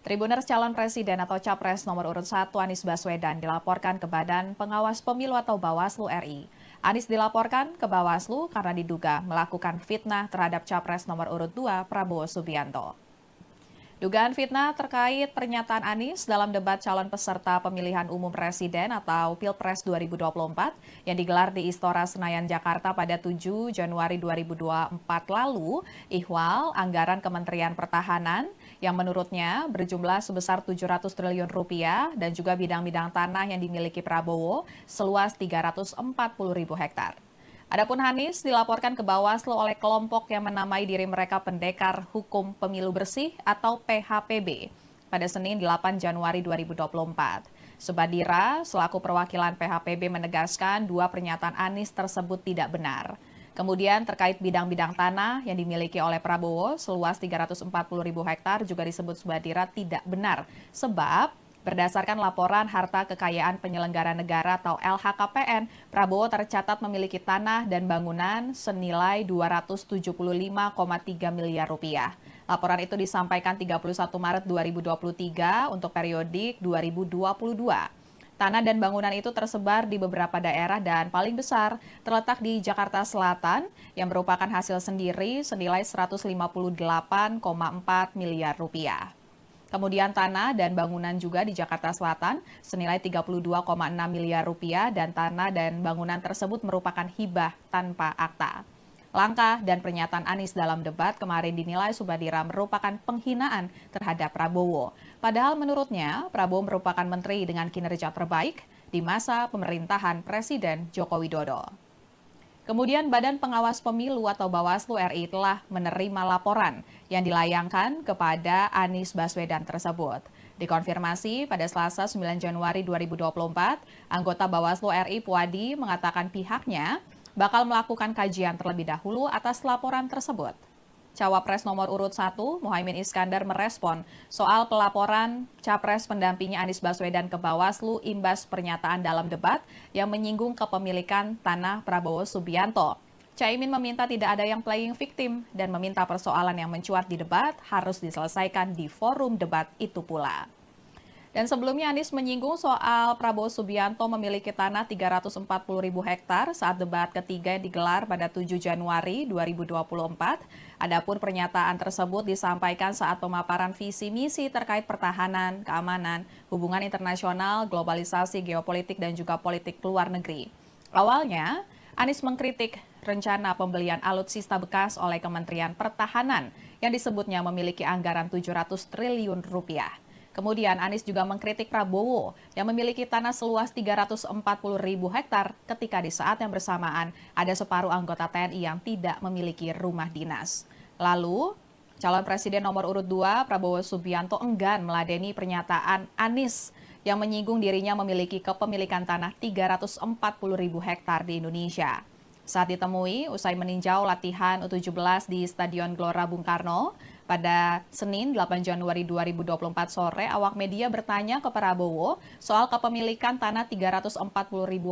Tribuners calon presiden atau capres nomor urut 1 Anies Baswedan dilaporkan ke Badan Pengawas Pemilu atau Bawaslu RI. Anies dilaporkan ke Bawaslu karena diduga melakukan fitnah terhadap capres nomor urut 2 Prabowo Subianto. Dugaan fitnah terkait pernyataan Anies dalam debat calon peserta pemilihan umum presiden atau Pilpres 2024 yang digelar di Istora Senayan, Jakarta pada 7 Januari 2024 lalu, ihwal anggaran Kementerian Pertahanan yang menurutnya berjumlah sebesar 700 triliun rupiah dan juga bidang-bidang tanah yang dimiliki Prabowo seluas 340.000 hektar. Adapun Anies dilaporkan ke Bawaslu oleh kelompok yang menamai diri mereka Pendekar Hukum Pemilu Bersih atau PHPB pada Senin 8 Januari 2024. Subadira selaku perwakilan PHPB menegaskan dua pernyataan Anies tersebut tidak benar. Kemudian terkait bidang-bidang tanah yang dimiliki oleh Prabowo seluas 340.000 hektar juga disebut Subadira tidak benar sebab berdasarkan laporan harta kekayaan penyelenggara negara atau LHKPN, Prabowo tercatat memiliki tanah dan bangunan senilai 275,3 miliar rupiah. Laporan itu disampaikan 31 Maret 2023 untuk periodik 2022. Tanah dan bangunan itu tersebar di beberapa daerah dan paling besar terletak di Jakarta Selatan yang merupakan hasil sendiri senilai 158,4 miliar rupiah. Kemudian tanah dan bangunan juga di Jakarta Selatan senilai 32,6 miliar rupiah dan tanah dan bangunan tersebut merupakan hibah tanpa akta. Langkah dan pernyataan Anies dalam debat kemarin dinilai Subadira merupakan penghinaan terhadap Prabowo. Padahal menurutnya Prabowo merupakan menteri dengan kinerja terbaik di masa pemerintahan Presiden Joko Widodo. Kemudian Badan Pengawas Pemilu atau Bawaslu RI telah menerima laporan yang dilayangkan kepada Anies Baswedan tersebut. Dikonfirmasi pada Selasa 9 Januari 2024, anggota Bawaslu RI Puadi mengatakan pihaknya bakal melakukan kajian terlebih dahulu atas laporan tersebut. Cawapres nomor urut 1, Muhaimin Iskandar merespon soal pelaporan capres pendampingnya Anies Baswedan ke Bawaslu imbas pernyataan dalam debat yang menyinggung kepemilikan tanah Prabowo Subianto. Caimin meminta tidak ada yang playing victim dan meminta persoalan yang mencuat di debat harus diselesaikan di forum debat itu pula. Dan sebelumnya Anies menyinggung soal Prabowo Subianto memiliki tanah 340.000 hektar saat debat ketiga yang digelar pada 7 Januari 2024. Adapun pernyataan tersebut disampaikan saat pemaparan visi misi terkait pertahanan, keamanan, hubungan internasional, globalisasi, geopolitik, dan juga politik luar negeri. Awalnya, Anies mengkritik rencana pembelian alutsista bekas oleh Kementerian Pertahanan yang disebutnya memiliki anggaran 700 triliun rupiah. Kemudian Anies juga mengkritik Prabowo yang memiliki tanah seluas 340.000 hektar ketika di saat yang bersamaan ada separuh anggota TNI yang tidak memiliki rumah dinas. Lalu, calon presiden nomor urut 2 Prabowo Subianto enggan meladeni pernyataan Anies yang menyinggung dirinya memiliki kepemilikan tanah 340.000 hektar di Indonesia. Saat ditemui, usai meninjau latihan U17 di Stadion Gelora Bung Karno, pada Senin 8 Januari 2024 sore, awak media bertanya ke Prabowo soal kepemilikan tanah 340.000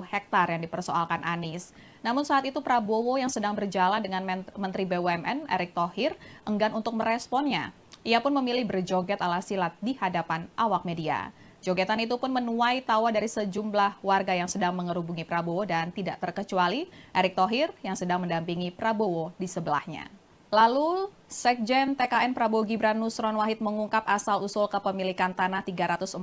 hektar yang dipersoalkan Anies. Namun saat itu Prabowo yang sedang berjalan dengan Menteri BUMN Erick Thohir enggan untuk meresponnya. Ia pun memilih berjoget ala silat di hadapan awak media. Jogetan itu pun menuai tawa dari sejumlah warga yang sedang mengerubungi Prabowo dan tidak terkecuali Erick Thohir yang sedang mendampingi Prabowo di sebelahnya. Lalu, Sekjen TKN Prabowo Gibran Nusron Wahid mengungkap asal-usul kepemilikan tanah 340.000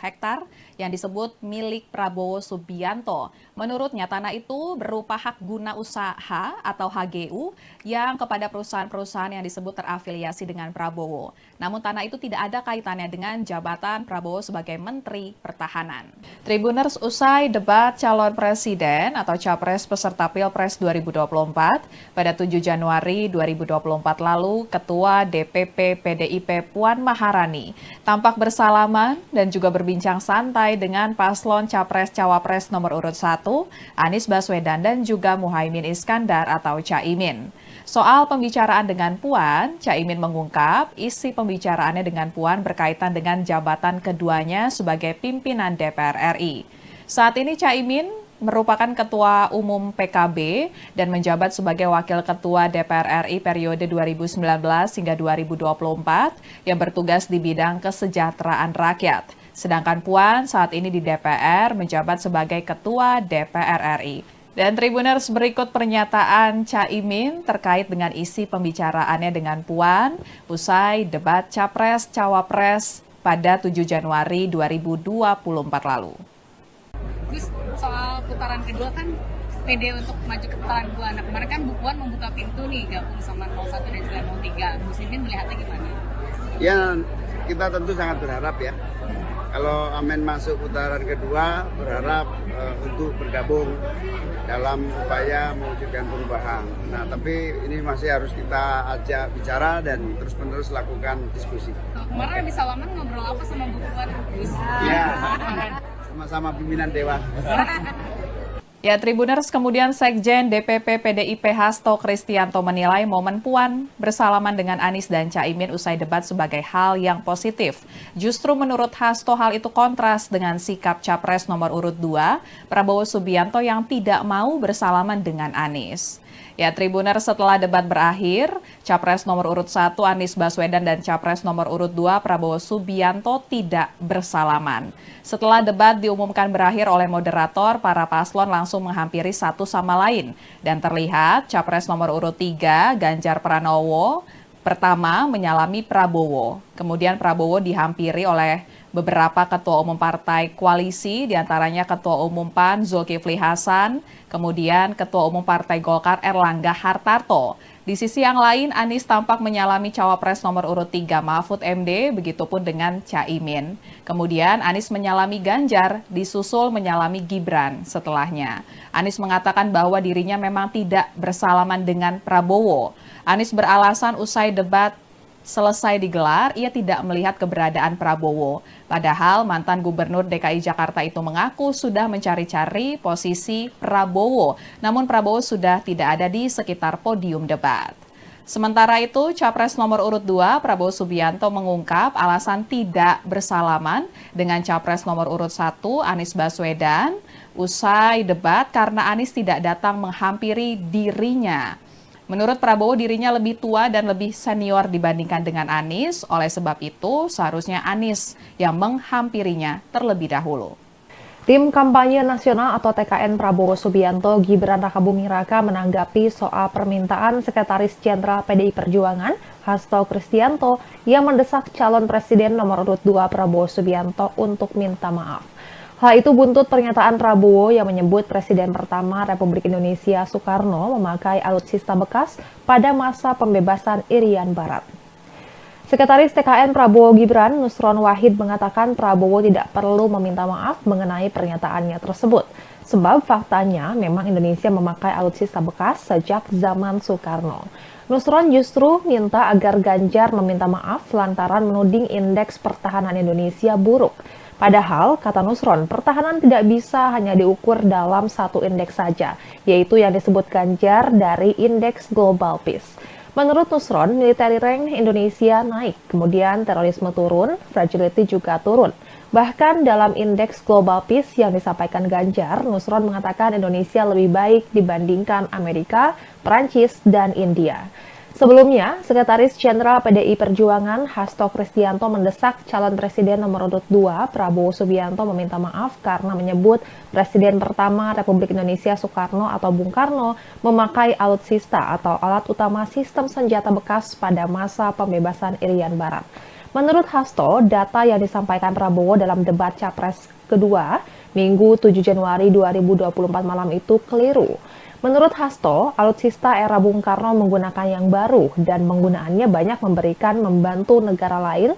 hektar yang disebut milik Prabowo Subianto. Menurutnya, tanah itu berupa hak guna usaha atau HGU yang kepada perusahaan-perusahaan yang disebut terafiliasi dengan Prabowo. Namun tanah itu tidak ada kaitannya dengan jabatan Prabowo sebagai Menteri Pertahanan. Tribuners, usai debat calon presiden atau capres peserta Pilpres 2024 pada 7 Januari 2024 lalu, Ketua DPP PDIP Puan Maharani tampak bersalaman dan juga berbincang santai dengan paslon capres-cawapres nomor urut 1, Anies Baswedan dan juga Muhaimin Iskandar atau Caimin. Soal pembicaraan dengan Puan, Caimin mengungkap isi pembicaraannya dengan Puan berkaitan dengan jabatan keduanya sebagai pimpinan DPR RI. Saat ini Caimin merupakan Ketua Umum PKB dan menjabat sebagai Wakil Ketua DPR RI periode 2019 hingga 2024 yang bertugas di bidang kesejahteraan rakyat. Sedangkan Puan saat ini di DPR menjabat sebagai Ketua DPR RI. Dan Tribuners, berikut pernyataan Caimin terkait dengan isi pembicaraannya dengan Puan usai debat Capres-Cawapres pada 7 Januari 2024 lalu. Terus soal putaran kedua kan pede untuk maju ke putaran kedua. Nah kemarin kan Bu Puan membuka pintu nih gabung sama 01 dan juga 03. Muslimin melihatnya gimana? Ya kita tentu sangat berharap ya. Kalau Amin masuk putaran kedua berharap untuk bergabung dalam upaya mewujudkan perubahan. Nah tapi ini masih harus kita ajak bicara dan terus-menerus lakukan diskusi. Kemarin habis salaman ngobrol apa sama Bu Puan? Ya, sama-sama pimpinan Dewan. Ya, Tribuners, kemudian Sekjen DPP PDIP Hasto Kristianto menilai momen Puan bersalaman dengan Anies dan Caimin usai debat sebagai hal yang positif. Justru menurut Hasto hal itu kontras dengan sikap Capres nomor urut 2, Prabowo Subianto yang tidak mau bersalaman dengan Anies. Ya, Tribuners, setelah debat berakhir, Capres nomor urut 1 Anies Baswedan dan Capres nomor urut 2 Prabowo Subianto tidak bersalaman. Setelah debat diumumkan berakhir oleh moderator, para paslon langsung menghampiri satu sama lain. Dan terlihat Capres nomor urut 3 Ganjar Pranowo pertama menyalami Prabowo. Kemudian Prabowo dihampiri oleh beberapa ketua umum partai koalisi, diantaranya Ketua Umum PAN Zulkifli Hasan, kemudian Ketua Umum Partai Golkar Erlangga Hartarto. Di sisi yang lain, Anies tampak menyalami Cawapres nomor urut 3 Mahfud MD, begitupun dengan Caimin. Kemudian Anies menyalami Ganjar, disusul menyalami Gibran setelahnya. Anies mengatakan bahwa dirinya memang tidak bersalaman dengan Prabowo. Anies beralasan usai debat selesai digelar, ia tidak melihat keberadaan Prabowo. Padahal mantan Gubernur DKI Jakarta itu mengaku sudah mencari-cari posisi Prabowo. Namun Prabowo sudah tidak ada di sekitar podium debat. Sementara itu, Capres nomor urut 2 Prabowo Subianto mengungkap alasan tidak bersalaman dengan Capres nomor urut 1 Anies Baswedan usai debat karena Anies tidak datang menghampiri dirinya. Menurut Prabowo, dirinya lebih tua dan lebih senior dibandingkan dengan Anies. Oleh sebab itu, seharusnya Anies yang menghampirinya terlebih dahulu. Tim Kampanye Nasional atau TKN Prabowo Subianto Gibran Rakabuming Raka menanggapi soal permintaan Sekretaris Jenderal PDI Perjuangan Hasto Kristianto yang mendesak calon presiden nomor urut 2 Prabowo Subianto untuk minta maaf. Hal itu buntut pernyataan Prabowo yang menyebut Presiden pertama Republik Indonesia Soekarno memakai alutsista bekas pada masa pembebasan Irian Barat. Sekretaris TKN Prabowo Gibran, Nusron Wahid, mengatakan Prabowo tidak perlu meminta maaf mengenai pernyataannya tersebut. Sebab faktanya memang Indonesia memakai alutsista bekas sejak zaman Soekarno. Nusron justru minta agar Ganjar meminta maaf lantaran menuding indeks pertahanan Indonesia buruk. Padahal, kata Nusron, pertahanan tidak bisa hanya diukur dalam satu indeks saja, yaitu yang disebut Ganjar dari Indeks Global Peace. Menurut Nusron, military rank Indonesia naik, kemudian terorisme turun, fragility juga turun. Bahkan dalam Indeks Global Peace yang disampaikan Ganjar, Nusron mengatakan Indonesia lebih baik dibandingkan Amerika, Prancis, dan India. Sebelumnya, Sekretaris Jenderal PDI Perjuangan Hasto Kristianto mendesak calon presiden nomor urut 2 Prabowo Subianto meminta maaf karena menyebut Presiden pertama Republik Indonesia Soekarno atau Bung Karno memakai alutsista atau alat utama sistem senjata bekas pada masa pembebasan Irian Barat. Menurut Hasto, data yang disampaikan Prabowo dalam debat Capres kedua Minggu 7 Januari 2024 malam itu keliru. Menurut Hasto, alutsista era Bung Karno menggunakan yang baru dan penggunaannya banyak membantu negara lain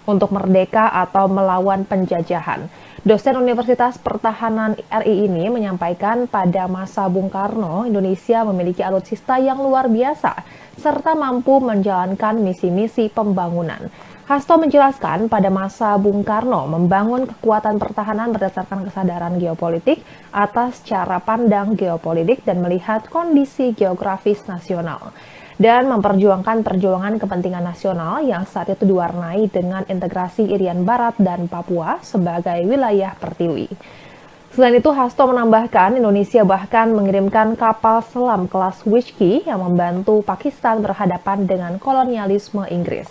untuk merdeka atau melawan penjajahan. Dosen Universitas Pertahanan RI ini menyampaikan pada masa Bung Karno, Indonesia memiliki alutsista yang luar biasa serta mampu menjalankan misi-misi pembangunan. Hasto menjelaskan pada masa Bung Karno membangun kekuatan pertahanan berdasarkan kesadaran geopolitik atas cara pandang geopolitik dan melihat kondisi geografis nasional dan memperjuangkan perjuangan kepentingan nasional yang saat itu diwarnai dengan integrasi Irian Barat dan Papua sebagai wilayah pertiwi. Selain itu, Hasto menambahkan Indonesia bahkan mengirimkan kapal selam kelas Whiskey yang membantu Pakistan berhadapan dengan kolonialisme Inggris.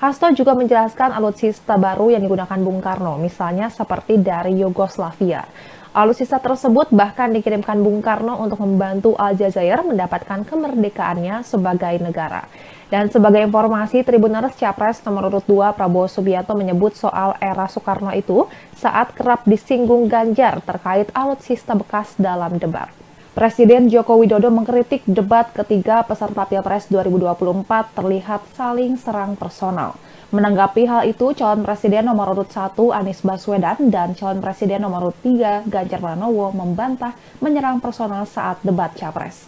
Hasto juga menjelaskan alutsista baru yang digunakan Bung Karno, misalnya seperti dari Yugoslavia. Alutsista tersebut bahkan dikirimkan Bung Karno untuk membantu Aljazair mendapatkan kemerdekaannya sebagai negara. Dan sebagai informasi, Tribuners Capres nomor urut 2 Prabowo Subianto menyebut soal era Soekarno itu saat kerap disinggung Ganjar terkait alutsista bekas dalam debat. Presiden Joko Widodo mengkritik debat ketiga peserta Pilpres 2024 terlihat saling serang personal. Menanggapi hal itu, calon presiden nomor urut 1 Anies Baswedan dan calon presiden nomor urut 3 Ganjar Pranowo membantah menyerang personal saat debat Capres.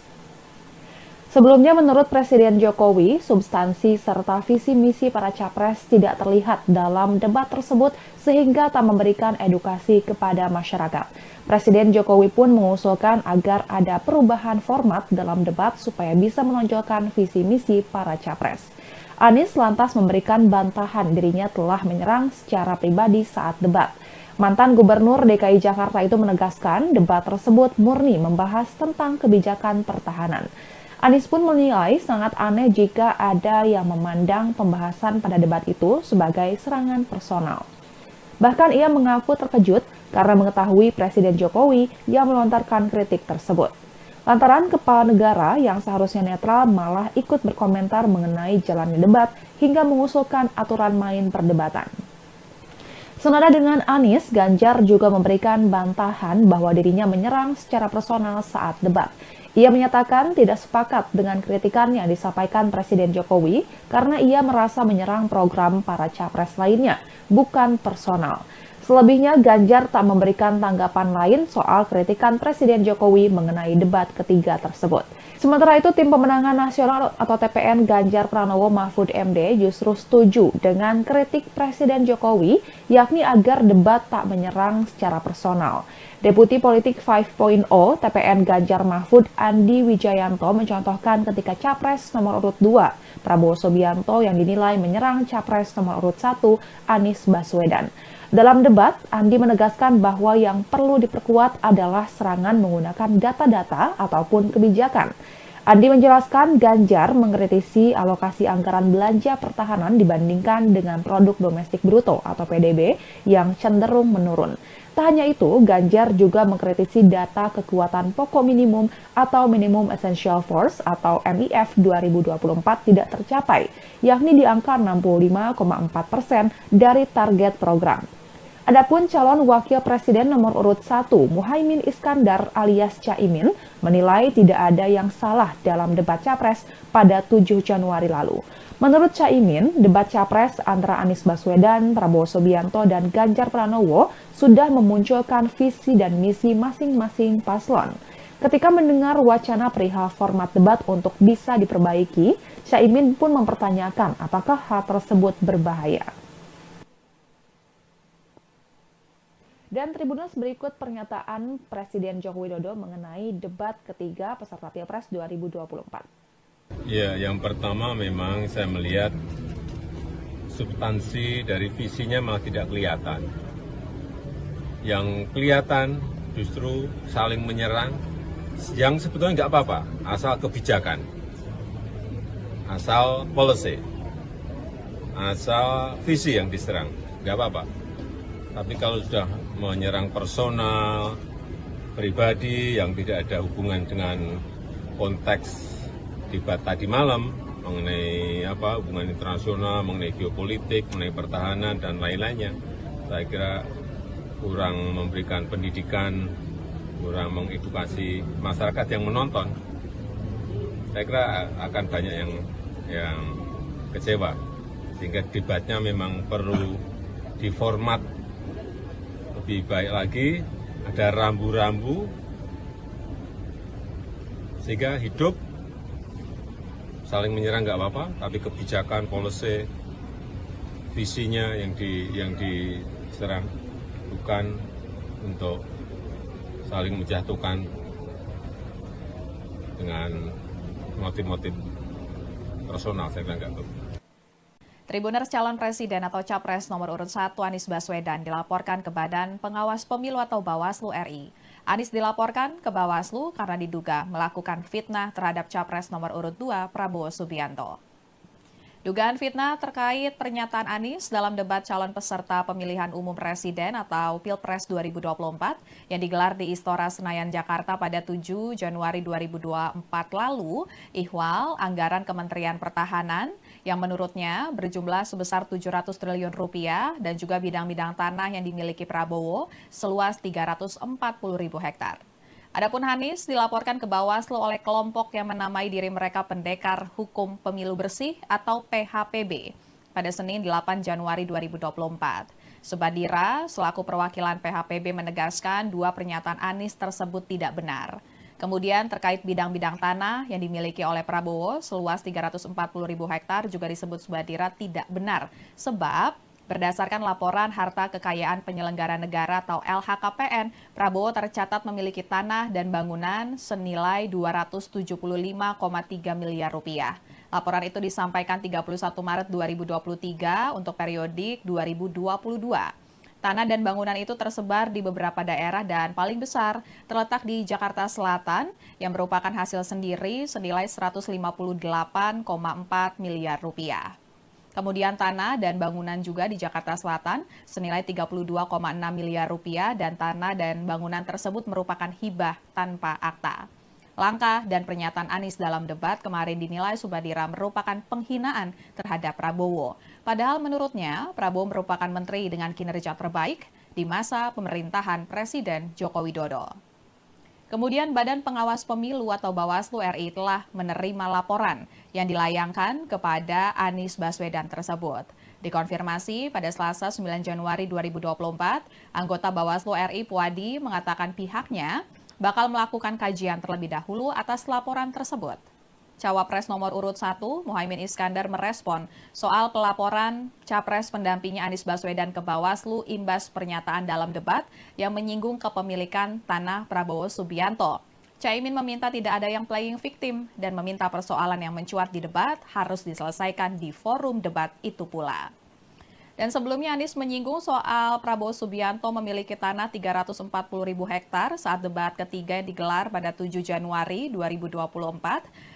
Sebelumnya, menurut Presiden Jokowi, substansi serta visi misi para capres tidak terlihat dalam debat tersebut sehingga tak memberikan edukasi kepada masyarakat. Presiden Jokowi pun mengusulkan agar ada perubahan format dalam debat supaya bisa menonjolkan visi misi para capres. Anies lantas memberikan bantahan dirinya telah menyerang secara pribadi saat debat. Mantan Gubernur DKI Jakarta itu menegaskan debat tersebut murni membahas tentang kebijakan pertahanan. Anies pun menilai sangat aneh jika ada yang memandang pembahasan pada debat itu sebagai serangan personal. Bahkan ia mengaku terkejut karena mengetahui Presiden Jokowi yang melontarkan kritik tersebut. Lantaran kepala negara yang seharusnya netral malah ikut berkomentar mengenai jalannya debat hingga mengusulkan aturan main perdebatan. Senada dengan Anies, Ganjar juga memberikan bantahan bahwa dirinya menyerang secara personal saat debat. Ia menyatakan tidak sepakat dengan kritikan yang disampaikan Presiden Jokowi karena ia merasa menyerang program para capres lainnya, bukan personal. Selebihnya, Ganjar tak memberikan tanggapan lain soal kritikan Presiden Jokowi mengenai debat ketiga tersebut. Sementara itu, Tim Pemenangan Nasional atau TPN Ganjar Pranowo Mahfud MD justru setuju dengan kritik Presiden Jokowi, yakni agar debat tak menyerang secara personal. Deputi Politik 5.0 TPN Ganjar Mahfud Andi Wijayanto mencontohkan ketika Capres nomor urut 2 Prabowo Subianto yang dinilai menyerang Capres nomor urut 1 Anies Baswedan. Dalam debat, Andi menegaskan bahwa yang perlu diperkuat adalah serangan menggunakan data-data ataupun kebijakan. Andi menjelaskan Ganjar mengkritisi alokasi anggaran belanja pertahanan dibandingkan dengan produk domestik bruto atau PDB yang cenderung menurun. Tak hanya itu, Ganjar juga mengkritisi data kekuatan pokok minimum atau Minimum Essential Force atau MIF 2024 tidak tercapai, yakni di angka 65,4% dari target program. Adapun calon wakil presiden nomor urut 1, Muhaimin Iskandar alias Caimin, menilai tidak ada yang salah dalam debat Capres pada 7 Januari lalu. Menurut Caimin, debat Capres antara Anies Baswedan, Prabowo Subianto, dan Ganjar Pranowo sudah memunculkan visi dan misi masing-masing paslon. Ketika mendengar wacana perihal format debat untuk bisa diperbaiki, Caimin pun mempertanyakan apakah hal tersebut berbahaya. Dan Tribuners, berikut pernyataan Presiden Joko Widodo mengenai debat ketiga peserta Pilpres 2024. Ya, yang pertama memang saya melihat substansi dari visinya malah tidak kelihatan. Yang kelihatan justru saling menyerang, yang sebetulnya nggak apa-apa, asal kebijakan, asal policy, asal visi yang diserang, nggak apa-apa. Tapi kalau sudah menyerang personal, pribadi yang tidak ada hubungan dengan konteks debat tadi malam mengenai hubungan internasional, mengenai geopolitik, mengenai pertahanan dan lain-lainnya, saya kira kurang memberikan pendidikan, kurang mengedukasi masyarakat yang menonton. Saya kira akan banyak yang kecewa, sehingga debatnya memang perlu diformat lebih baik lagi, ada rambu-rambu sehingga hidup. Saling menyerang nggak apa-apa, tapi kebijakan, policy, visinya yang diserang, bukan untuk saling menjatuhkan dengan motif-motif personal. Saya kira nggak betul. Tribuners calon presiden atau capres nomor urut 1 Anies Baswedan dilaporkan ke Badan Pengawas Pemilu atau Bawaslu RI. Anies dilaporkan ke Bawaslu karena diduga melakukan fitnah terhadap capres nomor urut 2 Prabowo Subianto. Dugaan fitnah terkait pernyataan Anies dalam debat calon peserta pemilihan umum presiden atau Pilpres 2024 yang digelar di Istora Senayan, Jakarta pada 7 Januari 2024 lalu, ihwal anggaran Kementerian Pertahanan yang menurutnya berjumlah sebesar 700 triliun rupiah dan juga bidang-bidang tanah yang dimiliki Prabowo seluas 340.000 hektar. Adapun Anies dilaporkan ke Bawaslu oleh kelompok yang menamai diri mereka Pendekar Hukum Pemilu Bersih atau PHPB pada Senin 8 Januari 2024. Subadira selaku perwakilan PHPB menegaskan dua pernyataan Anies tersebut tidak benar. Kemudian terkait bidang-bidang tanah yang dimiliki oleh Prabowo seluas 340.000 hektar juga disebut Subadira tidak benar sebab berdasarkan laporan harta kekayaan penyelenggara negara atau LHKPN, Prabowo tercatat memiliki tanah dan bangunan senilai 275,3 miliar rupiah. Laporan itu disampaikan 31 Maret 2023 untuk periodik 2022. Tanah dan bangunan itu tersebar di beberapa daerah dan paling besar terletak di Jakarta Selatan yang merupakan hasil sendiri senilai 158,4 miliar rupiah. Kemudian tanah dan bangunan juga di Jakarta Selatan senilai 32,6 miliar rupiah dan tanah dan bangunan tersebut merupakan hibah tanpa akta. Langkah dan pernyataan Anies dalam debat kemarin dinilai Subadira merupakan penghinaan terhadap Prabowo. Padahal menurutnya Prabowo merupakan menteri dengan kinerja terbaik di masa pemerintahan Presiden Joko Widodo. Kemudian Badan Pengawas Pemilu atau Bawaslu RI telah menerima laporan yang dilayangkan kepada Anies Baswedan tersebut. Dikonfirmasi pada Selasa 9 Januari 2024, anggota Bawaslu RI Puadi mengatakan pihaknya bakal melakukan kajian terlebih dahulu atas laporan tersebut. Cawapres nomor urut 1, Muhaimin Iskandar merespon soal pelaporan Capres pendampingnya Anies Baswedan ke Bawaslu imbas pernyataan dalam debat yang menyinggung kepemilikan tanah Prabowo Subianto. Caimin meminta tidak ada yang playing victim dan meminta persoalan yang mencuat di debat harus diselesaikan di forum debat itu pula. Dan sebelumnya Anies menyinggung soal Prabowo Subianto memiliki tanah 340.000 hektar saat debat ketiga yang digelar pada 7 Januari 2024.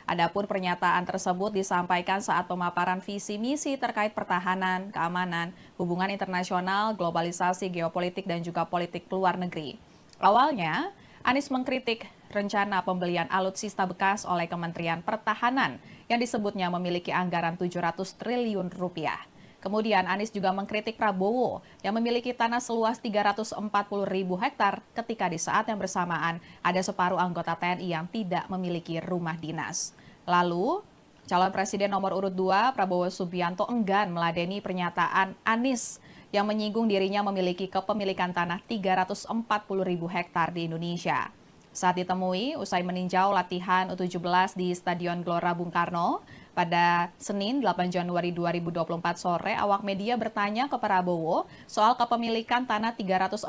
Adapun pernyataan tersebut disampaikan saat pemaparan visi misi terkait pertahanan, keamanan, hubungan internasional, globalisasi, geopolitik, dan juga politik luar negeri. Awalnya, Anies mengkritik rencana pembelian alutsista bekas oleh Kementerian Pertahanan yang disebutnya memiliki anggaran 700 triliun rupiah. Kemudian Anies juga mengkritik Prabowo yang memiliki tanah seluas 340.000 hektar ketika di saat yang bersamaan ada separuh anggota TNI yang tidak memiliki rumah dinas. Lalu, calon presiden nomor urut 2 Prabowo Subianto enggan meladeni pernyataan Anies yang menyinggung dirinya memiliki kepemilikan tanah 340.000 hektar di Indonesia. Saat ditemui usai meninjau latihan U17 di Stadion Gelora Bung Karno, pada Senin 8 Januari 2024 sore, awak media bertanya ke Prabowo soal kepemilikan tanah 340.000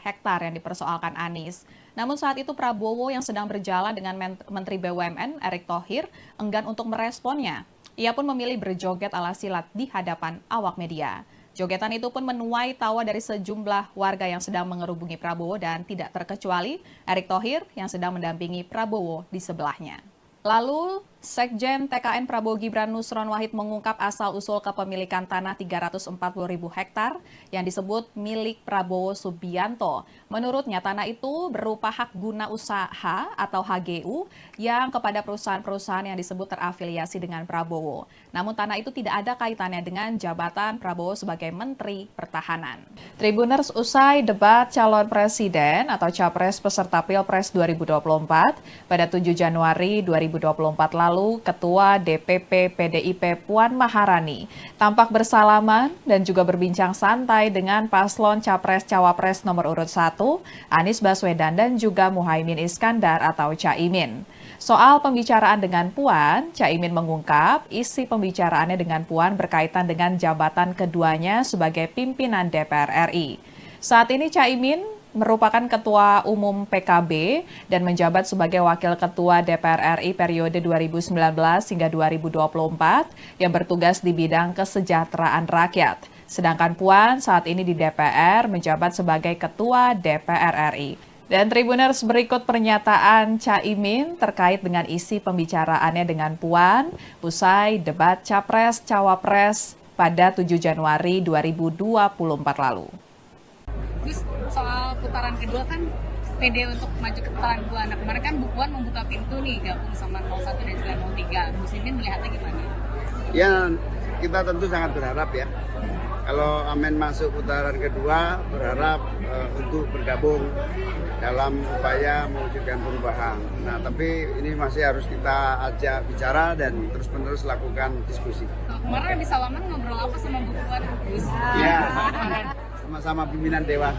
hektar yang dipersoalkan Anies. Namun saat itu Prabowo yang sedang berjalan dengan Menteri BUMN Erick Thohir enggan untuk meresponnya. Ia pun memilih berjoget ala silat di hadapan awak media. Jogetan itu pun menuai tawa dari sejumlah warga yang sedang mengerubungi Prabowo dan tidak terkecuali Erick Thohir yang sedang mendampingi Prabowo di sebelahnya. Lalu, Sekjen TKN Prabowo Gibran Nusron Wahid mengungkap asal-usul kepemilikan tanah 340.000 hektar yang disebut milik Prabowo Subianto. Menurutnya, tanah itu berupa hak guna usaha atau HGU yang kepada perusahaan-perusahaan yang disebut terafiliasi dengan Prabowo. Namun tanah itu tidak ada kaitannya dengan jabatan Prabowo sebagai Menteri Pertahanan. Tribuners, usai debat calon presiden atau capres peserta Pilpres 2024 pada 7 Januari 2024 lalu, Ketua DPP PDIP Puan Maharani tampak bersalaman dan juga berbincang santai dengan paslon Capres-Cawapres nomor urut 1, Anies Baswedan dan juga Muhaimin Iskandar atau Caimin. Soal pembicaraan dengan Puan, Caimin mengungkap isi pembicaraannya dengan Puan berkaitan dengan jabatan keduanya sebagai pimpinan DPR RI. Saat ini Caimin merupakan Ketua Umum PKB dan menjabat sebagai Wakil Ketua DPR RI periode 2019 hingga 2024 yang bertugas di bidang kesejahteraan rakyat. Sedangkan Puan saat ini di DPR menjabat sebagai Ketua DPR RI. Dan Tribuners, berikut pernyataan Caimin terkait dengan isi pembicaraannya dengan Puan usai debat Capres-Cawapres pada 7 Januari 2024 lalu. Terus soal putaran kedua kan pede untuk maju ke putaran kedua. Nah kemarin kan Bu Puan membuka pintu nih gabung sama 01 dan juga 03. Muslimin melihatnya gimana? Ya, kita tentu sangat berharap ya. Kalau Amin masuk putaran kedua, berharap untuk bergabung dalam upaya mewujudkan perubahan. Nah, tapi ini masih harus kita ajak bicara dan terus-menerus lakukan diskusi. Kemarin habis salaman ngobrol apa sama Bu Puan? Ya, sama-sama pimpinan Dewan.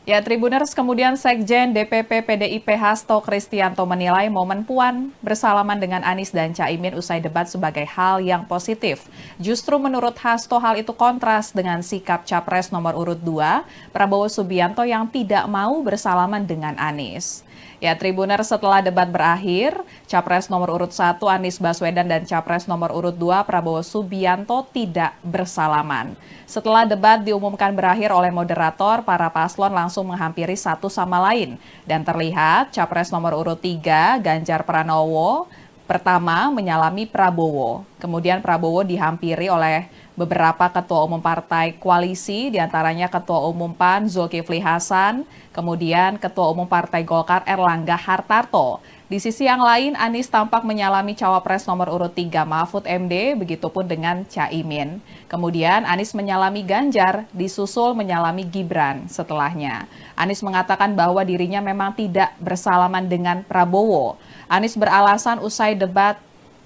Ya, Tribuners, kemudian Sekjen DPP PDIP Hasto Kristianto menilai momen Puan bersalaman dengan Anies dan Caimin usai debat sebagai hal yang positif. Justru menurut Hasto hal itu kontras dengan sikap Capres nomor urut 2, Prabowo Subianto yang tidak mau bersalaman dengan Anies. Ya, Tribuners, setelah debat berakhir, Capres nomor urut 1 Anies Baswedan dan Capres nomor urut 2 Prabowo Subianto tidak bersalaman. Setelah debat diumumkan berakhir oleh moderator, para paslon langsung menghampiri satu sama lain. Dan terlihat Capres nomor urut 3 Ganjar Pranowo pertama menyalami Prabowo. Kemudian Prabowo dihampiri oleh beberapa ketua umum partai koalisi, diantaranya Ketua Umum PAN Zulkifli Hasan, kemudian Ketua Umum Partai Golkar Erlangga Hartarto. Di sisi yang lain, Anies tampak menyalami cawapres nomor urut 3 Mahfud MD, begitupun dengan Caimin. Kemudian Anies menyalami Ganjar, disusul menyalami Gibran setelahnya. Anies mengatakan bahwa dirinya memang tidak bersalaman dengan Prabowo. Anies beralasan usai debat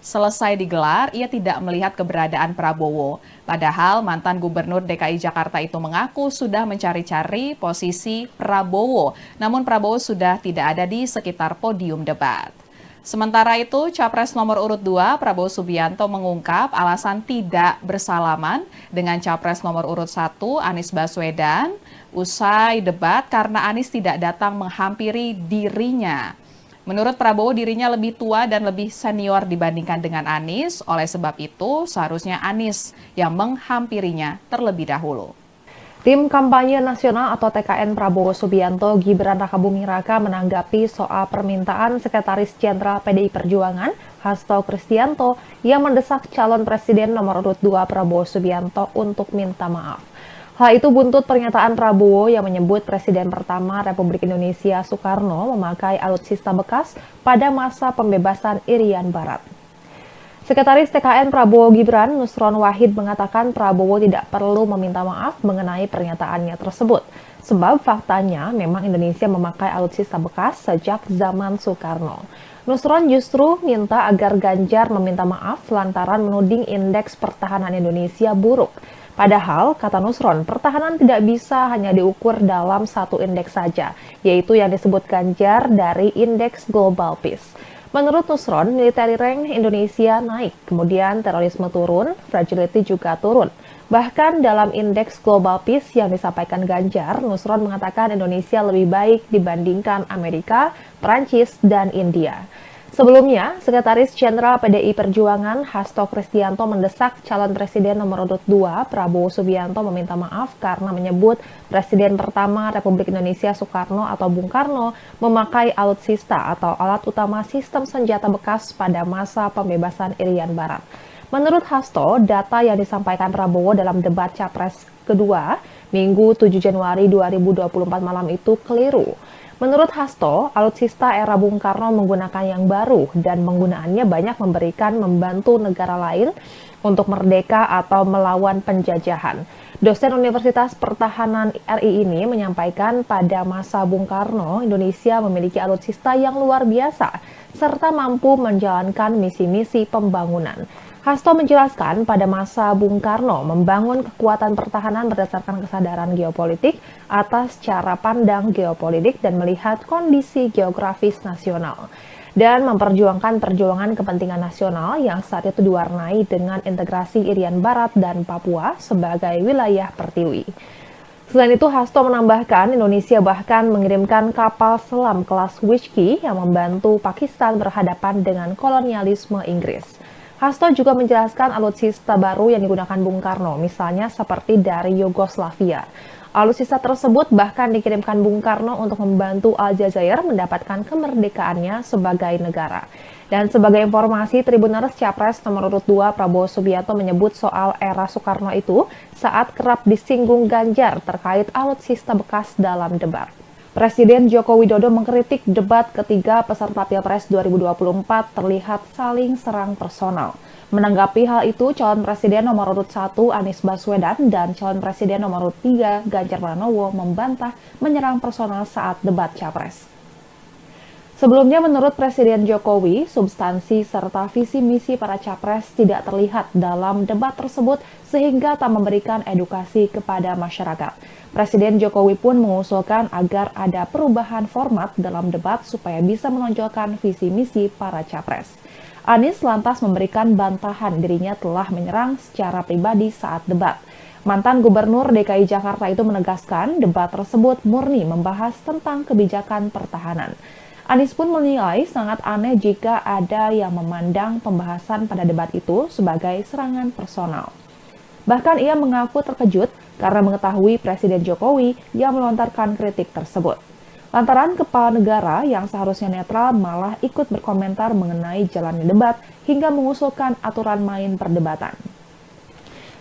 selesai digelar, ia tidak melihat keberadaan Prabowo. Padahal mantan Gubernur DKI Jakarta itu mengaku sudah mencari-cari posisi Prabowo. Namun Prabowo sudah tidak ada di sekitar podium debat. Sementara itu, Capres nomor urut 2 Prabowo Subianto mengungkap alasan tidak bersalaman dengan Capres nomor urut 1 Anies Baswedan usai debat karena Anies tidak datang menghampiri dirinya. Menurut Prabowo, dirinya lebih tua dan lebih senior dibandingkan dengan Anies. Oleh sebab itu, seharusnya Anies yang menghampirinya terlebih dahulu. Tim Kampanye Nasional atau TKN Prabowo Subianto Gibran Rakabuming Raka menanggapi soal permintaan Sekretaris Jenderal PDI Perjuangan Hasto Kristianto yang mendesak calon presiden nomor urut 2 Prabowo Subianto untuk minta maaf. Hal itu buntut pernyataan Prabowo yang menyebut Presiden pertama Republik Indonesia Soekarno memakai alutsista bekas pada masa pembebasan Irian Barat. Sekretaris TKN Prabowo Gibran, Nusron Wahid, mengatakan Prabowo tidak perlu meminta maaf mengenai pernyataannya tersebut. Sebab faktanya memang Indonesia memakai alutsista bekas sejak zaman Soekarno. Nusron justru minta agar Ganjar meminta maaf lantaran menuding indeks pertahanan Indonesia buruk. Padahal, kata Nusron, pertahanan tidak bisa hanya diukur dalam satu indeks saja, yaitu yang disebut Ganjar dari Indeks Global Peace. Menurut Nusron, military rank Indonesia naik, kemudian terorisme turun, fragility juga turun. Bahkan dalam Indeks Global Peace yang disampaikan Ganjar, Nusron mengatakan Indonesia lebih baik dibandingkan Amerika, Perancis, dan India. Sebelumnya, Sekretaris Jenderal PDI Perjuangan Hasto Kristianto mendesak calon presiden nomor urut 2 Prabowo Subianto meminta maaf karena menyebut Presiden pertama Republik Indonesia Soekarno atau Bung Karno memakai alutsista atau alat utama sistem senjata bekas pada masa pembebasan Irian Barat. Menurut Hasto, data yang disampaikan Prabowo dalam debat Capres kedua Minggu 7 Januari 2024 malam itu keliru. Menurut Hasto, alutsista era Bung Karno menggunakan yang baru dan penggunaannya banyak membantu negara lain untuk merdeka atau melawan penjajahan. Dosen Universitas Pertahanan RI ini menyampaikan pada masa Bung Karno, Indonesia memiliki alutsista yang luar biasa serta mampu menjalankan misi-misi pembangunan. Hasto menjelaskan pada masa Bung Karno membangun kekuatan pertahanan berdasarkan kesadaran geopolitik atas cara pandang geopolitik dan melihat kondisi geografis nasional dan memperjuangkan perjuangan kepentingan nasional yang saat itu diwarnai dengan integrasi Irian Barat dan Papua sebagai wilayah pertiwi. Selain itu, Hasto menambahkan Indonesia bahkan mengirimkan kapal selam kelas Whiskey yang membantu Pakistan berhadapan dengan kolonialisme Inggris. Hasto juga menjelaskan alutsista baru yang digunakan Bung Karno, misalnya seperti dari Yugoslavia. Alutsista tersebut bahkan dikirimkan Bung Karno untuk membantu Aljazair mendapatkan kemerdekaannya sebagai negara. Dan sebagai informasi, Tribuners Capres nomor urut 2 Prabowo Subianto menyebut soal era Soekarno itu saat kerap disinggung Ganjar terkait alutsista bekas dalam debat. Presiden Joko Widodo mengkritik debat ketiga peserta Pilpres 2024 terlihat saling serang personal. Menanggapi hal itu, calon presiden nomor urut 1 Anies Baswedan dan calon presiden nomor urut 3 Ganjar Pranowo membantah menyerang personal saat debat Capres. Sebelumnya, menurut Presiden Jokowi, substansi serta visi misi para capres tidak terlihat dalam debat tersebut sehingga tak memberikan edukasi kepada masyarakat. Presiden Jokowi pun mengusulkan agar ada perubahan format dalam debat supaya bisa menonjolkan visi misi para capres. Anies lantas memberikan bantahan dirinya telah menyerang secara pribadi saat debat. Mantan Gubernur DKI Jakarta itu menegaskan debat tersebut murni membahas tentang kebijakan pertahanan. Anies pun menilai sangat aneh jika ada yang memandang pembahasan pada debat itu sebagai serangan personal. Bahkan ia mengaku terkejut karena mengetahui Presiden Jokowi yang melontarkan kritik tersebut. Lantaran kepala negara yang seharusnya netral malah ikut berkomentar mengenai jalannya debat hingga mengusulkan aturan main perdebatan.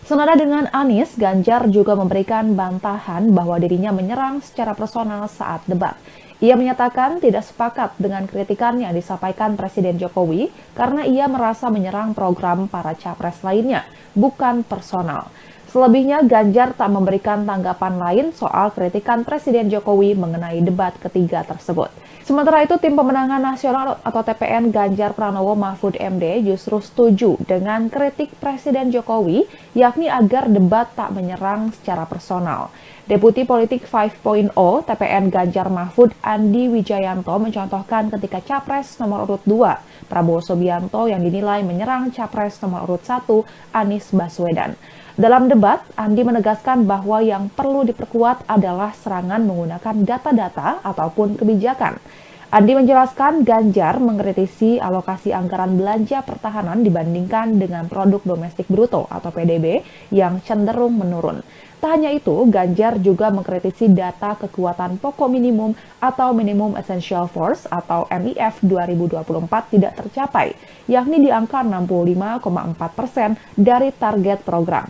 Senada dengan Anies, Ganjar juga memberikan bantahan bahwa dirinya menyerang secara personal saat debat. Ia menyatakan tidak sepakat dengan kritikan yang disampaikan Presiden Jokowi karena ia merasa menyerang program para capres lainnya, bukan personal. Selebihnya, Ganjar tak memberikan tanggapan lain soal kritikan Presiden Jokowi mengenai debat ketiga tersebut. Sementara itu, Tim Pemenangan Nasional atau TPN Ganjar Pranowo Mahfud MD justru setuju dengan kritik Presiden Jokowi, yakni agar debat tak menyerang secara personal. Deputi Politik 5.0 TPN Ganjar Mahfud Andi Wijayanto mencontohkan ketika Capres nomor urut 2 Prabowo Subianto yang dinilai menyerang Capres nomor urut 1 Anies Baswedan. Dalam debat, Andi menegaskan bahwa yang perlu diperkuat adalah serangan menggunakan data-data ataupun kebijakan. Andi menjelaskan Ganjar mengkritisi alokasi anggaran belanja pertahanan dibandingkan dengan produk domestik bruto atau PDB yang cenderung menurun. Tak hanya itu, Ganjar juga mengkritisi data kekuatan pokok minimum atau Minimum Essential Force atau MIF 2024 tidak tercapai, yakni di angka 65,4% dari target program.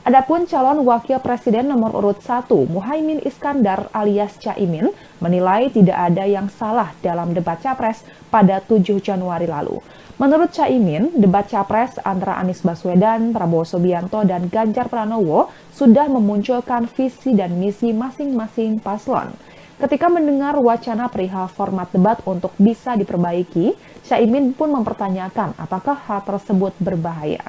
Adapun calon wakil presiden nomor urut 1, Muhaimin Iskandar alias Caimin, menilai tidak ada yang salah dalam debat Capres pada 7 Januari lalu. Menurut Caimin, debat Capres antara Anies Baswedan, Prabowo Subianto, dan Ganjar Pranowo sudah memunculkan visi dan misi masing-masing paslon. Ketika mendengar wacana perihal format debat untuk bisa diperbaiki, Caimin pun mempertanyakan apakah hal tersebut berbahaya.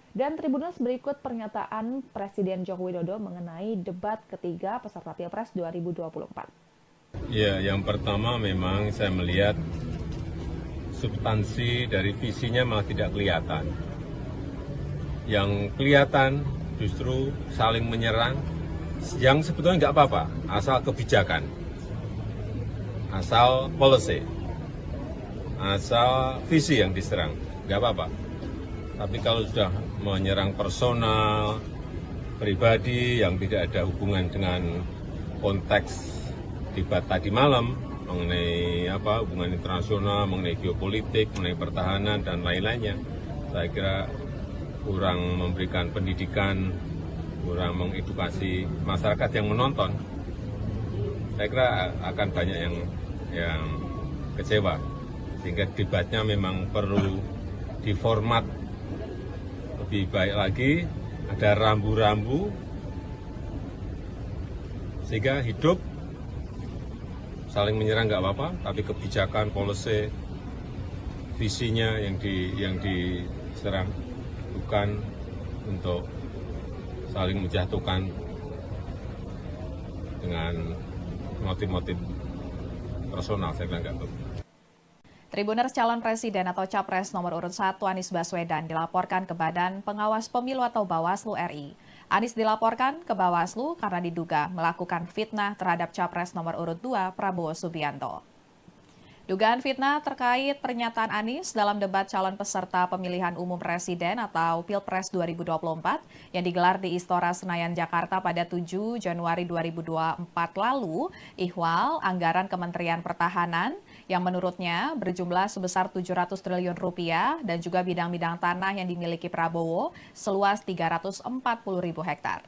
Dan Tribuners, berikut pernyataan Presiden Joko Widodo mengenai debat ketiga peserta Pilpres 2024. Ya, yang pertama memang saya melihat substansi dari visinya malah tidak kelihatan. Yang kelihatan justru saling menyerang, yang sebetulnya nggak apa-apa, asal kebijakan, asal policy, asal visi yang diserang, nggak apa-apa. Tapi kalau sudah menyerang personal, pribadi yang tidak ada hubungan dengan konteks debat tadi malam mengenai hubungan internasional, mengenai geopolitik, mengenai pertahanan dan lain-lainnya, saya kira kurang memberikan pendidikan, kurang mengedukasi masyarakat yang menonton. Saya kira akan banyak yang kecewa, sehingga debatnya memang perlu diformat lebih baik lagi, ada rambu-rambu sehingga hidup. Saling menyerang nggak apa-apa, tapi kebijakan, policy, visinya yang diserang, bukan untuk saling menjatuhkan dengan motif-motif personal. Saya kira nggak betul. Tribuners calon presiden atau capres nomor urut 1 Anies Baswedan dilaporkan ke Badan Pengawas Pemilu atau Bawaslu RI. Anies dilaporkan ke Bawaslu karena diduga melakukan fitnah terhadap capres nomor urut 2 Prabowo Subianto. Dugaan fitnah terkait pernyataan Anies dalam debat calon peserta pemilihan umum presiden atau Pilpres 2024 yang digelar di Istora Senayan, Jakarta pada 7 Januari 2024 lalu, ihwal anggaran Kementerian Pertahanan yang menurutnya berjumlah sebesar 700 triliun rupiah dan juga bidang-bidang tanah yang dimiliki Prabowo seluas 340.000 hektar.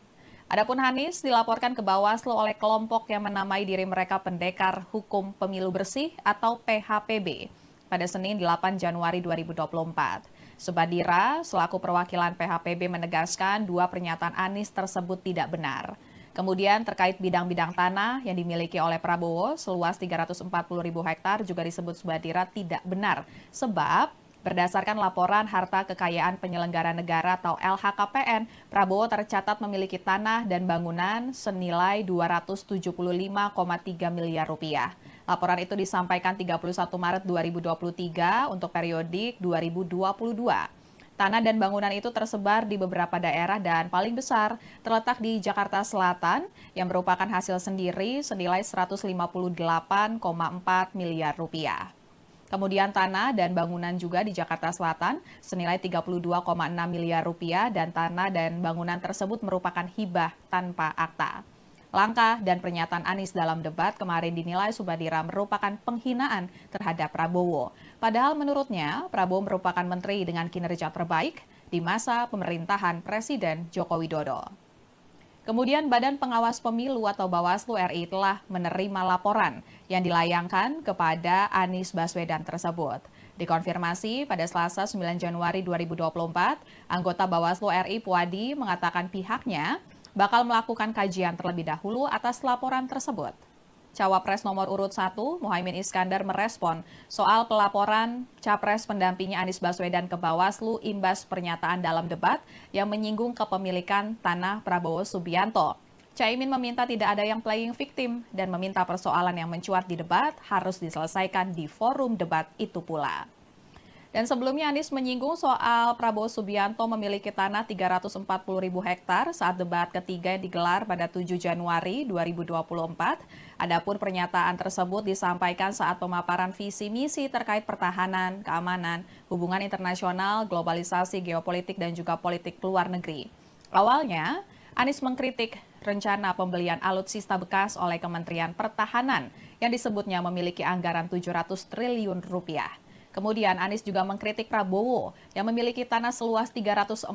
Adapun Anies dilaporkan ke Bawaslu oleh kelompok yang menamai diri mereka Pendekar Hukum Pemilu Bersih atau PHPB pada Senin 8 Januari 2024. Subadira selaku perwakilan PHPB menegaskan dua pernyataan Anies tersebut tidak benar. Kemudian terkait bidang-bidang tanah yang dimiliki oleh Prabowo seluas 340.000 hektar juga disebut Subadira tidak benar sebab berdasarkan laporan harta kekayaan penyelenggara negara atau LHKPN, Prabowo tercatat memiliki tanah dan bangunan senilai 275,3 miliar rupiah. Laporan itu disampaikan 31 Maret 2023 untuk periodik 2022. Tanah dan bangunan itu tersebar di beberapa daerah dan paling besar terletak di Jakarta Selatan yang merupakan hasil sendiri senilai 158,4 miliar rupiah. Kemudian tanah dan bangunan juga di Jakarta Selatan senilai 32,6 miliar rupiah dan tanah dan bangunan tersebut merupakan hibah tanpa akta. Langkah dan pernyataan Anies dalam debat kemarin dinilai Subadira merupakan penghinaan terhadap Prabowo. Padahal menurutnya Prabowo merupakan menteri dengan kinerja terbaik di masa pemerintahan Presiden Joko Widodo. Kemudian Badan Pengawas Pemilu atau Bawaslu RI telah menerima laporan yang dilayangkan kepada Anies Baswedan tersebut. Dikonfirmasi pada Selasa 9 Januari 2024, anggota Bawaslu RI Puadi mengatakan pihaknya bakal melakukan kajian terlebih dahulu atas laporan tersebut. Cawapres nomor urut 1, Muhaimin Iskandar merespon soal pelaporan Capres pendampingnya Anies Baswedan ke Bawaslu imbas pernyataan dalam debat yang menyinggung kepemilikan tanah Prabowo Subianto. Caimin meminta tidak ada yang playing victim dan meminta persoalan yang mencuat di debat harus diselesaikan di forum debat itu pula. Dan sebelumnya Anies menyinggung soal Prabowo Subianto memiliki tanah 340.000 hektar saat debat ketiga yang digelar pada 7 Januari 2024. Adapun pernyataan tersebut disampaikan saat pemaparan visi misi terkait pertahanan, keamanan, hubungan internasional, globalisasi, geopolitik, dan juga politik luar negeri. Awalnya, Anies mengkritik rencana pembelian alutsista bekas oleh Kementerian Pertahanan yang disebutnya memiliki anggaran 700 triliun rupiah. Kemudian Anies juga mengkritik Prabowo yang memiliki tanah seluas 340.000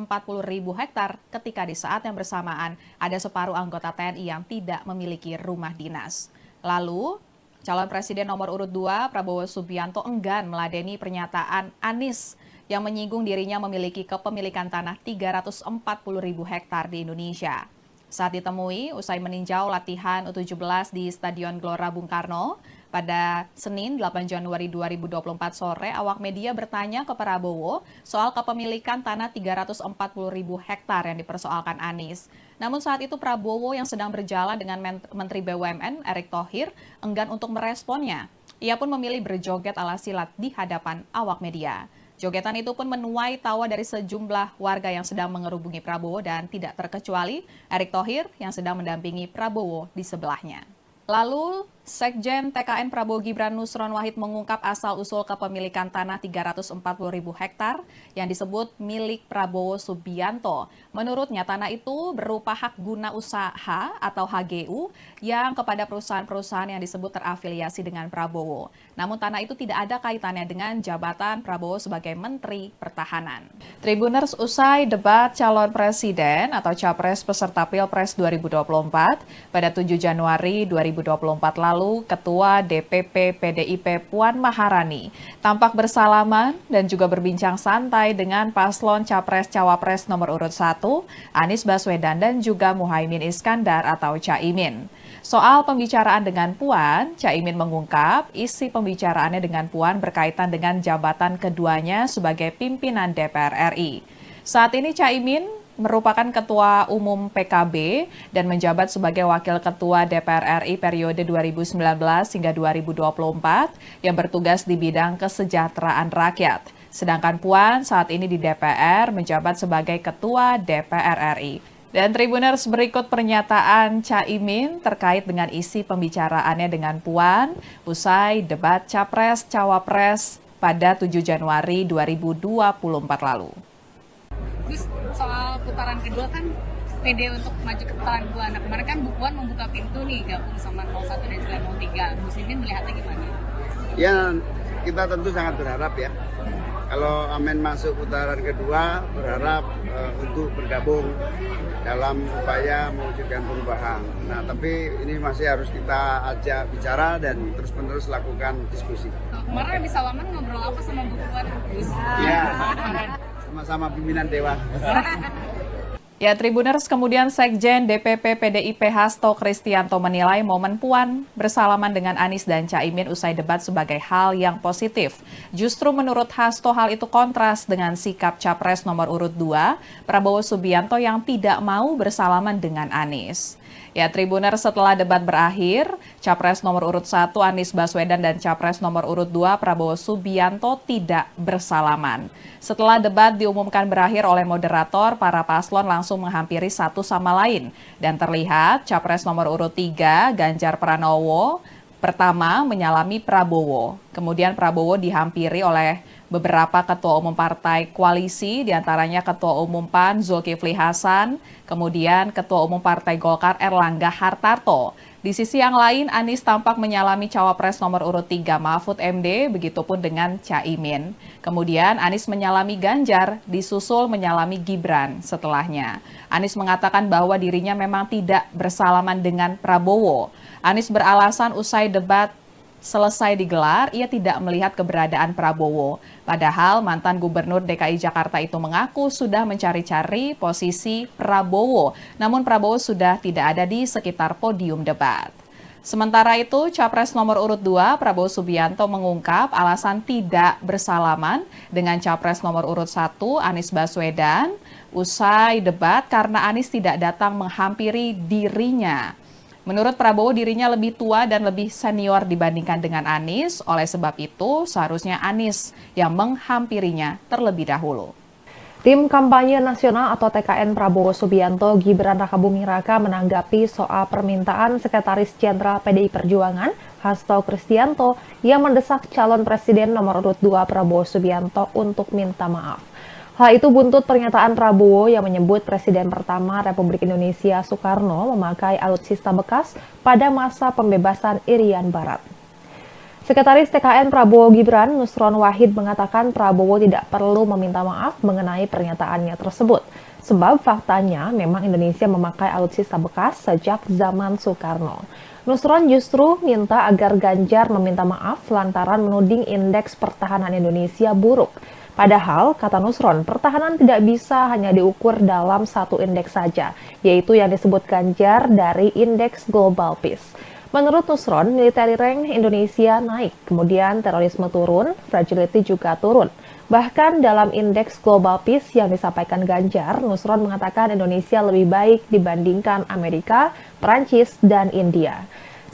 hektar ketika di saat yang bersamaan ada separuh anggota TNI yang tidak memiliki rumah dinas. Lalu, calon presiden nomor urut 2 Prabowo Subianto enggan meladeni pernyataan Anies yang menyinggung dirinya memiliki kepemilikan tanah 340.000 hektar di Indonesia. Saat ditemui, usai meninjau latihan U17 di Stadion Gelora Bung Karno, pada Senin 8 Januari 2024 sore, awak media bertanya ke Prabowo soal kepemilikan tanah 340.000 hektar yang dipersoalkan Anies. Namun saat itu Prabowo yang sedang berjalan dengan Menteri BUMN Erick Thohir enggan untuk meresponnya. Ia pun memilih berjoget ala silat di hadapan awak media. Jogetan itu pun menuai tawa dari sejumlah warga yang sedang mengerubungi Prabowo dan tidak terkecuali Erick Thohir yang sedang mendampingi Prabowo di sebelahnya. Lalu, Sekjen TKN Prabowo Gibran Nusron Wahid mengungkap asal-usul kepemilikan tanah 340.000 hektar yang disebut milik Prabowo Subianto. Menurutnya, tanah itu berupa hak guna usaha atau HGU yang kepada perusahaan-perusahaan yang disebut terafiliasi dengan Prabowo. Namun tanah itu tidak ada kaitannya dengan jabatan Prabowo sebagai Menteri Pertahanan. Tribuners, usai debat calon presiden atau capres peserta Pilpres 2024 pada 7 Januari 2024 lalu, Ketua DPP PDIP Puan Maharani tampak bersalaman dan juga berbincang santai dengan paslon Capres-Cawapres nomor urut 1, Anies Baswedan dan juga Muhaimin Iskandar atau Caimin. Soal pembicaraan dengan Puan, Caimin mengungkap isi pembicaraannya dengan Puan berkaitan dengan jabatan keduanya sebagai pimpinan DPR RI. Saat ini Caimin merupakan Ketua Umum PKB dan menjabat sebagai Wakil Ketua DPR RI periode 2019 hingga 2024 yang bertugas di bidang kesejahteraan rakyat. Sedangkan Puan saat ini di DPR menjabat sebagai Ketua DPR RI. Dan Tribuners, berikut pernyataan Caimin terkait dengan isi pembicaraannya dengan Puan usai debat Capres-Cawapres pada 7 Januari 2024 lalu. Terus soal putaran kedua kan pede untuk maju ke putaran kedua. Nah kemarin kan Bu Puan membuka pintu nih gabung sama 01 dan juga 03. Muslimin melihatnya gimana? Ya, kita tentu sangat berharap ya. Kalau Amin masuk putaran kedua, berharap untuk bergabung dalam upaya mewujudkan perubahan. Nah, tapi ini masih harus kita ajak bicara dan terus-menerus lakukan diskusi. Kemarin habis salaman ngobrol apa sama Bu Puan? Ya, sama-sama pimpinan Dewan. Ya, Tribuners, kemudian Sekjen DPP PDIP Hasto Kristianto menilai momen Puan bersalaman dengan Anies dan Caimin usai debat sebagai hal yang positif. Justru menurut Hasto hal itu kontras dengan sikap Capres nomor urut 2, Prabowo Subianto yang tidak mau bersalaman dengan Anies. Ya, Tribuners, setelah debat berakhir, Capres nomor urut 1 Anies Baswedan dan Capres nomor urut 2 Prabowo Subianto tidak bersalaman. Setelah debat diumumkan berakhir oleh moderator, para paslon langsung menghampiri satu sama lain. Dan terlihat Capres nomor urut 3 Ganjar Pranowo pertama menyalami Prabowo. Kemudian Prabowo dihampiri oleh beberapa ketua umum partai koalisi, diantaranya Ketua Umum PAN Zulkifli Hasan, kemudian Ketua Umum Partai Golkar Erlangga Hartarto. Di sisi yang lain, Anies tampak menyalami cawapres nomor urut 3 Mahfud MD, begitupun dengan Caimin. Kemudian Anies menyalami Ganjar, disusul menyalami Gibran setelahnya. Anies mengatakan bahwa dirinya memang tidak bersalaman dengan Prabowo. Anies beralasan usai debat selesai digelar, ia tidak melihat keberadaan Prabowo. Padahal mantan Gubernur DKI Jakarta itu mengaku sudah mencari-cari posisi Prabowo, namun Prabowo sudah tidak ada di sekitar podium debat. Sementara itu, Capres nomor urut 2 Prabowo Subianto mengungkap alasan tidak bersalaman dengan Capres nomor urut 1 Anies Baswedan usai debat karena Anies tidak datang menghampiri dirinya. Menurut Prabowo, dirinya lebih tua dan lebih senior dibandingkan dengan Anies. Oleh sebab itu, seharusnya Anies yang menghampirinya terlebih dahulu. Tim Kampanye Nasional atau TKN Prabowo Subianto Gibran Rakabuming Raka menanggapi soal permintaan Sekretaris Jenderal PDI Perjuangan Hasto Kristianto yang mendesak calon Presiden nomor urut 2 Prabowo Subianto untuk minta maaf. Hal itu buntut pernyataan Prabowo yang menyebut Presiden pertama Republik Indonesia Soekarno memakai alutsista bekas pada masa pembebasan Irian Barat. Sekretaris TKN Prabowo Gibran, Nusron Wahid mengatakan Prabowo tidak perlu meminta maaf mengenai pernyataannya tersebut. Sebab faktanya memang Indonesia memakai alutsista bekas sejak zaman Soekarno. Nusron justru minta agar Ganjar meminta maaf lantaran menuding indeks pertahanan Indonesia buruk. Padahal, kata Nusron, pertahanan tidak bisa hanya diukur dalam satu indeks saja, yaitu yang disebut Ganjar dari Indeks Global Peace. Menurut Nusron, military rank Indonesia naik, kemudian terorisme turun, fragility juga turun. Bahkan dalam Indeks Global Peace yang disampaikan Ganjar, Nusron mengatakan Indonesia lebih baik dibandingkan Amerika, Perancis, dan India.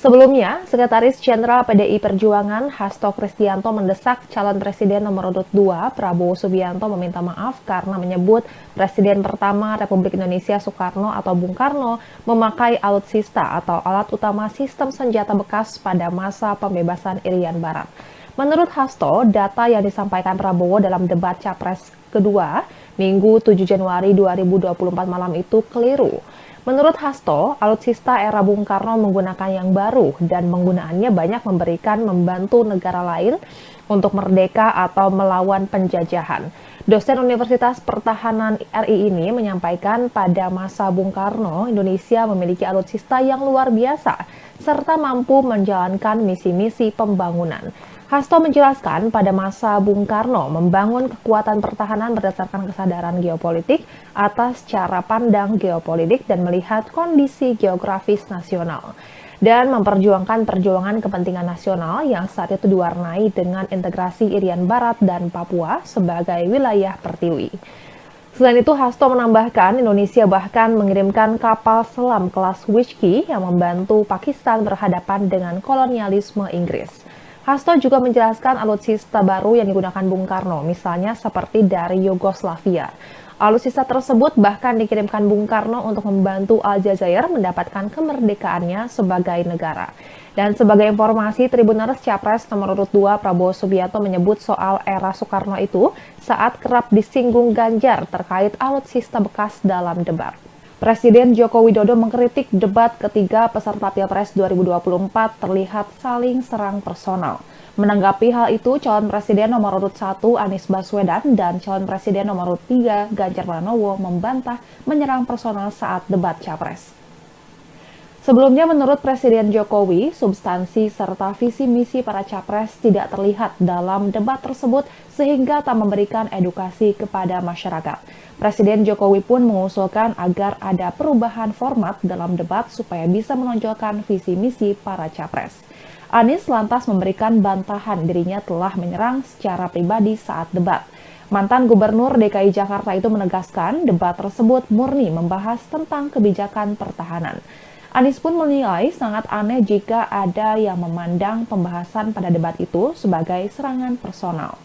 Sebelumnya, Sekretaris Jenderal PDI Perjuangan Hasto Kristianto mendesak calon Presiden nomor urut 2 Prabowo Subianto meminta maaf karena menyebut Presiden pertama Republik Indonesia Soekarno atau Bung Karno memakai alutsista atau alat utama sistem senjata bekas pada masa pembebasan Irian Barat. Menurut Hasto, data yang disampaikan Prabowo dalam debat Capres kedua Minggu 7 Januari 2024 malam itu keliru. Menurut Hasto, alutsista era Bung Karno menggunakan yang baru dan penggunaannya banyak membantu negara lain untuk merdeka atau melawan penjajahan. Dosen Universitas Pertahanan RI ini menyampaikan pada masa Bung Karno, Indonesia memiliki alutsista yang luar biasa serta mampu menjalankan misi-misi pembangunan. Hasto menjelaskan pada masa Bung Karno membangun kekuatan pertahanan berdasarkan kesadaran geopolitik atas cara pandang geopolitik dan melihat kondisi geografis nasional dan memperjuangkan perjuangan kepentingan nasional yang saat itu diwarnai dengan integrasi Irian Barat dan Papua sebagai wilayah pertiwi. Selain itu, Hasto menambahkan Indonesia bahkan mengirimkan kapal selam kelas Whiskey yang membantu Pakistan berhadapan dengan kolonialisme Inggris. Hasto juga menjelaskan alutsista baru yang digunakan Bung Karno, misalnya seperti dari Yugoslavia. Alutsista tersebut bahkan dikirimkan Bung Karno untuk membantu Aljazair mendapatkan kemerdekaannya sebagai negara. Dan sebagai informasi, Tribuners Capres nomor urut 2 Prabowo Subianto menyebut soal era Soekarno itu saat kerap disinggung Ganjar terkait alutsista bekas dalam debat. Presiden Joko Widodo mengkritik debat ketiga peserta Pilpres 2024 terlihat saling serang personal. Menanggapi hal itu, calon presiden nomor urut 1 Anies Baswedan dan calon presiden nomor urut 3 Ganjar Pranowo membantah menyerang personal saat debat Capres. Sebelumnya, menurut Presiden Jokowi, substansi serta visi misi para capres tidak terlihat dalam debat tersebut sehingga tak memberikan edukasi kepada masyarakat. Presiden Jokowi pun mengusulkan agar ada perubahan format dalam debat supaya bisa menonjolkan visi misi para capres. Anies lantas memberikan bantahan dirinya telah menyerang secara pribadi saat debat. Mantan Gubernur DKI Jakarta itu menegaskan debat tersebut murni membahas tentang kebijakan pertahanan. Anies pun menilai sangat aneh jika ada yang memandang pembahasan pada debat itu sebagai serangan personal.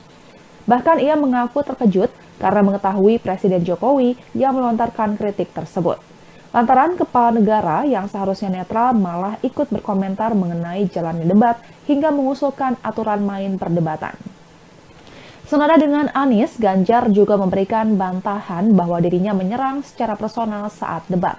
Bahkan ia mengaku terkejut karena mengetahui Presiden Jokowi yang melontarkan kritik tersebut. Lantaran kepala negara yang seharusnya netral malah ikut berkomentar mengenai jalannya debat hingga mengusulkan aturan main perdebatan. Senada dengan Anies, Ganjar juga memberikan bantahan bahwa dirinya menyerang secara personal saat debat.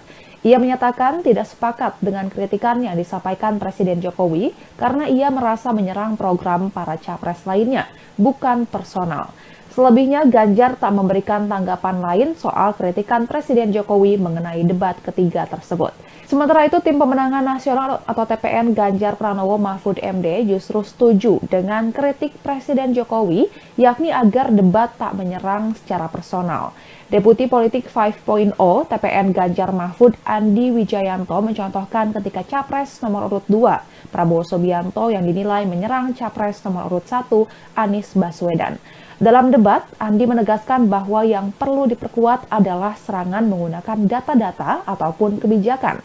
Ia menyatakan tidak sepakat dengan kritikan yang disampaikan Presiden Jokowi karena ia merasa menyerang program para capres lainnya, bukan personal. Selebihnya, Ganjar tak memberikan tanggapan lain soal kritikan Presiden Jokowi mengenai debat ketiga tersebut. Sementara itu, Tim Pemenangan Nasional atau TPN Ganjar Pranowo Mahfud MD justru setuju dengan kritik Presiden Jokowi, yakni agar debat tak menyerang secara personal. Deputi Politik 5.0 TPN Ganjar Mahfud Andi Wijayanto mencontohkan ketika Capres nomor urut 2 Prabowo Subianto yang dinilai menyerang Capres nomor urut 1 Anies Baswedan. Dalam debat, Andi menegaskan bahwa yang perlu diperkuat adalah serangan menggunakan data-data ataupun kebijakan.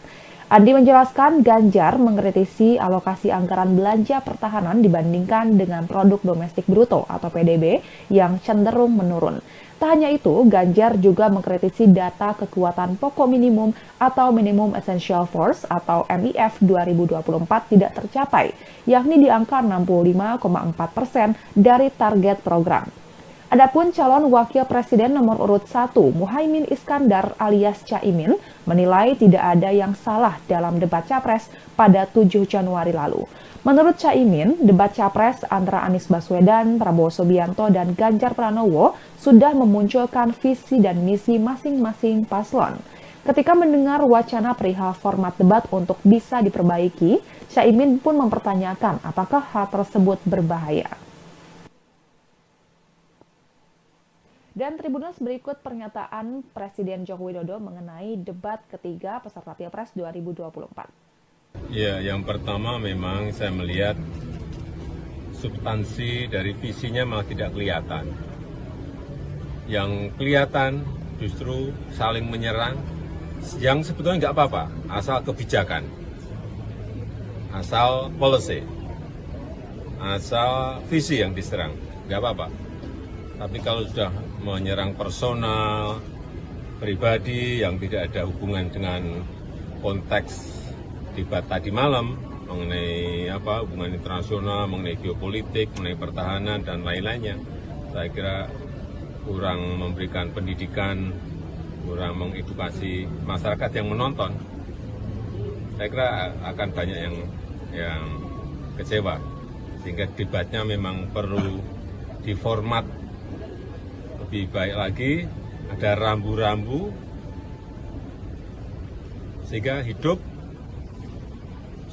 Andi menjelaskan Ganjar mengkritisi alokasi anggaran belanja pertahanan dibandingkan dengan produk domestik bruto atau PDB yang cenderung menurun. Tak hanya itu, Ganjar juga mengkritisi data kekuatan pokok minimum atau Minimum Essential Force atau MIF 2024 tidak tercapai, yakni di angka 65,4% dari target program. Adapun calon wakil presiden nomor urut 1, Muhaimin Iskandar alias Caimin, menilai tidak ada yang salah dalam debat Capres pada 7 Januari lalu. Menurut Caimin, debat Capres antara Anies Baswedan, Prabowo Subianto, dan Ganjar Pranowo sudah memunculkan visi dan misi masing-masing paslon. Ketika mendengar wacana perihal format debat untuk bisa diperbaiki, Caimin pun mempertanyakan apakah hal tersebut berbahaya. Dan Tribuners, berikut pernyataan Presiden Joko Widodo mengenai debat ketiga peserta Pilpres 2024. Ya, yang pertama memang saya melihat substansi dari visinya malah tidak kelihatan. Yang kelihatan justru saling menyerang, yang sebetulnya nggak apa-apa, asal kebijakan, asal policy, asal visi yang diserang, nggak apa-apa. Tapi kalau sudah menyerang personal, pribadi yang tidak ada hubungan dengan konteks debat tadi malam mengenai hubungan internasional, mengenai geopolitik, mengenai pertahanan dan lain-lainnya, saya kira kurang memberikan pendidikan, kurang mengedukasi masyarakat yang menonton. Saya kira akan banyak yang kecewa, sehingga debatnya memang perlu diformat lebih baik lagi, ada rambu-rambu sehingga hidup.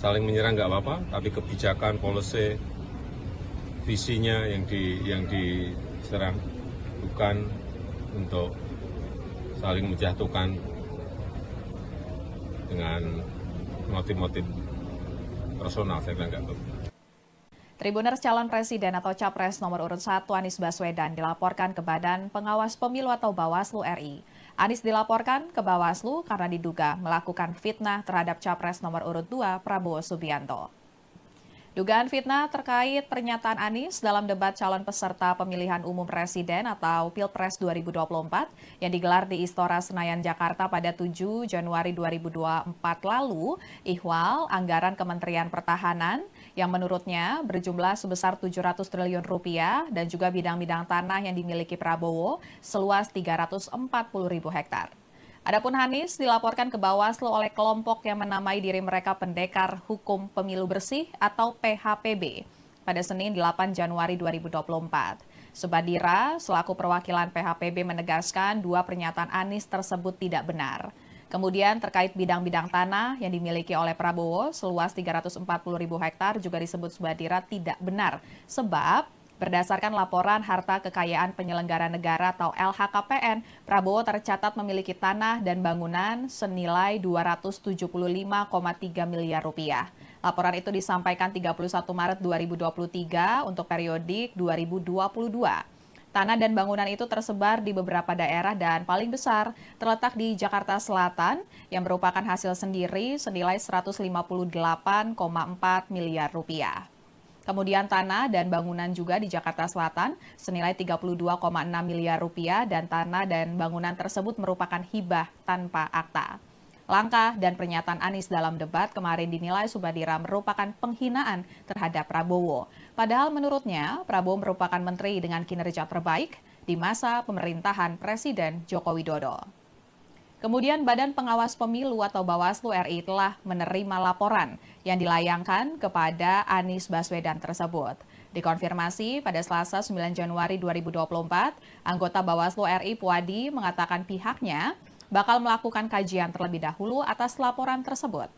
Saling menyerang nggak apa-apa, tapi kebijakan, policy, visinya yang diserang, bukan untuk saling menjatuhkan dengan motif-motif personal. Saya kira nggak betul. Tribuners calon presiden atau capres nomor urut 1 Anies Baswedan dilaporkan ke Badan Pengawas Pemilu atau Bawaslu RI. Anies dilaporkan ke Bawaslu karena diduga melakukan fitnah terhadap capres nomor urut 2 Prabowo Subianto. Dugaan fitnah terkait pernyataan Anies dalam debat calon peserta pemilihan umum presiden atau Pilpres 2024 yang digelar di Istora Senayan, Jakarta pada 7 Januari 2024 lalu, ihwal anggaran Kementerian Pertahanan yang menurutnya berjumlah sebesar 700 triliun rupiah dan juga bidang-bidang tanah yang dimiliki Prabowo seluas 340.000 hektar. Adapun Anies dilaporkan ke Bawaslu oleh kelompok yang menamai diri mereka Pendekar Hukum Pemilu Bersih atau PHPB pada Senin 8 Januari 2024. Subadira selaku perwakilan PHPB menegaskan dua pernyataan Anies tersebut tidak benar. Kemudian terkait bidang-bidang tanah yang dimiliki oleh Prabowo seluas 340.000 hektar juga disebut Subadira tidak benar sebab berdasarkan laporan harta kekayaan penyelenggara negara atau LHKPN, Prabowo tercatat memiliki tanah dan bangunan senilai 275,3 miliar rupiah. Laporan itu disampaikan 31 Maret 2023 untuk periodik 2022. Tanah dan bangunan itu tersebar di beberapa daerah dan paling besar terletak di Jakarta Selatan yang merupakan hasil sendiri senilai 158,4 miliar rupiah. Kemudian tanah dan bangunan juga di Jakarta Selatan senilai 32,6 miliar rupiah dan tanah dan bangunan tersebut merupakan hibah tanpa akta. Langkah dan pernyataan Anies dalam debat kemarin dinilai Subadira merupakan penghinaan terhadap Prabowo. Padahal menurutnya Prabowo merupakan menteri dengan kinerja terbaik di masa pemerintahan Presiden Joko Widodo. Kemudian Badan Pengawas Pemilu atau Bawaslu RI telah menerima laporan yang dilayangkan kepada Anies Baswedan tersebut. Dikonfirmasi pada Selasa 9 Januari 2024, anggota Bawaslu RI Puadi mengatakan pihaknya bakal melakukan kajian terlebih dahulu atas laporan tersebut.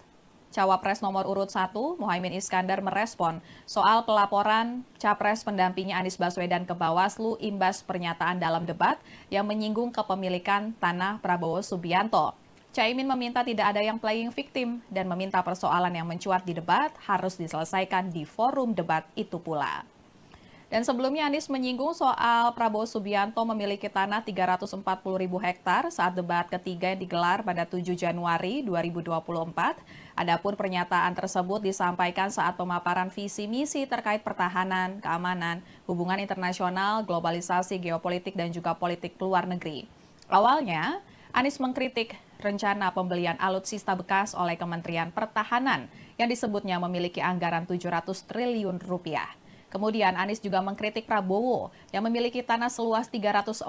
Cawapres nomor urut 1, Muhaimin Iskandar merespon soal pelaporan Capres pendampingnya Anies Baswedan ke Bawaslu imbas pernyataan dalam debat yang menyinggung kepemilikan tanah Prabowo Subianto. Caimin meminta tidak ada yang playing victim dan meminta persoalan yang mencuat di debat harus diselesaikan di forum debat itu pula. Dan sebelumnya Anies menyinggung soal Prabowo Subianto memiliki tanah 340.000 hektar saat debat ketiga yang digelar pada 7 Januari 2024. Adapun pernyataan tersebut disampaikan saat pemaparan visi misi terkait pertahanan, keamanan, hubungan internasional, globalisasi, geopolitik, dan juga politik luar negeri. Awalnya, Anies mengkritik rencana pembelian alutsista bekas oleh Kementerian Pertahanan yang disebutnya memiliki anggaran 700 triliun rupiah. Kemudian Anies juga mengkritik Prabowo yang memiliki tanah seluas 340.000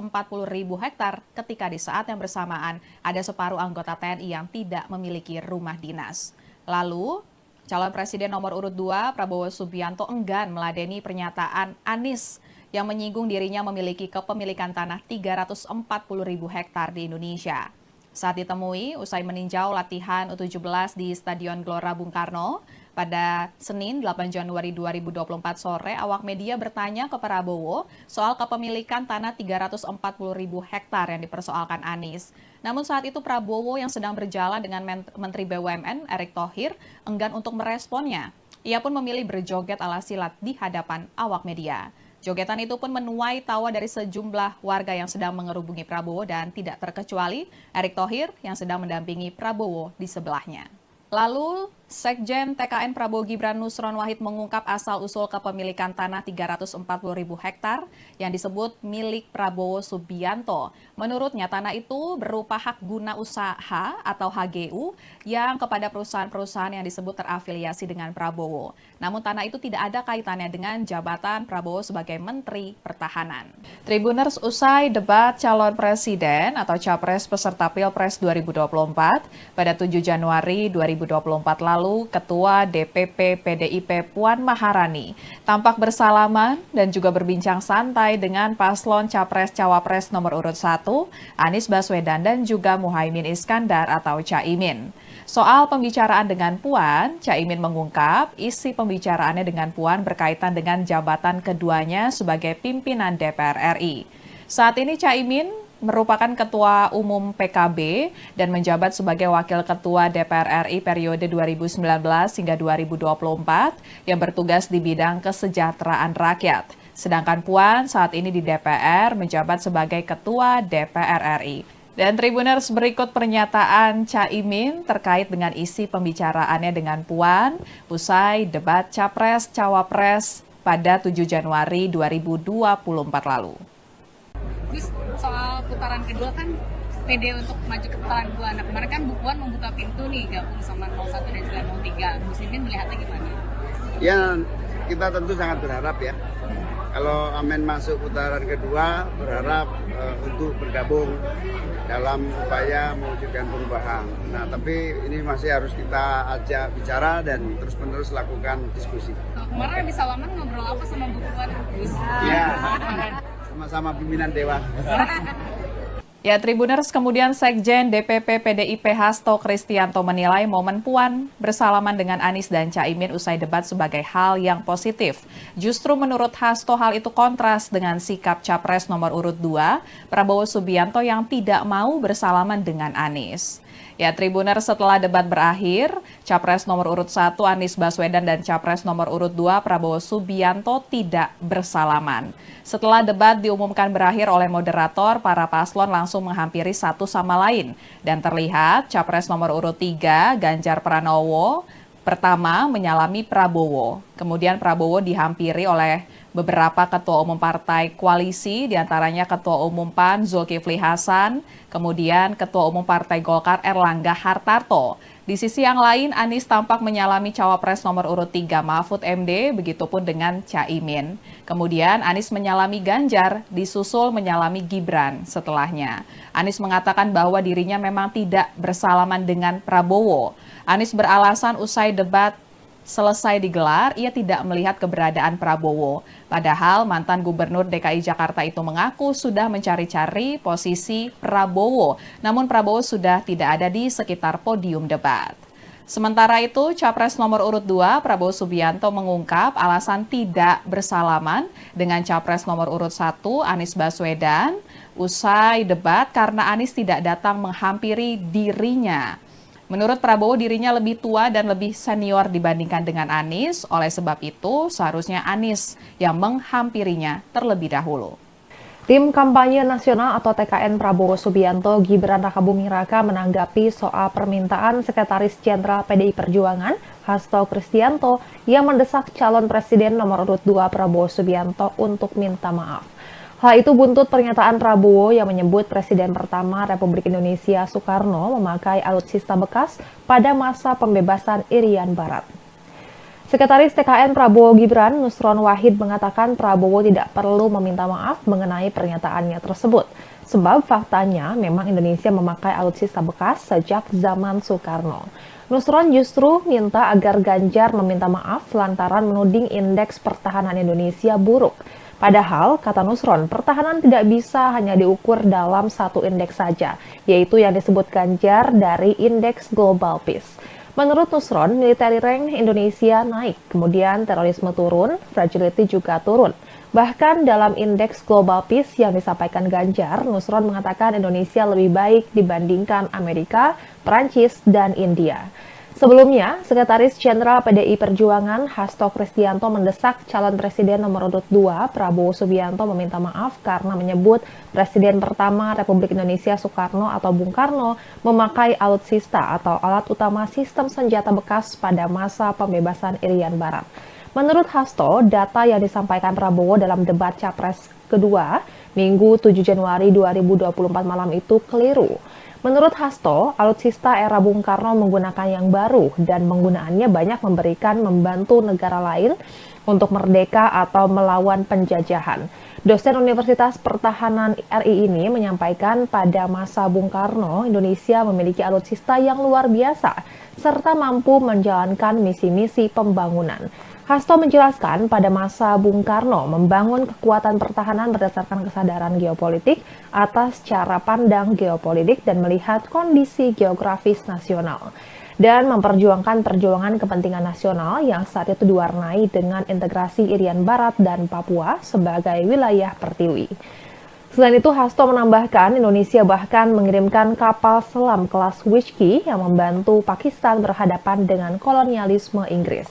hektar ketika di saat yang bersamaan ada separuh anggota TNI yang tidak memiliki rumah dinas. Lalu, calon presiden nomor urut 2 Prabowo Subianto enggan meladeni pernyataan Anies yang menyinggung dirinya memiliki kepemilikan tanah 340.000 hektar di Indonesia. Saat ditemui usai meninjau latihan U17 di Stadion Gelora Bung Karno, pada Senin 8 Januari 2024 sore, awak media bertanya ke Prabowo soal kepemilikan tanah 340.000 hektar yang dipersoalkan Anies. Namun saat itu Prabowo yang sedang berjalan dengan Menteri BUMN Erick Thohir enggan untuk meresponnya. Ia pun memilih berjoget ala silat di hadapan awak media. Jogetan itu pun menuai tawa dari sejumlah warga yang sedang mengerubungi Prabowo dan tidak terkecuali Erick Thohir yang sedang mendampingi Prabowo di sebelahnya. Lalu, Sekjen TKN Prabowo Gibran Nusron Wahid mengungkap asal-usul kepemilikan tanah 340.000 hektar yang disebut milik Prabowo Subianto. Menurutnya, tanah itu berupa hak guna usaha atau HGU yang kepada perusahaan-perusahaan yang disebut terafiliasi dengan Prabowo. Namun tanah itu tidak ada kaitannya dengan jabatan Prabowo sebagai Menteri Pertahanan. Tribuners usai debat calon presiden atau capres peserta Pilpres 2024 pada 7 Januari 2024 lalu, Ketua DPP PDIP Puan Maharani tampak bersalaman dan juga berbincang santai dengan paslon Capres-Cawapres nomor urut 1, Anies Baswedan dan juga Muhaimin Iskandar atau Caimin. Soal pembicaraan dengan Puan, Caimin mengungkap isi pembicaraannya dengan Puan berkaitan dengan jabatan keduanya sebagai pimpinan DPR RI. Saat ini Caimin merupakan Ketua Umum PKB dan menjabat sebagai Wakil Ketua DPR RI periode 2019 hingga 2024 yang bertugas di bidang kesejahteraan rakyat. Sedangkan Puan saat ini di DPR menjabat sebagai Ketua DPR RI. Dan Tribuners, berikut pernyataan Caimin terkait dengan isi pembicaraannya dengan Puan usai debat Capres-Cawapres pada 7 Januari 2024 lalu. Terus soal putaran kedua kan pede untuk maju ke putaran kedua. Nah kemarin kan Bu Puan membuka pintu nih gabung sama 01 dan juga 03. Muslimin melihatnya gimana? Ya, kita tentu sangat berharap ya. Kalau Amin masuk putaran kedua, berharap untuk bergabung dalam upaya mewujudkan perubahan. Nah, tapi ini masih harus kita ajak bicara dan terus-menerus lakukan diskusi. Kemarin habis salaman ngobrol apa sama Bu Puan? Iya, sama-sama pimpinan Dewan. Ya, Tribuners, kemudian Sekjen DPP PDIP Hasto Kristianto menilai momen Puan bersalaman dengan Anies dan Caimin usai debat sebagai hal yang positif. Justru menurut Hasto hal itu kontras dengan sikap Capres nomor urut 2, Prabowo Subianto yang tidak mau bersalaman dengan Anies. Ya, Tribuners, setelah debat berakhir, Capres nomor urut 1 Anies Baswedan dan Capres nomor urut 2 Prabowo Subianto tidak bersalaman. Setelah debat diumumkan berakhir oleh moderator, para paslon langsung menghampiri satu sama lain. Dan terlihat Capres nomor urut 3 Ganjar Pranowo pertama menyalami Prabowo. Kemudian Prabowo dihampiri oleh beberapa ketua umum partai koalisi, diantaranya Ketua Umum PAN Zulkifli Hasan, kemudian Ketua Umum Partai Golkar Erlangga Hartarto. Di sisi yang lain, Anies tampak menyalami Cawapres nomor urut 3 Mahfud MD, begitupun dengan Caimin. Kemudian Anies menyalami Ganjar, disusul menyalami Gibran setelahnya. Anies mengatakan bahwa dirinya memang tidak bersalaman dengan Prabowo. Anies beralasan usai debat selesai digelar, ia tidak melihat keberadaan Prabowo. Padahal mantan Gubernur DKI Jakarta itu mengaku sudah mencari-cari posisi Prabowo. Namun Prabowo sudah tidak ada di sekitar podium debat. Sementara itu, Capres nomor urut 2 Prabowo Subianto mengungkap alasan tidak bersalaman dengan Capres nomor urut 1 Anies Baswedan usai debat karena Anies tidak datang menghampiri dirinya. Menurut Prabowo, dirinya lebih tua dan lebih senior dibandingkan dengan Anies. Oleh sebab itu, seharusnya Anies yang menghampirinya terlebih dahulu. Tim Kampanye Nasional atau TKN Prabowo Subianto Gibran Rakabuming Raka menanggapi soal permintaan Sekretaris Jenderal PDI Perjuangan Hasto Kristianto yang mendesak calon presiden nomor urut 2 Prabowo Subianto untuk minta maaf. Hal itu buntut pernyataan Prabowo yang menyebut Presiden pertama Republik Indonesia Soekarno memakai alutsista bekas pada masa pembebasan Irian Barat. Sekretaris TKN Prabowo Gibran, Nusron Wahid, mengatakan Prabowo tidak perlu meminta maaf mengenai pernyataannya tersebut. Sebab faktanya memang Indonesia memakai alutsista bekas sejak zaman Soekarno. Nusron justru minta agar Ganjar meminta maaf lantaran menuding indeks pertahanan Indonesia buruk. Padahal, kata Nusron, pertahanan tidak bisa hanya diukur dalam satu indeks saja, yaitu yang disebut Ganjar dari Indeks Global Peace. Menurut Nusron, military rank Indonesia naik, kemudian terorisme turun, fragility juga turun. Bahkan dalam Indeks Global Peace yang disampaikan Ganjar, Nusron mengatakan Indonesia lebih baik dibandingkan Amerika, Perancis, dan India. Sebelumnya, Sekretaris Jenderal PDI Perjuangan Hasto Kristianto mendesak calon presiden nomor urut 2 Prabowo Subianto meminta maaf karena menyebut Presiden pertama Republik Indonesia Soekarno atau Bung Karno memakai alutsista atau alat utama sistem senjata bekas pada masa pembebasan Irian Barat. Menurut Hasto, data yang disampaikan Prabowo dalam debat Capres kedua Minggu 7 Januari 2024 malam itu keliru. Menurut Hasto, alutsista era Bung Karno menggunakan yang baru dan penggunaannya banyak membantu negara lain untuk merdeka atau melawan penjajahan. Dosen Universitas Pertahanan RI ini menyampaikan pada masa Bung Karno, Indonesia memiliki alutsista yang luar biasa serta mampu menjalankan misi-misi pembangunan. Hasto menjelaskan pada masa Bung Karno membangun kekuatan pertahanan berdasarkan kesadaran geopolitik atas cara pandang geopolitik dan melihat kondisi geografis nasional dan memperjuangkan perjuangan kepentingan nasional yang saat itu diwarnai dengan integrasi Irian Barat dan Papua sebagai wilayah pertiwi. Selain itu, Hasto menambahkan Indonesia bahkan mengirimkan kapal selam kelas Whiskey yang membantu Pakistan berhadapan dengan kolonialisme Inggris.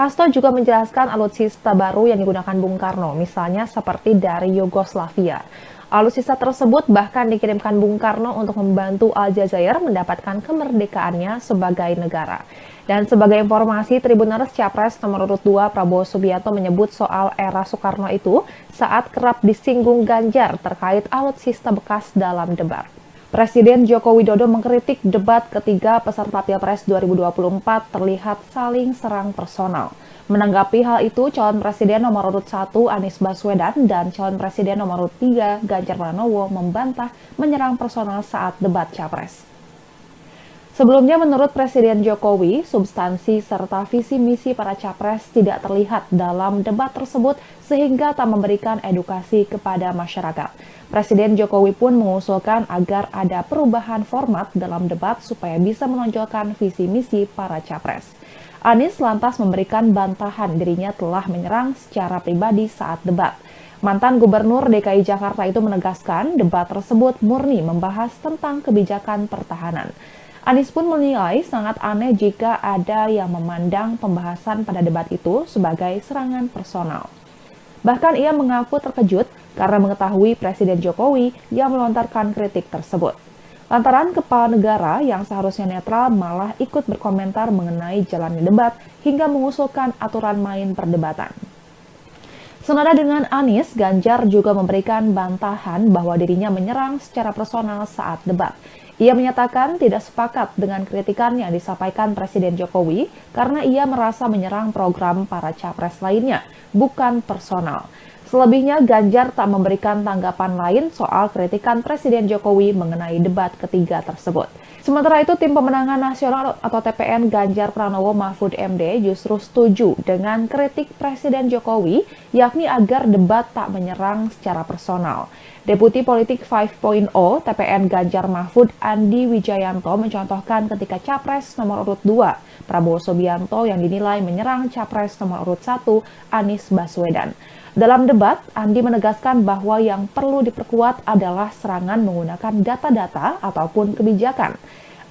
Hasto juga menjelaskan alutsista baru yang digunakan Bung Karno, misalnya seperti dari Yugoslavia. Alutsista tersebut bahkan dikirimkan Bung Karno untuk membantu Aljazair mendapatkan kemerdekaannya sebagai negara. Dan sebagai informasi, Tribuners Capres nomor urut 2 Prabowo Subianto menyebut soal era Soekarno itu saat kerap disinggung Ganjar terkait alutsista bekas dalam debat. Presiden Joko Widodo mengkritik debat ketiga peserta Pilpres 2024 terlihat saling serang personal. Menanggapi hal itu, calon presiden nomor urut 1 Anies Baswedan dan calon presiden nomor urut 3 Ganjar Pranowo membantah menyerang personal saat debat Capres. Sebelumnya, menurut Presiden Jokowi, substansi serta visi misi para capres tidak terlihat dalam debat tersebut sehingga tak memberikan edukasi kepada masyarakat. Presiden Jokowi pun mengusulkan agar ada perubahan format dalam debat supaya bisa menonjolkan visi misi para capres. Anies lantas memberikan bantahan dirinya telah menyerang secara pribadi saat debat. Mantan Gubernur DKI Jakarta itu menegaskan debat tersebut murni membahas tentang kebijakan pertahanan. Anies pun menilai sangat aneh jika ada yang memandang pembahasan pada debat itu sebagai serangan personal. Bahkan ia mengaku terkejut karena mengetahui Presiden Jokowi yang melontarkan kritik tersebut. Lantaran kepala negara yang seharusnya netral malah ikut berkomentar mengenai jalannya debat hingga mengusulkan aturan main perdebatan. Senada dengan Anies, Ganjar juga memberikan bantahan bahwa dirinya menyerang secara personal saat debat. Ia menyatakan tidak sepakat dengan kritikan yang disampaikan Presiden Jokowi karena ia merasa menyerang program para capres lainnya, bukan personal. Selebihnya, Ganjar tak memberikan tanggapan lain soal kritikan Presiden Jokowi mengenai debat ketiga tersebut. Sementara itu, Tim Pemenangan Nasional atau TPN Ganjar Pranowo Mahfud MD justru setuju dengan kritik Presiden Jokowi, yakni agar debat tak menyerang secara personal. Deputi Politik 5.0 TPN Ganjar Mahfud Andi Wijayanto mencontohkan ketika Capres nomor urut 2 Prabowo Subianto yang dinilai menyerang Capres nomor urut 1 Anies Baswedan. Dalam debat, Andi menegaskan bahwa yang perlu diperkuat adalah serangan menggunakan data-data ataupun kebijakan.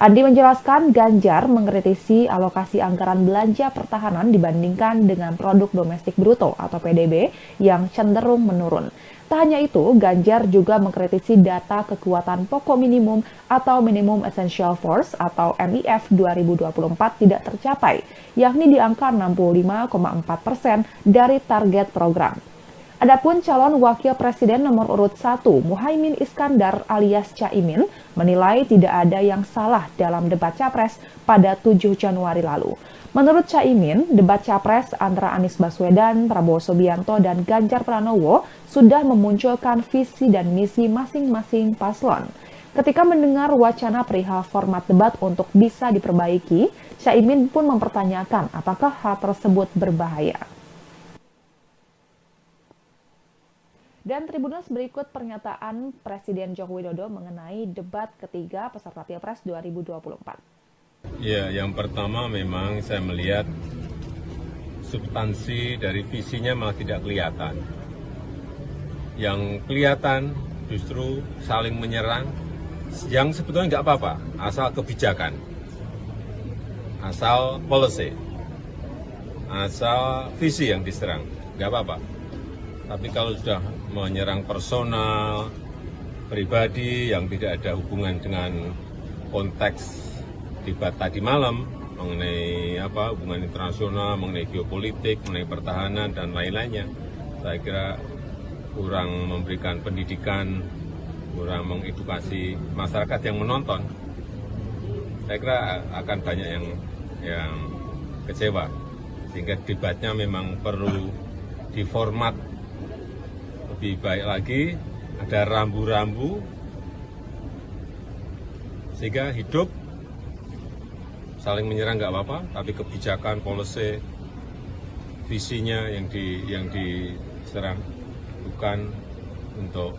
Andi menjelaskan Ganjar mengkritisi alokasi anggaran belanja pertahanan dibandingkan dengan produk domestik bruto atau PDB yang cenderung menurun. Tak hanya itu, Ganjar juga mengkritisi data kekuatan pokok minimum atau Minimum Essential Force atau MIF 2024 tidak tercapai, yakni di angka 65,4% dari target program. Adapun calon wakil presiden nomor urut 1, Muhaimin Iskandar alias Caimin, menilai tidak ada yang salah dalam debat Capres pada 7 Januari lalu. Menurut Caimin, debat Capres antara Anies Baswedan, Prabowo Subianto, dan Ganjar Pranowo sudah memunculkan visi dan misi masing-masing paslon. Ketika mendengar wacana perihal format debat untuk bisa diperbaiki, Caimin pun mempertanyakan apakah hal tersebut berbahaya. Dan Tribuners, berikut pernyataan Presiden Joko Widodo mengenai debat ketiga peserta Pilpres 2024. Ya, yang pertama memang saya melihat substansi dari visinya malah tidak kelihatan. Yang kelihatan justru saling menyerang, yang sebetulnya nggak apa-apa, asal kebijakan, asal policy, asal visi yang diserang, nggak apa-apa. Tapi kalau sudah menyerang personal, pribadi yang tidak ada hubungan dengan konteks debat tadi malam mengenai hubungan internasional, mengenai geopolitik, mengenai pertahanan dan lain-lainnya, saya kira kurang memberikan pendidikan, kurang mengedukasi masyarakat yang menonton. Saya kira akan banyak yang kecewa, sehingga debatnya memang perlu diformat lebih baik lagi, ada rambu-rambu sehingga hidup. Saling menyerang nggak apa-apa, tapi kebijakan, policy, visinya yang diserang, bukan untuk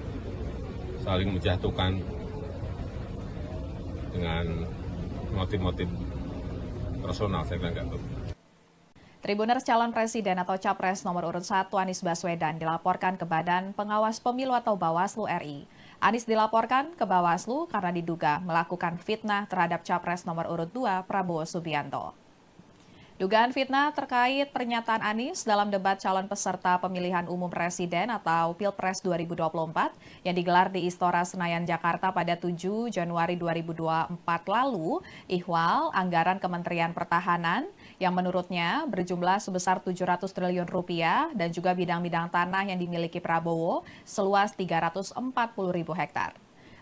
saling menjatuhkan dengan motif-motif personal. Saya kira nggak perlu. Tribuners calon presiden atau capres nomor urut 1 Anies Baswedan dilaporkan ke Badan Pengawas Pemilu atau Bawaslu RI. Anies dilaporkan ke Bawaslu karena diduga melakukan fitnah terhadap capres nomor urut 2 Prabowo Subianto. Dugaan fitnah terkait pernyataan Anies dalam debat calon peserta pemilihan umum presiden atau Pilpres 2024 yang digelar di Istora Senayan, Jakarta pada 7 Januari 2024 lalu, ihwal anggaran Kementerian Pertahanan yang menurutnya berjumlah sebesar 700 triliun rupiah dan juga bidang-bidang tanah yang dimiliki Prabowo seluas 340.000 hektar.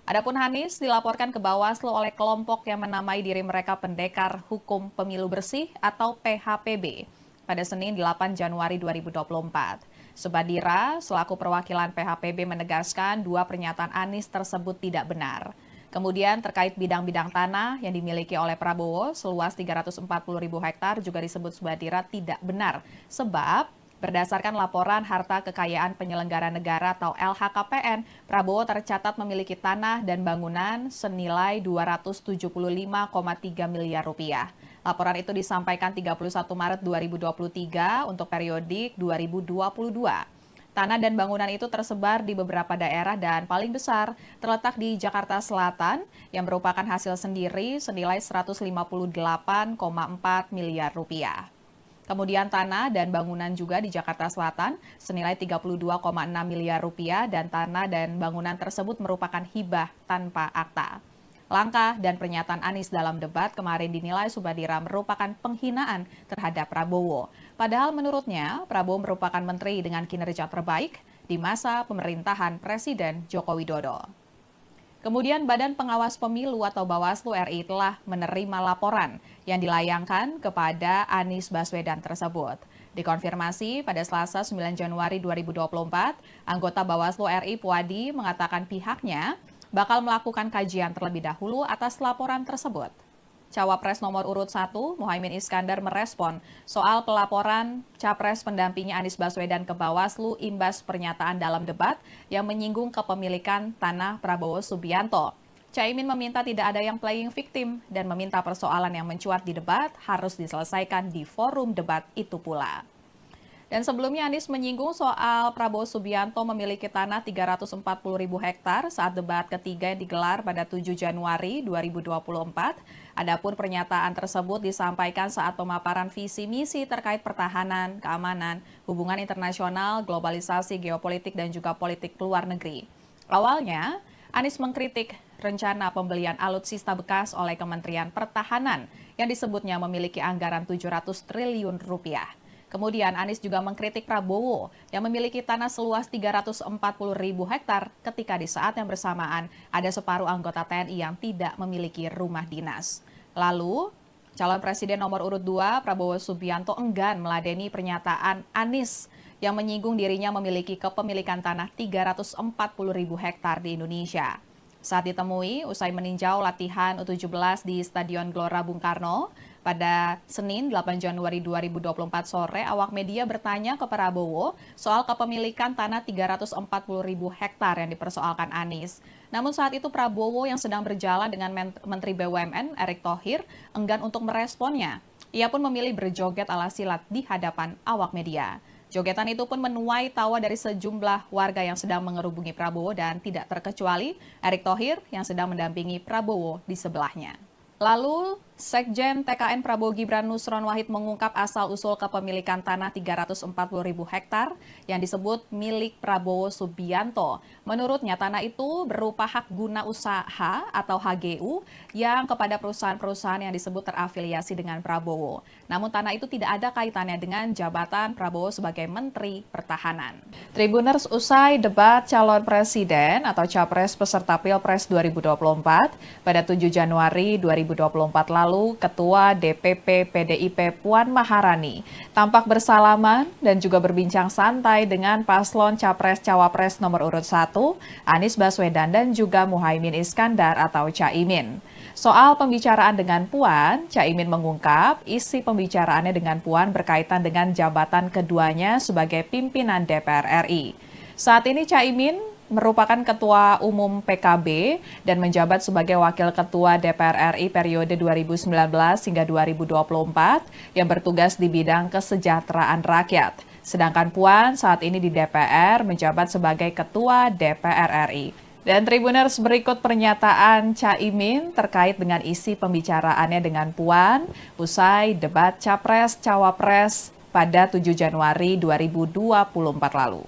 Adapun Anies dilaporkan ke Bawaslu oleh kelompok yang menamai diri mereka Pendekar Hukum Pemilu Bersih atau PHPB pada Senin 8 Januari 2024. Subadira selaku perwakilan PHPB menegaskan dua pernyataan Anies tersebut tidak benar. Kemudian terkait bidang-bidang tanah yang dimiliki oleh Prabowo seluas 340.000 hektar juga disebut Subadira tidak benar sebab berdasarkan laporan harta kekayaan penyelenggara negara atau LHKPN, Prabowo tercatat memiliki tanah dan bangunan senilai 275,3 miliar rupiah. Laporan itu disampaikan 31 Maret 2023 untuk periodik 2022. Tanah dan bangunan itu tersebar di beberapa daerah dan paling besar terletak di Jakarta Selatan yang merupakan hasil sendiri senilai 158,4 miliar rupiah. Kemudian tanah dan bangunan juga di Jakarta Selatan senilai 32,6 miliar rupiah dan tanah dan bangunan tersebut merupakan hibah tanpa akta. Langkah dan pernyataan Anies dalam debat kemarin dinilai Subadira merupakan penghinaan terhadap Prabowo. Padahal menurutnya Prabowo merupakan menteri dengan kinerja terbaik di masa pemerintahan Presiden Joko Widodo. Kemudian Badan Pengawas Pemilu atau Bawaslu RI telah menerima laporan yang dilayangkan kepada Anies Baswedan tersebut. Dikonfirmasi pada Selasa 9 Januari 2024, anggota Bawaslu RI Puadi mengatakan pihaknya bakal melakukan kajian terlebih dahulu atas laporan tersebut. Cawapres nomor urut 1, Muhaimin Iskandar merespon soal pelaporan Capres pendampingnya Anies Baswedan ke Bawaslu imbas pernyataan dalam debat yang menyinggung kepemilikan tanah Prabowo Subianto. Caimin meminta tidak ada yang playing victim dan meminta persoalan yang mencuat di debat harus diselesaikan di forum debat itu pula. Dan sebelumnya Anies menyinggung soal Prabowo Subianto memiliki tanah 340.000 hektar saat debat ketiga yang digelar pada 7 Januari 2024. Adapun pernyataan tersebut disampaikan saat pemaparan visi misi terkait pertahanan, keamanan, hubungan internasional, globalisasi, geopolitik, dan juga politik luar negeri. Awalnya, Anies mengkritik rencana pembelian alutsista bekas oleh Kementerian Pertahanan yang disebutnya memiliki anggaran 700 triliun rupiah. Kemudian Anies juga mengkritik Prabowo yang memiliki tanah seluas 340.000 hektar ketika di saat yang bersamaan ada separuh anggota TNI yang tidak memiliki rumah dinas. Lalu, calon presiden nomor urut 2 Prabowo Subianto enggan meladeni pernyataan Anies yang menyinggung dirinya memiliki kepemilikan tanah 340.000 hektar di Indonesia. Saat ditemui, usai meninjau latihan U17 di Stadion Gelora Bung Karno, pada Senin 8 Januari 2024 sore, awak media bertanya ke Prabowo soal kepemilikan tanah 340.000 hektar yang dipersoalkan Anies. Namun saat itu Prabowo yang sedang berjalan dengan Menteri BUMN Erick Thohir enggan untuk meresponnya. Ia pun memilih berjoget ala silat di hadapan awak media. Jogetan itu pun menuai tawa dari sejumlah warga yang sedang mengerubungi Prabowo dan tidak terkecuali Erick Thohir yang sedang mendampingi Prabowo di sebelahnya. Lalu, Sekjen TKN Prabowo Gibran Nusron Wahid mengungkap asal-usul kepemilikan tanah 340.000 hektar yang disebut milik Prabowo Subianto. Menurutnya, tanah itu berupa hak guna usaha atau HGU yang kepada perusahaan-perusahaan yang disebut terafiliasi dengan Prabowo. Namun tanah itu tidak ada kaitannya dengan jabatan Prabowo sebagai Menteri Pertahanan. Tribuners, usai debat calon presiden atau capres peserta Pilpres 2024 pada 7 Januari 2024 lalu, Ketua DPP PDIP Puan Maharani tampak bersalaman dan juga berbincang santai dengan paslon Capres-Cawapres nomor urut 1, Anies Baswedan dan juga Muhaimin Iskandar atau Caimin. Soal pembicaraan dengan Puan, Caimin mengungkap isi pembicaraannya dengan Puan berkaitan dengan jabatan keduanya sebagai pimpinan DPR RI. Saat ini Caimin merupakan Ketua Umum PKB dan menjabat sebagai Wakil Ketua DPR RI periode 2019 hingga 2024 yang bertugas di bidang kesejahteraan rakyat. Sedangkan Puan saat ini di DPR menjabat sebagai Ketua DPR RI. Dan Tribuners, berikut pernyataan Caimin terkait dengan isi pembicaraannya dengan Puan usai debat Capres-Cawapres pada 7 Januari 2024 lalu.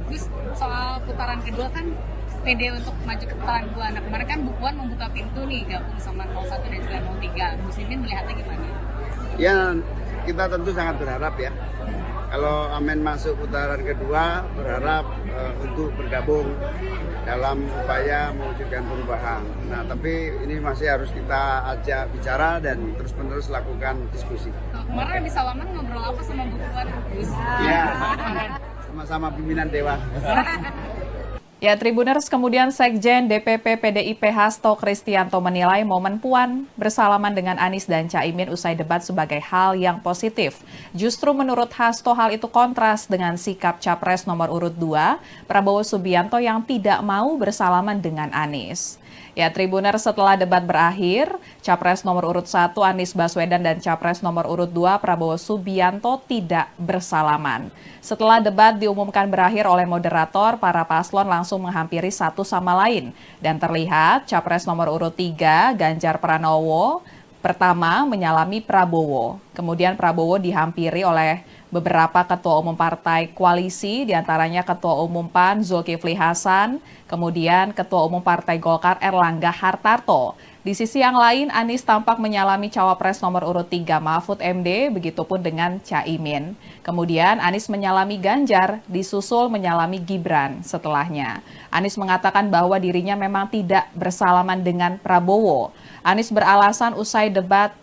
Terus soal putaran kedua kan pede untuk maju ke putaran kedua. Nah kemarin kan Bu Puan membuka pintu nih gabung sama 01 dan juga 03. Muslimin melihatnya gimana? Ya, kita tentu sangat berharap ya. Kalau Amin masuk putaran kedua, berharap untuk bergabung dalam upaya mewujudkan perubahan. Nah, tapi ini masih harus kita ajak bicara dan terus-menerus lakukan diskusi. Kemarin di Salaman ngobrol apa sama Bu Puan? Ya, sama-sama pimpinan Dewan. Ya, Tribuners, kemudian Sekjen DPP PDIP Hasto Kristianto menilai momen Puan bersalaman dengan Anies dan Caimin usai debat sebagai hal yang positif. Justru menurut Hasto hal itu kontras dengan sikap Capres nomor urut 2, Prabowo Subianto yang tidak mau bersalaman dengan Anies. Ya, Tribuners, setelah debat berakhir, Capres nomor urut 1 Anies Baswedan dan Capres nomor urut 2 Prabowo Subianto tidak bersalaman. Setelah debat diumumkan berakhir oleh moderator, para paslon langsung menghampiri satu sama lain. Dan terlihat Capres nomor urut 3 Ganjar Pranowo pertama menyalami Prabowo. Kemudian Prabowo dihampiri oleh beberapa ketua umum partai koalisi, diantaranya Ketua Umum PAN Zulkifli Hasan, kemudian Ketua Umum Partai Golkar Erlangga Hartarto. Di sisi yang lain, Anies tampak menyalami cawapres nomor urut 3 Mahfud MD, begitupun dengan Caimin. Kemudian Anies menyalami Ganjar, disusul menyalami Gibran setelahnya. Anies mengatakan bahwa dirinya memang tidak bersalaman dengan Prabowo. Anies beralasan usai debat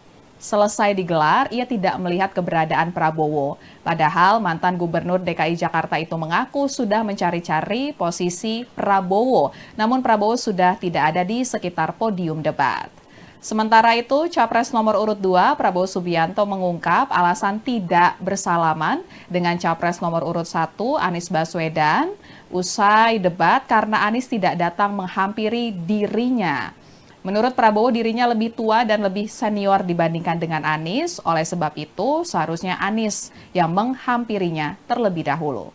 selesai digelar, ia tidak melihat keberadaan Prabowo. Padahal mantan Gubernur DKI Jakarta itu mengaku sudah mencari-cari posisi Prabowo, namun Prabowo sudah tidak ada di sekitar podium debat. Sementara itu, Capres nomor urut 2 Prabowo Subianto mengungkap alasan tidak bersalaman dengan Capres nomor urut 1 Anies Baswedan usai debat karena Anies tidak datang menghampiri dirinya. Menurut Prabowo, dirinya lebih tua dan lebih senior dibandingkan dengan Anies. Oleh sebab itu, seharusnya Anies yang menghampirinya terlebih dahulu.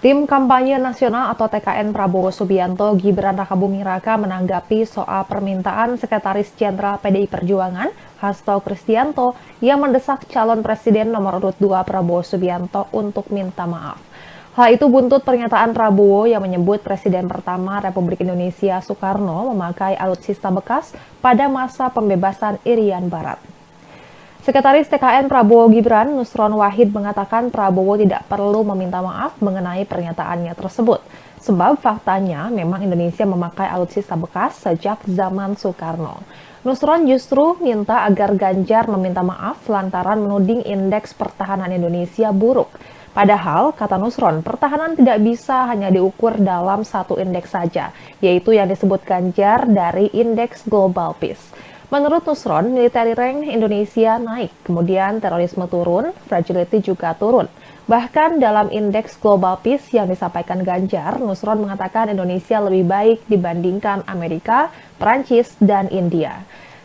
Tim Kampanye Nasional atau TKN Prabowo Subianto Gibran Rakabuming Raka menanggapi soal permintaan Sekretaris Jenderal PDI Perjuangan Hasto Kristianto yang mendesak calon Presiden nomor urut 2 Prabowo Subianto untuk minta maaf. Hal itu buntut pernyataan Prabowo yang menyebut Presiden pertama Republik Indonesia Soekarno memakai alutsista bekas pada masa pembebasan Irian Barat. Sekretaris TKN Prabowo Gibran, Nusron Wahid, mengatakan Prabowo tidak perlu meminta maaf mengenai pernyataannya tersebut. Sebab faktanya memang Indonesia memakai alutsista bekas sejak zaman Soekarno. Nusron justru minta agar Ganjar meminta maaf lantaran menuding indeks pertahanan Indonesia buruk. Padahal, kata Nusron, pertahanan tidak bisa hanya diukur dalam satu indeks saja, yaitu yang disebut Ganjar dari Indeks Global Peace. Menurut Nusron, military rank Indonesia naik, kemudian terorisme turun, fragility juga turun. Bahkan dalam Indeks Global Peace yang disampaikan Ganjar, Nusron mengatakan Indonesia lebih baik dibandingkan Amerika, Prancis, dan India.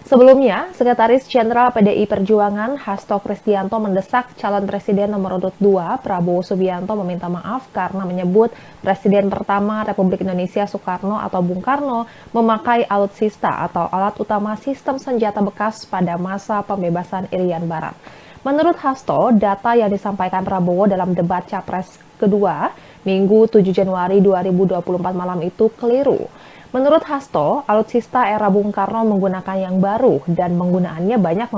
Sebelumnya, Sekretaris Jenderal PDI Perjuangan Hasto Kristianto mendesak calon Presiden nomor urut 2 Prabowo Subianto meminta maaf karena menyebut Presiden pertama Republik Indonesia Soekarno atau Bung Karno memakai alutsista atau alat utama sistem senjata bekas pada masa pembebasan Irian Barat. Menurut Hasto, data yang disampaikan Prabowo dalam debat Capres kedua Minggu 7 Januari 2024 malam itu keliru. Menurut Hasto, alutsista era Bung Karno menggunakan yang baru dan penggunaannya banyak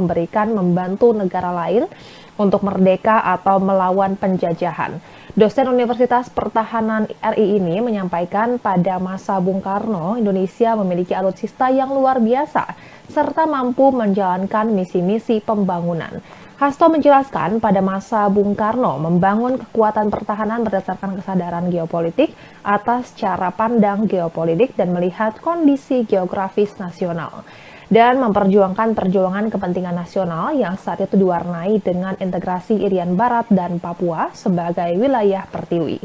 membantu negara lain untuk merdeka atau melawan penjajahan. Dosen Universitas Pertahanan RI ini menyampaikan pada masa Bung Karno, Indonesia memiliki alutsista yang luar biasa serta mampu menjalankan misi-misi pembangunan. Hasto menjelaskan pada masa Bung Karno membangun kekuatan pertahanan berdasarkan kesadaran geopolitik atas cara pandang geopolitik dan melihat kondisi geografis nasional dan memperjuangkan perjuangan kepentingan nasional yang saat itu diwarnai dengan integrasi Irian Barat dan Papua sebagai wilayah pertiwi.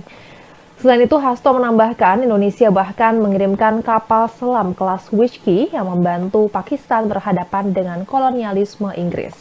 Selain itu, Hasto menambahkan Indonesia bahkan mengirimkan kapal selam kelas Whiskey yang membantu Pakistan berhadapan dengan kolonialisme Inggris.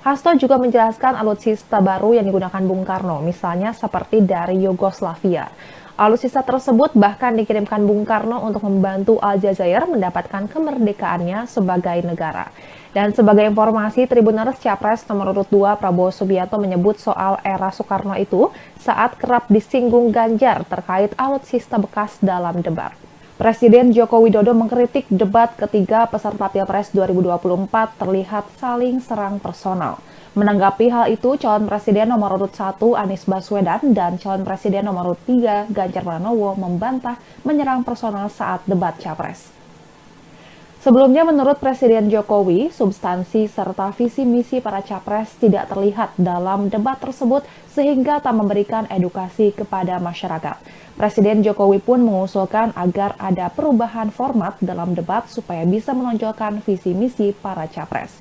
Hasto juga menjelaskan alutsista baru yang digunakan Bung Karno, misalnya seperti dari Yugoslavia. Alutsista tersebut bahkan dikirimkan Bung Karno untuk membantu Aljazair mendapatkan kemerdekaannya sebagai negara. Dan sebagai informasi, Tribuners Capres nomor urut 2 Prabowo Subianto menyebut soal era Soekarno itu saat kerap disinggung Ganjar terkait alutsista bekas dalam debat. Presiden Joko Widodo mengkritik debat ketiga peserta Pilpres 2024 terlihat saling serang personal. Menanggapi hal itu, calon presiden nomor urut 1 Anies Baswedan dan calon presiden nomor urut 3 Ganjar Pranowo membantah menyerang personal saat debat Capres. Sebelumnya, menurut Presiden Jokowi, substansi serta visi misi para capres tidak terlihat dalam debat tersebut sehingga tak memberikan edukasi kepada masyarakat. Presiden Jokowi pun mengusulkan agar ada perubahan format dalam debat supaya bisa menonjolkan visi misi para capres.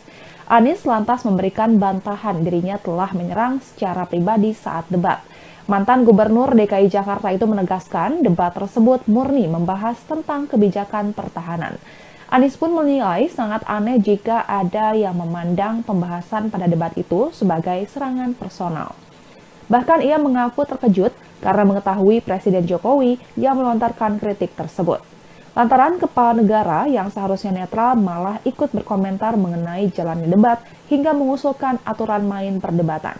Anies lantas memberikan bantahan dirinya telah menyerang secara pribadi saat debat. Mantan Gubernur DKI Jakarta itu menegaskan debat tersebut murni membahas tentang kebijakan pertahanan. Anies pun menilai sangat aneh jika ada yang memandang pembahasan pada debat itu sebagai serangan personal. Bahkan ia mengaku terkejut karena mengetahui Presiden Jokowi yang melontarkan kritik tersebut. Lantaran kepala negara yang seharusnya netral malah ikut berkomentar mengenai jalannya debat hingga mengusulkan aturan main perdebatan.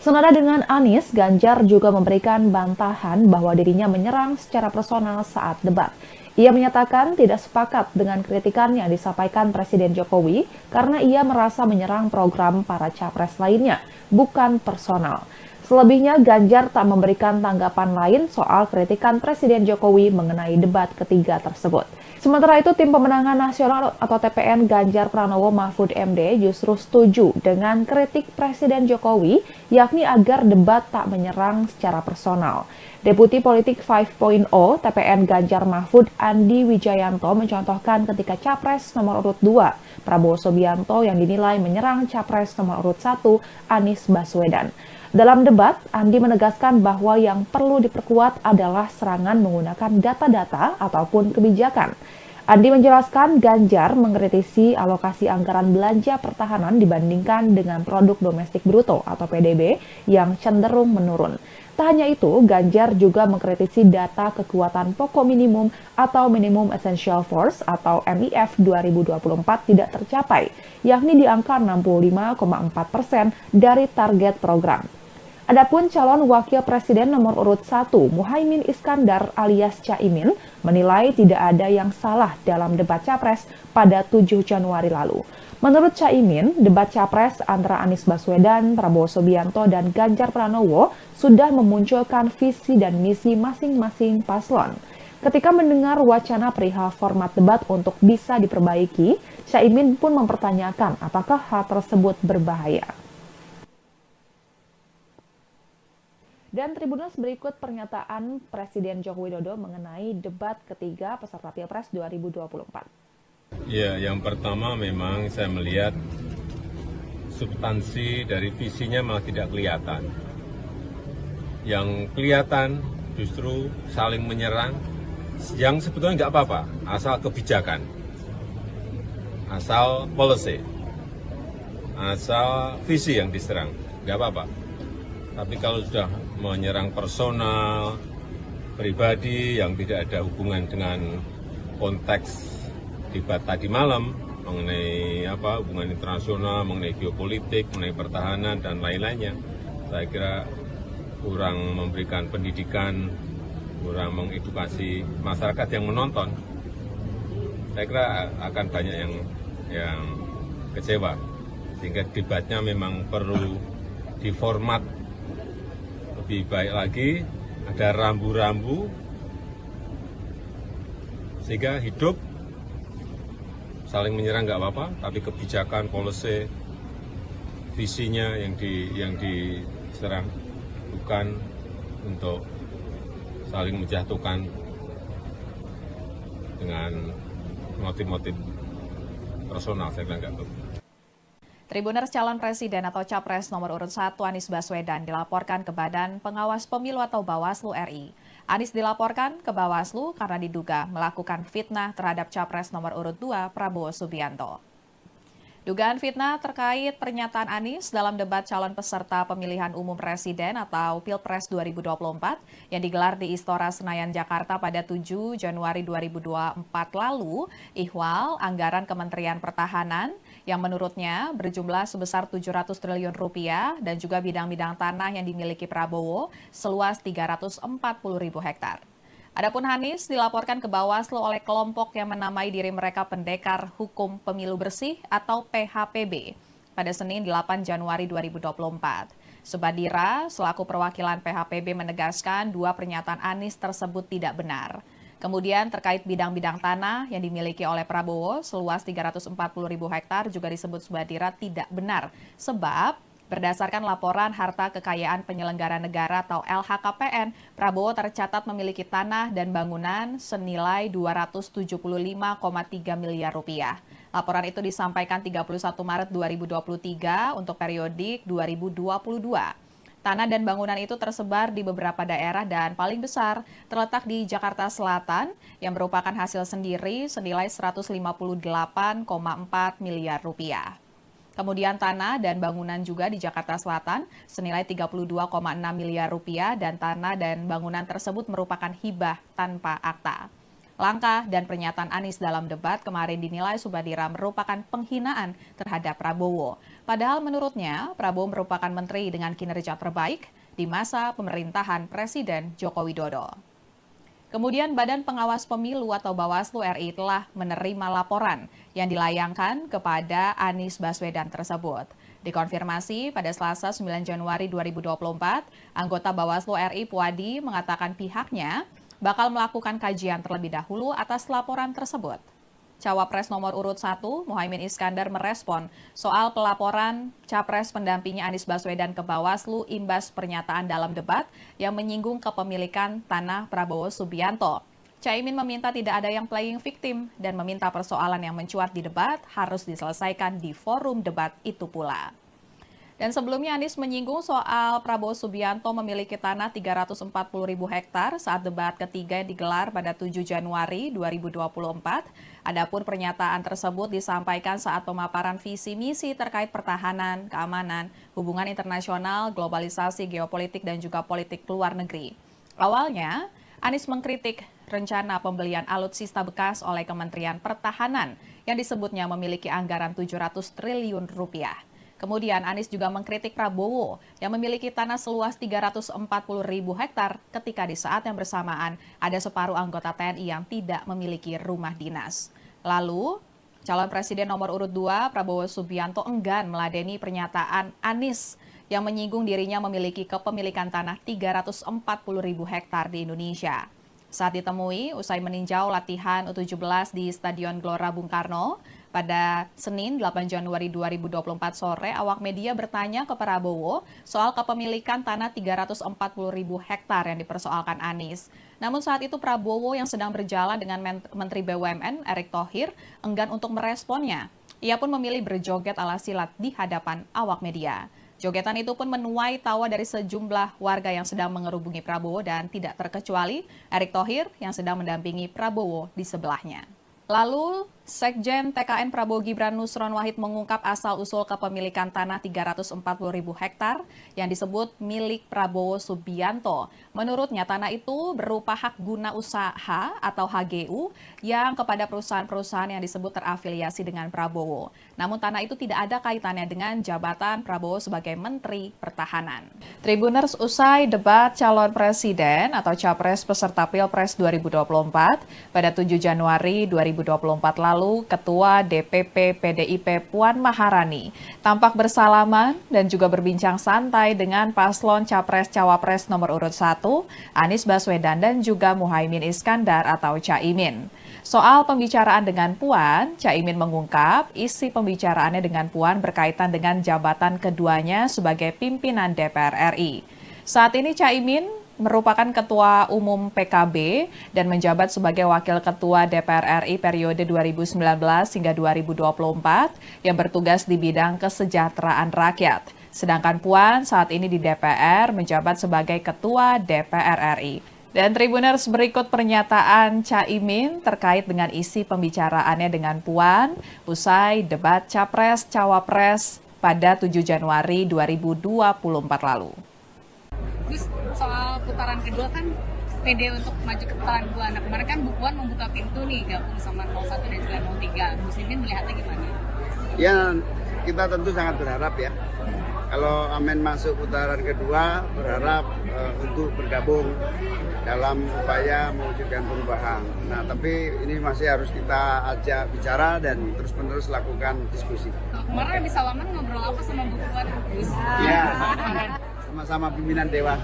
Senada dengan Anies, Ganjar juga memberikan bantahan bahwa dirinya menyerang secara personal saat debat. Ia menyatakan tidak sepakat dengan kritikan yang disampaikan Presiden Jokowi karena ia merasa menyerang program para capres lainnya, bukan personal. Selebihnya, Ganjar tak memberikan tanggapan lain soal kritikan Presiden Jokowi mengenai debat ketiga tersebut. Sementara itu, Tim Pemenangan Nasional atau TPN Ganjar Pranowo Mahfud MD justru setuju dengan kritik Presiden Jokowi, yakni agar debat tak menyerang secara personal. Deputi Politik 5.0 TPN Ganjar Mahfud Andi Wijayanto mencontohkan ketika Capres nomor urut 2 Prabowo Subianto yang dinilai menyerang Capres nomor urut 1 Anies Baswedan. Dalam debat, Andi menegaskan bahwa yang perlu diperkuat adalah serangan menggunakan data-data ataupun kebijakan. Andi menjelaskan Ganjar mengkritisi alokasi anggaran belanja pertahanan dibandingkan dengan produk domestik bruto atau PDB yang cenderung menurun. Tak hanya itu, Ganjar juga mengkritisi data kekuatan pokok minimum atau Minimum Essential Force atau MIF 2024 tidak tercapai, yakni di angka 65,4% dari target program. Adapun calon wakil presiden nomor urut 1, Muhaimin Iskandar alias Caimin, menilai tidak ada yang salah dalam debat Capres pada 7 Januari lalu. Menurut Caimin, debat Capres antara Anies Baswedan, Prabowo Subianto, dan Ganjar Pranowo sudah memunculkan visi dan misi masing-masing paslon. Ketika mendengar wacana perihal format debat untuk bisa diperbaiki, Caimin pun mempertanyakan apakah hal tersebut berbahaya. Dan Tribuners, berikut pernyataan Presiden Joko Widodo mengenai debat ketiga peserta Pilpres 2024. Ya, yang pertama memang saya melihat substansi dari visinya malah tidak kelihatan. Yang kelihatan justru saling menyerang, yang sebetulnya nggak apa-apa, asal kebijakan, asal policy, asal visi yang diserang, nggak apa-apa. Tapi kalau sudah menyerang personal, pribadi yang tidak ada hubungan dengan konteks debat tadi malam mengenai hubungan internasional, mengenai geopolitik, mengenai pertahanan dan lain-lainnya, saya kira kurang memberikan pendidikan, kurang mengedukasi masyarakat yang menonton. Saya kira akan banyak yang kecewa, sehingga debatnya memang perlu diformat lebih baik lagi, ada rambu-rambu sehingga hidup. Saling menyerang nggak apa-apa, tapi kebijakan, policy, visinya yang diserang, bukan untuk saling menjatuhkan dengan motif-motif personal. Saya bilang nggak betul. Tribuners calon presiden atau capres nomor urut 1 Anies Baswedan dilaporkan ke Badan Pengawas Pemilu atau Bawaslu RI. Anies dilaporkan ke Bawaslu karena diduga melakukan fitnah terhadap capres nomor urut 2 Prabowo Subianto. Dugaan fitnah terkait pernyataan Anies dalam debat calon peserta pemilihan umum presiden atau Pilpres 2024 yang digelar di Istora Senayan, Jakarta pada 7 Januari 2024 lalu, ihwal anggaran Kementerian Pertahanan yang menurutnya berjumlah sebesar 700 triliun rupiah dan juga bidang-bidang tanah yang dimiliki Prabowo seluas 340.000 hektar. Adapun Anies dilaporkan ke Bawaslu oleh kelompok yang menamai diri mereka Pendekar Hukum Pemilu Bersih atau PHPB pada Senin 8 Januari 2024. Subadira selaku perwakilan PHPB menegaskan dua pernyataan Anies tersebut tidak benar. Kemudian terkait bidang-bidang tanah yang dimiliki oleh Prabowo seluas 340.000 hektar juga disebut Subadira tidak benar sebab berdasarkan laporan harta kekayaan penyelenggara negara atau LHKPN, Prabowo tercatat memiliki tanah dan bangunan senilai 275,3 miliar rupiah. Laporan itu disampaikan 31 Maret 2023 untuk periodik 2022. Tanah dan bangunan itu tersebar di beberapa daerah dan paling besar terletak di Jakarta Selatan yang merupakan hasil sendiri senilai 158,4 miliar rupiah. Kemudian tanah dan bangunan juga di Jakarta Selatan senilai 32,6 miliar rupiah dan tanah dan bangunan tersebut merupakan hibah tanpa akta. Langkah dan pernyataan Anies dalam debat kemarin dinilai Subadira merupakan penghinaan terhadap Prabowo. Padahal menurutnya Prabowo merupakan menteri dengan kinerja terbaik di masa pemerintahan Presiden Joko Widodo. Kemudian Badan Pengawas Pemilu atau Bawaslu RI telah menerima laporan yang dilayangkan kepada Anies Baswedan tersebut. Dikonfirmasi pada Selasa 9 Januari 2024, anggota Bawaslu RI Puadi mengatakan pihaknya bakal melakukan kajian terlebih dahulu atas laporan tersebut. Cawapres nomor urut 1, Muhaimin Iskandar merespon soal pelaporan Capres pendampingnya Anies Baswedan ke Bawaslu imbas pernyataan dalam debat yang menyinggung kepemilikan tanah Prabowo Subianto. Caimin meminta tidak ada yang playing victim dan meminta persoalan yang mencuat di debat harus diselesaikan di forum debat itu pula. Dan sebelumnya Anies menyinggung soal Prabowo Subianto memiliki tanah 340.000 hektar saat debat ketiga yang digelar pada 7 Januari 2024. Adapun pernyataan tersebut disampaikan saat pemaparan visi misi terkait pertahanan, keamanan, hubungan internasional, globalisasi, geopolitik, dan juga politik luar negeri. Awalnya, Anies mengkritik rencana pembelian alutsista bekas oleh Kementerian Pertahanan yang disebutnya memiliki anggaran 700 triliun rupiah. Kemudian Anies juga mengkritik Prabowo yang memiliki tanah seluas 340.000 hektar ketika di saat yang bersamaan ada separuh anggota TNI yang tidak memiliki rumah dinas. Lalu, calon presiden nomor urut 2 Prabowo Subianto enggan meladeni pernyataan Anies yang menyinggung dirinya memiliki kepemilikan tanah 340.000 hektar di Indonesia. Saat ditemui, usai meninjau latihan U17 di Stadion Gelora Bung Karno, pada Senin 8 Januari 2024 sore, awak media bertanya ke Prabowo soal kepemilikan tanah 340.000 hektar yang dipersoalkan Anies. Namun saat itu Prabowo yang sedang berjalan dengan Menteri BUMN Erick Thohir enggan untuk meresponnya. Ia pun memilih berjoget ala silat di hadapan awak media. Jogetan itu pun menuai tawa dari sejumlah warga yang sedang mengerubungi Prabowo dan tidak terkecuali Erick Thohir yang sedang mendampingi Prabowo di sebelahnya. Lalu, Sekjen TKN Prabowo Gibran Nusron Wahid mengungkap asal-usul kepemilikan tanah 340.000 hektar yang disebut milik Prabowo Subianto. Menurutnya, tanah itu berupa hak guna usaha atau HGU yang kepada perusahaan-perusahaan yang disebut terafiliasi dengan Prabowo. Namun tanah itu tidak ada kaitannya dengan jabatan Prabowo sebagai Menteri Pertahanan. Tribuners, usai debat calon presiden atau capres peserta Pilpres 2024 pada 7 Januari 2024 lalu, Ketua DPP PDIP Puan Maharani tampak bersalaman dan juga berbincang santai dengan paslon Capres-Cawapres nomor urut 1, Anies Baswedan dan juga Muhaimin Iskandar atau Caimin. Soal pembicaraan dengan Puan, Caimin mengungkap isi pembicaraannya dengan Puan berkaitan dengan jabatan keduanya sebagai pimpinan DPR RI. Saat ini Caimin merupakan Ketua Umum PKB dan menjabat sebagai Wakil Ketua DPR RI periode 2019 hingga 2024 yang bertugas di bidang kesejahteraan rakyat. Sedangkan Puan saat ini di DPR menjabat sebagai Ketua DPR RI. Dan Tribuners, berikut pernyataan Caimin terkait dengan isi pembicaraannya dengan Puan usai debat Capres-Cawapres pada 7 Januari 2024 lalu. Terus soal putaran kedua kan pede untuk maju ke putaran kedua. Nah kemarin kan Bu Puan membuka pintu nih gabung sama 01 dan juga 03. Muslimin melihatnya gimana? Ya, kita tentu sangat berharap ya. Kalau Amin masuk putaran kedua, berharap untuk bergabung dalam upaya mewujudkan perubahan. Nah, tapi ini masih harus kita ajak bicara dan terus-menerus lakukan diskusi. Kemarin habis salaman ngobrol apa sama Bu Puan? Ya, sama-sama pimpinan Dewan.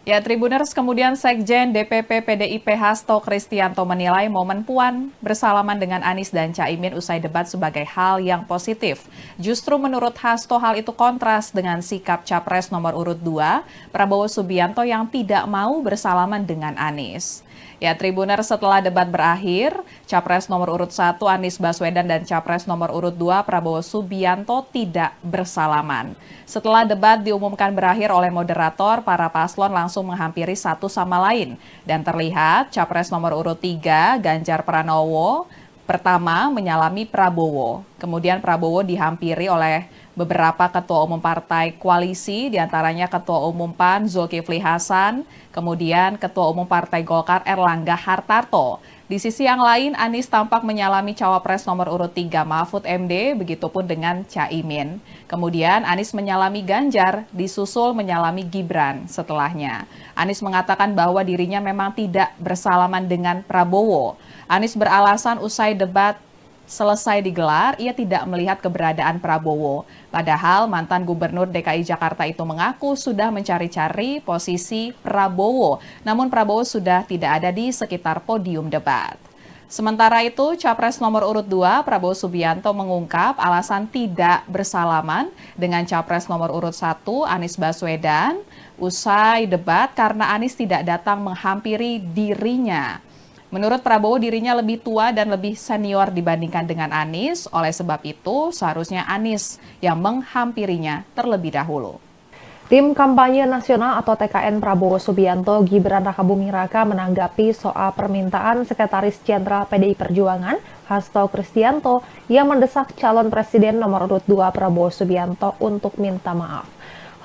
Ya, Tribuners, kemudian Sekjen DPP PDIP Hasto Kristianto menilai momen Puan bersalaman dengan Anies dan Caimin usai debat sebagai hal yang positif. Justru menurut Hasto hal itu kontras dengan sikap Capres nomor urut 2, Prabowo Subianto yang tidak mau bersalaman dengan Anies. Ya, Tribuners, setelah debat berakhir, Capres nomor urut 1 Anies Baswedan dan Capres nomor urut 2 Prabowo Subianto tidak bersalaman. Setelah debat diumumkan berakhir oleh moderator, para paslon langsung menghampiri satu sama lain. Dan terlihat Capres nomor urut 3 Ganjar Pranowo pertama menyalami Prabowo. Kemudian Prabowo dihampiri oleh beberapa ketua umum partai koalisi, diantaranya Ketua Umum PAN Zulkifli Hasan, kemudian Ketua Umum Partai Golkar Erlangga Hartarto. Di sisi yang lain, Anies tampak menyalami Cawapres nomor urut 3 Mahfud MD, begitupun dengan Caimin. Kemudian Anies menyalami Ganjar, disusul menyalami Gibran setelahnya. Anies mengatakan bahwa dirinya memang tidak bersalaman dengan Prabowo. Anies beralasan usai debat selesai digelar, ia tidak melihat keberadaan Prabowo. Padahal mantan Gubernur DKI Jakarta itu mengaku sudah mencari-cari posisi Prabowo. Namun Prabowo sudah tidak ada di sekitar podium debat. Sementara itu, Capres nomor urut 2 Prabowo Subianto mengungkap alasan tidak bersalaman dengan Capres nomor urut 1 Anies Baswedan usai debat karena Anies tidak datang menghampiri dirinya. Menurut Prabowo, dirinya lebih tua dan lebih senior dibandingkan dengan Anies. Oleh sebab itu, seharusnya Anies yang menghampirinya terlebih dahulu. Tim Kampanye Nasional atau TKN Prabowo Subianto Gibran Rakabuming Raka menanggapi soal permintaan Sekretaris Jenderal PDI Perjuangan Hasto Kristianto yang mendesak calon presiden nomor urut 2 Prabowo Subianto untuk minta maaf.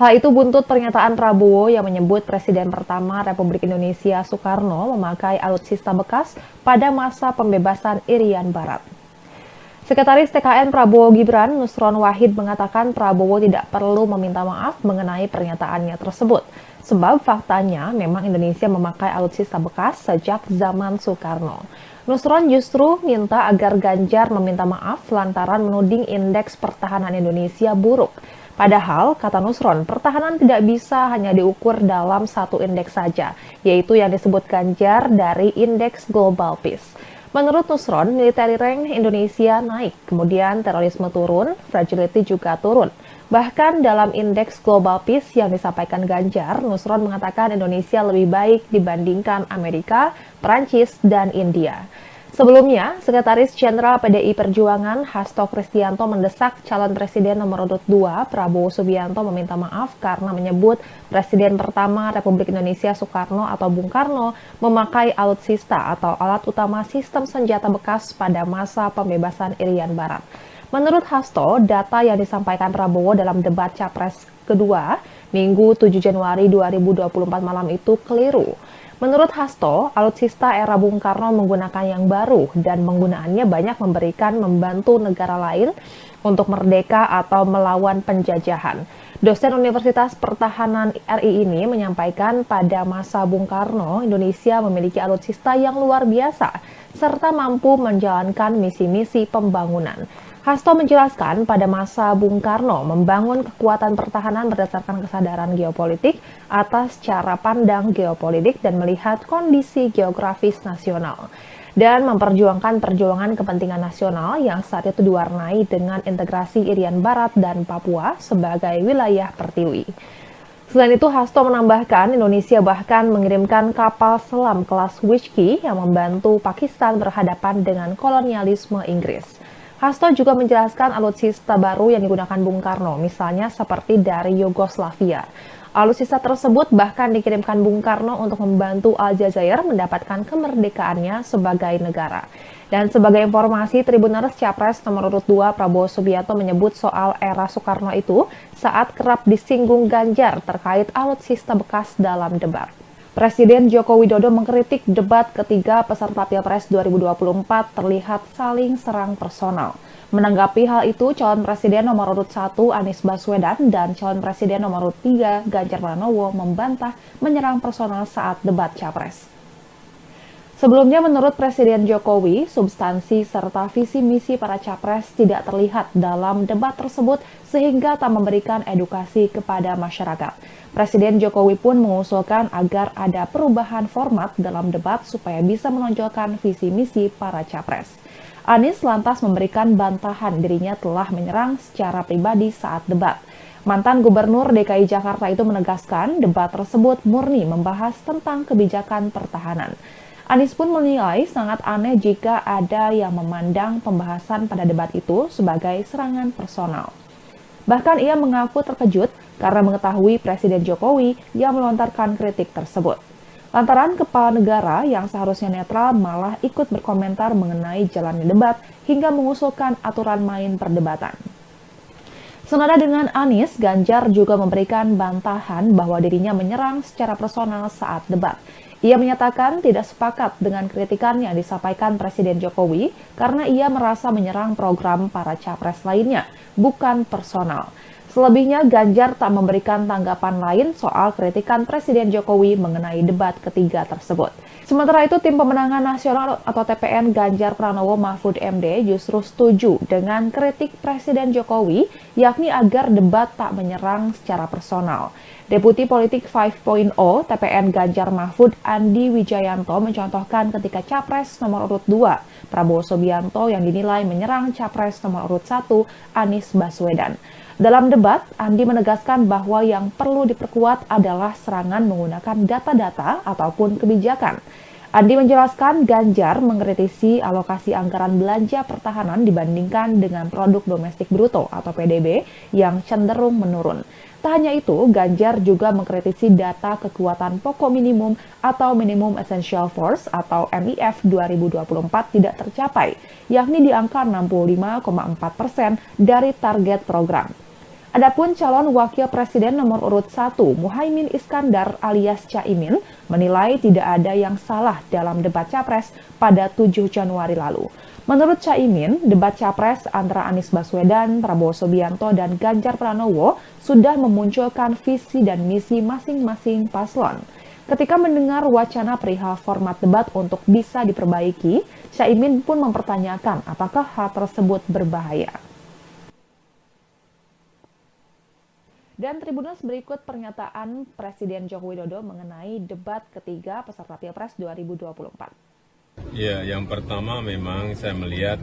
Hal itu buntut pernyataan Prabowo yang menyebut Presiden pertama Republik Indonesia Soekarno memakai alutsista bekas pada masa pembebasan Irian Barat. Sekretaris TKN Prabowo Gibran, Nusron Wahid, mengatakan Prabowo tidak perlu meminta maaf mengenai pernyataannya tersebut. Sebab faktanya memang Indonesia memakai alutsista bekas sejak zaman Soekarno. Nusron justru minta agar Ganjar meminta maaf lantaran menuding indeks pertahanan Indonesia buruk. Padahal, kata Nusron, pertahanan tidak bisa hanya diukur dalam satu indeks saja, yaitu yang disebut Ganjar dari Indeks Global Peace. Menurut Nusron, military rank Indonesia naik, kemudian terorisme turun, fragility juga turun. Bahkan dalam Indeks Global Peace yang disampaikan Ganjar, Nusron mengatakan Indonesia lebih baik dibandingkan Amerika, Prancis, dan India. Sebelumnya, Sekretaris Jenderal PDI Perjuangan Hasto Kristianto mendesak calon presiden nomor urut 2 Prabowo Subianto meminta maaf karena menyebut Presiden pertama Republik Indonesia Soekarno atau Bung Karno memakai alutsista atau alat utama sistem senjata bekas pada masa pembebasan Irian Barat. Menurut Hasto, data yang disampaikan Prabowo dalam debat Capres kedua Minggu 7 Januari 2024 malam itu keliru. Menurut Hasto, alutsista era Bung Karno menggunakan yang baru dan penggunaannya banyak membantu negara lain untuk merdeka atau melawan penjajahan. Dosen Universitas Pertahanan RI ini menyampaikan pada masa Bung Karno, Indonesia memiliki alutsista yang luar biasa serta mampu menjalankan misi-misi pembangunan. Hasto menjelaskan pada masa Bung Karno membangun kekuatan pertahanan berdasarkan kesadaran geopolitik atas cara pandang geopolitik dan melihat kondisi geografis nasional dan memperjuangkan perjuangan kepentingan nasional yang saat itu diwarnai dengan integrasi Irian Barat dan Papua sebagai wilayah pertiwi. Selain itu, Hasto menambahkan Indonesia bahkan mengirimkan kapal selam kelas Whiskey yang membantu Pakistan berhadapan dengan kolonialisme Inggris. Hasto juga menjelaskan alutsista baru yang digunakan Bung Karno, misalnya seperti dari Yugoslavia. Alutsista tersebut bahkan dikirimkan Bung Karno untuk membantu Aljazair mendapatkan kemerdekaannya sebagai negara. Dan sebagai informasi, Tribuners Capres nomor urut 2 Prabowo Subianto menyebut soal era Soekarno itu saat kerap disinggung Ganjar terkait alutsista bekas dalam debat. Presiden Joko Widodo mengkritik debat ketiga peserta Pilpres 2024 terlihat saling serang personal. Menanggapi hal itu, calon presiden nomor urut 1 Anies Baswedan dan calon presiden nomor urut 3 Ganjar Pranowo membantah menyerang personal saat debat Capres. Sebelumnya, menurut Presiden Jokowi, substansi serta visi misi para capres tidak terlihat dalam debat tersebut sehingga tak memberikan edukasi kepada masyarakat. Presiden Jokowi pun mengusulkan agar ada perubahan format dalam debat supaya bisa menonjolkan visi misi para capres. Anies lantas memberikan bantahan dirinya telah menyerang secara pribadi saat debat. Mantan Gubernur DKI Jakarta itu menegaskan debat tersebut murni membahas tentang kebijakan pertahanan. Anies pun menilai sangat aneh jika ada yang memandang pembahasan pada debat itu sebagai serangan personal. Bahkan ia mengaku terkejut karena mengetahui Presiden Jokowi yang melontarkan kritik tersebut. Lantaran kepala negara yang seharusnya netral malah ikut berkomentar mengenai jalannya debat hingga mengusulkan aturan main perdebatan. Senada dengan Anies, Ganjar juga memberikan bantahan bahwa dirinya menyerang secara personal saat debat. Ia menyatakan tidak sepakat dengan kritikan yang disampaikan Presiden Jokowi karena ia merasa menyerang program para capres lainnya, bukan personal. Selebihnya, Ganjar tak memberikan tanggapan lain soal kritikan Presiden Jokowi mengenai debat ketiga tersebut. Sementara itu, Tim Pemenangan Nasional atau TPN Ganjar Pranowo Mahfud MD justru setuju dengan kritik Presiden Jokowi, yakni agar debat tak menyerang secara personal. Deputi Politik 5.0 TPN Ganjar Mahfud Andi Wijayanto mencontohkan ketika Capres nomor urut 2 Prabowo Subianto yang dinilai menyerang Capres nomor urut 1 Anies Baswedan. Dalam debat, Andi menegaskan bahwa yang perlu diperkuat adalah serangan menggunakan data-data ataupun kebijakan. Andi menjelaskan Ganjar mengkritisi alokasi anggaran belanja pertahanan dibandingkan dengan produk domestik bruto atau PDB yang cenderung menurun. Tak hanya itu, Ganjar juga mengkritisi data kekuatan pokok minimum atau Minimum Essential Force atau MIF 2024 tidak tercapai, yakni di angka 65,4% dari target program. Adapun calon wakil presiden nomor urut 1, Muhaimin Iskandar alias Caimin, menilai tidak ada yang salah dalam debat Capres pada 7 Januari lalu. Menurut Caimin, debat Capres antara Anies Baswedan, Prabowo Subianto, dan Ganjar Pranowo sudah memunculkan visi dan misi masing-masing paslon. Ketika mendengar wacana perihal format debat untuk bisa diperbaiki, Caimin pun mempertanyakan apakah hal tersebut berbahaya. Dan Tribuners, berikut pernyataan Presiden Joko Widodo mengenai debat ketiga peserta Pilpres 2024. Ya, yang pertama memang saya melihat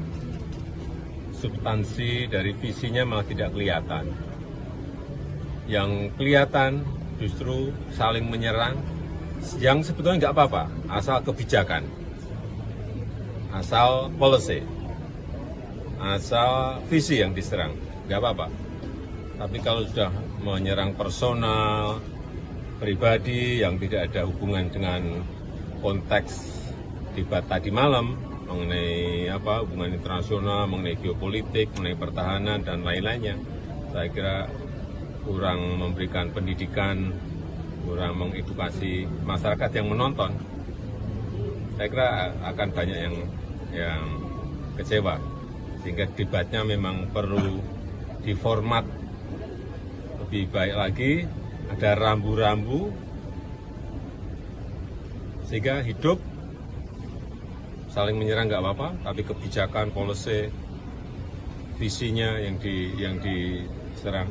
substansi dari visinya malah tidak kelihatan. Yang kelihatan justru saling menyerang, yang sebetulnya nggak apa-apa, asal kebijakan, asal policy, asal visi yang diserang, nggak apa-apa. Tapi kalau sudah menyerang personal, pribadi yang tidak ada hubungan dengan konteks debat tadi malam mengenai hubungan internasional, mengenai geopolitik, mengenai pertahanan dan lain-lainnya, saya kira kurang memberikan pendidikan, kurang mengedukasi masyarakat yang menonton. Saya kira akan banyak yang kecewa, sehingga debatnya memang perlu diformat lebih baik lagi, ada rambu-rambu sehingga hidup. Saling menyerang nggak apa-apa, tapi kebijakan, policy, visinya yang diserang,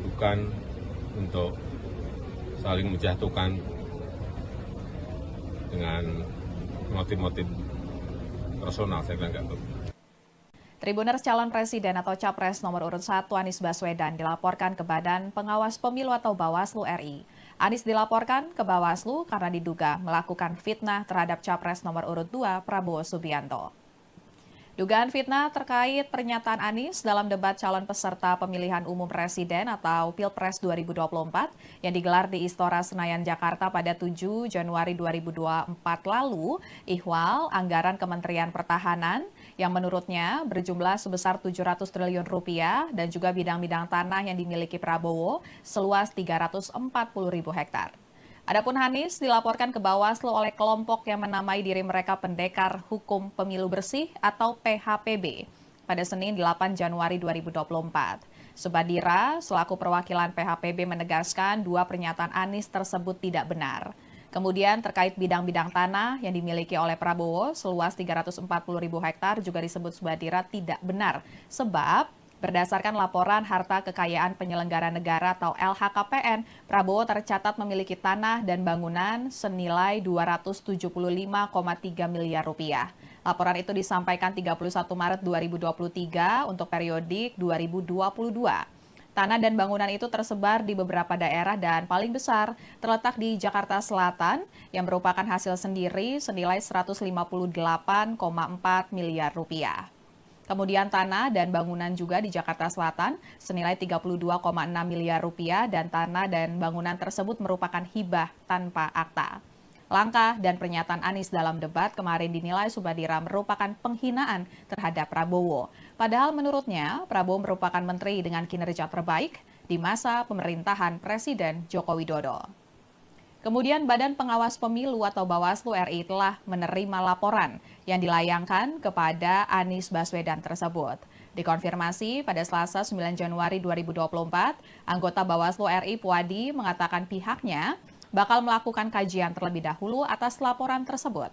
bukan untuk saling menjatuhkan dengan motif-motif personal. Saya kira nggak betul. Tribuners calon presiden atau capres nomor urut 1 Anies Baswedan dilaporkan ke Badan Pengawas Pemilu atau Bawaslu RI. Anies dilaporkan ke Bawaslu karena diduga melakukan fitnah terhadap capres nomor urut 2 Prabowo Subianto. Dugaan fitnah terkait pernyataan Anies dalam debat calon peserta pemilihan umum presiden atau Pilpres 2024 yang digelar di Istora Senayan, Jakarta pada 7 Januari 2024 lalu, ihwal anggaran Kementerian Pertahanan yang menurutnya berjumlah sebesar 700 triliun rupiah dan juga bidang-bidang tanah yang dimiliki Prabowo seluas 340.000 hektar. Adapun Anies dilaporkan ke Bawaslu oleh kelompok yang menamai diri mereka Pendekar Hukum Pemilu Bersih atau PHPB pada Senin 8 Januari 2024. Subadira selaku perwakilan PHPB menegaskan dua pernyataan Anies tersebut tidak benar. Kemudian terkait bidang-bidang tanah yang dimiliki oleh Prabowo seluas 340.000 hektar juga disebut Subadira tidak benar sebab berdasarkan laporan harta kekayaan penyelenggara negara atau LHKPN, Prabowo tercatat memiliki tanah dan bangunan senilai 275,3 miliar rupiah. Laporan itu disampaikan 31 Maret 2023 untuk periodik 2022. Tanah dan bangunan itu tersebar di beberapa daerah dan paling besar terletak di Jakarta Selatan yang merupakan hasil sendiri senilai 158,4 miliar rupiah. Kemudian tanah dan bangunan juga di Jakarta Selatan senilai 32,6 miliar rupiah dan tanah dan bangunan tersebut merupakan hibah tanpa akta. Langkah dan pernyataan Anies dalam debat kemarin dinilai Subadira merupakan penghinaan terhadap Prabowo. Padahal menurutnya Prabowo merupakan menteri dengan kinerja terbaik di masa pemerintahan Presiden Joko Widodo. Kemudian Badan Pengawas Pemilu atau Bawaslu RI telah menerima laporan yang dilayangkan kepada Anies Baswedan tersebut. Dikonfirmasi pada Selasa 9 Januari 2024, anggota Bawaslu RI Puadi mengatakan pihaknya bakal melakukan kajian terlebih dahulu atas laporan tersebut.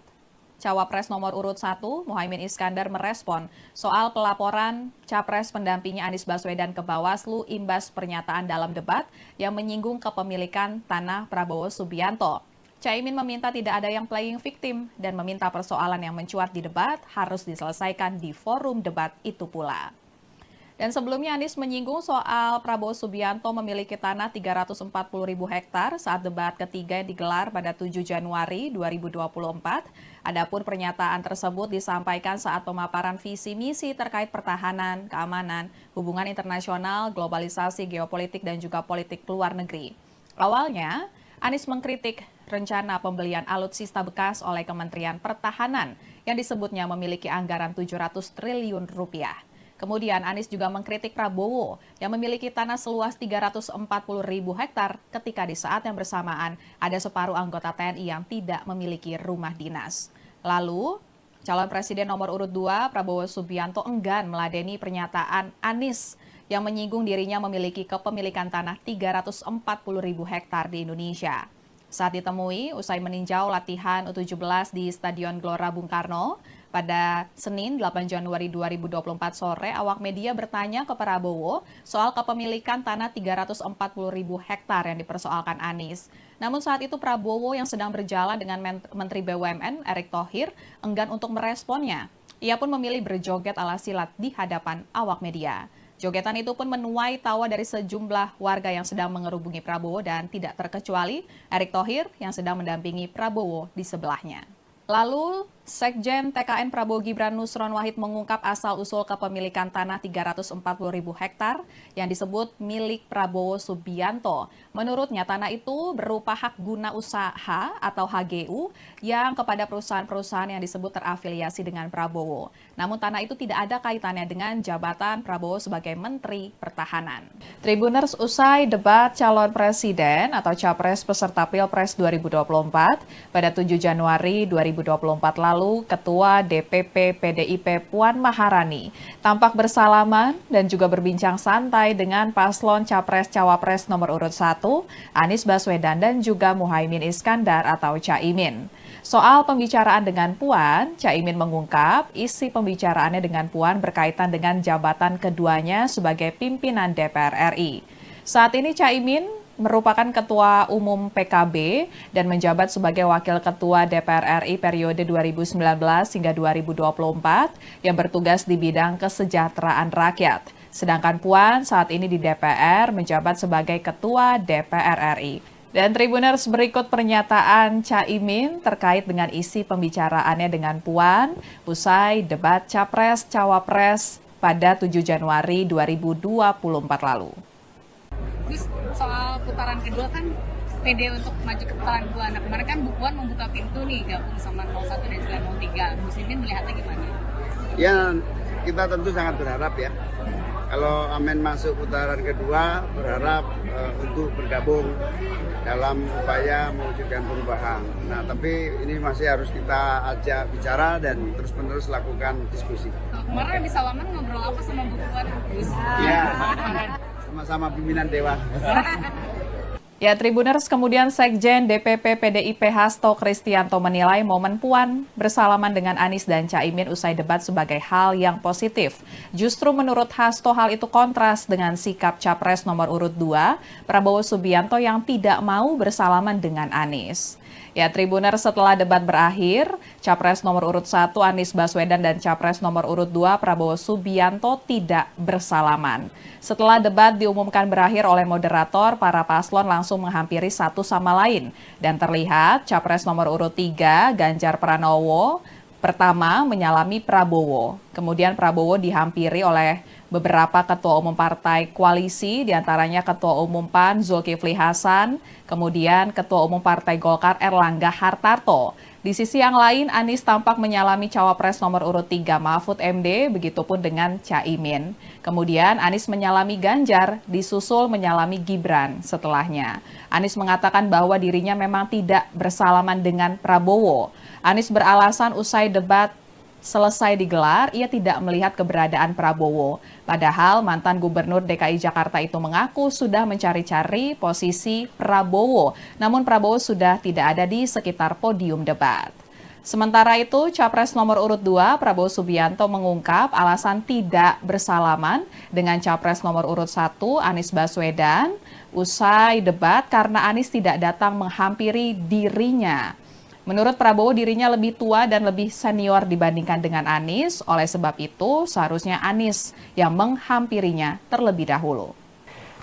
Cawapres nomor urut 1, Muhaimin Iskandar merespon soal pelaporan capres pendampingnya Anies Baswedan ke Bawaslu imbas pernyataan dalam debat yang menyinggung kepemilikan tanah Prabowo Subianto. Caimin meminta tidak ada yang playing victim dan meminta persoalan yang mencuat di debat harus diselesaikan di forum debat itu pula. Dan sebelumnya Anies menyinggung soal Prabowo Subianto memiliki tanah 340.000 hektar saat debat ketiga yang digelar pada 7 Januari 2024. Adapun pernyataan tersebut disampaikan saat pemaparan visi misi terkait pertahanan, keamanan, hubungan internasional, globalisasi, geopolitik, dan juga politik luar negeri. Awalnya, Anies mengkritik rencana pembelian alutsista bekas oleh Kementerian Pertahanan yang disebutnya memiliki anggaran 700 triliun rupiah. Kemudian Anies juga mengkritik Prabowo yang memiliki tanah seluas 340.000 hektar ketika di saat yang bersamaan ada separuh anggota TNI yang tidak memiliki rumah dinas. Lalu, calon presiden nomor urut 2 Prabowo Subianto enggan meladeni pernyataan Anies yang menyinggung dirinya memiliki kepemilikan tanah 340.000 hektar di Indonesia. Saat ditemui, usai meninjau latihan U17 di Stadion Gelora Bung Karno, pada Senin 8 Januari 2024 sore, awak media bertanya ke Prabowo soal kepemilikan tanah 340.000 hektar yang dipersoalkan Anies. Namun saat itu Prabowo yang sedang berjalan dengan Menteri BUMN Erick Thohir enggan untuk meresponnya. Ia pun memilih berjoget ala silat di hadapan awak media. Jogetan itu pun menuai tawa dari sejumlah warga yang sedang mengerubungi Prabowo dan tidak terkecuali Erick Thohir yang sedang mendampingi Prabowo di sebelahnya. Lalu, Sekjen TKN Prabowo Gibran Nusron Wahid mengungkap asal-usul kepemilikan tanah 340.000 hektar yang disebut milik Prabowo Subianto. Menurutnya, tanah itu berupa hak guna usaha atau HGU yang kepada perusahaan-perusahaan yang disebut terafiliasi dengan Prabowo. Namun tanah itu tidak ada kaitannya dengan jabatan Prabowo sebagai Menteri Pertahanan. Tribuners, usai debat calon presiden atau capres peserta Pilpres 2024 pada 7 Januari 2024 lalu, Ketua DPP PDIP Puan Maharani tampak bersalaman dan juga berbincang santai dengan paslon Capres-Cawapres nomor urut 1, Anies Baswedan dan juga Muhaimin Iskandar atau Caimin. Soal pembicaraan dengan Puan, Caimin mengungkap isi pembicaraannya dengan Puan berkaitan dengan jabatan keduanya sebagai pimpinan DPR RI. Saat ini Caimin merupakan Ketua Umum PKB dan menjabat sebagai Wakil Ketua DPR RI periode 2019 hingga 2024 yang bertugas di bidang kesejahteraan rakyat. Sedangkan Puan saat ini di DPR menjabat sebagai Ketua DPR RI. Dan Tribuners, berikut pernyataan Caimin terkait dengan isi pembicaraannya dengan Puan usai debat Capres-Cawapres pada 7 Januari 2024 lalu. Terus soal putaran kedua kan pede untuk maju ke putaran kedua. Nah kemarin kan Bu Puan membuka pintu nih gabung sama 01 dan juga 03. Muslimin melihatnya gimana? Ya, kita tentu sangat berharap ya. Kalau Amin masuk putaran kedua, berharap untuk bergabung dalam upaya mewujudkan perubahan. Nah, tapi ini masih harus kita ajak bicara dan terus-menerus lakukan diskusi. Kemarin habis salaman ngobrol apa sama Bu Puan? Ya, sama-sama pimpinan Dewan. Ya, Tribuners, kemudian Sekjen DPP PDIP Hasto Kristianto menilai momen Puan bersalaman dengan Anies dan Caimin usai debat sebagai hal yang positif. Justru menurut Hasto hal itu kontras dengan sikap Capres nomor urut 2, Prabowo Subianto yang tidak mau bersalaman dengan Anies. Ya, Tribuners, setelah debat berakhir, Capres nomor urut 1 Anies Baswedan dan Capres nomor urut 2 Prabowo Subianto tidak bersalaman. Setelah debat diumumkan berakhir oleh moderator, para paslon langsung menghampiri satu sama lain. Dan terlihat Capres nomor urut 3 Ganjar Pranowo pertama menyalami Prabowo. Kemudian Prabowo dihampiri oleh beberapa ketua umum partai koalisi, diantaranya Ketua Umum PAN Zulkifli Hasan, kemudian Ketua Umum Partai Golkar Erlangga Hartarto. Di sisi yang lain, Anies tampak menyalami cawapres nomor urut 3 Mahfud MD, begitupun dengan Caimin. Kemudian Anies menyalami Ganjar, disusul menyalami Gibran setelahnya. Anies mengatakan bahwa dirinya memang tidak bersalaman dengan Prabowo. Anies beralasan usai debat selesai digelar, ia tidak melihat keberadaan Prabowo. Padahal mantan Gubernur DKI Jakarta itu mengaku sudah mencari-cari posisi Prabowo, namun Prabowo sudah tidak ada di sekitar podium debat. Sementara itu, Capres nomor urut 2 Prabowo Subianto mengungkap alasan tidak bersalaman dengan Capres nomor urut 1 Anies Baswedan usai debat karena Anies tidak datang menghampiri dirinya. Menurut Prabowo, dirinya lebih tua dan lebih senior dibandingkan dengan Anies. Oleh sebab itu, seharusnya Anies yang menghampirinya terlebih dahulu.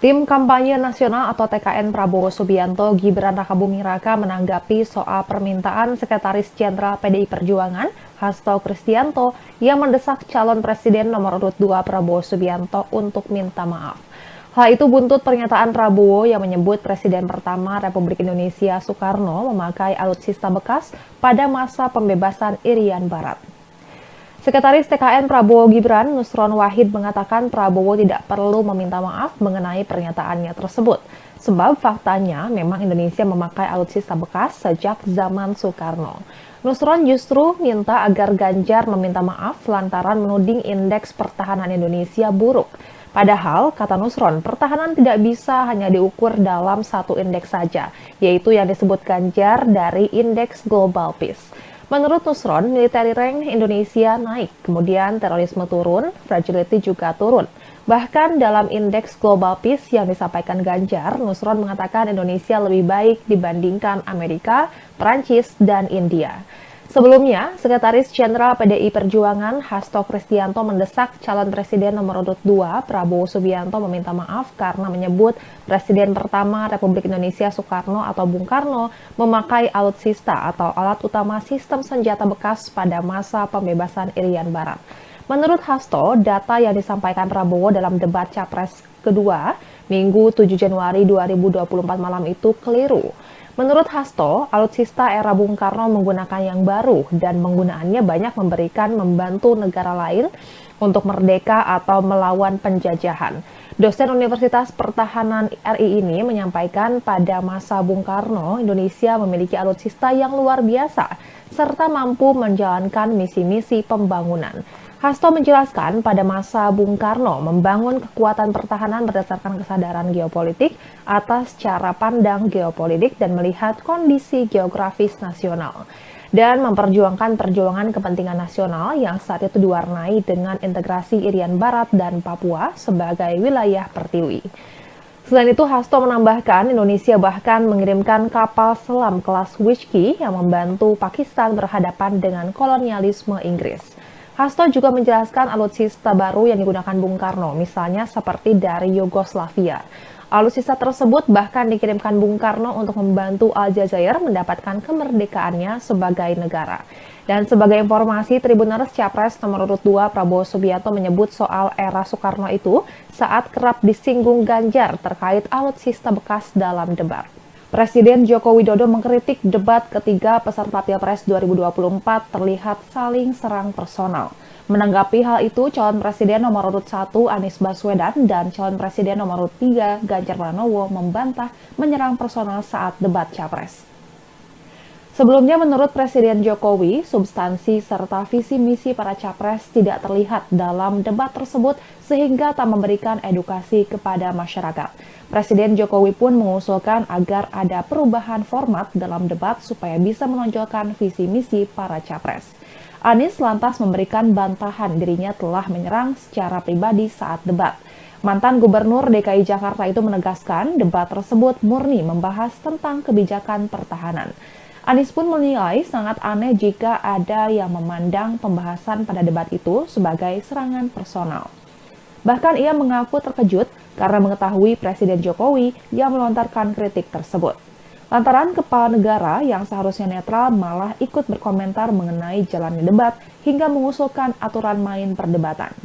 Tim Kampanye Nasional atau TKN Prabowo Subianto Gibran Rakabuming Raka menanggapi soal permintaan Sekretaris Jenderal PDI Perjuangan Hasto Kristianto yang mendesak calon presiden nomor urut 2 Prabowo Subianto untuk minta maaf. Hal itu buntut pernyataan Prabowo yang menyebut Presiden pertama Republik Indonesia Soekarno memakai alutsista bekas pada masa pembebasan Irian Barat. Sekretaris TKN Prabowo Gibran, Nusron Wahid, mengatakan Prabowo tidak perlu meminta maaf mengenai pernyataannya tersebut. Sebab faktanya memang Indonesia memakai alutsista bekas sejak zaman Soekarno. Nusron justru minta agar Ganjar meminta maaf lantaran menuding indeks pertahanan Indonesia buruk. Padahal, kata Nusron, pertahanan tidak bisa hanya diukur dalam satu indeks saja, yaitu yang disebut Ganjar dari Indeks Global Peace. Menurut Nusron, military rank Indonesia naik, kemudian terorisme turun, fragility juga turun. Bahkan dalam Indeks Global Peace yang disampaikan Ganjar, Nusron mengatakan Indonesia lebih baik dibandingkan Amerika, Prancis, dan India. Sebelumnya, Sekretaris Jenderal PDI Perjuangan Hasto Kristianto mendesak calon presiden nomor urut 2 Prabowo Subianto meminta maaf karena menyebut Presiden pertama Republik Indonesia Soekarno atau Bung Karno memakai alutsista atau alat utama sistem senjata bekas pada masa pembebasan Irian Barat. Menurut Hasto, data yang disampaikan Prabowo dalam debat Capres kedua Minggu 7 Januari 2024 malam itu keliru. Menurut Hasto, alutsista era Bung Karno menggunakan yang baru dan penggunaannya banyak membantu negara lain untuk merdeka atau melawan penjajahan. Dosen Universitas Pertahanan RI ini menyampaikan pada masa Bung Karno, Indonesia memiliki alutsista yang luar biasa serta mampu menjalankan misi-misi pembangunan. Hasto menjelaskan pada masa Bung Karno membangun kekuatan pertahanan berdasarkan kesadaran geopolitik atas cara pandang geopolitik dan melihat kondisi geografis nasional dan memperjuangkan perjuangan kepentingan nasional yang saat itu diwarnai dengan integrasi Irian Barat dan Papua sebagai wilayah pertiwi. Selain itu, Hasto menambahkan Indonesia bahkan mengirimkan kapal selam kelas Whiskey yang membantu Pakistan berhadapan dengan kolonialisme Inggris. Hasto juga menjelaskan alutsista baru yang digunakan Bung Karno, misalnya seperti dari Yugoslavia. Alutsista tersebut bahkan dikirimkan Bung Karno untuk membantu Aljazair mendapatkan kemerdekaannya sebagai negara. Dan sebagai informasi, Tribuners Capres nomor urut 2 Prabowo Subianto menyebut soal era Soekarno itu saat kerap disinggung Ganjar terkait alutsista bekas dalam debat. Presiden Joko Widodo mengkritik debat ketiga peserta Pilpres 2024 terlihat saling serang personal. Menanggapi hal itu, calon presiden nomor urut 1 Anies Baswedan dan calon presiden nomor urut 3 Ganjar Pranowo membantah menyerang personal saat debat Capres. Sebelumnya, menurut Presiden Jokowi, substansi serta visi misi para capres tidak terlihat dalam debat tersebut sehingga tak memberikan edukasi kepada masyarakat. Presiden Jokowi pun mengusulkan agar ada perubahan format dalam debat supaya bisa menonjolkan visi misi para capres. Anies lantas memberikan bantahan dirinya telah menyerang secara pribadi saat debat. Mantan Gubernur DKI Jakarta itu menegaskan debat tersebut murni membahas tentang kebijakan pertahanan. Anies pun menilai sangat aneh jika ada yang memandang pembahasan pada debat itu sebagai serangan personal. Bahkan ia mengaku terkejut karena mengetahui Presiden Jokowi yang melontarkan kritik tersebut. Lantaran kepala negara yang seharusnya netral malah ikut berkomentar mengenai jalannya debat hingga mengusulkan aturan main perdebatan.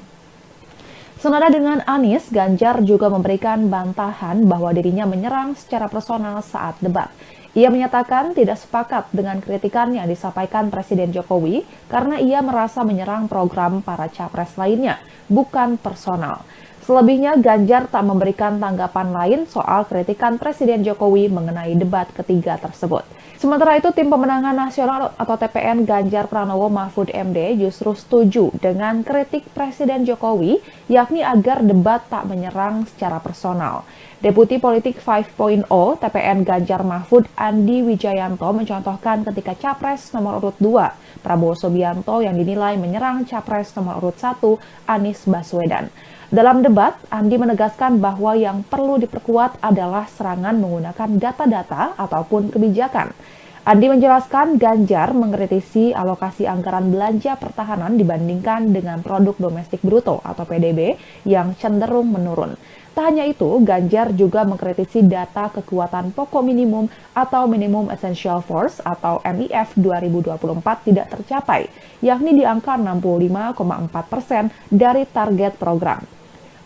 Senada dengan Anies, Ganjar juga memberikan bantahan bahwa dirinya menyerang secara personal saat debat. Ia menyatakan tidak sepakat dengan kritikan yang disampaikan Presiden Jokowi karena ia merasa menyerang program para capres lainnya, bukan personal. Selebihnya, Ganjar tak memberikan tanggapan lain soal kritikan Presiden Jokowi mengenai debat ketiga tersebut. Sementara itu, Tim Pemenangan Nasional atau TPN Ganjar Pranowo Mahfud MD justru setuju dengan kritik Presiden Jokowi, yakni agar debat tak menyerang secara personal. Deputi Politik 5.0 TPN Ganjar Mahfud Andi Wijayanto mencontohkan ketika Capres nomor urut 2 Prabowo Subianto yang dinilai menyerang Capres nomor urut 1 Anies Baswedan. Dalam debat, Andi menegaskan bahwa yang perlu diperkuat adalah serangan menggunakan data-data ataupun kebijakan. Andi menjelaskan Ganjar mengkritisi alokasi anggaran belanja pertahanan dibandingkan dengan produk domestik bruto atau PDB yang cenderung menurun. Tak hanya itu, Ganjar juga mengkritisi data kekuatan pokok minimum atau Minimum Essential Force atau MIF 2024 tidak tercapai, yakni di angka 65,4% dari target program.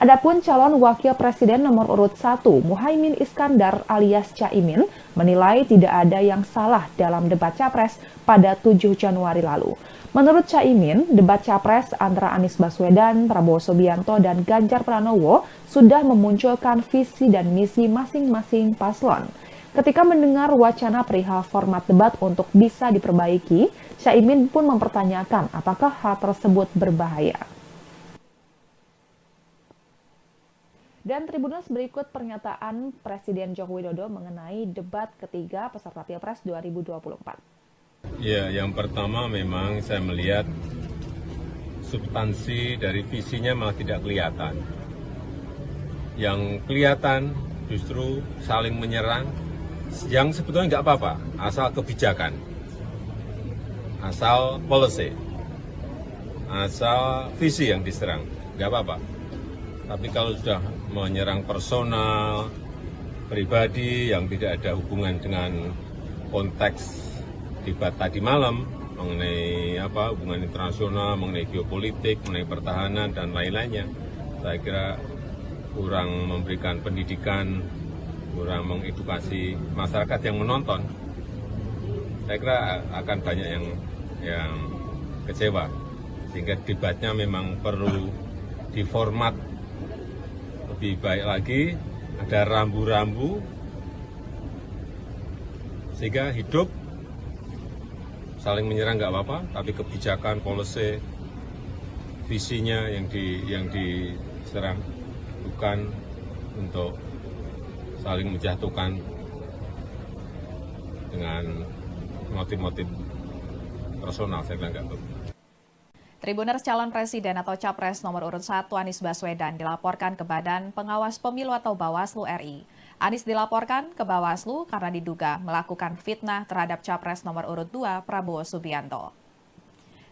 Adapun calon wakil presiden nomor urut 1, Muhaimin Iskandar alias Caimin, menilai tidak ada yang salah dalam debat Capres pada 7 Januari lalu. Menurut Caimin, debat Capres antara Anies Baswedan, Prabowo Subianto, dan Ganjar Pranowo sudah memunculkan visi dan misi masing-masing paslon. Ketika mendengar wacana perihal format debat untuk bisa diperbaiki, Caimin pun mempertanyakan apakah hal tersebut berbahaya. Dan Tribuners, berikut pernyataan Presiden Joko Widodo mengenai debat ketiga peserta Pilpres 2024. Ya, yang pertama memang saya melihat substansi dari visinya malah tidak kelihatan. Yang kelihatan justru saling menyerang, yang sebetulnya nggak apa-apa, asal kebijakan, asal policy, asal visi yang diserang, nggak apa-apa. Tapi kalau sudah menyerang personal, pribadi yang tidak ada hubungan dengan konteks debat tadi malam mengenai hubungan internasional, mengenai geopolitik, mengenai pertahanan dan lain-lainnya, saya kira kurang memberikan pendidikan, kurang mengedukasi masyarakat yang menonton. Saya kira akan banyak yang kecewa, sehingga debatnya memang perlu diformat lebih baik lagi, ada rambu-rambu sehingga hidup. Saling menyerang nggak apa-apa, tapi kebijakan, policy, visinya yang diserang, bukan untuk saling menjatuhkan dengan motif-motif personal. Saya kira nggak perlu. Tribuners calon presiden atau capres nomor urut 1 Anies Baswedan dilaporkan ke Badan Pengawas Pemilu atau Bawaslu RI. Anies dilaporkan ke Bawaslu karena diduga melakukan fitnah terhadap capres nomor urut 2 Prabowo Subianto.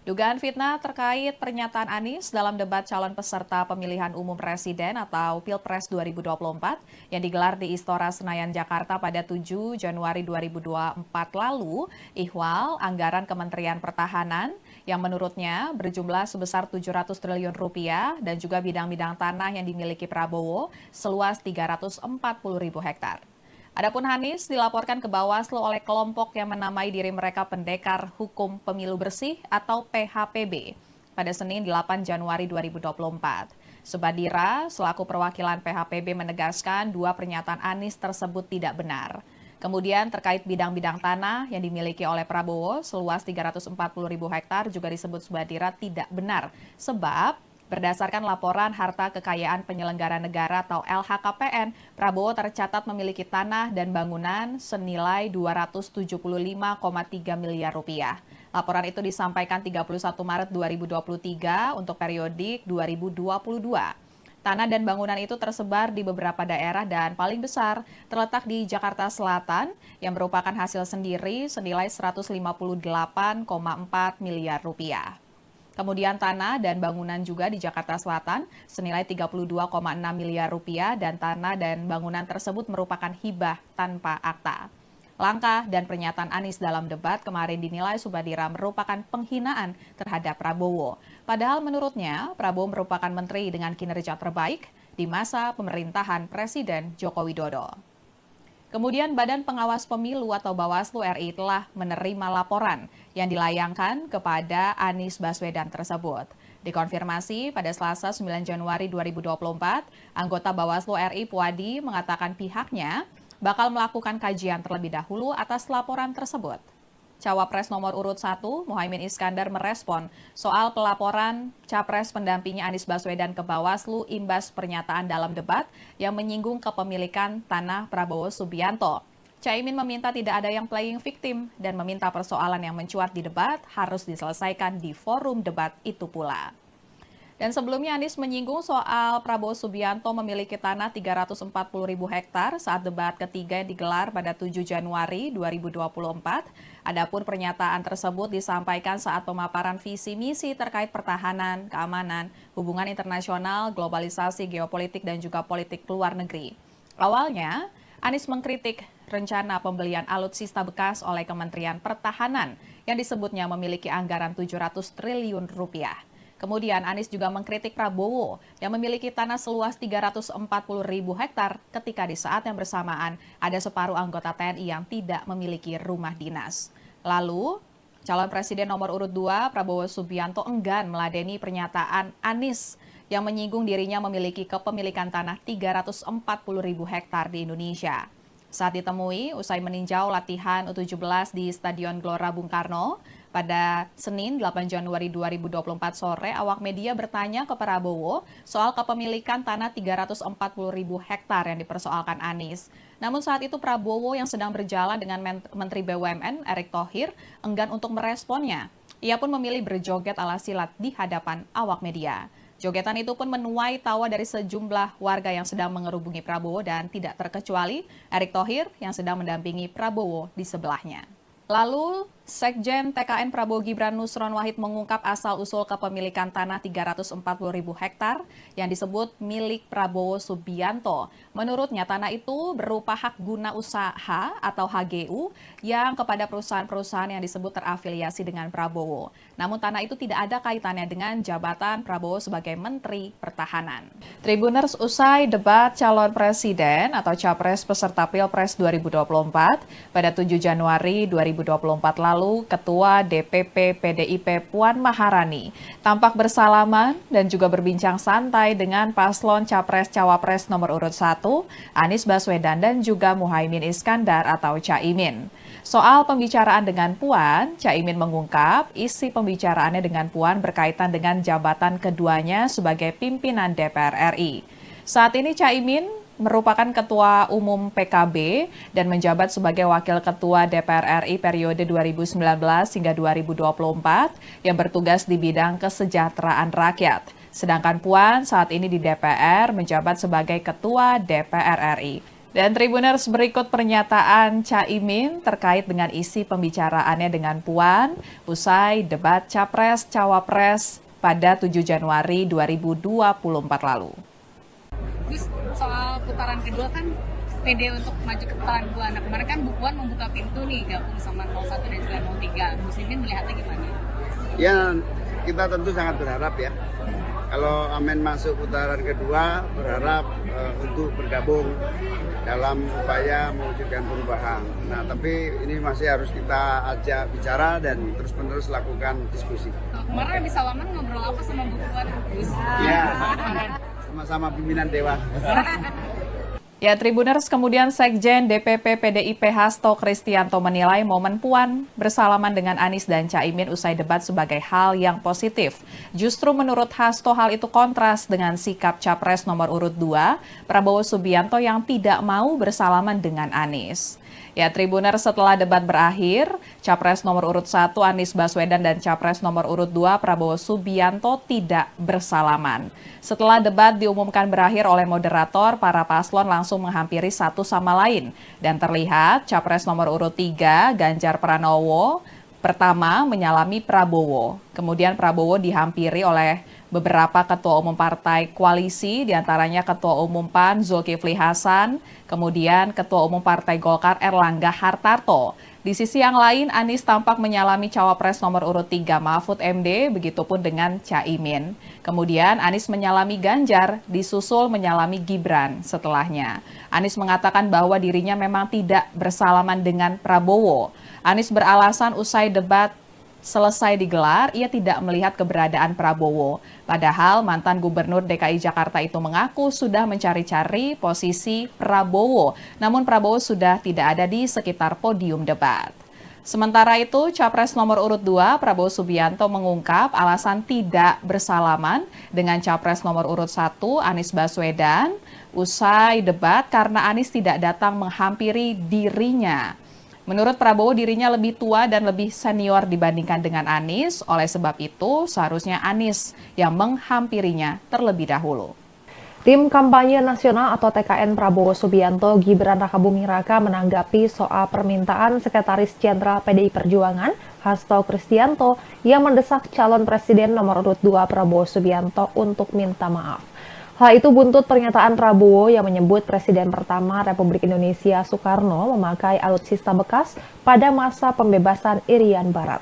Dugaan fitnah terkait pernyataan Anies dalam debat calon peserta pemilihan umum presiden atau Pilpres 2024 yang digelar di Istora Senayan, Jakarta pada 7 Januari 2024 lalu, ihwal anggaran Kementerian Pertahanan yang menurutnya berjumlah sebesar 700 triliun rupiah dan juga bidang-bidang tanah yang dimiliki Prabowo seluas 340.000 hektar. Adapun Anies dilaporkan ke Bawaslu oleh kelompok yang menamai diri mereka Pendekar Hukum Pemilu Bersih atau PHPB pada Senin 8 Januari 2024. Subadira selaku perwakilan PHPB menegaskan dua pernyataan Anies tersebut tidak benar. Kemudian terkait bidang-bidang tanah yang dimiliki oleh Prabowo seluas 340.000 hektar juga disebut Subadira tidak benar sebab berdasarkan laporan harta kekayaan penyelenggara negara atau LHKPN, Prabowo tercatat memiliki tanah dan bangunan senilai 275,3 miliar rupiah. Laporan itu disampaikan 31 Maret 2023 untuk periodik 2022. Tanah dan bangunan itu tersebar di beberapa daerah dan paling besar terletak di Jakarta Selatan yang merupakan hasil sendiri senilai 158,4 miliar rupiah. Kemudian tanah dan bangunan juga di Jakarta Selatan senilai 32,6 miliar rupiah dan tanah dan bangunan tersebut merupakan hibah tanpa akta. Langkah dan pernyataan Anies dalam debat kemarin dinilai Subadira merupakan penghinaan terhadap Prabowo. Padahal menurutnya Prabowo merupakan menteri dengan kinerja terbaik di masa pemerintahan Presiden Joko Widodo. Kemudian Badan Pengawas Pemilu atau Bawaslu RI telah menerima laporan yang dilayangkan kepada Anies Baswedan tersebut. Dikonfirmasi pada Selasa 9 Januari 2024, anggota Bawaslu RI Puadi mengatakan pihaknya bakal melakukan kajian terlebih dahulu atas laporan tersebut. Cawapres nomor urut 1, Muhaimin Iskandar merespon soal pelaporan Capres pendampingnya Anies Baswedan ke Bawaslu imbas pernyataan dalam debat yang menyinggung kepemilikan tanah Prabowo Subianto. Caimin meminta tidak ada yang playing victim dan meminta persoalan yang mencuat di debat harus diselesaikan di forum debat itu pula. Dan sebelumnya Anies menyinggung soal Prabowo Subianto memiliki tanah 340.000 hektar saat debat ketiga yang digelar pada 7 Januari 2024. Adapun pernyataan tersebut disampaikan saat pemaparan visi misi terkait pertahanan, keamanan, hubungan internasional, globalisasi, geopolitik, dan juga politik luar negeri. Awalnya, Anies mengkritik rencana pembelian alutsista bekas oleh Kementerian Pertahanan yang disebutnya memiliki anggaran 700 triliun rupiah. Kemudian Anies juga mengkritik Prabowo yang memiliki tanah seluas 340.000 hektar ketika di saat yang bersamaan ada separuh anggota TNI yang tidak memiliki rumah dinas. Lalu, calon presiden nomor urut 2 Prabowo Subianto enggan meladeni pernyataan Anies yang menyinggung dirinya memiliki kepemilikan tanah 340.000 hektar di Indonesia. Saat ditemui, usai meninjau latihan U17 di Stadion Gelora Bung Karno, pada Senin 8 Januari 2024 sore, awak media bertanya ke Prabowo soal kepemilikan tanah 340.000 hektar yang dipersoalkan Anies. Namun saat itu Prabowo yang sedang berjalan dengan Menteri BUMN Erick Thohir enggan untuk meresponnya. Ia pun memilih berjoget ala silat di hadapan awak media. Jogetan itu pun menuai tawa dari sejumlah warga yang sedang mengerubungi Prabowo dan tidak terkecuali Erick Thohir yang sedang mendampingi Prabowo di sebelahnya. Lalu, Sekjen TKN Prabowo Gibran Nusron Wahid mengungkap asal-usul kepemilikan tanah 340.000 hektar yang disebut milik Prabowo Subianto. Menurutnya, tanah itu berupa hak guna usaha atau HGU yang kepada perusahaan-perusahaan yang disebut terafiliasi dengan Prabowo. Namun tanah itu tidak ada kaitannya dengan jabatan Prabowo sebagai Menteri Pertahanan. Tribuners, usai debat calon presiden atau capres peserta Pilpres 2024 pada 7 Januari 2024 lalu, Ketua DPP PDIP Puan Maharani tampak bersalaman dan juga berbincang santai dengan paslon Capres-Cawapres nomor urut 1, Anies Baswedan dan juga Muhaimin Iskandar atau Caimin. Soal pembicaraan dengan Puan, Caimin mengungkap isi pembicaraannya dengan Puan berkaitan dengan jabatan keduanya sebagai pimpinan DPR RI. Saat ini Caimin merupakan Ketua Umum PKB dan menjabat sebagai Wakil Ketua DPR RI periode 2019 hingga 2024 yang bertugas di bidang kesejahteraan rakyat. Sedangkan Puan saat ini di DPR menjabat sebagai Ketua DPR RI. Dan Tribuners, berikut pernyataan Caimin terkait dengan isi pembicaraannya dengan Puan usai debat Capres-Cawapres pada 7 Januari 2024 lalu. Terus soal putaran kedua kan pede untuk maju ke putaran kedua. Nah kemarin kan Bu Puan membuka pintu nih gabung sama 01 dan juga 03. Muslimin melihatnya gimana? Ya, kita tentu sangat berharap ya. Kalau Amin masuk putaran kedua, berharap untuk bergabung dalam upaya mewujudkan perubahan. Nah, tapi ini masih harus kita ajak bicara dan terus-menerus lakukan diskusi. Kemarin habis salaman ngobrol apa sama Bu Puan? Ya, sama-sama pimpinan Dewan. Ya, Tribuners, kemudian Sekjen DPP PDIP Hasto Kristianto menilai momen Puan bersalaman dengan Anies dan Caimin usai debat sebagai hal yang positif. Justru menurut Hasto hal itu kontras dengan sikap Capres nomor urut 2, Prabowo Subianto yang tidak mau bersalaman dengan Anies. Ya, Tribuners, setelah debat berakhir, Capres nomor urut 1 Anies Baswedan dan Capres nomor urut 2 Prabowo Subianto tidak bersalaman. Setelah debat diumumkan berakhir oleh moderator, para paslon langsung menghampiri satu sama lain. Dan terlihat Capres nomor urut 3 Ganjar Pranowo pertama menyalami Prabowo. Kemudian Prabowo dihampiri oleh beberapa ketua umum partai koalisi, diantaranya Ketua Umum PAN Zulkifli Hasan, kemudian Ketua Umum Partai Golkar Erlangga Hartarto. Di sisi yang lain, Anies tampak menyalami Cawapres nomor urut 3 Mahfud MD, begitupun dengan Caimin. Kemudian Anies menyalami Ganjar, disusul menyalami Gibran setelahnya. Anies mengatakan bahwa dirinya memang tidak bersalaman dengan Prabowo. Anies beralasan usai debat selesai digelar, ia tidak melihat keberadaan Prabowo. Padahal mantan Gubernur DKI Jakarta itu mengaku sudah mencari-cari posisi Prabowo. Namun Prabowo sudah tidak ada di sekitar podium debat. Sementara itu, Capres nomor urut 2 Prabowo Subianto mengungkap alasan tidak bersalaman dengan Capres nomor urut 1 Anies Baswedan usai debat karena Anies tidak datang menghampiri dirinya. Menurut Prabowo, dirinya lebih tua dan lebih senior dibandingkan dengan Anies. Oleh sebab itu, seharusnya Anies yang menghampirinya terlebih dahulu. Tim Kampanye Nasional atau TKN Prabowo Subianto Gibran Rakabuming Raka menanggapi soal permintaan Sekretaris Jenderal PDI Perjuangan Hasto Kristianto yang mendesak calon presiden nomor urut 2 Prabowo Subianto untuk minta maaf. Hal itu buntut pernyataan Prabowo yang menyebut Presiden pertama Republik Indonesia Soekarno memakai alutsista bekas pada masa pembebasan Irian Barat.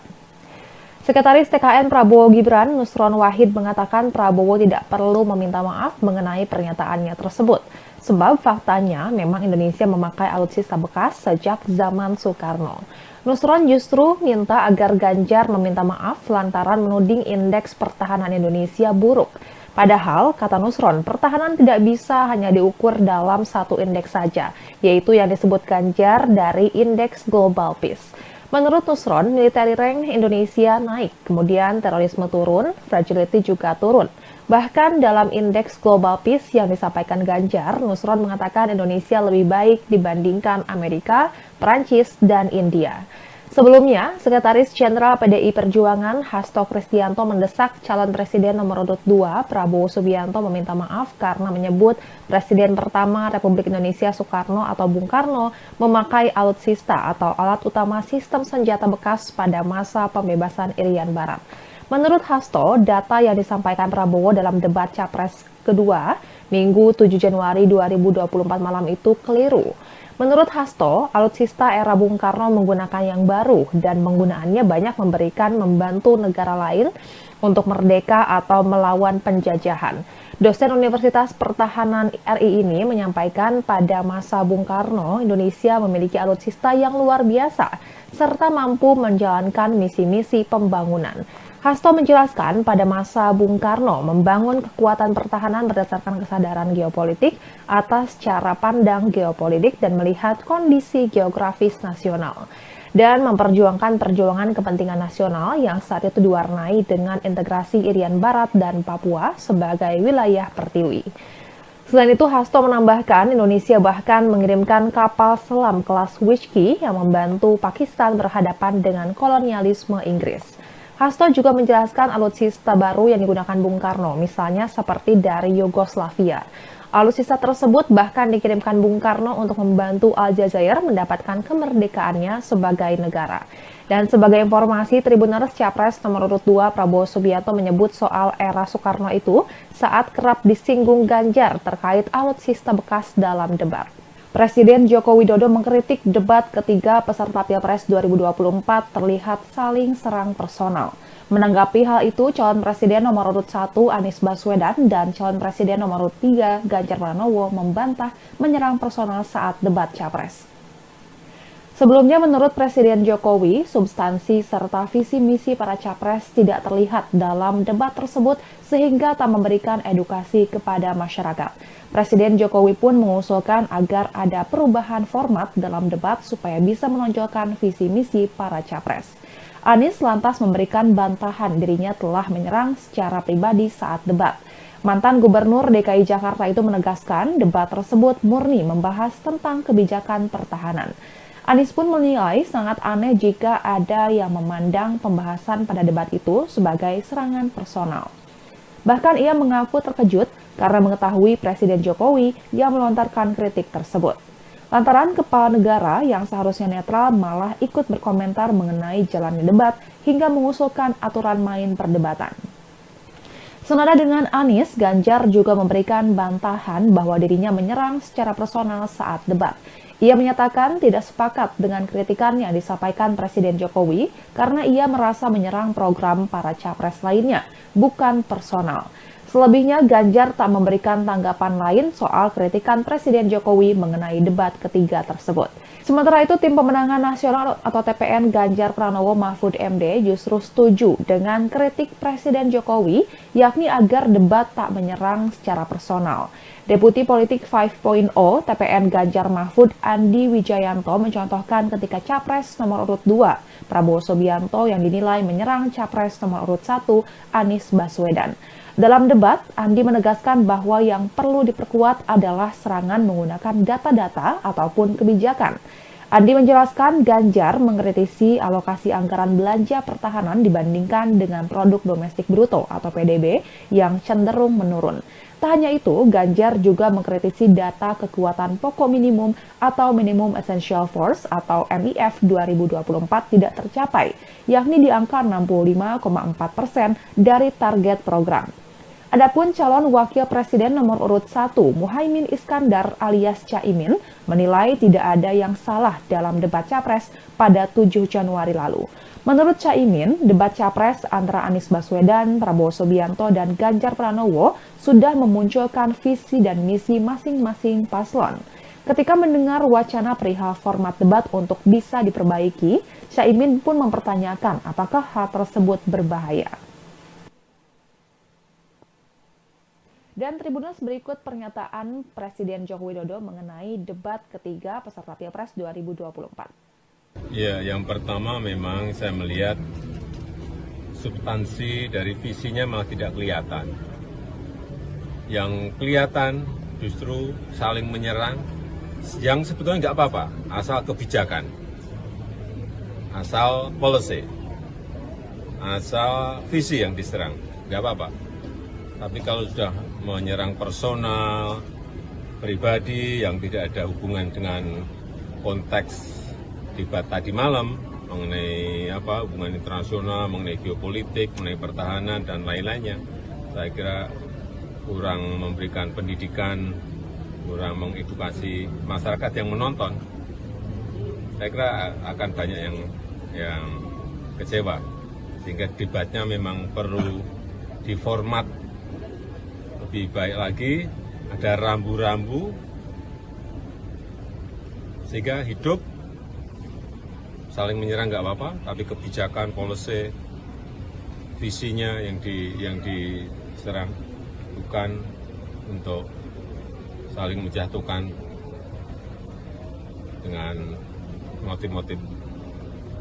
Sekretaris TKN Prabowo Gibran, Nusron Wahid, mengatakan Prabowo tidak perlu meminta maaf mengenai pernyataannya tersebut. Sebab faktanya memang Indonesia memakai alutsista bekas sejak zaman Soekarno. Nusron justru minta agar Ganjar meminta maaf lantaran menuding indeks pertahanan Indonesia buruk. Padahal, kata Nusron, pertahanan tidak bisa hanya diukur dalam satu indeks saja, yaitu yang disebut Ganjar dari Indeks Global Peace. Menurut Nusron, military rank Indonesia naik, kemudian terorisme turun, fragility juga turun. Bahkan dalam Indeks Global Peace yang disampaikan Ganjar, Nusron mengatakan Indonesia lebih baik dibandingkan Amerika, Prancis, dan India. Sebelumnya, Sekretaris Jenderal PDI Perjuangan Hasto Kristianto mendesak calon presiden nomor urut 2 Prabowo Subianto meminta maaf karena menyebut Presiden pertama Republik Indonesia Soekarno atau Bung Karno memakai alutsista atau alat utama sistem senjata bekas pada masa pembebasan Irian Barat. Menurut Hasto, data yang disampaikan Prabowo dalam debat Capres kedua Minggu 7 Januari 2024 malam itu keliru. Menurut Hasto, alutsista era Bung Karno menggunakan yang baru dan penggunaannya banyak membantu negara lain untuk merdeka atau melawan penjajahan. Dosen Universitas Pertahanan RI ini menyampaikan pada masa Bung Karno, Indonesia memiliki alutsista yang luar biasa serta mampu menjalankan misi-misi pembangunan. Hasto menjelaskan pada masa Bung Karno membangun kekuatan pertahanan berdasarkan kesadaran geopolitik atas cara pandang geopolitik dan melihat kondisi geografis nasional dan memperjuangkan perjuangan kepentingan nasional yang saat itu diwarnai dengan integrasi Irian Barat dan Papua sebagai wilayah pertiwi. Selain itu, Hasto menambahkan Indonesia bahkan mengirimkan kapal selam kelas Whiskey yang membantu Pakistan berhadapan dengan kolonialisme Inggris. Hasto juga menjelaskan alutsista baru yang digunakan Bung Karno, misalnya seperti dari Yugoslavia. Alutsista tersebut bahkan dikirimkan Bung Karno untuk membantu Aljazair mendapatkan kemerdekaannya sebagai negara. Dan sebagai informasi, Tribuners Capres nomor urut 2 Prabowo Subianto menyebut soal era Soekarno itu saat kerap disinggung Ganjar terkait alutsista bekas dalam debat. Presiden Joko Widodo mengkritik debat ketiga peserta Pilpres 2024 terlihat saling serang personal. Menanggapi hal itu, calon presiden nomor urut 1 Anies Baswedan dan calon presiden nomor urut 3 Ganjar Pranowo membantah menyerang personal saat debat Capres. Sebelumnya, menurut Presiden Jokowi, substansi serta visi misi para capres tidak terlihat dalam debat tersebut sehingga tak memberikan edukasi kepada masyarakat. Presiden Jokowi pun mengusulkan agar ada perubahan format dalam debat supaya bisa menonjolkan visi misi para capres. Anies lantas memberikan bantahan dirinya telah menyerang secara pribadi saat debat. Mantan Gubernur DKI Jakarta itu menegaskan debat tersebut murni membahas tentang kebijakan pertahanan. Anies pun menilai sangat aneh jika ada yang memandang pembahasan pada debat itu sebagai serangan personal. Bahkan ia mengaku terkejut karena mengetahui Presiden Jokowi yang melontarkan kritik tersebut. Lantaran kepala negara yang seharusnya netral malah ikut berkomentar mengenai jalannya debat hingga mengusulkan aturan main perdebatan. Senada dengan Anies, Ganjar juga memberikan bantahan bahwa dirinya menyerang secara personal saat debat. Ia menyatakan tidak sepakat dengan kritikan yang disampaikan Presiden Jokowi karena ia merasa menyerang program para capres lainnya, bukan personal. Selebihnya, Ganjar tak memberikan tanggapan lain soal kritikan Presiden Jokowi mengenai debat ketiga tersebut. Sementara itu, Tim Pemenangan Nasional atau TPN Ganjar Pranowo Mahfud MD justru setuju dengan kritik Presiden Jokowi, yakni agar debat tak menyerang secara personal. Deputi Politik 5.0 TPN Ganjar Mahfud Andi Wijayanto mencontohkan ketika Capres nomor urut 2 Prabowo Subianto yang dinilai menyerang Capres nomor urut 1 Anies Baswedan. Dalam debat, Andi menegaskan bahwa yang perlu diperkuat adalah serangan menggunakan data-data ataupun kebijakan. Andi menjelaskan Ganjar mengkritisi alokasi anggaran belanja pertahanan dibandingkan dengan produk domestik bruto atau PDB yang cenderung menurun. Tak hanya itu, Ganjar juga mengkritisi data kekuatan pokok minimum atau Minimum Essential Force atau MIF 2024 tidak tercapai, yakni di angka 65,4% dari target program. Adapun calon wakil presiden nomor urut 1, Muhaimin Iskandar alias Caimin, menilai tidak ada yang salah dalam debat Capres pada 7 Januari lalu. Menurut Caimin, debat Capres antara Anies Baswedan, Prabowo Subianto, dan Ganjar Pranowo sudah memunculkan visi dan misi masing-masing paslon. Ketika mendengar wacana perihal format debat untuk bisa diperbaiki, Caimin pun mempertanyakan apakah hal tersebut berbahaya. Dan Tribuners, berikut pernyataan Presiden Joko Widodo mengenai debat ketiga peserta Pilpres 2024. Ya, yang pertama memang saya melihat substansi dari visinya malah tidak kelihatan. Yang kelihatan justru saling menyerang, yang sebetulnya nggak apa-apa, asal kebijakan, asal policy, asal visi yang diserang, nggak apa-apa. Tapi kalau sudah menyerang personal, pribadi yang tidak ada hubungan dengan konteks debat tadi malam mengenai hubungan internasional, mengenai geopolitik, mengenai pertahanan dan lain-lainnya, saya kira kurang memberikan pendidikan, kurang mengedukasi masyarakat yang menonton. Saya kira akan banyak yang kecewa, sehingga debatnya memang perlu diformat lebih baik lagi, ada rambu-rambu sehingga hidup. Saling menyerang nggak apa-apa, tapi kebijakan, policy, visinya yang diserang, bukan untuk saling menjatuhkan dengan motif-motif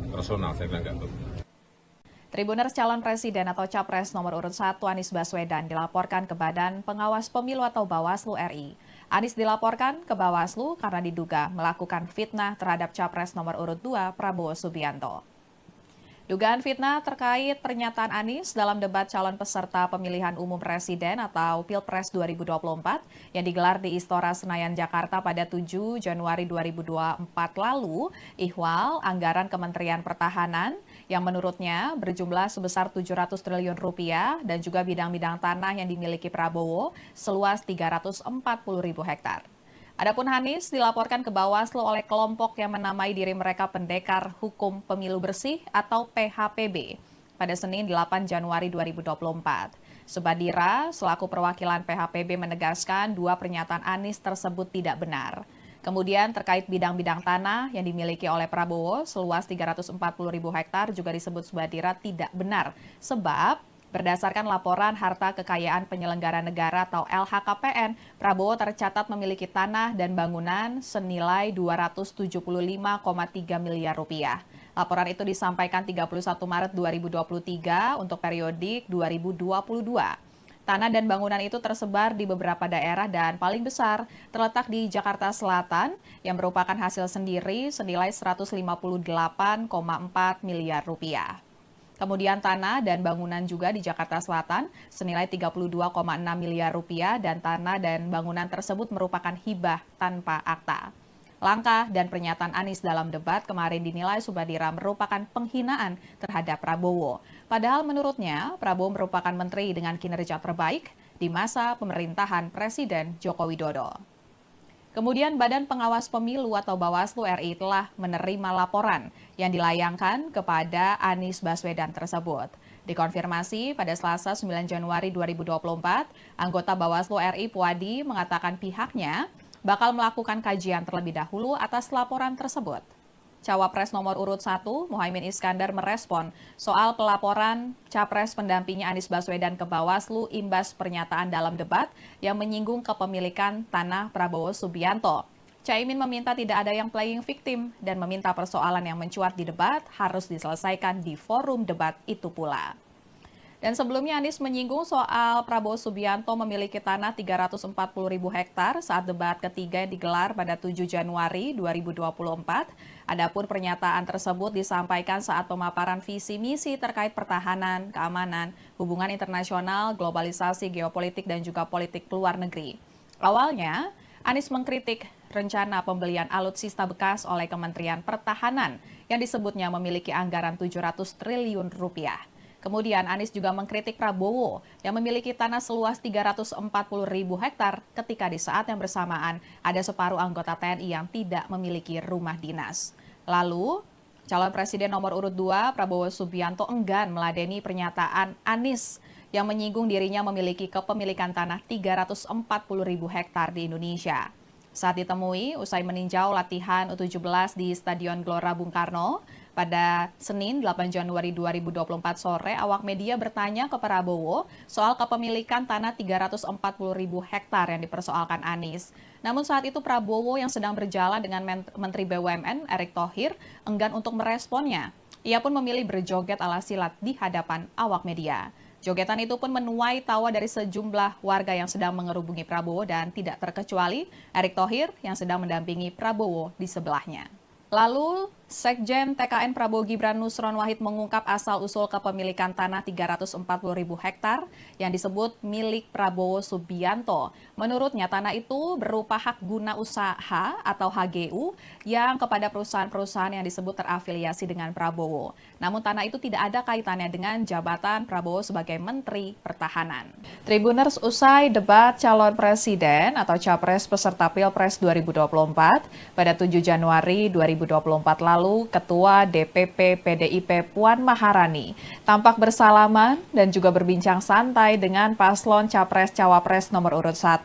personal. Saya kira nggak betul. Tribuners calon presiden atau capres nomor urut 1 Anies Baswedan dilaporkan ke Badan Pengawas Pemilu atau Bawaslu RI. Anies dilaporkan ke Bawaslu karena diduga melakukan fitnah terhadap capres nomor urut 2 Prabowo Subianto. Dugaan fitnah terkait pernyataan Anies dalam debat calon peserta pemilihan umum presiden atau Pilpres 2024 yang digelar di Istora Senayan, Jakarta pada 7 Januari 2024 lalu, ihwal anggaran Kementerian Pertahanan yang menurutnya berjumlah sebesar 700 triliun rupiah dan juga bidang-bidang tanah yang dimiliki Prabowo seluas 340.000 hektar. Adapun Anies dilaporkan ke Bawaslu oleh kelompok yang menamai diri mereka Pendekar Hukum Pemilu Bersih atau PHPB pada Senin 8 Januari 2024. Subadira selaku perwakilan PHPB menegaskan dua pernyataan Anies tersebut tidak benar. Kemudian terkait bidang-bidang tanah yang dimiliki oleh Prabowo seluas 340.000 hektar juga disebut Subadira tidak benar sebab berdasarkan laporan harta kekayaan penyelenggara negara atau LHKPN, Prabowo tercatat memiliki tanah dan bangunan senilai 275,3 miliar rupiah. Laporan itu disampaikan 31 Maret 2023 untuk periodik 2022. Tanah dan bangunan itu tersebar di beberapa daerah dan paling besar terletak di Jakarta Selatan yang merupakan hasil sendiri senilai 158,4 miliar rupiah. Kemudian tanah dan bangunan juga di Jakarta Selatan senilai 32,6 miliar rupiah dan tanah dan bangunan tersebut merupakan hibah tanpa akta. Langkah dan pernyataan Anies dalam debat kemarin dinilai Subadira merupakan penghinaan terhadap Prabowo. Padahal menurutnya Prabowo merupakan menteri dengan kinerja terbaik di masa pemerintahan Presiden Joko Widodo. Kemudian Badan Pengawas Pemilu atau Bawaslu RI telah menerima laporan yang dilayangkan kepada Anies Baswedan tersebut. Dikonfirmasi pada Selasa 9 Januari 2024, anggota Bawaslu RI Puadi mengatakan pihaknya bakal melakukan kajian terlebih dahulu atas laporan tersebut. Cawapres nomor urut 1, Muhaimin Iskandar merespon soal pelaporan Capres pendampingnya Anies Baswedan ke Bawaslu imbas pernyataan dalam debat yang menyinggung kepemilikan tanah Prabowo Subianto. Caimin meminta tidak ada yang playing victim dan meminta persoalan yang mencuat di debat harus diselesaikan di forum debat itu pula. Dan sebelumnya Anies menyinggung soal Prabowo Subianto memiliki tanah 340.000 hektar saat debat ketiga yang digelar pada 7 Januari 2024. Adapun pernyataan tersebut disampaikan saat pemaparan visi misi terkait pertahanan, keamanan, hubungan internasional, globalisasi, geopolitik, dan juga politik luar negeri. Awalnya, Anies mengkritik rencana pembelian alutsista bekas oleh Kementerian Pertahanan yang disebutnya memiliki anggaran 700 triliun rupiah. Kemudian Anies juga mengkritik Prabowo yang memiliki tanah seluas 340.000 hektar ketika di saat yang bersamaan ada separuh anggota TNI yang tidak memiliki rumah dinas. Lalu, calon presiden nomor urut 2 Prabowo Subianto enggan meladeni pernyataan Anies yang menyinggung dirinya memiliki kepemilikan tanah 340.000 hektar di Indonesia. Saat ditemui usai meninjau latihan U17 di Stadion Gelora Bung Karno, pada Senin 8 Januari 2024 sore, awak media bertanya ke Prabowo soal kepemilikan tanah 340.000 hektar yang dipersoalkan Anies. Namun saat itu Prabowo yang sedang berjalan dengan Menteri BUMN Erick Thohir enggan untuk meresponnya. Ia pun memilih berjoget ala silat di hadapan awak media. Jogetan itu pun menuai tawa dari sejumlah warga yang sedang mengerubungi Prabowo dan tidak terkecuali Erick Thohir yang sedang mendampingi Prabowo di sebelahnya. Lalu, Sekjen TKN Prabowo Gibran Nusron Wahid mengungkap asal-usul kepemilikan tanah 340.000 hektar yang disebut milik Prabowo Subianto. Menurutnya, tanah itu berupa hak guna usaha atau HGU yang kepada perusahaan-perusahaan yang disebut terafiliasi dengan Prabowo. Namun tanah itu tidak ada kaitannya dengan jabatan Prabowo sebagai Menteri Pertahanan. Tribuners, usai debat calon presiden atau capres peserta Pilpres 2024 pada 7 Januari 2024 lalu, Ketua DPP PDIP Puan Maharani tampak bersalaman dan juga berbincang santai dengan paslon Capres-Cawapres nomor urut 1,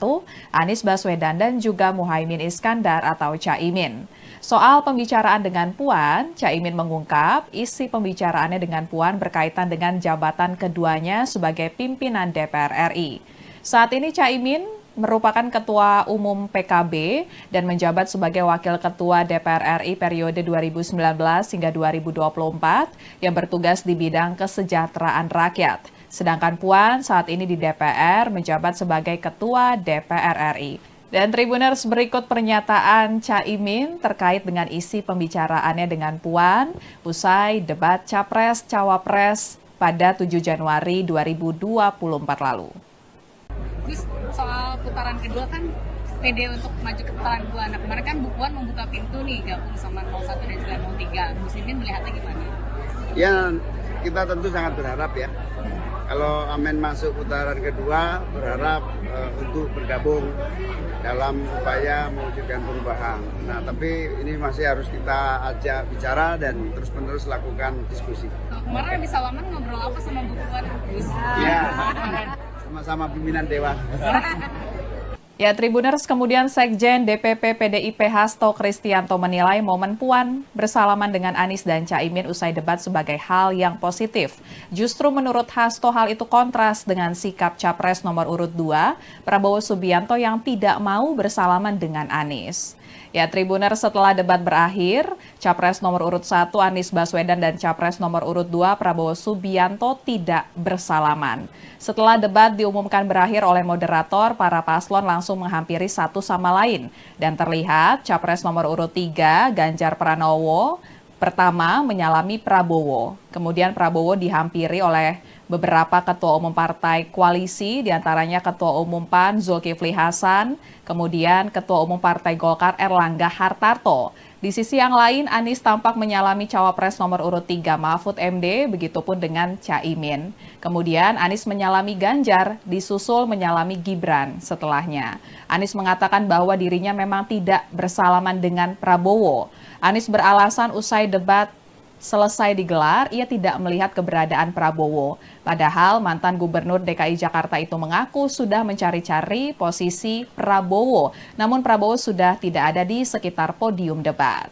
Anies Baswedan dan juga Muhaimin Iskandar atau Caimin. Soal pembicaraan dengan Puan, Caimin mengungkap isi pembicaraannya dengan Puan berkaitan dengan jabatan keduanya sebagai pimpinan DPR RI. Saat ini Caimin merupakan Ketua Umum PKB dan menjabat sebagai Wakil Ketua DPR RI periode 2019 hingga 2024 yang bertugas di bidang kesejahteraan rakyat. Sedangkan Puan saat ini di DPR menjabat sebagai Ketua DPR RI. Dan Tribuners, berikut pernyataan Caimin terkait dengan isi pembicaraannya dengan Puan usai debat Capres-Cawapres pada 7 Januari 2024 lalu. Terus soal putaran kedua kan pede untuk maju ke putaran kedua. Nah kemarin kan Bu Puan membuka pintu nih gabung sama 01 dan juga 03. Muslimin melihatnya gimana? Ya, kita tentu sangat berharap ya. Kalau Amin masuk putaran kedua, berharap untuk bergabung dalam upaya mewujudkan perubahan. Nah, tapi ini masih harus kita ajak bicara dan terus-menerus lakukan diskusi. Kemarin habis salaman ngobrol apa sama Bu Puan? Ya, sama-sama pimpinan Dewan. Ya, Tribuners, kemudian Sekjen DPP PDIP Hasto Kristianto menilai momen Puan bersalaman dengan Anies dan Caimin usai debat sebagai hal yang positif. Justru menurut Hasto hal itu kontras dengan sikap Capres nomor urut 2, Prabowo Subianto yang tidak mau bersalaman dengan Anies. Ya, Tribuners, setelah debat berakhir, Capres nomor urut 1 Anies Baswedan dan Capres nomor urut 2 Prabowo Subianto tidak bersalaman. Setelah debat diumumkan berakhir oleh moderator, para paslon langsung menghampiri satu sama lain. Dan terlihat Capres nomor urut 3 Ganjar Pranowo pertama menyalami Prabowo. Kemudian Prabowo dihampiri oleh beberapa ketua umum partai koalisi, diantaranya Ketua Umum PAN Zulkifli Hasan, kemudian Ketua Umum Partai Golkar Erlangga Hartarto. Di sisi yang lain, Anies tampak menyalami Cawapres nomor urut 3 Mahfud MD, begitupun dengan Caimin. Kemudian Anies menyalami Ganjar, disusul menyalami Gibran setelahnya. Anies mengatakan bahwa dirinya memang tidak bersalaman dengan Prabowo. Anies beralasan usai debat selesai digelar, ia tidak melihat keberadaan Prabowo. Padahal mantan Gubernur DKI Jakarta itu mengaku sudah mencari-cari posisi Prabowo. Namun Prabowo sudah tidak ada di sekitar podium debat.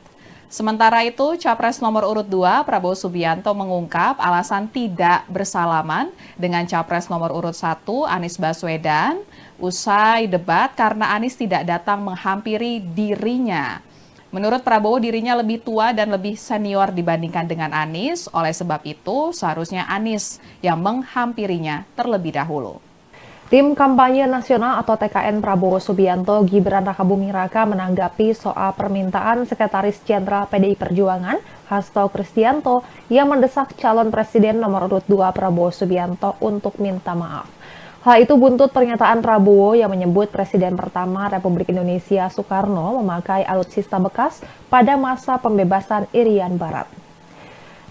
Sementara itu, Capres nomor urut 2 Prabowo Subianto mengungkap alasan tidak bersalaman dengan Capres nomor urut 1 Anies Baswedan usai debat karena Anies tidak datang menghampiri dirinya. Menurut Prabowo, dirinya lebih tua dan lebih senior dibandingkan dengan Anies. Oleh sebab itu, seharusnya Anies yang menghampirinya terlebih dahulu. Tim Kampanye Nasional atau TKN Prabowo Subianto Gibran Rakabuming Raka menanggapi soal permintaan Sekretaris Jenderal PDI Perjuangan Hasto Kristianto yang mendesak calon presiden nomor urut 2 Prabowo Subianto untuk minta maaf. Hal itu buntut pernyataan Prabowo yang menyebut Presiden pertama Republik Indonesia Soekarno memakai alutsista bekas pada masa pembebasan Irian Barat.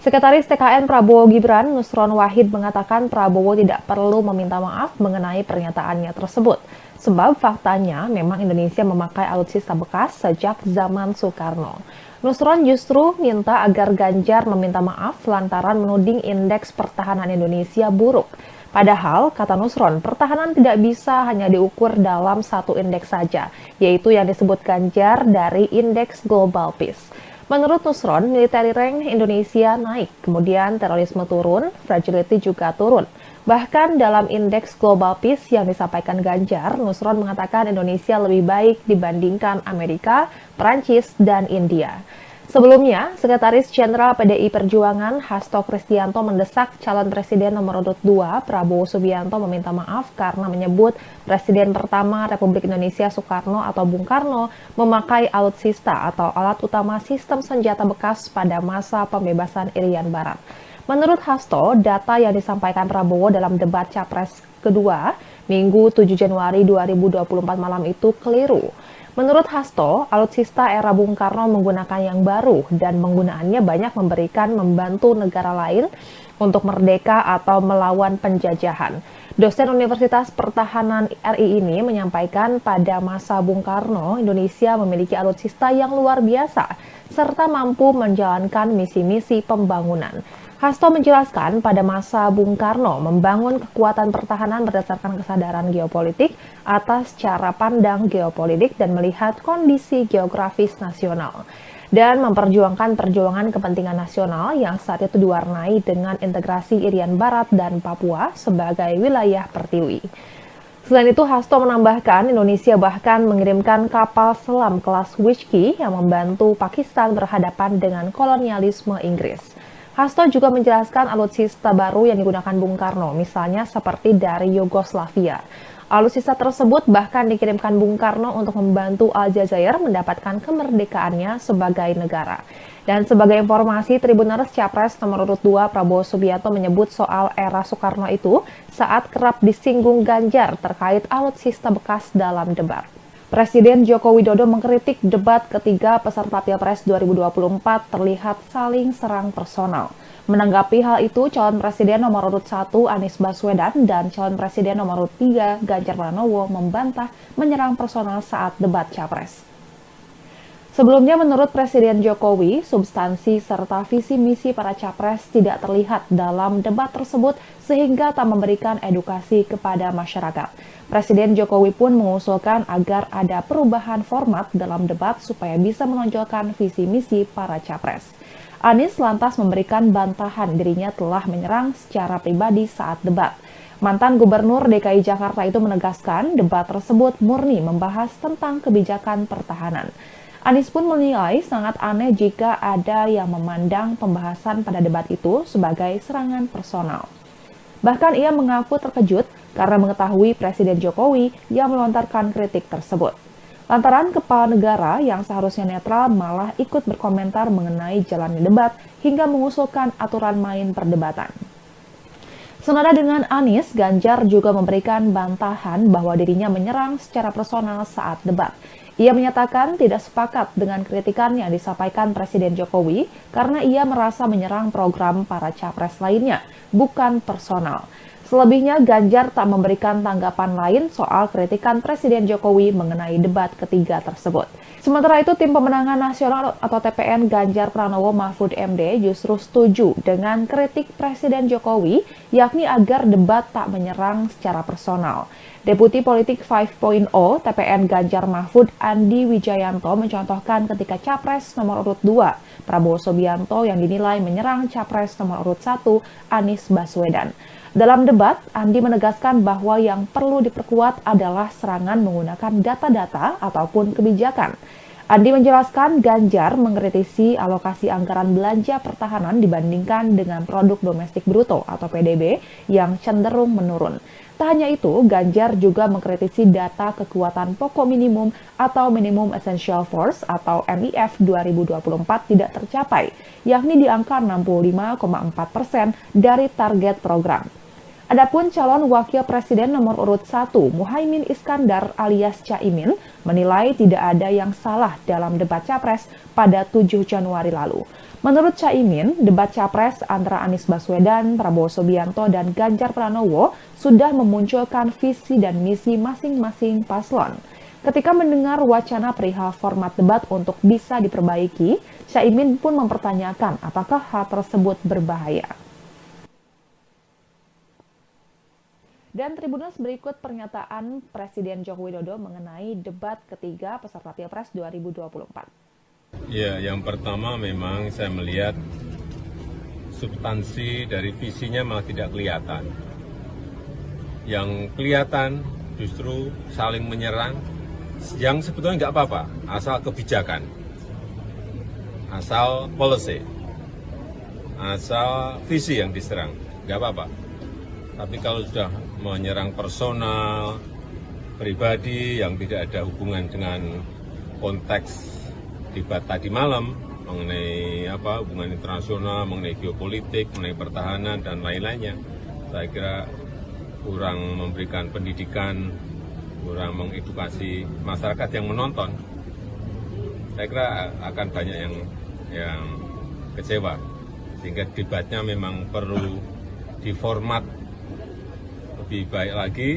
Sekretaris TKN Prabowo Gibran, Nusron Wahid, mengatakan Prabowo tidak perlu meminta maaf mengenai pernyataannya tersebut. Sebab faktanya memang Indonesia memakai alutsista bekas sejak zaman Soekarno. Nusron justru minta agar Ganjar meminta maaf lantaran menuding indeks pertahanan Indonesia buruk. Padahal, kata Nusron, pertahanan tidak bisa hanya diukur dalam satu indeks saja, yaitu yang disebut Ganjar dari Indeks Global Peace. Menurut Nusron, military rank Indonesia naik, kemudian terorisme turun, fragility juga turun. Bahkan dalam Indeks Global Peace yang disampaikan Ganjar, Nusron mengatakan Indonesia lebih baik dibandingkan Amerika, Perancis, dan India. Sebelumnya, Sekretaris Jenderal PDI Perjuangan Hasto Kristianto mendesak calon presiden nomor urut 2 Prabowo Subianto meminta maaf karena menyebut Presiden pertama Republik Indonesia Soekarno atau Bung Karno memakai alutsista atau alat utama sistem senjata bekas pada masa pembebasan Irian Barat. Menurut Hasto, data yang disampaikan Prabowo dalam debat Capres kedua Minggu 7 Januari 2024 malam itu keliru. Menurut Hasto, alutsista era Bung Karno menggunakan yang baru dan penggunaannya banyak membantu negara lain untuk merdeka atau melawan penjajahan. Dosen Universitas Pertahanan RI ini menyampaikan pada masa Bung Karno, Indonesia memiliki alutsista yang luar biasa serta mampu menjalankan misi-misi pembangunan. Hasto menjelaskan pada masa Bung Karno membangun kekuatan pertahanan berdasarkan kesadaran geopolitik atas cara pandang geopolitik dan melihat kondisi geografis nasional dan memperjuangkan perjuangan kepentingan nasional yang saat itu diwarnai dengan integrasi Irian Barat dan Papua sebagai wilayah pertiwi. Selain itu, Hasto menambahkan Indonesia bahkan mengirimkan kapal selam kelas Whiskey yang membantu Pakistan berhadapan dengan kolonialisme Inggris. Hasto juga menjelaskan alutsista baru yang digunakan Bung Karno, misalnya seperti dari Yugoslavia. Alutsista tersebut bahkan dikirimkan Bung Karno untuk membantu Aljazair mendapatkan kemerdekaannya sebagai negara. Dan sebagai informasi, Tribuners Capres nomor urut 2 Prabowo Subianto menyebut soal era Soekarno itu saat kerap disinggung Ganjar terkait alutsista bekas dalam debat. Presiden Joko Widodo mengkritik debat ketiga peserta Pilpres 2024 terlihat saling serang personal. Menanggapi hal itu, calon presiden nomor urut 1 Anies Baswedan dan calon presiden nomor urut 3 Ganjar Pranowo membantah menyerang personal saat debat Capres. Sebelumnya, menurut Presiden Jokowi, substansi serta visi misi para capres tidak terlihat dalam debat tersebut sehingga tak memberikan edukasi kepada masyarakat. Presiden Jokowi pun mengusulkan agar ada perubahan format dalam debat supaya bisa menonjolkan visi misi para capres. Anies lantas memberikan bantahan dirinya telah menyerang secara pribadi saat debat. Mantan Gubernur DKI Jakarta itu menegaskan debat tersebut murni membahas tentang kebijakan pertahanan. Anies pun menilai sangat aneh jika ada yang memandang pembahasan pada debat itu sebagai serangan personal. Bahkan ia mengaku terkejut karena mengetahui Presiden Jokowi yang melontarkan kritik tersebut. Lantaran kepala negara yang seharusnya netral malah ikut berkomentar mengenai jalannya debat hingga mengusulkan aturan main perdebatan. Senada dengan Anies, Ganjar juga memberikan bantahan bahwa dirinya menyerang secara personal saat debat. Ia menyatakan tidak sepakat dengan kritikan yang disampaikan Presiden Jokowi karena ia merasa menyerang program para capres lainnya, bukan personal. Selebihnya, Ganjar tak memberikan tanggapan lain soal kritikan Presiden Jokowi mengenai debat ketiga tersebut. Sementara itu, Tim Pemenangan Nasional atau TPN Ganjar Pranowo Mahfud MD justru setuju dengan kritik Presiden Jokowi, yakni agar debat tak menyerang secara personal. Deputi Politik 5.0 TPN Ganjar Mahfud Andi Wijayanto mencontohkan ketika Capres nomor urut 2 Prabowo Subianto yang dinilai menyerang Capres nomor urut 1 Anies Baswedan. Dalam debat, Andi menegaskan bahwa yang perlu diperkuat adalah serangan menggunakan data-data ataupun kebijakan. Andi menjelaskan Ganjar mengkritisi alokasi anggaran belanja pertahanan dibandingkan dengan produk domestik bruto atau PDB yang cenderung menurun. Tak hanya itu, Ganjar juga mengkritisi data kekuatan pokok minimum atau Minimum Essential Force atau MIF 2024 tidak tercapai, yakni di angka 65,4% dari target program. Adapun calon wakil presiden nomor urut 1, Muhaimin Iskandar alias Caimin, menilai tidak ada yang salah dalam debat Capres pada 7 Januari lalu. Menurut Caimin, debat Capres antara Anies Baswedan, Prabowo Subianto, dan Ganjar Pranowo sudah memunculkan visi dan misi masing-masing paslon. Ketika mendengar wacana perihal format debat untuk bisa diperbaiki, Caimin pun mempertanyakan apakah hal tersebut berbahaya. Dan Tribuners, berikut pernyataan Presiden Joko Widodo mengenai debat ketiga peserta Pilpres 2024. Ya, yang pertama memang saya melihat substansi dari visinya malah tidak kelihatan. Yang kelihatan justru saling menyerang, yang sebetulnya nggak apa-apa, asal kebijakan, asal policy, asal visi yang diserang, nggak apa-apa. Tapi kalau sudah menyerang personal, pribadi yang tidak ada hubungan dengan konteks debat tadi malam mengenai hubungan internasional, mengenai geopolitik, mengenai pertahanan dan lain-lainnya, saya kira kurang memberikan pendidikan, kurang mengedukasi masyarakat yang menonton. Saya kira akan banyak yang kecewa, sehingga debatnya memang perlu diformat lebih baik lagi,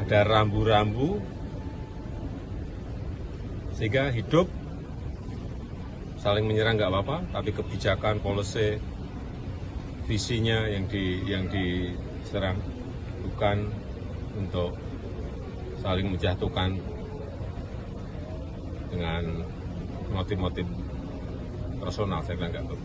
ada rambu-rambu sehingga hidup. Saling menyerang nggak apa-apa, tapi kebijakan, policy, visinya yang diserang, bukan untuk saling menjatuhkan dengan motif-motif personal. Saya kira nggak perlu.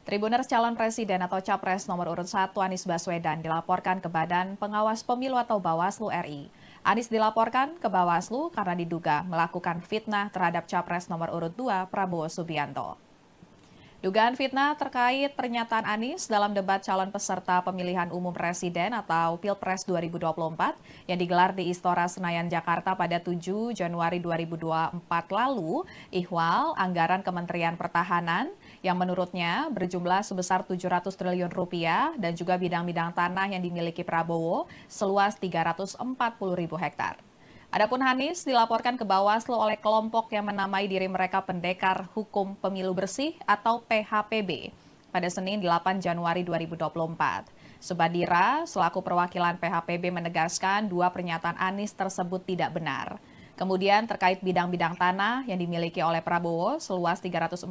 Tribuners calon presiden atau capres nomor urut 1 Anies Baswedan dilaporkan ke Badan Pengawas Pemilu atau Bawaslu RI. Anies dilaporkan ke Bawaslu karena diduga melakukan fitnah terhadap capres nomor urut 2 Prabowo Subianto. Dugaan fitnah terkait pernyataan Anies dalam debat calon peserta pemilihan umum presiden atau Pilpres 2024 yang digelar di Istora Senayan, Jakarta pada 7 Januari 2024 lalu, ihwal anggaran Kementerian Pertahanan yang menurutnya berjumlah sebesar 700 triliun rupiah dan juga bidang-bidang tanah yang dimiliki Prabowo seluas 340.000 hektar. Adapun Anies dilaporkan ke Bawaslu oleh kelompok yang menamai diri mereka Pendekar Hukum Pemilu Bersih atau PHPB pada Senin 8 Januari 2024. Subadira selaku perwakilan PHPB menegaskan dua pernyataan Anies tersebut tidak benar. Kemudian terkait bidang-bidang tanah yang dimiliki oleh Prabowo seluas 340.000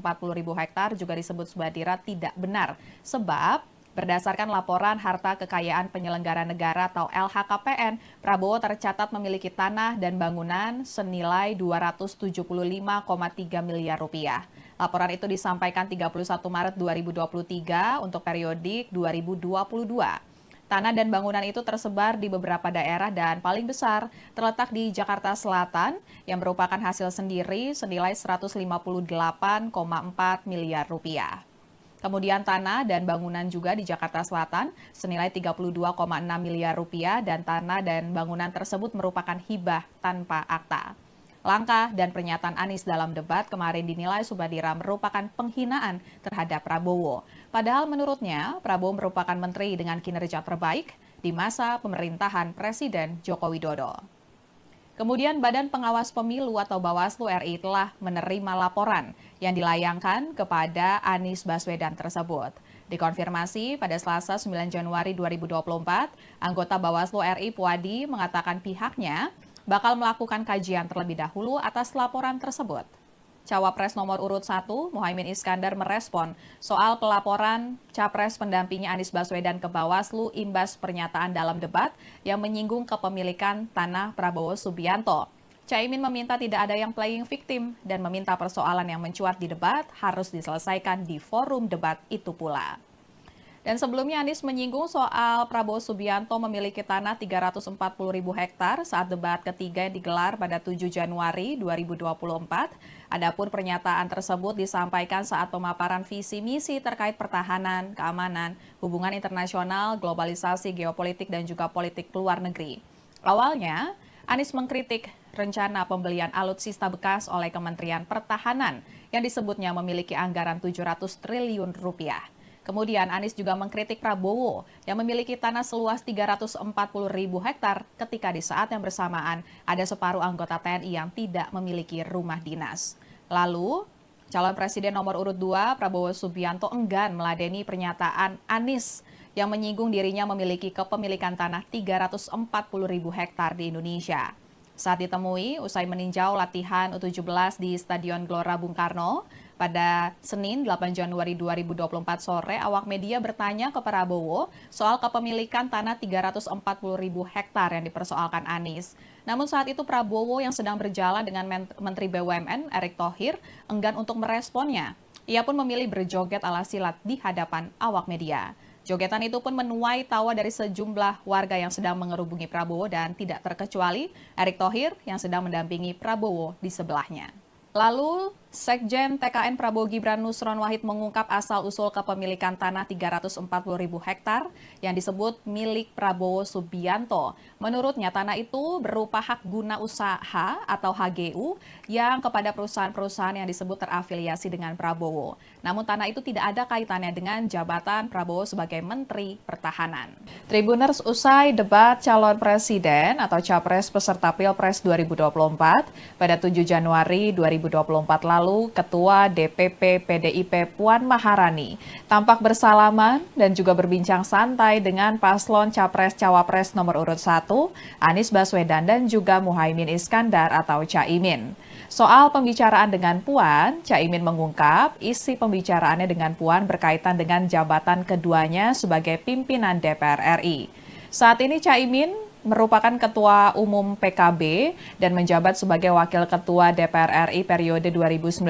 hektar juga disebut Subadira tidak benar sebab berdasarkan laporan harta kekayaan penyelenggara negara atau LHKPN, Prabowo tercatat memiliki tanah dan bangunan senilai 275,3 miliar rupiah. Laporan itu disampaikan 31 Maret 2023 untuk periodik 2022. Tanah dan bangunan itu tersebar di beberapa daerah dan paling besar terletak di Jakarta Selatan yang merupakan hasil sendiri senilai 158,4 miliar rupiah. Kemudian tanah dan bangunan juga di Jakarta Selatan senilai 32,6 miliar rupiah dan tanah dan bangunan tersebut merupakan hibah tanpa akta. Langkah dan pernyataan Anies dalam debat kemarin dinilai Subadira merupakan penghinaan terhadap Prabowo. Padahal menurutnya Prabowo merupakan menteri dengan kinerja terbaik di masa pemerintahan Presiden Joko Widodo. Kemudian Badan Pengawas Pemilu atau Bawaslu RI telah menerima laporan yang dilayangkan kepada Anies Baswedan tersebut. Dikonfirmasi pada Selasa 9 Januari 2024, anggota Bawaslu RI Puadi mengatakan pihaknya bakal melakukan kajian terlebih dahulu atas laporan tersebut. Cawapres nomor urut 1, Muhaimin Iskandar merespon soal pelaporan Capres pendampingnya Anies Baswedan ke Bawaslu imbas pernyataan dalam debat yang menyinggung kepemilikan tanah Prabowo Subianto. Caimin meminta tidak ada yang playing victim dan meminta persoalan yang mencuat di debat harus diselesaikan di forum debat itu pula. Dan sebelumnya Anies menyinggung soal Prabowo Subianto memiliki tanah 340.000 hektar saat debat ketiga yang digelar pada 7 Januari 2024. Adapun pernyataan tersebut disampaikan saat pemaparan visi misi terkait pertahanan, keamanan, hubungan internasional, globalisasi, geopolitik, dan juga politik luar negeri. Awalnya, Anies mengkritik rencana pembelian alutsista bekas oleh Kementerian Pertahanan yang disebutnya memiliki anggaran 700 triliun rupiah. Kemudian Anies juga mengkritik Prabowo yang memiliki tanah seluas 340.000 hektar ketika di saat yang bersamaan ada separuh anggota TNI yang tidak memiliki rumah dinas. Lalu, calon presiden nomor urut 2 Prabowo Subianto enggan meladeni pernyataan Anies yang menyinggung dirinya memiliki kepemilikan tanah 340.000 hektar di Indonesia. Saat ditemui, usai meninjau latihan U17 di Stadion Gelora Bung Karno, pada Senin 8 Januari 2024 sore, awak media bertanya ke Prabowo soal kepemilikan tanah 340.000 hektar yang dipersoalkan Anies. Namun saat itu Prabowo yang sedang berjalan dengan Menteri BUMN Erick Thohir enggan untuk meresponnya. Ia pun memilih berjoget ala silat di hadapan awak media. Jogetan itu pun menuai tawa dari sejumlah warga yang sedang mengerubungi Prabowo dan tidak terkecuali Erick Thohir yang sedang mendampingi Prabowo di sebelahnya. Lalu, Sekjen TKN Prabowo Gibran Nusron Wahid mengungkap asal-usul kepemilikan tanah 340.000 hektar yang disebut milik Prabowo Subianto. Menurutnya, tanah itu berupa hak guna usaha atau HGU yang kepada perusahaan-perusahaan yang disebut terafiliasi dengan Prabowo. Namun tanah itu tidak ada kaitannya dengan jabatan Prabowo sebagai Menteri Pertahanan. Tribuners, usai debat calon presiden atau capres peserta Pilpres 2024 pada 7 Januari 2024 lalu, Ketua DPP PDIP Puan Maharani tampak bersalaman dan juga berbincang santai dengan paslon Capres-Cawapres nomor urut 1, Anies Baswedan dan juga Muhaimin Iskandar atau Caimin. Soal pembicaraan dengan Puan, Caimin mengungkap isi pembicaraannya dengan Puan berkaitan dengan jabatan keduanya sebagai pimpinan DPR RI. Saat ini Caimin merupakan Ketua Umum PKB dan menjabat sebagai Wakil Ketua DPR RI periode 2019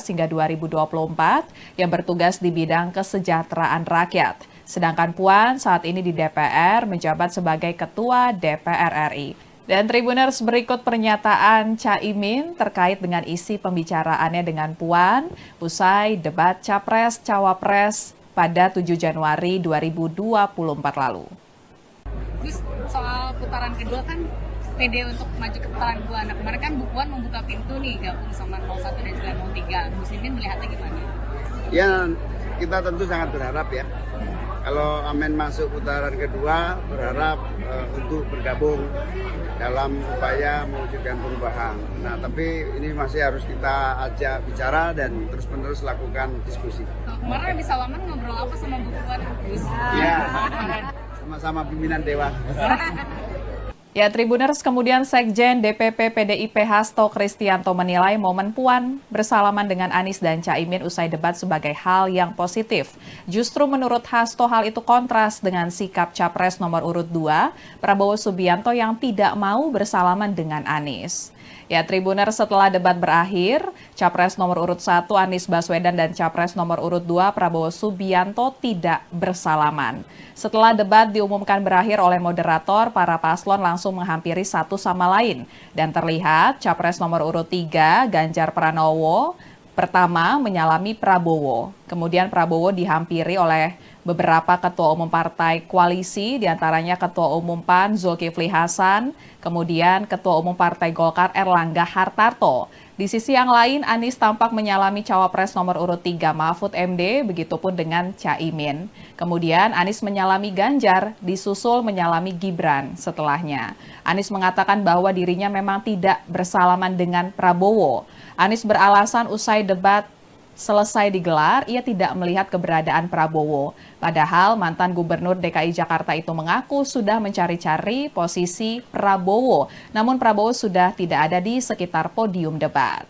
hingga 2024 yang bertugas di bidang kesejahteraan rakyat. Sedangkan Puan saat ini di DPR menjabat sebagai Ketua DPR RI. Dan Tribuners, berikut pernyataan Caimin terkait dengan isi pembicaraannya dengan Puan usai debat Capres-Cawapres pada 7 Januari 2024 lalu. Terus soal putaran kedua kan pede untuk maju ke putaran kedua. Nah kemarin kan Bu Puan membuka pintu nih gabung sama 01 dan juga 03. Muslimin melihatnya gimana? Ya, kita tentu sangat berharap ya. Kalau Amin masuk putaran kedua, berharap untuk bergabung dalam upaya mewujudkan perubahan. Nah, tapi ini masih harus kita ajak bicara dan terus-menerus lakukan diskusi. Kemarin habis salaman ngobrol apa sama Bu Puan? Ya, sama-sama pimpinan Dewan. Ya, Tribuners, kemudian Sekjen DPP PDIP Hasto Kristianto menilai momen Puan bersalaman dengan Anies dan Caimin usai debat sebagai hal yang positif. Justru menurut Hasto hal itu kontras dengan sikap Capres nomor urut 2, Prabowo Subianto yang tidak mau bersalaman dengan Anies. Ya, Tribuners, setelah debat berakhir, Capres nomor urut 1 Anies Baswedan dan Capres nomor urut 2 Prabowo Subianto tidak bersalaman. Setelah debat diumumkan berakhir oleh moderator, para paslon langsung menghampiri satu sama lain. Dan terlihat Capres nomor urut 3 Ganjar Pranowo pertama menyalami Prabowo. Kemudian Prabowo dihampiri oleh beberapa ketua umum partai koalisi, diantaranya Ketua Umum PAN Zulkifli Hasan, kemudian Ketua Umum Partai Golkar Erlangga Hartarto. Di sisi yang lain, Anies tampak menyalami Cawapres nomor urut 3 Mahfud MD, begitupun dengan Caimin. Kemudian Anies menyalami Ganjar, disusul menyalami Gibran setelahnya. Anies mengatakan bahwa dirinya memang tidak bersalaman dengan Prabowo. Anies beralasan usai debat selesai digelar, ia tidak melihat keberadaan Prabowo. Padahal mantan Gubernur DKI Jakarta itu mengaku sudah mencari-cari posisi Prabowo. Namun Prabowo sudah tidak ada di sekitar podium debat.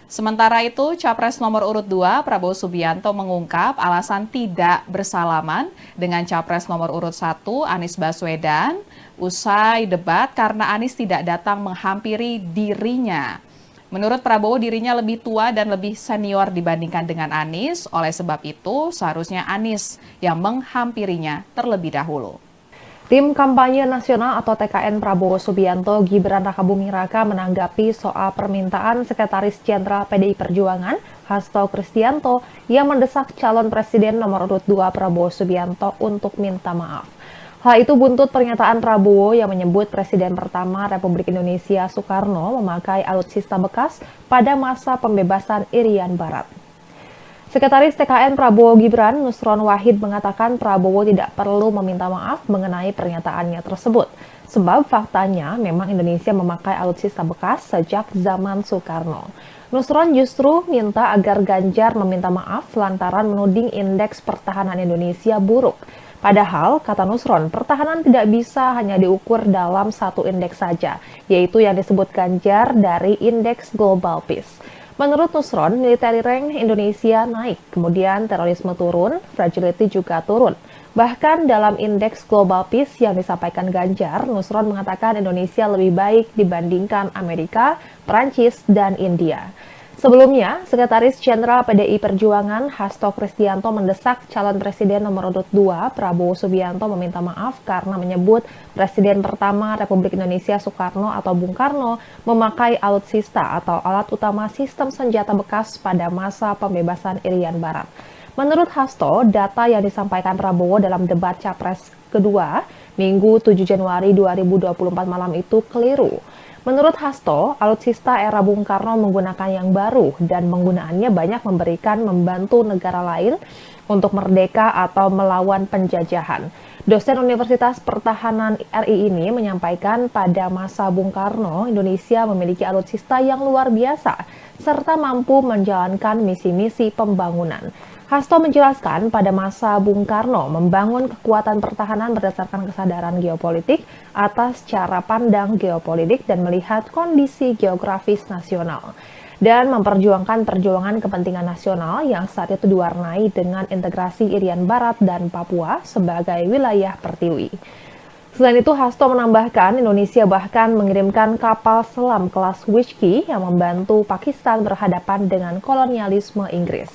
Sementara itu, Capres nomor urut 2 Prabowo Subianto mengungkap alasan tidak bersalaman dengan Capres nomor urut 1 Anies Baswedan usai debat karena Anies tidak datang menghampiri dirinya. Menurut Prabowo, dirinya lebih tua dan lebih senior dibandingkan dengan Anies. Oleh sebab itu, seharusnya Anies yang menghampirinya terlebih dahulu. Tim Kampanye Nasional atau TKN Prabowo Subianto Gibran Rakabuming Raka menanggapi soal permintaan Sekretaris Jenderal PDI Perjuangan Hasto Kristianto yang mendesak calon presiden nomor urut 2 Prabowo Subianto untuk minta maaf. Hal itu buntut pernyataan Prabowo yang menyebut Presiden pertama Republik Indonesia Soekarno memakai alutsista bekas pada masa pembebasan Irian Barat. Sekretaris TKN Prabowo Gibran, Nusron Wahid, mengatakan Prabowo tidak perlu meminta maaf mengenai pernyataannya tersebut. Sebab faktanya memang Indonesia memakai alutsista bekas sejak zaman Soekarno. Nusron justru minta agar Ganjar meminta maaf lantaran menuding indeks pertahanan Indonesia buruk. Padahal, kata Nusron, pertahanan tidak bisa hanya diukur dalam satu indeks saja, yaitu yang disebut Ganjar dari Indeks Global Peace. Menurut Nusron, military rank Indonesia naik, kemudian terorisme turun, fragility juga turun. Bahkan dalam Indeks Global Peace yang disampaikan Ganjar, Nusron mengatakan Indonesia lebih baik dibandingkan Amerika, Prancis, dan India. Sebelumnya, Sekretaris Jenderal PDI Perjuangan Hasto Kristianto mendesak calon presiden nomor urut 2 Prabowo Subianto meminta maaf karena menyebut Presiden pertama Republik Indonesia Soekarno atau Bung Karno memakai alutsista atau alat utama sistem senjata bekas pada masa pembebasan Irian Barat. Menurut Hasto, data yang disampaikan Prabowo dalam debat Capres kedua Minggu 7 Januari 2024 malam itu keliru. Menurut Hasto, alutsista era Bung Karno menggunakan yang baru dan penggunaannya banyak membantu negara lain untuk merdeka atau melawan penjajahan. Dosen Universitas Pertahanan RI ini menyampaikan pada masa Bung Karno, Indonesia memiliki alutsista yang luar biasa serta mampu menjalankan misi-misi pembangunan. Hasto menjelaskan pada masa Bung Karno membangun kekuatan pertahanan berdasarkan kesadaran geopolitik atas cara pandang geopolitik dan melihat kondisi geografis nasional dan memperjuangkan perjuangan kepentingan nasional yang saat itu diwarnai dengan integrasi Irian Barat dan Papua sebagai wilayah pertiwi. Selain itu, Hasto menambahkan Indonesia bahkan mengirimkan kapal selam kelas Whiskey yang membantu Pakistan berhadapan dengan kolonialisme Inggris.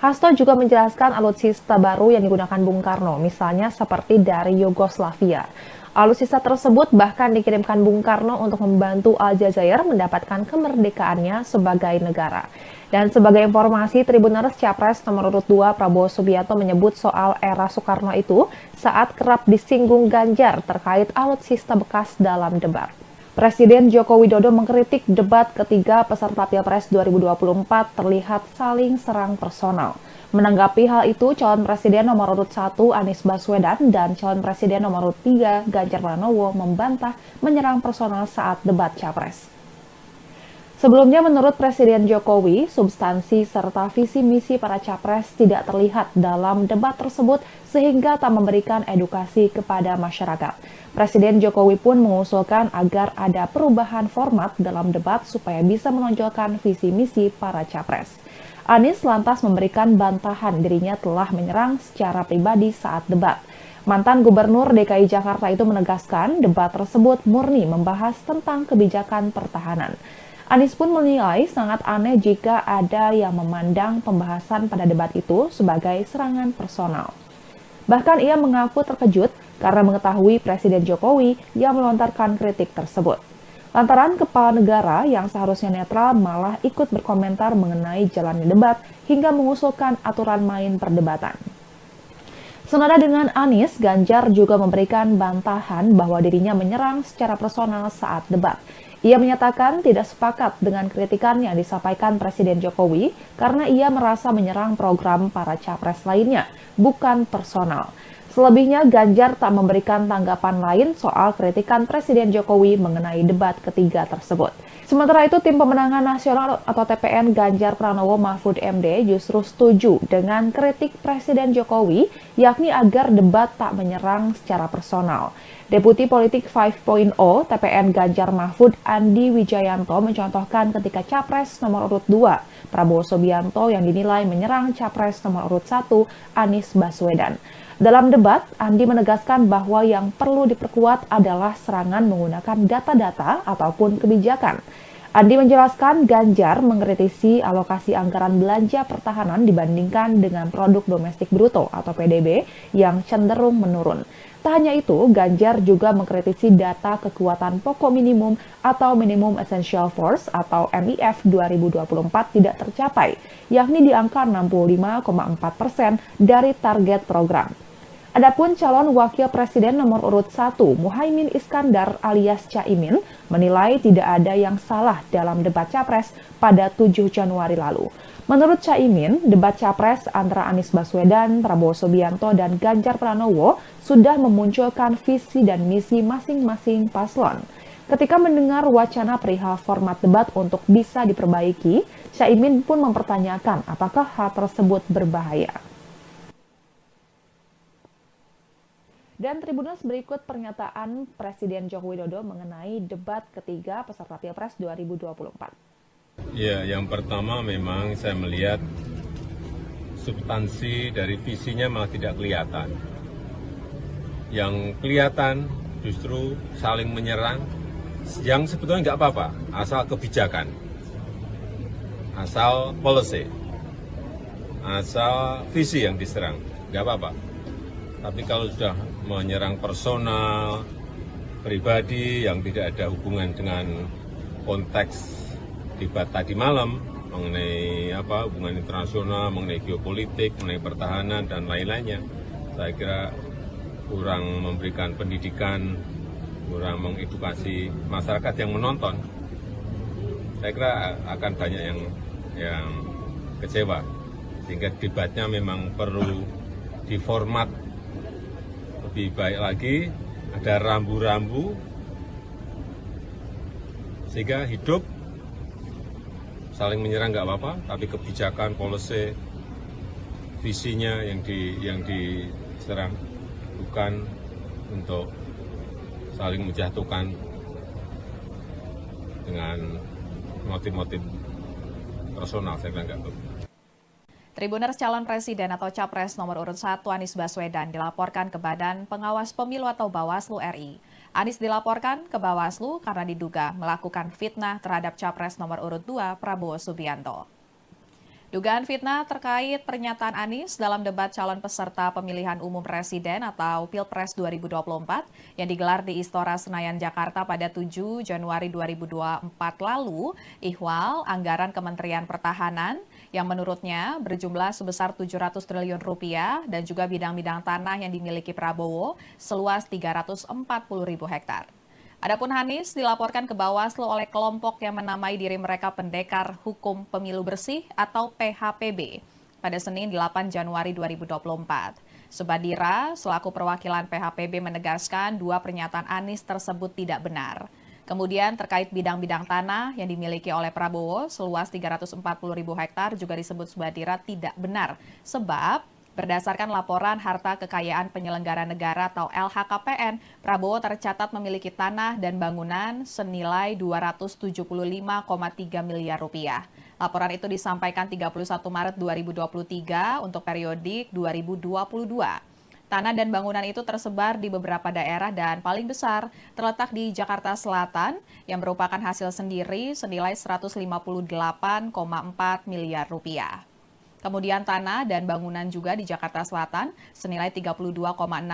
Hasto juga menjelaskan alutsista baru yang digunakan Bung Karno, misalnya seperti dari Yugoslavia. Alutsista tersebut bahkan dikirimkan Bung Karno untuk membantu Aljazair mendapatkan kemerdekaannya sebagai negara. Dan sebagai informasi, Tribuners Capres nomor urut 2 Prabowo Subianto menyebut soal era Soekarno itu saat kerap disinggung Ganjar terkait alutsista bekas dalam debat. Presiden Joko Widodo mengkritik debat ketiga peserta Pilpres 2024 terlihat saling serang personal. Menanggapi hal itu, calon presiden nomor urut 1 Anies Baswedan dan calon presiden nomor urut 3 Ganjar Pranowo membantah menyerang personal saat debat Capres. Sebelumnya, menurut Presiden Jokowi, substansi serta visi misi para capres tidak terlihat dalam debat tersebut sehingga tak memberikan edukasi kepada masyarakat. Presiden Jokowi pun mengusulkan agar ada perubahan format dalam debat supaya bisa menonjolkan visi misi para capres. Anies lantas memberikan bantahan dirinya telah menyerang secara pribadi saat debat. Mantan Gubernur DKI Jakarta itu menegaskan debat tersebut murni membahas tentang kebijakan pertahanan. Anies pun menilai sangat aneh jika ada yang memandang pembahasan pada debat itu sebagai serangan personal. Bahkan ia mengaku terkejut karena mengetahui Presiden Jokowi yang melontarkan kritik tersebut. Lantaran kepala negara yang seharusnya netral malah ikut berkomentar mengenai jalannya debat hingga mengusulkan aturan main perdebatan. Senada dengan Anies, Ganjar juga memberikan bantahan bahwa dirinya menyerang secara personal saat debat. Ia menyatakan tidak sepakat dengan kritikan yang disampaikan Presiden Jokowi karena ia merasa menyerang program para capres lainnya, bukan personal. Selebihnya, Ganjar tak memberikan tanggapan lain soal kritikan Presiden Jokowi mengenai debat ketiga tersebut. Sementara itu, Tim Pemenangan Nasional atau TPN Ganjar Pranowo Mahfud MD justru setuju dengan kritik Presiden Jokowi, yakni agar debat tak menyerang secara personal. Deputi Politik 5.0 TPN Ganjar Mahfud Andi Wijayanto mencontohkan ketika Capres nomor urut 2 Prabowo Subianto yang dinilai menyerang Capres nomor urut 1 Anies Baswedan. Dalam debat, Andi menegaskan bahwa yang perlu diperkuat adalah serangan menggunakan data-data ataupun kebijakan. Andi menjelaskan Ganjar mengkritisi alokasi anggaran belanja pertahanan dibandingkan dengan produk domestik bruto atau PDB yang cenderung menurun. Tak hanya itu, Ganjar juga mengkritisi data kekuatan pokok minimum atau Minimum Essential Force atau MIF 2024 tidak tercapai, yakni di angka 65,4% dari target program. Adapun calon wakil presiden nomor urut 1, Muhaimin Iskandar alias Caimin, menilai tidak ada yang salah dalam debat Capres pada 7 Januari lalu. Menurut Caimin, debat Capres antara Anies Baswedan, Prabowo Subianto, dan Ganjar Pranowo sudah memunculkan visi dan misi masing-masing paslon. Ketika mendengar wacana perihal format debat untuk bisa diperbaiki, Caimin pun mempertanyakan apakah hal tersebut berbahaya. Dan Tribuners, berikut pernyataan Presiden Joko Widodo mengenai debat ketiga peserta Pilpres 2024. Ya, yang pertama memang saya melihat substansi dari visinya malah tidak kelihatan. Yang kelihatan justru saling menyerang, yang sebetulnya nggak apa-apa, asal kebijakan, asal policy, asal visi yang diserang, nggak apa-apa. Tapi kalau sudah menyerang personal, pribadi yang tidak ada hubungan dengan konteks debat tadi malam mengenai hubungan internasional, mengenai geopolitik, mengenai pertahanan dan lain-lainnya, saya kira kurang memberikan pendidikan, kurang mengedukasi masyarakat yang menonton. Saya kira akan banyak yang kecewa, sehingga debatnya memang perlu diformat lebih baik lagi, ada rambu-rambu sehingga hidup. Saling menyerang nggak apa-apa, tapi kebijakan, policy, visinya yang diserang, bukan untuk saling menjatuhkan dengan motif-motif personal. Saya kira nggak betul. Tribuners calon presiden atau capres nomor urut 1 Anies Baswedan dilaporkan ke Badan Pengawas Pemilu atau Bawaslu RI. Anies dilaporkan ke Bawaslu karena diduga melakukan fitnah terhadap capres nomor urut 2 Prabowo Subianto. Dugaan fitnah terkait pernyataan Anies dalam debat calon peserta pemilihan umum presiden atau Pilpres 2024 yang digelar di Istora Senayan, Jakarta pada 7 Januari 2024 lalu, ihwal anggaran Kementerian Pertahanan yang menurutnya berjumlah sebesar 700 triliun rupiah dan juga bidang-bidang tanah yang dimiliki Prabowo seluas 340.000 hektar. Adapun Anies dilaporkan ke Bawaslu oleh kelompok yang menamai diri mereka Pendekar Hukum Pemilu Bersih atau PHPB pada Senin 8 Januari 2024. Subadira selaku perwakilan PHPB menegaskan dua pernyataan Anies tersebut tidak benar. Kemudian terkait bidang-bidang tanah yang dimiliki oleh Prabowo seluas 340.000 hektar juga disebut Subadira tidak benar sebab berdasarkan laporan harta kekayaan penyelenggara negara atau LHKPN, Prabowo tercatat memiliki tanah dan bangunan senilai 275,3 miliar rupiah. Laporan itu disampaikan 31 Maret 2023 untuk periodik 2022. Tanah dan bangunan itu tersebar di beberapa daerah dan paling besar terletak di Jakarta Selatan yang merupakan hasil sendiri senilai 158,4 miliar rupiah. Kemudian tanah dan bangunan juga di Jakarta Selatan senilai 32,6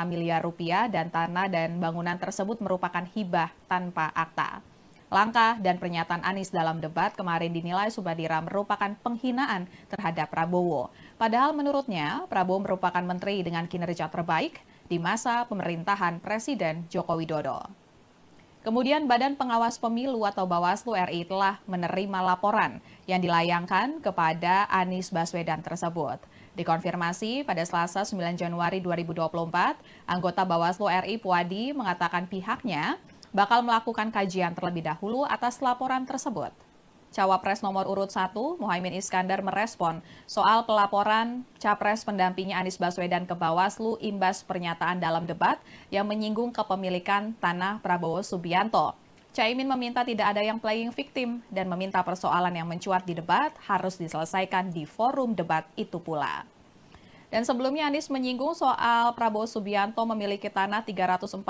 miliar rupiah dan tanah dan bangunan tersebut merupakan hibah tanpa akta. Langkah dan pernyataan Anies dalam debat kemarin dinilai Subadira merupakan penghinaan terhadap Prabowo. Padahal menurutnya Prabowo merupakan menteri dengan kinerja terbaik di masa pemerintahan Presiden Joko Widodo. Kemudian Badan Pengawas Pemilu atau Bawaslu RI telah menerima laporan yang dilayangkan kepada Anies Baswedan tersebut. Dikonfirmasi pada Selasa 9 Januari 2024, anggota Bawaslu RI Puadi mengatakan pihaknya bakal melakukan kajian terlebih dahulu atas laporan tersebut. Cawapres nomor urut 1, Muhaimin Iskandar merespon soal pelaporan capres pendampingnya Anies Baswedan ke Bawaslu imbas pernyataan dalam debat yang menyinggung kepemilikan tanah Prabowo Subianto. Caimin meminta tidak ada yang playing victim dan meminta persoalan yang mencuat di debat harus diselesaikan di forum debat itu pula. Dan sebelumnya Anies menyinggung soal Prabowo Subianto memiliki tanah 340.000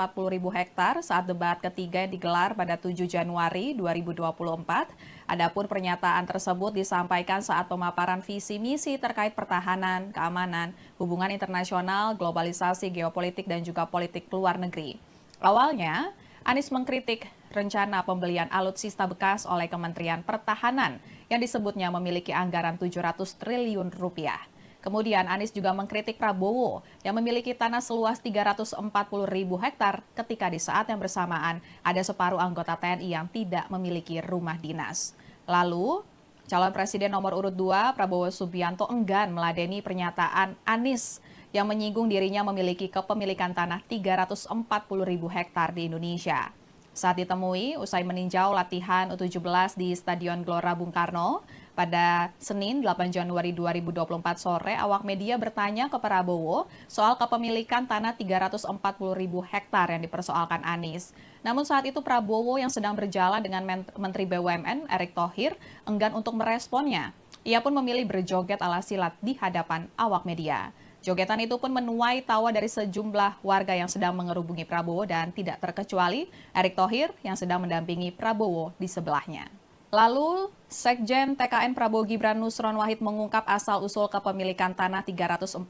hektar saat debat ketiga yang digelar pada 7 Januari 2024. Adapun pernyataan tersebut disampaikan saat pemaparan visi misi terkait pertahanan, keamanan, hubungan internasional, globalisasi, geopolitik, dan juga politik luar negeri. Awalnya, Anies mengkritik rencana pembelian alutsista bekas oleh Kementerian Pertahanan yang disebutnya memiliki anggaran 700 triliun rupiah. Kemudian Anies juga mengkritik Prabowo yang memiliki tanah seluas 340.000 hektar ketika di saat yang bersamaan ada separuh anggota TNI yang tidak memiliki rumah dinas. Lalu, calon presiden nomor urut 2 Prabowo Subianto enggan meladeni pernyataan Anies yang menyinggung dirinya memiliki kepemilikan tanah 340.000 hektar di Indonesia. Saat ditemui, usai meninjau latihan U17 di Stadion Gelora Bung Karno, pada Senin 8 Januari 2024 sore, awak media bertanya ke Prabowo soal kepemilikan tanah 340.000 hektar yang dipersoalkan Anies. Namun saat itu Prabowo yang sedang berjalan dengan Menteri BUMN Erick Thohir enggan untuk meresponnya. Ia pun memilih berjoget ala silat di hadapan awak media. Jogetan itu pun menuai tawa dari sejumlah warga yang sedang mengerubungi Prabowo dan tidak terkecuali Erick Thohir yang sedang mendampingi Prabowo di sebelahnya. Lalu, Sekjen TKN Prabowo Gibran Nusron Wahid mengungkap asal-usul kepemilikan tanah 340.000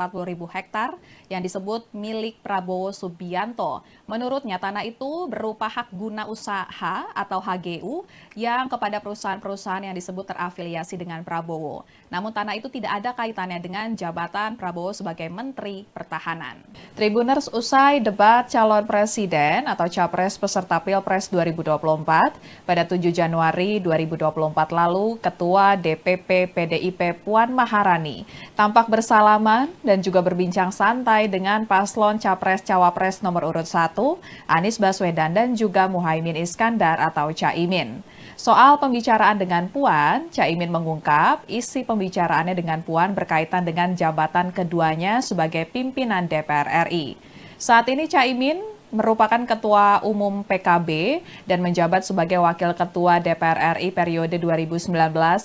hektar yang disebut milik Prabowo Subianto. Menurutnya, tanah itu berupa hak guna usaha atau HGU yang kepada perusahaan-perusahaan yang disebut terafiliasi dengan Prabowo. Namun tanah itu tidak ada kaitannya dengan jabatan Prabowo sebagai Menteri Pertahanan. Tribuners, usai debat calon presiden atau capres peserta Pilpres 2024 pada 7 Januari 2024 lalu, Ketua DPP PDIP Puan Maharani tampak bersalaman dan juga berbincang santai dengan paslon capres-cawapres nomor urut 1, Anies Baswedan dan juga Muhaimin Iskandar atau Caimin. Soal pembicaraan dengan Puan, Caimin mengungkap isi pembicaraannya dengan Puan berkaitan dengan jabatan keduanya sebagai pimpinan DPR RI. Saat ini Caimin merupakan Ketua Umum PKB dan menjabat sebagai Wakil Ketua DPR RI periode 2019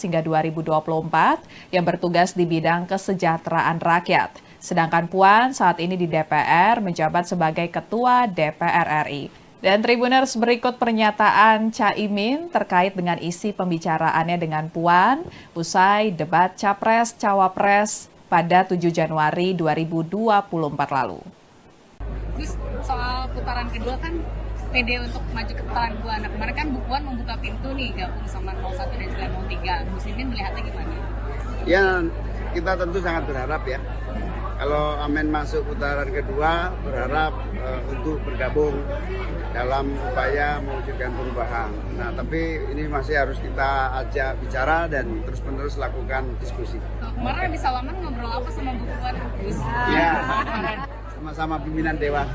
hingga 2024 yang bertugas di bidang kesejahteraan rakyat. Sedangkan Puan saat ini di DPR menjabat sebagai Ketua DPR RI. Dan Tribuners, berikut pernyataan Caimin terkait dengan isi pembicaraannya dengan Puan usai debat Capres-Cawapres pada 7 Januari 2024 lalu. Terus soal putaran kedua kan pede untuk maju ke putaran kedua. Nah kemarin kan Bu Puan membuka pintu nih gabung sama 01 dan juga 03. Muslimin melihatnya gimana? Ya, kita tentu sangat berharap ya. Kalau Amin masuk putaran kedua, berharap untuk bergabung dalam upaya mewujudkan perubahan. Nah, tapi ini masih harus kita ajak bicara dan terus-menerus lakukan diskusi. Kemarin habis salaman ngobrol apa sama Bu Puan? Ya, sama-sama pimpinan Dewan.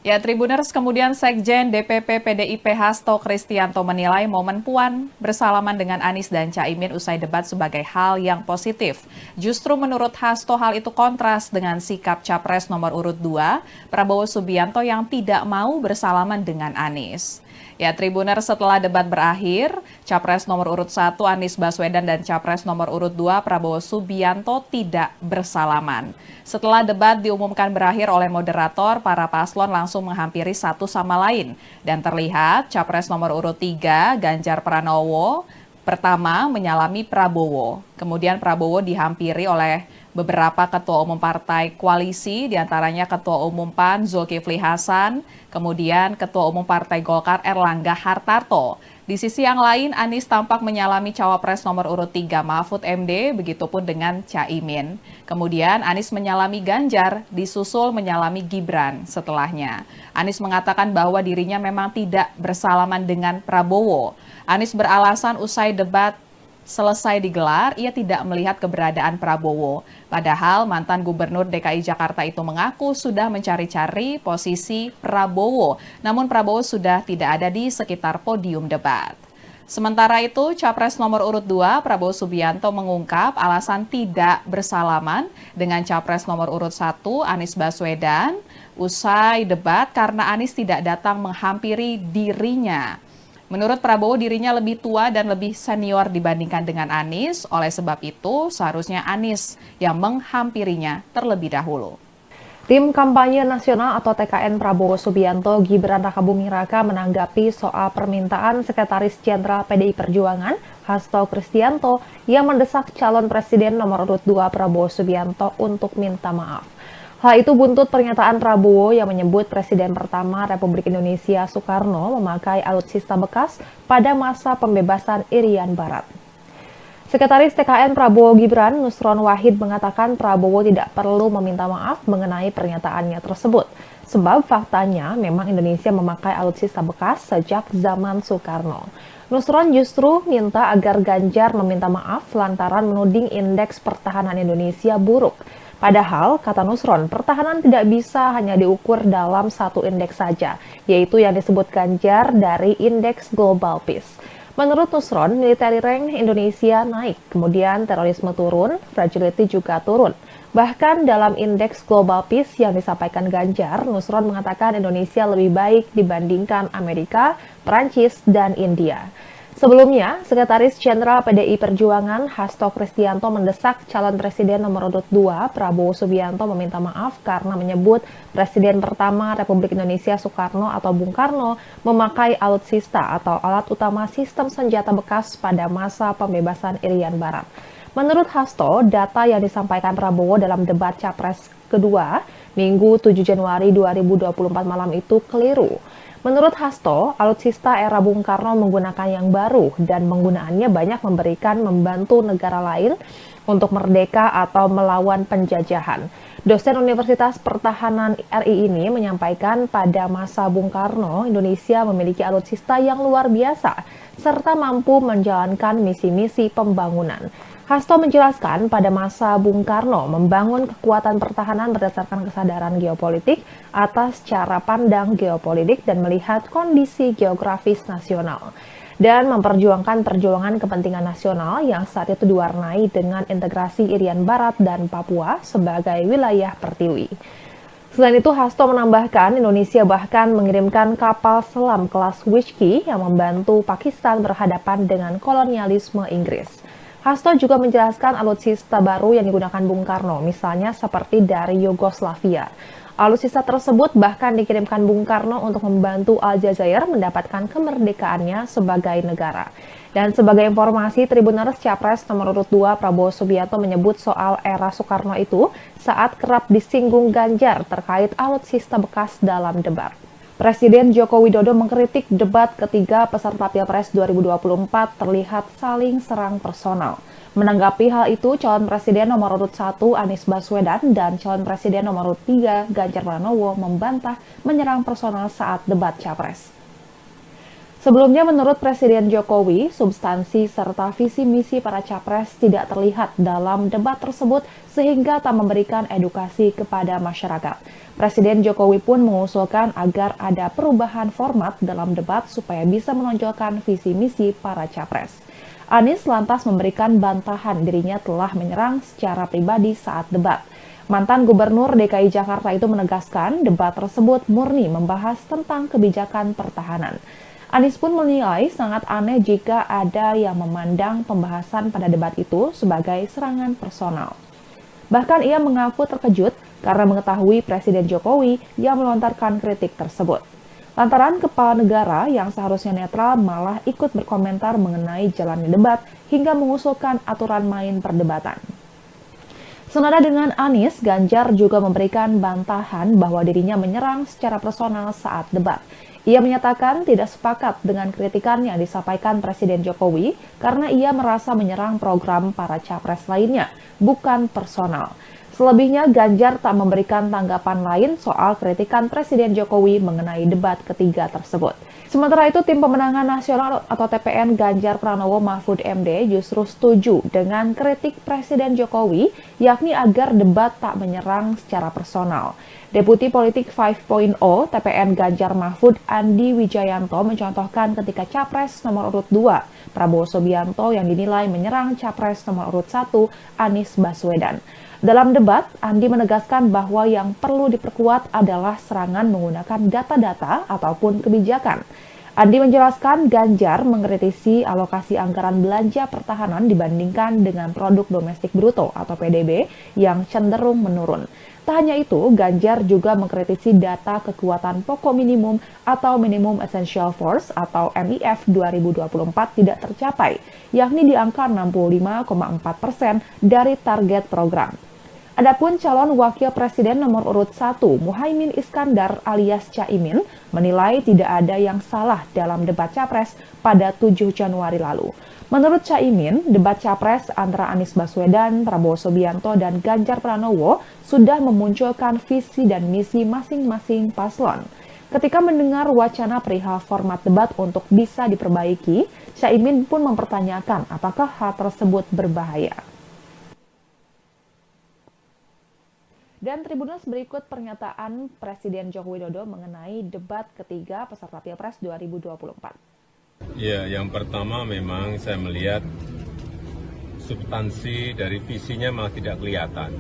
Ya, Tribuners, kemudian Sekjen DPP PDIP Hasto Kristianto menilai momen Puan bersalaman dengan Anies dan Caimin usai debat sebagai hal yang positif. Justru menurut Hasto hal itu kontras dengan sikap Capres nomor urut 2, Prabowo Subianto yang tidak mau bersalaman dengan Anies. Ya, Tribuners, setelah debat berakhir, Capres nomor urut 1 Anies Baswedan dan Capres nomor urut 2 Prabowo Subianto tidak bersalaman. Setelah debat diumumkan berakhir oleh moderator, para paslon langsung menghampiri satu sama lain. Dan terlihat Capres nomor urut 3 Ganjar Pranowo pertama menyalami Prabowo. Kemudian Prabowo dihampiri oleh beberapa ketua umum partai koalisi, diantaranya Ketua Umum PAN Zulkifli Hasan, kemudian Ketua Umum Partai Golkar Erlangga Hartarto. Di sisi yang lain, Anies tampak menyalami cawapres nomor urut 3 Mahfud MD, begitupun dengan Caimin. Kemudian Anies menyalami Ganjar, disusul menyalami Gibran setelahnya. Anies mengatakan bahwa dirinya memang tidak bersalaman dengan Prabowo. Anies beralasan usai debat selesai digelar, ia tidak melihat keberadaan Prabowo. Padahal mantan Gubernur DKI Jakarta itu mengaku sudah mencari-cari posisi Prabowo, namun Prabowo sudah tidak ada di sekitar podium debat. Sementara itu, Capres nomor urut 2 Prabowo Subianto mengungkap alasan tidak bersalaman dengan Capres nomor urut 1 Anies Baswedan usai debat karena Anies tidak datang menghampiri dirinya. Menurut Prabowo, dirinya lebih tua dan lebih senior dibandingkan dengan Anies. Oleh sebab itu, seharusnya Anies yang menghampirinya terlebih dahulu. Tim Kampanye Nasional atau TKN Prabowo Subianto Gibran Rakabuming Raka menanggapi soal permintaan Sekretaris Jenderal PDI Perjuangan Hasto Kristianto yang mendesak calon presiden nomor urut 2 Prabowo Subianto untuk minta maaf. Hal itu buntut pernyataan Prabowo yang menyebut Presiden pertama Republik Indonesia Soekarno memakai alutsista bekas pada masa pembebasan Irian Barat. Sekretaris TKN Prabowo Gibran, Nusron Wahid, mengatakan Prabowo tidak perlu meminta maaf mengenai pernyataannya tersebut. Sebab faktanya memang Indonesia memakai alutsista bekas sejak zaman Soekarno. Nusron justru minta agar Ganjar meminta maaf lantaran menuding indeks pertahanan Indonesia buruk. Padahal, kata Nusron, pertahanan tidak bisa hanya diukur dalam satu indeks saja, yaitu yang disebut Ganjar dari Indeks Global Peace. Menurut Nusron, military rank Indonesia naik, kemudian terorisme turun, fragility juga turun. Bahkan dalam Indeks Global Peace yang disampaikan Ganjar, Nusron mengatakan Indonesia lebih baik dibandingkan Amerika, Perancis, dan India. Sebelumnya, Sekretaris Jenderal PDI Perjuangan Hasto Kristianto mendesak calon presiden nomor urut 2 Prabowo Subianto meminta maaf karena menyebut Presiden pertama Republik Indonesia Soekarno atau Bung Karno memakai alutsista atau alat utama sistem senjata bekas pada masa pembebasan Irian Barat. Menurut Hasto, data yang disampaikan Prabowo dalam debat Capres kedua Minggu 7 Januari 2024 malam itu keliru. Menurut Hasto, alutsista era Bung Karno menggunakan yang baru dan penggunaannya banyak membantu negara lain untuk merdeka atau melawan penjajahan. Dosen Universitas Pertahanan RI ini menyampaikan pada masa Bung Karno, Indonesia memiliki alutsista yang luar biasa serta mampu menjalankan misi-misi pembangunan. Hasto menjelaskan pada masa Bung Karno membangun kekuatan pertahanan berdasarkan kesadaran geopolitik atas cara pandang geopolitik dan melihat kondisi geografis nasional dan memperjuangkan perjuangan kepentingan nasional yang saat itu diwarnai dengan integrasi Irian Barat dan Papua sebagai wilayah pertiwi. Selain itu, Hasto menambahkan Indonesia bahkan mengirimkan kapal selam kelas Whiskey yang membantu Pakistan berhadapan dengan kolonialisme Inggris. Hasto juga menjelaskan alutsista baru yang digunakan Bung Karno, misalnya seperti dari Yugoslavia. Alutsista tersebut bahkan dikirimkan Bung Karno untuk membantu Aljazair mendapatkan kemerdekaannya sebagai negara. Dan sebagai informasi, Tribuners Capres nomor urut 2 Prabowo Subianto menyebut soal era Soekarno itu saat kerap disinggung Ganjar terkait alutsista bekas dalam debat. Presiden Joko Widodo mengkritik debat ketiga peserta Pilpres 2024 terlihat saling serang personal. Menanggapi hal itu, calon presiden nomor urut 1 Anies Baswedan dan calon presiden nomor urut 3 Ganjar Pranowo membantah menyerang personal saat debat Capres. Sebelumnya, menurut Presiden Jokowi, substansi serta visi misi para capres tidak terlihat dalam debat tersebut sehingga tak memberikan edukasi kepada masyarakat. Presiden Jokowi pun mengusulkan agar ada perubahan format dalam debat supaya bisa menonjolkan visi misi para capres. Anies lantas memberikan bantahan dirinya telah menyerang secara pribadi saat debat. Mantan Gubernur DKI Jakarta itu menegaskan debat tersebut murni membahas tentang kebijakan pertahanan. Anies pun menilai sangat aneh jika ada yang memandang pembahasan pada debat itu sebagai serangan personal. Bahkan ia mengaku terkejut karena mengetahui Presiden Jokowi yang melontarkan kritik tersebut. Lantaran kepala negara yang seharusnya netral malah ikut berkomentar mengenai jalannya debat hingga mengusulkan aturan main perdebatan. Senada dengan Anies, Ganjar juga memberikan bantahan bahwa dirinya menyerang secara personal saat debat. Ia menyatakan tidak sepakat dengan kritikan yang disampaikan Presiden Jokowi karena ia merasa menyerang program para capres lainnya, bukan personal. Selebihnya, Ganjar tak memberikan tanggapan lain soal kritikan Presiden Jokowi mengenai debat ketiga tersebut. Sementara itu, Tim Pemenangan Nasional atau TPN Ganjar Pranowo Mahfud MD justru setuju dengan kritik Presiden Jokowi, yakni agar debat tak menyerang secara personal. Deputi Politik 5.0 TPN Ganjar Mahfud Andi Wijayanto mencontohkan ketika Capres nomor urut 2 Prabowo Subianto yang dinilai menyerang Capres nomor urut 1 Anies Baswedan. Dalam debat, Andi menegaskan bahwa yang perlu diperkuat adalah serangan menggunakan data-data ataupun kebijakan. Andi menjelaskan Ganjar mengkritisi alokasi anggaran belanja pertahanan dibandingkan dengan produk domestik bruto atau PDB yang cenderung menurun. Tak hanya itu, Ganjar juga mengkritisi data kekuatan pokok minimum atau Minimum Essential Force atau MIF 2024 tidak tercapai, yakni di angka 65,4% dari target program. Adapun calon wakil presiden nomor urut 1, Muhaimin Iskandar alias Caimin, menilai tidak ada yang salah dalam debat Capres pada 7 Januari lalu. Menurut Caimin, debat Capres antara Anies Baswedan, Prabowo Subianto, dan Ganjar Pranowo sudah memunculkan visi dan misi masing-masing paslon. Ketika mendengar wacana perihal format debat untuk bisa diperbaiki, Caimin pun mempertanyakan apakah hal tersebut berbahaya. Dan Tribuners, berikut pernyataan Presiden Joko Widodo mengenai debat ketiga peserta Pilpres 2024. Ya, yang pertama memang saya melihat substansi dari visinya malah tidak kelihatan.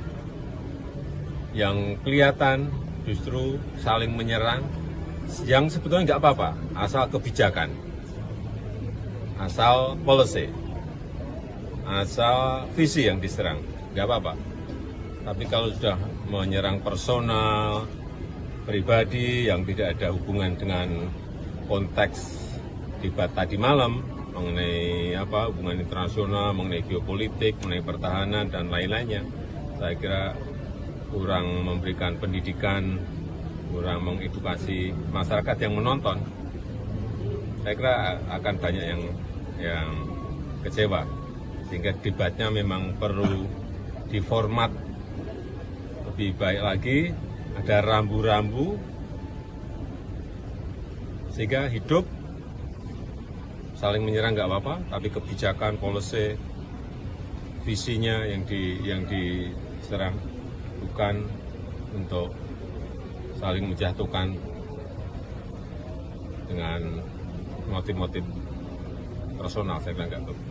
Yang kelihatan justru saling menyerang, yang sebetulnya nggak apa-apa, asal kebijakan, asal policy, asal visi yang diserang, nggak apa-apa. Tapi kalau sudah menyerang personal, pribadi yang tidak ada hubungan dengan konteks debat tadi malam mengenai hubungan internasional, mengenai geopolitik, mengenai pertahanan dan lain-lainnya, saya kira kurang memberikan pendidikan, kurang mengedukasi masyarakat yang menonton. Saya kira akan banyak yang kecewa, sehingga debatnya memang perlu diformat lebih baik lagi, ada rambu-rambu sehingga hidup. Saling menyerang nggak apa-apa, tapi kebijakan, policy, visinya yang diserang, bukan untuk saling menjatuhkan dengan motif-motif personal. Saya kira nggak perlu.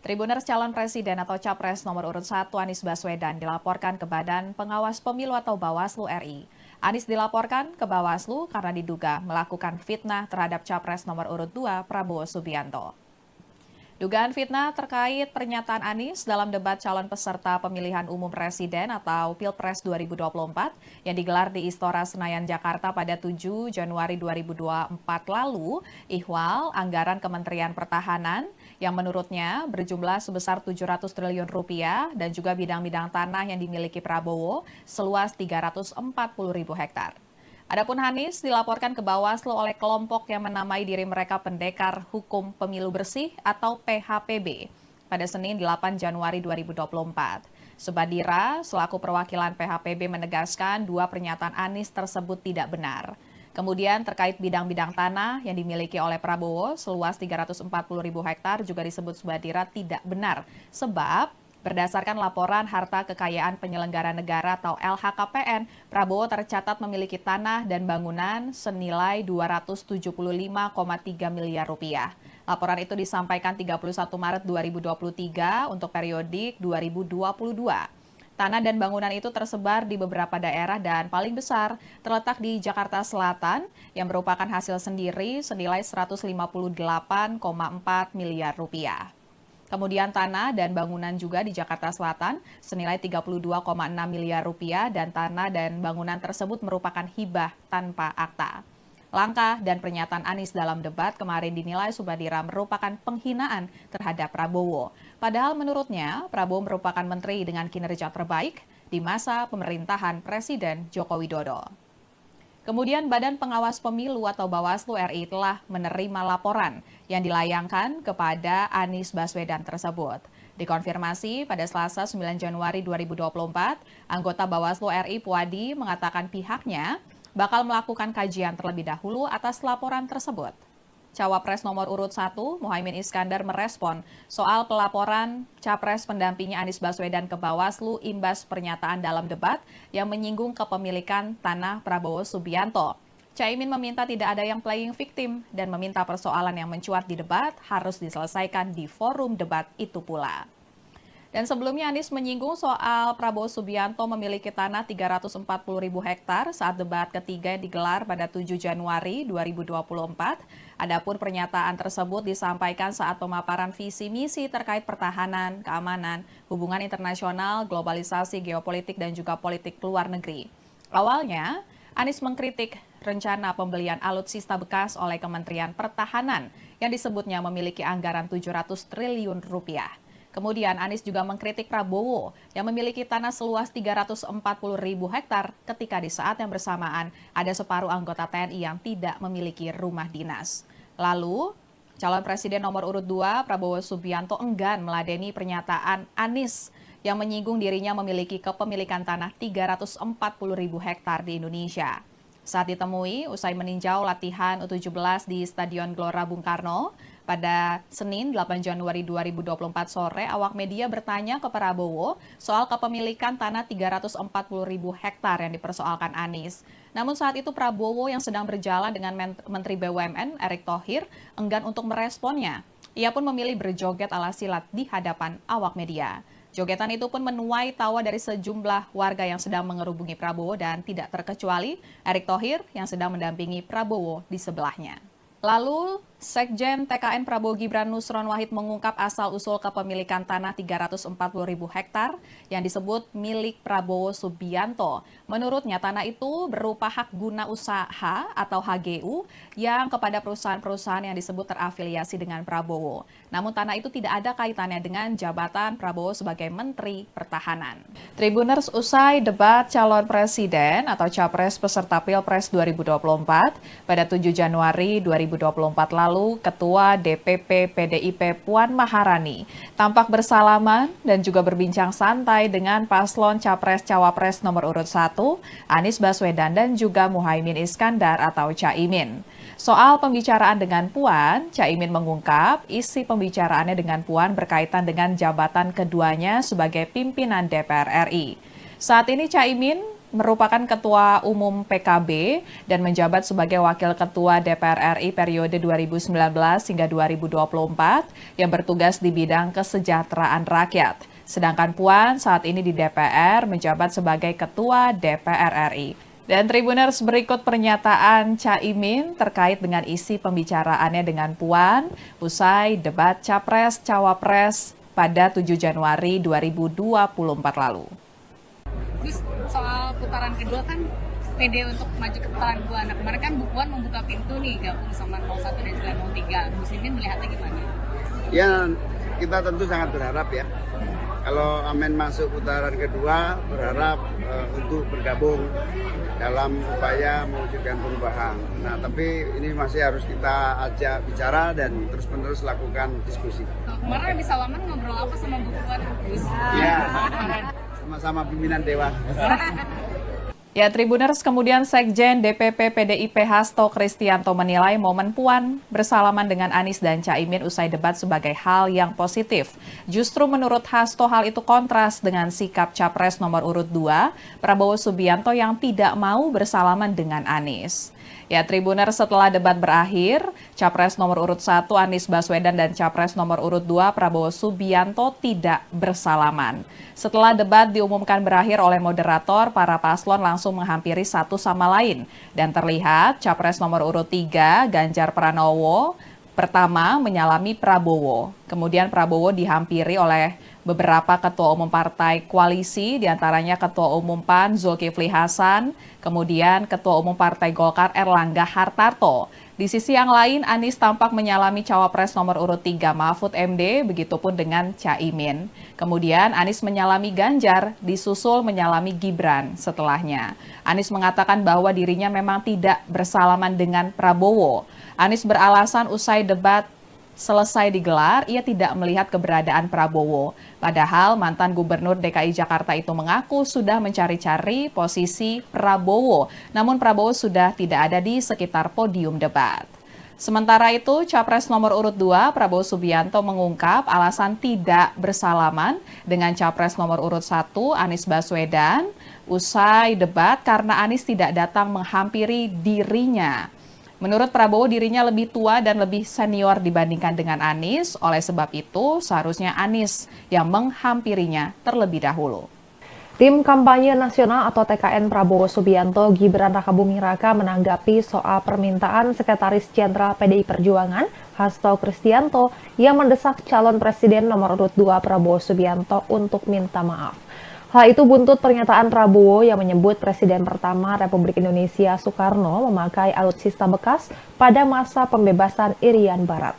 Tribuners calon presiden atau capres nomor urut 1 Anies Baswedan dilaporkan ke Badan Pengawas Pemilu atau Bawaslu RI. Anies dilaporkan ke Bawaslu karena diduga melakukan fitnah terhadap capres nomor urut 2 Prabowo Subianto. Dugaan fitnah terkait pernyataan Anies dalam debat calon peserta pemilihan umum presiden atau Pilpres 2024 yang digelar di Istora Senayan, Jakarta pada 7 Januari 2024 lalu, ihwal anggaran Kementerian Pertahanan yang menurutnya berjumlah sebesar 700 triliun rupiah dan juga bidang-bidang tanah yang dimiliki Prabowo seluas 340.000 hektar. Adapun Anies dilaporkan ke Bawaslu oleh kelompok yang menamai diri mereka Pendekar Hukum Pemilu Bersih atau PHPB pada Senin 8 Januari 2024. Subadira selaku perwakilan PHPB menegaskan dua pernyataan Anies tersebut tidak benar. Kemudian terkait bidang-bidang tanah yang dimiliki oleh Prabowo seluas 340.000 hektar juga disebut Subadira tidak benar sebab berdasarkan laporan harta kekayaan penyelenggara negara atau LHKPN, Prabowo tercatat memiliki tanah dan bangunan senilai 275,3 miliar rupiah. Laporan itu disampaikan 31 Maret 2023 untuk periodik 2022. Tanah dan bangunan itu tersebar di beberapa daerah dan paling besar terletak di Jakarta Selatan yang merupakan hasil sendiri senilai 158,4 miliar rupiah. Kemudian tanah dan bangunan juga di Jakarta Selatan senilai 32,6 miliar rupiah dan tanah dan bangunan tersebut merupakan hibah tanpa akta. Langkah dan pernyataan Anies dalam debat kemarin dinilai Subadira merupakan penghinaan terhadap Prabowo. Padahal menurutnya Prabowo merupakan menteri dengan kinerja terbaik di masa pemerintahan Presiden Joko Widodo. Kemudian Badan Pengawas Pemilu atau Bawaslu RI telah menerima laporan yang dilayangkan kepada Anies Baswedan tersebut. Dikonfirmasi pada Selasa 9 Januari 2024, anggota Bawaslu RI Puadi mengatakan pihaknya bakal melakukan kajian terlebih dahulu atas laporan tersebut. Cawapres nomor urut 1, Muhaimin Iskandar merespon soal pelaporan Capres pendampingnya Anies Baswedan ke Bawaslu imbas pernyataan dalam debat yang menyinggung kepemilikan tanah Prabowo Subianto. Caimin meminta tidak ada yang playing victim dan meminta persoalan yang mencuat di debat harus diselesaikan di forum debat itu pula. Dan sebelumnya Anies menyinggung soal Prabowo Subianto memiliki tanah 340.000 hektar saat debat ketiga yang digelar pada 7 Januari 2024. Adapun pernyataan tersebut disampaikan saat pemaparan visi misi terkait pertahanan, keamanan, hubungan internasional, globalisasi, geopolitik, dan juga politik luar negeri. Awalnya, Anies mengkritik rencana pembelian alutsista bekas oleh Kementerian Pertahanan yang disebutnya memiliki anggaran 700 triliun rupiah. Kemudian Anies juga mengkritik Prabowo yang memiliki tanah seluas 340.000 hektar ketika di saat yang bersamaan ada separuh anggota TNI yang tidak memiliki rumah dinas. Lalu, calon presiden nomor urut 2 Prabowo Subianto enggan meladeni pernyataan Anies yang menyinggung dirinya memiliki kepemilikan tanah 340.000 hektar di Indonesia. Saat ditemui, usai meninjau latihan U17 di Stadion Gelora Bung Karno, pada Senin 8 Januari 2024 sore, awak media bertanya ke Prabowo soal kepemilikan tanah 340.000 hektar yang dipersoalkan Anies. Namun saat itu Prabowo yang sedang berjalan dengan Menteri BUMN Erick Thohir enggan untuk meresponnya. Ia pun memilih berjoget ala silat di hadapan awak media. Jogetan itu pun menuai tawa dari sejumlah warga yang sedang mengerubungi Prabowo dan tidak terkecuali Erick Thohir yang sedang mendampingi Prabowo di sebelahnya. Lalu, Sekjen TKN Prabowo Gibran Nusron Wahid mengungkap asal-usul kepemilikan tanah 340.000 hektar yang disebut milik Prabowo Subianto. Menurutnya, tanah itu berupa hak guna usaha atau HGU yang kepada perusahaan-perusahaan yang disebut terafiliasi dengan Prabowo. Namun tanah itu tidak ada kaitannya dengan jabatan Prabowo sebagai Menteri Pertahanan. Tribuners, usai debat calon presiden atau capres peserta Pilpres 2024 pada 7 Januari 2024 lalu, Ketua DPP PDIP Puan Maharani tampak bersalaman dan juga berbincang santai dengan paslon Capres-Cawapres nomor urut 1, Anies Baswedan dan juga Muhaimin Iskandar atau Caimin. Soal pembicaraan dengan Puan, Caimin mengungkap isi pembicaraannya dengan Puan berkaitan dengan jabatan keduanya sebagai pimpinan DPR RI. Saat ini Caimin merupakan Ketua Umum PKB dan menjabat sebagai Wakil Ketua DPR RI periode 2019 hingga 2024 yang bertugas di bidang kesejahteraan rakyat. Sedangkan Puan saat ini di DPR menjabat sebagai Ketua DPR RI. Dan Tribuners, berikut pernyataan Caimin terkait dengan isi pembicaraannya dengan Puan usai debat Capres-Cawapres pada 7 Januari 2024 lalu. Terus soal putaran kedua kan pede untuk maju ke putaran kedua. Nah kemarin kan Bu Puan membuka pintu nih gabung sama 01 dan juga 03. Muslimin melihatnya gimana? Ya, kita tentu sangat berharap ya. Kalau Amin masuk putaran kedua, berharap untuk bergabung dalam upaya mewujudkan perubahan. Nah, tapi ini masih harus kita ajak bicara dan terus-menerus lakukan diskusi. Kemarin habis salaman ngobrol apa sama Bu Puan? Ya, sama-sama pimpinan Dewan. Ya, Tribuners, kemudian Sekjen DPP PDIP Hasto Kristianto menilai momen Puan bersalaman dengan Anies dan Caimin usai debat sebagai hal yang positif. Justru menurut Hasto hal itu kontras dengan sikap Capres nomor urut 2, Prabowo Subianto yang tidak mau bersalaman dengan Anies. Ya, Tribuners, setelah debat berakhir, Capres nomor urut 1 Anies Baswedan dan Capres nomor urut 2 Prabowo Subianto tidak bersalaman. Setelah debat diumumkan berakhir oleh moderator, para paslon langsung menghampiri satu sama lain. Dan terlihat Capres nomor urut 3 Ganjar Pranowo pertama menyalami Prabowo. Kemudian Prabowo dihampiri oleh beberapa ketua umum partai koalisi, diantaranya Ketua Umum PAN Zulkifli Hasan, kemudian Ketua Umum Partai Golkar Erlangga Hartarto. Di sisi yang lain, Anies tampak menyalami Cawapres nomor urut 3 Mahfud MD, begitupun dengan Caimin. Kemudian Anies menyalami Ganjar, disusul menyalami Gibran setelahnya. Anies mengatakan bahwa dirinya memang tidak bersalaman dengan Prabowo. Anies beralasan usai debat selesai digelar, ia tidak melihat keberadaan Prabowo. Padahal mantan Gubernur DKI Jakarta itu mengaku sudah mencari-cari posisi Prabowo. Namun Prabowo sudah tidak ada di sekitar podium debat. Sementara itu, Capres nomor urut 2 Prabowo Subianto mengungkap alasan tidak bersalaman dengan Capres nomor urut 1 Anies Baswedan usai debat karena Anies tidak datang menghampiri dirinya. Menurut Prabowo, dirinya lebih tua dan lebih senior dibandingkan dengan Anies. Oleh sebab itu, seharusnya Anies yang menghampirinya terlebih dahulu. Tim Kampanye Nasional atau TKN Prabowo Subianto Gibran Rakabuming Raka menanggapi soal permintaan Sekretaris Jenderal PDI Perjuangan Hasto Kristianto yang mendesak calon presiden nomor urut 2 Prabowo Subianto untuk minta maaf. Hal itu buntut pernyataan Prabowo yang menyebut Presiden pertama Republik Indonesia Soekarno memakai alutsista bekas pada masa pembebasan Irian Barat.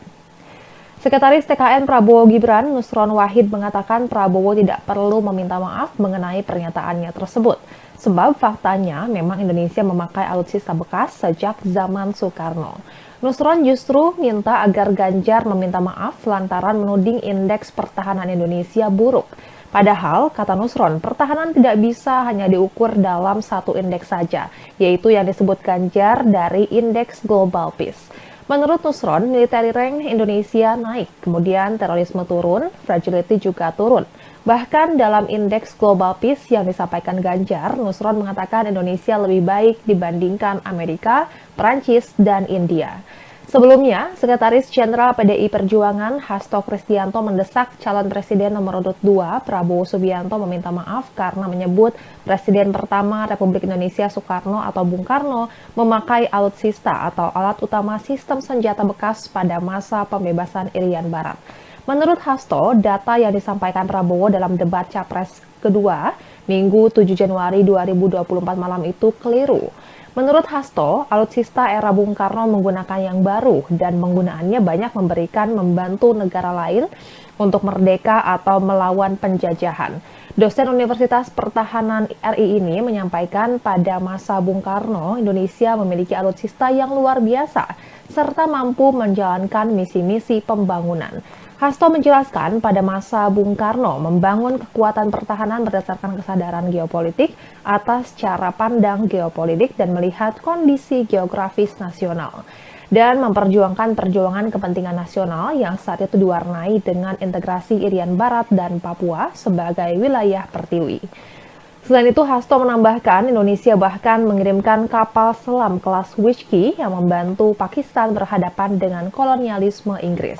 Sekretaris TKN Prabowo Gibran, Nusron Wahid, mengatakan Prabowo tidak perlu meminta maaf mengenai pernyataannya tersebut. Sebab faktanya memang Indonesia memakai alutsista bekas sejak zaman Soekarno. Nusron justru minta agar Ganjar meminta maaf lantaran menuding indeks pertahanan Indonesia buruk. Padahal, kata Nusron, pertahanan tidak bisa hanya diukur dalam satu indeks saja, yaitu yang disebut Ganjar dari Indeks Global Peace. Menurut Nusron, military rank Indonesia naik, kemudian terorisme turun, fragility juga turun. Bahkan dalam Indeks Global Peace yang disampaikan Ganjar, Nusron mengatakan Indonesia lebih baik dibandingkan Amerika, Prancis, dan India. Sebelumnya, Sekretaris Jenderal PDI Perjuangan Hasto Kristianto mendesak calon presiden nomor urut 2 Prabowo Subianto meminta maaf karena menyebut Presiden pertama Republik Indonesia Soekarno atau Bung Karno memakai alutsista atau alat utama sistem senjata bekas pada masa pembebasan Irian Barat. Menurut Hasto, data yang disampaikan Prabowo dalam debat Capres kedua Minggu 7 Januari 2024 malam itu keliru. Menurut Hasto, alutsista era Bung Karno menggunakan yang baru dan penggunaannya banyak membantu negara lain untuk merdeka atau melawan penjajahan. Dosen Universitas Pertahanan RI ini menyampaikan pada masa Bung Karno, Indonesia memiliki alutsista yang luar biasa serta mampu menjalankan misi-misi pembangunan. Hasto menjelaskan pada masa Bung Karno membangun kekuatan pertahanan berdasarkan kesadaran geopolitik atas cara pandang geopolitik dan melihat kondisi geografis nasional dan memperjuangkan perjuangan kepentingan nasional yang saat itu diwarnai dengan integrasi Irian Barat dan Papua sebagai wilayah pertiwi. Selain itu, Hasto menambahkan Indonesia bahkan mengirimkan kapal selam kelas Whiskey yang membantu Pakistan berhadapan dengan kolonialisme Inggris.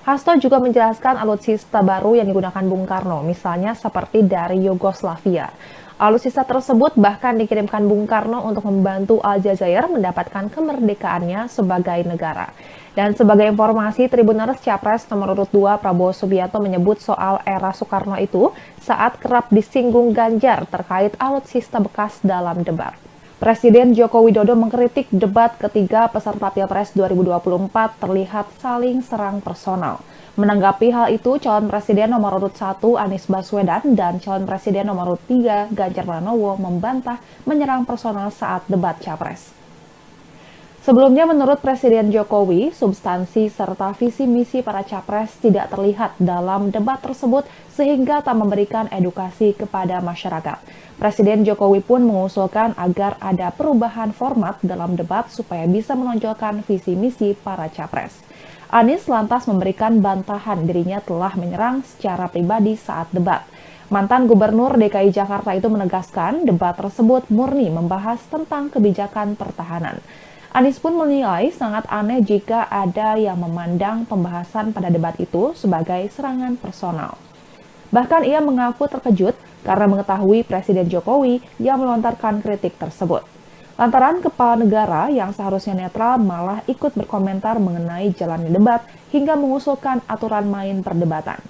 Hasto juga menjelaskan alutsista baru yang digunakan Bung Karno, misalnya seperti dari Yugoslavia. Alutsista tersebut bahkan dikirimkan Bung Karno untuk membantu Aljazair mendapatkan kemerdekaannya sebagai negara. Dan sebagai informasi, Tribuners Capres nomor urut 2 Prabowo Subianto menyebut soal era Soekarno itu saat kerap disinggung Ganjar terkait alutsista bekas dalam debat. Presiden Joko Widodo mengkritik debat ketiga peserta Pilpres 2024 terlihat saling serang personal. Menanggapi hal itu, calon presiden nomor urut 1 Anies Baswedan dan calon presiden nomor urut 3 Ganjar Pranowo membantah menyerang personal saat debat Capres. Sebelumnya, menurut Presiden Jokowi, substansi serta visi misi para capres tidak terlihat dalam debat tersebut sehingga tak memberikan edukasi kepada masyarakat. Presiden Jokowi pun mengusulkan agar ada perubahan format dalam debat supaya bisa menonjolkan visi misi para capres. Anies lantas memberikan bantahan dirinya telah menyerang secara pribadi saat debat. Mantan Gubernur DKI Jakarta itu menegaskan debat tersebut murni membahas tentang kebijakan pertahanan. Anies pun menilai sangat aneh jika ada yang memandang pembahasan pada debat itu sebagai serangan personal. Bahkan ia mengaku terkejut karena mengetahui Presiden Jokowi yang melontarkan kritik tersebut. Lantaran kepala negara yang seharusnya netral malah ikut berkomentar mengenai jalannya debat hingga mengusulkan aturan main perdebatan.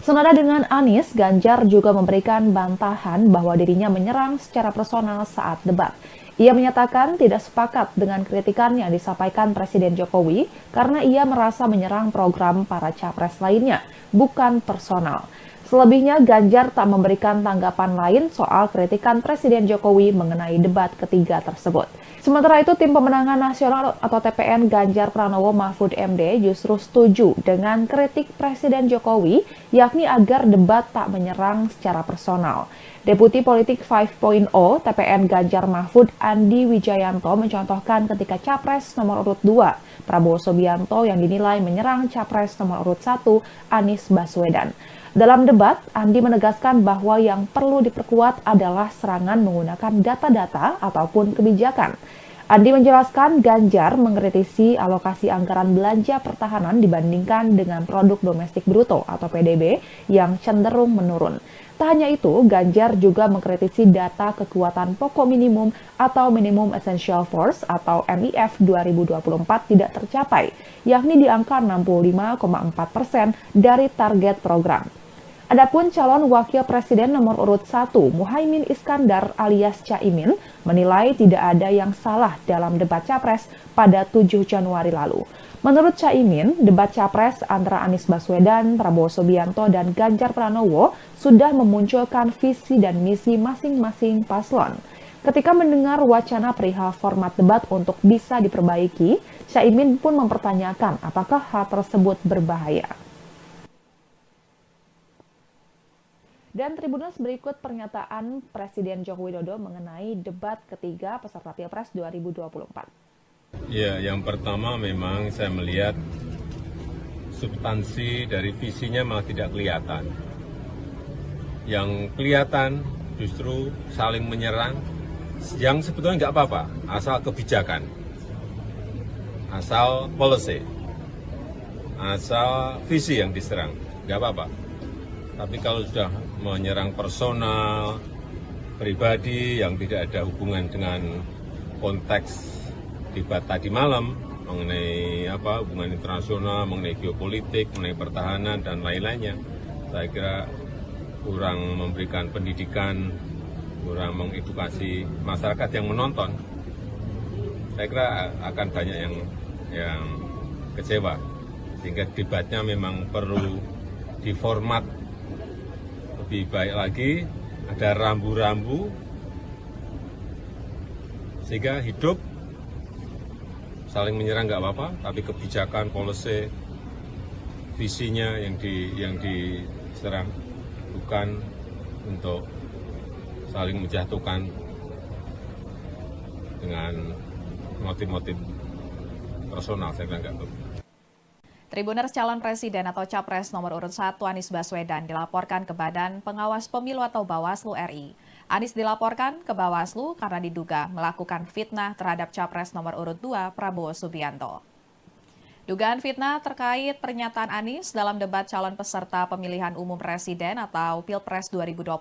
Senada dengan Anies, Ganjar juga memberikan bantahan bahwa dirinya menyerang secara personal saat debat. Ia menyatakan tidak sepakat dengan kritikan yang disampaikan Presiden Jokowi karena ia merasa menyerang program para capres lainnya, bukan personal. Selebihnya, Ganjar tak memberikan tanggapan lain soal kritikan Presiden Jokowi mengenai debat ketiga tersebut. Sementara itu, Tim Pemenangan Nasional atau TPN Ganjar Pranowo Mahfud MD justru setuju dengan kritik Presiden Jokowi, yakni agar debat tak menyerang secara personal. Deputi Politik 5.0 TPN Ganjar Mahfud Andi Wijayanto mencontohkan ketika Capres nomor urut 2 Prabowo Subianto yang dinilai menyerang Capres nomor urut 1 Anies Baswedan. Dalam debat, Andi menegaskan bahwa yang perlu diperkuat adalah serangan menggunakan data-data ataupun kebijakan. Andi menjelaskan Ganjar mengkritisi alokasi anggaran belanja pertahanan dibandingkan dengan produk domestik bruto atau PDB yang cenderung menurun. Tak hanya itu, Ganjar juga mengkritisi data kekuatan pokok minimum atau Minimum Essential Force atau MIF 2024 tidak tercapai, yakni di angka 65,4% dari target program. Adapun calon wakil presiden nomor urut 1, Muhaimin Iskandar alias Caimin, menilai tidak ada yang salah dalam debat Capres pada 7 Januari lalu. Menurut Caimin, debat Capres antara Anies Baswedan, Prabowo Subianto, dan Ganjar Pranowo sudah memunculkan visi dan misi masing-masing paslon. Ketika mendengar wacana perihal format debat untuk bisa diperbaiki, Caimin pun mempertanyakan apakah hal tersebut berbahaya. Dan Tribuners, berikut pernyataan Presiden Joko Widodo mengenai debat ketiga peserta Pilpres 2024. Ya, yang pertama memang saya melihat substansi dari visinya malah tidak kelihatan. Yang kelihatan justru saling menyerang, yang sebetulnya nggak apa-apa, asal kebijakan, asal policy, asal visi yang diserang, nggak apa-apa. Tapi kalau sudah menyerang personal, pribadi yang tidak ada hubungan dengan konteks debat tadi malam mengenai hubungan internasional, mengenai geopolitik, mengenai pertahanan dan lain-lainnya, saya kira kurang memberikan pendidikan, kurang mengedukasi masyarakat yang menonton. Saya kira akan banyak yang kecewa, sehingga debatnya memang perlu diformat lebih baik lagi, ada rambu-rambu sehingga hidup. Saling menyerang nggak apa-apa, tapi kebijakan, policy, visinya yang diserang, bukan untuk saling menjatuhkan dengan motif-motif personal. Saya kira nggak betul. Tribuners calon presiden atau capres nomor urut 1 Anies Baswedan dilaporkan ke Badan Pengawas Pemilu atau Bawaslu RI. Anies dilaporkan ke Bawaslu karena diduga melakukan fitnah terhadap capres nomor urut 2 Prabowo Subianto. Dugaan fitnah terkait pernyataan Anies dalam debat calon peserta pemilihan umum presiden atau Pilpres 2024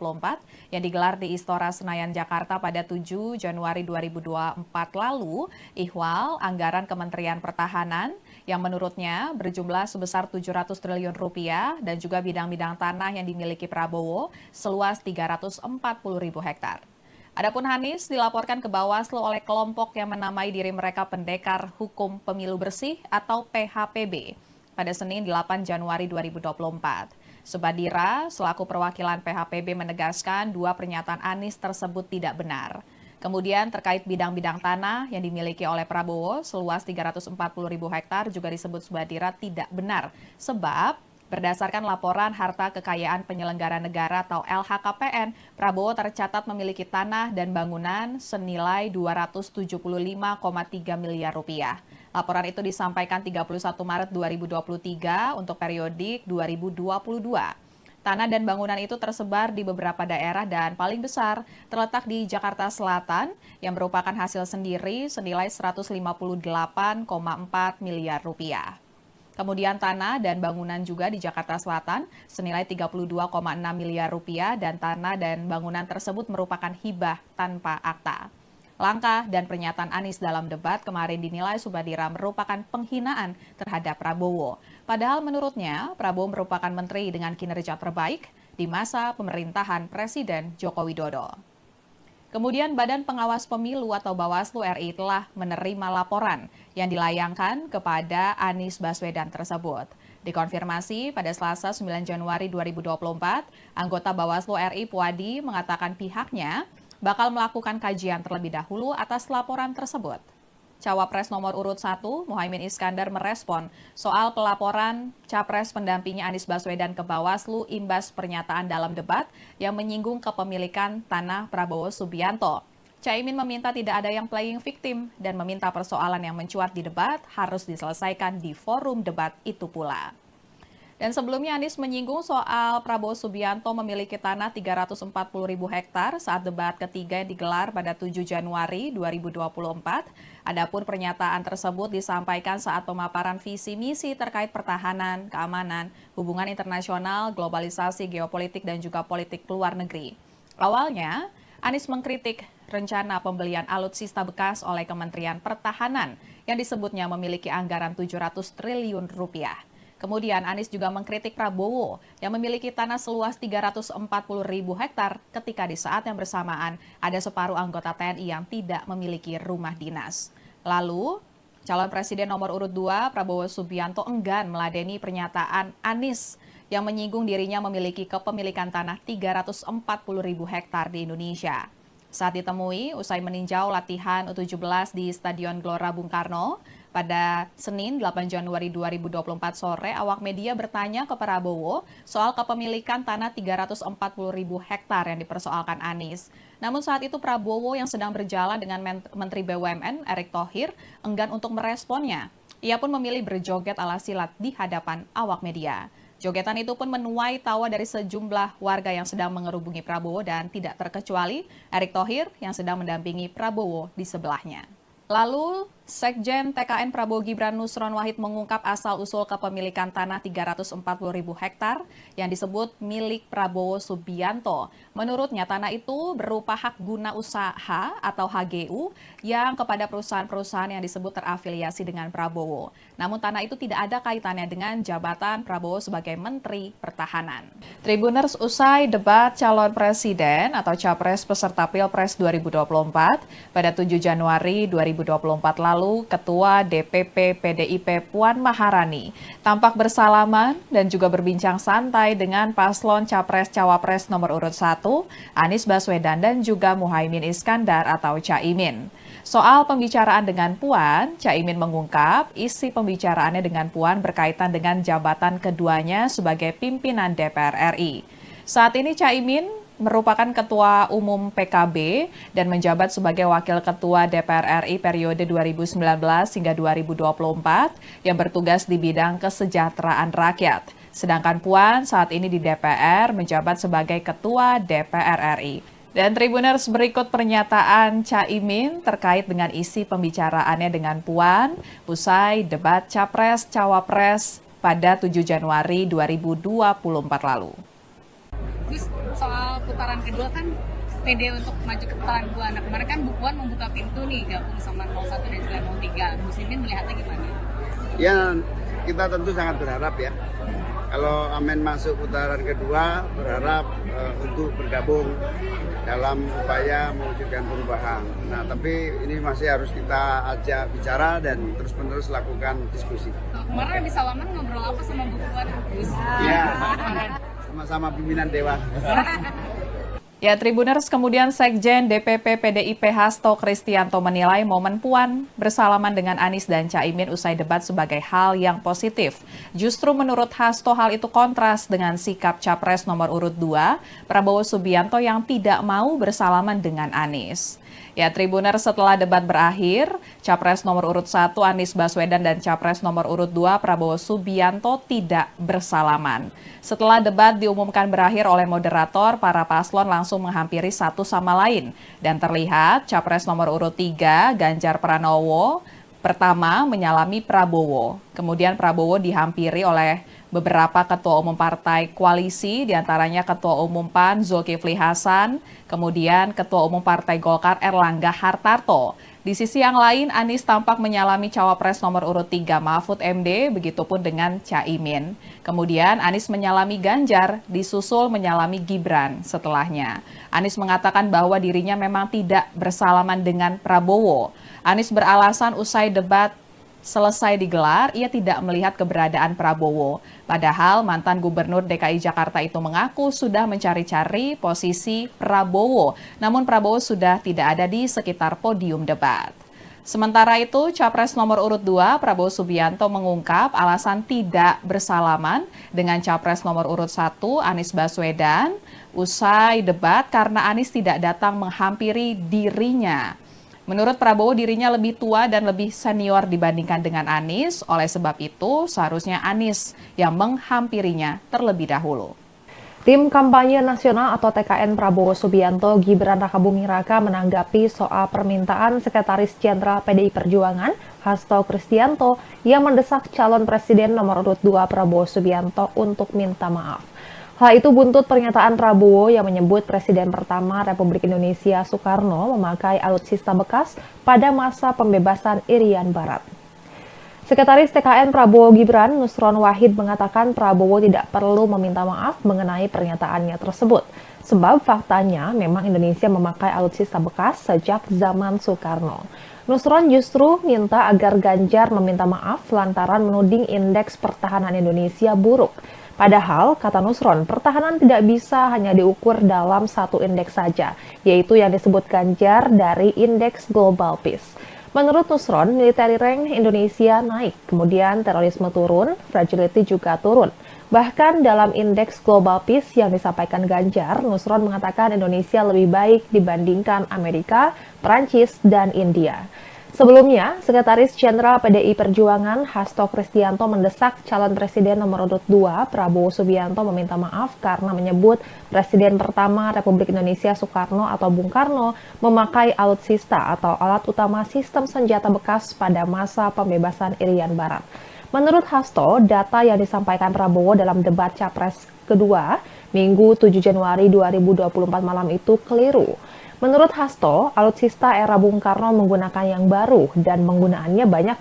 yang digelar di Istora Senayan, Jakarta pada 7 Januari 2024 lalu, ihwal anggaran Kementerian Pertahanan yang menurutnya berjumlah sebesar 700 triliun rupiah dan juga bidang-bidang tanah yang dimiliki Prabowo seluas 340.000 hektar. Adapun Anies dilaporkan ke Bawaslu oleh kelompok yang menamai diri mereka Pendekar Hukum Pemilu Bersih atau PHPB pada Senin 8 Januari 2024. Subadira selaku perwakilan PHPB menegaskan dua pernyataan Anies tersebut tidak benar. Kemudian terkait bidang-bidang tanah yang dimiliki oleh Prabowo seluas 340.000 hektar juga disebut Subadira tidak benar sebab berdasarkan laporan harta kekayaan penyelenggara negara atau LHKPN, Prabowo tercatat memiliki tanah dan bangunan senilai 275,3 miliar rupiah. Laporan itu disampaikan 31 Maret 2023 untuk periodik 2022. Tanah dan bangunan itu tersebar di beberapa daerah dan paling besar terletak di Jakarta Selatan yang merupakan hasil sendiri senilai 158,4 miliar rupiah. Kemudian tanah dan bangunan juga di Jakarta Selatan senilai 32,6 miliar rupiah dan tanah dan bangunan tersebut merupakan hibah tanpa akta. Langkah dan pernyataan Anies dalam debat kemarin dinilai Subadira merupakan penghinaan terhadap Prabowo. Padahal menurutnya Prabowo merupakan menteri dengan kinerja terbaik di masa pemerintahan Presiden Joko Widodo. Kemudian Badan Pengawas Pemilu atau Bawaslu RI telah menerima laporan yang dilayangkan kepada Anies Baswedan tersebut. Dikonfirmasi pada Selasa 9 Januari 2024, anggota Bawaslu RI Puadi mengatakan pihaknya bakal melakukan kajian terlebih dahulu atas laporan tersebut. Cawapres nomor urut 1, Muhaimin Iskandar merespon soal pelaporan Capres pendampingnya Anies Baswedan ke Bawaslu imbas pernyataan dalam debat yang menyinggung kepemilikan tanah Prabowo Subianto. Caimin meminta tidak ada yang playing victim dan meminta persoalan yang mencuat di debat harus diselesaikan di forum debat itu pula. Dan sebelumnya Anies menyinggung soal Prabowo Subianto memiliki tanah 340.000 hektar saat debat ketiga yang digelar pada 7 Januari 2024. Adapun pernyataan tersebut disampaikan saat pemaparan visi misi terkait pertahanan, keamanan, hubungan internasional, globalisasi, geopolitik, dan juga politik luar negeri. Awalnya, Anies mengkritik rencana pembelian alutsista bekas oleh Kementerian Pertahanan yang disebutnya memiliki anggaran 700 triliun rupiah. Kemudian Anies juga mengkritik Prabowo yang memiliki tanah seluas 340.000 hektar ketika di saat yang bersamaan ada separuh anggota TNI yang tidak memiliki rumah dinas. Lalu, calon presiden nomor urut 2 Prabowo Subianto enggan meladeni pernyataan Anies yang menyinggung dirinya memiliki kepemilikan tanah 340.000 hektar di Indonesia. Saat ditemui usai meninjau latihan U17 di Stadion Gelora Bung Karno, pada Senin 8 Januari 2024 sore, awak media bertanya ke Prabowo soal kepemilikan tanah 340.000 hektar yang dipersoalkan Anies. Namun saat itu Prabowo yang sedang berjalan dengan Menteri BUMN Erick Thohir enggan untuk meresponnya. Ia pun memilih berjoget ala silat di hadapan awak media. Jogetan itu pun menuai tawa dari sejumlah warga yang sedang mengerubungi Prabowo dan tidak terkecuali Erick Thohir yang sedang mendampingi Prabowo di sebelahnya. Lalu, Sekjen TKN Prabowo Gibran Nusron Wahid mengungkap asal-usul kepemilikan tanah 340.000 hektar yang disebut milik Prabowo Subianto. Menurutnya, tanah itu berupa hak guna usaha atau HGU yang kepada perusahaan-perusahaan yang disebut terafiliasi dengan Prabowo. Namun tanah itu tidak ada kaitannya dengan jabatan Prabowo sebagai Menteri Pertahanan. Tribuners, usai debat calon presiden atau capres peserta Pilpres 2024 pada 7 Januari 2024 lalu, Ketua DPP PDIP Puan Maharani tampak bersalaman dan juga berbincang santai dengan paslon Capres-Cawapres nomor urut 1, Anies Baswedan dan juga Muhaimin Iskandar atau Caimin. Soal pembicaraan dengan Puan, Caimin mengungkap isi pembicaraannya dengan Puan berkaitan dengan jabatan keduanya sebagai pimpinan DPR RI. Saat ini Caimin merupakan Ketua Umum PKB dan menjabat sebagai Wakil Ketua DPR RI periode 2019 hingga 2024 yang bertugas di bidang kesejahteraan rakyat. Sedangkan Puan saat ini di DPR menjabat sebagai Ketua DPR RI. Dan Tribuners, berikut pernyataan Caimin terkait dengan isi pembicaraannya dengan Puan usai debat Capres-Cawapres pada 7 Januari 2024 lalu. Terus soal putaran kedua kan pede untuk maju ke putaran kedua. Nah kemarin kan Bu Puan membuka pintu nih gabung sama 01 dan juga 03. Muslimin melihatnya gimana? Ya, kita tentu sangat berharap ya. Kalau Amin masuk putaran kedua, berharap untuk bergabung dalam upaya mewujudkan perubahan. Nah, tapi ini masih harus kita ajak bicara dan terus-menerus lakukan diskusi. Kemarin habis salaman ngobrol apa sama Bu Puan? Ya, sama-sama pimpinan Dewan. Ya, Tribuners, kemudian Sekjen DPP PDIP Hasto Kristianto menilai momen Puan bersalaman dengan Anies dan Caimin usai debat sebagai hal yang positif. Justru menurut Hasto hal itu kontras dengan sikap Capres nomor urut 2, Prabowo Subianto yang tidak mau bersalaman dengan Anies. Ya, Tribuners, setelah debat berakhir, Capres nomor urut 1 Anies Baswedan dan Capres nomor urut 2 Prabowo Subianto tidak bersalaman. Setelah debat diumumkan berakhir oleh moderator, para paslon langsung menghampiri satu sama lain. Dan terlihat Capres nomor urut 3 Ganjar Pranowo pertama menyalami Prabowo. Kemudian Prabowo dihampiri oleh beberapa ketua umum partai koalisi, diantaranya Ketua Umum PAN Zulkifli Hasan, kemudian Ketua Umum Partai Golkar Erlangga Hartarto. Di sisi yang lain, Anies tampak menyalami cawapres nomor urut 3 Mahfud MD, begitupun dengan Caimin. Kemudian Anies menyalami Ganjar, disusul menyalami Gibran setelahnya. Anies mengatakan bahwa dirinya memang tidak bersalaman dengan Prabowo. Anies beralasan usai debat selesai digelar, ia tidak melihat keberadaan Prabowo. Padahal mantan Gubernur DKI Jakarta itu mengaku sudah mencari-cari posisi Prabowo. Namun Prabowo sudah tidak ada di sekitar podium debat. Sementara itu, Capres nomor urut 2 Prabowo Subianto mengungkap alasan tidak bersalaman dengan Capres nomor urut 1 Anies Baswedan usai debat karena Anies tidak datang menghampiri dirinya. Menurut Prabowo, dirinya lebih tua dan lebih senior dibandingkan dengan Anies. Oleh sebab itu, seharusnya Anies yang menghampirinya terlebih dahulu. Tim Kampanye Nasional atau TKN Prabowo Subianto Gibran Rakabuming Raka menanggapi soal permintaan Sekretaris Jenderal PDI Perjuangan Hasto Kristianto yang mendesak calon presiden nomor urut 2 Prabowo Subianto untuk minta maaf. Hal itu buntut pernyataan Prabowo yang menyebut Presiden pertama Republik Indonesia Soekarno memakai alutsista bekas pada masa pembebasan Irian Barat. Sekretaris TKN Prabowo Gibran, Nusron Wahid, mengatakan Prabowo tidak perlu meminta maaf mengenai pernyataannya tersebut. Sebab faktanya memang Indonesia memakai alutsista bekas sejak zaman Soekarno. Nusron justru minta agar Ganjar meminta maaf lantaran menuding indeks pertahanan Indonesia buruk. Padahal, kata Nusron, pertahanan tidak bisa hanya diukur dalam satu indeks saja, yaitu yang disebut Ganjar dari Indeks Global Peace. Menurut Nusron, military rank Indonesia naik, kemudian terorisme turun, fragility juga turun. Bahkan dalam Indeks Global Peace yang disampaikan Ganjar, Nusron mengatakan Indonesia lebih baik dibandingkan Amerika, Perancis, dan India. Sebelumnya, Sekretaris Jenderal PDI Perjuangan Hasto Kristianto mendesak calon presiden nomor urut 2 Prabowo Subianto meminta maaf karena menyebut Presiden pertama Republik Indonesia Soekarno atau Bung Karno memakai alutsista atau alat utama sistem senjata bekas pada masa pembebasan Irian Barat. Menurut Hasto, data yang disampaikan Prabowo dalam debat Capres kedua Minggu 7 Januari 2024 malam itu keliru. Menurut Hasto, alutsista era Bung Karno menggunakan yang baru dan penggunaannya banyak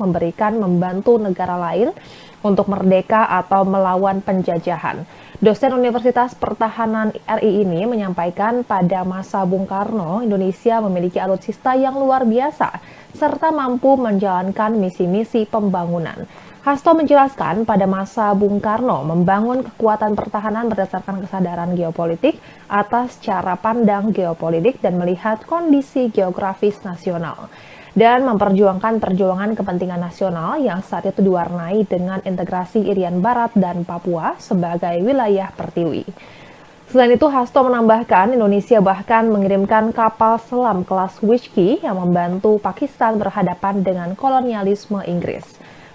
membantu negara lain untuk merdeka atau melawan penjajahan. Dosen Universitas Pertahanan RI ini menyampaikan pada masa Bung Karno, Indonesia memiliki alutsista yang luar biasa serta mampu menjalankan misi-misi pembangunan. Hasto menjelaskan pada masa Bung Karno membangun kekuatan pertahanan berdasarkan kesadaran geopolitik atas cara pandang geopolitik dan melihat kondisi geografis nasional dan memperjuangkan perjuangan kepentingan nasional yang saat itu diwarnai dengan integrasi Irian Barat dan Papua sebagai wilayah pertiwi. Selain itu, Hasto menambahkan Indonesia bahkan mengirimkan kapal selam kelas Whiskey yang membantu Pakistan berhadapan dengan kolonialisme Inggris.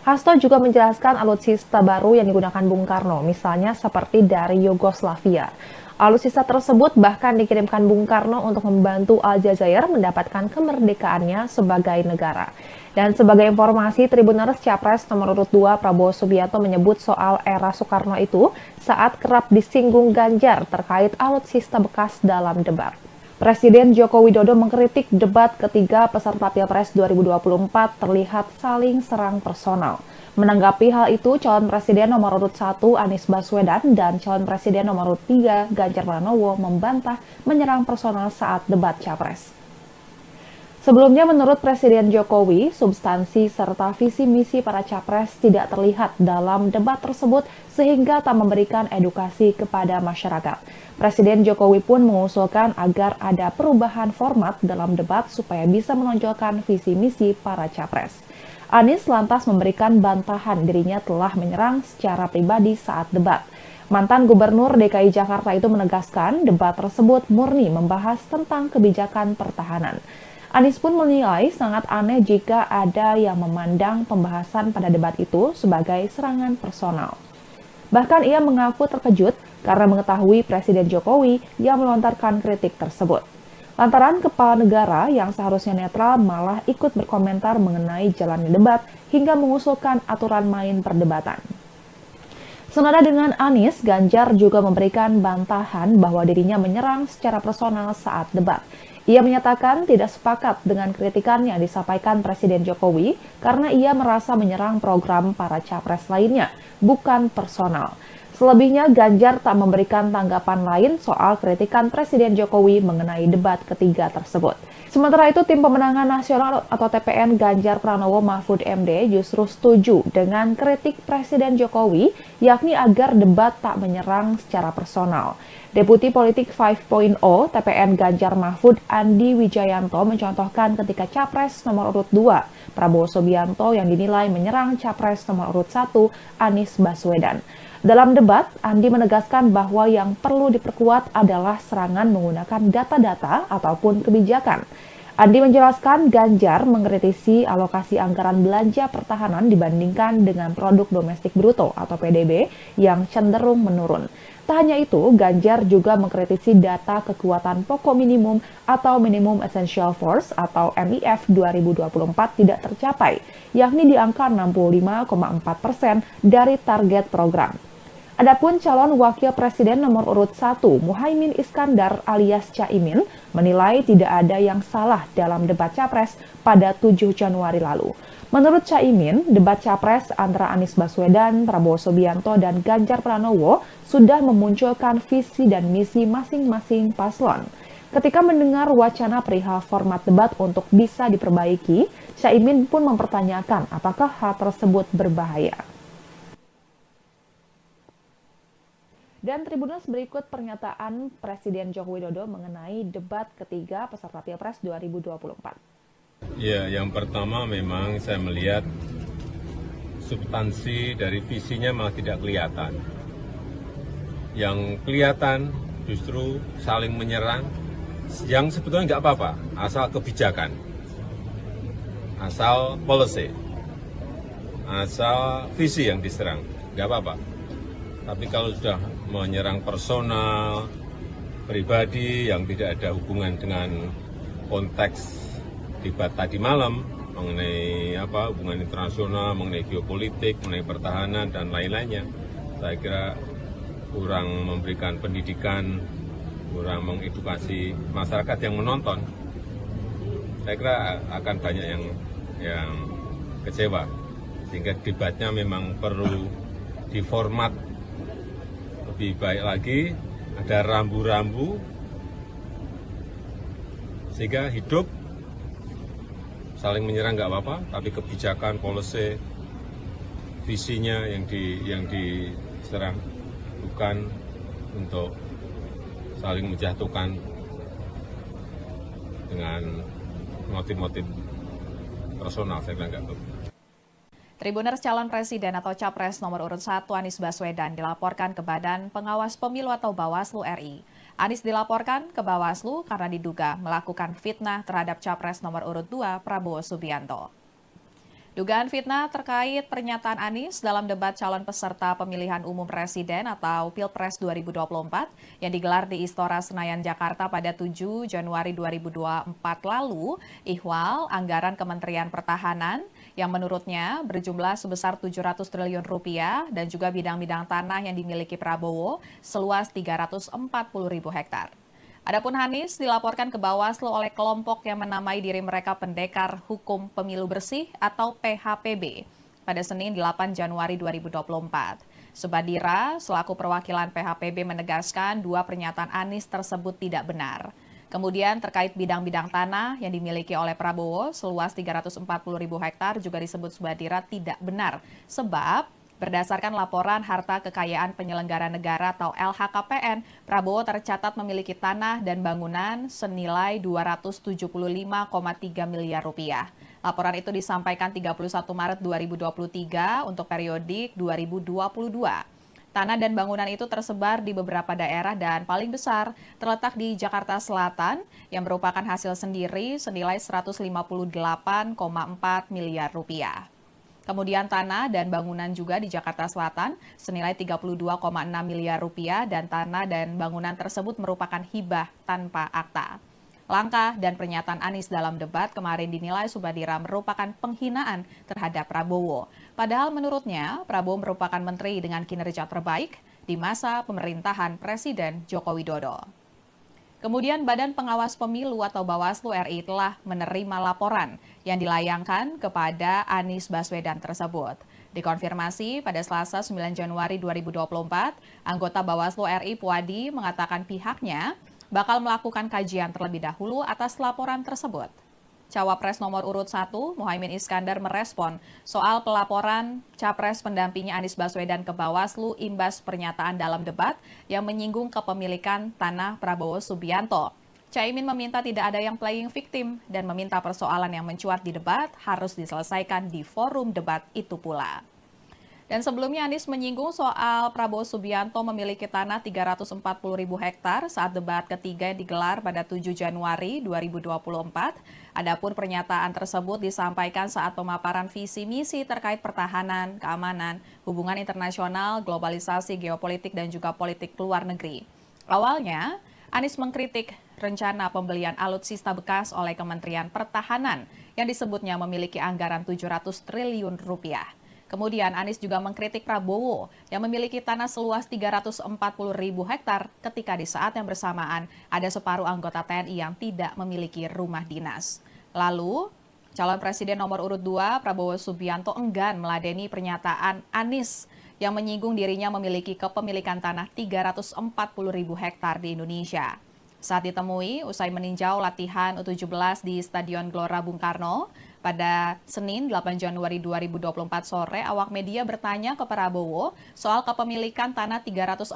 Hasto juga menjelaskan alutsista baru yang digunakan Bung Karno, misalnya seperti dari Yugoslavia. Alutsista tersebut bahkan dikirimkan Bung Karno untuk membantu Aljazair mendapatkan kemerdekaannya sebagai negara. Dan sebagai informasi, Tribuners Capres nomor urut 2 Prabowo Subianto menyebut soal era Soekarno itu saat kerap disinggung Ganjar terkait alutsista bekas dalam debat. Presiden Joko Widodo mengkritik debat ketiga peserta Pilpres 2024 terlihat saling serang personal. Menanggapi hal itu, calon presiden nomor urut 1 Anies Baswedan dan calon presiden nomor urut 3 Ganjar Pranowo membantah menyerang personal saat debat Capres. Sebelumnya, menurut Presiden Jokowi, substansi serta visi misi para capres tidak terlihat dalam debat tersebut sehingga tak memberikan edukasi kepada masyarakat. Presiden Jokowi pun mengusulkan agar ada perubahan format dalam debat supaya bisa menonjolkan visi misi para capres. Anies lantas memberikan bantahan dirinya telah menyerang secara pribadi saat debat. Mantan Gubernur DKI Jakarta itu menegaskan debat tersebut murni membahas tentang kebijakan pertahanan. Anies pun menilai sangat aneh jika ada yang memandang pembahasan pada debat itu sebagai serangan personal. Bahkan ia mengaku terkejut karena mengetahui Presiden Jokowi yang melontarkan kritik tersebut. Lantaran kepala negara yang seharusnya netral malah ikut berkomentar mengenai jalannya debat hingga mengusulkan aturan main perdebatan. Senada dengan Anies, Ganjar juga memberikan bantahan bahwa dirinya menyerang secara personal saat debat. Ia menyatakan tidak sepakat dengan kritikan yang disampaikan Presiden Jokowi karena ia merasa menyerang program para capres lainnya, bukan personal. Selebihnya, Ganjar tak memberikan tanggapan lain soal kritikan Presiden Jokowi mengenai debat ketiga tersebut. Sementara itu, Tim Pemenangan Nasional atau TPN Ganjar Pranowo Mahfud MD justru setuju dengan kritik Presiden Jokowi, yakni agar debat tak menyerang secara personal. Deputi Politik 5.0 TPN Ganjar Mahfud Andi Wijayanto mencontohkan ketika Capres nomor urut 2 Prabowo Subianto yang dinilai menyerang Capres nomor urut 1 Anies Baswedan. Dalam debat, Andi menegaskan bahwa yang perlu diperkuat adalah serangan menggunakan data-data ataupun kebijakan. Andi menjelaskan Ganjar mengkritisi alokasi anggaran belanja pertahanan dibandingkan dengan produk domestik bruto atau PDB yang cenderung menurun. Tak hanya itu, Ganjar juga mengkritisi data kekuatan pokok minimum atau Minimum Essential Force atau MIF 2024 tidak tercapai, yakni di angka 65,4% dari target program. Adapun calon wakil presiden nomor urut 1, Muhaimin Iskandar alias Caimin, menilai tidak ada yang salah dalam debat Capres pada 7 Januari lalu. Menurut Caimin, debat Capres antara Anies Baswedan, Prabowo Subianto, dan Ganjar Pranowo sudah memunculkan visi dan misi masing-masing paslon. Ketika mendengar wacana perihal format debat untuk bisa diperbaiki, Caimin pun mempertanyakan apakah hal tersebut berbahaya. Dan Tribuners, berikut pernyataan Presiden Joko Widodo mengenai debat ketiga peserta Pilpres 2024. Ya, yang pertama memang saya melihat substansi dari visinya malah tidak kelihatan. Yang kelihatan justru saling menyerang, yang sebetulnya nggak apa-apa, asal kebijakan, asal policy, asal visi yang diserang, nggak apa-apa. Tapi kalau sudah menyerang personal, pribadi yang tidak ada hubungan dengan konteks debat tadi malam mengenai hubungan internasional, mengenai geopolitik, mengenai pertahanan dan lain-lainnya, saya kira kurang memberikan pendidikan, kurang mengedukasi masyarakat yang menonton. Saya kira akan banyak yang kecewa, sehingga debatnya memang perlu diformat lebih baik lagi, ada rambu-rambu sehingga hidup. Saling menyerang nggak apa-apa, tapi kebijakan, policy, visinya yang diserang, bukan untuk saling menjatuhkan dengan motif-motif personal. Saya kira nggak perlu. Tribuners calon presiden atau capres nomor urut 1 Anies Baswedan dilaporkan ke Badan Pengawas Pemilu atau Bawaslu RI. Anies dilaporkan ke Bawaslu karena diduga melakukan fitnah terhadap capres nomor urut 2 Prabowo Subianto. Dugaan fitnah terkait pernyataan Anies dalam debat calon peserta pemilihan umum presiden atau Pilpres 2024 yang digelar di Istora Senayan, Jakarta pada 7 Januari 2024 lalu, ihwal anggaran Kementerian Pertahanan yang menurutnya berjumlah sebesar 700 triliun rupiah dan juga bidang-bidang tanah yang dimiliki Prabowo seluas 340.000 hektar. Adapun Anies dilaporkan ke Bawaslu oleh kelompok yang menamai diri mereka Pendekar Hukum Pemilu Bersih atau PHPB pada Senin 8 Januari 2024. Subadira selaku perwakilan PHPB menegaskan dua pernyataan Anies tersebut tidak benar. Kemudian terkait bidang-bidang tanah yang dimiliki oleh Prabowo seluas 340.000 hektar juga disebut Subadira tidak benar sebab berdasarkan laporan harta kekayaan penyelenggara negara atau LHKPN, Prabowo tercatat memiliki tanah dan bangunan senilai 275,3 miliar rupiah. Laporan itu disampaikan 31 Maret 2023 untuk periodik 2022. Tanah dan bangunan itu tersebar di beberapa daerah dan paling besar terletak di Jakarta Selatan yang merupakan hasil sendiri senilai 158,4 miliar rupiah. Kemudian tanah dan bangunan juga di Jakarta Selatan senilai 32,6 miliar rupiah dan tanah dan bangunan tersebut merupakan hibah tanpa akta. Langkah dan pernyataan Anies dalam debat kemarin dinilai Subadira merupakan penghinaan terhadap Prabowo. Padahal menurutnya Prabowo merupakan menteri dengan kinerja terbaik di masa pemerintahan Presiden Joko Widodo. Kemudian Badan Pengawas Pemilu atau Bawaslu RI telah menerima laporan yang dilayangkan kepada Anies Baswedan tersebut. Dikonfirmasi pada Selasa 9 Januari 2024, anggota Bawaslu RI Puadi mengatakan pihaknya bakal melakukan kajian terlebih dahulu atas laporan tersebut. Cawapres nomor urut 1, Muhaimin Iskandar merespon soal pelaporan Capres pendampingnya Anies Baswedan ke Bawaslu imbas pernyataan dalam debat yang menyinggung kepemilikan tanah Prabowo Subianto. Caimin meminta tidak ada yang playing victim dan meminta persoalan yang mencuat di debat harus diselesaikan di forum debat itu pula. Dan sebelumnya Anies menyinggung soal Prabowo Subianto memiliki tanah 340.000 hektar saat debat ketiga yang digelar pada 7 Januari 2024. Adapun pernyataan tersebut disampaikan saat pemaparan visi misi terkait pertahanan, keamanan, hubungan internasional, globalisasi, geopolitik, dan juga politik luar negeri. Awalnya, Anies mengkritik rencana pembelian alutsista bekas oleh Kementerian Pertahanan yang disebutnya memiliki anggaran 700 triliun rupiah. Kemudian Anies juga mengkritik Prabowo yang memiliki tanah seluas 340.000 hektar ketika di saat yang bersamaan ada separuh anggota TNI yang tidak memiliki rumah dinas. Lalu, calon presiden nomor urut 2 Prabowo Subianto enggan meladeni pernyataan Anies yang menyinggung dirinya memiliki kepemilikan tanah 340.000 hektar di Indonesia. Saat ditemui, usai meninjau latihan U17 di Stadion Gelora Bung Karno, pada Senin 8 Januari 2024 sore, awak media bertanya ke Prabowo soal kepemilikan tanah 340.000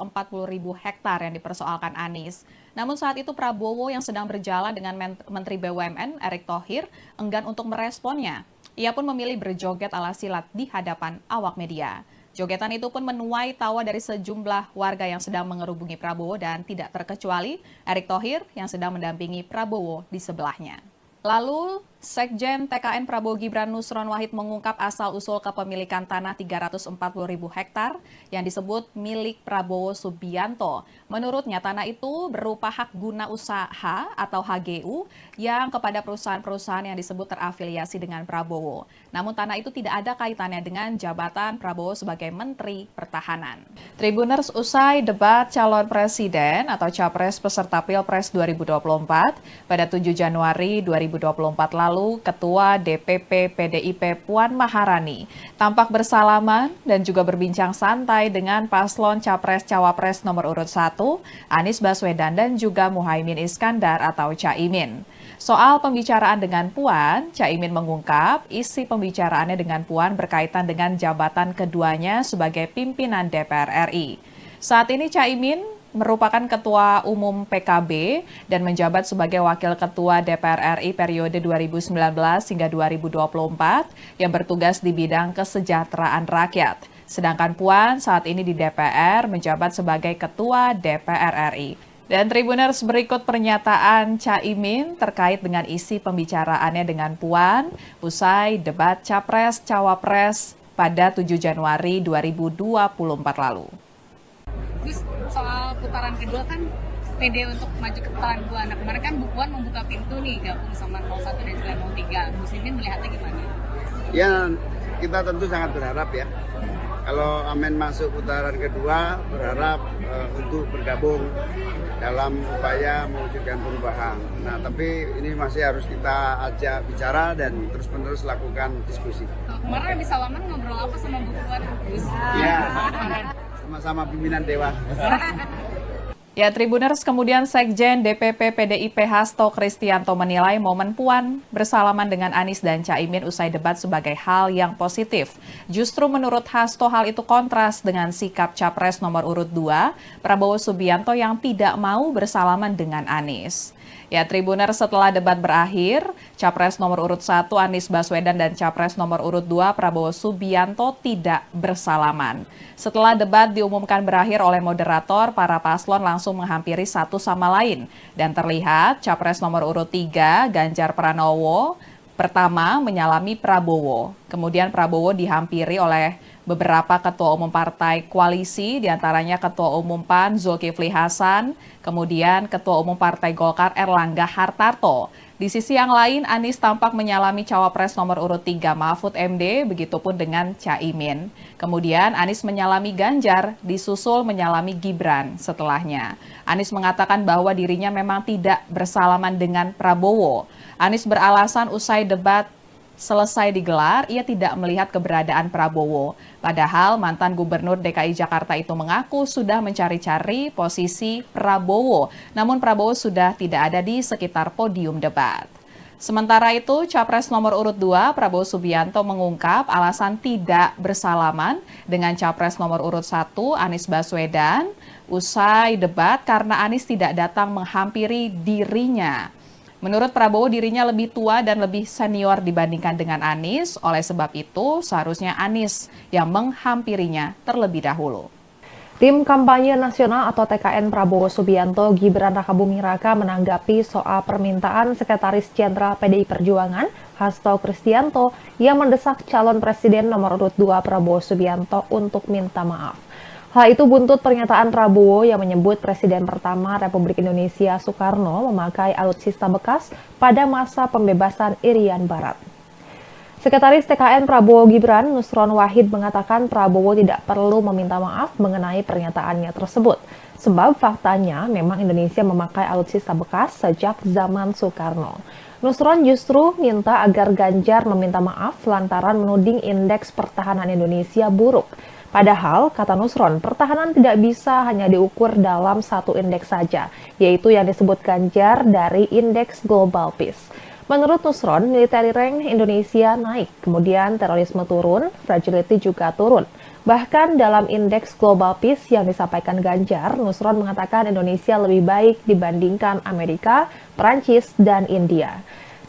hektar yang dipersoalkan Anies. Namun saat itu Prabowo yang sedang berjalan dengan Menteri BUMN Erick Thohir enggan untuk meresponnya. Ia pun memilih berjoget ala silat di hadapan awak media. Jogetan itu pun menuai tawa dari sejumlah warga yang sedang mengerubungi Prabowo dan tidak terkecuali Erick Thohir yang sedang mendampingi Prabowo di sebelahnya. Lalu, Sekjen TKN Prabowo Gibran Nusron Wahid mengungkap asal-usul kepemilikan tanah 340.000 hektar yang disebut milik Prabowo Subianto. Menurutnya, tanah itu berupa hak guna usaha atau HGU yang kepada perusahaan-perusahaan yang disebut terafiliasi dengan Prabowo. Namun tanah itu tidak ada kaitannya dengan jabatan Prabowo sebagai Menteri Pertahanan. Tribuners, usai debat calon presiden atau capres peserta Pilpres 2024 pada 7 Januari 2024 lalu, Ketua DPP PDIP Puan Maharani tampak bersalaman dan juga berbincang santai dengan paslon Capres-Cawapres nomor urut 1, Anies Baswedan dan juga Muhaimin Iskandar atau Caimin. Soal pembicaraan dengan Puan, Caimin mengungkap isi pembicaraannya dengan Puan berkaitan dengan jabatan keduanya sebagai pimpinan DPR RI. Saat ini Caimin merupakan Ketua Umum PKB dan menjabat sebagai Wakil Ketua DPR RI periode 2019 hingga 2024 yang bertugas di bidang kesejahteraan rakyat. Sedangkan Puan saat ini di DPR menjabat sebagai Ketua DPR RI. Dan Tribuners, berikut pernyataan Caimin terkait dengan isi pembicaraannya dengan Puan usai debat Capres-Cawapres pada 7 Januari 2024 lalu. Terus soal putaran kedua kan pede untuk maju ke putaran kedua. Nah kemarin kan Bu Puan membuka pintu nih gabung sama 01 dan juga 03. Muslimin melihatnya gimana? Ya, kita tentu sangat berharap ya. Kalau Amin masuk putaran kedua, berharap untuk bergabung dalam upaya mewujudkan perubahan. Nah, tapi ini masih harus kita ajak bicara dan terus-menerus lakukan diskusi. Kemarin habis salaman ngobrol apa sama Bu Puan? Ya, sama-sama pimpinan Dewan. Ya, Tribuners, kemudian Sekjen DPP PDIP Hasto Kristianto menilai momen Puan bersalaman dengan Anies dan Caimin usai debat sebagai hal yang positif. Justru menurut Hasto hal itu kontras dengan sikap Capres nomor urut 2, Prabowo Subianto yang tidak mau bersalaman dengan Anies. Ya, Tribuners, setelah debat berakhir, Capres nomor urut 1 Anies Baswedan dan Capres nomor urut 2 Prabowo Subianto tidak bersalaman. Setelah debat diumumkan berakhir oleh moderator, para paslon langsung menghampiri satu sama lain. Dan terlihat Capres nomor urut 3 Ganjar Pranowo pertama menyalami Prabowo. Kemudian Prabowo dihampiri oleh beberapa ketua umum partai koalisi, diantaranya Ketua Umum PAN Zulkifli Hasan, kemudian Ketua Umum Partai Golkar Erlangga Hartarto. Di sisi yang lain, Anies tampak menyalami Cawapres nomor urut 3 Mahfud MD, begitupun dengan Caimin. Kemudian Anies menyalami Ganjar, disusul menyalami Gibran setelahnya. Anies mengatakan bahwa dirinya memang tidak bersalaman dengan Prabowo. Anies beralasan usai debat selesai digelar, ia tidak melihat keberadaan Prabowo. Padahal mantan Gubernur DKI Jakarta itu mengaku sudah mencari-cari posisi Prabowo. Namun Prabowo sudah tidak ada di sekitar podium debat. Sementara itu, Capres nomor urut 2 Prabowo Subianto mengungkap alasan tidak bersalaman dengan Capres nomor urut 1 Anies Baswedan usai debat karena Anies tidak datang menghampiri dirinya. Menurut Prabowo, dirinya lebih tua dan lebih senior dibandingkan dengan Anies. Oleh sebab itu, seharusnya Anies yang menghampirinya terlebih dahulu. Tim Kampanye Nasional atau TKN Prabowo Subianto Gibran Rakabuming Raka menanggapi soal permintaan Sekretaris Jenderal PDI Perjuangan Hasto Kristianto yang mendesak calon Presiden nomor urut 2 Prabowo Subianto untuk minta maaf. Hal itu buntut pernyataan Prabowo yang menyebut Presiden pertama Republik Indonesia Soekarno memakai alutsista bekas pada masa pembebasan Irian Barat. Sekretaris TKN Prabowo Gibran, Nusron Wahid mengatakan Prabowo tidak perlu meminta maaf mengenai pernyataannya tersebut. Sebab faktanya memang Indonesia memakai alutsista bekas sejak zaman Soekarno. Nusron justru minta agar Ganjar meminta maaf lantaran menuding indeks pertahanan Indonesia buruk. Padahal, kata Nusron, pertahanan tidak bisa hanya diukur dalam satu indeks saja, yaitu yang disebut Ganjar dari Indeks Global Peace. Menurut Nusron, military rank Indonesia naik, kemudian terorisme turun, fragility juga turun. Bahkan dalam Indeks Global Peace yang disampaikan Ganjar, Nusron mengatakan Indonesia lebih baik dibandingkan Amerika, Perancis, dan India.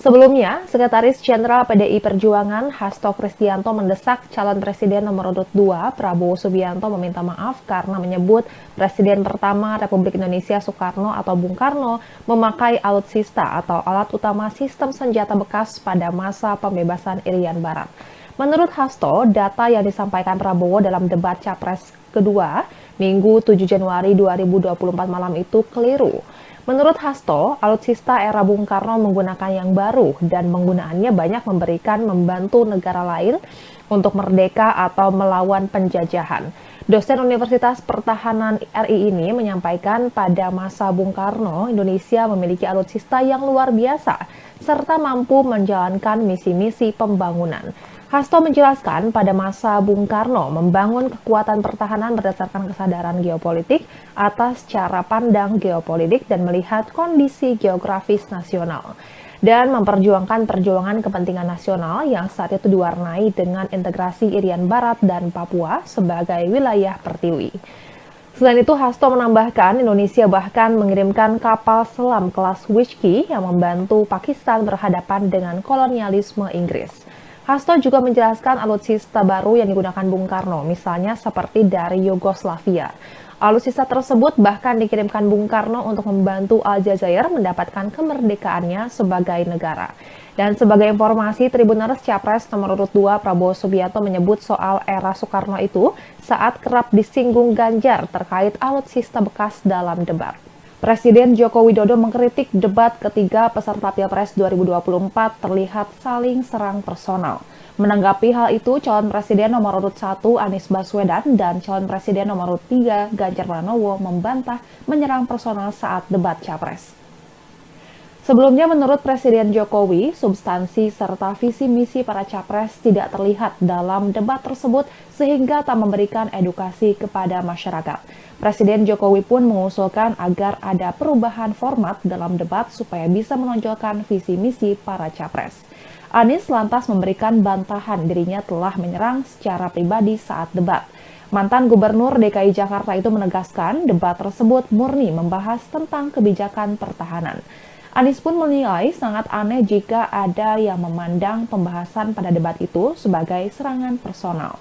Sebelumnya, Sekretaris Jenderal PDI Perjuangan Hasto Kristianto mendesak calon Presiden nomor urut 2 Prabowo Subianto meminta maaf karena menyebut Presiden pertama Republik Indonesia Soekarno atau Bung Karno memakai alutsista atau alat utama sistem senjata bekas pada masa pembebasan Irian Barat. Menurut Hasto, data yang disampaikan Prabowo dalam debat Capres kedua Minggu 7 Januari 2024 malam itu keliru. Menurut Hasto, alutsista era Bung Karno menggunakan yang baru dan penggunaannya banyak membantu negara lain untuk merdeka atau melawan penjajahan. Dosen Universitas Pertahanan RI ini menyampaikan pada masa Bung Karno, Indonesia memiliki alutsista yang luar biasa serta mampu menjalankan misi-misi pembangunan. Hasto menjelaskan pada masa Bung Karno membangun kekuatan pertahanan berdasarkan kesadaran geopolitik atas cara pandang geopolitik dan melihat kondisi geografis nasional dan memperjuangkan perjuangan kepentingan nasional yang saat itu diwarnai dengan integrasi Irian Barat dan Papua sebagai wilayah pertiwi. Selain itu, Hasto menambahkan Indonesia bahkan mengirimkan kapal selam kelas Whiskey yang membantu Pakistan berhadapan dengan kolonialisme Inggris. Hasto juga menjelaskan alutsista baru yang digunakan Bung Karno, misalnya seperti dari Yugoslavia. Alutsista tersebut bahkan dikirimkan Bung Karno untuk membantu Aljazair mendapatkan kemerdekaannya sebagai negara. Dan sebagai informasi, Tribuners Capres nomor urut 2 Prabowo Subianto menyebut soal era Soekarno itu saat kerap disinggung Ganjar terkait alutsista bekas dalam debat. Presiden Joko Widodo mengkritik debat ketiga peserta Pilpres 2024 terlihat saling serang personal. Menanggapi hal itu, calon presiden nomor urut 1 Anies Baswedan dan calon presiden nomor urut 3 Ganjar Pranowo membantah menyerang personal saat debat Capres. Sebelumnya, menurut Presiden Jokowi, substansi serta visi misi para capres tidak terlihat dalam debat tersebut sehingga tak memberikan edukasi kepada masyarakat. Presiden Jokowi pun mengusulkan agar ada perubahan format dalam debat supaya bisa menonjolkan visi misi para capres. Anies lantas memberikan bantahan dirinya telah menyerang secara pribadi saat debat. Mantan Gubernur DKI Jakarta itu menegaskan debat tersebut murni membahas tentang kebijakan pertahanan. Anies pun menilai sangat aneh jika ada yang memandang pembahasan pada debat itu sebagai serangan personal.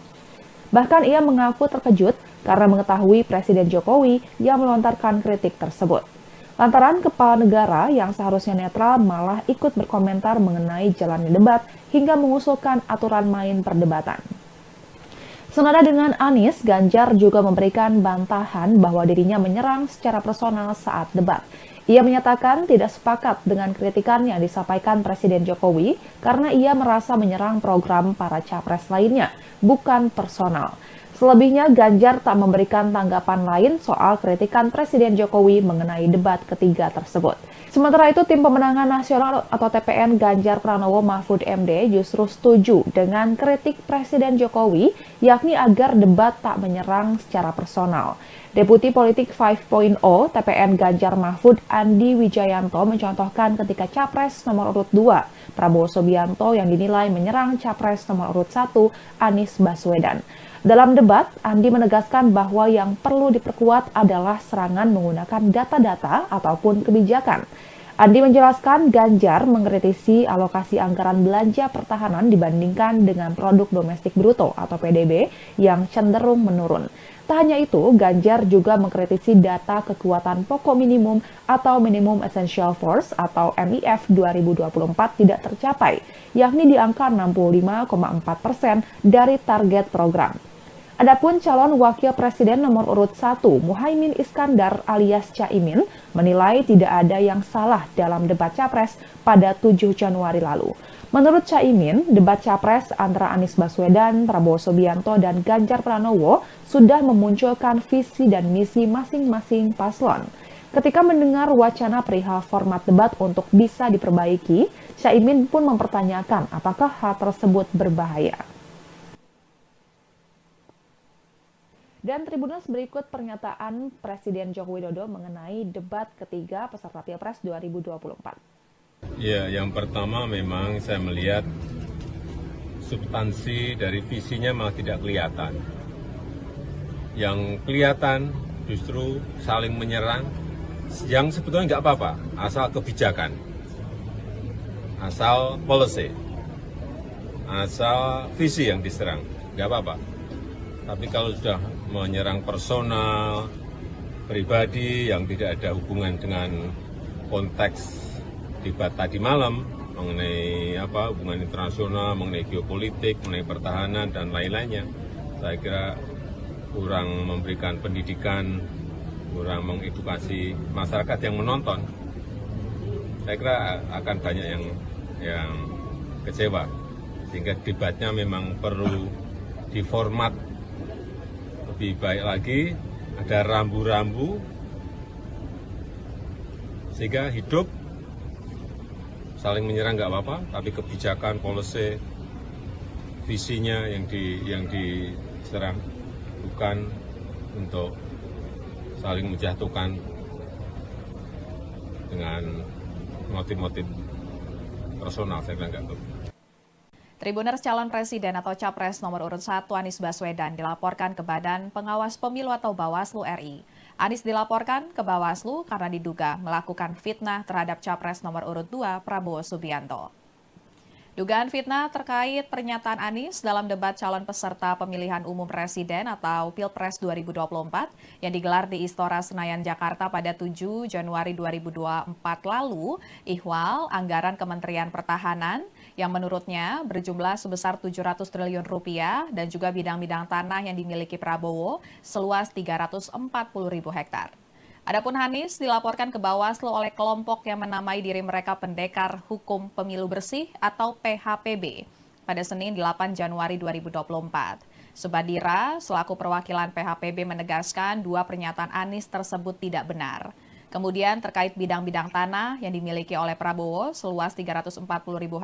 Bahkan ia mengaku terkejut karena mengetahui Presiden Jokowi yang melontarkan kritik tersebut. Lantaran kepala negara yang seharusnya netral malah ikut berkomentar mengenai jalannya debat hingga mengusulkan aturan main perdebatan. Senada dengan Anies, Ganjar juga memberikan bantahan bahwa dirinya menyerang secara personal saat debat. Ia menyatakan tidak sepakat dengan kritikan yang disampaikan Presiden Jokowi karena ia merasa menyerang program para capres lainnya, bukan personal. Selebihnya, Ganjar tak memberikan tanggapan lain soal kritikan Presiden Jokowi mengenai debat ketiga tersebut. Sementara itu, Tim Pemenangan Nasional atau TPN Ganjar Pranowo Mahfud MD justru setuju dengan kritik Presiden Jokowi, yakni agar debat tak menyerang secara personal. Deputi Politik 5.0 TPN Ganjar Mahfud Andi Wijayanto mencontohkan ketika Capres nomor urut 2 Prabowo Subianto yang dinilai menyerang Capres nomor urut 1 Anies Baswedan. Dalam debat, Andi menegaskan bahwa yang perlu diperkuat adalah serangan menggunakan data-data ataupun kebijakan. Andi menjelaskan Ganjar mengkritisi alokasi anggaran belanja pertahanan dibandingkan dengan produk domestik bruto atau PDB yang cenderung menurun. Tak hanya itu, Ganjar juga mengkritisi data kekuatan pokok minimum atau Minimum Essential Force atau MIF 2024 tidak tercapai, yakni di angka 65,4% dari target program. Adapun calon wakil presiden nomor urut 1, Muhaimin Iskandar alias Caimin, menilai tidak ada yang salah dalam debat Capres pada 7 Januari lalu. Menurut Caimin, debat Capres antara Anies Baswedan, Prabowo Subianto, dan Ganjar Pranowo sudah memunculkan visi dan misi masing-masing paslon. Ketika mendengar wacana perihal format debat untuk bisa diperbaiki, Caimin pun mempertanyakan apakah hal tersebut berbahaya. Dan Tribuners, berikut pernyataan Presiden Joko Widodo mengenai debat ketiga peserta Pilpres 2024. Ya, yang pertama memang saya melihat substansi dari visinya malah tidak kelihatan. Yang kelihatan justru saling menyerang, yang sebetulnya nggak apa-apa, asal kebijakan, asal policy, asal visi yang diserang, nggak apa-apa. Tapi kalau sudah menyerang personal, pribadi yang tidak ada hubungan dengan konteks debat tadi malam mengenai hubungan internasional, mengenai geopolitik, mengenai pertahanan dan lain-lainnya, saya kira kurang memberikan pendidikan, kurang mengedukasi masyarakat yang menonton. Saya kira akan banyak yang kecewa, sehingga debatnya memang perlu diformat lebih baik lagi, ada rambu-rambu sehingga hidup. Saling menyerang nggak apa-apa, tapi kebijakan, policy, visinya yang diserang, bukan untuk saling menjatuhkan dengan motif-motif personal. Saya kira nggak perlu. Tribuners calon presiden atau capres nomor urut 1 Anies Baswedan dilaporkan ke Badan Pengawas Pemilu atau Bawaslu RI. Anies dilaporkan ke Bawaslu karena diduga melakukan fitnah terhadap capres nomor urut 2 Prabowo Subianto. Dugaan fitnah terkait pernyataan Anies dalam debat calon peserta pemilihan umum presiden atau Pilpres 2024 yang digelar di Istora Senayan, Jakarta pada 7 Januari 2024 lalu, ihwal anggaran Kementerian Pertahanan yang menurutnya berjumlah sebesar 700 triliun rupiah dan juga bidang-bidang tanah yang dimiliki Prabowo seluas 340.000 hektar. Adapun Anies dilaporkan ke Bawaslu oleh kelompok yang menamai diri mereka Pendekar Hukum Pemilu Bersih atau PHPB pada Senin 8 Januari 2024. Subadira selaku perwakilan PHPB menegaskan dua pernyataan Anies tersebut tidak benar. Kemudian terkait bidang-bidang tanah yang dimiliki oleh Prabowo seluas 340.000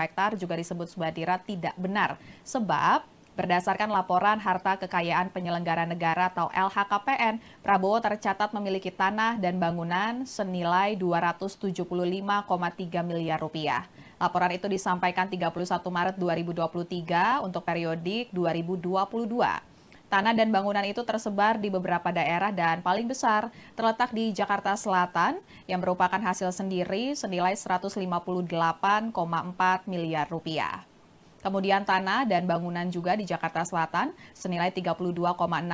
hektar juga disebut Subadira tidak benar sebab berdasarkan laporan harta kekayaan penyelenggara negara atau LHKPN, Prabowo tercatat memiliki tanah dan bangunan senilai 275,3 miliar rupiah. Laporan itu disampaikan 31 Maret 2023 untuk periodik 2022. Tanah dan bangunan itu tersebar di beberapa daerah dan paling besar terletak di Jakarta Selatan yang merupakan hasil sendiri senilai 158,4 miliar rupiah. Kemudian tanah dan bangunan juga di Jakarta Selatan senilai 32,6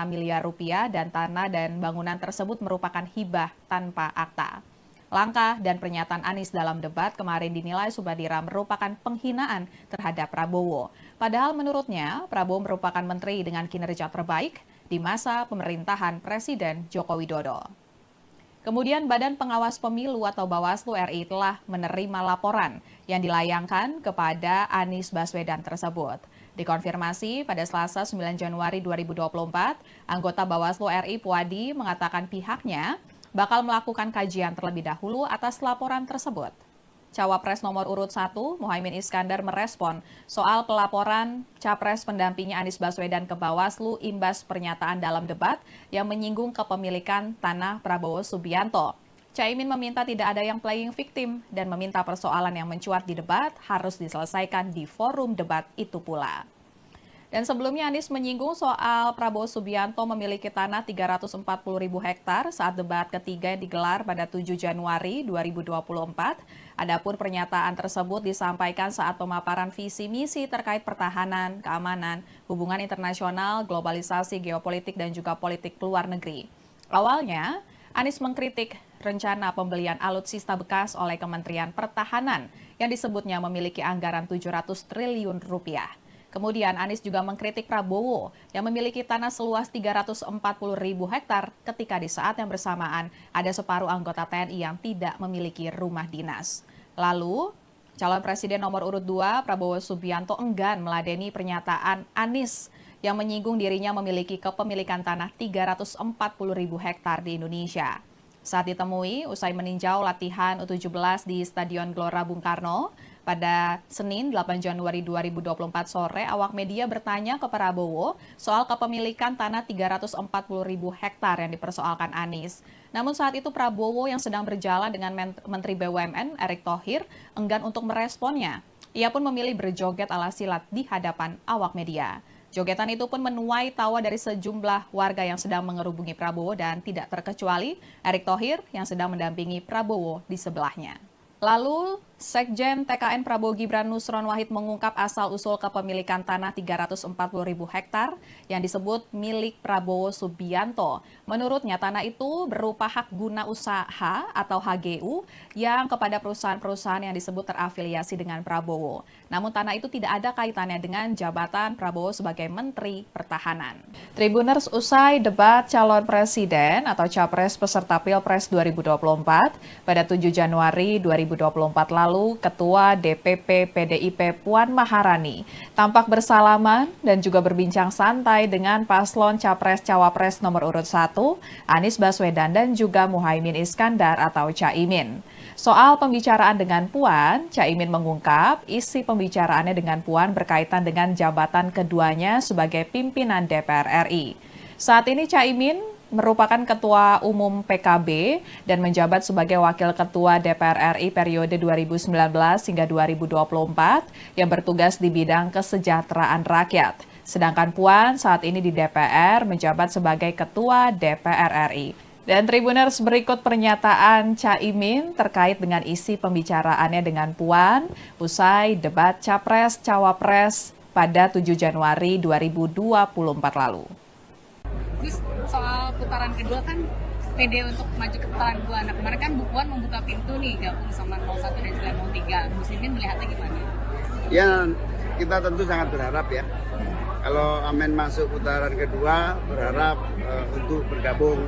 miliar rupiah dan tanah dan bangunan tersebut merupakan hibah tanpa akta. Langkah dan pernyataan Anies dalam debat kemarin dinilai Subadira merupakan penghinaan terhadap Prabowo. Padahal menurutnya Prabowo merupakan menteri dengan kinerja terbaik di masa pemerintahan Presiden Joko Widodo. Kemudian Badan Pengawas Pemilu atau Bawaslu RI telah menerima laporan yang dilayangkan kepada Anies Baswedan tersebut. Dikonfirmasi pada Selasa 9 Januari 2024, anggota Bawaslu RI Puadi mengatakan pihaknya bakal melakukan kajian terlebih dahulu atas laporan tersebut. Cawapres nomor urut 1, Muhaimin Iskandar merespon soal pelaporan Capres pendampingnya Anies Baswedan ke Bawaslu imbas pernyataan dalam debat yang menyinggung kepemilikan tanah Prabowo Subianto. Caimin meminta tidak ada yang playing victim dan meminta persoalan yang mencuat di debat harus diselesaikan di forum debat itu pula. Dan sebelumnya Anies menyinggung soal Prabowo Subianto memiliki tanah 340.000 hektar saat debat ketiga yang digelar pada 7 Januari 2024. Adapun pernyataan tersebut disampaikan saat pemaparan visi misi terkait pertahanan, keamanan, hubungan internasional, globalisasi, geopolitik, dan juga politik luar negeri. Awalnya, Anies mengkritik rencana pembelian alutsista bekas oleh Kementerian Pertahanan yang disebutnya memiliki anggaran 700 triliun rupiah. Kemudian Anies juga mengkritik Prabowo yang memiliki tanah seluas 340.000 hektar ketika di saat yang bersamaan ada separuh anggota TNI yang tidak memiliki rumah dinas. Lalu, calon presiden nomor urut 2 Prabowo Subianto enggan meladeni pernyataan Anies yang menyinggung dirinya memiliki kepemilikan tanah 340.000 hektar di Indonesia. Saat ditemui usai meninjau latihan U17 di Stadion Gelora Bung Karno, pada Senin 8 Januari 2024 sore, awak media bertanya ke Prabowo soal kepemilikan tanah 340.000 hektar yang dipersoalkan Anies. Namun saat itu Prabowo yang sedang berjalan dengan Menteri BUMN Erick Thohir enggan untuk meresponnya. Ia pun memilih berjoget ala silat di hadapan awak media. Jogetan itu pun menuai tawa dari sejumlah warga yang sedang mengerubungi Prabowo dan tidak terkecuali Erick Thohir yang sedang mendampingi Prabowo di sebelahnya. Lalu, Sekjen TKN Prabowo Gibran Nusron Wahid mengungkap asal-usul kepemilikan tanah 340.000 hektar yang disebut milik Prabowo Subianto. Menurutnya, tanah itu berupa hak guna usaha atau HGU yang kepada perusahaan-perusahaan yang disebut terafiliasi dengan Prabowo. Namun tanah itu tidak ada kaitannya dengan jabatan Prabowo sebagai Menteri Pertahanan. Tribuners usai debat calon presiden atau capres peserta Pilpres 2024 pada 7 Januari 2024 lalu, Ketua DPP PDIP Puan Maharani tampak bersalaman dan juga berbincang santai dengan paslon Capres-Cawapres nomor urut 1, Anies Baswedan dan juga Muhaimin Iskandar atau Caimin. Soal pembicaraan dengan Puan, Caimin mengungkap isi pembicaraannya dengan Puan berkaitan dengan jabatan keduanya sebagai pimpinan DPR RI. Saat ini Caimin merupakan Ketua Umum PKB dan menjabat sebagai Wakil Ketua DPR RI periode 2019 hingga 2024 yang bertugas di bidang kesejahteraan rakyat. Sedangkan Puan saat ini di DPR menjabat sebagai Ketua DPR RI. Dan Tribuners, berikut pernyataan Caimin terkait dengan isi pembicaraannya dengan Puan usai debat Capres-Cawapres pada 7 Januari 2024 lalu. Terus soal putaran kedua kan pede untuk maju ke putaran kedua. Nah kemarin kan Bu Puan membuka pintu nih gabung sama 01 dan juga 03. Muslimin melihatnya gimana? Ya, kita tentu sangat berharap ya. Kalau Amin masuk putaran kedua, berharap untuk bergabung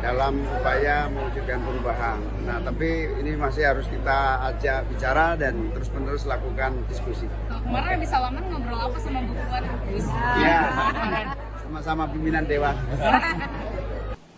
dalam upaya mewujudkan perubahan. Nah, tapi ini masih harus kita ajak bicara dan terus-menerus lakukan diskusi. Kemarin habis salaman ngobrol apa sama Bu Puan? Ya, sama-sama pimpinan Dewan.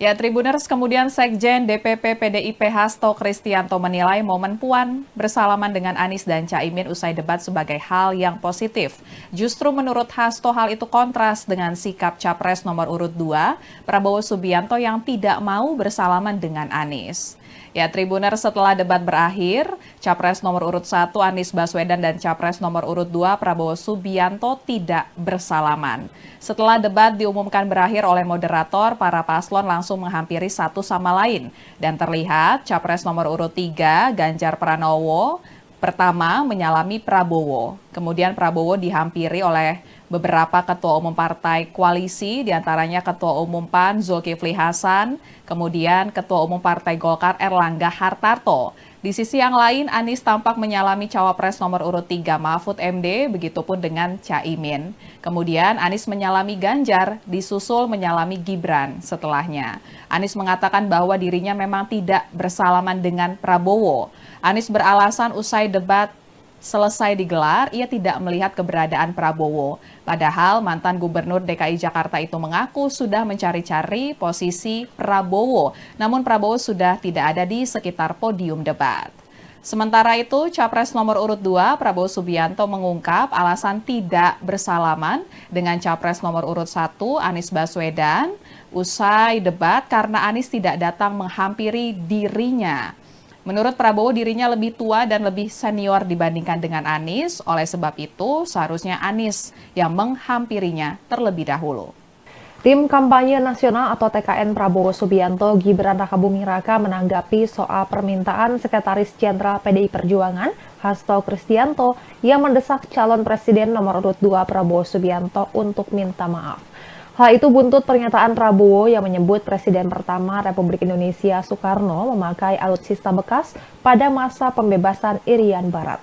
Ya, Tribuners, kemudian Sekjen DPP PDIP Hasto Kristianto menilai momen Puan bersalaman dengan Anies dan Caimin usai debat sebagai hal yang positif. Justru menurut Hasto hal itu kontras dengan sikap Capres nomor urut 2, Prabowo Subianto yang tidak mau bersalaman dengan Anies. Ya, Tribuners, setelah debat berakhir, Capres nomor urut 1 Anies Baswedan dan Capres nomor urut 2 Prabowo Subianto tidak bersalaman. Setelah debat diumumkan berakhir oleh moderator, para paslon langsung menghampiri satu sama lain. Dan terlihat Capres nomor urut 3 Ganjar Pranowo pertama menyalami Prabowo. Kemudian Prabowo dihampiri oleh beberapa ketua umum partai koalisi, diantaranya Ketua Umum PAN Zulkifli Hasan, kemudian Ketua Umum Partai Golkar Erlangga Hartarto. Di sisi yang lain, Anies tampak menyalami Cawapres nomor urut 3 Mahfud MD, begitupun dengan Caimin. Kemudian Anies menyalami Ganjar, disusul menyalami Gibran setelahnya. Anies mengatakan bahwa dirinya memang tidak bersalaman dengan Prabowo. Anies beralasan usai debat selesai digelar, ia tidak melihat keberadaan Prabowo. Padahal mantan Gubernur DKI Jakarta itu mengaku sudah mencari-cari posisi Prabowo. Namun Prabowo sudah tidak ada di sekitar podium debat. Sementara itu, Capres nomor urut 2 Prabowo Subianto mengungkap alasan tidak bersalaman dengan Capres nomor urut 1 Anies Baswedan usai debat karena Anies tidak datang menghampiri dirinya. Menurut Prabowo, dirinya lebih tua dan lebih senior dibandingkan dengan Anies. Oleh sebab itu, seharusnya Anies yang menghampirinya terlebih dahulu. Tim Kampanye Nasional atau TKN Prabowo Subianto Gibran Rakabuming Raka menanggapi soal permintaan Sekretaris Jenderal PDI Perjuangan Hasto Kristianto yang mendesak calon presiden nomor urut 2 Prabowo Subianto untuk minta maaf. Hal itu buntut pernyataan Prabowo yang menyebut Presiden pertama Republik Indonesia Soekarno memakai alutsista bekas pada masa pembebasan Irian Barat.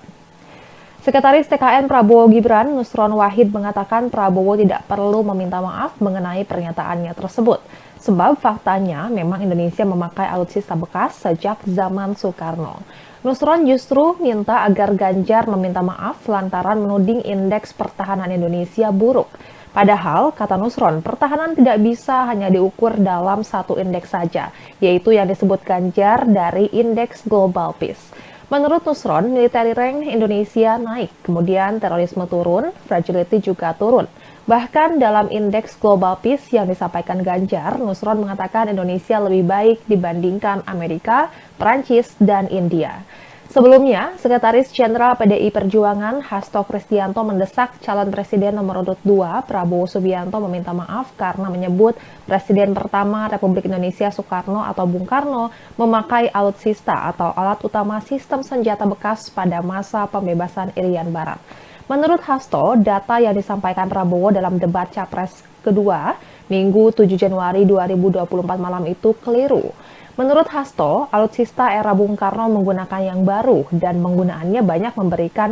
Sekretaris TKN Prabowo Gibran, Nusron Wahid, mengatakan Prabowo tidak perlu meminta maaf mengenai pernyataannya tersebut. Sebab faktanya memang Indonesia memakai alutsista bekas sejak zaman Soekarno. Nusron justru minta agar Ganjar meminta maaf lantaran menuding indeks pertahanan Indonesia buruk. Padahal, kata Nusron, pertahanan tidak bisa hanya diukur dalam satu indeks saja, yaitu yang disebut Ganjar dari Indeks Global Peace. Menurut Nusron, military rank Indonesia naik, kemudian terorisme turun, fragility juga turun. Bahkan dalam Indeks Global Peace yang disampaikan Ganjar, Nusron mengatakan Indonesia lebih baik dibandingkan Amerika, Perancis, dan India. Sebelumnya, Sekretaris Jenderal PDI Perjuangan Hasto Kristianto mendesak calon presiden nomor urut 2 Prabowo Subianto meminta maaf karena menyebut Presiden pertama Republik Indonesia Soekarno atau Bung Karno memakai alutsista atau alat utama sistem senjata bekas pada masa pembebasan Irian Barat. Menurut Hasto, data yang disampaikan Prabowo dalam debat Capres kedua Minggu 7 Januari 2024 malam itu keliru. Menurut Hasto, alutsista era Bung Karno menggunakan yang baru dan penggunaannya banyak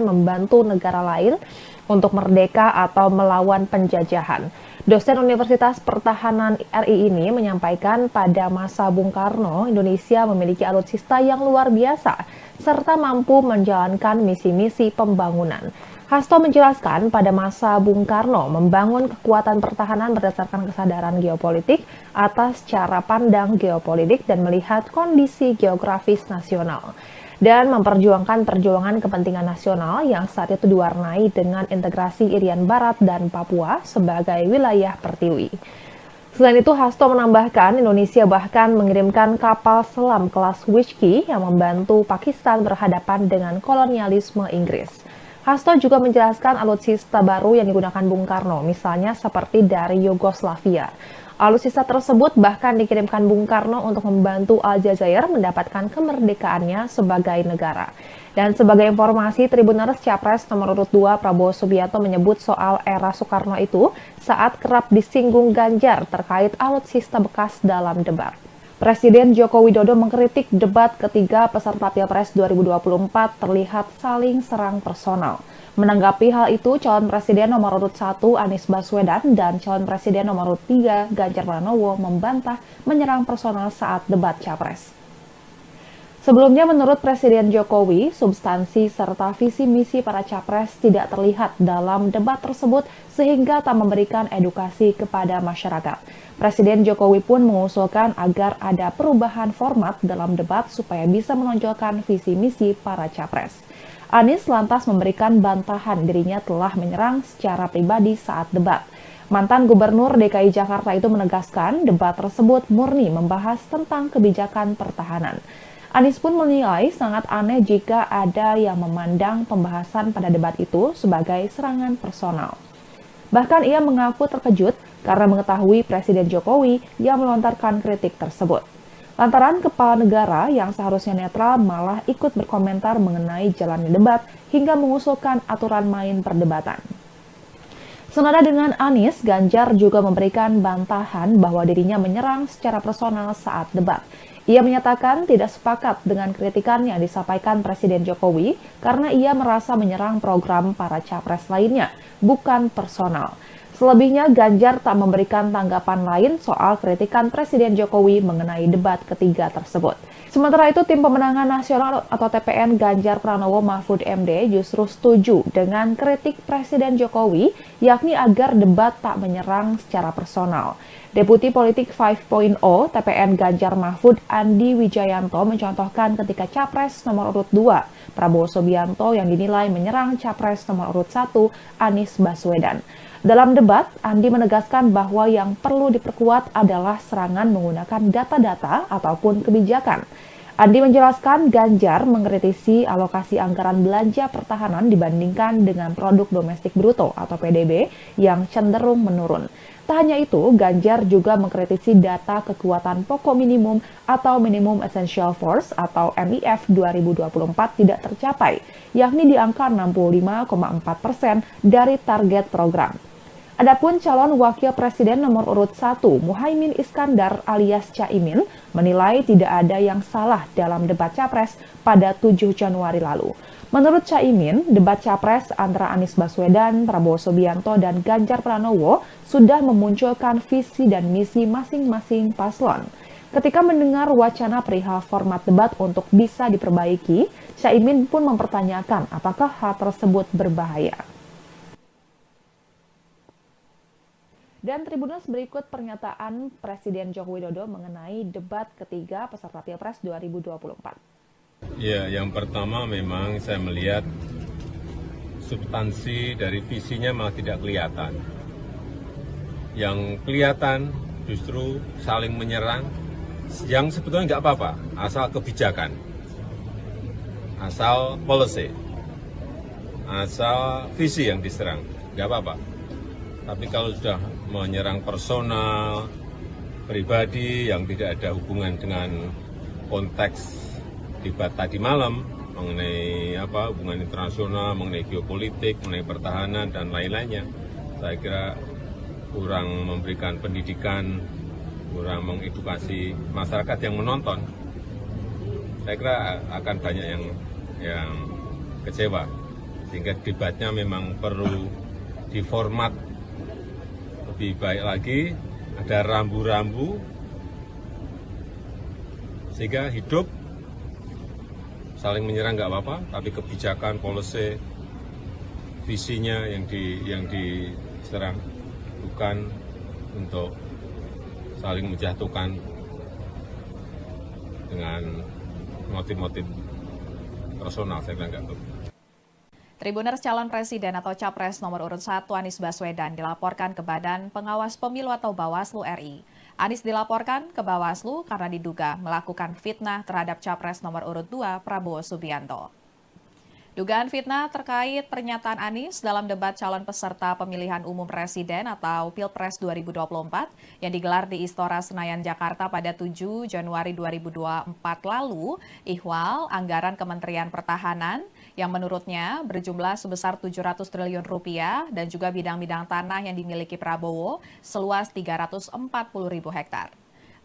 membantu negara lain untuk merdeka atau melawan penjajahan. Dosen Universitas Pertahanan RI ini menyampaikan pada masa Bung Karno, Indonesia memiliki alutsista yang luar biasa serta mampu menjalankan misi-misi pembangunan. Hasto menjelaskan pada masa Bung Karno membangun kekuatan pertahanan berdasarkan kesadaran geopolitik atas cara pandang geopolitik dan melihat kondisi geografis nasional dan memperjuangkan perjuangan kepentingan nasional yang saat itu diwarnai dengan integrasi Irian Barat dan Papua sebagai wilayah pertiwi. Selain itu, Hasto menambahkan Indonesia bahkan mengirimkan kapal selam kelas Whiskey yang membantu Pakistan berhadapan dengan kolonialisme Inggris. Hasto juga menjelaskan alutsista baru yang digunakan Bung Karno, misalnya seperti dari Yugoslavia. Alutsista tersebut bahkan dikirimkan Bung Karno untuk membantu Aljazair mendapatkan kemerdekaannya sebagai negara. Dan sebagai informasi, Tribuners Capres nomor urut 2 Prabowo Subianto menyebut soal era Soekarno itu saat kerap disinggung Ganjar terkait alutsista bekas dalam debat. Presiden Joko Widodo mengkritik debat ketiga peserta Pilpres 2024 terlihat saling serang personal. Menanggapi hal itu, calon presiden nomor urut 1 Anies Baswedan dan calon presiden nomor urut 3 Ganjar Pranowo membantah menyerang personal saat debat Capres. Sebelumnya, menurut Presiden Jokowi, substansi serta visi misi para capres tidak terlihat dalam debat tersebut sehingga tak memberikan edukasi kepada masyarakat. Presiden Jokowi pun mengusulkan agar ada perubahan format dalam debat supaya bisa menonjolkan visi misi para capres. Anies lantas memberikan bantahan dirinya telah menyerang secara pribadi saat debat. Mantan Gubernur DKI Jakarta itu menegaskan debat tersebut murni membahas tentang kebijakan pertahanan. Anies pun menilai sangat aneh jika ada yang memandang pembahasan pada debat itu sebagai serangan personal. Bahkan ia mengaku terkejut karena mengetahui Presiden Jokowi yang melontarkan kritik tersebut. Lantaran kepala negara yang seharusnya netral malah ikut berkomentar mengenai jalannya debat hingga mengusulkan aturan main perdebatan. Senada dengan Anies, Ganjar juga memberikan bantahan bahwa dirinya menyerang secara personal saat debat. Ia menyatakan tidak sepakat dengan kritikan yang disampaikan Presiden Jokowi karena ia merasa menyerang program para capres lainnya, bukan personal. Selebihnya, Ganjar tak memberikan tanggapan lain soal kritikan Presiden Jokowi mengenai debat ketiga tersebut. Sementara itu, Tim Pemenangan Nasional atau TPN Ganjar Pranowo Mahfud MD justru setuju dengan kritik Presiden Jokowi, yakni agar debat tak menyerang secara personal. Deputi Politik 5.0 TPN Ganjar Mahfud Andi Wijayanto mencontohkan ketika Capres nomor urut 2 Prabowo Subianto yang dinilai menyerang Capres nomor urut 1 Anies Baswedan. Dalam debat, Andi menegaskan bahwa yang perlu diperkuat adalah serangan menggunakan data-data ataupun kebijakan. Andi menjelaskan Ganjar mengkritisi alokasi anggaran belanja pertahanan dibandingkan dengan produk domestik bruto atau PDB yang cenderung menurun. Tak hanya itu, Ganjar juga mengkritisi data kekuatan pokok minimum atau Minimum Essential Force atau MIF 2024 tidak tercapai, yakni di angka 65,4% dari target program. Adapun calon wakil presiden nomor urut 1, Muhaimin Iskandar alias Caimin, menilai tidak ada yang salah dalam debat Capres pada 7 Januari lalu. Menurut Caimin, debat Capres antara Anies Baswedan, Prabowo Subianto, dan Ganjar Pranowo sudah memunculkan visi dan misi masing-masing paslon. Ketika mendengar wacana perihal format debat untuk bisa diperbaiki, Caimin pun mempertanyakan apakah hal tersebut berbahaya. Dan Tribuners, berikut pernyataan Presiden Joko Widodo mengenai debat ketiga peserta Pilpres 2024. Ya, yang pertama memang saya melihat substansi dari visinya malah tidak kelihatan. Yang kelihatan justru saling menyerang, yang sebetulnya nggak apa-apa, asal kebijakan, asal policy, asal visi yang diserang, nggak apa-apa. Tapi kalau sudah menyerang personal, pribadi yang tidak ada hubungan dengan konteks debat tadi malam mengenai hubungan internasional, mengenai geopolitik, mengenai pertahanan dan lain-lainnya, saya kira kurang memberikan pendidikan, kurang mengedukasi masyarakat yang menonton. Saya kira akan banyak yang kecewa, sehingga debatnya memang perlu diformat lebih baik lagi, ada rambu-rambu sehingga hidup. Saling menyerang nggak apa-apa, tapi kebijakan, policy, visinya yang diserang, bukan untuk saling menjatuhkan dengan motif-motif personal. Saya kira nggak perlu. Tribuners calon presiden atau capres nomor urut 1 Anies Baswedan dilaporkan ke Badan Pengawas Pemilu atau Bawaslu RI. Anies dilaporkan ke Bawaslu karena diduga melakukan fitnah terhadap capres nomor urut 2 Prabowo Subianto. Dugaan fitnah terkait pernyataan Anies dalam debat calon peserta pemilihan umum presiden atau Pilpres 2024 yang digelar di Istora Senayan, Jakarta pada 7 Januari 2024 lalu, ihwal anggaran Kementerian Pertahanan yang menurutnya berjumlah sebesar 700 triliun rupiah dan juga bidang-bidang tanah yang dimiliki Prabowo seluas 340.000 hektar.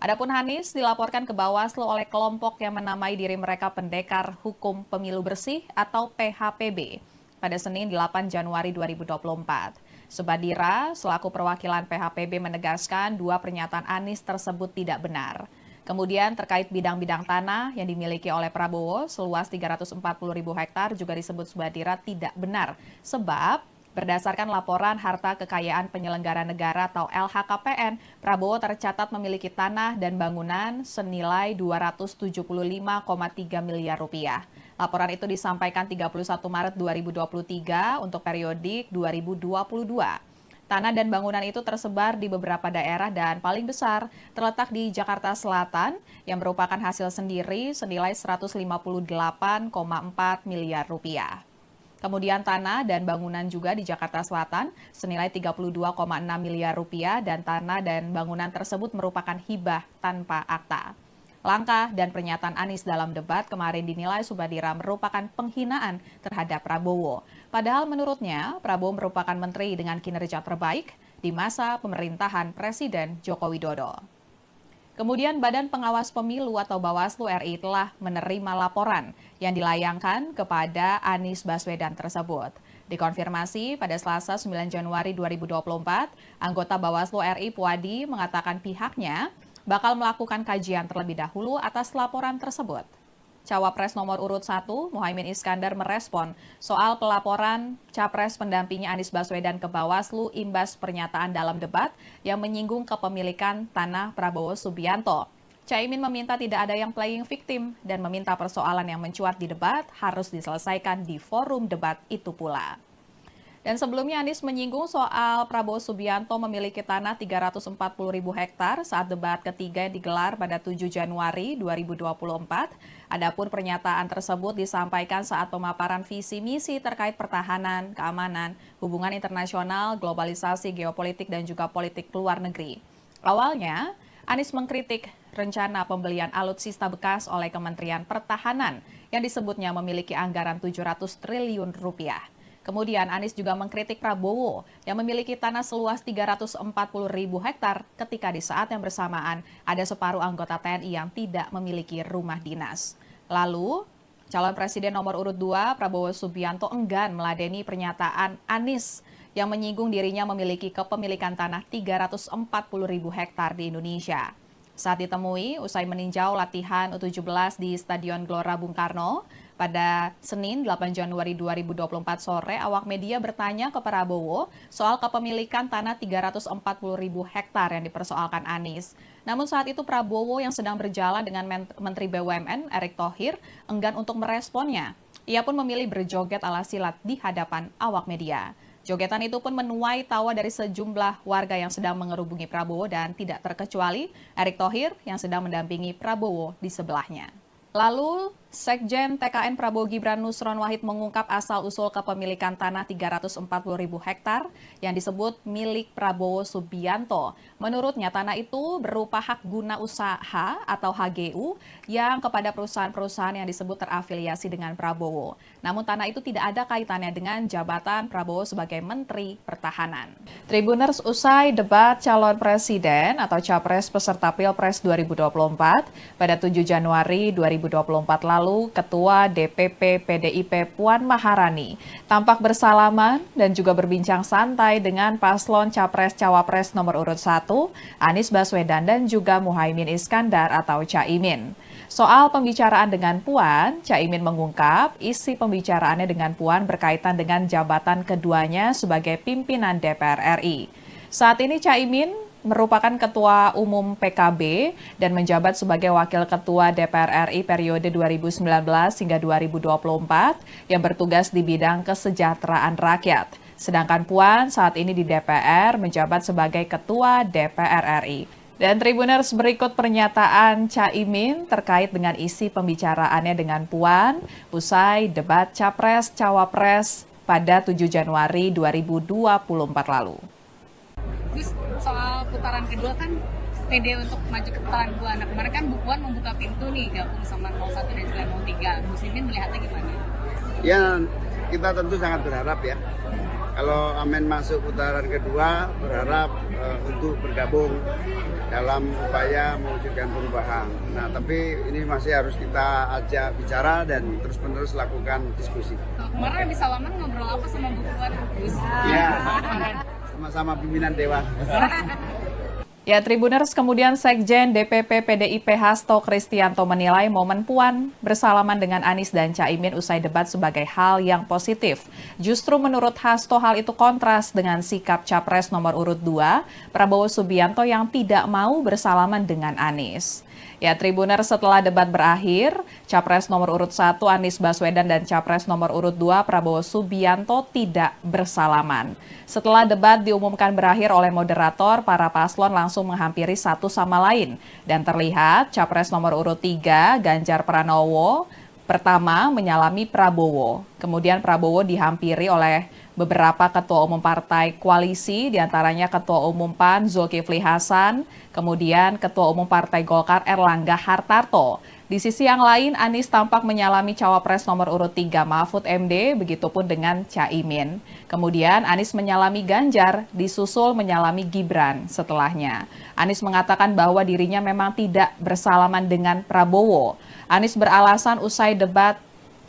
Adapun Anies dilaporkan ke Bawaslu oleh kelompok yang menamai diri mereka Pendekar Hukum Pemilu Bersih atau PHPB pada Senin 8 Januari 2024. Subadira selaku perwakilan PHPB menegaskan dua pernyataan Anies tersebut tidak benar. Kemudian terkait bidang-bidang tanah yang dimiliki oleh Prabowo seluas 340.000 hektar juga disebut Subadira tidak benar sebab berdasarkan laporan harta kekayaan penyelenggara negara atau LHKPN, Prabowo tercatat memiliki tanah dan bangunan senilai 275,3 miliar rupiah. Laporan itu disampaikan 31 Maret 2023 untuk periodik 2022. Tanah dan bangunan itu tersebar di beberapa daerah dan paling besar terletak di Jakarta Selatan yang merupakan hasil sendiri senilai 158,4 miliar rupiah. Kemudian tanah dan bangunan juga di Jakarta Selatan senilai 32,6 miliar rupiah dan tanah dan bangunan tersebut merupakan hibah tanpa akta. Langkah dan pernyataan Anies dalam debat kemarin dinilai Subadira merupakan penghinaan terhadap Prabowo. Padahal menurutnya Prabowo merupakan menteri dengan kinerja terbaik di masa pemerintahan Presiden Joko Widodo. Kemudian Badan Pengawas Pemilu atau Bawaslu RI telah menerima laporan yang dilayangkan kepada Anies Baswedan tersebut. Dikonfirmasi pada Selasa 9 Januari 2024, anggota Bawaslu RI Puadi mengatakan pihaknya bakal melakukan kajian terlebih dahulu atas laporan tersebut. Cawapres nomor urut 1, Muhaimin Iskandar merespon soal pelaporan Capres pendampingnya Anies Baswedan ke Bawaslu imbas pernyataan dalam debat yang menyinggung kepemilikan tanah Prabowo Subianto. Caimin meminta tidak ada yang playing victim dan meminta persoalan yang mencuat di debat harus diselesaikan di forum debat itu pula. Dan sebelumnya Anies menyinggung soal Prabowo Subianto memiliki tanah 340.000 hektar saat debat ketiga yang digelar pada 7 Januari 2024. Adapun pernyataan tersebut disampaikan saat pemaparan visi misi terkait pertahanan, keamanan, hubungan internasional, globalisasi, geopolitik, dan juga politik luar negeri. Awalnya, Anies mengkritik rencana pembelian alutsista bekas oleh Kementerian Pertahanan yang disebutnya memiliki anggaran 700 triliun rupiah. Kemudian Anies juga mengkritik Prabowo yang memiliki tanah seluas 340.000 hektar ketika di saat yang bersamaan ada separuh anggota TNI yang tidak memiliki rumah dinas. Lalu, calon presiden nomor urut 2 Prabowo Subianto enggan meladeni pernyataan Anies yang menyinggung dirinya memiliki kepemilikan tanah 340.000 hektar di Indonesia. Saat ditemui, usai meninjau latihan U17 di Stadion Gelora Bung Karno, pada Senin 8 Januari 2024 sore, awak media bertanya ke Prabowo soal kepemilikan tanah 340.000 hektar yang dipersoalkan Anies. Namun saat itu Prabowo yang sedang berjalan dengan Menteri BUMN Erick Thohir enggan untuk meresponnya. Ia pun memilih berjoget ala silat di hadapan awak media. Jogetan itu pun menuai tawa dari sejumlah warga yang sedang mengerubungi Prabowo dan tidak terkecuali Erick Thohir yang sedang mendampingi Prabowo di sebelahnya. Lalu, Sekjen TKN Prabowo Gibran Nusron Wahid mengungkap asal-usul kepemilikan tanah 340.000 hektar yang disebut milik Prabowo Subianto. Menurutnya, tanah itu berupa hak guna usaha atau HGU yang kepada perusahaan-perusahaan yang disebut terafiliasi dengan Prabowo. Namun tanah itu tidak ada kaitannya dengan jabatan Prabowo sebagai Menteri Pertahanan. Tribuners, usai debat calon presiden atau capres peserta Pilpres 2024 pada 7 Januari 2024 lalu, Ketua DPP PDIP Puan Maharani tampak bersalaman dan juga berbincang santai dengan paslon Capres-Cawapres nomor urut 1, Anies Baswedan dan juga Muhaimin Iskandar atau Caimin. Soal pembicaraan dengan Puan, Caimin mengungkap isi pembicaraannya dengan Puan berkaitan dengan jabatan keduanya sebagai pimpinan DPR RI. Saat ini Caimin merupakan Ketua Umum PKB dan menjabat sebagai Wakil Ketua DPR RI periode 2019 hingga 2024 yang bertugas di bidang kesejahteraan rakyat. Sedangkan Puan saat ini di DPR menjabat sebagai Ketua DPR RI. Dan Tribuners, berikut pernyataan Caimin terkait dengan isi pembicaraannya dengan Puan usai debat Capres-Cawapres pada 7 Januari 2024 lalu. Terus soal putaran kedua kan pede untuk maju ke putaran kedua. Nah kemarin kan Bu Puan membuka pintu nih gabung sama 01 dan juga 03. Muslimin melihatnya gimana? Ya, kita tentu sangat berharap ya. Kalau Amin masuk putaran kedua, berharap untuk bergabung dalam upaya mewujudkan perubahan. Nah, tapi ini masih harus kita ajak bicara dan terus-menerus lakukan diskusi. Kemarin habis salaman ngobrol apa sama Bu Puan? Ya, sama-sama pimpinan Dewan. Ya, Tribuners, kemudian Sekjen DPP PDIP Hasto Kristianto menilai momen Puan bersalaman dengan Anies dan Caimin usai debat sebagai hal yang positif. Justru menurut Hasto hal itu kontras dengan sikap Capres nomor urut 2, Prabowo Subianto yang tidak mau bersalaman dengan Anies. Ya, Tribuners, setelah debat berakhir, Capres nomor urut 1 Anies Baswedan dan Capres nomor urut 2 Prabowo Subianto tidak bersalaman. Setelah debat diumumkan berakhir oleh moderator, para paslon langsung menghampiri satu sama lain. Dan terlihat Capres nomor urut 3 Ganjar Pranowo pertama menyalami Prabowo. Kemudian Prabowo dihampiri oleh beberapa ketua umum partai koalisi, diantaranya Ketua Umum PAN Zulkifli Hasan, kemudian Ketua Umum Partai Golkar Erlangga Hartarto. Di sisi yang lain, Anies tampak menyalami Cawapres nomor urut 3 Mahfud MD, begitupun dengan Caimin. Kemudian Anies menyalami Ganjar, disusul menyalami Gibran setelahnya. Anies mengatakan bahwa dirinya memang tidak bersalaman dengan Prabowo. Anies beralasan usai debat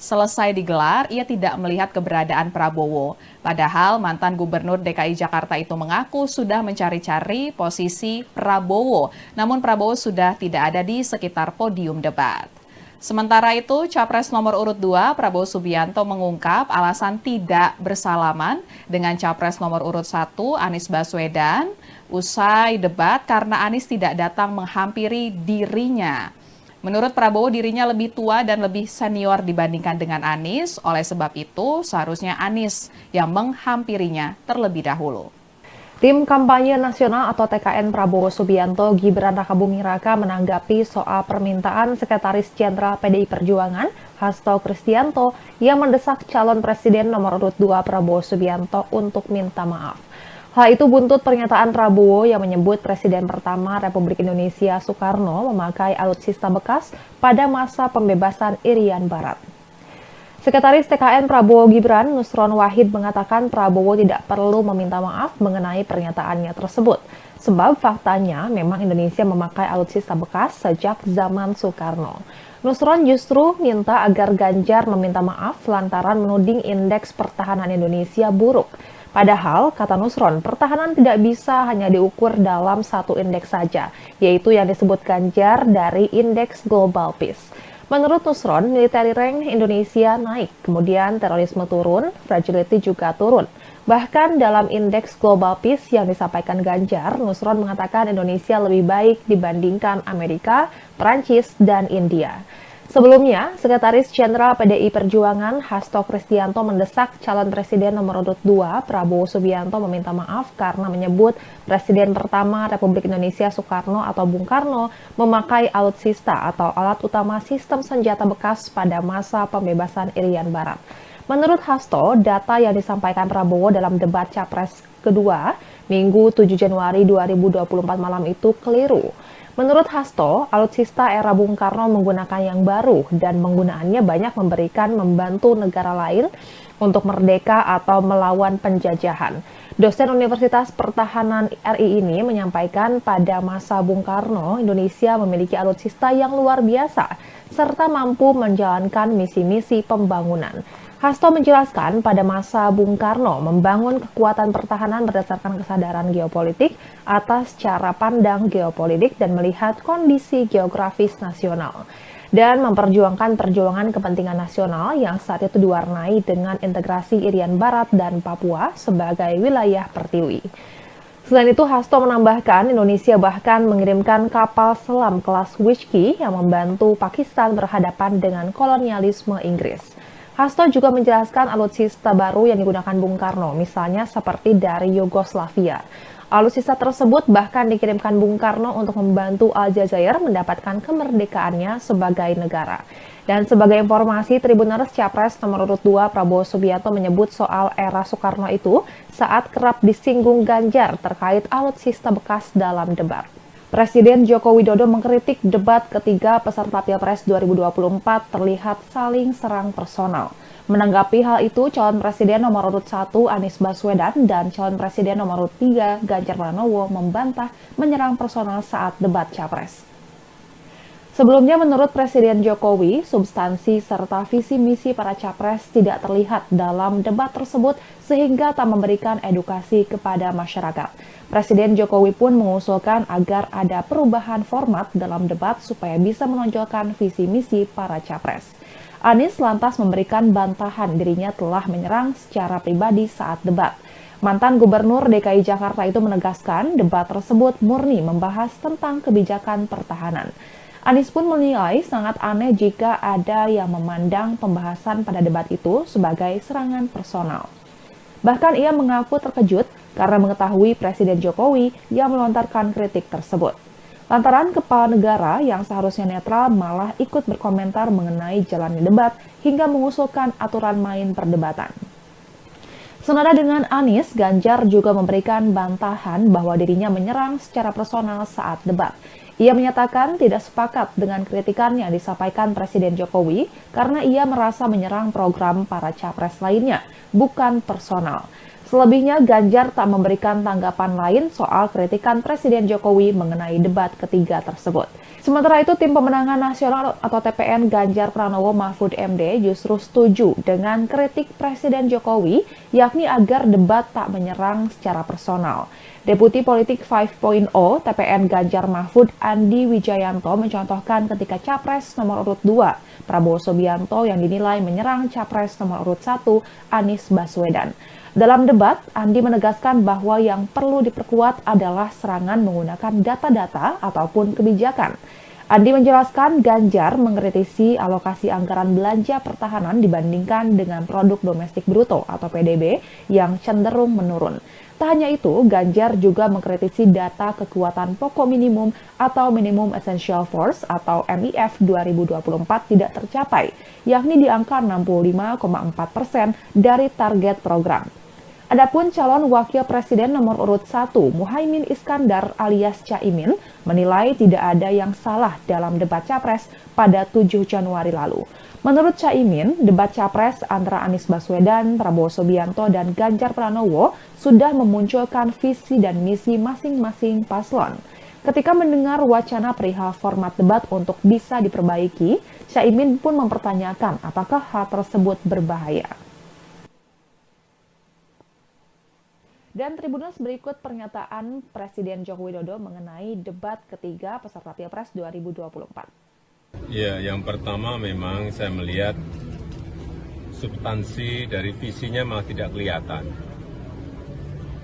selesai digelar, ia tidak melihat keberadaan Prabowo. Padahal mantan Gubernur DKI Jakarta itu mengaku sudah mencari-cari posisi Prabowo, namun Prabowo sudah tidak ada di sekitar podium debat. Sementara itu, Capres nomor urut 2 Prabowo Subianto mengungkap alasan tidak bersalaman dengan Capres nomor urut 1 Anies Baswedan usai debat karena Anies tidak datang menghampiri dirinya. Menurut Prabowo, dirinya lebih tua dan lebih senior dibandingkan dengan Anies. Oleh sebab itu, seharusnya Anies yang menghampirinya terlebih dahulu. Tim Kampanye Nasional atau TKN Prabowo Subianto Gibran Rakabuming Raka menanggapi soal permintaan Sekretaris Jenderal PDI Perjuangan Hasto Kristianto yang mendesak calon Presiden nomor urut 2 Prabowo Subianto untuk minta maaf. Hal itu buntut pernyataan Prabowo yang menyebut Presiden pertama Republik Indonesia Soekarno memakai alutsista bekas pada masa pembebasan Irian Barat. Sekretaris TKN Prabowo Gibran, Nusron Wahid, mengatakan Prabowo tidak perlu meminta maaf mengenai pernyataannya tersebut. Sebab faktanya memang Indonesia memakai alutsista bekas sejak zaman Soekarno. Nusron justru minta agar Ganjar meminta maaf lantaran menuding indeks pertahanan Indonesia buruk. Padahal, kata Nusron, pertahanan tidak bisa hanya diukur dalam satu indeks saja, yaitu yang disebut Ganjar dari Indeks Global Peace. Menurut Nusron, military rank Indonesia naik, kemudian terorisme turun, fragility juga turun. Bahkan dalam Indeks Global Peace yang disampaikan Ganjar, Nusron mengatakan Indonesia lebih baik dibandingkan Amerika, Prancis, dan India. Sebelumnya, Sekretaris Jenderal PDI Perjuangan Hasto Kristianto mendesak calon Presiden nomor urut 2 Prabowo Subianto meminta maaf karena menyebut Presiden pertama Republik Indonesia Soekarno atau Bung Karno memakai alutsista atau alat utama sistem senjata bekas pada masa pembebasan Irian Barat. Menurut Hasto, data yang disampaikan Prabowo dalam debat Capres kedua Minggu 7 Januari 2024 malam itu keliru. Menurut Hasto, alutsista era Bung Karno menggunakan yang baru dan penggunaannya banyak membantu negara lain untuk merdeka atau melawan penjajahan. Dosen Universitas Pertahanan RI ini menyampaikan pada masa Bung Karno, Indonesia memiliki alutsista yang luar biasa serta mampu menjalankan misi-misi pembangunan. Hasto menjelaskan pada masa Bung Karno membangun kekuatan pertahanan berdasarkan kesadaran geopolitik atas cara pandang geopolitik dan melihat kondisi geografis nasional dan memperjuangkan perjuangan kepentingan nasional yang saat itu diwarnai dengan integrasi Irian Barat dan Papua sebagai wilayah pertiwi. Selain itu, Hasto menambahkan Indonesia bahkan mengirimkan kapal selam kelas Whiskey yang membantu Pakistan berhadapan dengan kolonialisme Inggris. Hasto juga menjelaskan alutsista baru yang digunakan Bung Karno, misalnya seperti dari Yugoslavia. Alutsista tersebut bahkan dikirimkan Bung Karno untuk membantu Aljazair mendapatkan kemerdekaannya sebagai negara. Dan sebagai informasi, Tribuners Capres nomor urut 2 Prabowo Subianto menyebut soal era Soekarno itu saat kerap disinggung Ganjar terkait alutsista bekas dalam debat. Presiden Joko Widodo mengkritik debat ketiga peserta Pilpres 2024 terlihat saling serang personal. Menanggapi hal itu, calon presiden nomor urut 1 Anies Baswedan dan calon presiden nomor urut 3 Ganjar Pranowo membantah menyerang personal saat debat Capres. Sebelumnya, menurut Presiden Jokowi, substansi serta visi misi para capres tidak terlihat dalam debat tersebut sehingga tak memberikan edukasi kepada masyarakat. Presiden Jokowi pun mengusulkan agar ada perubahan format dalam debat supaya bisa menonjolkan visi misi para capres. Anies lantas memberikan bantahan dirinya telah menyerang secara pribadi saat debat. Mantan Gubernur DKI Jakarta itu menegaskan debat tersebut murni membahas tentang kebijakan pertahanan. Anies pun menilai sangat aneh jika ada yang memandang pembahasan pada debat itu sebagai serangan personal. Bahkan ia mengaku terkejut karena mengetahui Presiden Jokowi yang melontarkan kritik tersebut. Lantaran kepala negara yang seharusnya netral malah ikut berkomentar mengenai jalannya debat hingga mengusulkan aturan main perdebatan. Senada dengan Anies, Ganjar juga memberikan bantahan bahwa dirinya menyerang secara personal saat debat. Ia menyatakan tidak sepakat dengan kritikan yang disampaikan Presiden Jokowi karena ia merasa menyerang program para capres lainnya, bukan personal. Selebihnya, Ganjar tak memberikan tanggapan lain soal kritikan Presiden Jokowi mengenai debat ketiga tersebut. Sementara itu, Tim Pemenangan Nasional atau TPN Ganjar Pranowo Mahfud MD justru setuju dengan kritik Presiden Jokowi, yakni agar debat tak menyerang secara personal. Deputi Politik 5.0 TPN Ganjar Mahfud Andi Wijayanto mencontohkan ketika Capres nomor urut 2 Prabowo Subianto yang dinilai menyerang Capres nomor urut 1 Anies Baswedan. Dalam debat, Andi menegaskan bahwa yang perlu diperkuat adalah serangan menggunakan data-data ataupun kebijakan. Andi menjelaskan Ganjar mengkritisi alokasi anggaran belanja pertahanan dibandingkan dengan produk domestik bruto atau PDB yang cenderung menurun. Tak hanya itu, Ganjar juga mengkritisi data kekuatan pokok minimum atau Minimum Essential Force atau MIF 2024 tidak tercapai, yakni di angka 65,4% dari target program. Adapun calon wakil presiden nomor urut 1, Muhaimin Iskandar alias Caimin, menilai tidak ada yang salah dalam debat Capres pada 7 Januari lalu. Menurut Caimin, debat Capres antara Anies Baswedan, Prabowo Subianto, dan Ganjar Pranowo sudah memunculkan visi dan misi masing-masing paslon. Ketika mendengar wacana perihal format debat untuk bisa diperbaiki, Caimin pun mempertanyakan apakah hal tersebut berbahaya. Dan Tribuners, berikut pernyataan Presiden Joko Widodo mengenai debat ketiga peserta Pilpres 2024. Ya, yang pertama memang saya melihat substansi dari visinya malah tidak kelihatan.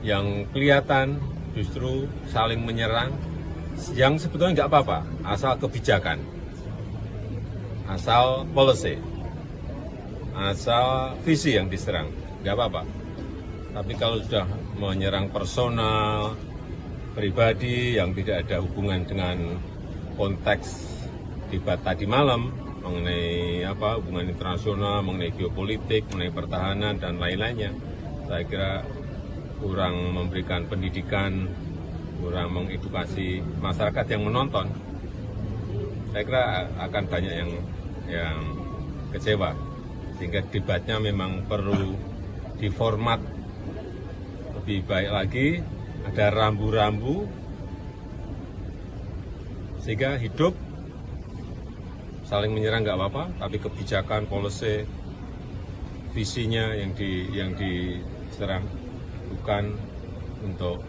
Yang kelihatan justru saling menyerang, yang sebetulnya nggak apa-apa, asal kebijakan, asal policy, asal visi yang diserang, nggak apa-apa. Tapi kalau sudah menyerang personal, pribadi yang tidak ada hubungan dengan konteks debat tadi malam mengenai hubungan internasional, mengenai geopolitik, mengenai pertahanan dan lain-lainnya, saya kira kurang memberikan pendidikan, kurang mengedukasi masyarakat yang menonton. Saya kira akan banyak yang kecewa, sehingga debatnya memang perlu diformat lebih baik lagi, ada rambu-rambu sehingga hidup. Saling menyerang nggak apa-apa, tapi kebijakan, policy, visinya yang diserang, bukan untuk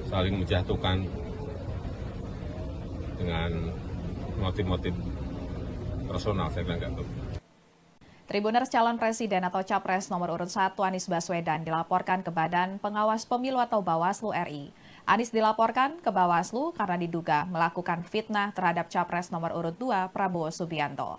saling menjatuhkan dengan motif-motif personal. Saya bilang nggak betul. Tribuners calon presiden atau capres nomor urut 1 Anies Baswedan dilaporkan ke Badan Pengawas Pemilu atau Bawaslu RI. Anies dilaporkan ke Bawaslu karena diduga melakukan fitnah terhadap capres nomor urut 2 Prabowo Subianto.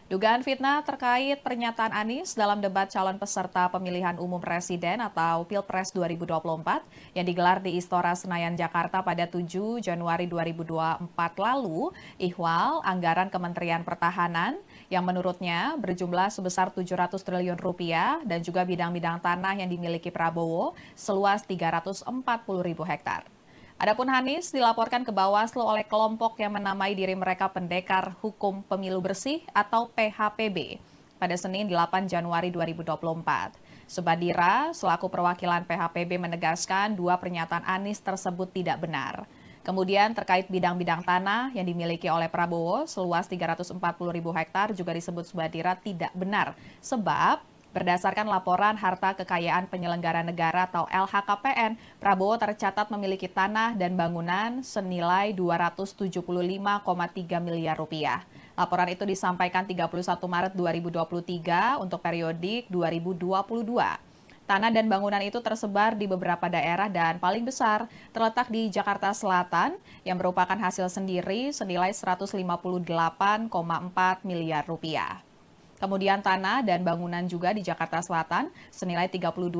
Dugaan fitnah terkait pernyataan Anies dalam debat calon peserta pemilihan umum presiden atau Pilpres 2024 yang digelar di Istora Senayan, Jakarta pada 7 Januari 2024 lalu, ihwal anggaran Kementerian Pertahanan yang menurutnya berjumlah sebesar 700 triliun rupiah dan juga bidang-bidang tanah yang dimiliki Prabowo seluas 340.000 hektar. Adapun Anies dilaporkan ke Bawaslu oleh kelompok yang menamai diri mereka Pendekar Hukum Pemilu Bersih atau PHPB pada Senin 8 Januari 2024. Subadira selaku perwakilan PHPB menegaskan dua pernyataan Anies tersebut tidak benar. Kemudian terkait bidang-bidang tanah yang dimiliki oleh Prabowo seluas 340.000 hektar juga disebut Subadira tidak benar sebab berdasarkan laporan harta kekayaan penyelenggara negara atau LHKPN, Prabowo tercatat memiliki tanah dan bangunan senilai 275,3 miliar rupiah. Laporan itu disampaikan 31 Maret 2023 untuk periodik 2022. Tanah dan bangunan itu tersebar di beberapa daerah dan paling besar terletak di Jakarta Selatan yang merupakan hasil sendiri senilai 158,4 miliar rupiah. Kemudian tanah dan bangunan juga di Jakarta Selatan senilai 32,6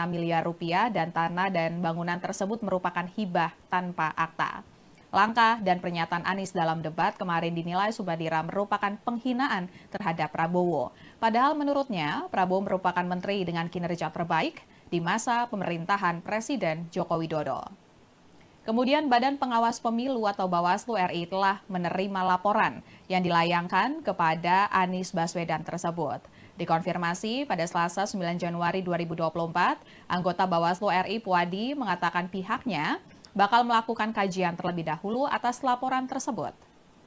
miliar rupiah dan tanah dan bangunan tersebut merupakan hibah tanpa akta. Langkah dan pernyataan Anies dalam debat kemarin dinilai Subadira merupakan penghinaan terhadap Prabowo. Padahal menurutnya Prabowo merupakan menteri dengan kinerja terbaik di masa pemerintahan Presiden Joko Widodo. Kemudian Badan Pengawas Pemilu atau Bawaslu RI telah menerima laporan yang dilayangkan kepada Anies Baswedan tersebut. Dikonfirmasi pada Selasa 9 Januari 2024, anggota Bawaslu RI Puadi mengatakan pihaknya bakal melakukan kajian terlebih dahulu atas laporan tersebut.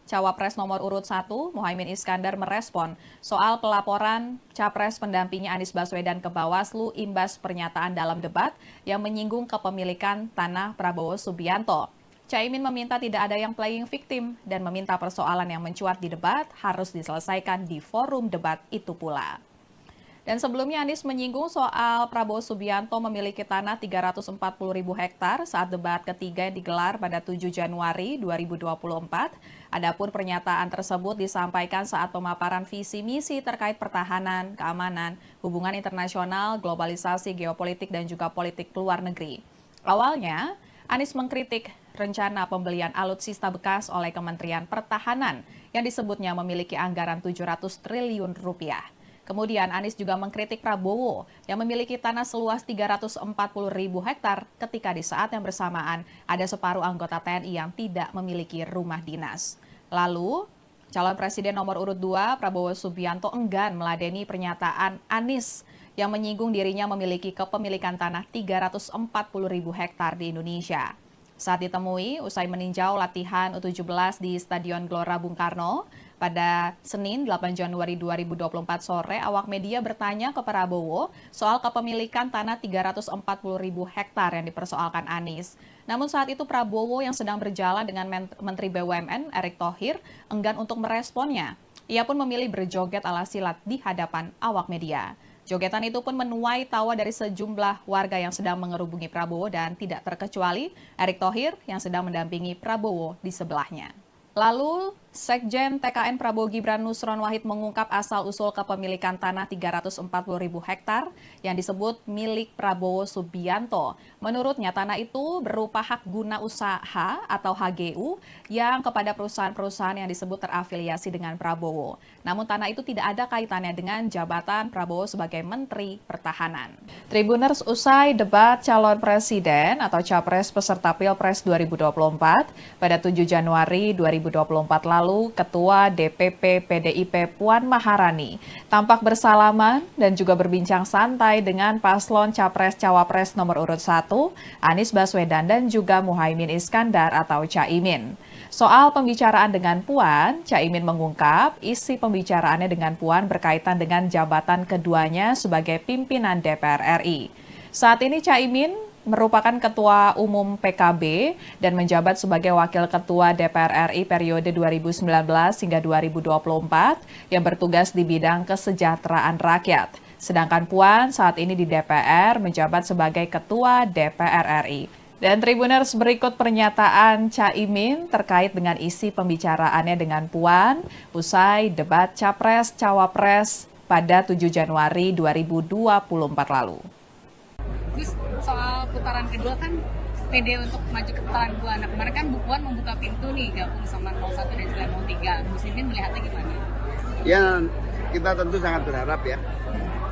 Cawapres nomor urut 1, Muhaimin Iskandar merespon soal pelaporan Capres pendampingnya Anies Baswedan ke Bawaslu imbas pernyataan dalam debat yang menyinggung kepemilikan tanah Prabowo Subianto. Caimin meminta tidak ada yang playing victim dan meminta persoalan yang mencuat di debat harus diselesaikan di forum debat itu pula. Dan sebelumnya Anies menyinggung soal Prabowo Subianto memiliki tanah 340.000 hektar saat debat ketiga yang digelar pada 7 Januari 2024. Adapun pernyataan tersebut disampaikan saat pemaparan visi misi terkait pertahanan, keamanan, hubungan internasional, globalisasi, geopolitik, dan juga politik luar negeri. Awalnya, Anies mengkritik rencana pembelian alutsista bekas oleh Kementerian Pertahanan yang disebutnya memiliki anggaran 700 triliun rupiah. Kemudian Anies juga mengkritik Prabowo yang memiliki tanah seluas 340.000 hektar ketika di saat yang bersamaan ada separuh anggota TNI yang tidak memiliki rumah dinas. Lalu, calon presiden nomor urut 2 Prabowo Subianto enggan meladeni pernyataan Anies yang menyinggung dirinya memiliki kepemilikan tanah 340.000 hektar di Indonesia. Saat ditemui, usai meninjau latihan U17 di Stadion Gelora Bung Karno, pada Senin 8 Januari 2024 sore, awak media bertanya ke Prabowo soal kepemilikan tanah 340.000 hektar yang dipersoalkan Anies. Namun saat itu Prabowo yang sedang berjalan dengan Menteri BUMN Erick Thohir enggan untuk meresponnya. Ia pun memilih berjoget ala silat di hadapan awak media. Jogetan itu pun menuai tawa dari sejumlah warga yang sedang mengerubungi Prabowo dan tidak terkecuali Erick Thohir yang sedang mendampingi Prabowo di sebelahnya. Lalu, Sekjen TKN Prabowo Gibran Nusron Wahid mengungkap asal-usul kepemilikan tanah 340.000 hektar yang disebut milik Prabowo Subianto. Menurutnya, tanah itu berupa hak guna usaha atau HGU yang kepada perusahaan-perusahaan yang disebut terafiliasi dengan Prabowo. Namun tanah itu tidak ada kaitannya dengan jabatan Prabowo sebagai Menteri Pertahanan. Tribuners, usai debat calon presiden atau capres peserta Pilpres 2024 pada 7 Januari 2024 lalu, Ketua DPP PDIP Puan Maharani tampak bersalaman dan juga berbincang santai dengan paslon Capres-Cawapres nomor urut 1, Anies Baswedan dan juga Muhaimin Iskandar atau Caimin. Soal pembicaraan dengan Puan, Caimin mengungkap isi pembicaraannya dengan Puan berkaitan dengan jabatan keduanya sebagai pimpinan DPR RI. Saat ini Caimin merupakan Ketua Umum PKB dan menjabat sebagai Wakil Ketua DPR RI periode 2019 hingga 2024 yang bertugas di bidang kesejahteraan rakyat. Sedangkan Puan saat ini di DPR menjabat sebagai Ketua DPR RI. Dan Tribuners, berikut pernyataan Caimin terkait dengan isi pembicaraannya dengan Puan usai debat Capres-Cawapres pada 7 Januari 2024 lalu. Terus soal putaran kedua kan pede untuk maju ke putaran kedua. Nah kemarin kan Bu Puan membuka pintu nih gabung sama 01 dan juga 03. Muslimin melihatnya gimana? Ya, kita tentu sangat berharap ya.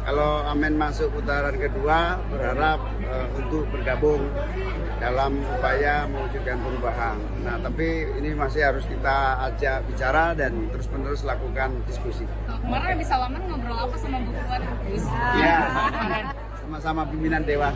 Kalau Amin masuk putaran kedua, berharap untuk bergabung dalam upaya mewujudkan perubahan. Nah, tapi ini masih harus kita ajak bicara dan terus-menerus lakukan diskusi. Kemarin habis salaman ngobrol apa sama Bu Puan? Ya, sama-sama pimpinan Dewan.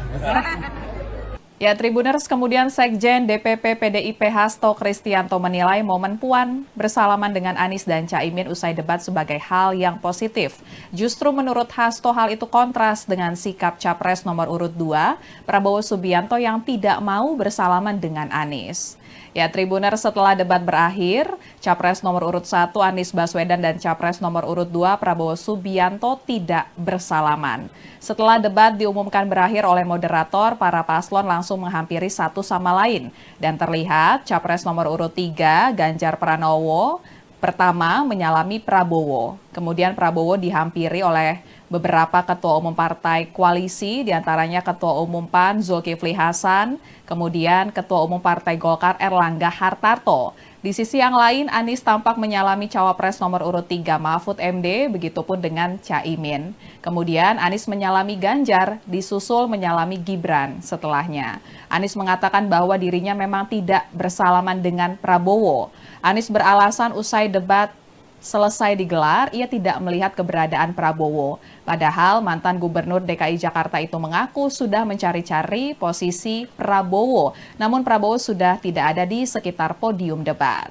Ya, Tribuners, kemudian Sekjen DPP PDIP Hasto Kristianto menilai momen Puan bersalaman dengan Anies dan Caimin usai debat sebagai hal yang positif. Justru menurut Hasto hal itu kontras dengan sikap Capres nomor urut 2, Prabowo Subianto yang tidak mau bersalaman dengan Anies. Ya, Tribuners, setelah debat berakhir, Capres nomor urut 1 Anies Baswedan dan Capres nomor urut 2 Prabowo Subianto tidak bersalaman. Setelah debat diumumkan berakhir oleh moderator, para paslon langsung menghampiri satu sama lain. Dan terlihat Capres nomor urut 3 Ganjar Pranowo pertama menyalami Prabowo. Kemudian Prabowo dihampiri oleh beberapa ketua umum partai koalisi, diantaranya Ketua Umum PAN Zulkifli Hasan, kemudian Ketua Umum Partai Golkar Erlangga Hartarto. Di sisi yang lain, Anies tampak menyalami Cawapres nomor urut 3 Mahfud MD, begitupun dengan Caimin. Kemudian Anies menyalami Ganjar, disusul menyalami Gibran setelahnya. Anies mengatakan bahwa dirinya memang tidak bersalaman dengan Prabowo. Anies beralasan usai debat selesai digelar, ia tidak melihat keberadaan Prabowo. Padahal mantan Gubernur DKI Jakarta itu mengaku sudah mencari-cari posisi Prabowo. Namun Prabowo sudah tidak ada di sekitar podium debat.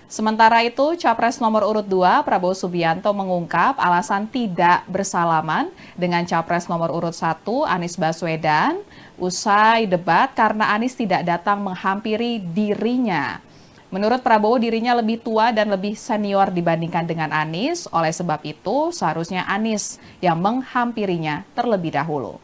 Sementara itu, Capres nomor urut 2 Prabowo Subianto mengungkap alasan tidak bersalaman dengan Capres nomor urut 1 Anies Baswedan usai debat karena Anies tidak datang menghampiri dirinya. Menurut Prabowo, dirinya lebih tua dan lebih senior dibandingkan dengan Anies. Oleh sebab itu, seharusnya Anies yang menghampirinya terlebih dahulu.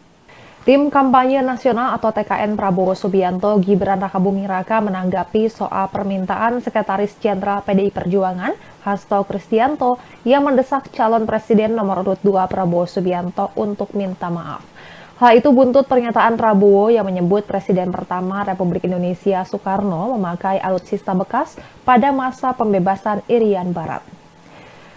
Tim Kampanye Nasional atau TKN Prabowo Subianto Gibran Rakabuming Raka menanggapi soal permintaan Sekretaris Jenderal PDI Perjuangan Hasto Kristianto yang mendesak calon presiden nomor urut 2 Prabowo Subianto untuk minta maaf. Hal itu buntut pernyataan Prabowo yang menyebut Presiden pertama Republik Indonesia Soekarno memakai alutsista bekas pada masa pembebasan Irian Barat.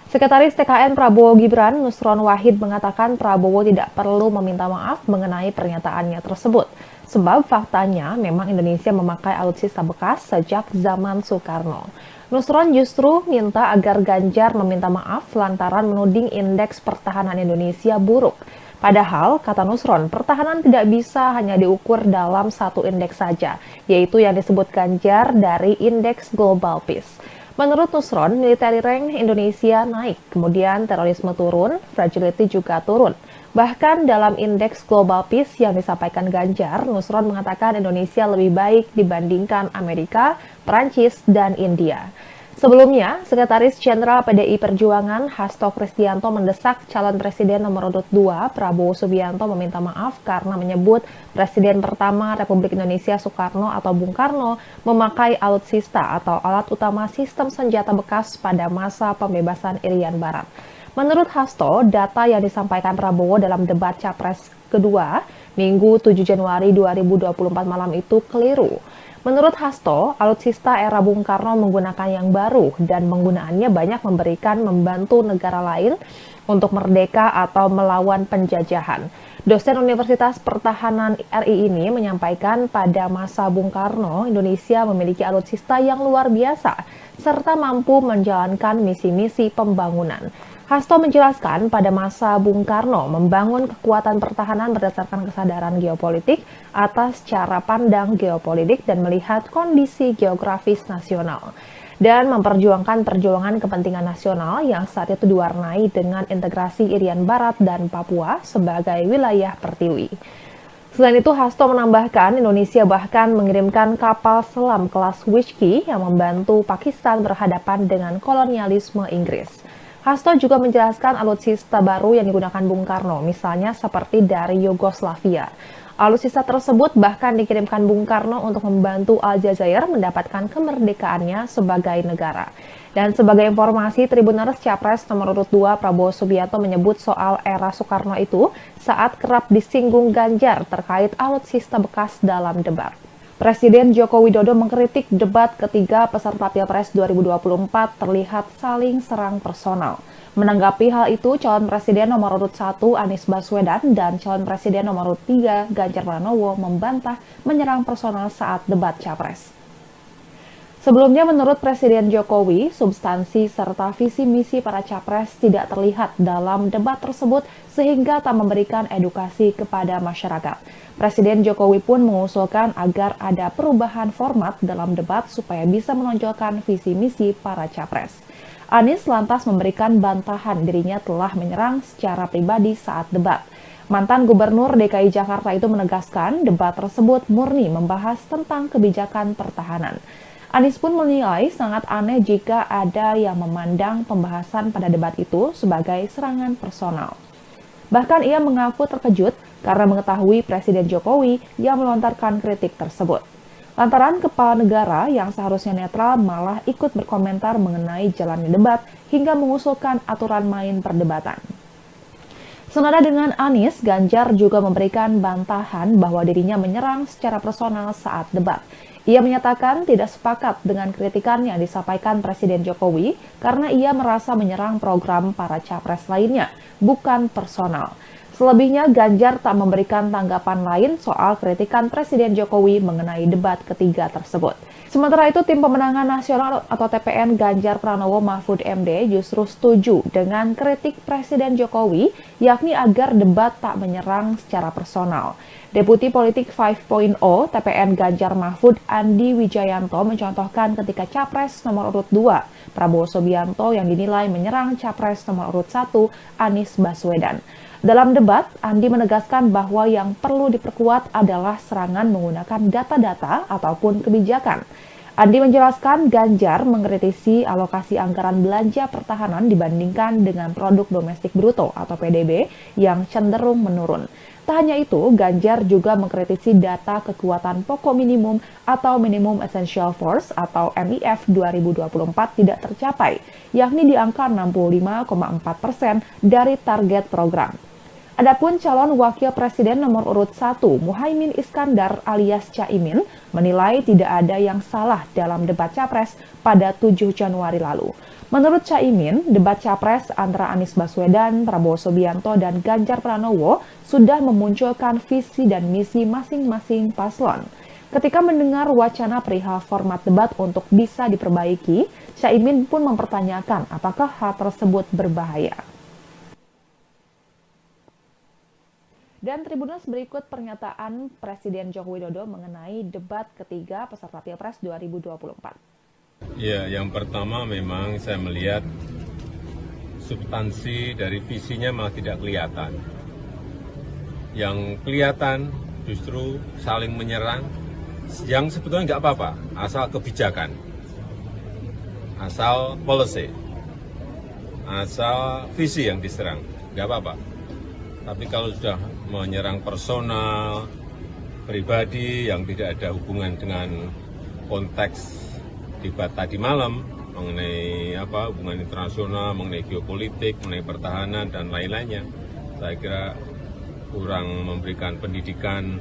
Sekretaris TKN Prabowo Gibran, Nusron Wahid, mengatakan Prabowo tidak perlu meminta maaf mengenai pernyataannya tersebut. Sebab faktanya memang Indonesia memakai alutsista bekas sejak zaman Soekarno. Nusron justru minta agar Ganjar meminta maaf lantaran menuding indeks pertahanan Indonesia buruk. Padahal, kata Nusron, pertahanan tidak bisa hanya diukur dalam satu indeks saja, yaitu yang disebut Ganjar dari Indeks Global Peace. Menurut Nusron, military rank Indonesia naik, kemudian terorisme turun, fragility juga turun. Bahkan dalam Indeks Global Peace yang disampaikan Ganjar, Nusron mengatakan Indonesia lebih baik dibandingkan Amerika, Prancis, dan India. Sebelumnya, Sekretaris Jenderal PDI Perjuangan Hasto Kristianto mendesak calon presiden nomor urut 2 Prabowo Subianto meminta maaf karena menyebut Presiden pertama Republik Indonesia Soekarno atau Bung Karno memakai alutsista atau alat utama sistem senjata bekas pada masa pembebasan Irian Barat. Menurut Hasto, data yang disampaikan Prabowo dalam debat Capres kedua Minggu 7 Januari 2024 malam itu keliru. Menurut Hasto, alutsista era Bung Karno menggunakan yang baru dan penggunaannya banyak membantu negara lain untuk merdeka atau melawan penjajahan. Dosen Universitas Pertahanan RI ini menyampaikan pada masa Bung Karno, Indonesia memiliki alutsista yang luar biasa serta mampu menjalankan misi-misi pembangunan. Hasto menjelaskan pada masa Bung Karno membangun kekuatan pertahanan berdasarkan kesadaran geopolitik atas cara pandang geopolitik dan melihat kondisi geografis nasional dan memperjuangkan perjuangan kepentingan nasional yang saat itu diwarnai dengan integrasi Irian Barat dan Papua sebagai wilayah pertiwi. Selain itu, Hasto menambahkan Indonesia bahkan mengirimkan kapal selam kelas Whiskey yang membantu Pakistan berhadapan dengan kolonialisme Inggris. Hasto juga menjelaskan alutsista baru yang digunakan Bung Karno, misalnya seperti dari Yugoslavia. Alutsista tersebut bahkan dikirimkan Bung Karno untuk membantu Aljazair mendapatkan kemerdekaannya sebagai negara. Dan sebagai informasi, Tribuners Capres nomor urut 2 Prabowo Subianto menyebut soal era Soekarno itu saat kerap disinggung Ganjar terkait alutsista bekas dalam debat. Presiden Joko Widodo mengkritik debat ketiga peserta Pilpres 2024 terlihat saling serang personal. Menanggapi hal itu, calon presiden nomor urut 1 Anies Baswedan dan calon presiden nomor urut 3 Ganjar Pranowo membantah menyerang personal saat debat Capres. Sebelumnya, menurut Presiden Jokowi, substansi serta visi misi para capres tidak terlihat dalam debat tersebut sehingga tak memberikan edukasi kepada masyarakat. Presiden Jokowi pun mengusulkan agar ada perubahan format dalam debat supaya bisa menonjolkan visi misi para capres. Anies lantas memberikan bantahan dirinya telah menyerang secara pribadi saat debat. Mantan Gubernur DKI Jakarta itu menegaskan debat tersebut murni membahas tentang kebijakan pertahanan. Anies pun menilai sangat aneh jika ada yang memandang pembahasan pada debat itu sebagai serangan personal. Bahkan ia mengaku terkejut karena mengetahui Presiden Jokowi yang melontarkan kritik tersebut. Lantaran kepala negara yang seharusnya netral malah ikut berkomentar mengenai jalannya debat hingga mengusulkan aturan main perdebatan. Senada dengan Anies, Ganjar juga memberikan bantahan bahwa dirinya menyerang secara personal saat debat. Ia menyatakan tidak sepakat dengan kritikan yang disampaikan Presiden Jokowi karena ia merasa menyerang program para capres lainnya, bukan personal. Selebihnya, Ganjar tak memberikan tanggapan lain soal kritikan Presiden Jokowi mengenai debat ketiga tersebut. Sementara itu, Tim Pemenangan Nasional atau TPN Ganjar Pranowo Mahfud MD justru setuju dengan kritik Presiden Jokowi, yakni agar debat tak menyerang secara personal. Deputi Politik 5.0 TPN Ganjar Mahfud Andi Wijayanto mencontohkan ketika Capres nomor urut 2 Prabowo Subianto yang dinilai menyerang Capres nomor urut 1 Anies Baswedan. Dalam debat, Andi menegaskan bahwa yang perlu diperkuat adalah serangan menggunakan data-data ataupun kebijakan. Andi menjelaskan Ganjar mengkritisi alokasi anggaran belanja pertahanan dibandingkan dengan produk domestik bruto atau PDB yang cenderung menurun. Tak hanya itu, Ganjar juga mengkritisi data kekuatan pokok minimum atau Minimum Essential Force atau MIF 2024 tidak tercapai, yakni di angka 65,4% dari target program. Adapun calon wakil presiden nomor urut 1, Muhaimin Iskandar alias Caimin, menilai tidak ada yang salah dalam debat Capres pada 7 Januari lalu. Menurut Caimin, debat Capres antara Anies Baswedan, Prabowo Subianto, dan Ganjar Pranowo sudah memunculkan visi dan misi masing-masing paslon. Ketika mendengar wacana perihal format debat untuk bisa diperbaiki, Caimin pun mempertanyakan apakah hal tersebut berbahaya. Dan Tribuners, berikut pernyataan Presiden Joko Widodo mengenai debat ketiga peserta Pilpres 2024. Ya, yang pertama memang saya melihat substansi dari visinya malah tidak kelihatan. Yang kelihatan justru saling menyerang, yang sebetulnya nggak apa-apa, asal kebijakan, asal policy, asal visi yang diserang, nggak apa-apa. Tapi kalau sudah menyerang personal, pribadi yang tidak ada hubungan dengan konteks debat tadi malam mengenai hubungan internasional, mengenai geopolitik, mengenai pertahanan dan lain-lainnya, saya kira kurang memberikan pendidikan,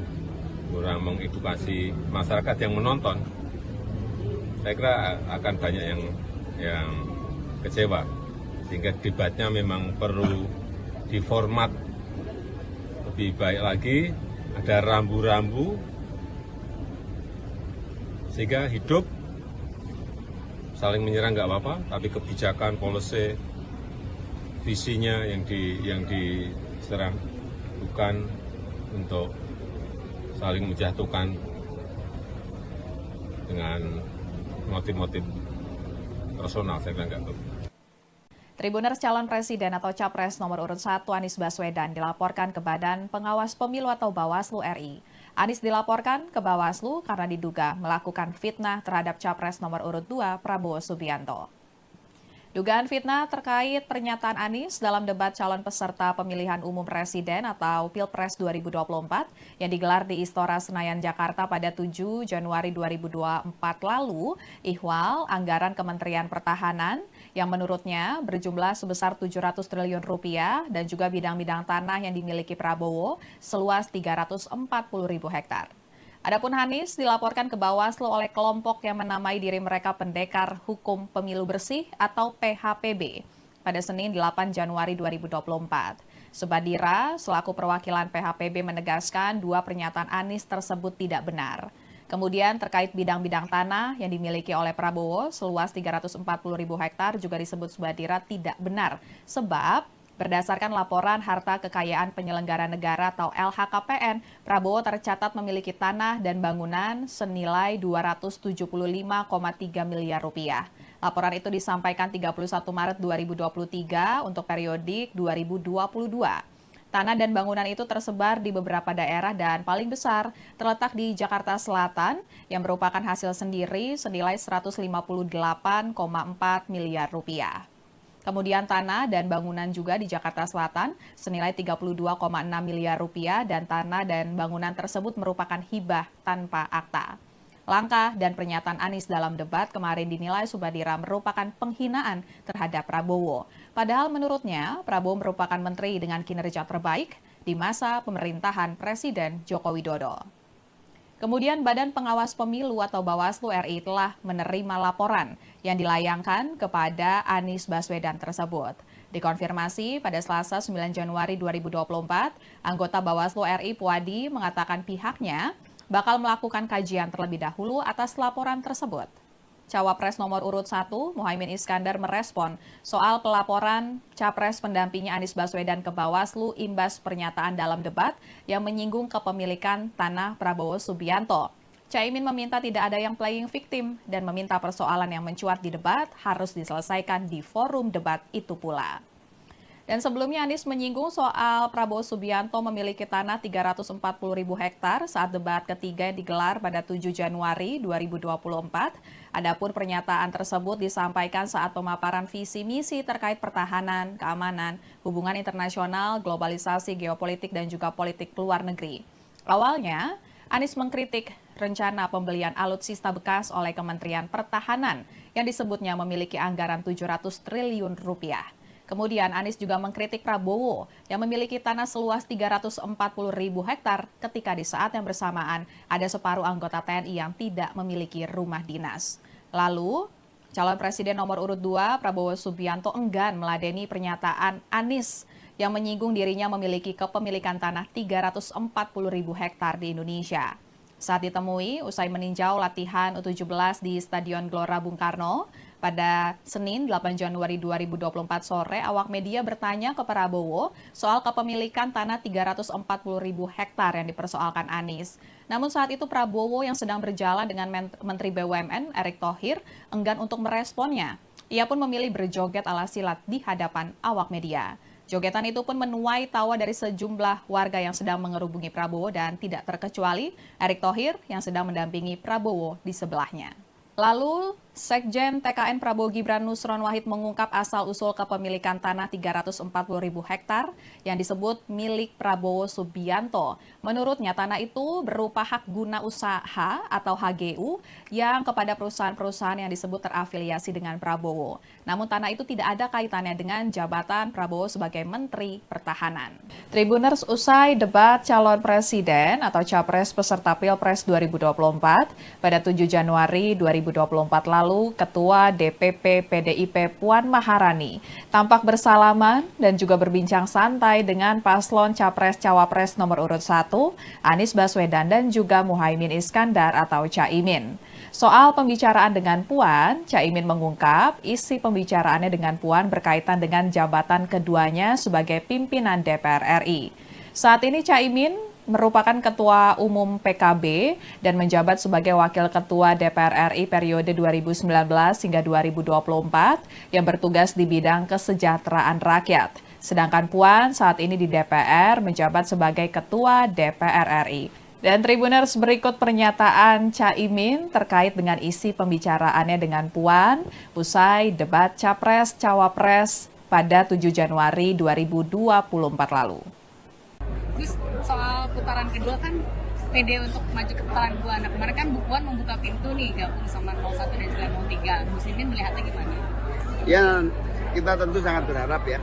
kurang mengedukasi masyarakat yang menonton. Saya kira akan banyak yang kecewa, sehingga debatnya memang perlu diformat lebih baik lagi, ada rambu-rambu sehingga hidup. Saling menyerang nggak apa-apa, tapi kebijakan, policy, visinya yang diserang, bukan untuk saling menjatuhkan dengan motif-motif personal. Saya kira nggak perlu. Tribuners calon presiden atau capres nomor urut 1 Anies Baswedan dilaporkan ke Badan Pengawas Pemilu atau Bawaslu RI. Anies dilaporkan ke Bawaslu karena diduga melakukan fitnah terhadap capres nomor urut 2 Prabowo Subianto. Dugaan fitnah terkait pernyataan Anies dalam debat calon peserta pemilihan umum presiden atau Pilpres 2024 yang digelar di Istora Senayan, Jakarta pada 7 Januari 2024 lalu, ihwal anggaran Kementerian Pertahanan yang menurutnya berjumlah sebesar 700 triliun rupiah dan juga bidang-bidang tanah yang dimiliki Prabowo seluas 340.000 hektar. Adapun Anies dilaporkan ke Bawaslu oleh kelompok yang menamai diri mereka Pendekar Hukum Pemilu Bersih atau PHPB pada Senin 8 Januari 2024. Subadira selaku perwakilan PHPB menegaskan dua pernyataan Anies tersebut tidak benar. Kemudian terkait bidang-bidang tanah yang dimiliki oleh Prabowo seluas 340.000 hektar juga disebut Subadira tidak benar sebab berdasarkan laporan harta kekayaan penyelenggara negara atau LHKPN, Prabowo tercatat memiliki tanah dan bangunan senilai 275,3 miliar rupiah. Laporan itu disampaikan 31 Maret 2023 untuk periodik 2022. Tanah dan bangunan itu tersebar di beberapa daerah dan paling besar terletak di Jakarta Selatan yang merupakan hasil sendiri senilai 158,4 miliar rupiah. Kemudian tanah dan bangunan juga di Jakarta Selatan senilai 32,6 miliar rupiah dan tanah dan bangunan tersebut merupakan hibah tanpa akta. Langkah dan pernyataan Anies dalam debat kemarin dinilai Subadira merupakan penghinaan terhadap Prabowo. Padahal menurutnya Prabowo merupakan menteri dengan kinerja terbaik di masa pemerintahan Presiden Joko Widodo. Kemudian Badan Pengawas Pemilu atau Bawaslu RI telah menerima laporan yang dilayangkan kepada Anies Baswedan tersebut. Dikonfirmasi pada Selasa 9 Januari 2024, anggota Bawaslu RI Puadi mengatakan pihaknya bakal melakukan kajian terlebih dahulu atas laporan tersebut. Cawapres nomor urut 1, Muhaimin Iskandar merespon soal pelaporan capres pendampingnya Anies Baswedan ke Bawaslu imbas pernyataan dalam debat yang menyinggung kepemilikan tanah Prabowo Subianto. Caimin meminta tidak ada yang playing victim dan meminta persoalan yang mencuat di debat harus diselesaikan di forum debat itu pula. Dan sebelumnya Anies menyinggung soal Prabowo Subianto memiliki tanah 340.000 hektar saat debat ketiga yang digelar pada 7 Januari 2024. Adapun pernyataan tersebut disampaikan saat pemaparan visi misi terkait pertahanan, keamanan, hubungan internasional, globalisasi, geopolitik, dan juga politik luar negeri. Awalnya, Anies mengkritik rencana pembelian alutsista bekas oleh Kementerian Pertahanan yang disebutnya memiliki anggaran 700 triliun rupiah. Kemudian Anies juga mengkritik Prabowo yang memiliki tanah seluas 340.000 hektar ketika di saat yang bersamaan ada separuh anggota TNI yang tidak memiliki rumah dinas. Lalu, calon presiden nomor urut 2 Prabowo Subianto enggan meladeni pernyataan Anies yang menyinggung dirinya memiliki kepemilikan tanah 340.000 hektar di Indonesia. Saat ditemui, usai meninjau latihan U17 di Stadion Gelora Bung Karno, pada Senin 8 Januari 2024 sore, awak media bertanya ke Prabowo soal kepemilikan tanah 340.000 hektar yang dipersoalkan Anies. Namun saat itu Prabowo yang sedang berjalan dengan Menteri BUMN Erick Thohir enggan untuk meresponnya. Ia pun memilih berjoget ala silat di hadapan awak media. Jogetan itu pun menuai tawa dari sejumlah warga yang sedang mengerubungi Prabowo dan tidak terkecuali Erick Thohir yang sedang mendampingi Prabowo di sebelahnya. Lalu, Sekjen TKN Prabowo Gibran Nusron Wahid mengungkap asal-usul kepemilikan tanah 340.000 hektar yang disebut milik Prabowo Subianto. Menurutnya, tanah itu berupa hak guna usaha atau HGU yang kepada perusahaan-perusahaan yang disebut terafiliasi dengan Prabowo. Namun tanah itu tidak ada kaitannya dengan jabatan Prabowo sebagai Menteri Pertahanan. Tribuners, usai debat calon presiden atau capres peserta Pilpres 2024 pada 7 Januari 2024 lalu, Ketua DPP PDIP Puan Maharani tampak bersalaman dan juga berbincang santai dengan paslon Capres-Cawapres nomor urut 1, Anies Baswedan dan juga Muhaimin Iskandar atau Caimin. Soal pembicaraan dengan Puan, Caimin mengungkap isi pembicaraannya dengan Puan berkaitan dengan jabatan keduanya sebagai pimpinan DPR RI. Saat ini Caimin merupakan Ketua Umum PKB dan menjabat sebagai Wakil Ketua DPR RI periode 2019 hingga 2024 yang bertugas di bidang kesejahteraan rakyat. Sedangkan Puan saat ini di DPR menjabat sebagai Ketua DPR RI. Dan Tribuners, berikut pernyataan Caimin terkait dengan isi pembicaraannya dengan Puan usai debat Capres-Cawapres pada 7 Januari 2024 lalu. Terus soal putaran kedua kan pede untuk maju ke putaran kedua. Nah kemarin kan Bu Puan membuka pintu nih gabung sama 01 dan juga 03. Muslimin melihatnya gimana? Ya, kita tentu sangat berharap ya.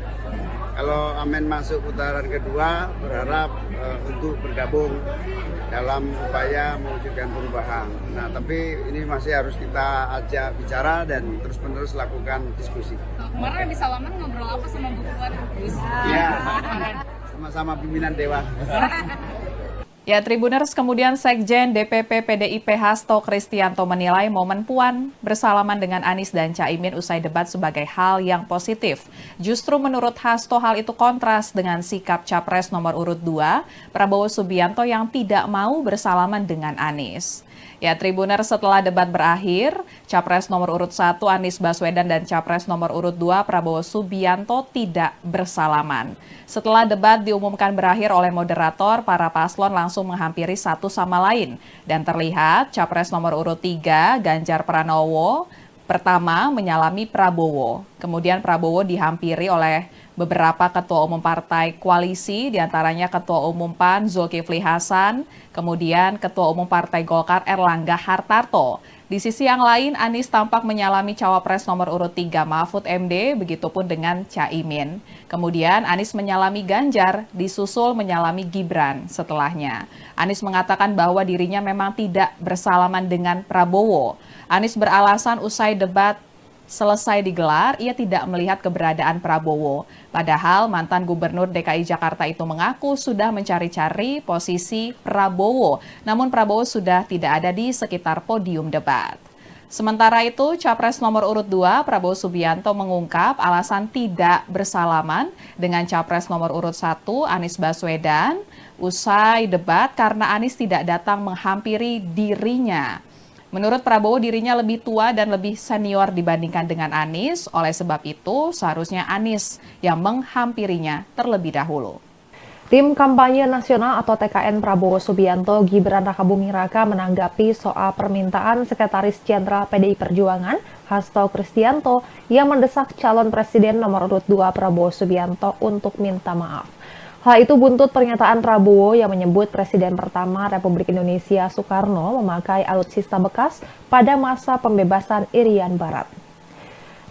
Kalau Amin masuk putaran kedua, berharap untuk bergabung dalam upaya mewujudkan perubahan. Nah, tapi ini masih harus kita ajak bicara dan terus-menerus lakukan diskusi. Kemarin habis salaman ngobrol apa sama Bu Puan? Ya, sama-sama pimpinan Dewan. Ya, Tribuners, kemudian Sekjen DPP PDIP Hasto Kristianto menilai momen Puan bersalaman dengan Anies dan Caimin usai debat sebagai hal yang positif. Justru menurut Hasto hal itu kontras dengan sikap Capres nomor urut 2, Prabowo Subianto yang tidak mau bersalaman dengan Anies. Ya, Tribuners, setelah debat berakhir, Capres nomor urut 1 Anies Baswedan dan Capres nomor urut 2 Prabowo Subianto tidak bersalaman. Setelah debat diumumkan berakhir oleh moderator, para paslon langsung menghampiri satu sama lain. Dan terlihat Capres nomor urut 3 Ganjar Pranowo pertama menyalami Prabowo. Kemudian Prabowo dihampiri oleh beberapa ketua umum partai koalisi, diantaranya Ketua Umum PAN Zulkifli Hasan, kemudian Ketua Umum Partai Golkar Erlangga Hartarto. Di sisi yang lain, Anies tampak menyalami Cawapres nomor urut 3 Mahfud MD, begitupun dengan Caimin. Kemudian Anies menyalami Ganjar, disusul menyalami Gibran setelahnya. Anies mengatakan bahwa dirinya memang tidak bersalaman dengan Prabowo. Anies beralasan usai debat selesai digelar, ia tidak melihat keberadaan Prabowo. Padahal mantan Gubernur DKI Jakarta itu mengaku sudah mencari-cari posisi Prabowo, namun Prabowo sudah tidak ada di sekitar podium debat. Sementara itu, Capres nomor urut 2 Prabowo Subianto mengungkap alasan tidak bersalaman dengan Capres nomor urut 1 Anies Baswedan usai debat karena Anies tidak datang menghampiri dirinya. Menurut Prabowo, dirinya lebih tua dan lebih senior dibandingkan dengan Anies. Oleh sebab itu, seharusnya Anies yang menghampirinya terlebih dahulu. Tim Kampanye Nasional atau TKN Prabowo Subianto Gibran Rakabuming Raka menanggapi soal permintaan Sekretaris Jenderal PDI Perjuangan Hasto Kristianto yang mendesak calon presiden nomor urut 2 Prabowo Subianto untuk minta maaf. Hal itu buntut pernyataan Prabowo yang menyebut Presiden pertama Republik Indonesia Soekarno memakai alutsista bekas pada masa pembebasan Irian Barat.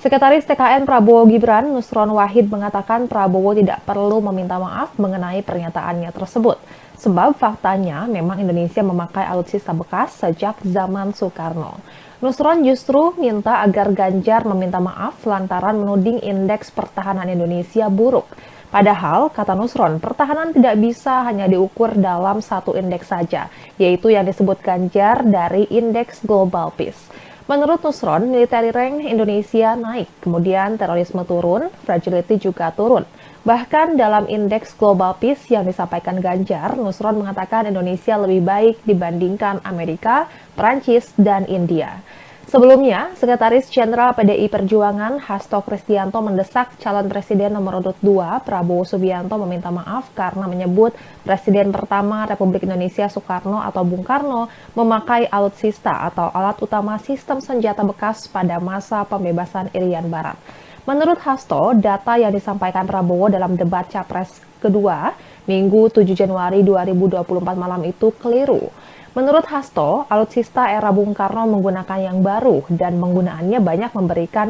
Sekretaris TKN Prabowo Gibran, Nusron Wahid, mengatakan Prabowo tidak perlu meminta maaf mengenai pernyataannya tersebut. Sebab faktanya memang Indonesia memakai alutsista bekas sejak zaman Soekarno. Nusron justru minta agar Ganjar meminta maaf lantaran menuding indeks pertahanan Indonesia buruk. Padahal, kata Nusron, pertahanan tidak bisa hanya diukur dalam satu indeks saja, yaitu yang disebut Ganjar dari Indeks Global Peace. Menurut Nusron, military rank Indonesia naik, kemudian terorisme turun, fragility juga turun. Bahkan dalam Indeks Global Peace yang disampaikan Ganjar, Nusron mengatakan Indonesia lebih baik dibandingkan Amerika, Prancis, dan India. Sebelumnya, Sekretaris Jenderal PDI Perjuangan Hasto Kristianto mendesak calon presiden nomor urut 2 Prabowo Subianto meminta maaf karena menyebut Presiden pertama Republik Indonesia Soekarno atau Bung Karno memakai alutsista atau alat utama sistem senjata bekas pada masa pembebasan Irian Barat. Menurut Hasto, data yang disampaikan Prabowo dalam debat Capres kedua Minggu 7 Januari 2024 malam itu keliru. Menurut Hasto, alutsista era Bung Karno menggunakan yang baru dan penggunaannya banyak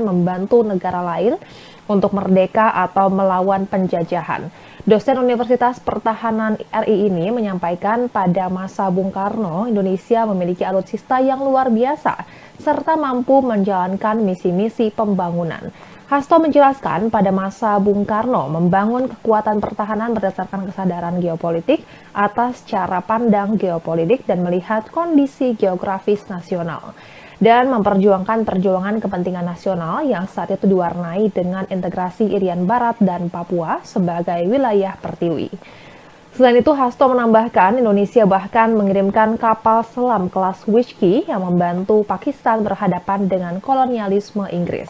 membantu negara lain untuk merdeka atau melawan penjajahan. Dosen Universitas Pertahanan RI ini menyampaikan pada masa Bung Karno, Indonesia memiliki alutsista yang luar biasa serta mampu menjalankan misi-misi pembangunan. Hasto menjelaskan pada masa Bung Karno membangun kekuatan pertahanan berdasarkan kesadaran geopolitik atas cara pandang geopolitik dan melihat kondisi geografis nasional dan memperjuangkan perjuangan kepentingan nasional yang saat itu diwarnai dengan integrasi Irian Barat dan Papua sebagai wilayah pertiwi. Selain itu, Hasto menambahkan Indonesia bahkan mengirimkan kapal selam kelas Whiskey yang membantu Pakistan berhadapan dengan kolonialisme Inggris.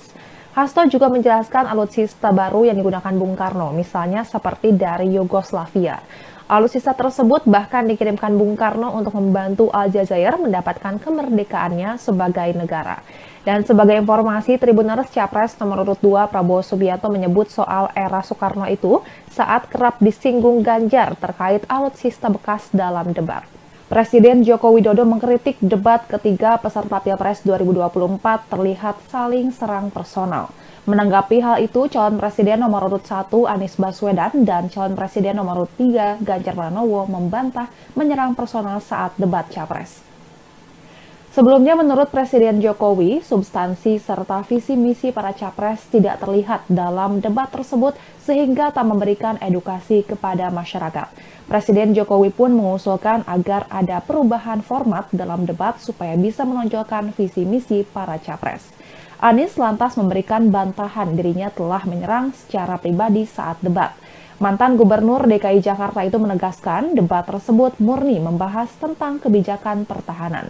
Hasto juga menjelaskan alutsista baru yang digunakan Bung Karno, misalnya seperti dari Yugoslavia. Alutsista tersebut bahkan dikirimkan Bung Karno untuk membantu Aljazair mendapatkan kemerdekaannya sebagai negara. Dan sebagai informasi, Tribuners Capres nomor urut 2 Prabowo Subianto menyebut soal era Soekarno itu saat kerap disinggung Ganjar terkait alutsista bekas dalam debat. Presiden Joko Widodo mengkritik debat ketiga peserta Pilpres 2024 terlihat saling serang personal. Menanggapi hal itu, calon presiden nomor urut 1 Anies Baswedan dan calon presiden nomor urut 3 Ganjar Pranowo membantah menyerang personal saat debat Capres. Sebelumnya, menurut Presiden Jokowi, substansi serta visi misi para capres tidak terlihat dalam debat tersebut sehingga tak memberikan edukasi kepada masyarakat. Presiden Jokowi pun mengusulkan agar ada perubahan format dalam debat supaya bisa menonjolkan visi misi para capres. Anies lantas memberikan bantahan dirinya telah menyerang secara pribadi saat debat. Mantan Gubernur DKI Jakarta itu menegaskan debat tersebut murni membahas tentang kebijakan pertahanan.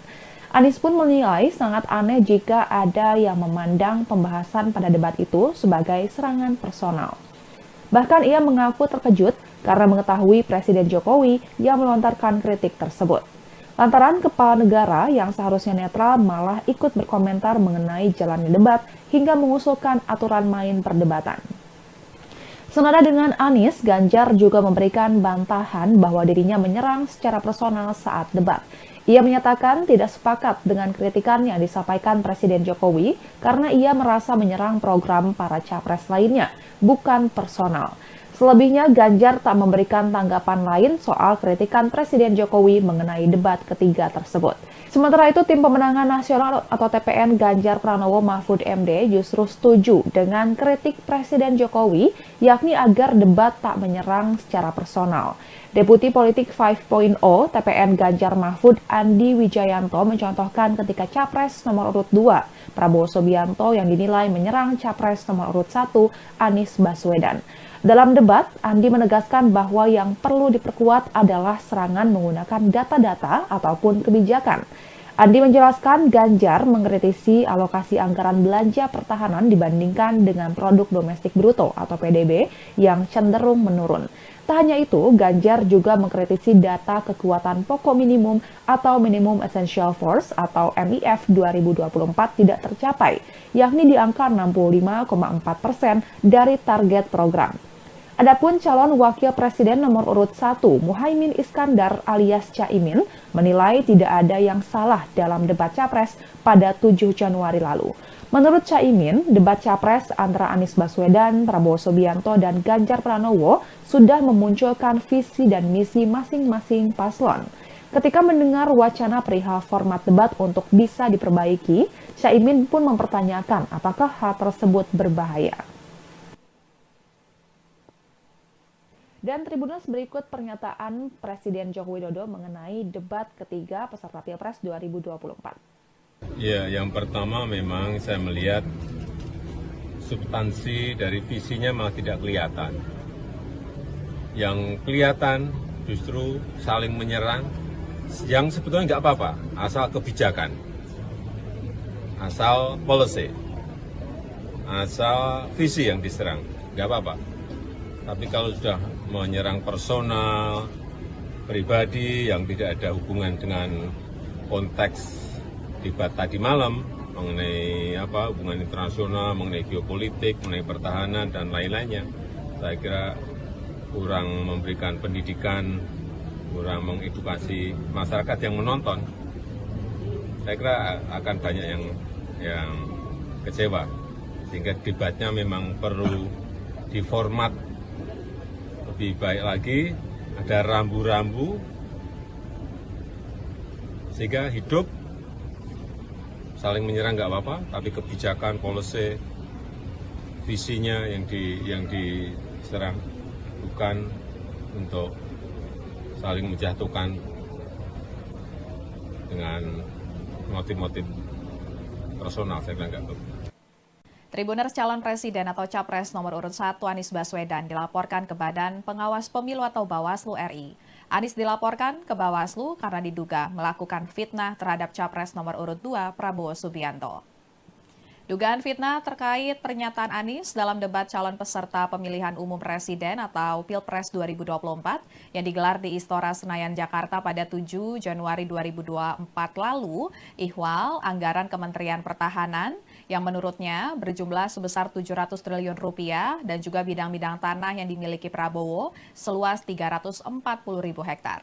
Anies pun menilai sangat aneh jika ada yang memandang pembahasan pada debat itu sebagai serangan personal. Bahkan ia mengaku terkejut karena mengetahui Presiden Jokowi yang melontarkan kritik tersebut. Lantaran kepala negara yang seharusnya netral malah ikut berkomentar mengenai jalannya debat hingga mengusulkan aturan main perdebatan. Senada dengan Anies, Ganjar juga memberikan bantahan bahwa dirinya menyerang secara personal saat debat. Ia menyatakan tidak sepakat dengan kritikan yang disampaikan Presiden Jokowi karena ia merasa menyerang program para capres lainnya, bukan personal. Selebihnya, Ganjar tak memberikan tanggapan lain soal kritikan Presiden Jokowi mengenai debat ketiga tersebut. Sementara itu, Tim Pemenangan Nasional atau TPN Ganjar Pranowo Mahfud MD justru setuju dengan kritik Presiden Jokowi, yakni agar debat tak menyerang secara personal. Deputi Politik 5.0 TPN Ganjar Mahfud Andi Wijayanto mencontohkan ketika Capres nomor urut 2 Prabowo Subianto yang dinilai menyerang Capres nomor urut 1 Anies Baswedan. Dalam debat, Andi menegaskan bahwa yang perlu diperkuat adalah serangan menggunakan data-data ataupun kebijakan. Andi menjelaskan Ganjar mengkritisi alokasi anggaran belanja pertahanan dibandingkan dengan produk domestik bruto atau PDB yang cenderung menurun. Tak hanya itu, Ganjar juga mengkritisi data kekuatan pokok minimum atau Minimum Essential Force atau MIF 2024 tidak tercapai, yakni di angka 65,4% dari target program. Adapun calon wakil presiden nomor urut 1, Muhaimin Iskandar alias Caimin, menilai tidak ada yang salah dalam debat Capres pada 7 Januari lalu. Menurut Caimin, debat Capres antara Anies Baswedan, Prabowo Subianto, dan Ganjar Pranowo sudah memunculkan visi dan misi masing-masing paslon. Ketika mendengar wacana perihal format debat untuk bisa diperbaiki, Caimin pun mempertanyakan apakah hal tersebut berbahaya. Dan Tribuners, berikut pernyataan Presiden Joko Widodo mengenai debat ketiga peserta Pilpres 2024. Ya, yang pertama memang saya melihat substansi dari visinya malah tidak kelihatan. Yang kelihatan justru saling menyerang, yang sebetulnya nggak apa-apa, asal kebijakan, asal policy, asal visi yang diserang, nggak apa-apa. Tapi kalau sudah menyerang personal, pribadi yang tidak ada hubungan dengan konteks debat tadi malam mengenai hubungan internasional, mengenai geopolitik, mengenai pertahanan dan lain-lainnya, saya kira kurang memberikan pendidikan, kurang mengedukasi masyarakat yang menonton. Saya kira akan banyak yang kecewa, sehingga debatnya memang perlu diformat lebih baik lagi, ada rambu-rambu sehingga hidup. Saling menyerang nggak apa-apa, tapi kebijakan, policy, visinya yang diserang, bukan untuk saling menjatuhkan dengan motif-motif personal. Saya kira nggak betul. Tribuners calon presiden atau capres nomor urut 1 Anies Baswedan dilaporkan ke Badan Pengawas Pemilu atau Bawaslu RI. Anies dilaporkan ke Bawaslu karena diduga melakukan fitnah terhadap capres nomor urut 2 Prabowo Subianto. Dugaan fitnah terkait pernyataan Anies dalam debat calon peserta pemilihan umum presiden atau Pilpres 2024 yang digelar di Istora Senayan, Jakarta pada 7 Januari 2024 lalu, ihwal anggaran Kementerian Pertahanan yang menurutnya berjumlah sebesar 700 triliun rupiah dan juga bidang-bidang tanah yang dimiliki Prabowo seluas 340.000 hektar.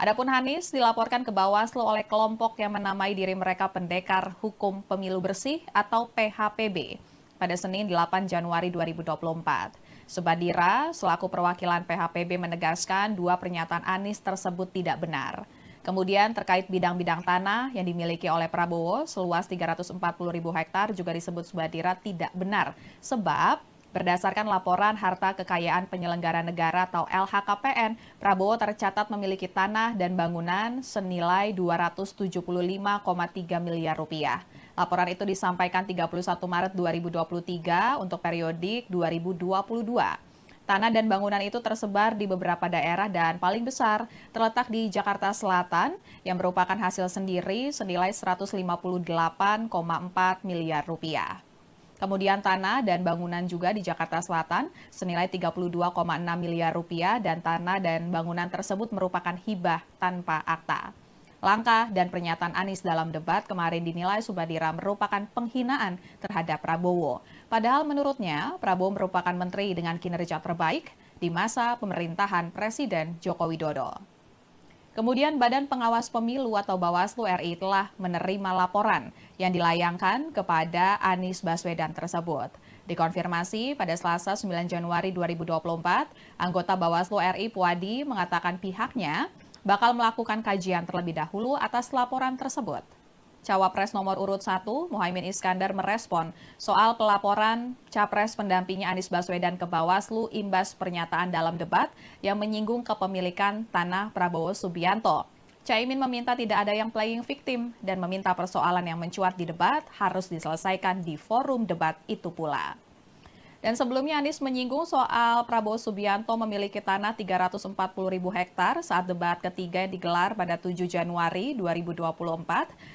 Adapun Anies dilaporkan ke Bawaslu oleh kelompok yang menamai diri mereka Pendekar Hukum Pemilu Bersih atau PHPB pada Senin 8 Januari 2024. Subadira selaku perwakilan PHPB menegaskan dua pernyataan Anies tersebut tidak benar. Kemudian terkait bidang-bidang tanah yang dimiliki oleh Prabowo seluas 340.000 hektar juga disebut Subadira tidak benar sebab berdasarkan laporan harta kekayaan penyelenggara negara atau LHKPN, Prabowo tercatat memiliki tanah dan bangunan senilai 275,3 miliar rupiah. Laporan itu disampaikan 31 Maret 2023 untuk periodik 2022. Tanah dan bangunan itu tersebar di beberapa daerah dan paling besar terletak di Jakarta Selatan yang merupakan hasil sendiri senilai 158,4 miliar rupiah. Kemudian tanah dan bangunan juga di Jakarta Selatan senilai 32,6 miliar rupiah dan tanah dan bangunan tersebut merupakan hibah tanpa akta. Langkah dan pernyataan Anies dalam debat kemarin dinilai Subadira merupakan penghinaan terhadap Prabowo. Padahal menurutnya Prabowo merupakan menteri dengan kinerja terbaik di masa pemerintahan Presiden Joko Widodo. Kemudian Badan Pengawas Pemilu atau Bawaslu RI telah menerima laporan yang dilayangkan kepada Anies Baswedan tersebut. Dikonfirmasi pada Selasa 9 Januari 2024, anggota Bawaslu RI Puadi mengatakan pihaknya bakal melakukan kajian terlebih dahulu atas laporan tersebut. Cawapres nomor urut 1, Muhaimin Iskandar merespon soal pelaporan Capres pendampingnya Anies Baswedan ke Bawaslu imbas pernyataan dalam debat yang menyinggung kepemilikan tanah Prabowo Subianto. Caimin meminta tidak ada yang playing victim dan meminta persoalan yang mencuat di debat harus diselesaikan di forum debat itu pula. Dan sebelumnya Anies menyinggung soal Prabowo Subianto memiliki tanah 340.000 hektar saat debat ketiga yang digelar pada 7 Januari 2024.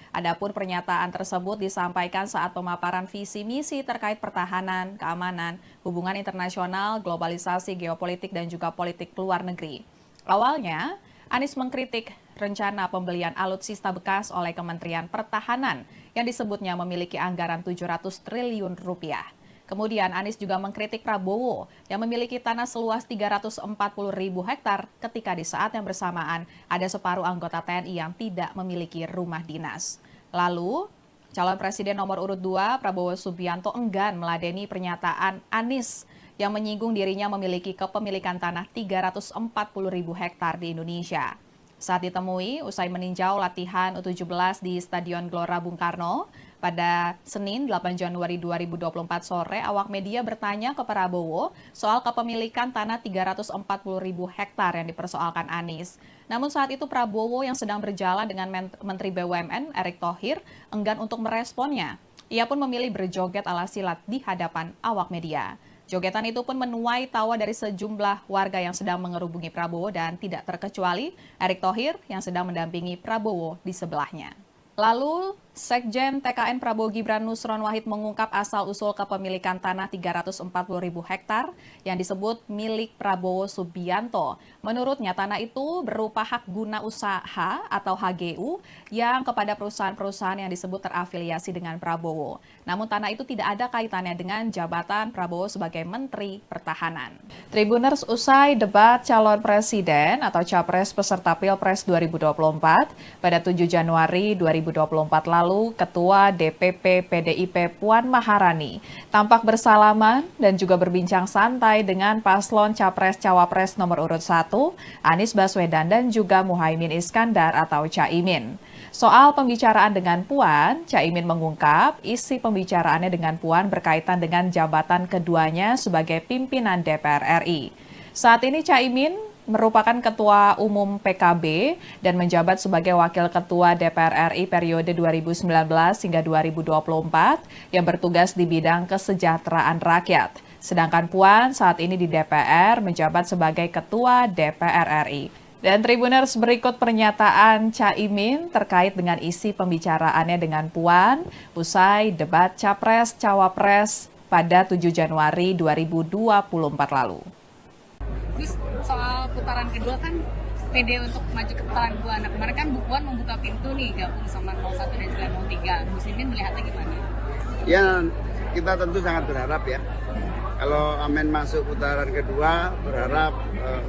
Adapun pernyataan tersebut disampaikan saat pemaparan visi misi terkait pertahanan, keamanan, hubungan internasional, globalisasi, geopolitik, dan juga politik luar negeri. Awalnya, Anies mengkritik rencana pembelian alutsista bekas oleh Kementerian Pertahanan yang disebutnya memiliki anggaran 700 triliun rupiah. Kemudian Anies juga mengkritik Prabowo yang memiliki tanah seluas 340.000 hektar ketika di saat yang bersamaan ada separuh anggota TNI yang tidak memiliki rumah dinas. Lalu, calon presiden nomor urut 2 Prabowo Subianto enggan meladeni pernyataan Anies yang menyinggung dirinya memiliki kepemilikan tanah 340.000 hektar di Indonesia. Saat ditemui, usai meninjau latihan U17 di Stadion Gelora Bung Karno, pada Senin 8 Januari 2024 sore, awak media bertanya ke Prabowo soal kepemilikan tanah 340.000 hektar yang dipersoalkan Anies. Namun saat itu Prabowo yang sedang berjalan dengan Menteri BUMN Erick Thohir enggan untuk meresponnya. Ia pun memilih berjoget ala silat di hadapan awak media. Jogetan itu pun menuai tawa dari sejumlah warga yang sedang mengerubungi Prabowo dan tidak terkecuali Erick Thohir yang sedang mendampingi Prabowo di sebelahnya. Lalu, Sekjen TKN Prabowo Gibran Nusron Wahid mengungkap asal-usul kepemilikan tanah 340.000 hektar yang disebut milik Prabowo Subianto. Menurutnya, tanah itu berupa hak guna usaha atau HGU yang kepada perusahaan-perusahaan yang disebut terafiliasi dengan Prabowo. Namun tanah itu tidak ada kaitannya dengan jabatan Prabowo sebagai Menteri Pertahanan. Tribuners, usai debat calon presiden atau capres peserta Pilpres 2024 pada 7 Januari 2024 lalu, Ketua DPP PDIP Puan Maharani tampak bersalaman dan juga berbincang santai dengan paslon Capres-Cawapres nomor urut 1, Anies Baswedan dan juga Muhaimin Iskandar atau Caimin. Soal pembicaraan dengan Puan, Caimin mengungkap isi pembicaraannya dengan Puan berkaitan dengan jabatan keduanya sebagai pimpinan DPR RI. Saat ini Caimin merupakan Ketua Umum PKB dan menjabat sebagai Wakil Ketua DPR RI periode 2019 hingga 2024 yang bertugas di bidang kesejahteraan rakyat. Sedangkan Puan saat ini di DPR menjabat sebagai Ketua DPR RI. Dan Tribuners, berikut pernyataan Caimin terkait dengan isi pembicaraannya dengan Puan usai debat Capres-Cawapres pada 7 Januari 2024 lalu. Terus soal putaran kedua kan pede untuk maju ke putaran kedua. Nah kemarin kan Bu Puan membuka pintu nih gabung sama 01 dan juga 03. Muslimin melihatnya gimana? Ya, kita tentu sangat berharap ya. Kalau Amin masuk putaran kedua, berharap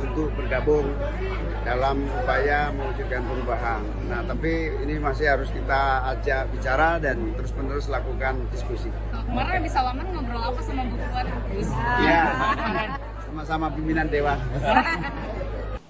untuk bergabung dalam upaya mewujudkan perubahan. Nah, tapi ini masih harus kita ajak bicara dan terus-menerus lakukan diskusi. Kemarin habis salaman ngobrol apa sama Bu Puan? Ya, sama-sama pimpinan Dewan.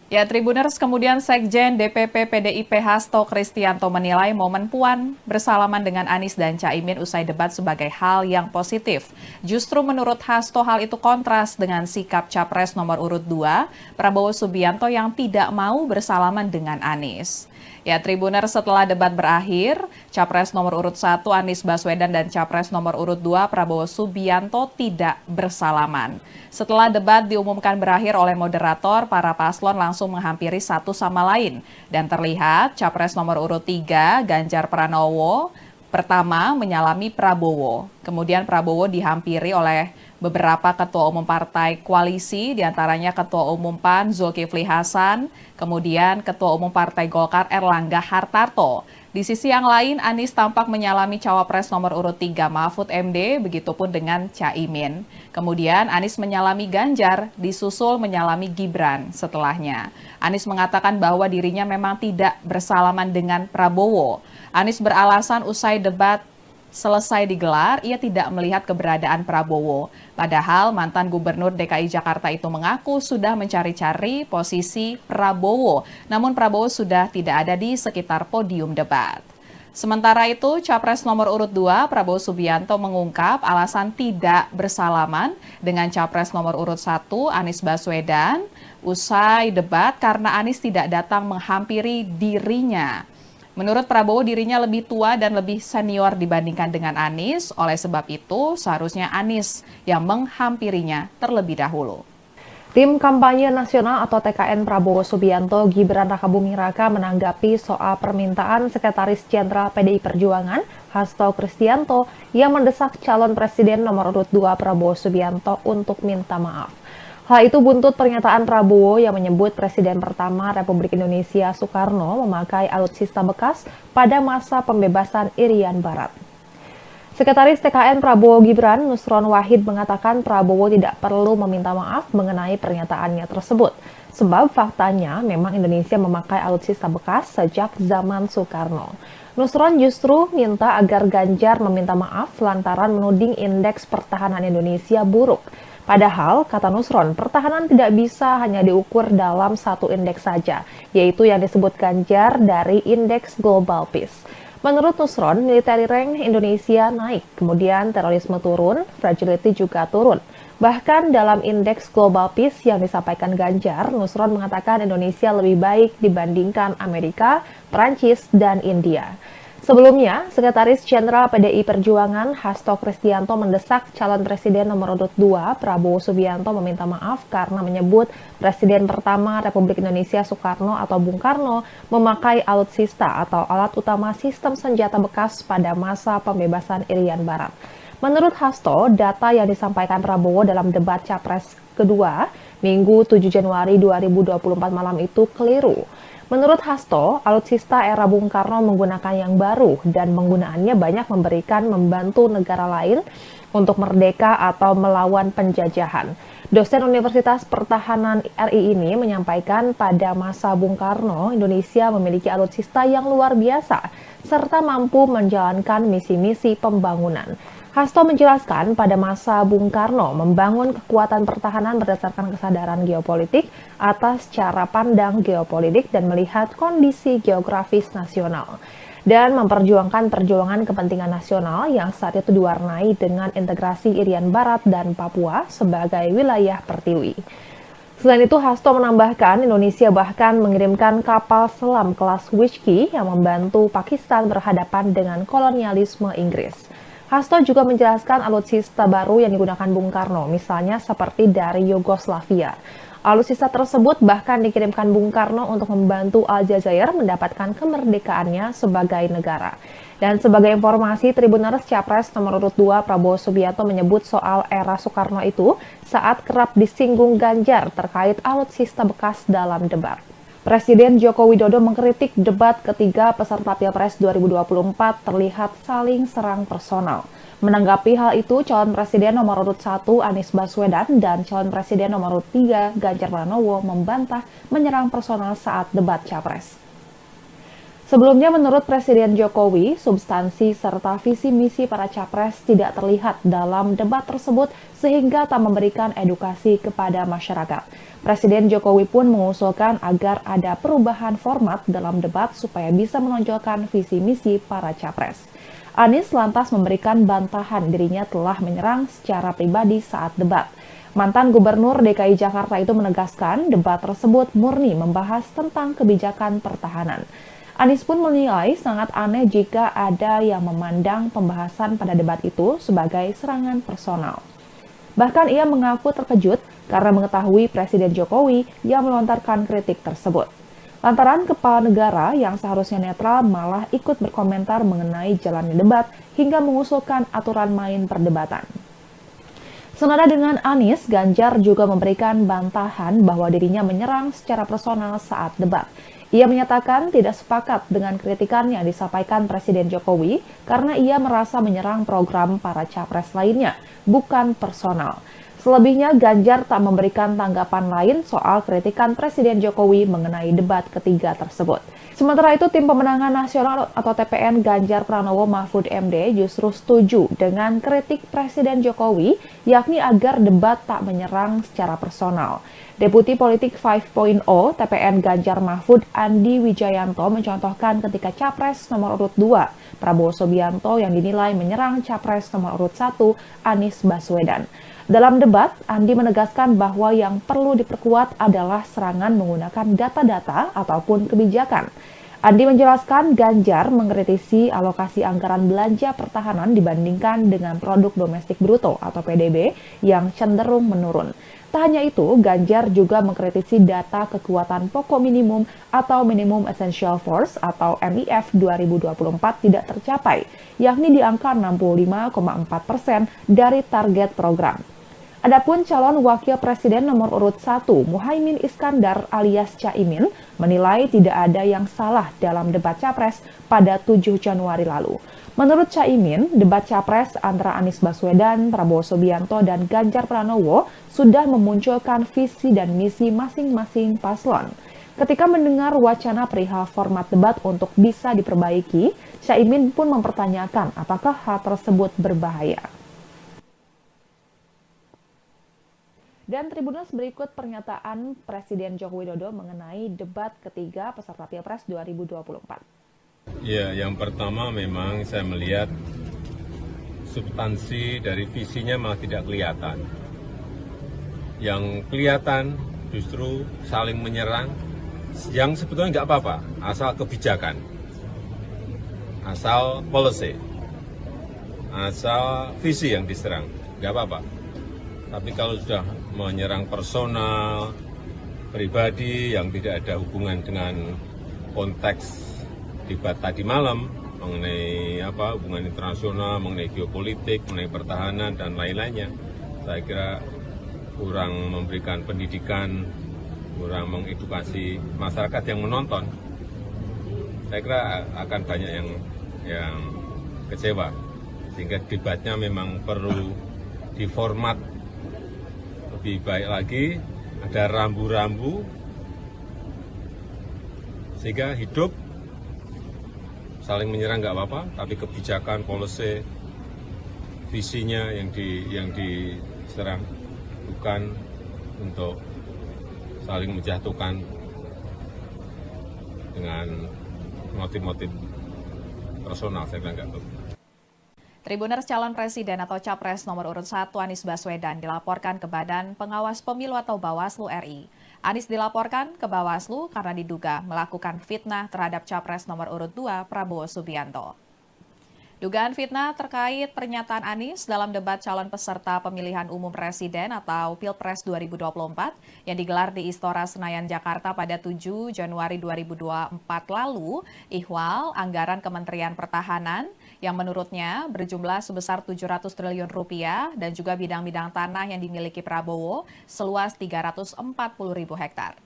Ya, Tribuners, kemudian Sekjen DPP PDIP Hasto Kristianto menilai momen Puan bersalaman dengan Anies dan Caimin usai debat sebagai hal yang positif. Justru menurut Hasto hal itu kontras dengan sikap Capres nomor urut 2, Prabowo Subianto yang tidak mau bersalaman dengan Anies. Ya, Tribuners, setelah debat berakhir, Capres nomor urut 1 Anies Baswedan dan Capres nomor urut 2 Prabowo Subianto tidak bersalaman. Setelah debat diumumkan berakhir oleh moderator, para paslon langsung menghampiri satu sama lain. Dan terlihat Capres nomor urut 3 Ganjar Pranowo pertama menyalami Prabowo. Kemudian Prabowo dihampiri oleh beberapa ketua umum partai koalisi, diantaranya Ketua Umum PAN Zulkifli Hasan, kemudian Ketua Umum Partai Golkar Erlangga Hartarto. Di sisi yang lain, Anies tampak menyalami Cawapres nomor urut 3 Mahfud MD, begitupun dengan Caimin. Kemudian Anies menyalami Ganjar, disusul menyalami Gibran setelahnya. Anies mengatakan bahwa dirinya memang tidak bersalaman dengan Prabowo. Anies beralasan usai debat selesai digelar, ia tidak melihat keberadaan Prabowo. Padahal mantan Gubernur DKI Jakarta itu mengaku sudah mencari-cari posisi Prabowo, namun Prabowo sudah tidak ada di sekitar podium debat. Sementara itu, Capres nomor urut 2 Prabowo Subianto mengungkap alasan tidak bersalaman dengan Capres nomor urut 1 Anies Baswedan usai debat karena Anies tidak datang menghampiri dirinya. Menurut Prabowo, dirinya lebih tua dan lebih senior dibandingkan dengan Anies. Oleh sebab itu, seharusnya Anies yang menghampirinya terlebih dahulu. Tim Kampanye Nasional atau TKN Prabowo Subianto Gibran Rakabuming Raka menanggapi soal permintaan Sekretaris Jenderal PDI Perjuangan Hasto Kristianto yang mendesak calon Presiden nomor urut 2 Prabowo Subianto untuk minta maaf. Hal itu buntut pernyataan Prabowo yang menyebut Presiden pertama Republik Indonesia Soekarno memakai alutsista bekas pada masa pembebasan Irian Barat. Sekretaris TKN Prabowo Gibran, Nusron Wahid, mengatakan Prabowo tidak perlu meminta maaf mengenai pernyataannya tersebut. Sebab faktanya memang Indonesia memakai alutsista bekas sejak zaman Soekarno. Nusron justru minta agar Ganjar meminta maaf lantaran menuding indeks pertahanan Indonesia buruk. Padahal, kata Nusron, pertahanan tidak bisa hanya diukur dalam satu indeks saja, yaitu yang disebut Ganjar dari Indeks Global Peace. Menurut Nusron, military rank Indonesia naik, kemudian terorisme turun, fragility juga turun. Bahkan dalam Indeks Global Peace yang disampaikan Ganjar, Nusron mengatakan Indonesia lebih baik dibandingkan Amerika, Prancis, dan India. Sebelumnya, Sekretaris Jenderal PDI Perjuangan Hasto Kristianto mendesak calon Presiden nomor urut 2 Prabowo Subianto meminta maaf karena menyebut Presiden pertama Republik Indonesia Soekarno atau Bung Karno memakai alutsista atau alat utama sistem senjata bekas pada masa pembebasan Irian Barat. Menurut Hasto, data yang disampaikan Prabowo dalam debat Capres kedua Minggu 7 Januari 2024 malam itu keliru. Menurut Hasto, alutsista era Bung Karno menggunakan yang baru dan penggunaannya banyak membantu negara lain untuk merdeka atau melawan penjajahan. Dosen Universitas Pertahanan RI ini menyampaikan pada masa Bung Karno, Indonesia memiliki alutsista yang luar biasa serta mampu menjalankan misi-misi pembangunan. Hasto menjelaskan pada masa Bung Karno membangun kekuatan pertahanan berdasarkan kesadaran geopolitik atas cara pandang geopolitik dan melihat kondisi geografis nasional dan memperjuangkan perjuangan kepentingan nasional yang saat itu diwarnai dengan integrasi Irian Barat dan Papua sebagai wilayah pertiwi. Selain itu, Hasto menambahkan Indonesia bahkan mengirimkan kapal selam kelas Whiskey yang membantu Pakistan berhadapan dengan kolonialisme Inggris. Hasto juga menjelaskan alutsista baru yang digunakan Bung Karno, misalnya seperti dari Yugoslavia. Alutsista tersebut bahkan dikirimkan Bung Karno untuk membantu Aljazair mendapatkan kemerdekaannya sebagai negara. Dan sebagai informasi, Tribuners Capres nomor urut 2 Prabowo Subianto menyebut soal era Soekarno itu saat kerap disinggung Ganjar terkait alutsista bekas dalam debat. Presiden Joko Widodo mengkritik debat ketiga peserta Pilpres 2024 terlihat saling serang personal. Menanggapi hal itu, calon presiden nomor urut 1 Anies Baswedan dan calon presiden nomor urut 3 Ganjar Pranowo membantah menyerang personal saat debat Capres. Sebelumnya, menurut Presiden Jokowi, substansi serta visi misi para capres tidak terlihat dalam debat tersebut sehingga tak memberikan edukasi kepada masyarakat. Presiden Jokowi pun mengusulkan agar ada perubahan format dalam debat supaya bisa menonjolkan visi misi para capres. Anies lantas memberikan bantahan dirinya telah menyerang secara pribadi saat debat. Mantan Gubernur DKI Jakarta itu menegaskan debat tersebut murni membahas tentang kebijakan pertahanan. Anies pun menilai sangat aneh jika ada yang memandang pembahasan pada debat itu sebagai serangan personal. Bahkan ia mengaku terkejut karena mengetahui Presiden Jokowi yang melontarkan kritik tersebut. Lantaran kepala negara yang seharusnya netral malah ikut berkomentar mengenai jalannya debat hingga mengusulkan aturan main perdebatan. Senada dengan Anies, Ganjar juga memberikan bantahan bahwa dirinya menyerang secara personal saat debat. Ia menyatakan tidak sepakat dengan kritikan yang disampaikan Presiden Jokowi karena ia merasa menyerang program para capres lainnya, bukan personal. Selebihnya, Ganjar tak memberikan tanggapan lain soal kritikan Presiden Jokowi mengenai debat ketiga tersebut. Sementara itu, Tim Pemenangan Nasional atau TPN Ganjar Pranowo Mahfud MD justru setuju dengan kritik Presiden Jokowi, yakni agar debat tak menyerang secara personal. Deputi Politik 5.0 TPN Ganjar Mahfud Andi Wijayanto mencontohkan ketika Capres nomor urut 2 Prabowo Subianto yang dinilai menyerang Capres nomor urut 1 Anies Baswedan. Dalam debat, Andi menegaskan bahwa yang perlu diperkuat adalah serangan menggunakan data-data ataupun kebijakan. Andi menjelaskan Ganjar mengkritisi alokasi anggaran belanja pertahanan dibandingkan dengan produk domestik bruto atau PDB yang cenderung menurun. Tak hanya itu, Ganjar juga mengkritisi data kekuatan pokok minimum atau Minimum Essential Force atau MIF 2024 tidak tercapai, yakni di angka 65,4% dari target program. Adapun calon wakil presiden nomor urut 1, Muhaimin Iskandar alias Caimin, menilai tidak ada yang salah dalam debat Capres pada 7 Januari lalu. Menurut Caimin, debat Capres antara Anies Baswedan, Prabowo Subianto, dan Ganjar Pranowo sudah memunculkan visi dan misi masing-masing paslon. Ketika mendengar wacana perihal format debat untuk bisa diperbaiki, Caimin pun mempertanyakan apakah hal tersebut berbahaya. Dan Tribuners, berikut pernyataan Presiden Joko Widodo mengenai debat ketiga peserta Pilpres 2024. Ya, yang pertama memang saya melihat substansi dari visinya malah tidak kelihatan. Yang kelihatan justru saling menyerang, yang sebetulnya nggak apa-apa, asal kebijakan, asal policy, asal visi yang diserang, nggak apa-apa. Tapi kalau sudah menyerang personal, pribadi yang tidak ada hubungan dengan konteks debat tadi malam mengenai hubungan internasional, mengenai geopolitik, mengenai pertahanan dan lain-lainnya, saya kira kurang memberikan pendidikan, kurang mengedukasi masyarakat yang menonton. Saya kira akan banyak yang kecewa, sehingga debatnya memang perlu diformat lebih baik lagi, ada rambu-rambu sehingga hidup. Saling menyerang nggak apa-apa, tapi kebijakan, policy, visinya yang diserang, bukan untuk saling menjatuhkan dengan motif-motif personal. Saya bilang nggak betul. Tribuners calon presiden atau capres nomor urut 1 Anies Baswedan dilaporkan ke Badan Pengawas Pemilu atau Bawaslu RI. Anies dilaporkan ke Bawaslu karena diduga melakukan fitnah terhadap capres nomor urut 2 Prabowo Subianto. Dugaan fitnah terkait pernyataan Anies dalam debat calon peserta pemilihan umum presiden atau Pilpres 2024 yang digelar di Istora Senayan, Jakarta pada 7 Januari 2024 lalu, ihwal anggaran Kementerian Pertahanan yang menurutnya berjumlah sebesar 700 triliun rupiah dan juga bidang-bidang tanah yang dimiliki Prabowo seluas 340.000 hektar.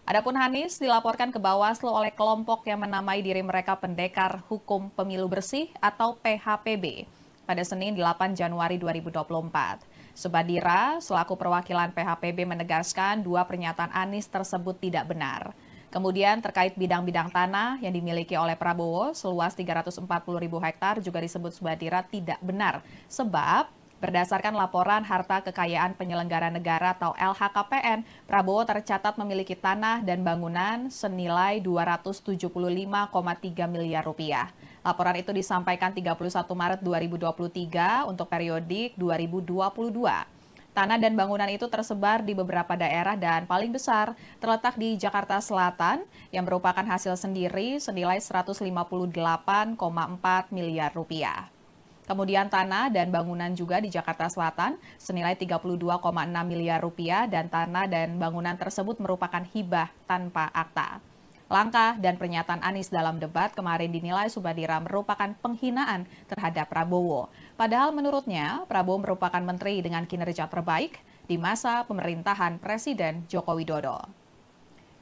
Adapun Anies dilaporkan ke Bawaslu oleh kelompok yang menamai diri mereka Pendekar Hukum Pemilu Bersih atau PHPB pada Senin 8 Januari 2024. Subadira selaku perwakilan PHPB menegaskan dua pernyataan Anies tersebut tidak benar. Kemudian terkait bidang-bidang tanah yang dimiliki oleh Prabowo seluas 340.000 hektar juga disebut Subadira tidak benar sebab berdasarkan laporan harta kekayaan penyelenggara negara atau LHKPN, Prabowo tercatat memiliki tanah dan bangunan senilai 275,3 miliar rupiah. Laporan itu disampaikan 31 Maret 2023 untuk periodik 2022. Tanah dan bangunan itu tersebar di beberapa daerah dan paling besar terletak di Jakarta Selatan yang merupakan hasil sendiri senilai 158,4 miliar rupiah. Kemudian tanah dan bangunan juga di Jakarta Selatan senilai 32,6 miliar rupiah dan tanah dan bangunan tersebut merupakan hibah tanpa akta. Langkah dan pernyataan Anies dalam debat kemarin dinilai Subadira merupakan penghinaan terhadap Prabowo. Padahal menurutnya Prabowo merupakan menteri dengan kinerja terbaik di masa pemerintahan Presiden Joko Widodo.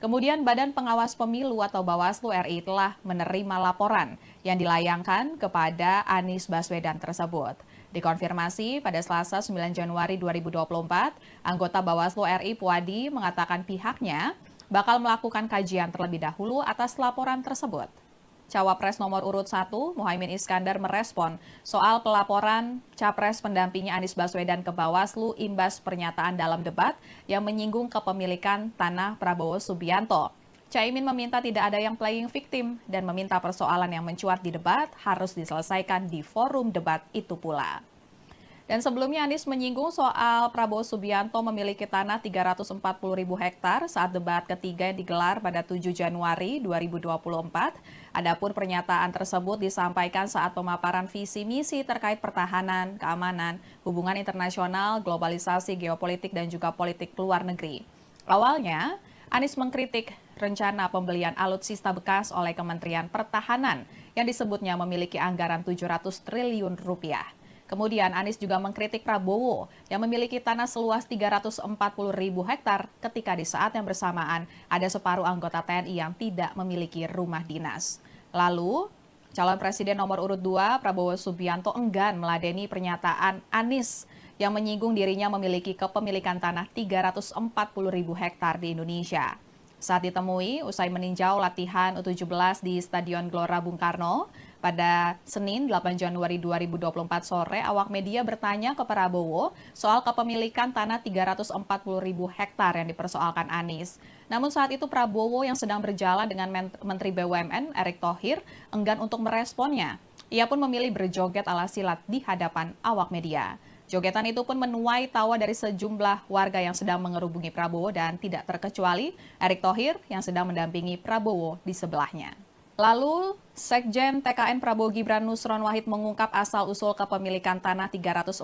Kemudian Badan Pengawas Pemilu atau Bawaslu RI telah menerima laporan yang dilayangkan kepada Anies Baswedan tersebut. Dikonfirmasi pada Selasa 9 Januari 2024, anggota Bawaslu RI Puadi mengatakan pihaknya bakal melakukan kajian terlebih dahulu atas laporan tersebut. Cawapres nomor urut 1, Muhaimin Iskandar merespon soal pelaporan Capres pendampingnya Anies Baswedan ke Bawaslu imbas pernyataan dalam debat yang menyinggung kepemilikan tanah Prabowo Subianto. Caimin meminta tidak ada yang playing victim dan meminta persoalan yang mencuat di debat harus diselesaikan di forum debat itu pula. Dan sebelumnya Anies menyinggung soal Prabowo Subianto memiliki tanah 340.000 hektar saat debat ketiga yang digelar pada 7 Januari 2024. Adapun pernyataan tersebut disampaikan saat pemaparan visi misi terkait pertahanan, keamanan, hubungan internasional, globalisasi, geopolitik, dan juga politik luar negeri. Awalnya, Anies mengkritik rencana pembelian alutsista bekas oleh Kementerian Pertahanan yang disebutnya memiliki anggaran 700 triliun rupiah. Kemudian Anies juga mengkritik Prabowo yang memiliki tanah seluas 340.000 hektar ketika di saat yang bersamaan ada separuh anggota TNI yang tidak memiliki rumah dinas. Lalu, calon presiden nomor urut 2 Prabowo Subianto enggan meladeni pernyataan Anies yang menyinggung dirinya memiliki kepemilikan tanah 340.000 hektar di Indonesia. Saat ditemui, usai meninjau latihan U17 di Stadion Gelora Bung Karno, pada Senin 8 Januari 2024 sore, awak media bertanya ke Prabowo soal kepemilikan tanah 340.000 hektar yang dipersoalkan Anies. Namun saat itu Prabowo yang sedang berjalan dengan Menteri BUMN Erick Thohir enggan untuk meresponnya. Ia pun memilih berjoget ala silat di hadapan awak media. Jogetan itu pun menuai tawa dari sejumlah warga yang sedang mengerubungi Prabowo dan tidak terkecuali Erick Thohir yang sedang mendampingi Prabowo di sebelahnya. Lalu, Sekjen TKN Prabowo Gibran Nusron Wahid mengungkap asal-usul kepemilikan tanah 340.000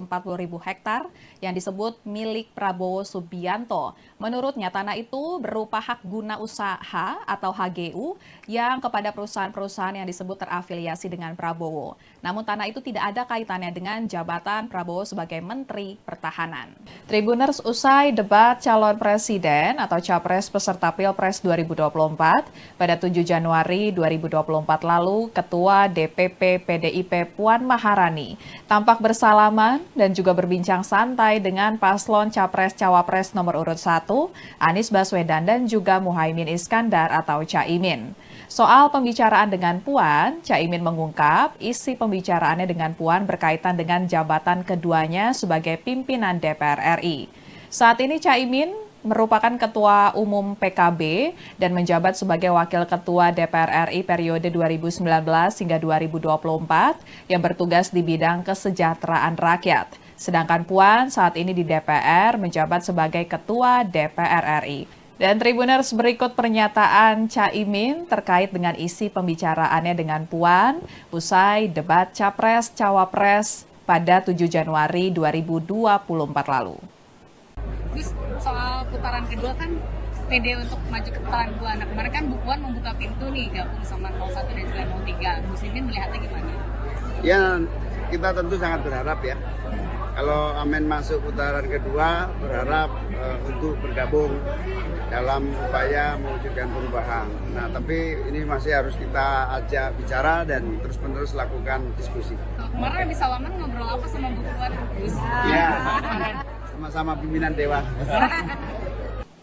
hektar yang disebut milik Prabowo Subianto. Menurutnya, tanah itu berupa hak guna usaha atau HGU yang kepada perusahaan-perusahaan yang disebut terafiliasi dengan Prabowo. Namun tanah itu tidak ada kaitannya dengan jabatan Prabowo sebagai Menteri Pertahanan. Tribuners usai debat calon presiden atau capres peserta Pilpres 2024 pada 7 Januari 2024 lalu, Ketua DPP PDIP Puan Maharani tampak bersalaman dan juga berbincang santai dengan paslon Capres-Cawapres nomor urut 1, Anies Baswedan dan juga Muhaimin Iskandar atau Caimin. Soal pembicaraan dengan Puan, Caimin mengungkap isi pembicaraannya dengan Puan berkaitan dengan jabatan keduanya sebagai pimpinan DPR RI. Saat ini Caimin merupakan Ketua Umum PKB dan menjabat sebagai Wakil Ketua DPR RI periode 2019 hingga 2024 yang bertugas di bidang kesejahteraan rakyat. Sedangkan Puan saat ini di DPR menjabat sebagai Ketua DPR RI. Dan Tribuners, berikut pernyataan Caimin terkait dengan isi pembicaraannya dengan Puan usai debat Capres-Cawapres pada 7 Januari 2024 lalu. Terus soal putaran kedua kan pede untuk maju ke putaran kedua. Nah kemarin kan Bu Puan membuka pintu nih gabung sama 01 dan juga 03. Muslimin melihatnya gimana? Ya, kita tentu sangat berharap ya. Kalau Amin masuk putaran kedua, berharap untuk bergabung dalam upaya mewujudkan perubahan. Nah, tapi ini masih harus kita ajak bicara dan terus-menerus lakukan diskusi. Kemarin habis salaman ngobrol apa sama Bu Puan? Ya, sama-sama pimpinan Dewan.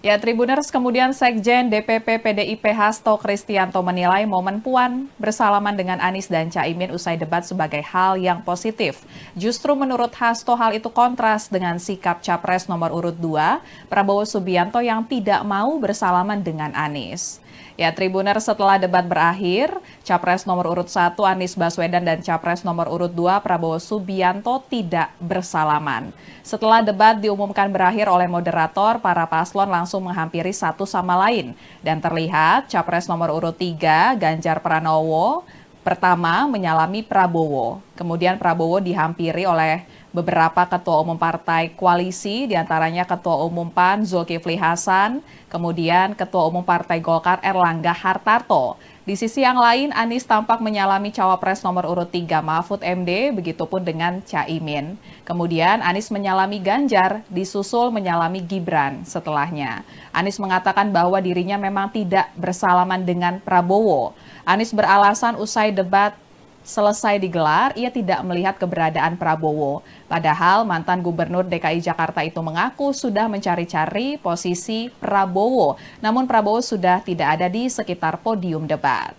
Ya, Tribuners, kemudian Sekjen DPP PDIP Hasto Kristianto menilai momen Puan bersalaman dengan Anies dan Caimin usai debat sebagai hal yang positif. Justru menurut Hasto hal itu kontras dengan sikap Capres nomor urut 2, Prabowo Subianto yang tidak mau bersalaman dengan Anies. Ya, Tribuners, setelah debat berakhir, Capres nomor urut 1 Anies Baswedan dan Capres nomor urut 2 Prabowo Subianto tidak bersalaman. Setelah debat diumumkan berakhir oleh moderator, para paslon langsung menghampiri satu sama lain. Dan terlihat Capres nomor urut 3 Ganjar Pranowo pertama menyalami Prabowo. Kemudian Prabowo dihampiri oleh beberapa ketua umum partai koalisi, diantaranya Ketua Umum PAN Zulkifli Hasan, kemudian Ketua Umum Partai Golkar Erlangga Hartarto. Di sisi yang lain, Anies tampak menyalami Cawapres nomor urut 3 Mahfud MD, begitupun dengan Caimin. Kemudian Anies menyalami Ganjar, disusul menyalami Gibran setelahnya. Anies mengatakan bahwa dirinya memang tidak bersalaman dengan Prabowo. Anies beralasan usai debat selesai digelar, ia tidak melihat keberadaan Prabowo. Padahal mantan Gubernur DKI Jakarta itu mengaku sudah mencari-cari posisi Prabowo. Namun Prabowo sudah tidak ada di sekitar podium debat.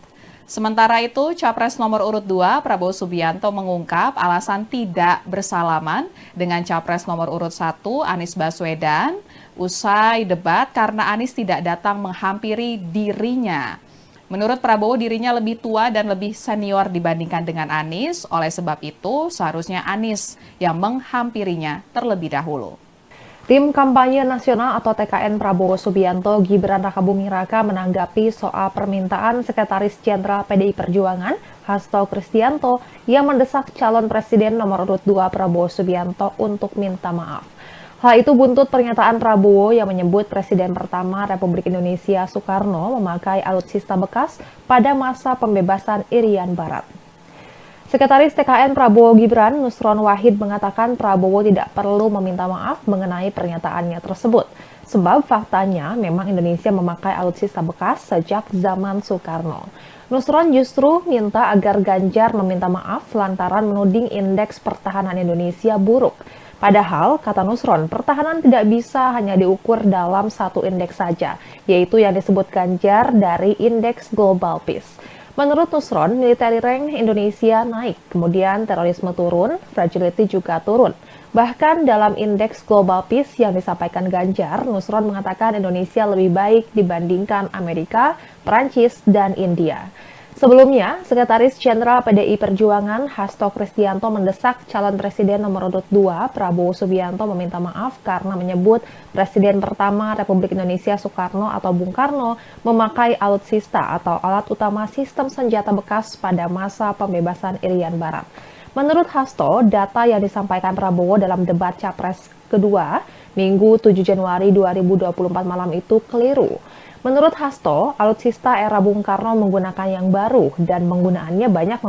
Sementara itu, Capres nomor urut 2 Prabowo Subianto mengungkap alasan tidak bersalaman dengan Capres nomor urut 1 Anies Baswedan usai debat karena Anies tidak datang menghampiri dirinya. Menurut Prabowo, dirinya lebih tua dan lebih senior dibandingkan dengan Anies. Oleh sebab itu, seharusnya Anies yang menghampirinya terlebih dahulu. Tim Kampanye Nasional atau TKN Prabowo Subianto Gibran Rakabuming Raka menanggapi soal permintaan Sekretaris Jenderal PDI Perjuangan Hasto Kristianto yang mendesak calon presiden nomor urut 2 Prabowo Subianto untuk minta maaf. Hal itu buntut pernyataan Prabowo yang menyebut Presiden pertama Republik Indonesia Soekarno memakai alutsista bekas pada masa pembebasan Irian Barat. Sekretaris TKN Prabowo Gibran, Nusron Wahid, mengatakan Prabowo tidak perlu meminta maaf mengenai pernyataannya tersebut. Sebab faktanya memang Indonesia memakai alutsista bekas sejak zaman Soekarno. Nusron justru minta agar Ganjar meminta maaf lantaran menuding indeks pertahanan Indonesia buruk. Padahal, kata Nusron, pertahanan tidak bisa hanya diukur dalam satu indeks saja, yaitu yang disebut Ganjar dari Indeks Global Peace. Menurut Nusron, military rank Indonesia naik, kemudian terorisme turun, fragility juga turun. Bahkan dalam Indeks Global Peace yang disampaikan Ganjar, Nusron mengatakan Indonesia lebih baik dibandingkan Amerika, Perancis, dan India. Sebelumnya, Sekretaris Jenderal PDI Perjuangan Hasto Kristianto mendesak calon presiden nomor urut 2 Prabowo Subianto meminta maaf karena menyebut Presiden pertama Republik Indonesia Soekarno atau Bung Karno memakai alutsista atau alat utama sistem senjata bekas pada masa pembebasan Irian Barat. Menurut Hasto, data yang disampaikan Prabowo dalam debat Capres kedua Minggu 7 Januari 2024 malam itu keliru. Menurut Hasto, alutsista era Bung Karno menggunakan yang baru dan penggunaannya banyak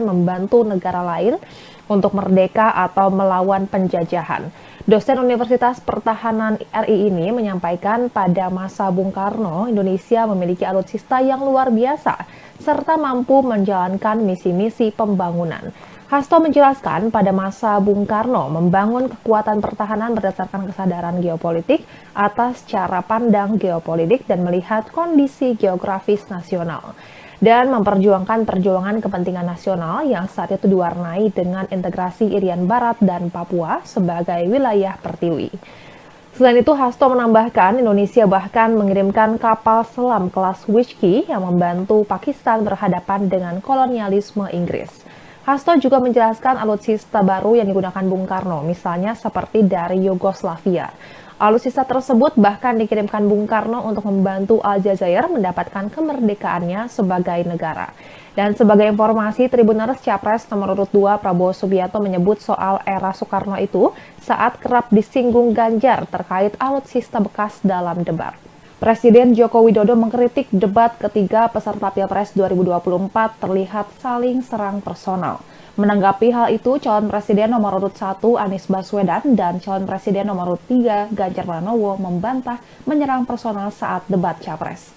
membantu negara lain untuk merdeka atau melawan penjajahan. Dosen Universitas Pertahanan RI ini menyampaikan pada masa Bung Karno, Indonesia memiliki alutsista yang luar biasa serta mampu menjalankan misi-misi pembangunan. Hasto menjelaskan pada masa Bung Karno membangun kekuatan pertahanan berdasarkan kesadaran geopolitik atas cara pandang geopolitik dan melihat kondisi geografis nasional dan memperjuangkan perjuangan kepentingan nasional yang saat itu diwarnai dengan integrasi Irian Barat dan Papua sebagai wilayah pertiwi. Selain itu, Hasto menambahkan Indonesia bahkan mengirimkan kapal selam kelas Whiskey yang membantu Pakistan berhadapan dengan kolonialisme Inggris. Hasto juga menjelaskan alutsista baru yang digunakan Bung Karno, misalnya seperti dari Yugoslavia. Alutsista tersebut bahkan dikirimkan Bung Karno untuk membantu Aljazair mendapatkan kemerdekaannya sebagai negara. Dan sebagai informasi, Tribuners Capres nomor urut 2 Prabowo Subianto menyebut soal era Soekarno itu saat kerap disinggung Ganjar terkait alutsista bekas dalam debat. Presiden Joko Widodo mengkritik debat ketiga peserta Pilpres 2024 terlihat saling serang personal. Menanggapi hal itu, calon presiden nomor urut 1 Anies Baswedan dan calon presiden nomor urut 3 Ganjar Pranowo membantah menyerang personal saat debat Capres.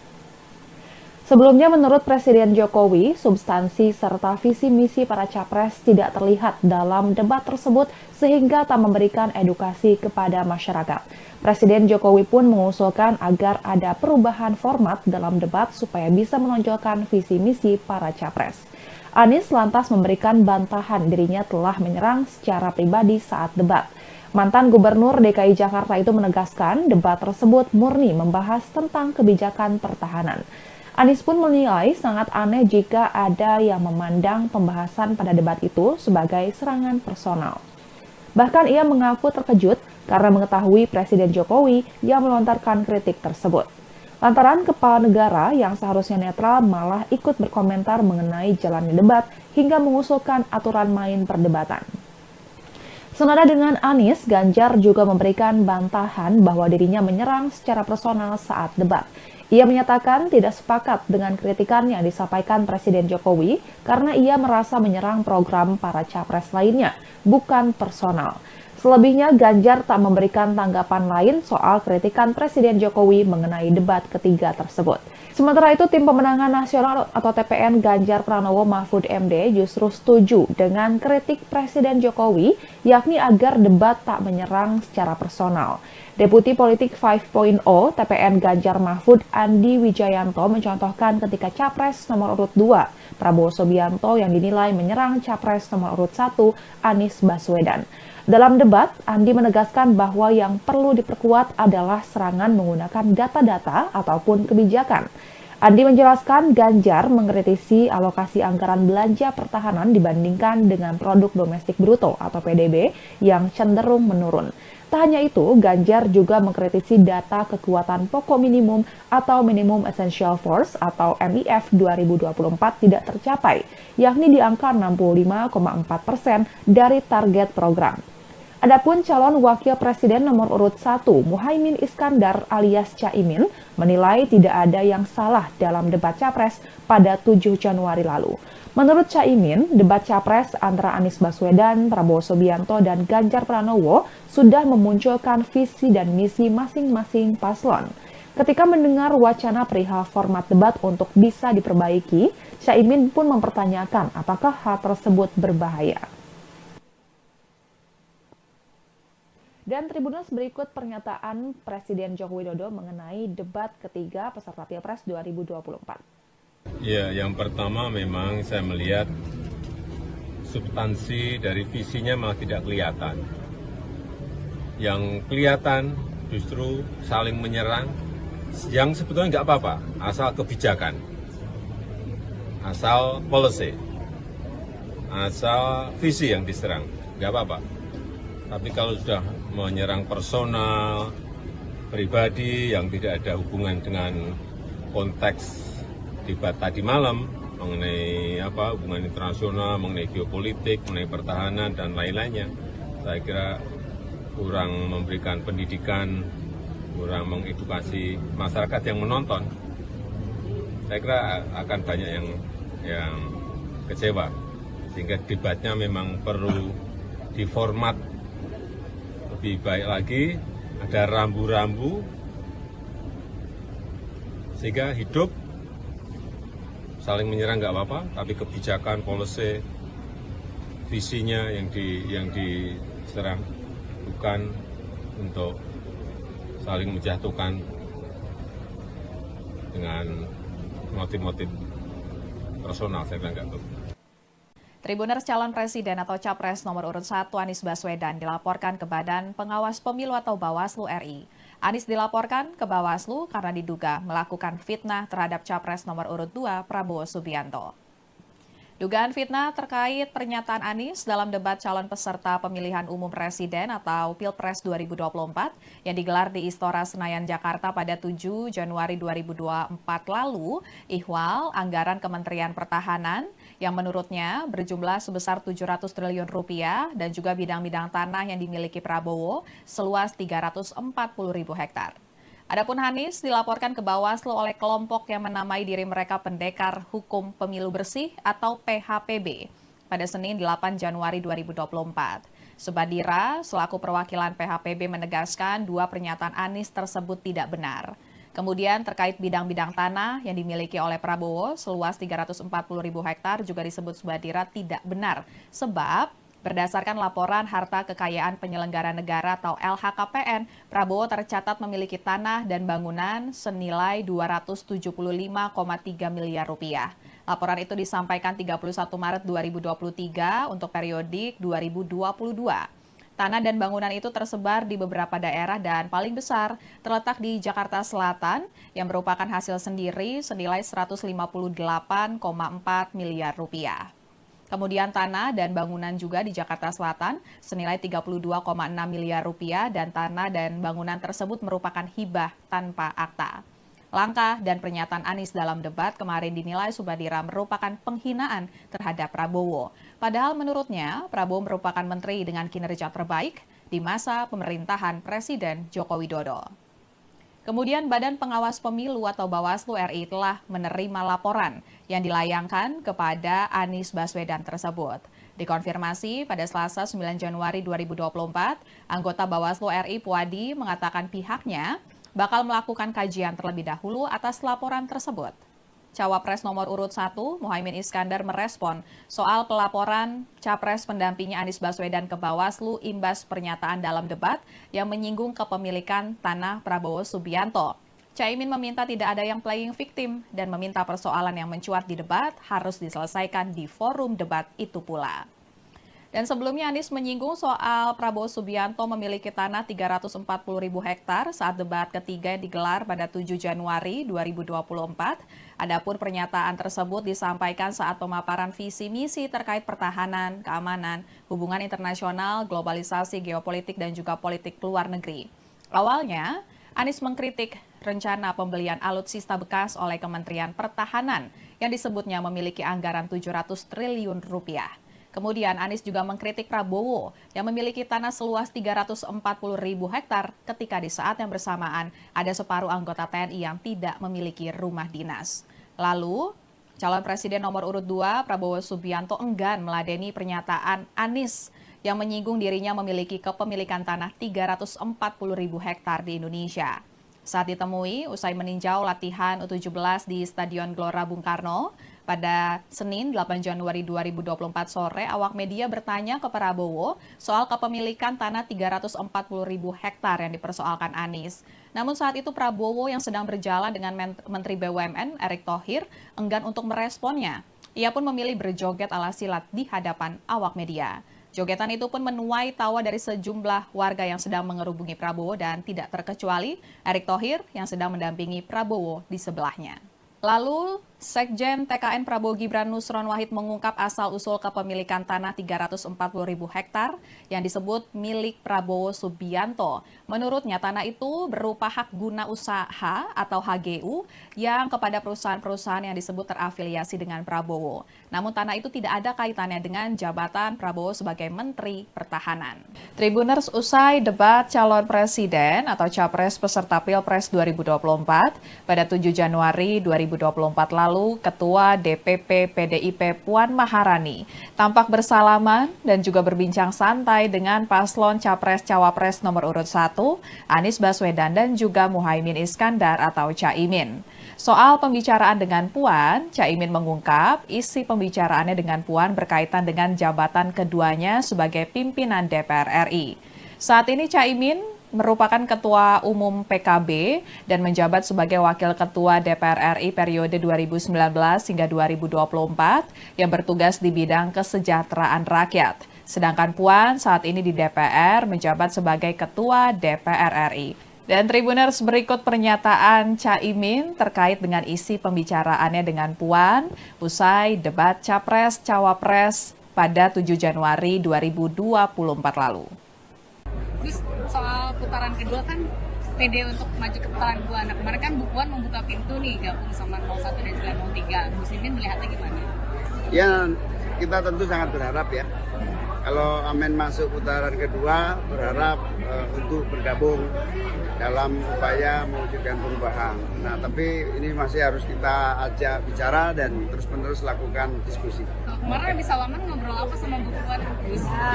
Sebelumnya, menurut Presiden Jokowi, substansi serta visi misi para capres tidak terlihat dalam debat tersebut sehingga tak memberikan edukasi kepada masyarakat. Presiden Jokowi pun mengusulkan agar ada perubahan format dalam debat supaya bisa menonjolkan visi misi para capres. Anies lantas memberikan bantahan dirinya telah menyerang secara pribadi saat debat. Mantan Gubernur DKI Jakarta itu menegaskan debat tersebut murni membahas tentang kebijakan pertahanan. Anies pun menilai sangat aneh jika ada yang memandang pembahasan pada debat itu sebagai serangan personal. Bahkan ia mengaku terkejut karena mengetahui Presiden Jokowi yang melontarkan kritik tersebut. Lantaran kepala negara yang seharusnya netral malah ikut berkomentar mengenai jalannya debat hingga mengusulkan aturan main perdebatan. Senada dengan Anies, Ganjar juga memberikan bantahan bahwa dirinya menyerang secara personal saat debat. Ia menyatakan tidak sepakat dengan kritikan yang disampaikan Presiden Jokowi karena ia merasa menyerang program para capres lainnya, bukan personal. Selebihnya, Ganjar tak memberikan tanggapan lain soal kritikan Presiden Jokowi mengenai debat ketiga tersebut. Sementara itu, Tim Pemenangan Nasional atau TPN Ganjar Pranowo Mahfud MD justru setuju dengan kritik Presiden Jokowi, yakni agar debat tak menyerang secara personal. Deputi Politik 5.0 TPN Ganjar Mahfud Andi Wijayanto mencontohkan ketika Capres nomor urut 2 Prabowo Subianto yang dinilai menyerang Capres nomor urut 1 Anies Baswedan. Dalam debat, Andi menegaskan bahwa yang perlu diperkuat adalah serangan menggunakan data-data ataupun kebijakan. Andi menjelaskan Ganjar mengkritisi alokasi anggaran belanja pertahanan dibandingkan dengan produk domestik bruto atau PDB yang cenderung menurun. Tak hanya itu, Ganjar juga mengkritisi data kekuatan pokok minimum atau Minimum Essential Force atau MIF 2024 tidak tercapai, yakni di angka 65,4% dari target program. Adapun calon wakil presiden nomor urut 1, Muhaimin Iskandar alias Caimin, menilai tidak ada yang salah dalam debat Capres pada 7 Januari lalu. Menurut Caimin, debat Capres antara Anies Baswedan, Prabowo Subianto, dan Ganjar Pranowo sudah memunculkan visi dan misi masing-masing paslon. Ketika mendengar wacana perihal format debat untuk bisa diperbaiki, Caimin pun mempertanyakan apakah hal tersebut berbahaya. Dan Tribuners, berikut pernyataan Presiden Joko Widodo mengenai debat ketiga peserta Pilpres 2024. Ya, yang pertama memang saya melihat substansi dari visinya malah tidak kelihatan. Yang kelihatan justru saling menyerang, yang sebetulnya nggak apa-apa, asal kebijakan, asal policy, asal visi yang diserang, nggak apa-apa. Tapi kalau sudah menyerang personal, pribadi yang tidak ada hubungan dengan konteks debat tadi malam mengenai hubungan internasional, mengenai geopolitik, mengenai pertahanan dan lain-lainnya, saya kira kurang memberikan pendidikan, kurang mengedukasi masyarakat yang menonton. Saya kira akan banyak yang kecewa, sehingga debatnya memang perlu diformat lebih baik lagi, ada rambu-rambu sehingga hidup. Saling menyerang nggak apa-apa, tapi kebijakan, policy, visinya yang diserang, bukan untuk saling menjatuhkan dengan motif-motif personal, saya kira nggak betul. Tribuners calon presiden atau capres nomor urut 1 Anies Baswedan dilaporkan ke Badan Pengawas Pemilu atau Bawaslu RI. Anies dilaporkan ke Bawaslu karena diduga melakukan fitnah terhadap capres nomor urut 2 Prabowo Subianto. Dugaan fitnah terkait pernyataan Anies dalam debat calon peserta pemilihan umum presiden atau Pilpres 2024 yang digelar di Istora Senayan, Jakarta pada 7 Januari 2024 lalu, ihwal anggaran Kementerian Pertahanan yang menurutnya berjumlah sebesar 700 triliun rupiah dan juga bidang-bidang tanah yang dimiliki Prabowo seluas 340.000 hektar. Adapun Anies dilaporkan ke Bawaslu oleh kelompok yang menamai diri mereka Pendekar Hukum Pemilu Bersih atau PHPB pada Senin 8 Januari 2024. Subadira selaku perwakilan PHPB menegaskan dua pernyataan Anies tersebut tidak benar. Kemudian terkait bidang-bidang tanah yang dimiliki oleh Prabowo seluas 340.000 hektar juga disebut Subadira tidak benar sebab berdasarkan laporan harta kekayaan penyelenggara negara atau LHKPN, Prabowo tercatat memiliki tanah dan bangunan senilai 275,3 miliar rupiah. Laporan itu disampaikan 31 Maret 2023 untuk periodik 2022. Tanah dan bangunan itu tersebar di beberapa daerah dan paling besar terletak di Jakarta Selatan yang merupakan hasil sendiri senilai 158,4 miliar rupiah. Kemudian tanah dan bangunan juga di Jakarta Selatan senilai 32,6 miliar rupiah dan tanah dan bangunan tersebut merupakan hibah tanpa akta. Langkah dan pernyataan Anies dalam debat kemarin dinilai Subadira merupakan penghinaan terhadap Prabowo. Padahal menurutnya Prabowo merupakan menteri dengan kinerja terbaik di masa pemerintahan Presiden Joko Widodo. Kemudian Badan Pengawas Pemilu atau Bawaslu RI telah menerima laporan yang dilayangkan kepada Anies Baswedan tersebut. Dikonfirmasi pada Selasa 9 Januari 2024, anggota Bawaslu RI Puadi mengatakan pihaknya bakal melakukan kajian terlebih dahulu atas laporan tersebut. Cawapres nomor urut 1, Muhaimin Iskandar merespon soal pelaporan Capres pendampingnya Anies Baswedan ke Bawaslu imbas pernyataan dalam debat yang menyinggung kepemilikan tanah Prabowo Subianto. Caimin meminta tidak ada yang playing victim dan meminta persoalan yang mencuat di debat harus diselesaikan di forum debat itu pula. Dan sebelumnya Anies menyinggung soal Prabowo Subianto memiliki tanah 340.000 hektar saat debat ketiga yang digelar pada 7 Januari 2024. Adapun pernyataan tersebut disampaikan saat pemaparan visi misi terkait pertahanan, keamanan, hubungan internasional, globalisasi, geopolitik, dan juga politik luar negeri. Awalnya, Anies mengkritik rencana pembelian alutsista bekas oleh Kementerian Pertahanan yang disebutnya memiliki anggaran 700 triliun rupiah. Kemudian Anies juga mengkritik Prabowo yang memiliki tanah seluas 340.000 hektar ketika di saat yang bersamaan ada separuh anggota TNI yang tidak memiliki rumah dinas. Lalu, calon presiden nomor urut 2 Prabowo Subianto enggan meladeni pernyataan Anies yang menyinggung dirinya memiliki kepemilikan tanah 340.000 hektar di Indonesia. Saat ditemui, usai meninjau latihan U17 di Stadion Gelora Bung Karno, pada Senin 8 Januari 2024 sore, awak media bertanya ke Prabowo soal kepemilikan tanah 340.000 hektar yang dipersoalkan Anies. Namun saat itu Prabowo yang sedang berjalan dengan Menteri BUMN Erick Thohir enggan untuk meresponnya. Ia pun memilih berjoget ala silat di hadapan awak media. Jogetan itu pun menuai tawa dari sejumlah warga yang sedang mengerubungi Prabowo dan tidak terkecuali Erick Thohir yang sedang mendampingi Prabowo di sebelahnya. Lalu, Sekjen TKN Prabowo Gibran Nusron Wahid mengungkap asal-usul kepemilikan tanah 340.000 hektar yang disebut milik Prabowo Subianto. Menurutnya, tanah itu berupa hak guna usaha atau HGU yang kepada perusahaan-perusahaan yang disebut terafiliasi dengan Prabowo. Namun tanah itu tidak ada kaitannya dengan jabatan Prabowo sebagai Menteri Pertahanan. Tribuners, usai debat calon presiden atau capres peserta Pilpres 2024 pada 7 Januari 2024 lalu, Ketua DPP PDIP Puan Maharani tampak bersalaman dan juga berbincang santai dengan paslon Capres-Cawapres nomor urut 1, Anies Baswedan dan juga Muhaimin Iskandar atau Caimin. Soal pembicaraan dengan Puan, Caimin mengungkap isi pembicaraannya dengan Puan berkaitan dengan jabatan keduanya sebagai pimpinan DPR RI. Saat ini Caimin merupakan Ketua Umum PKB dan menjabat sebagai Wakil Ketua DPR RI periode 2019 hingga 2024 yang bertugas di bidang kesejahteraan rakyat. Sedangkan Puan saat ini di DPR menjabat sebagai Ketua DPR RI. Dan Tribuners, berikut pernyataan Caimin terkait dengan isi pembicaraannya dengan Puan usai debat Capres-Cawapres pada 7 Januari 2024 lalu. Terus soal putaran kedua kan pede untuk maju ke putaran kedua. Nah kemarin kan Bu Puan membuka pintu nih gabung sama 01 dan juga 03. Muslimin melihatnya gimana? Ya, kita tentu sangat berharap ya. Kalau Amin masuk putaran kedua, berharap untuk bergabung dalam upaya mewujudkan perubahan. Nah, tapi ini masih harus kita ajak bicara dan terus-menerus lakukan diskusi. Kemarin habis salaman ngobrol apa sama Bu Puan?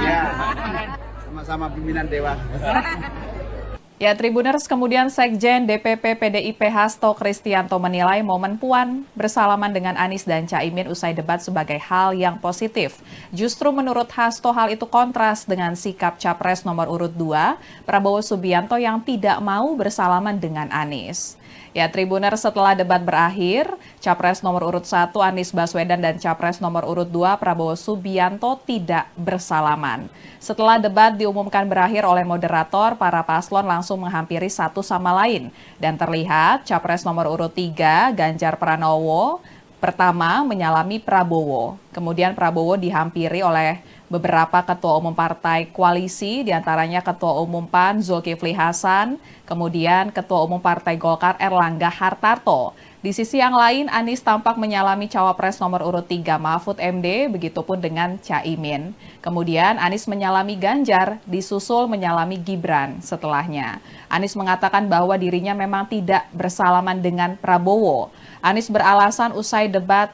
Ya, sama-sama pimpinan Dewan. Ya, Tribuners, kemudian Sekjen DPP PDIP Hasto Kristianto menilai momen Puan bersalaman dengan Anies dan Caimin usai debat sebagai hal yang positif. Justru menurut Hasto hal itu kontras dengan sikap Capres nomor urut 2, Prabowo Subianto yang tidak mau bersalaman dengan Anies. Ya, Tribuners, setelah debat berakhir, Capres nomor urut 1 Anies Baswedan dan Capres nomor urut 2 Prabowo Subianto tidak bersalaman. Setelah debat diumumkan berakhir oleh moderator, para paslon langsung menghampiri satu sama lain. Dan terlihat Capres nomor urut 3 Ganjar Pranowo pertama menyalami Prabowo. Kemudian Prabowo dihampiri oleh beberapa ketua umum partai koalisi, diantaranya Ketua Umum PAN Zulkifli Hasan, kemudian Ketua Umum Partai Golkar Erlangga Hartarto. Di sisi yang lain, Anies tampak menyalami Cawapres nomor urut 3 Mahfud MD, begitupun dengan Caimin. Kemudian Anies menyalami Ganjar, disusul menyalami Gibran setelahnya. Anies mengatakan bahwa dirinya memang tidak bersalaman dengan Prabowo. Anies beralasan usai debat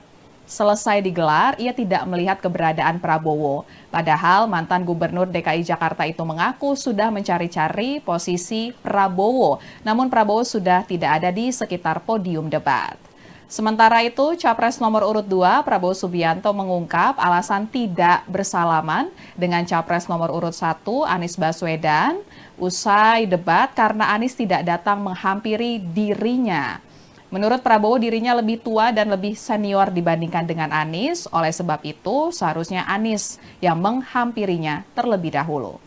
selesai digelar, ia tidak melihat keberadaan Prabowo. Padahal mantan Gubernur DKI Jakarta itu mengaku sudah mencari-cari posisi Prabowo, namun Prabowo sudah tidak ada di sekitar podium debat. Sementara itu, Capres nomor urut 2 Prabowo Subianto mengungkap alasan tidak bersalaman dengan Capres nomor urut 1 Anies Baswedan usai debat karena Anies tidak datang menghampiri dirinya. Menurut Prabowo, dirinya lebih tua dan lebih senior dibandingkan dengan Anies. Oleh sebab itu, seharusnya Anies yang menghampirinya terlebih dahulu.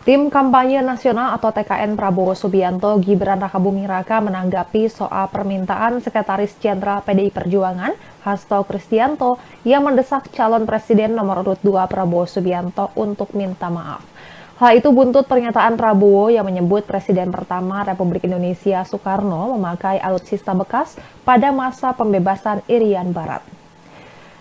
Tim Kampanye Nasional atau TKN Prabowo Subianto Gibran Rakabuming Raka menanggapi soal permintaan Sekretaris Jenderal PDI Perjuangan Hasto Kristianto yang mendesak calon Presiden nomor urut 2 Prabowo Subianto untuk minta maaf. Hal itu buntut pernyataan Prabowo yang menyebut Presiden pertama Republik Indonesia Soekarno memakai alutsista bekas pada masa pembebasan Irian Barat.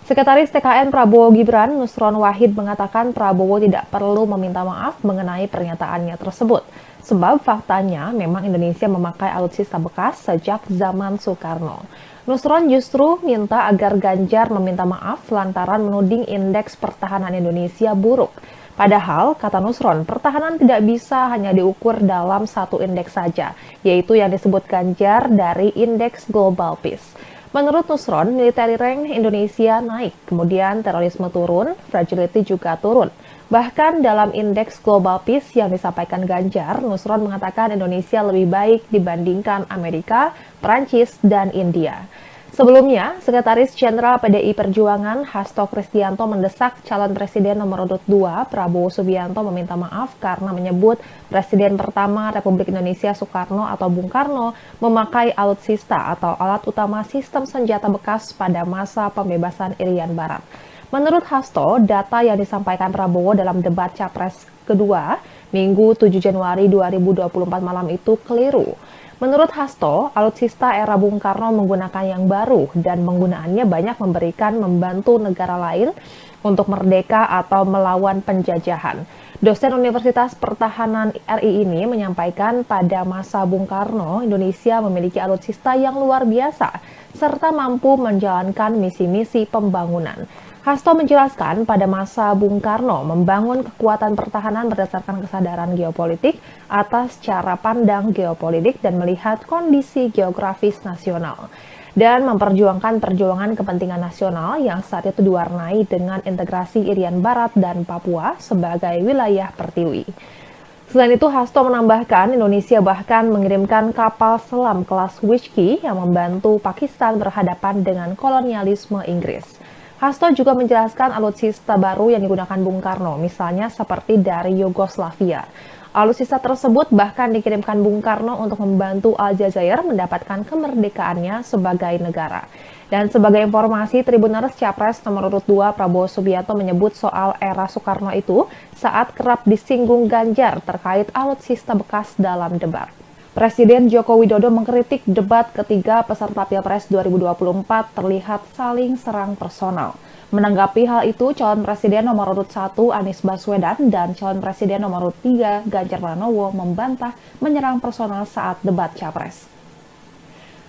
Sekretaris TKN Prabowo Gibran, Nusron Wahid, mengatakan Prabowo tidak perlu meminta maaf mengenai pernyataannya tersebut. Sebab faktanya memang Indonesia memakai alutsista bekas sejak zaman Soekarno. Nusron justru minta agar Ganjar meminta maaf lantaran menuding indeks pertahanan Indonesia buruk. Padahal, kata Nusron, pertahanan tidak bisa hanya diukur dalam satu indeks saja, yaitu yang disebut Ganjar dari Indeks Global Peace. Menurut Nusron, military rank Indonesia naik, kemudian terorisme turun, fragility juga turun. Bahkan dalam Indeks Global Peace yang disampaikan Ganjar, Nusron mengatakan Indonesia lebih baik dibandingkan Amerika, Prancis, dan India. Sebelumnya, Sekretaris Jenderal PDI Perjuangan Hasto Kristianto mendesak calon Presiden nomor urut 2 Prabowo Subianto meminta maaf karena menyebut Presiden pertama Republik Indonesia Soekarno atau Bung Karno memakai alutsista atau alat utama sistem senjata bekas pada masa pembebasan Irian Barat. Menurut Hasto, data yang disampaikan Prabowo dalam debat Capres kedua Minggu 7 Januari 2024 malam itu keliru. Menurut Hasto, alutsista era Bung Karno menggunakan yang baru dan penggunaannya banyak membantu negara lain untuk merdeka atau melawan penjajahan. Dosen Universitas Pertahanan RI ini menyampaikan pada masa Bung Karno, Indonesia memiliki alutsista yang luar biasa serta mampu menjalankan misi-misi pembangunan. Hasto menjelaskan pada masa Bung Karno membangun kekuatan pertahanan berdasarkan kesadaran geopolitik atas cara pandang geopolitik dan melihat kondisi geografis nasional dan memperjuangkan perjuangan kepentingan nasional yang saat itu diwarnai dengan integrasi Irian Barat dan Papua sebagai wilayah pertiwi. Selain itu, Hasto menambahkan Indonesia bahkan mengirimkan kapal selam kelas Whiskey yang membantu Pakistan berhadapan dengan kolonialisme Inggris. Hasto juga menjelaskan alutsista baru yang digunakan Bung Karno, misalnya seperti dari Yugoslavia. Alutsista tersebut bahkan dikirimkan Bung Karno untuk membantu Aljazair mendapatkan kemerdekaannya sebagai negara. Dan sebagai informasi, Tribuners Capres nomor urut 2 Prabowo Subianto menyebut soal era Soekarno itu saat kerap disinggung Ganjar terkait alutsista bekas dalam debat. Presiden Joko Widodo mengkritik debat ketiga peserta Pilpres 2024 terlihat saling serang personal. Menanggapi hal itu, calon presiden nomor urut 1 Anies Baswedan dan calon presiden nomor urut 3 Ganjar Pranowo membantah menyerang personal saat debat Capres.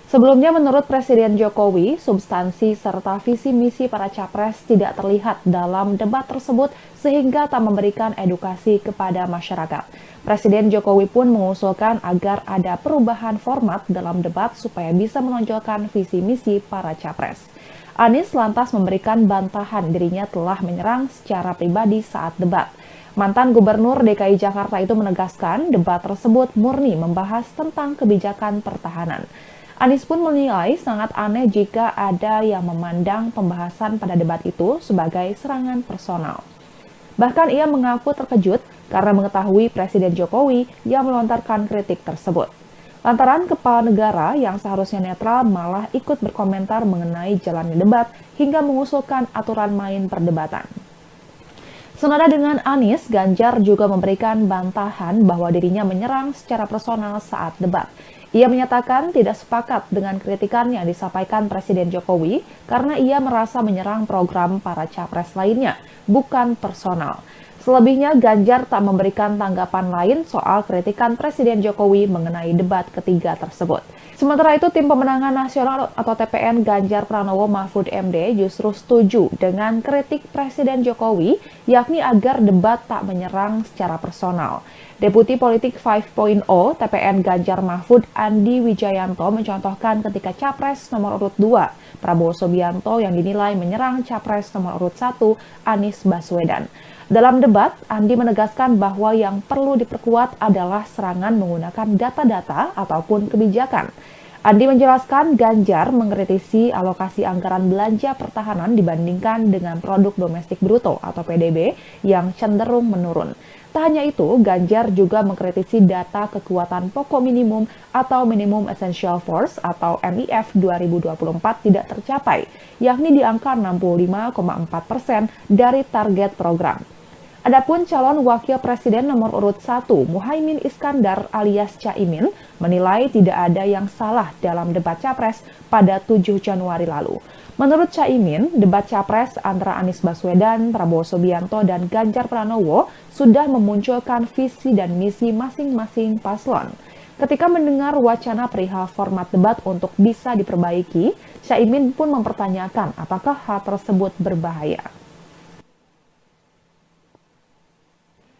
Sebelumnya, menurut Presiden Jokowi, substansi serta visi misi para capres tidak terlihat dalam debat tersebut sehingga tak memberikan edukasi kepada masyarakat. Presiden Jokowi pun mengusulkan agar ada perubahan format dalam debat supaya bisa menonjolkan visi misi para capres. Anies lantas memberikan bantahan dirinya telah menyerang secara pribadi saat debat. Mantan Gubernur DKI Jakarta itu menegaskan debat tersebut murni membahas tentang kebijakan pertahanan. Anies pun menilai sangat aneh jika ada yang memandang pembahasan pada debat itu sebagai serangan personal. Bahkan ia mengaku terkejut karena mengetahui Presiden Jokowi yang melontarkan kritik tersebut. Lantaran kepala negara yang seharusnya netral malah ikut berkomentar mengenai jalannya debat hingga mengusulkan aturan main perdebatan. Senada dengan Anies, Ganjar juga memberikan bantahan bahwa dirinya menyerang secara personal saat debat. Ia menyatakan tidak sepakat dengan kritikan yang disampaikan Presiden Jokowi karena ia merasa menyerang program para capres lainnya, bukan personal. Selebihnya, Ganjar tak memberikan tanggapan lain soal kritikan Presiden Jokowi mengenai debat ketiga tersebut. Sementara itu, Tim Pemenangan Nasional atau TPN Ganjar Pranowo Mahfud MD justru setuju dengan kritik Presiden Jokowi, yakni agar debat tak menyerang secara personal. Deputi Politik 5.0 TPN Ganjar Mahfud Andi Wijayanto mencontohkan ketika Capres nomor urut 2 Prabowo Subianto yang dinilai menyerang Capres nomor urut 1 Anies Baswedan. Dalam debat, Andi menegaskan bahwa yang perlu diperkuat adalah serangan menggunakan data-data ataupun kebijakan. Andi menjelaskan Ganjar mengkritisi alokasi anggaran belanja pertahanan dibandingkan dengan produk domestik bruto atau PDB yang cenderung menurun. Tak hanya itu, Ganjar juga mengkritisi data kekuatan pokok minimum atau Minimum Essential Force atau MIF 2024 tidak tercapai, yakni di angka 65,4% dari target program. Adapun calon wakil presiden nomor urut 1, Muhaimin Iskandar alias Caimin, menilai tidak ada yang salah dalam debat Capres pada 7 Januari lalu. Menurut Caimin, debat Capres antara Anies Baswedan, Prabowo Subianto, dan Ganjar Pranowo sudah memunculkan visi dan misi masing-masing paslon. Ketika mendengar wacana perihal format debat untuk bisa diperbaiki, Caimin pun mempertanyakan apakah hal tersebut berbahaya.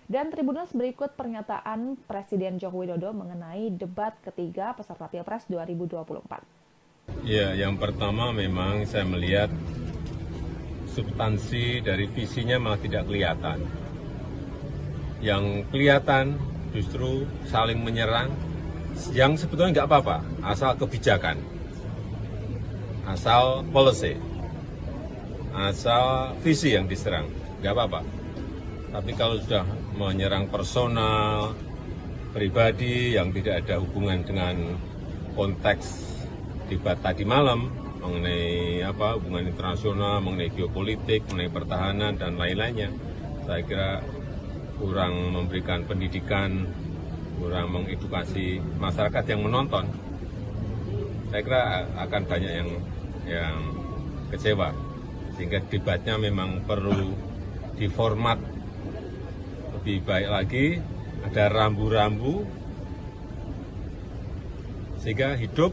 Dan Tribuners, berikut pernyataan Presiden Joko Widodo mengenai debat ketiga peserta Pilpres 2024. Ya, yang pertama memang saya melihat substansi dari visinya malah tidak kelihatan. Yang kelihatan justru saling menyerang, yang sebetulnya nggak apa-apa, asal kebijakan, asal policy, asal visi yang diserang, nggak apa-apa. Tapi kalau sudah menyerang personal, pribadi yang tidak ada hubungan dengan konteks debat tadi malam mengenai hubungan internasional, mengenai geopolitik, mengenai pertahanan dan lain-lainnya, saya kira kurang memberikan pendidikan, kurang mengedukasi masyarakat yang menonton. Saya kira akan banyak yang kecewa, sehingga debatnya memang perlu diformat lebih baik lagi, ada rambu-rambu sehingga hidup.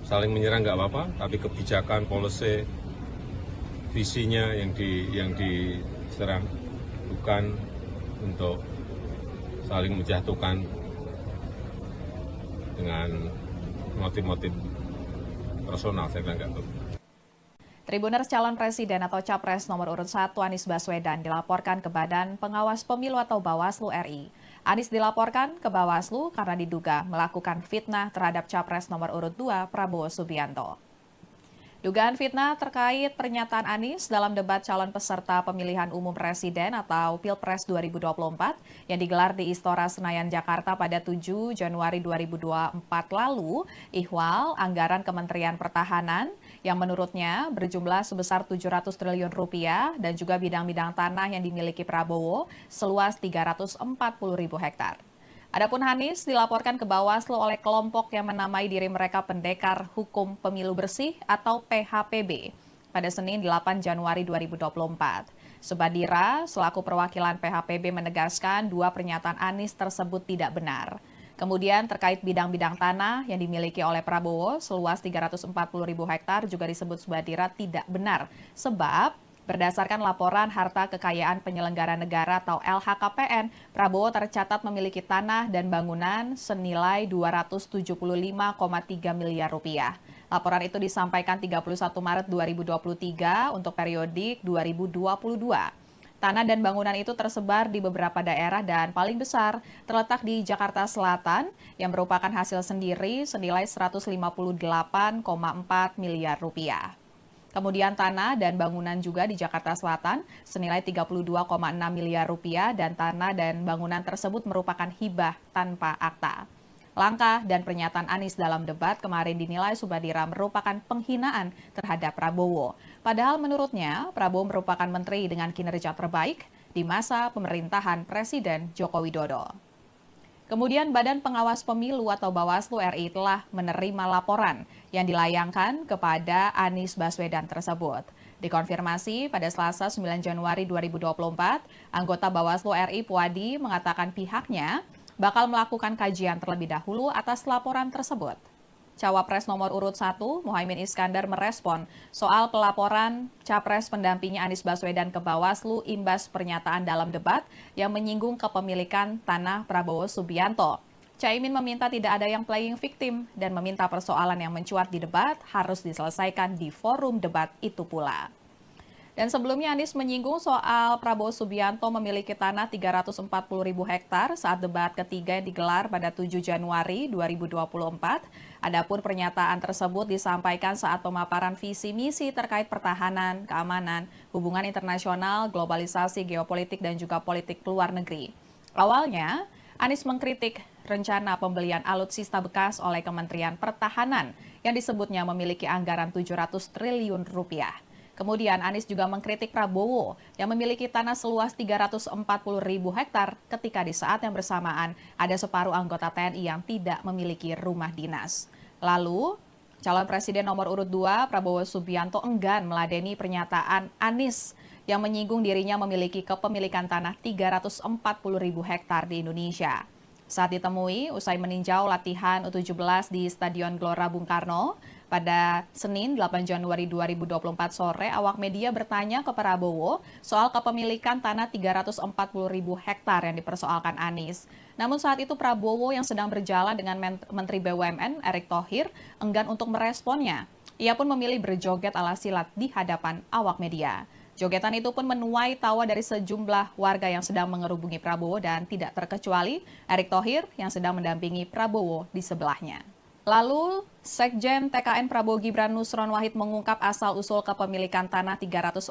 Saling menyerang nggak apa-apa, tapi kebijakan, policy, visinya yang diserang, bukan untuk saling menjatuhkan dengan motif-motif personal. Saya kira nggak betul. Tribuners calon presiden atau capres nomor urut 1 Anies Baswedan dilaporkan ke Badan Pengawas Pemilu atau Bawaslu RI. Anies dilaporkan ke Bawaslu karena diduga melakukan fitnah terhadap capres nomor urut 2 Prabowo Subianto. Dugaan fitnah terkait pernyataan Anies dalam debat calon peserta pemilihan umum presiden atau Pilpres 2024 yang digelar di Istora Senayan, Jakarta pada 7 Januari 2024 lalu, ihwal anggaran Kementerian Pertahanan yang menurutnya berjumlah sebesar 700 triliun rupiah dan juga bidang-bidang tanah yang dimiliki Prabowo seluas 340.000 hektar. Adapun Anies dilaporkan ke Bawaslu oleh kelompok yang menamai diri mereka Pendekar Hukum Pemilu Bersih atau PHPB pada Senin 8 Januari 2024. Subadira selaku perwakilan PHPB menegaskan dua pernyataan Anies tersebut tidak benar. Kemudian terkait bidang-bidang tanah yang dimiliki oleh Prabowo seluas 340.000 hektar juga disebut Subadira tidak benar sebab berdasarkan laporan harta kekayaan penyelenggara negara atau LHKPN, Prabowo tercatat memiliki tanah dan bangunan senilai 275,3 miliar rupiah. Laporan itu disampaikan 31 Maret 2023 untuk periodik 2022. Tanah dan bangunan itu tersebar di beberapa daerah dan paling besar terletak di Jakarta Selatan yang merupakan hasil sendiri senilai 158,4 miliar rupiah. Kemudian tanah dan bangunan juga di Jakarta Selatan senilai 32,6 miliar rupiah dan tanah dan bangunan tersebut merupakan hibah tanpa akta. Langkah dan pernyataan Anies dalam debat kemarin dinilai Subadira merupakan penghinaan terhadap Prabowo. Padahal menurutnya Prabowo merupakan menteri dengan kinerja terbaik di masa pemerintahan Presiden Joko Widodo. Kemudian Badan Pengawas Pemilu atau Bawaslu RI telah menerima laporan yang dilayangkan kepada Anies Baswedan tersebut. Dikonfirmasi pada Selasa 9 Januari 2024, anggota Bawaslu RI Puadi mengatakan pihaknya bakal melakukan kajian terlebih dahulu atas laporan tersebut. Cawapres nomor urut 1, Muhaimin Iskandar merespon soal pelaporan Capres pendampingnya Anies Baswedan ke Bawaslu imbas pernyataan dalam debat yang menyinggung kepemilikan tanah Prabowo Subianto. Caimin meminta tidak ada yang playing victim dan meminta persoalan yang mencuat di debat harus diselesaikan di forum debat itu pula. Dan sebelumnya Anies menyinggung soal Prabowo Subianto memiliki tanah 340.000 hektar saat debat ketiga yang digelar pada 7 Januari 2024. Adapun pernyataan tersebut disampaikan saat pemaparan visi misi terkait pertahanan, keamanan, hubungan internasional, globalisasi, geopolitik, dan juga politik luar negeri. Awalnya, Anies mengkritik rencana pembelian alutsista bekas oleh Kementerian Pertahanan yang disebutnya memiliki anggaran 700 triliun rupiah. Kemudian Anies juga mengkritik Prabowo yang memiliki tanah seluas 340.000 hektar ketika di saat yang bersamaan ada separuh anggota TNI yang tidak memiliki rumah dinas. Lalu, calon presiden nomor urut 2 Prabowo Subianto enggan meladeni pernyataan Anies yang menyinggung dirinya memiliki kepemilikan tanah 340.000 hektar di Indonesia. Saat ditemui, usai meninjau latihan U17 di Stadion Gelora Bung Karno, pada Senin 8 Januari 2024 sore, awak media bertanya ke Prabowo soal kepemilikan tanah 340.000 hektar yang dipersoalkan Anies. Namun saat itu Prabowo yang sedang berjalan dengan Menteri BUMN Erick Thohir enggan untuk meresponnya. Ia pun memilih berjoget ala silat di hadapan awak media. Jogetan itu pun menuai tawa dari sejumlah warga yang sedang mengerubungi Prabowo dan tidak terkecuali Erick Thohir yang sedang mendampingi Prabowo di sebelahnya. Lalu, Sekjen TKN Prabowo Gibran Nusron Wahid mengungkap asal-usul kepemilikan tanah 340.000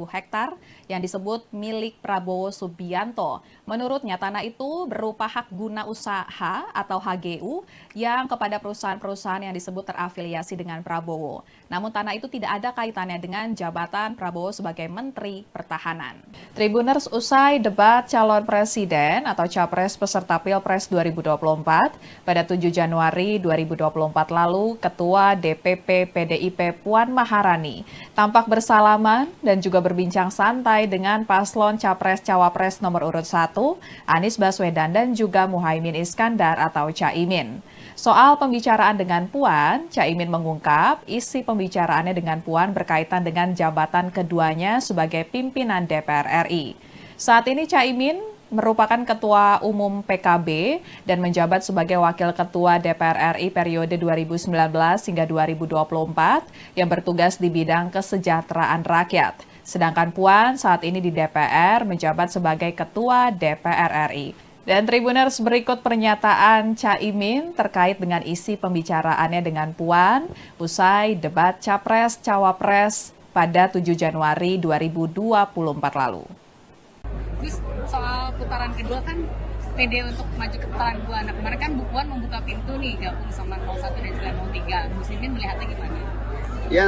hektar yang disebut milik Prabowo Subianto. Menurutnya, tanah itu berupa hak guna usaha atau HGU yang kepada perusahaan-perusahaan yang disebut terafiliasi dengan Prabowo. Namun tanah itu tidak ada kaitannya dengan jabatan Prabowo sebagai Menteri Pertahanan. Tribuners, usai debat calon presiden atau capres peserta Pilpres 2024 pada 7 Januari 2024 lalu, Ketua DPP PDIP Puan Maharani tampak bersalaman dan juga berbincang santai dengan paslon Capres-Cawapres nomor urut 1, Anies Baswedan dan juga Muhaimin Iskandar atau Caimin. Soal pembicaraan dengan Puan, Caimin mengungkap isi pembicaraannya dengan Puan berkaitan dengan jabatan keduanya sebagai pimpinan DPR RI. Saat ini Caimin merupakan Ketua Umum PKB dan menjabat sebagai Wakil Ketua DPR RI periode 2019 hingga 2024 yang bertugas di bidang kesejahteraan rakyat. Sedangkan Puan saat ini di DPR menjabat sebagai Ketua DPR RI. Dan Tribuners, berikut pernyataan Caimin terkait dengan isi pembicaraannya dengan Puan usai debat Capres-Cawapres pada 7 Januari 2024 lalu. Terus soal putaran kedua kan pede untuk maju ke putaran kedua. Nah kemarin kan Bu Puan membuka pintu nih gabung sama 01 dan juga 03. Muslimin melihatnya gimana? Ya,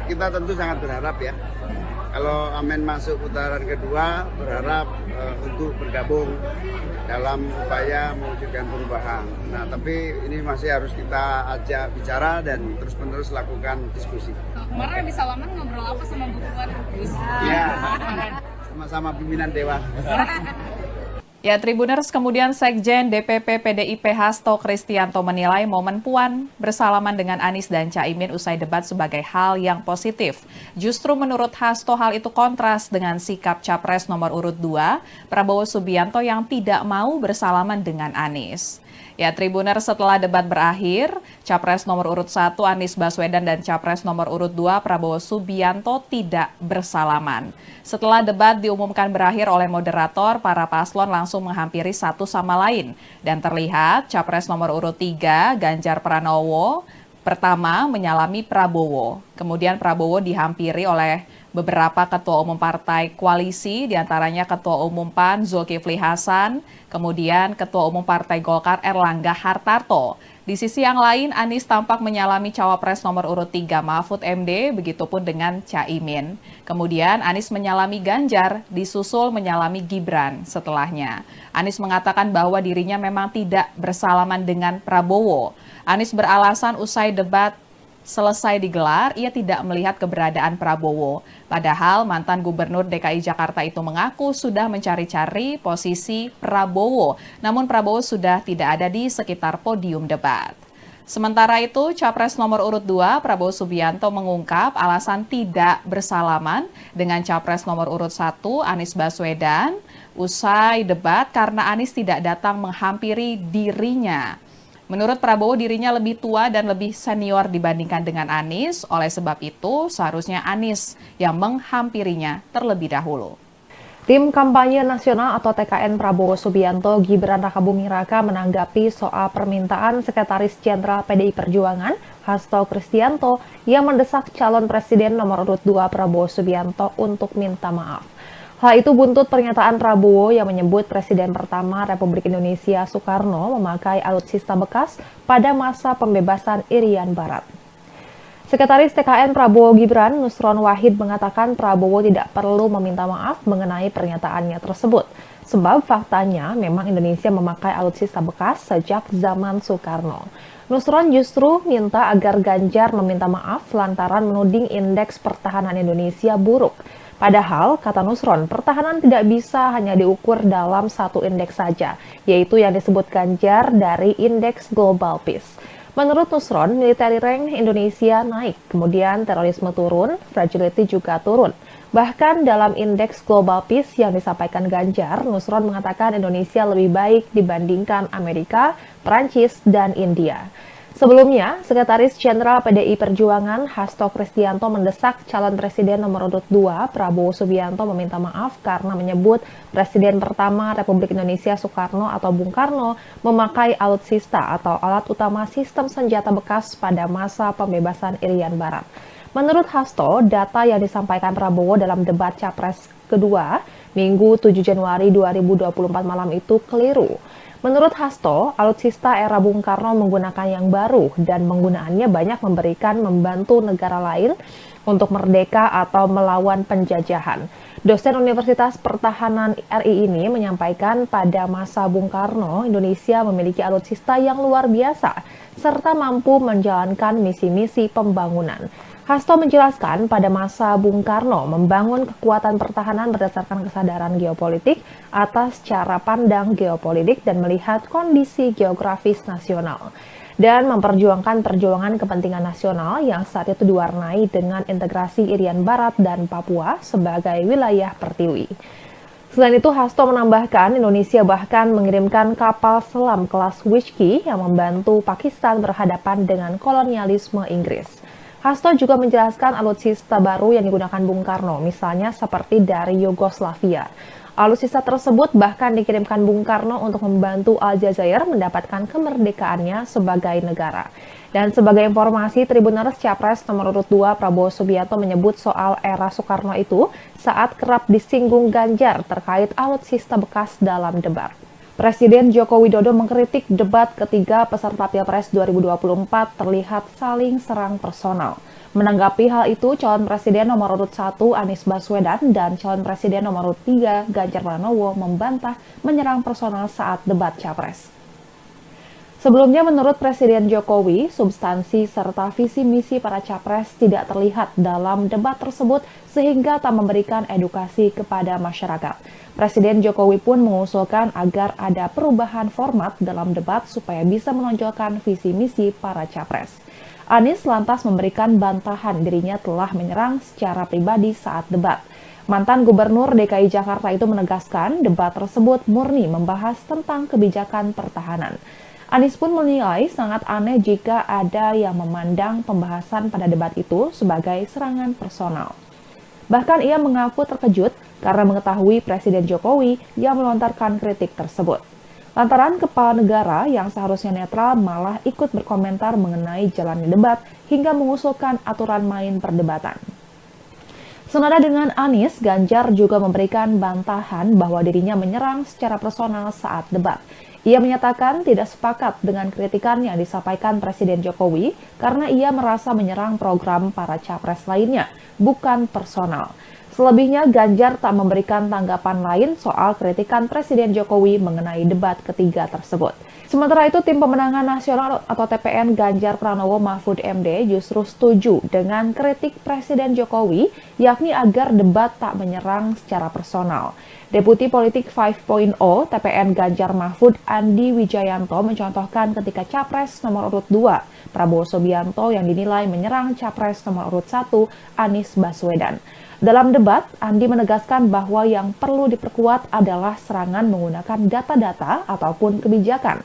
kita tentu sangat berharap ya. Kalau Amin masuk putaran kedua, berharap untuk bergabung dalam upaya mewujudkan perubahan. Nah, tapi ini masih harus kita ajak bicara dan terus-menerus lakukan diskusi. Kemarin di Salaman ngobrol apa sama Bu Puan? Ya, sama-sama pimpinan Dewan. Ya, Tribuners, kemudian Sekjen DPP PDIP Hasto Kristianto menilai momen Puan bersalaman dengan Anies dan Caimin usai debat sebagai hal yang positif. Justru menurut Hasto hal itu kontras dengan sikap Capres nomor urut 2, Prabowo Subianto yang tidak mau bersalaman dengan Anies. Ya, Tribuners, setelah debat berakhir, Capres nomor urut 1 Anies Baswedan dan Capres nomor urut 2 Prabowo Subianto tidak bersalaman. Setelah debat diumumkan berakhir oleh moderator, para paslon langsung menghampiri satu sama lain. Dan terlihat Capres nomor urut 3 Ganjar Pranowo pertama menyalami Prabowo. Kemudian Prabowo dihampiri oleh beberapa ketua umum partai koalisi, diantaranya Ketua Umum PAN Zulkifli Hasan, kemudian Ketua Umum Partai Golkar Erlangga Hartarto. Di sisi yang lain, Anies tampak menyalami Cawapres nomor urut 3 Mahfud MD, begitupun dengan Caimin. Kemudian Anies menyalami Ganjar, disusul menyalami Gibran setelahnya. Anies mengatakan bahwa dirinya memang tidak bersalaman dengan Prabowo. Anies beralasan usai debat selesai digelar, ia tidak melihat keberadaan Prabowo. Padahal mantan Gubernur DKI Jakarta itu mengaku sudah mencari-cari posisi Prabowo. Namun Prabowo sudah tidak ada di sekitar podium debat. Sementara itu, Capres nomor urut 2 Prabowo Subianto mengungkap alasan tidak bersalaman dengan Capres nomor urut 1 Anies Baswedan usai debat karena Anies tidak datang menghampiri dirinya. Menurut Prabowo, dirinya lebih tua dan lebih senior dibandingkan dengan Anies. Oleh sebab itu, seharusnya Anies yang menghampirinya terlebih dahulu. Tim Kampanye Nasional atau TKN Prabowo Subianto Gibran Rakabuming Raka menanggapi soal permintaan Sekretaris Jenderal PDI Perjuangan Hasto Kristianto yang mendesak calon presiden nomor urut 2 Prabowo Subianto untuk minta maaf. Hal itu buntut pernyataan Prabowo yang menyebut Presiden pertama Republik Indonesia Soekarno memakai alutsista bekas pada masa pembebasan Irian Barat. Sekretaris TKN Prabowo Gibran, Nusron Wahid, mengatakan Prabowo tidak perlu meminta maaf mengenai pernyataannya tersebut. Sebab faktanya memang Indonesia memakai alutsista bekas sejak zaman Soekarno. Nusron justru minta agar Ganjar meminta maaf lantaran menuding indeks pertahanan Indonesia buruk. Padahal, kata Nusron, pertahanan tidak bisa hanya diukur dalam satu indeks saja, yaitu yang disebut Ganjar dari Indeks Global Peace. Menurut Nusron, military rank Indonesia naik, kemudian terorisme turun, fragility juga turun. Bahkan dalam Indeks Global Peace yang disampaikan Ganjar, Nusron mengatakan Indonesia lebih baik dibandingkan Amerika, Prancis, dan India. Sebelumnya, Sekretaris Jenderal PDI Perjuangan Hasto Kristianto mendesak calon presiden nomor urut 2 Prabowo Subianto meminta maaf karena menyebut Presiden pertama Republik Indonesia Soekarno atau Bung Karno memakai alutsista atau alat utama sistem senjata bekas pada masa pembebasan Irian Barat. Menurut Hasto, data yang disampaikan Prabowo dalam debat Capres kedua Minggu 7 Januari 2024 malam itu keliru. Menurut Hasto, alutsista era Bung Karno menggunakan yang baru dan penggunaannya banyak membantu negara lain untuk merdeka atau melawan penjajahan. Dosen Universitas Pertahanan RI ini menyampaikan pada masa Bung Karno, Indonesia memiliki alutsista yang luar biasa serta mampu menjalankan misi-misi pembangunan. Hasto menjelaskan pada masa Bung Karno membangun kekuatan pertahanan berdasarkan kesadaran geopolitik atas cara pandang geopolitik dan melihat kondisi geografis nasional dan memperjuangkan perjuangan kepentingan nasional yang saat itu diwarnai dengan integrasi Irian Barat dan Papua sebagai wilayah pertiwi. Selain itu, Hasto menambahkan Indonesia bahkan mengirimkan kapal selam kelas Whiskey yang membantu Pakistan berhadapan dengan kolonialisme Inggris. Hasto juga menjelaskan alutsista baru yang digunakan Bung Karno, misalnya seperti dari Yugoslavia. Alutsista tersebut bahkan dikirimkan Bung Karno untuk membantu Aljazair mendapatkan kemerdekaannya sebagai negara. Dan sebagai informasi, Tribuners Capres nomor urut 2 Prabowo Subianto menyebut soal era Soekarno itu saat kerap disinggung Ganjar terkait alutsista bekas dalam debat. Presiden Joko Widodo mengkritik debat ketiga peserta Pilpres 2024 terlihat saling serang personal. Menanggapi hal itu, calon presiden nomor urut 1 Anies Baswedan dan calon presiden nomor urut 3 Ganjar Pranowo membantah menyerang personal saat debat Capres. Sebelumnya, menurut Presiden Jokowi, substansi serta visi misi para capres tidak terlihat dalam debat tersebut sehingga tak memberikan edukasi kepada masyarakat. Presiden Jokowi pun mengusulkan agar ada perubahan format dalam debat supaya bisa menonjolkan visi misi para capres. Anies lantas memberikan bantahan dirinya telah menyerang secara pribadi saat debat. Mantan Gubernur DKI Jakarta itu menegaskan debat tersebut murni membahas tentang kebijakan pertahanan. Anies pun menilai sangat aneh jika ada yang memandang pembahasan pada debat itu sebagai serangan personal. Bahkan ia mengaku terkejut karena mengetahui Presiden Jokowi yang melontarkan kritik tersebut. Lantaran kepala negara yang seharusnya netral malah ikut berkomentar mengenai jalannya debat hingga mengusulkan aturan main perdebatan. Senada dengan Anies, Ganjar juga memberikan bantahan bahwa dirinya menyerang secara personal saat debat. Ia menyatakan tidak sepakat dengan kritikan yang disampaikan Presiden Jokowi karena ia merasa menyerang program para capres lainnya, bukan personal. Selebihnya, Ganjar tak memberikan tanggapan lain soal kritikan Presiden Jokowi mengenai debat ketiga tersebut. Sementara itu, Tim Pemenangan Nasional atau TPN Ganjar Pranowo Mahfud MD justru setuju dengan kritik Presiden Jokowi, yakni agar debat tak menyerang secara personal. Deputi Politik 5.0 TPN Ganjar Mahfud Andi Wijayanto mencontohkan ketika Capres nomor urut 2 Prabowo Subianto yang dinilai menyerang Capres nomor urut 1 Anies Baswedan. Dalam debat, Andi menegaskan bahwa yang perlu diperkuat adalah serangan menggunakan data-data ataupun kebijakan.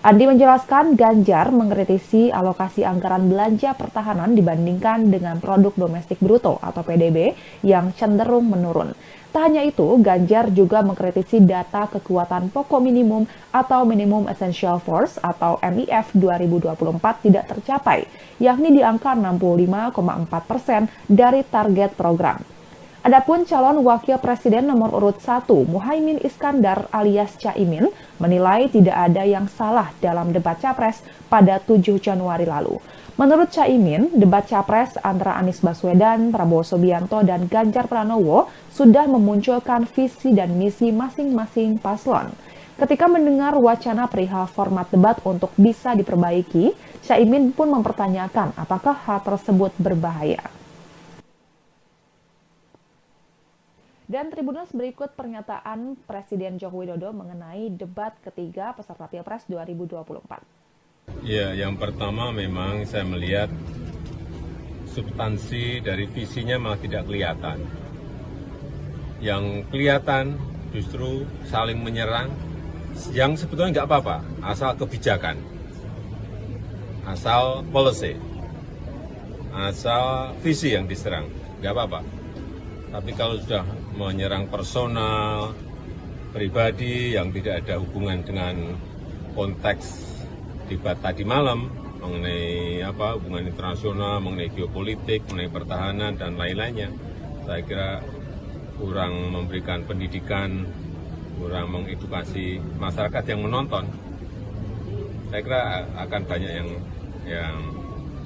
Andi menjelaskan Ganjar mengkritisi alokasi anggaran belanja pertahanan dibandingkan dengan produk domestik bruto atau PDB yang cenderung menurun. Tak hanya itu, Ganjar juga mengkritisi data kekuatan pokok minimum atau Minimum Essential Force atau MIF 2024 tidak tercapai, yakni di angka 65,4% dari target program. Adapun calon wakil presiden nomor urut 1, Muhaimin Iskandar alias Caimin, menilai tidak ada yang salah dalam debat Capres pada 7 Januari lalu. Menurut Caimin, debat Capres antara Anies Baswedan, Prabowo Subianto, dan Ganjar Pranowo sudah memunculkan visi dan misi masing-masing paslon. Ketika mendengar wacana perihal format debat untuk bisa diperbaiki, Caimin pun mempertanyakan apakah hal tersebut berbahaya. Dan Tribuners, berikut pernyataan Presiden Joko Widodo mengenai debat ketiga peserta Pilpres 2024. Ya, yang pertama memang saya melihat substansi dari visinya malah tidak kelihatan. Yang kelihatan justru saling menyerang, yang sebetulnya nggak apa-apa, asal kebijakan, asal policy, asal visi yang diserang, nggak apa-apa. Tapi kalau sudah menyerang personal, pribadi yang tidak ada hubungan dengan konteks debat tadi malam mengenai hubungan internasional, mengenai geopolitik, mengenai pertahanan dan lain-lainnya, saya kira kurang memberikan pendidikan, kurang mengedukasi masyarakat yang menonton. Saya kira akan banyak yang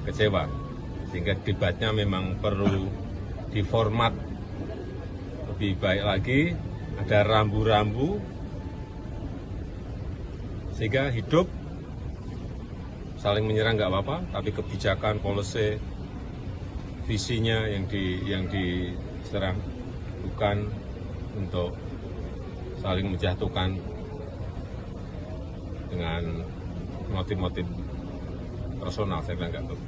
kecewa, sehingga debatnya memang perlu diformat lebih baik lagi, ada rambu-rambu sehingga hidup. Saling menyerang nggak apa-apa, tapi kebijakan, policy, visinya yang diserang, bukan untuk saling menjatuhkan dengan motif-motif personal. Saya bilang nggak betul.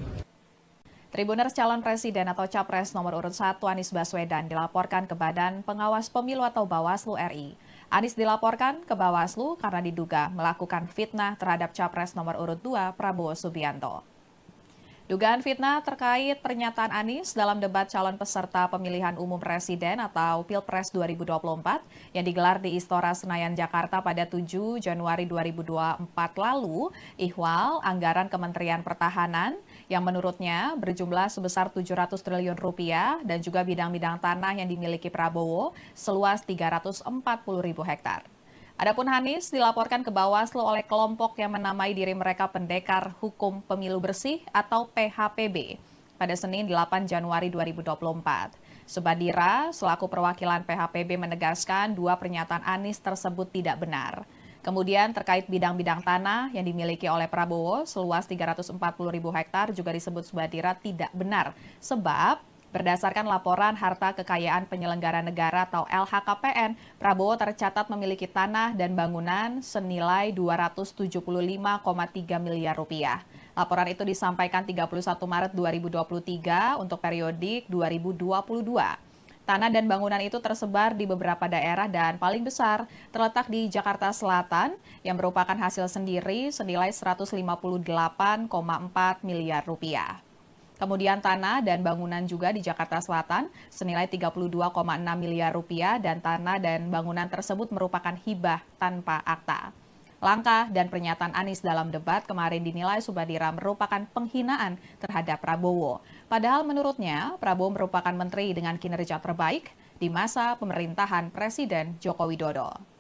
Tribuners calon presiden atau capres nomor urut 1 Anies Baswedan dilaporkan ke Badan Pengawas Pemilu atau Bawaslu RI. Anies dilaporkan ke Bawaslu karena diduga melakukan fitnah terhadap capres nomor urut 2 Prabowo Subianto. Dugaan fitnah terkait pernyataan Anies dalam debat calon peserta pemilihan umum presiden atau Pilpres 2024 yang digelar di Istora Senayan, Jakarta pada 7 Januari 2024 lalu, ihwal anggaran Kementerian Pertahanan yang menurutnya berjumlah sebesar 700 triliun rupiah dan juga bidang-bidang tanah yang dimiliki Prabowo seluas 340.000 hektar. Adapun Anies dilaporkan ke Bawaslu oleh kelompok yang menamai diri mereka Pendekar Hukum Pemilu Bersih atau PHPB pada Senin 8 Januari 2024. Subadira selaku perwakilan PHPB menegaskan dua pernyataan Anies tersebut tidak benar. Kemudian terkait bidang-bidang tanah yang dimiliki oleh Prabowo seluas 340.000 hektar juga disebut Subadira tidak benar sebab berdasarkan laporan harta kekayaan penyelenggara negara atau LHKPN, Prabowo tercatat memiliki tanah dan bangunan senilai 275,3 miliar rupiah. Laporan itu disampaikan 31 Maret 2023 untuk periodik 2022. Tanah dan bangunan itu tersebar di beberapa daerah dan paling besar terletak di Jakarta Selatan yang merupakan hasil sendiri senilai 158,4 miliar rupiah. Kemudian tanah dan bangunan juga di Jakarta Selatan senilai 32,6 miliar rupiah dan tanah dan bangunan tersebut merupakan hibah tanpa akta. Langkah dan pernyataan Anies dalam debat kemarin dinilai Subadira merupakan penghinaan terhadap Prabowo. Padahal menurutnya Prabowo merupakan menteri dengan kinerja terbaik di masa pemerintahan Presiden Joko Widodo.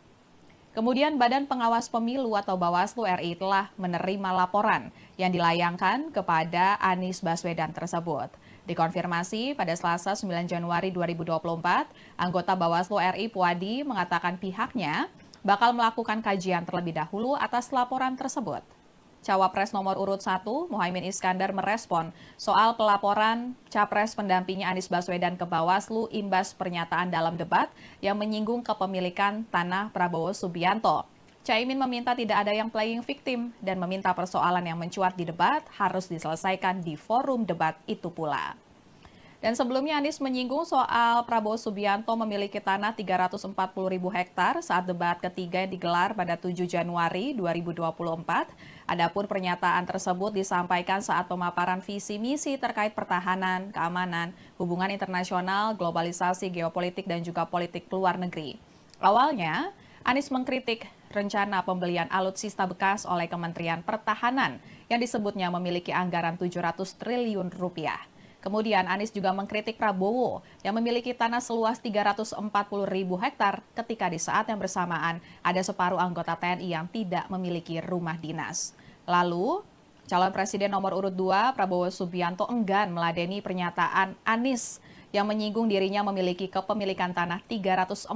Kemudian Badan Pengawas Pemilu atau Bawaslu RI telah menerima laporan yang dilayangkan kepada Anies Baswedan tersebut. Dikonfirmasi pada Selasa 9 Januari 2024, anggota Bawaslu RI Puadi mengatakan pihaknya bakal melakukan kajian terlebih dahulu atas laporan tersebut. Cawapres nomor urut 1, Muhaimin Iskandar merespon soal pelaporan capres pendampingnya Anies Baswedan ke Bawaslu imbas pernyataan dalam debat yang menyinggung kepemilikan tanah Prabowo Subianto. Caimin meminta tidak ada yang playing victim dan meminta persoalan yang mencuat di debat harus diselesaikan di forum debat itu pula. Dan sebelumnya Anies menyinggung soal Prabowo Subianto memiliki tanah 340.000 hektar saat debat ketiga yang digelar pada 7 Januari 2024. Adapun pernyataan tersebut disampaikan saat pemaparan visi misi terkait pertahanan, keamanan, hubungan internasional, globalisasi, geopolitik, dan juga politik luar negeri. Awalnya, Anies mengkritik rencana pembelian alutsista bekas oleh Kementerian Pertahanan yang disebutnya memiliki anggaran 700 triliun rupiah. Kemudian Anies juga mengkritik Prabowo yang memiliki tanah seluas 340.000 hektar ketika di saat yang bersamaan ada separuh anggota TNI yang tidak memiliki rumah dinas. Lalu, calon presiden nomor urut 2 Prabowo Subianto enggan meladeni pernyataan Anies yang menyinggung dirinya memiliki kepemilikan tanah 340.000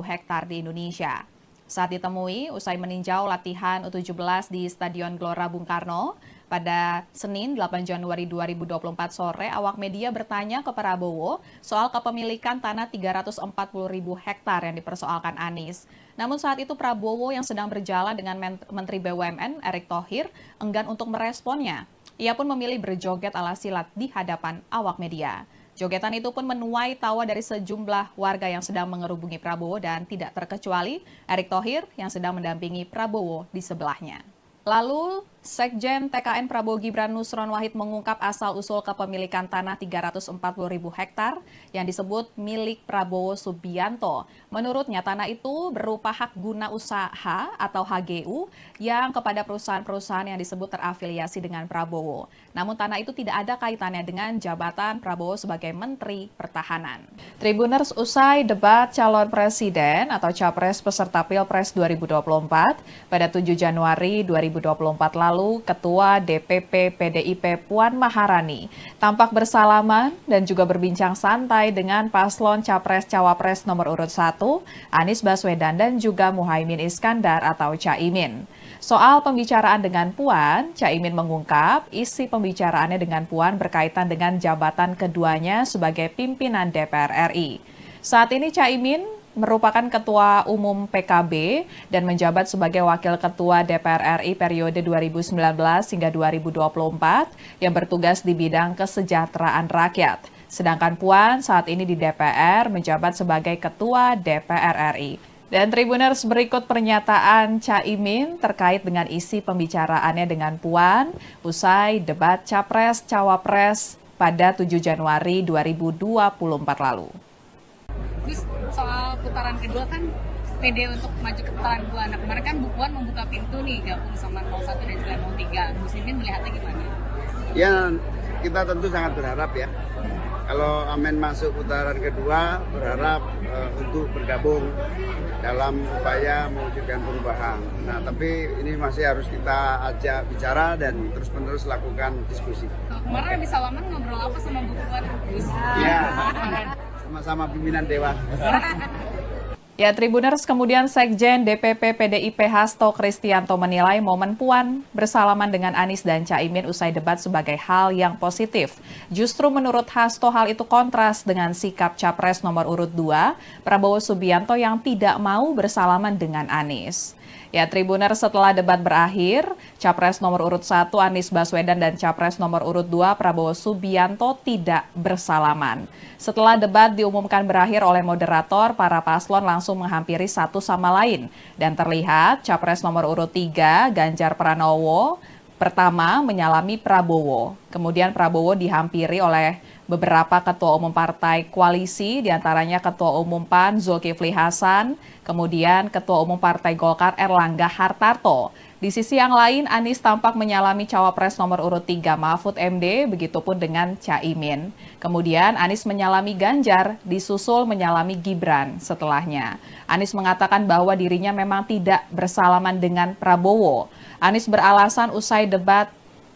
hektar di Indonesia. Saat ditemui, usai meninjau latihan U17 di Stadion Gelora Bung Karno, pada Senin 8 Januari 2024 sore, awak media bertanya ke Prabowo soal kepemilikan tanah 340.000 hektar yang dipersoalkan Anies. Namun saat itu Prabowo yang sedang berjalan dengan Menteri BUMN Erick Thohir enggan untuk meresponnya. Ia pun memilih berjoget ala silat di hadapan awak media. Jogetan itu pun menuai tawa dari sejumlah warga yang sedang mengerubungi Prabowo dan tidak terkecuali Erick Thohir yang sedang mendampingi Prabowo di sebelahnya. Lalu, Sekjen TKN Prabowo Gibran Nusron Wahid mengungkap asal-usul kepemilikan tanah 340.000 hektar yang disebut milik Prabowo Subianto. Menurutnya, tanah itu berupa hak guna usaha atau HGU yang kepada perusahaan-perusahaan yang disebut terafiliasi dengan Prabowo. Namun tanah itu tidak ada kaitannya dengan jabatan Prabowo sebagai Menteri Pertahanan. Tribuners, usai debat calon presiden atau capres peserta Pilpres 2024 pada 7 Januari 2024 lalu, Ketua DPP PDIP Puan Maharani tampak bersalaman dan juga berbincang santai dengan paslon Capres-Cawapres nomor urut 1, Anies Baswedan dan juga Muhaimin Iskandar atau Caimin. Soal pembicaraan dengan Puan, Caimin mengungkap isi pembicaraannya dengan Puan berkaitan dengan jabatan keduanya sebagai pimpinan DPR RI. Saat ini Caimin merupakan Ketua Umum PKB dan menjabat sebagai Wakil Ketua DPR RI periode 2019 hingga 2024 yang bertugas di bidang kesejahteraan rakyat. Sedangkan Puan saat ini di DPR menjabat sebagai Ketua DPR RI. Dan Tribuners, berikut pernyataan Caimin terkait dengan isi pembicaraannya dengan Puan usai debat Capres-Cawapres pada 7 Januari 2024 lalu. Terus soal putaran kedua kan pede untuk maju ke putaran kedua. Nah kemarin kan Bu Puan membuka pintu nih gabung sama 01 dan juga 03. Muslimin melihatnya gimana? Ya, kita tentu sangat berharap ya. Kalau Amin masuk putaran kedua, berharap untuk bergabung dalam upaya mewujudkan perubahan. Nah, tapi ini masih harus kita ajak bicara dan terus-menerus lakukan diskusi. Kemarin habis salaman ngobrol apa sama Bu Puan? Ya, sama-sama pimpinan Dewan. Ya, Tribuners, kemudian Sekjen DPP PDIP Hasto Kristianto menilai momen Puan bersalaman dengan Anies dan Caimin usai debat sebagai hal yang positif. Justru menurut Hasto hal itu kontras dengan sikap Capres nomor urut 2, Prabowo Subianto yang tidak mau bersalaman dengan Anies. Ya, Tribuners, setelah debat berakhir, Capres nomor urut 1 Anies Baswedan dan Capres nomor urut 2 Prabowo Subianto tidak bersalaman. Setelah debat diumumkan berakhir oleh moderator, para paslon langsung menghampiri satu sama lain. Dan terlihat Capres nomor urut 3 Ganjar Pranowo pertama menyalami Prabowo. Kemudian Prabowo dihampiri oleh beberapa ketua umum partai koalisi, diantaranya Ketua Umum PAN Zulkifli Hasan, kemudian Ketua Umum Partai Golkar Erlangga Hartarto. Di sisi yang lain, Anies tampak menyalami cawapres nomor urut 3 Mahfud MD, begitupun dengan Caimin. Kemudian Anies menyalami Ganjar, disusul menyalami Gibran setelahnya. Anies mengatakan bahwa dirinya memang tidak bersalaman dengan Prabowo. Anies beralasan usai debat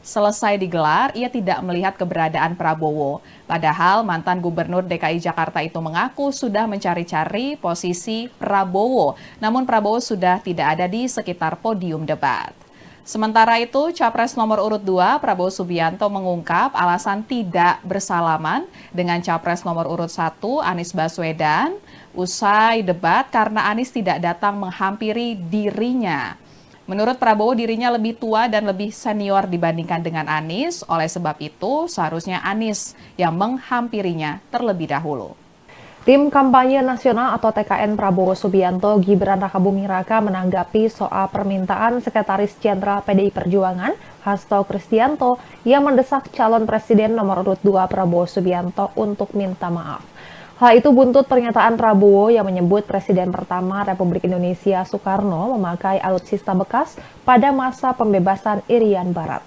selesai digelar, ia tidak melihat keberadaan Prabowo. Padahal mantan Gubernur DKI Jakarta itu mengaku sudah mencari-cari posisi Prabowo, namun Prabowo sudah tidak ada di sekitar podium debat. Sementara itu, Capres nomor urut 2 Prabowo Subianto mengungkap alasan tidak bersalaman dengan Capres nomor urut 1 Anies Baswedan usai debat karena Anies tidak datang menghampiri dirinya. Menurut Prabowo, dirinya lebih tua dan lebih senior dibandingkan dengan Anies. Oleh sebab itu, seharusnya Anies yang menghampirinya terlebih dahulu. Tim Kampanye Nasional atau TKN Prabowo Subianto Gibran Rakabuming Raka menanggapi soal permintaan Sekretaris Jenderal PDI Perjuangan Hasto Kristianto yang mendesak calon presiden nomor urut 2 Prabowo Subianto untuk minta maaf. Hal itu buntut pernyataan Prabowo yang menyebut Presiden pertama Republik Indonesia Soekarno memakai alutsista bekas pada masa pembebasan Irian Barat.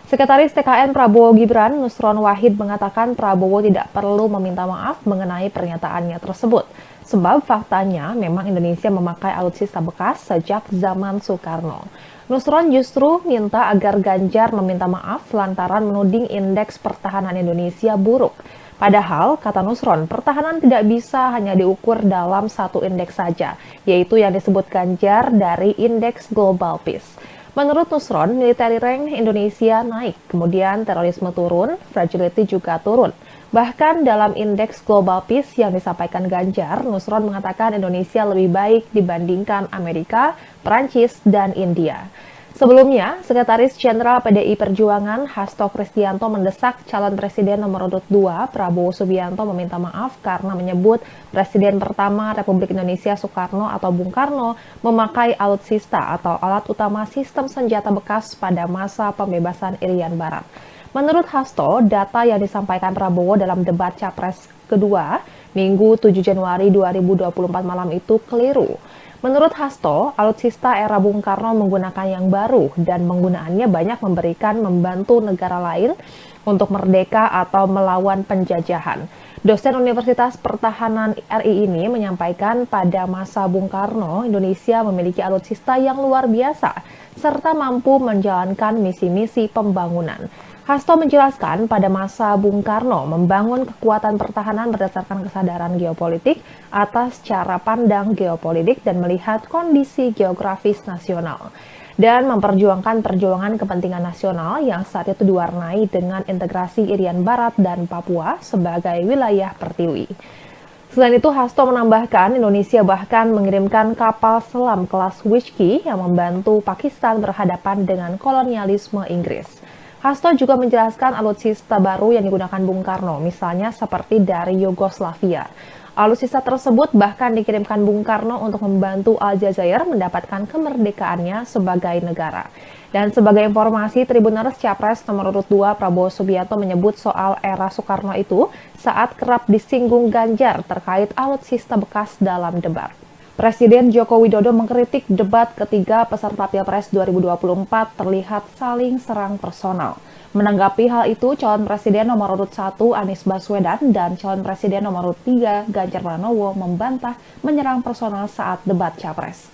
Sekretaris TKN Prabowo Gibran, Nusron Wahid, mengatakan Prabowo tidak perlu meminta maaf mengenai pernyataannya tersebut. Sebab faktanya memang Indonesia memakai alutsista bekas sejak zaman Soekarno. Nusron justru minta agar Ganjar meminta maaf lantaran menuding indeks pertahanan Indonesia buruk. Padahal, kata Nusron, pertahanan tidak bisa hanya diukur dalam satu indeks saja, yaitu yang disebut Ganjar dari Indeks Global Peace. Menurut Nusron, military rank Indonesia naik, kemudian terorisme turun, fragility juga turun. Bahkan dalam Indeks Global Peace yang disampaikan Ganjar, Nusron mengatakan Indonesia lebih baik dibandingkan Amerika, Perancis, dan India. Sebelumnya, Sekretaris Jenderal PDI Perjuangan Hasto Kristianto mendesak calon presiden nomor urut 2 Prabowo Subianto meminta maaf karena menyebut Presiden pertama Republik Indonesia Soekarno atau Bung Karno memakai alutsista atau alat utama sistem senjata bekas pada masa pembebasan Irian Barat. Menurut Hasto, data yang disampaikan Prabowo dalam debat Capres kedua Minggu 7 Januari 2024 malam itu keliru. Menurut Hasto, alutsista era Bung Karno menggunakan yang baru dan penggunaannya banyak membantu negara lain untuk merdeka atau melawan penjajahan. Dosen Universitas Pertahanan RI ini menyampaikan pada masa Bung Karno, Indonesia memiliki alutsista yang luar biasa serta mampu menjalankan misi-misi pembangunan. Hasto menjelaskan pada masa Bung Karno membangun kekuatan pertahanan berdasarkan kesadaran geopolitik atas cara pandang geopolitik dan melihat kondisi geografis nasional dan memperjuangkan perjuangan kepentingan nasional yang saat itu diwarnai dengan integrasi Irian Barat dan Papua sebagai wilayah pertiwi. Selain itu, Hasto menambahkan Indonesia bahkan mengirimkan kapal selam kelas Whiskey yang membantu Pakistan berhadapan dengan kolonialisme Inggris. Hasto juga menjelaskan alutsista baru yang digunakan Bung Karno, misalnya seperti dari Yugoslavia. Alutsista tersebut bahkan dikirimkan Bung Karno untuk membantu Aljazair mendapatkan kemerdekaannya sebagai negara. Dan sebagai informasi, Tribuners Capres nomor urut 2 Prabowo Subianto menyebut soal era Soekarno itu saat kerap disinggung Ganjar terkait alutsista bekas dalam debat. Presiden Joko Widodo mengkritik debat ketiga peserta Pilpres 2024 terlihat saling serang personal. Menanggapi hal itu, calon presiden nomor urut 1 Anies Baswedan dan calon presiden nomor urut 3 Ganjar Pranowo membantah menyerang personal saat debat Capres.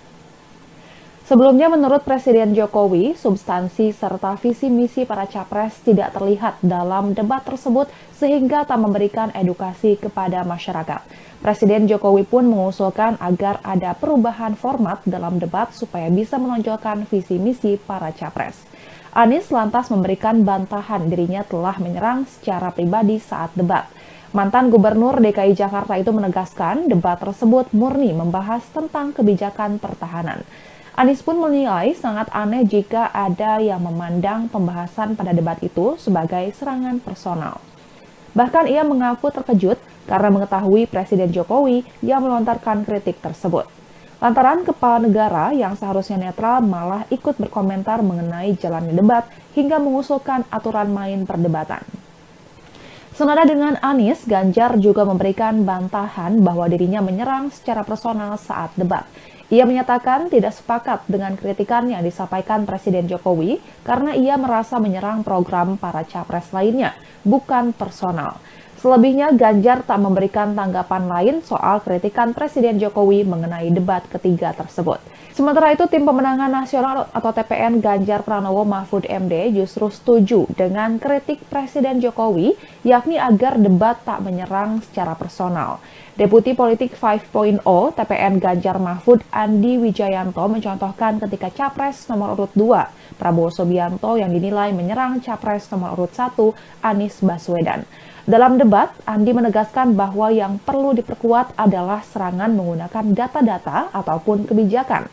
Sebelumnya, menurut Presiden Jokowi, substansi serta visi misi para capres tidak terlihat dalam debat tersebut sehingga tak memberikan edukasi kepada masyarakat. Presiden Jokowi pun mengusulkan agar ada perubahan format dalam debat supaya bisa menonjolkan visi misi para capres. Anies lantas memberikan bantahan dirinya telah menyerang secara pribadi saat debat. Mantan Gubernur DKI Jakarta itu menegaskan debat tersebut murni membahas tentang kebijakan pertahanan. Anies pun menilai sangat aneh jika ada yang memandang pembahasan pada debat itu sebagai serangan personal. Bahkan ia mengaku terkejut karena mengetahui Presiden Jokowi yang melontarkan kritik tersebut. Lantaran kepala negara yang seharusnya netral malah ikut berkomentar mengenai jalannya debat hingga mengusulkan aturan main perdebatan. Senada dengan Anies, Ganjar juga memberikan bantahan bahwa dirinya menyerang secara personal saat debat. Ia menyatakan tidak sepakat dengan kritikan yang disampaikan Presiden Jokowi karena ia merasa menyerang program para capres lainnya, bukan personal. Selebihnya, Ganjar tak memberikan tanggapan lain soal kritikan Presiden Jokowi mengenai debat ketiga tersebut. Sementara itu, Tim Pemenangan Nasional atau TPN Ganjar Pranowo Mahfud MD justru setuju dengan kritik Presiden Jokowi, yakni agar debat tak menyerang secara personal. Deputi Politik 5.0 TPN Ganjar Mahfud Andi Wijayanto mencontohkan ketika Capres nomor urut 2 Prabowo Subianto yang dinilai menyerang Capres nomor urut 1 Anies Baswedan. Dalam debat, Andi menegaskan bahwa yang perlu diperkuat adalah serangan menggunakan data-data ataupun kebijakan.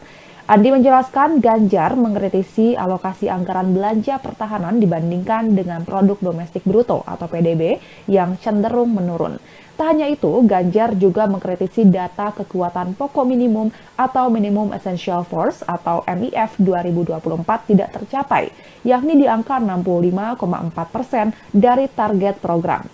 Andi menjelaskan Ganjar mengkritisi alokasi anggaran belanja pertahanan dibandingkan dengan produk domestik bruto atau PDB yang cenderung menurun. Tak hanya itu, Ganjar juga mengkritisi data kekuatan pokok minimum atau Minimum Essential Force atau MIF 2024 tidak tercapai, yakni di angka 65,4% dari target program.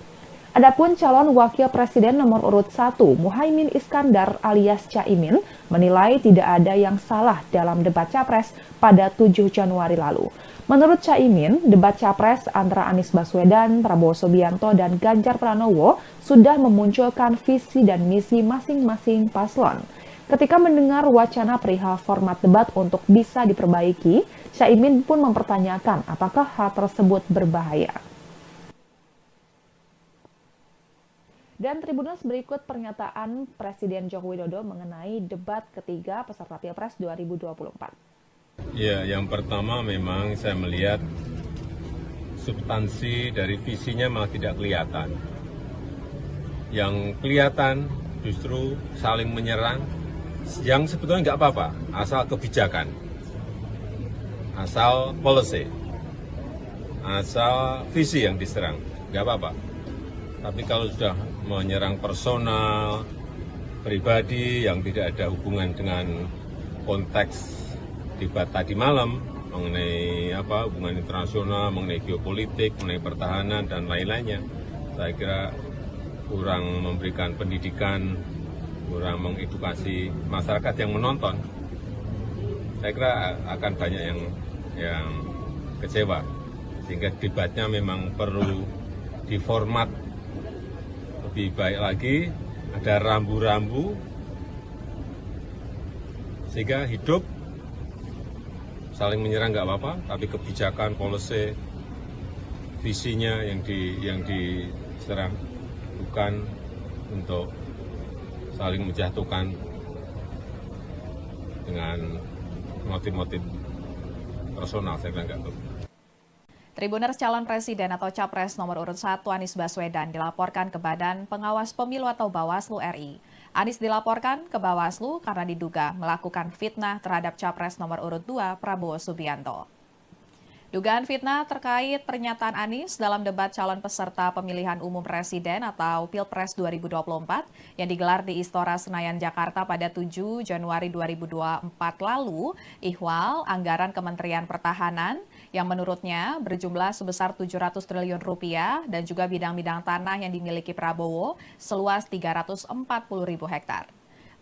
Adapun calon wakil presiden nomor urut 1, Muhaimin Iskandar alias Caimin, menilai tidak ada yang salah dalam debat Capres pada 7 Januari lalu. Menurut Caimin, debat Capres antara Anies Baswedan, Prabowo Subianto, dan Ganjar Pranowo sudah memunculkan visi dan misi masing-masing paslon. Ketika mendengar wacana perihal format debat untuk bisa diperbaiki, Caimin pun mempertanyakan apakah hal tersebut berbahaya. Dan Tribuners, berikut pernyataan Presiden Joko Widodo mengenai debat ketiga peserta Pilpres 2024. Ya, yang pertama memang saya melihat substansi dari visinya malah tidak kelihatan. Yang kelihatan justru saling menyerang, yang sebetulnya nggak apa-apa, asal kebijakan, asal policy, asal visi yang diserang, nggak apa-apa. Tapi kalau sudah menyerang personal, pribadi yang tidak ada hubungan dengan konteks debat tadi malam mengenai hubungan internasional, mengenai geopolitik, mengenai pertahanan dan lain-lainnya, saya kira kurang memberikan pendidikan, kurang mengedukasi masyarakat yang menonton. Saya kira akan banyak yang kecewa, sehingga debatnya memang perlu diformat lebih baik lagi, ada rambu-rambu sehingga hidup. Saling menyerang nggak apa-apa, tapi kebijakan, policy, visinya yang diserang, bukan untuk saling menjatuhkan dengan motif-motif personal. Saya kira nggak perlu. Tribuners calon presiden atau capres nomor urut 1 Anies Baswedan dilaporkan ke Badan Pengawas Pemilu atau Bawaslu RI. Anies dilaporkan ke Bawaslu karena diduga melakukan fitnah terhadap capres nomor urut 2 Prabowo Subianto. Dugaan fitnah terkait pernyataan Anies dalam debat calon peserta pemilihan umum presiden atau Pilpres 2024 yang digelar di Istora Senayan, Jakarta pada 7 Januari 2024 lalu, ihwal anggaran Kementerian Pertahanan yang menurutnya berjumlah sebesar 700 triliun rupiah dan juga bidang-bidang tanah yang dimiliki Prabowo seluas 340.000 hektar.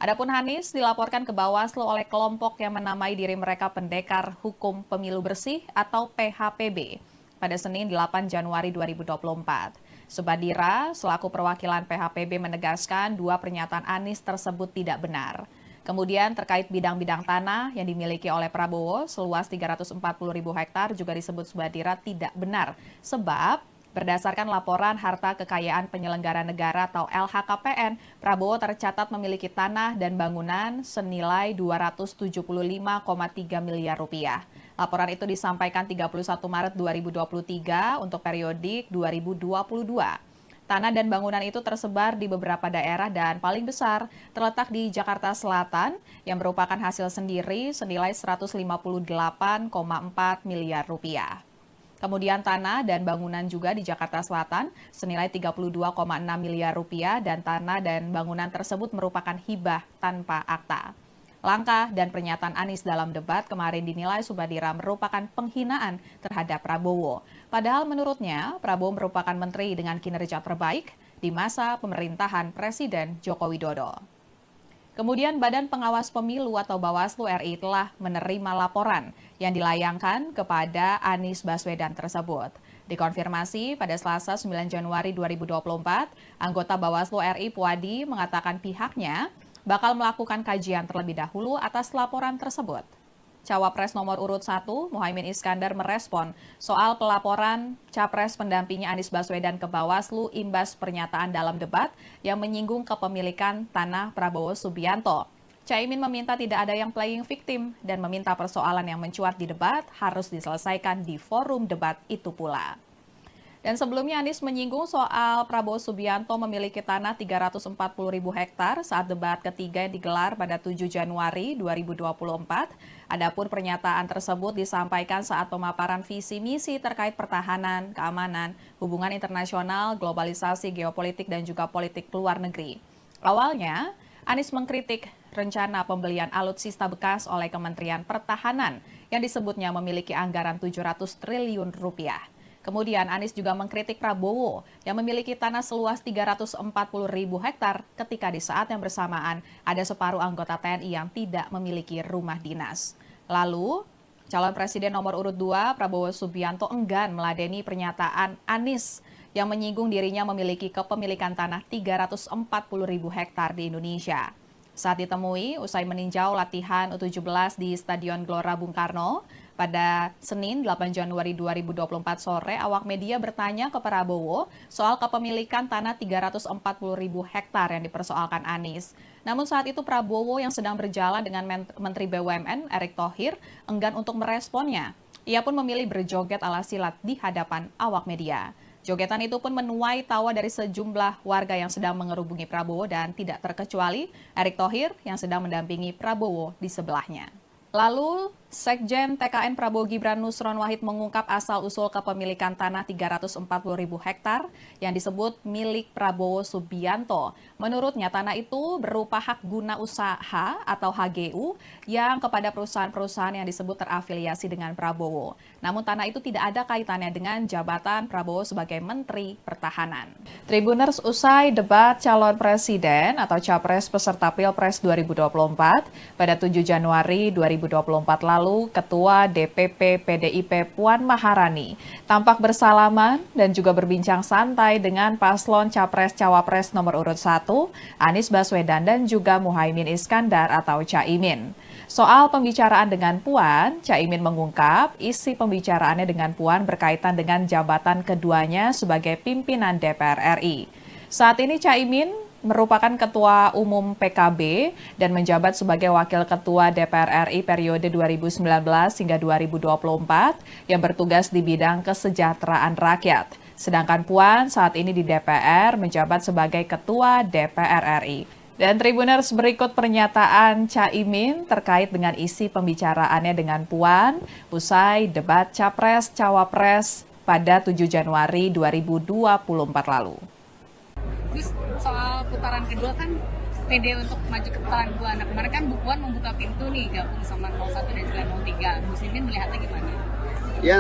Adapun Anies dilaporkan ke Bawaslu oleh kelompok yang menamai diri mereka Pendekar Hukum Pemilu Bersih atau PHPB pada Senin 8 Januari 2024. Subadira selaku perwakilan PHPB menegaskan dua pernyataan Anies tersebut tidak benar. Kemudian terkait bidang-bidang tanah yang dimiliki oleh Prabowo seluas 340.000 hektar juga disebut Subadira tidak benar sebab berdasarkan laporan harta kekayaan penyelenggara negara atau LHKPN, Prabowo tercatat memiliki tanah dan bangunan senilai 275,3 miliar rupiah. Laporan itu disampaikan 31 Maret 2023 untuk periodik 2022. Tanah dan bangunan itu tersebar di beberapa daerah dan paling besar terletak di Jakarta Selatan yang merupakan hasil sendiri senilai 158,4 miliar rupiah. Kemudian tanah dan bangunan juga di Jakarta Selatan senilai 32,6 miliar rupiah dan tanah dan bangunan tersebut merupakan hibah tanpa akta. Langkah dan pernyataan Anies dalam debat kemarin dinilai Subadira merupakan penghinaan terhadap Prabowo. Padahal menurutnya Prabowo merupakan menteri dengan kinerja terbaik di masa pemerintahan Presiden Joko Widodo. Kemudian Badan Pengawas Pemilu atau Bawaslu RI telah menerima laporan yang dilayangkan kepada Anies Baswedan tersebut. Dikonfirmasi pada Selasa 9 Januari 2024, anggota Bawaslu RI Puadi mengatakan pihaknya bakal melakukan kajian terlebih dahulu atas laporan tersebut. Cawapres nomor urut 1, Muhaimin Iskandar merespon soal pelaporan Capres pendampingnya Anies Baswedan ke Bawaslu imbas pernyataan dalam debat yang menyinggung kepemilikan tanah Prabowo Subianto. Caimin meminta tidak ada yang playing victim dan meminta persoalan yang mencuat di debat harus diselesaikan di forum debat itu pula. Dan sebelumnya Anies menyinggung soal Prabowo Subianto memiliki tanah 340.000 hektar saat debat ketiga yang digelar pada 7 Januari 2024. Adapun pernyataan tersebut disampaikan saat pemaparan visi misi terkait pertahanan, keamanan, hubungan internasional, globalisasi, geopolitik, dan juga politik luar negeri. Awalnya, Anies mengkritik rencana pembelian alutsista bekas oleh Kementerian Pertahanan yang disebutnya memiliki anggaran 700 triliun rupiah. Kemudian Anies juga mengkritik Prabowo yang memiliki tanah seluas 340.000 hektar ketika di saat yang bersamaan ada separuh anggota TNI yang tidak memiliki rumah dinas. Lalu, calon presiden nomor urut 2 Prabowo Subianto enggan meladeni pernyataan Anies yang menyinggung dirinya memiliki kepemilikan tanah 340.000 hektar di Indonesia. Saat ditemui, usai meninjau latihan U17 di Stadion Gelora Bung Karno, pada Senin 8 Januari 2024 sore, awak media bertanya ke Prabowo soal kepemilikan tanah 340.000 hektar yang dipersoalkan Anies. Namun saat itu Prabowo yang sedang berjalan dengan Menteri BUMN Erick Thohir enggan untuk meresponnya. Ia pun memilih berjoget ala silat di hadapan awak media. Jogetan itu pun menuai tawa dari sejumlah warga yang sedang mengerubungi Prabowo dan tidak terkecuali Erick Thohir yang sedang mendampingi Prabowo di sebelahnya. Lalu, Sekjen TKN Prabowo Gibran Nusron Wahid mengungkap asal-usul kepemilikan tanah 340.000 hektar yang disebut milik Prabowo Subianto. Menurutnya, tanah itu berupa hak guna usaha atau HGU yang kepada perusahaan-perusahaan yang disebut terafiliasi dengan Prabowo. Namun tanah itu tidak ada kaitannya dengan jabatan Prabowo sebagai Menteri Pertahanan. Tribuners, usai debat calon presiden atau capres peserta Pilpres 2024 pada 7 Januari 2024 lalu, Ketua DPP PDIP Puan Maharani tampak bersalaman dan juga berbincang santai dengan paslon Capres-Cawapres nomor urut 1, Anies Baswedan dan juga Muhaimin Iskandar atau Caimin. Soal pembicaraan dengan Puan, Caimin mengungkap isi pembicaraannya dengan Puan berkaitan dengan jabatan keduanya sebagai pimpinan DPR RI. Saat ini Caimin merupakan Ketua Umum PKB dan menjabat sebagai Wakil Ketua DPR RI periode 2019 hingga 2024 yang bertugas di bidang kesejahteraan rakyat. Sedangkan Puan saat ini di DPR menjabat sebagai Ketua DPR RI. Dan Tribuners, berikut pernyataan Caimin terkait dengan isi pembicaraannya dengan Puan usai debat Capres-Cawapres pada 7 Januari 2024 lalu. Terus soal putaran kedua kan pede untuk maju ke putaran kedua. Nah kemarin kan Bu Puan membuka pintu nih gabung sama 01 dan juga 03. Muslimin melihatnya gimana? Ya,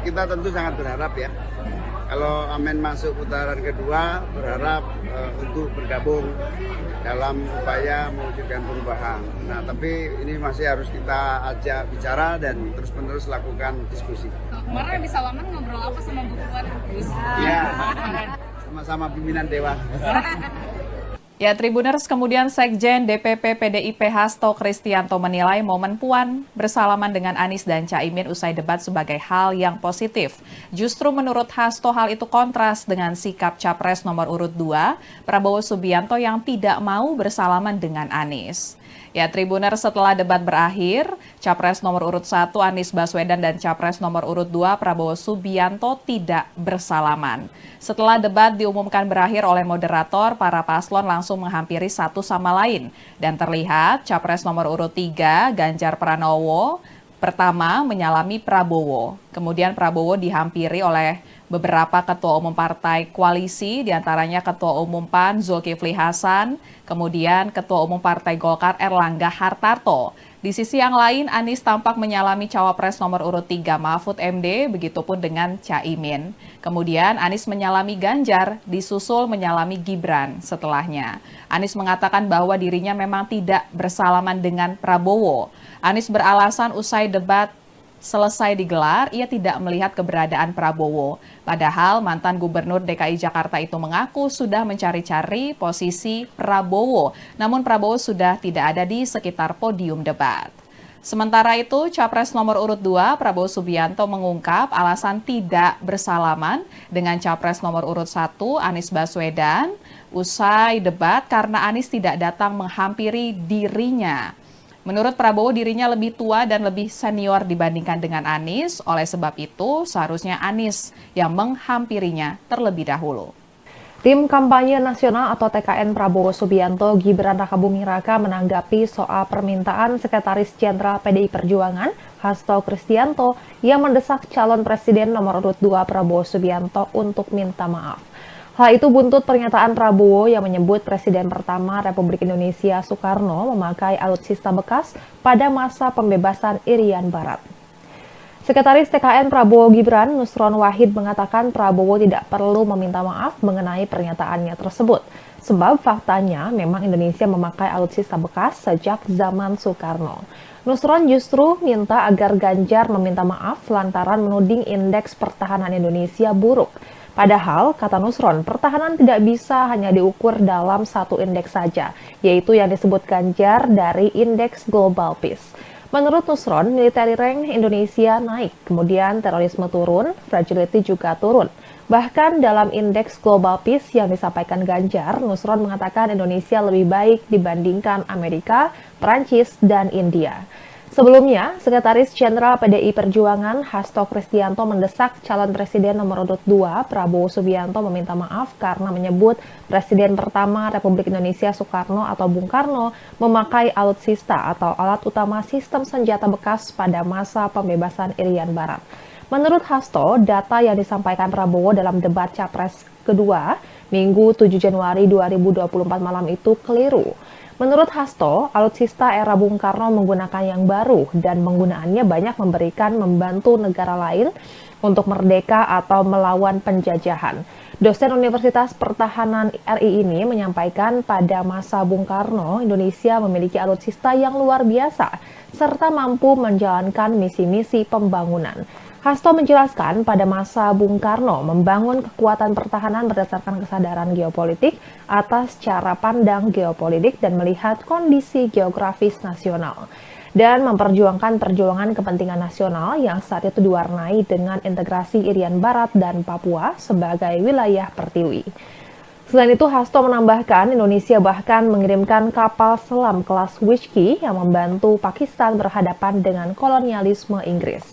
kita tentu sangat berharap ya. Kalau Amin masuk putaran kedua, berharap untuk bergabung dalam upaya mewujudkan perubahan. Nah, tapi ini masih harus kita ajak bicara dan terus-menerus lakukan diskusi. Kemarin di Salaman ngobrol apa sama Bu Puan? Ya, sama-sama pimpinan Dewan. Ya, Tribuners, kemudian Sekjen DPP PDIP Hasto Kristianto menilai momen Puan bersalaman dengan Anies dan Caimin usai debat sebagai hal yang positif. Justru menurut Hasto hal itu kontras dengan sikap Capres nomor urut 2, Prabowo Subianto yang tidak mau bersalaman dengan Anies. Ya, Tribuners, setelah debat berakhir, Capres nomor urut 1 Anies Baswedan dan Capres nomor urut 2 Prabowo Subianto tidak bersalaman. Setelah debat diumumkan berakhir oleh moderator, para paslon langsung menghampiri satu sama lain. Dan terlihat Capres nomor urut 3 Ganjar Pranowo pertama menyalami Prabowo. Kemudian Prabowo dihampiri oleh beberapa ketua umum partai koalisi, diantaranya Ketua Umum PAN Zulkifli Hasan, kemudian Ketua Umum Partai Golkar Erlangga Hartarto. Di sisi yang lain, Anies tampak menyalami Cawapres nomor urut 3 Mahfud MD, begitupun dengan Caimin. Kemudian Anies menyalami Ganjar, disusul menyalami Gibran setelahnya. Anies mengatakan bahwa dirinya memang tidak bersalaman dengan Prabowo. Anies beralasan usai debat selesai digelar, ia tidak melihat keberadaan Prabowo. Padahal mantan Gubernur DKI Jakarta itu mengaku sudah mencari-cari posisi Prabowo. Namun Prabowo sudah tidak ada di sekitar podium debat. Sementara itu, Capres nomor urut 2 Prabowo Subianto mengungkap alasan tidak bersalaman dengan Capres nomor urut 1 Anies Baswedan usai debat karena Anies tidak datang menghampiri dirinya. Menurut Prabowo, dirinya lebih tua dan lebih senior dibandingkan dengan Anies. Oleh sebab itu, seharusnya Anies yang menghampirinya terlebih dahulu. Tim Kampanye Nasional atau TKN Prabowo Subianto Gibran Rakabuming Raka menanggapi soal permintaan Sekretaris Jenderal PDI Perjuangan Hasto Kristianto yang mendesak calon presiden nomor urut 2 Prabowo Subianto untuk minta maaf. Hal itu buntut pernyataan Prabowo yang menyebut Presiden pertama Republik Indonesia Soekarno memakai alutsista bekas pada masa pembebasan Irian Barat. Sekretaris TKN Prabowo Gibran, Nusron Wahid, mengatakan Prabowo tidak perlu meminta maaf mengenai pernyataannya tersebut. Sebab faktanya memang Indonesia memakai alutsista bekas sejak zaman Soekarno. Nusron justru minta agar Ganjar meminta maaf lantaran menuding indeks pertahanan Indonesia buruk. Padahal, kata Nusron, pertahanan tidak bisa hanya diukur dalam satu indeks saja, yaitu yang disebut Ganjar dari Indeks Global Peace. Menurut Nusron, military rank Indonesia naik, kemudian terorisme turun, fragility juga turun. Bahkan dalam Indeks Global Peace yang disampaikan Ganjar, Nusron mengatakan Indonesia lebih baik dibandingkan Amerika, Prancis, dan India. Sebelumnya, Sekretaris Jenderal PDI Perjuangan Hasto Kristianto mendesak calon presiden nomor urut 2 Prabowo Subianto meminta maaf karena menyebut Presiden pertama Republik Indonesia Soekarno atau Bung Karno memakai alutsista atau alat utama sistem senjata bekas pada masa pembebasan Irian Barat. Menurut Hasto, data yang disampaikan Prabowo dalam debat Capres kedua Minggu 7 Januari 2024 malam itu keliru. Menurut Hasto, alutsista era Bung Karno menggunakan yang baru dan penggunaannya banyak membantu negara lain untuk merdeka atau melawan penjajahan. Dosen Universitas Pertahanan RI ini menyampaikan pada masa Bung Karno, Indonesia memiliki alutsista yang luar biasa serta mampu menjalankan misi-misi pembangunan. Hasto menjelaskan pada masa Bung Karno membangun kekuatan pertahanan berdasarkan kesadaran geopolitik atas cara pandang geopolitik dan melihat kondisi geografis nasional dan memperjuangkan perjuangan kepentingan nasional yang saat itu diwarnai dengan integrasi Irian Barat dan Papua sebagai wilayah pertiwi. Selain itu, Hasto menambahkan Indonesia bahkan mengirimkan kapal selam kelas Whiskey yang membantu Pakistan berhadapan dengan kolonialisme Inggris.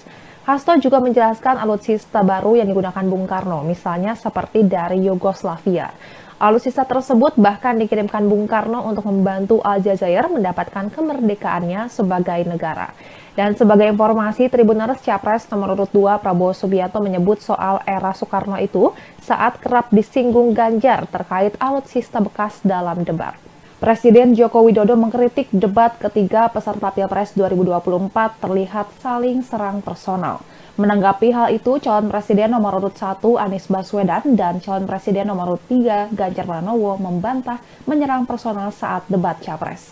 Hasto juga menjelaskan alutsista baru yang digunakan Bung Karno, misalnya seperti dari Yugoslavia. Alutsista tersebut bahkan dikirimkan Bung Karno untuk membantu Aljazair mendapatkan kemerdekaannya sebagai negara. Dan sebagai informasi, Tribuners Capres nomor urut 2 Prabowo Subianto menyebut soal era Soekarno itu saat kerap disinggung Ganjar terkait alutsista bekas dalam debat. Presiden Joko Widodo mengkritik debat ketiga peserta Pilpres 2024 terlihat saling serang personal. Menanggapi hal itu, calon presiden nomor urut 1 Anies Baswedan dan calon presiden nomor urut 3 Ganjar Pranowo membantah menyerang personal saat debat Capres.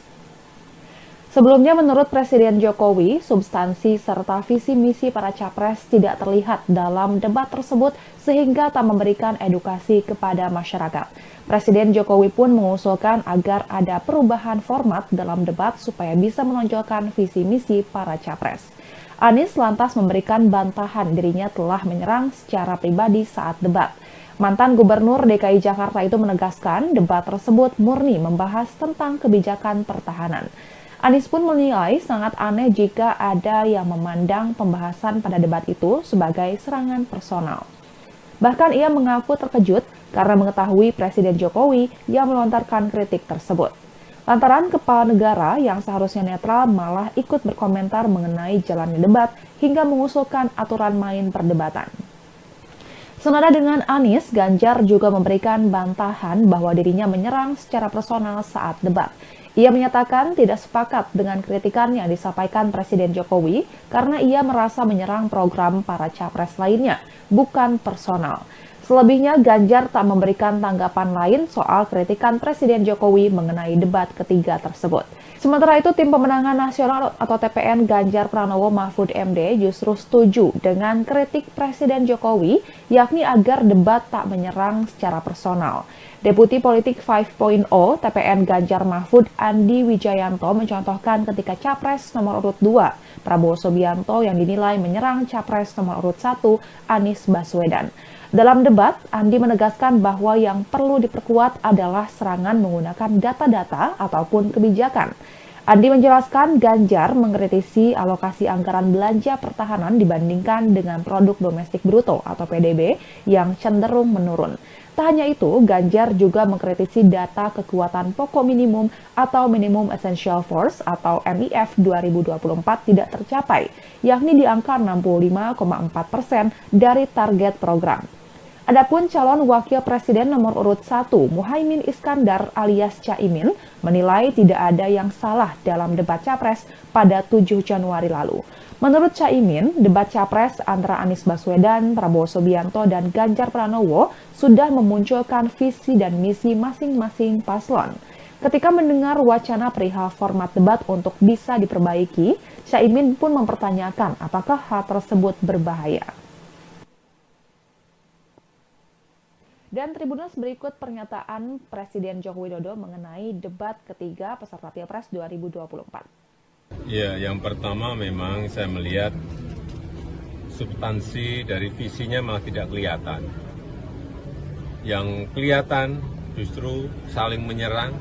Sebelumnya, menurut Presiden Jokowi, substansi serta visi misi para capres tidak terlihat dalam debat tersebut sehingga tak memberikan edukasi kepada masyarakat. Presiden Jokowi pun mengusulkan agar ada perubahan format dalam debat supaya bisa menonjolkan visi misi para capres. Anies lantas memberikan bantahan dirinya telah menyerang secara pribadi saat debat. Mantan Gubernur DKI Jakarta itu menegaskan debat tersebut murni membahas tentang kebijakan pertahanan. Anies pun menilai sangat aneh jika ada yang memandang pembahasan pada debat itu sebagai serangan personal. Bahkan ia mengaku terkejut karena mengetahui Presiden Jokowi yang melontarkan kritik tersebut. Lantaran kepala negara yang seharusnya netral malah ikut berkomentar mengenai jalannya debat hingga mengusulkan aturan main perdebatan. Senada dengan Anies, Ganjar juga memberikan bantahan bahwa dirinya menyerang secara personal saat debat. Ia menyatakan tidak sepakat dengan kritikan yang disampaikan Presiden Jokowi karena ia merasa menyerang program para capres lainnya, bukan personal. Selebihnya, Ganjar tak memberikan tanggapan lain soal kritikan Presiden Jokowi mengenai debat ketiga tersebut. Sementara itu, Tim Pemenangan Nasional atau TPN Ganjar Pranowo Mahfud MD justru setuju dengan kritik Presiden Jokowi, yakni agar debat tak menyerang secara personal. Deputi Politik 5.0 TPN Ganjar Mahfud Andi Wijayanto mencontohkan ketika Capres nomor urut 2 Prabowo Subianto yang dinilai menyerang Capres nomor urut 1 Anies Baswedan. Dalam debat, Andi menegaskan bahwa yang perlu diperkuat adalah serangan menggunakan data-data ataupun kebijakan. Andi menjelaskan Ganjar mengkritisi alokasi anggaran belanja pertahanan dibandingkan dengan produk domestik bruto atau PDB yang cenderung menurun. Tak hanya itu, Ganjar juga mengkritisi data kekuatan pokok minimum atau Minimum Essential Force atau MIF 2024 tidak tercapai, yakni di angka 65,4% dari target program. Adapun calon wakil presiden nomor urut 1, Muhaimin Iskandar alias Caimin, menilai tidak ada yang salah dalam debat Capres pada 7 Januari lalu. Menurut Caimin, debat Capres antara Anies Baswedan, Prabowo Subianto, dan Ganjar Pranowo sudah memunculkan visi dan misi masing-masing paslon. Ketika mendengar wacana perihal format debat untuk bisa diperbaiki, Caimin pun mempertanyakan apakah hal tersebut berbahaya. Dan Tribuners, berikut pernyataan Presiden Joko Widodo mengenai debat ketiga peserta Pilpres 2024. Ya, yang pertama memang saya melihat substansi dari visinya malah tidak kelihatan. Yang kelihatan justru saling menyerang,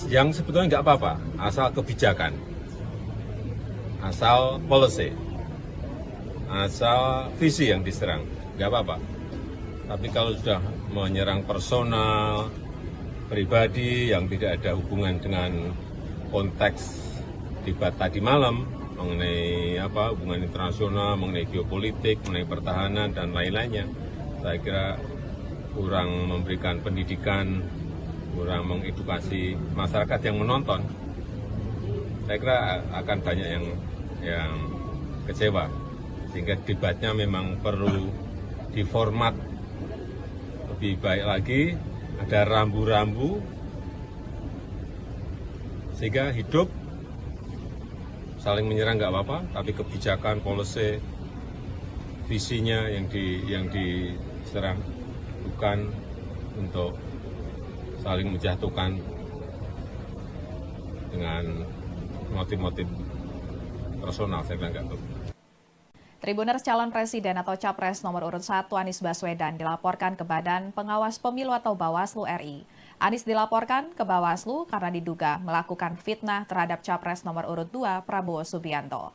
yang sebetulnya nggak apa-apa, asal kebijakan, asal policy, asal visi yang diserang, nggak apa-apa. Tapi kalau sudah menyerang personal, pribadi yang tidak ada hubungan dengan konteks debat tadi malam mengenai hubungan internasional, mengenai geopolitik, mengenai pertahanan dan lain-lainnya, saya kira kurang memberikan pendidikan, kurang mengedukasi masyarakat yang menonton. Saya kira akan banyak yang kecewa, sehingga debatnya memang perlu diformat lebih baik lagi, ada rambu-rambu sehingga hidup. Saling menyerang nggak apa-apa, tapi kebijakan, policy, visinya yang diserang, bukan untuk saling menjatuhkan dengan motif-motif personal. Saya bilang nggak betul. Tribuners calon presiden atau capres nomor urut 1 Anies Baswedan dilaporkan ke Badan Pengawas Pemilu atau Bawaslu RI. Anies dilaporkan ke Bawaslu karena diduga melakukan fitnah terhadap capres nomor urut 2 Prabowo Subianto.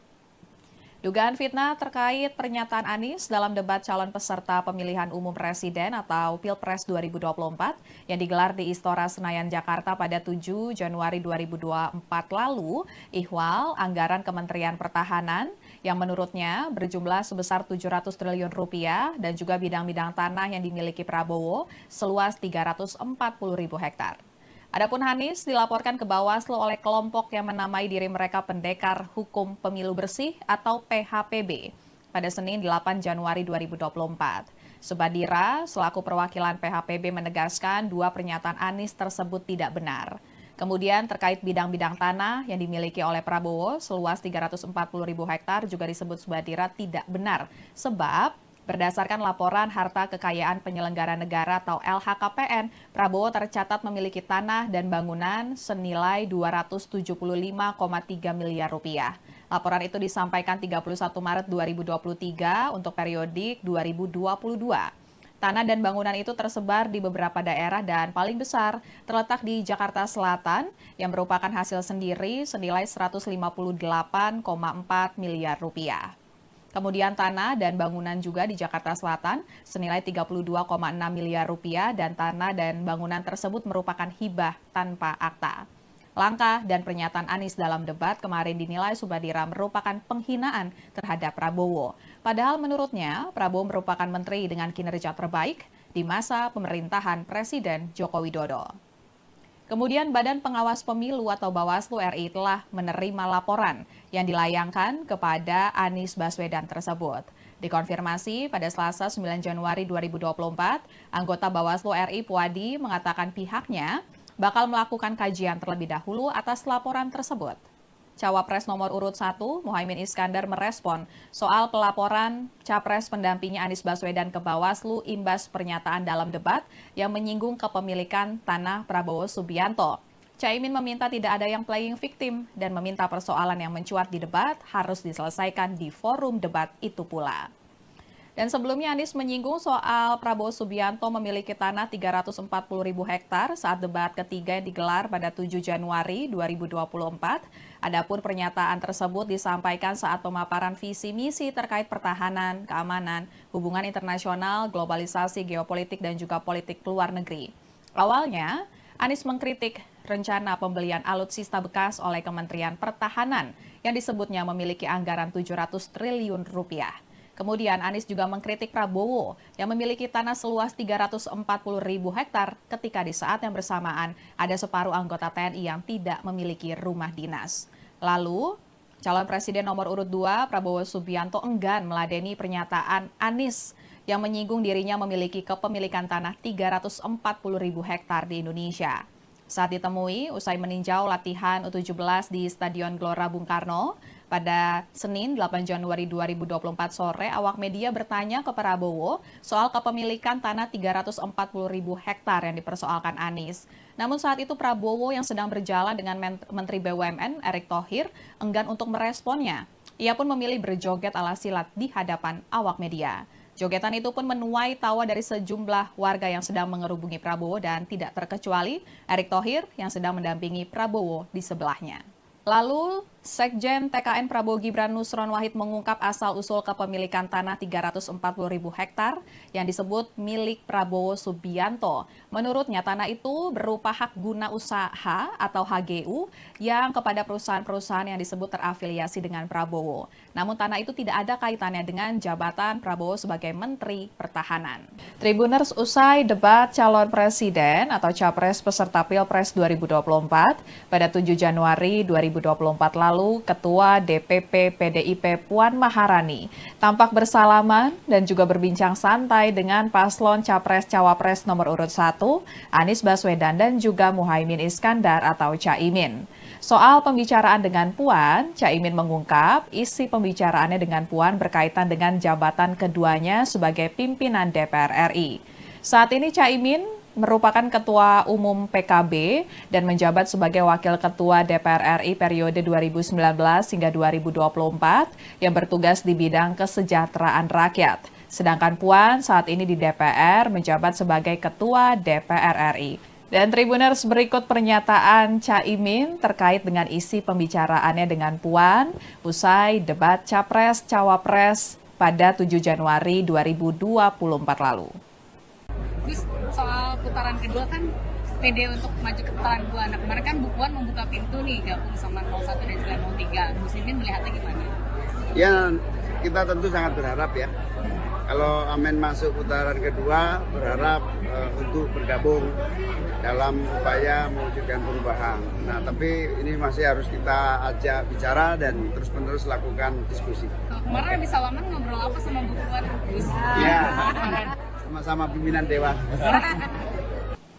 Dugaan fitnah terkait pernyataan Anies dalam debat calon peserta pemilihan umum presiden atau Pilpres 2024 yang digelar di Istora Senayan, Jakarta pada 7 Januari 2024 lalu, ihwal anggaran Kementerian Pertahanan yang menurutnya berjumlah sebesar 700 triliun rupiah dan juga bidang-bidang tanah yang dimiliki Prabowo seluas 340.000 hektar. Adapun Anies dilaporkan ke Bawaslu oleh kelompok yang menamai diri mereka Pendekar Hukum Pemilu Bersih atau PHPB pada Senin 8 Januari 2024. Subadira selaku perwakilan PHPB menegaskan dua pernyataan Anies tersebut tidak benar. Kemudian terkait bidang-bidang tanah yang dimiliki oleh Prabowo seluas 340.000 hektar juga disebut Subadira tidak benar sebab berdasarkan laporan harta kekayaan penyelenggara negara atau LHKPN, Prabowo tercatat memiliki tanah dan bangunan senilai 275,3 miliar rupiah. Laporan itu disampaikan 31 Maret 2023 untuk periodik 2022. Tanah dan bangunan itu tersebar di beberapa daerah dan paling besar terletak di Jakarta Selatan yang merupakan hasil sendiri senilai 158,4 miliar rupiah. Kemudian tanah dan bangunan juga di Jakarta Selatan senilai 32,6 miliar rupiah dan tanah dan bangunan tersebut merupakan hibah tanpa akta. Langkah dan pernyataan Anies dalam debat kemarin dinilai Subadira merupakan penghinaan terhadap Prabowo. Padahal menurutnya Prabowo merupakan menteri dengan kinerja terbaik di masa pemerintahan Presiden Joko Widodo. Kemudian Badan Pengawas Pemilu atau Bawaslu RI telah menerima laporan yang dilayangkan kepada Anies Baswedan tersebut. Dikonfirmasi pada Selasa 9 Januari 2024, anggota Bawaslu RI Puadi mengatakan pihaknya bakal melakukan kajian terlebih dahulu atas laporan tersebut. Cawapres nomor urut 1, Muhaimin Iskandar merespon soal pelaporan Capres pendampingnya Anies Baswedan ke Bawaslu imbas pernyataan dalam debat yang menyinggung kepemilikan tanah Prabowo Subianto. Caimin meminta tidak ada yang playing victim dan meminta persoalan yang mencuat di debat harus diselesaikan di forum debat itu pula. Dan sebelumnya Anies menyinggung soal Prabowo Subianto memiliki tanah 340.000 hektar saat debat ketiga yang digelar pada 7 Januari 2024. Adapun pernyataan tersebut disampaikan saat pemaparan visi misi terkait pertahanan, keamanan, hubungan internasional, globalisasi, geopolitik, dan juga politik luar negeri. Awalnya, Anies mengkritik rencana pembelian alutsista bekas oleh Kementerian Pertahanan yang disebutnya memiliki anggaran 700 triliun rupiah. Kemudian Anies juga mengkritik Prabowo yang memiliki tanah seluas 340.000 hektar ketika di saat yang bersamaan ada separuh anggota TNI yang tidak memiliki rumah dinas. Lalu, calon presiden nomor urut 2 Prabowo Subianto enggan meladeni pernyataan Anies yang menyinggung dirinya memiliki kepemilikan tanah 340.000 hektar di Indonesia. Saat ditemui usai meninjau latihan U17 di Stadion Gelora Bung Karno, pada Senin 8 Januari 2024 sore, awak media bertanya ke Prabowo soal kepemilikan tanah 340.000 hektar yang dipersoalkan Anies. Namun saat itu Prabowo yang sedang berjalan dengan Menteri BUMN Erick Thohir enggan untuk meresponnya. Ia pun memilih berjoget ala silat di hadapan awak media. Jogetan itu pun menuai tawa dari sejumlah warga yang sedang mengerubungi Prabowo dan tidak terkecuali Erick Thohir yang sedang mendampingi Prabowo di sebelahnya. Lalu, Sekjen TKN Prabowo Gibran Nusron Wahid mengungkap asal-usul kepemilikan tanah 340.000 hektar yang disebut milik Prabowo Subianto. Menurutnya, tanah itu berupa hak guna usaha atau HGU yang kepada perusahaan-perusahaan yang disebut terafiliasi dengan Prabowo. Namun tanah itu tidak ada kaitannya dengan jabatan Prabowo sebagai Menteri Pertahanan. Tribuners, usai debat calon presiden atau capres peserta Pilpres 2024 pada 7 Januari 2024 lalu, Ketua DPP PDIP Puan Maharani tampak bersalaman dan juga berbincang santai dengan paslon Capres-Cawapres nomor urut 1, Anies Baswedan dan juga Muhaimin Iskandar atau Caimin. Soal pembicaraan dengan Puan, Caimin mengungkap isi pembicaraannya dengan Puan berkaitan dengan jabatan keduanya sebagai pimpinan DPR RI. Saat ini Caimin merupakan Ketua Umum PKB dan menjabat sebagai Wakil Ketua DPR RI periode 2019 hingga 2024 yang bertugas di bidang kesejahteraan rakyat. Sedangkan Puan saat ini di DPR menjabat sebagai Ketua DPR RI. Dan Tribuners, berikut pernyataan Caimin terkait dengan isi pembicaraannya dengan Puan usai debat Capres-Cawapres pada 7 Januari 2024 lalu. Terus soal putaran kedua kan pede untuk maju ke putaran kedua. Nah kemarin kan Bu Puan membuka pintu nih gabung sama 01 dan juga 03. Muslimin melihatnya gimana? Ya, kita tentu sangat berharap ya. Kalau Amin masuk putaran kedua, berharap untuk bergabung dalam upaya mewujudkan perubahan. Nah, tapi ini masih harus kita ajak bicara dan terus-menerus lakukan diskusi. Kemarin di Salaman ngobrol apa sama Bu Puan? Ya, sama-sama pimpinan Dewan.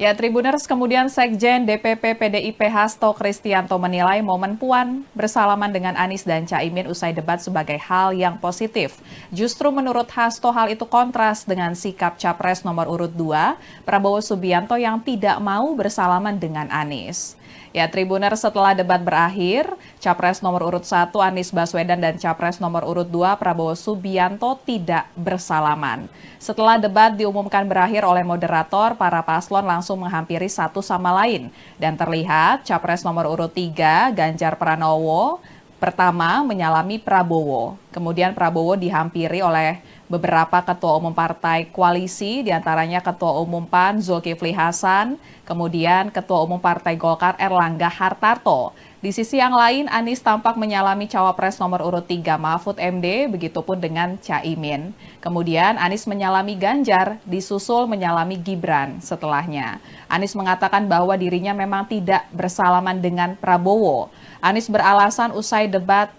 Ya, Tribuners, kemudian Sekjen DPP PDIP Hasto Kristianto menilai momen Puan bersalaman dengan Anies dan Caimin usai debat sebagai hal yang positif. Justru menurut Hasto hal itu kontras dengan sikap Capres nomor urut 2, Prabowo Subianto yang tidak mau bersalaman dengan Anies. Ya, Tribuners, setelah debat berakhir, Capres nomor urut 1 Anies Baswedan dan Capres nomor urut 2 Prabowo Subianto tidak bersalaman. Setelah debat diumumkan berakhir oleh moderator, para paslon langsung menghampiri satu sama lain. Dan terlihat Capres nomor urut 3 Ganjar Pranowo pertama menyalami Prabowo. Kemudian Prabowo dihampiri oleh beberapa ketua umum partai koalisi, diantaranya Ketua Umum PAN Zulkifli Hasan, kemudian Ketua Umum Partai Golkar Erlangga Hartarto. Di sisi yang lain, Anies tampak menyalami cawapres nomor urut 3 Mahfud MD, begitupun dengan Caimin. Kemudian Anies menyalami Ganjar, disusul menyalami Gibran setelahnya. Anies mengatakan bahwa dirinya memang tidak bersalaman dengan Prabowo. Anies beralasan usai debat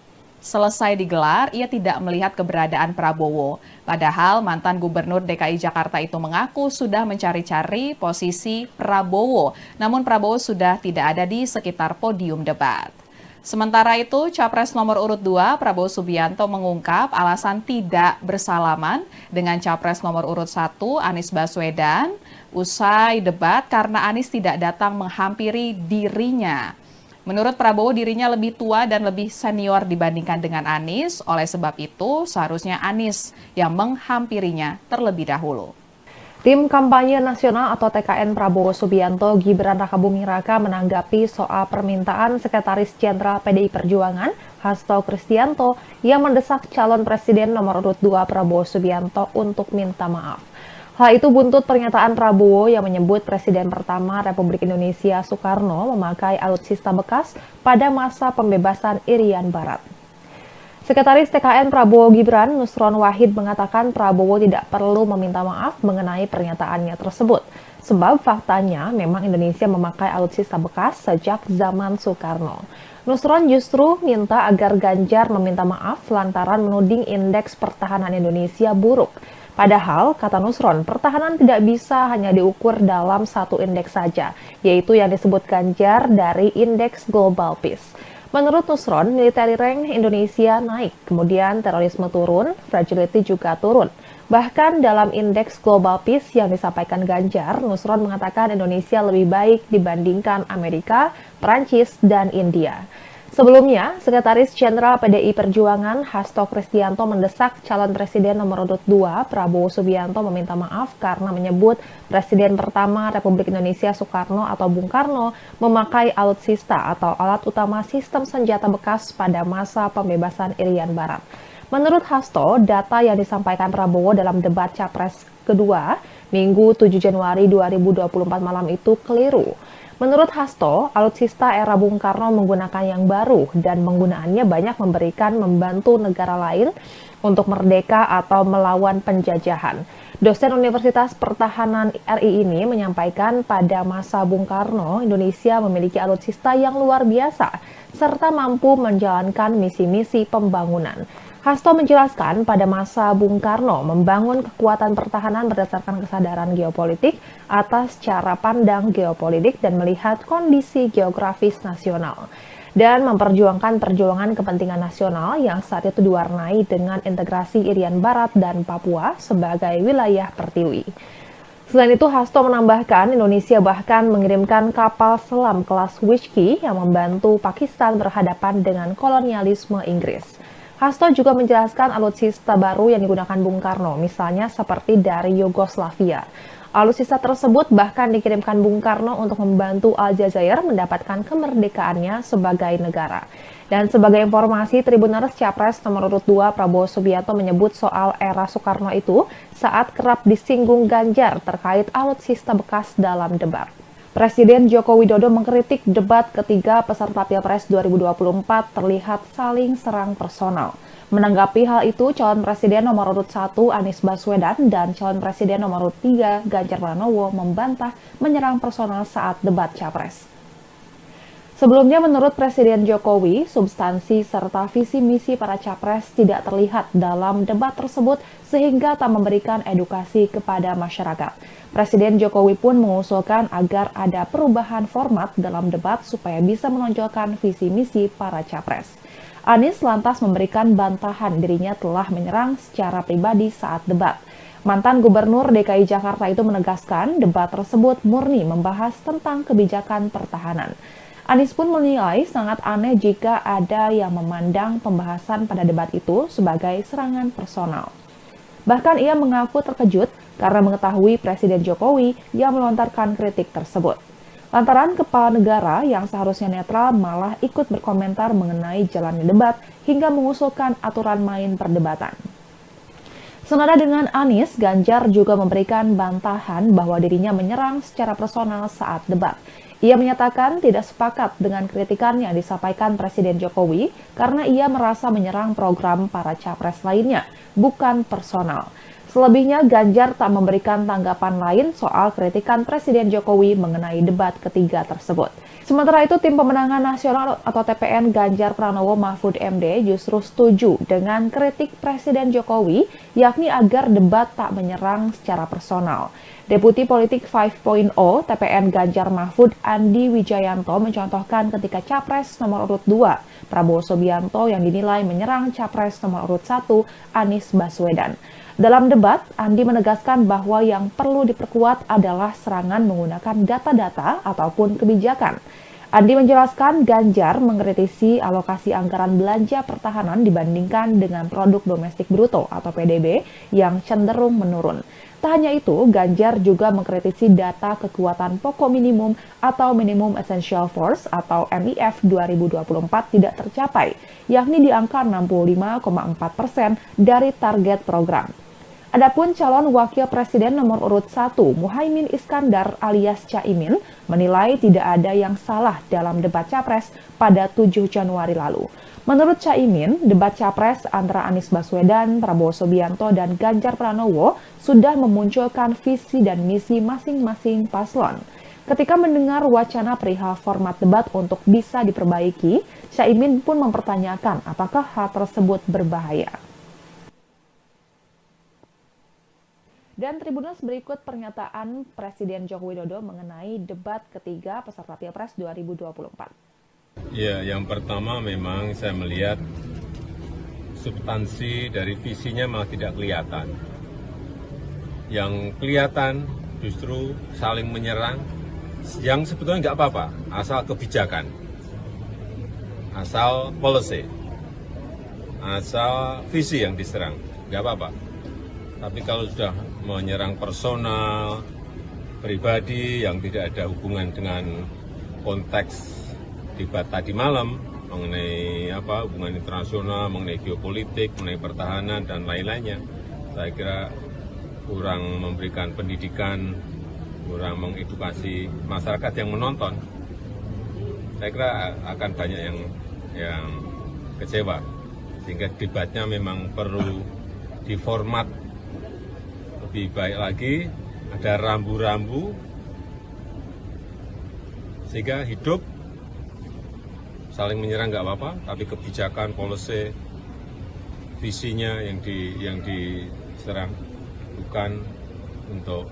selesai digelar, ia tidak melihat keberadaan Prabowo. Padahal mantan Gubernur DKI Jakarta itu mengaku sudah mencari-cari posisi Prabowo, namun Prabowo sudah tidak ada di sekitar podium debat. Sementara itu, Capres nomor urut 2 Prabowo Subianto mengungkap alasan tidak bersalaman dengan Capres nomor urut 1 Anies Baswedan usai debat karena Anies tidak datang menghampiri dirinya. Menurut Prabowo, dirinya lebih tua dan lebih senior dibandingkan dengan Anies. Oleh sebab itu, seharusnya Anies yang menghampirinya terlebih dahulu. Tim Kampanye Nasional atau TKN Prabowo Subianto Gibran Rakabuming Raka menanggapi soal permintaan Sekretaris Jenderal PDI Perjuangan Hasto Kristianto yang mendesak calon presiden nomor urut 2 Prabowo Subianto untuk minta maaf. Hal itu buntut pernyataan Prabowo yang menyebut Presiden pertama Republik Indonesia Soekarno memakai alutsista bekas pada masa pembebasan Irian Barat. Sekretaris TKN Prabowo Gibran, Nusron Wahid, mengatakan Prabowo tidak perlu meminta maaf mengenai pernyataannya tersebut. Sebab faktanya memang Indonesia memakai alutsista bekas sejak zaman Soekarno. Nusron justru minta agar Ganjar meminta maaf lantaran menuding indeks pertahanan Indonesia buruk. Padahal, kata Nusron, pertahanan tidak bisa hanya diukur dalam satu indeks saja, yaitu yang disebut Ganjar dari Indeks Global Peace. Menurut Nusron, military rank Indonesia naik, kemudian terorisme turun, fragility juga turun. Bahkan dalam Indeks Global Peace yang disampaikan Ganjar, Nusron mengatakan Indonesia lebih baik dibandingkan Amerika, Perancis, dan India. Sebelumnya, Sekretaris Jenderal PDI Perjuangan Hasto Kristianto mendesak calon presiden nomor urut 2 Prabowo Subianto meminta maaf karena menyebut Presiden pertama Republik Indonesia Soekarno atau Bung Karno memakai alutsista atau alat utama sistem senjata bekas pada masa pembebasan Irian Barat. Menurut Hasto, data yang disampaikan Prabowo dalam debat Capres kedua Minggu 7 Januari 2024 malam itu keliru. Menurut Hasto, alutsista era Bung Karno menggunakan yang baru dan penggunaannya banyak membantu negara lain untuk merdeka atau melawan penjajahan. Dosen Universitas Pertahanan RI ini menyampaikan pada masa Bung Karno, Indonesia memiliki alutsista yang luar biasa serta mampu menjalankan misi-misi pembangunan. Hasto menjelaskan pada masa Bung Karno membangun kekuatan pertahanan berdasarkan kesadaran geopolitik atas cara pandang geopolitik dan melihat kondisi geografis nasional dan memperjuangkan perjuangan kepentingan nasional yang saat itu diwarnai dengan integrasi Irian Barat dan Papua sebagai wilayah pertiwi. Selain itu, Hasto menambahkan Indonesia bahkan mengirimkan kapal selam kelas Whiskey yang membantu Pakistan berhadapan dengan kolonialisme Inggris. Hasto juga menjelaskan alutsista baru yang digunakan Bung Karno, misalnya seperti dari Yugoslavia. Alutsista tersebut bahkan dikirimkan Bung Karno untuk membantu Aljazair mendapatkan kemerdekaannya sebagai negara. Dan sebagai informasi, Tribuners Capres nomor urut 2 Prabowo Subianto menyebut soal era Soekarno itu saat kerap disinggung Ganjar terkait alutsista bekas dalam debat. Presiden Joko Widodo mengkritik debat ketiga peserta Pilpres 2024 terlihat saling serang personal. Menanggapi hal itu, calon presiden nomor urut 1 Anies Baswedan dan calon presiden nomor urut 3 Ganjar Pranowo membantah menyerang personal saat debat Capres. Sebelumnya, menurut Presiden Jokowi, substansi serta visi misi para capres tidak terlihat dalam debat tersebut sehingga tak memberikan edukasi kepada masyarakat. Presiden Jokowi pun mengusulkan agar ada perubahan format dalam debat supaya bisa menonjolkan visi misi para capres. Anies lantas memberikan bantahan dirinya telah menyerang secara pribadi saat debat. Mantan Gubernur DKI Jakarta itu menegaskan debat tersebut murni membahas tentang kebijakan pertahanan. Anies pun menilai sangat aneh jika ada yang memandang pembahasan pada debat itu sebagai serangan personal. Bahkan ia mengaku terkejut karena mengetahui Presiden Jokowi yang melontarkan kritik tersebut. Lantaran kepala negara yang seharusnya netral malah ikut berkomentar mengenai jalannya debat hingga mengusulkan aturan main perdebatan. Senada dengan Anies, Ganjar juga memberikan bantahan bahwa dirinya menyerang secara personal saat debat. Ia menyatakan tidak sepakat dengan kritikan yang disampaikan Presiden Jokowi karena ia merasa menyerang program para capres lainnya, bukan personal. Selebihnya, Ganjar tak memberikan tanggapan lain soal kritikan Presiden Jokowi mengenai debat ketiga tersebut. Sementara itu, Tim Pemenangan Nasional atau TPN Ganjar Pranowo Mahfud MD justru setuju dengan kritik Presiden Jokowi, yakni agar debat tak menyerang secara personal. Deputi Politik 5.0 TPN Ganjar Mahfud Andi Wijayanto mencontohkan ketika Capres nomor urut 2 Prabowo Subianto yang dinilai menyerang Capres nomor urut 1 Anies Baswedan. Dalam debat, Andi menegaskan bahwa yang perlu diperkuat adalah serangan menggunakan data-data ataupun kebijakan. Andi menjelaskan Ganjar mengkritisi alokasi anggaran belanja pertahanan dibandingkan dengan produk domestik bruto atau PDB yang cenderung menurun. Tak hanya itu, Ganjar juga mengkritisi data kekuatan pokok minimum atau Minimum Essential Force atau MIF 2024 tidak tercapai, yakni di angka 65,4% dari target program. Adapun calon wakil presiden nomor urut 1, Muhaimin Iskandar alias Caimin, menilai tidak ada yang salah dalam debat Capres pada 7 Januari lalu. Menurut Caimin, debat Capres antara Anies Baswedan, Prabowo Subianto, dan Ganjar Pranowo sudah memunculkan visi dan misi masing-masing paslon. Ketika mendengar wacana perihal format debat untuk bisa diperbaiki, Caimin pun mempertanyakan apakah hal tersebut berbahaya. Dan Tribuners, berikut pernyataan Presiden Joko Widodo mengenai debat ketiga peserta Pilpres 2024. Ya, yang pertama memang saya melihat substansi dari visinya malah tidak kelihatan. Yang kelihatan justru saling menyerang, yang sebetulnya nggak apa-apa, asal kebijakan, asal policy, asal visi yang diserang, nggak apa-apa. Tapi kalau sudah menyerang personal, pribadi yang tidak ada hubungan dengan konteks debat tadi malam mengenai hubungan internasional, mengenai geopolitik, mengenai pertahanan dan lain-lainnya, saya kira kurang memberikan pendidikan, kurang mengedukasi masyarakat yang menonton. Saya kira akan banyak yang kecewa, sehingga debatnya memang perlu diformat lebih baik lagi, ada rambu-rambu sehingga hidup. Saling menyerang nggak apa-apa, tapi kebijakan, policy, visinya yang diserang, bukan untuk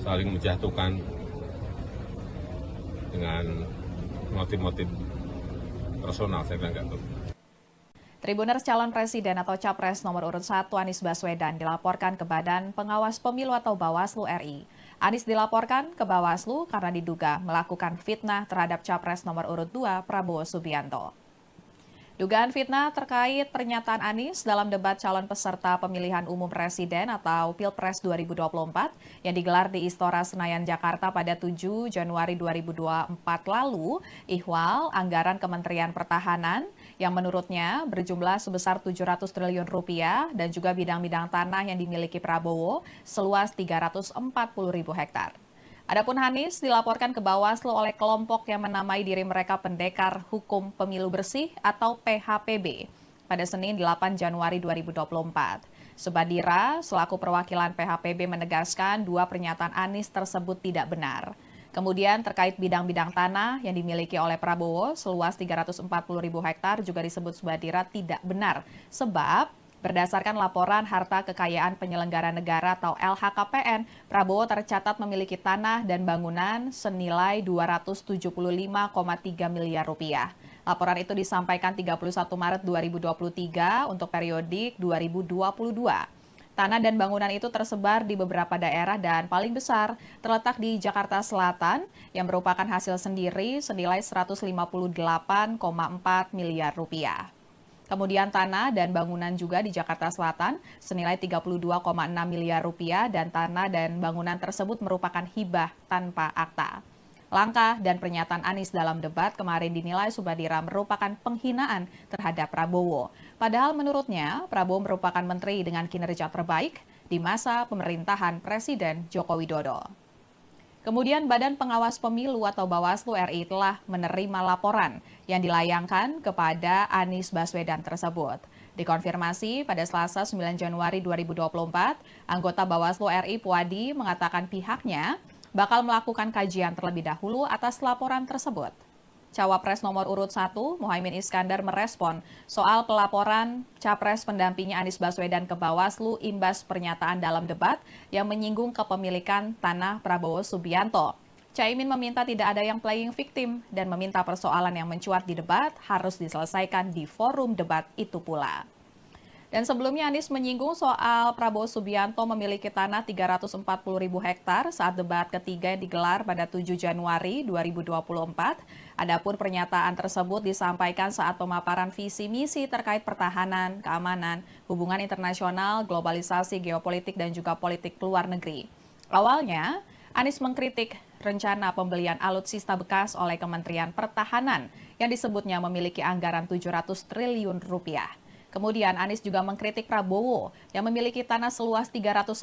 saling menjatuhkan dengan motif-motif personal. Saya kira nggak perlu. Tribuners calon presiden atau capres nomor urut 1 Anies Baswedan dilaporkan ke Badan Pengawas Pemilu atau Bawaslu RI. Anies dilaporkan ke Bawaslu karena diduga melakukan fitnah terhadap capres nomor urut 2 Prabowo Subianto. Dugaan fitnah terkait pernyataan Anies dalam debat calon peserta pemilihan umum presiden atau Pilpres 2024 yang digelar di Istora Senayan, Jakarta pada 7 Januari 2024 lalu, ihwal anggaran Kementerian Pertahanan yang menurutnya berjumlah sebesar 700 triliun rupiah dan juga bidang-bidang tanah yang dimiliki Prabowo seluas 340.000 hektar. Adapun Anies dilaporkan ke Bawaslu oleh kelompok yang menamai diri mereka Pendekar Hukum Pemilu Bersih atau PHPB pada Senin 8 Januari 2024. Subadira selaku perwakilan PHPB menegaskan dua pernyataan Anies tersebut tidak benar. Kemudian terkait bidang-bidang tanah yang dimiliki oleh Prabowo seluas 340.000 hektar juga disebut Subadira tidak benar sebab berdasarkan laporan harta kekayaan penyelenggara negara atau LHKPN, Prabowo tercatat memiliki tanah dan bangunan senilai 275,3 miliar rupiah. Laporan itu disampaikan 31 Maret 2023 untuk periodik 2022. Tanah dan bangunan itu tersebar di beberapa daerah dan paling besar terletak di Jakarta Selatan yang merupakan hasil sendiri senilai 158,4 miliar rupiah. Kemudian tanah dan bangunan juga di Jakarta Selatan senilai 32,6 miliar rupiah dan tanah dan bangunan tersebut merupakan hibah tanpa akta. Langkah dan pernyataan Anies dalam debat kemarin dinilai Subadira merupakan penghinaan terhadap Prabowo. Padahal menurutnya Prabowo merupakan menteri dengan kinerja terbaik di masa pemerintahan Presiden Joko Widodo. Kemudian Badan Pengawas Pemilu atau Bawaslu RI telah menerima laporan yang dilayangkan kepada Anies Baswedan tersebut. Dikonfirmasi pada Selasa 9 Januari 2024, anggota Bawaslu RI Puadi mengatakan pihaknya bakal melakukan kajian terlebih dahulu atas laporan tersebut. Cawapres nomor urut 1, Muhaimin Iskandar merespon soal pelaporan Capres pendampingnya Anies Baswedan ke Bawaslu imbas pernyataan dalam debat yang menyinggung kepemilikan tanah Prabowo Subianto. Caimin meminta tidak ada yang playing victim dan meminta persoalan yang mencuat di debat harus diselesaikan di forum debat itu pula. Dan sebelumnya Anies menyinggung soal Prabowo Subianto memiliki tanah 340.000 hektar saat debat ketiga yang digelar pada 7 Januari 2024. Adapun pernyataan tersebut disampaikan saat pemaparan visi misi terkait pertahanan, keamanan, hubungan internasional, globalisasi, geopolitik, dan juga politik luar negeri. Awalnya, Anies mengkritik rencana pembelian alutsista bekas oleh Kementerian Pertahanan yang disebutnya memiliki anggaran 700 triliun rupiah. Kemudian Anies juga mengkritik Prabowo yang memiliki tanah seluas 340.000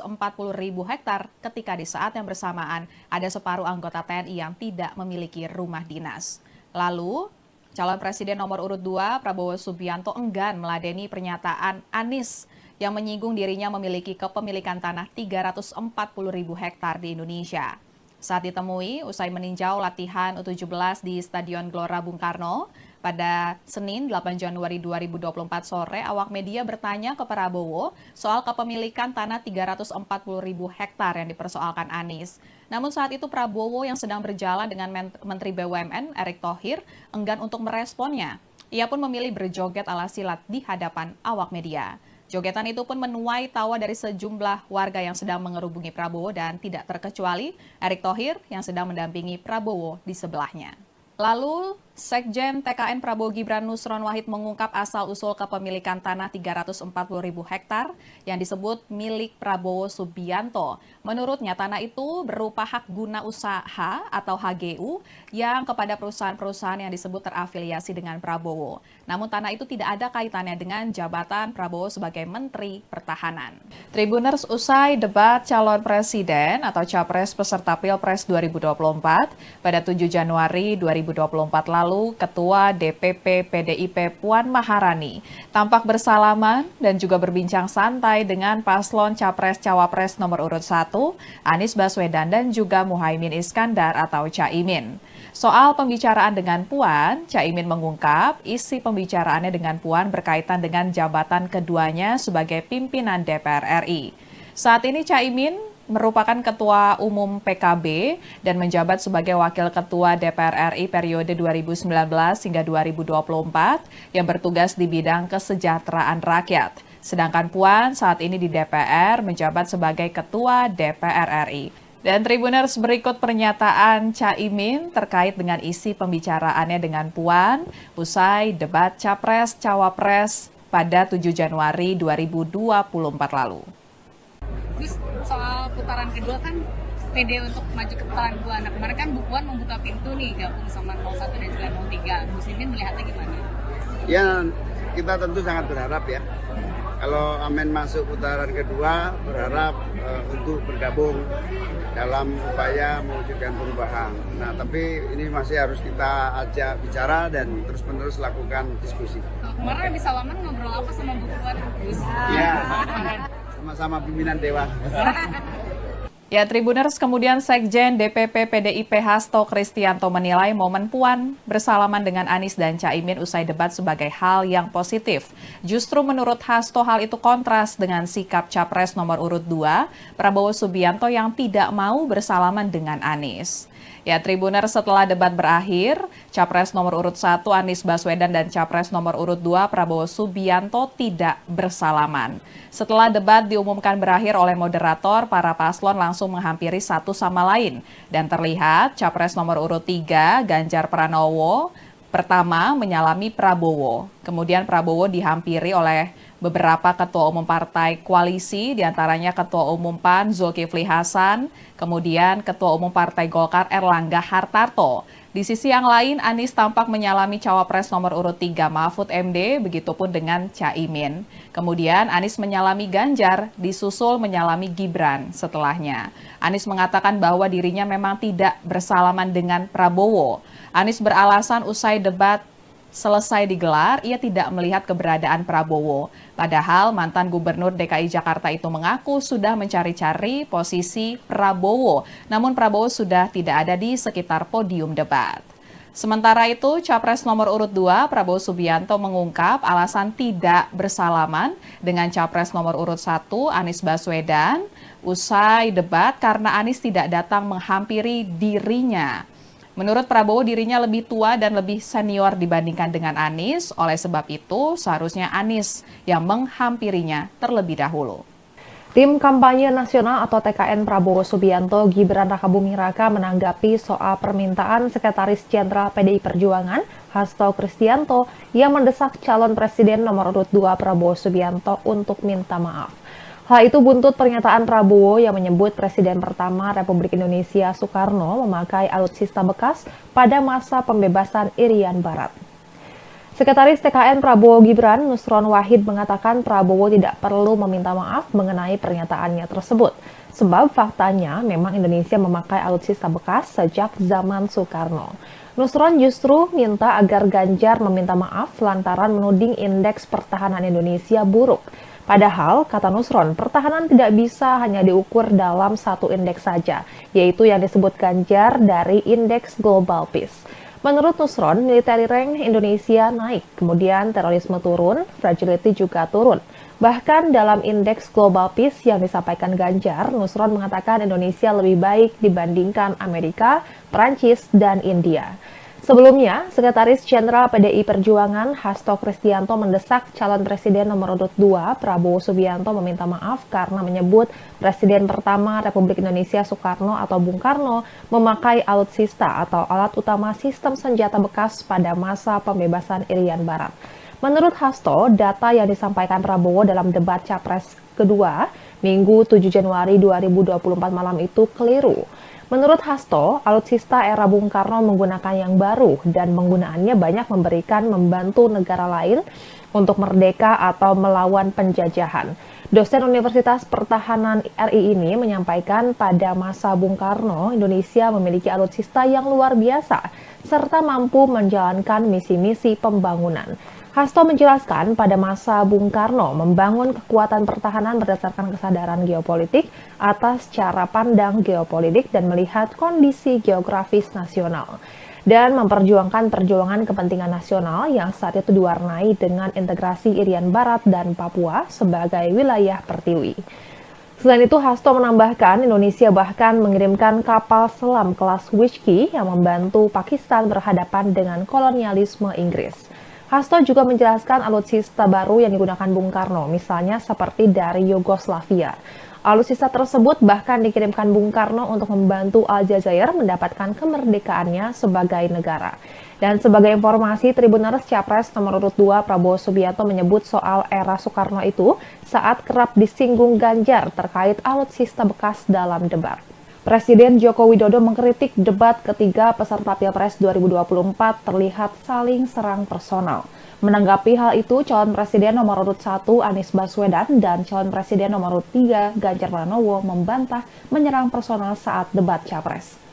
hektar ketika di saat yang bersamaan ada separuh anggota TNI yang tidak memiliki rumah dinas. Lalu, calon presiden nomor urut 2 Prabowo Subianto enggan meladeni pernyataan Anies yang menyinggung dirinya memiliki kepemilikan tanah 340.000 hektar di Indonesia. Saat ditemui, usai meninjau latihan U17 di Stadion Gelora Bung Karno, pada Senin 8 Januari 2024 sore, awak media bertanya ke Prabowo soal kepemilikan tanah 340.000 hektar yang dipersoalkan Anies. Namun saat itu Prabowo yang sedang berjalan dengan Menteri BUMN Erick Thohir enggan untuk meresponnya. Ia pun memilih berjoget ala silat di hadapan awak media. Jogetan itu pun menuai tawa dari sejumlah warga yang sedang mengerubungi Prabowo dan tidak terkecuali Erick Thohir yang sedang mendampingi Prabowo di sebelahnya. Lalu, Sekjen TKN Prabowo Gibran Nusron Wahid mengungkap asal-usul kepemilikan tanah 340.000 hektar yang disebut milik Prabowo Subianto. Menurutnya, tanah itu berupa hak guna usaha atau HGU yang kepada perusahaan-perusahaan yang disebut terafiliasi dengan Prabowo. Namun tanah itu tidak ada kaitannya dengan jabatan Prabowo sebagai Menteri Pertahanan. Tribuners, usai debat calon presiden atau capres peserta Pilpres 2024 pada 7 Januari 2024 lalu, Ketua DPP PDIP Puan Maharani tampak bersalaman dan juga berbincang santai dengan paslon Capres-Cawapres nomor urut 1, Anies Baswedan dan juga Muhaimin Iskandar atau Caimin. Soal pembicaraan dengan Puan, Caimin mengungkap isi pembicaraannya dengan Puan berkaitan dengan jabatan keduanya sebagai pimpinan DPR RI. Saat ini Caimin merupakan Ketua Umum PKB dan menjabat sebagai Wakil Ketua DPR RI periode 2019 hingga 2024 yang bertugas di bidang kesejahteraan rakyat. Sedangkan Puan saat ini di DPR menjabat sebagai Ketua DPR RI. Dan Tribuners, berikut pernyataan Caimin terkait dengan isi pembicaraannya dengan Puan usai debat Capres-Cawapres pada 7 Januari 2024 lalu. Terus soal putaran kedua kan pede untuk maju ke putaran kedua. Nah kemarin kan Bu Puan membuka pintu nih gabung sama 01 dan juga 03. Muslimin melihatnya gimana? Ya, kita tentu sangat berharap ya. Kalau Amin masuk putaran kedua, berharap untuk bergabung dalam upaya mewujudkan perubahan. Nah, tapi ini masih harus kita ajak bicara dan terus-menerus lakukan diskusi. Kemarin habis salaman ngobrol apa sama Bu Puan? Ya, sama-sama pimpinan Dewan. Ya, Tribuners, kemudian Sekjen DPP PDIP Hasto Kristianto menilai momen Puan bersalaman dengan Anies dan Caimin usai debat sebagai hal yang positif. Justru menurut Hasto hal itu kontras dengan sikap Capres nomor urut 2, Prabowo Subianto yang tidak mau bersalaman dengan Anies. Ya, Tribuners, setelah debat berakhir, Capres nomor urut 1 Anies Baswedan dan Capres nomor urut 2 Prabowo Subianto tidak bersalaman. Setelah debat diumumkan berakhir oleh moderator, para paslon langsung menghampiri satu sama lain. Dan terlihat Capres nomor urut 3 Ganjar Pranowo pertama menyalami Prabowo. Kemudian Prabowo dihampiri oleh beberapa ketua umum partai koalisi, diantaranya Ketua Umum PAN Zulkifli Hasan, kemudian Ketua Umum Partai Golkar Erlangga Hartarto. Di sisi yang lain, Anies tampak menyalami Cawapres nomor urut 3 Mahfud MD, begitupun dengan Caimin. Kemudian Anies menyalami Ganjar, disusul menyalami Gibran setelahnya. Anies mengatakan bahwa dirinya memang tidak bersalaman dengan Prabowo. Anies beralasan usai debat selesai digelar, ia tidak melihat keberadaan Prabowo. Padahal mantan Gubernur DKI Jakarta itu mengaku sudah mencari-cari posisi Prabowo. Namun Prabowo sudah tidak ada di sekitar podium debat. Sementara itu, Capres nomor urut 2 Prabowo Subianto mengungkap alasan tidak bersalaman dengan Capres nomor urut 1 Anies Baswedan usai debat karena Anies tidak datang menghampiri dirinya. Menurut Prabowo, dirinya lebih tua dan lebih senior dibandingkan dengan Anies. Oleh sebab itu, seharusnya Anies yang menghampirinya terlebih dahulu. Tim Kampanye Nasional atau TKN Prabowo Subianto Gibran Rakabuming Raka menanggapi soal permintaan Sekretaris Jenderal PDI Perjuangan Hasto Kristianto yang mendesak calon presiden nomor urut 2 Prabowo Subianto untuk minta maaf. Hal itu buntut pernyataan Prabowo yang menyebut Presiden pertama Republik Indonesia Soekarno memakai alutsista bekas pada masa pembebasan Irian Barat. Sekretaris TKN Prabowo Gibran, Nusron Wahid, mengatakan Prabowo tidak perlu meminta maaf mengenai pernyataannya tersebut. Sebab faktanya memang Indonesia memakai alutsista bekas sejak zaman Soekarno. Nusron justru minta agar Ganjar meminta maaf lantaran menuding indeks pertahanan Indonesia buruk. Padahal, kata Nusron, pertahanan tidak bisa hanya diukur dalam satu indeks saja, yaitu yang disebut Ganjar dari Indeks Global Peace. Menurut Nusron, military rank Indonesia naik, kemudian terorisme turun, fragility juga turun. Bahkan dalam Indeks Global Peace yang disampaikan Ganjar, Nusron mengatakan Indonesia lebih baik dibandingkan Amerika, Prancis, dan India. Sebelumnya, Sekretaris Jenderal PDI Perjuangan Hasto Kristianto mendesak calon presiden nomor urut 2 Prabowo Subianto meminta maaf karena menyebut Presiden pertama Republik Indonesia Soekarno atau Bung Karno memakai alutsista atau alat utama sistem senjata bekas pada masa pembebasan Irian Barat. Menurut Hasto, data yang disampaikan Prabowo dalam debat Capres kedua Minggu 7 Januari 2024 malam itu keliru. Menurut Hasto, alutsista era Bung Karno menggunakan yang baru dan penggunaannya banyak membantu negara lain untuk merdeka atau melawan penjajahan. Dosen Universitas Pertahanan RI ini menyampaikan pada masa Bung Karno, Indonesia memiliki alutsista yang luar biasa serta mampu menjalankan misi-misi pembangunan. Hasto menjelaskan pada masa Bung Karno membangun kekuatan pertahanan berdasarkan kesadaran geopolitik atas cara pandang geopolitik dan melihat kondisi geografis nasional dan memperjuangkan perjuangan kepentingan nasional yang saat itu diwarnai dengan integrasi Irian Barat dan Papua sebagai wilayah pertiwi. Selain itu, Hasto menambahkan Indonesia bahkan mengirimkan kapal selam kelas Whiskey yang membantu Pakistan berhadapan dengan kolonialisme Inggris. Hasto juga menjelaskan alutsista baru yang digunakan Bung Karno, misalnya seperti dari Yugoslavia. Alutsista tersebut bahkan dikirimkan Bung Karno untuk membantu Aljazair mendapatkan kemerdekaannya sebagai negara. Dan sebagai informasi, Tribuners Capres nomor urut 2 Prabowo Subianto menyebut soal era Soekarno itu saat kerap disinggung Ganjar terkait alutsista bekas dalam debat. Presiden Joko Widodo mengkritik debat ketiga peserta Pilpres 2024 terlihat saling serang personal. Menanggapi hal itu, calon presiden nomor urut 1 Anies Baswedan dan calon presiden nomor urut 3 Ganjar Pranowo membantah menyerang personal saat debat Capres.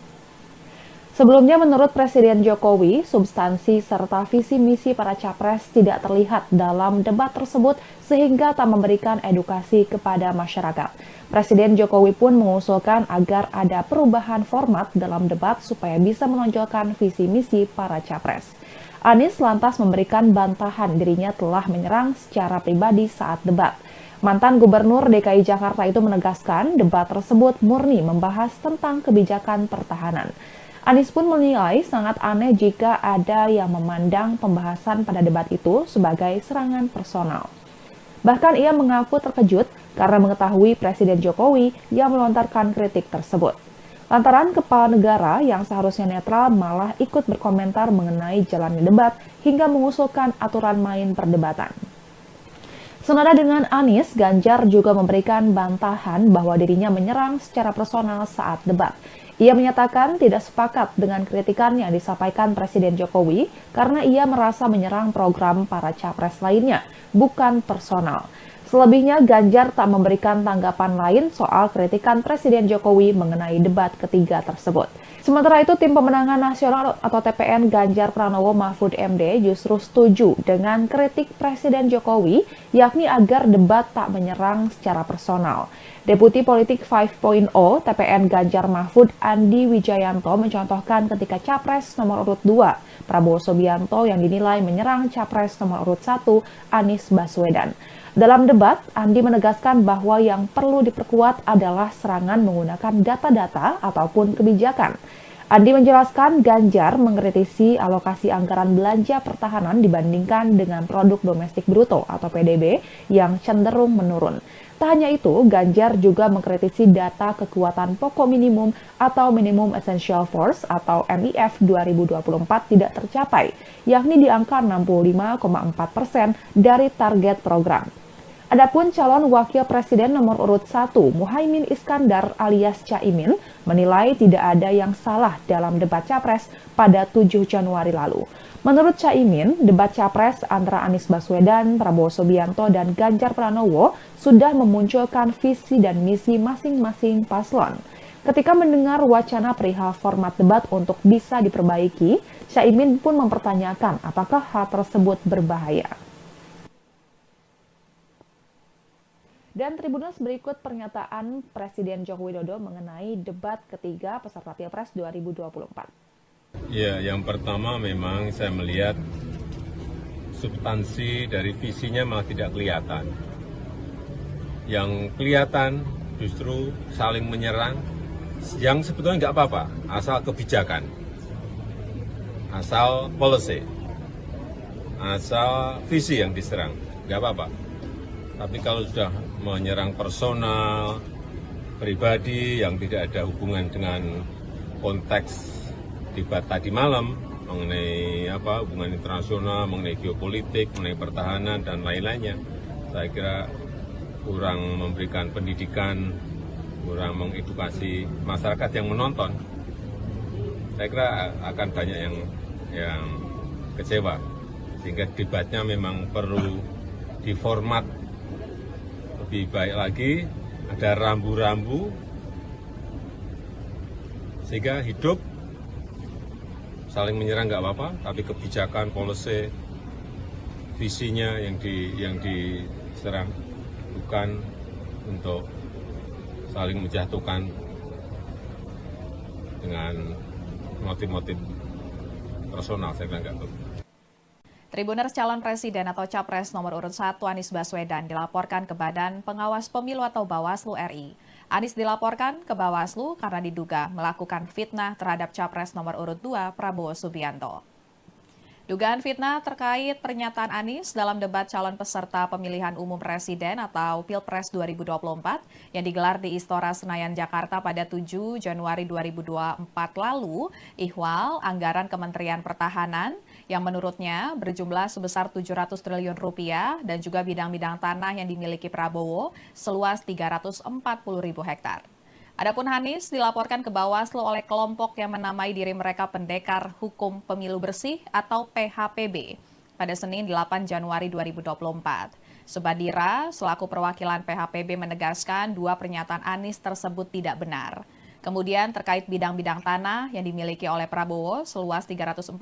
Sebelumnya, menurut Presiden Jokowi, substansi serta visi misi para capres tidak terlihat dalam debat tersebut sehingga tak memberikan edukasi kepada masyarakat. Presiden Jokowi pun mengusulkan agar ada perubahan format dalam debat supaya bisa menonjolkan visi misi para capres. Anies lantas memberikan bantahan dirinya telah menyerang secara pribadi saat debat. Mantan Gubernur DKI Jakarta itu menegaskan debat tersebut murni membahas tentang kebijakan pertahanan. Anies pun menilai sangat aneh jika ada yang memandang pembahasan pada debat itu sebagai serangan personal. Bahkan ia mengaku terkejut karena mengetahui Presiden Jokowi yang melontarkan kritik tersebut. Lantaran kepala negara yang seharusnya netral malah ikut berkomentar mengenai jalannya debat hingga mengusulkan aturan main perdebatan. Senada dengan Anies, Ganjar juga memberikan bantahan bahwa dirinya menyerang secara personal saat debat. Ia menyatakan tidak sepakat dengan kritikan yang disampaikan Presiden Jokowi karena ia merasa menyerang program para capres lainnya, bukan personal. Selebihnya, Ganjar tak memberikan tanggapan lain soal kritikan Presiden Jokowi mengenai debat ketiga tersebut. Sementara itu, Tim Pemenangan Nasional atau TPN Ganjar Pranowo Mahfud MD justru setuju dengan kritik Presiden Jokowi, yakni agar debat tak menyerang secara personal. Deputi Politik 5.0 TPN Ganjar Mahfud Andi Wijayanto mencontohkan ketika Capres nomor urut 2 Prabowo Subianto yang dinilai menyerang Capres nomor urut 1 Anies Baswedan. Dalam debat, Andi menegaskan bahwa yang perlu diperkuat adalah serangan menggunakan data-data ataupun kebijakan. Andi menjelaskan Ganjar mengkritisi alokasi anggaran belanja pertahanan dibandingkan dengan produk domestik bruto atau PDB yang cenderung menurun. Tak hanya itu, Ganjar juga mengkritisi data kekuatan pokok minimum atau Minimum Essential Force atau MIF 2024 tidak tercapai, yakni di angka 65,4% dari target program. Adapun calon wakil presiden nomor urut 1, Muhaimin Iskandar alias Caimin, menilai tidak ada yang salah dalam debat Capres pada 7 Januari lalu. Menurut Caimin, debat Capres antara Anies Baswedan, Prabowo Subianto, dan Ganjar Pranowo sudah memunculkan visi dan misi masing-masing paslon. Ketika mendengar wacana perihal format debat untuk bisa diperbaiki, Caimin pun mempertanyakan apakah hal tersebut berbahaya. Dan Tribuners, berikut pernyataan Presiden Joko Widodo mengenai debat ketiga peserta Pilpres 2024. Ya, yang pertama memang saya melihat substansi dari visinya malah tidak kelihatan. Yang kelihatan justru saling menyerang, yang sebetulnya nggak apa-apa, asal kebijakan, asal policy, asal visi yang diserang, nggak apa-apa. Tapi kalau sudah menyerang personal, pribadi yang tidak ada hubungan dengan konteks debat tadi malam mengenai hubungan internasional, mengenai geopolitik, mengenai pertahanan dan lain-lainnya, saya kira kurang memberikan pendidikan, kurang mengedukasi masyarakat yang menonton. Saya kira akan banyak yang kecewa, sehingga debatnya memang perlu diformat lebih baik lagi, ada rambu-rambu sehingga hidup. Saling menyerang nggak apa-apa, tapi kebijakan, policy, visinya yang diserang, bukan untuk saling menjatuhkan dengan motif-motif personal. Saya kira nggak perlu. Tribuners calon presiden atau capres nomor urut 1 Anies Baswedan dilaporkan ke Badan Pengawas Pemilu atau Bawaslu RI. Anies dilaporkan ke Bawaslu karena diduga melakukan fitnah terhadap capres nomor urut 2 Prabowo Subianto. Dugaan fitnah terkait pernyataan Anies dalam debat calon peserta pemilihan umum presiden atau Pilpres 2024 yang digelar di Istora Senayan, Jakarta pada 7 Januari 2024 lalu, ihwal anggaran Kementerian Pertahanan yang menurutnya berjumlah sebesar 700 triliun rupiah dan juga bidang-bidang tanah yang dimiliki Prabowo seluas 340.000 hektar. Adapun Anies dilaporkan ke Bawaslu oleh kelompok yang menamai diri mereka Pendekar Hukum Pemilu Bersih atau PHPB pada Senin 8 Januari 2024. Subadira selaku perwakilan PHPB menegaskan dua pernyataan Anies tersebut tidak benar. Kemudian terkait bidang-bidang tanah yang dimiliki oleh Prabowo seluas 340.000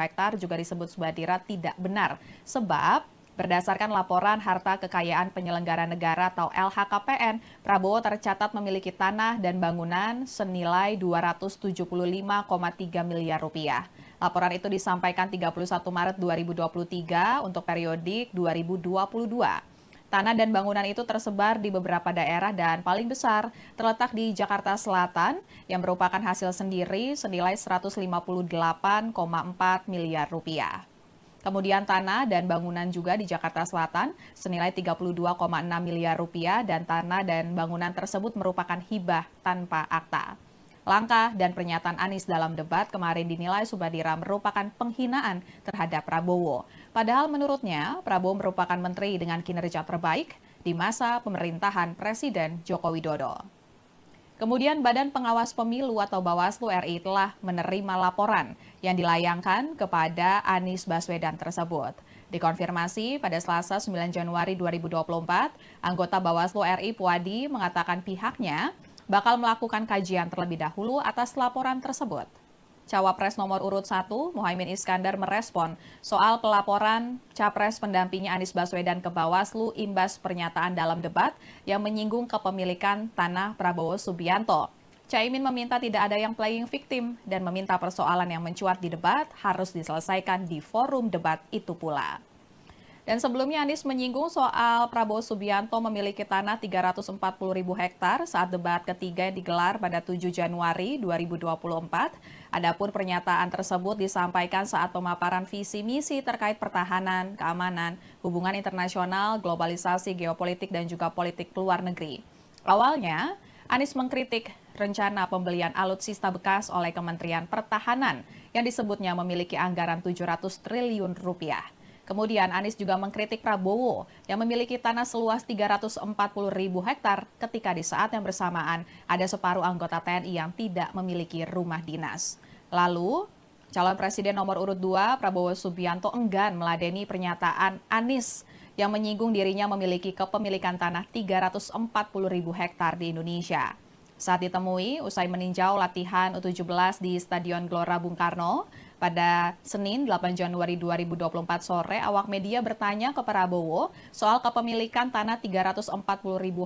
hektar juga disebut Subadira tidak benar sebab berdasarkan laporan harta kekayaan penyelenggara negara atau LHKPN, Prabowo tercatat memiliki tanah dan bangunan senilai 275,3 miliar rupiah. Laporan itu disampaikan 31 Maret 2023 untuk periodik 2022. Tanah dan bangunan itu tersebar di beberapa daerah dan paling besar terletak di Jakarta Selatan yang merupakan hasil sendiri senilai 158,4 miliar rupiah. Kemudian tanah dan bangunan juga di Jakarta Selatan senilai 32,6 miliar rupiah dan tanah dan bangunan tersebut merupakan hibah tanpa akta. Langkah dan pernyataan Anies dalam debat kemarin dinilai Subadira merupakan penghinaan terhadap Prabowo. Padahal menurutnya Prabowo merupakan menteri dengan kinerja terbaik di masa pemerintahan Presiden Joko Widodo. Kemudian Badan Pengawas Pemilu atau Bawaslu RI telah menerima laporan yang dilayangkan kepada Anies Baswedan tersebut. Dikonfirmasi pada Selasa 9 Januari 2024, anggota Bawaslu RI Puadi mengatakan pihaknya bakal melakukan kajian terlebih dahulu atas laporan tersebut. Cawapres nomor urut 1, Muhaimin Iskandar merespon soal pelaporan Capres pendampingnya Anies Baswedan ke Bawaslu imbas pernyataan dalam debat yang menyinggung kepemilikan tanah Prabowo Subianto. Caimin meminta tidak ada yang playing victim dan meminta persoalan yang mencuat di debat harus diselesaikan di forum debat itu pula. Dan sebelumnya Anies menyinggung soal Prabowo Subianto memiliki tanah 340.000 hektar saat debat ketiga yang digelar pada 7 Januari 2024. Adapun pernyataan tersebut disampaikan saat pemaparan visi misi terkait pertahanan, keamanan, hubungan internasional, globalisasi, geopolitik, dan juga politik luar negeri. Awalnya, Anies mengkritik rencana pembelian alutsista bekas oleh Kementerian Pertahanan yang disebutnya memiliki anggaran 700 triliun rupiah. Kemudian Anies juga mengkritik Prabowo yang memiliki tanah seluas 340.000 hektar ketika di saat yang bersamaan ada separuh anggota TNI yang tidak memiliki rumah dinas. Lalu, calon presiden nomor urut 2 Prabowo Subianto enggan meladeni pernyataan Anies yang menyinggung dirinya memiliki kepemilikan tanah 340.000 hektar di Indonesia. Saat ditemui usai meninjau latihan U17 di Stadion Gelora Bung Karno, pada Senin 8 Januari 2024 sore, awak media bertanya ke Prabowo soal kepemilikan tanah 340.000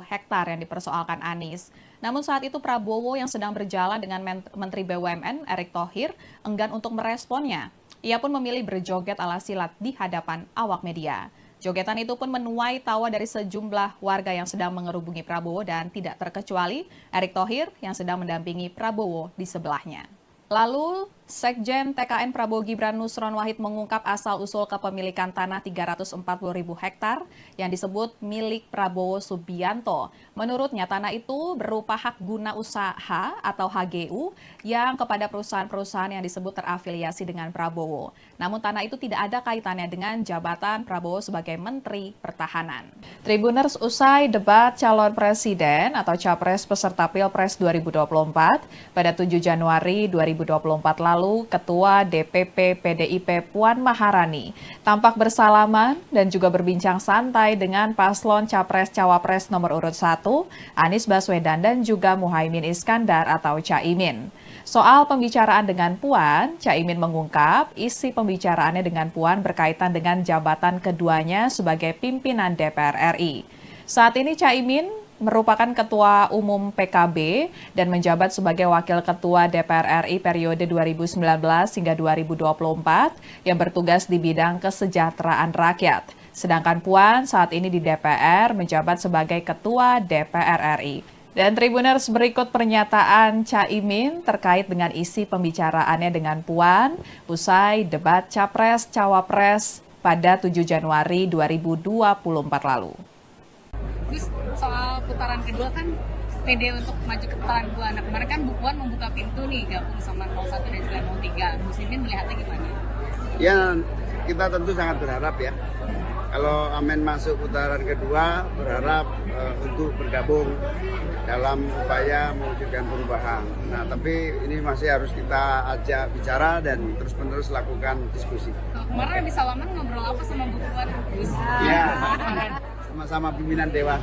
hektar yang dipersoalkan Anies. Namun saat itu Prabowo yang sedang berjalan dengan Menteri BUMN Erick Thohir enggan untuk meresponnya. Ia pun memilih berjoget ala silat di hadapan awak media. Jogetan itu pun menuai tawa dari sejumlah warga yang sedang mengerubungi Prabowo dan tidak terkecuali Erick Thohir yang sedang mendampingi Prabowo di sebelahnya. Lalu, Sekjen TKN Prabowo Gibran Nusron Wahid mengungkap asal-usul kepemilikan tanah 340.000 hektar yang disebut milik Prabowo Subianto. Menurutnya, tanah itu berupa hak guna usaha atau HGU yang kepada perusahaan-perusahaan yang disebut terafiliasi dengan Prabowo. Namun tanah itu tidak ada kaitannya dengan jabatan Prabowo sebagai Menteri Pertahanan. Tribuners, usai debat calon presiden atau capres peserta Pilpres 2024 pada 7 Januari 2024 lalu, Ketua DPP PDIP Puan Maharani tampak bersalaman dan juga berbincang santai dengan paslon Capres-Cawapres nomor urut 1, Anies Baswedan dan juga Muhaimin Iskandar atau Caimin. Soal pembicaraan dengan Puan, Caimin mengungkap isi pembicaraannya dengan Puan berkaitan dengan jabatan keduanya sebagai pimpinan DPR RI. Saat ini Caimin merupakan Ketua Umum PKB dan menjabat sebagai Wakil Ketua DPR RI periode 2019 hingga 2024 yang bertugas di bidang kesejahteraan rakyat. Sedangkan Puan saat ini di DPR menjabat sebagai Ketua DPR RI. Dan Tribuners, berikut pernyataan Caimin terkait dengan isi pembicaraannya dengan Puan usai debat Capres-Cawapres pada 7 Januari 2024 lalu. Terus soal putaran kedua kan pede untuk maju ke putaran kedua. Nah kemarin kan Bu Puan membuka pintu nih gabung sama 01 dan juga 03. Muslimin melihatnya gimana? Ya, kita tentu sangat berharap ya. Kalau Amin masuk putaran kedua, berharap untuk bergabung dalam upaya mewujudkan perubahan. Nah, tapi ini masih harus kita ajak bicara dan terus-menerus lakukan diskusi. Kemarin habis salaman ngobrol apa sama Bu Puan? Ya, sama-sama pimpinan Dewan.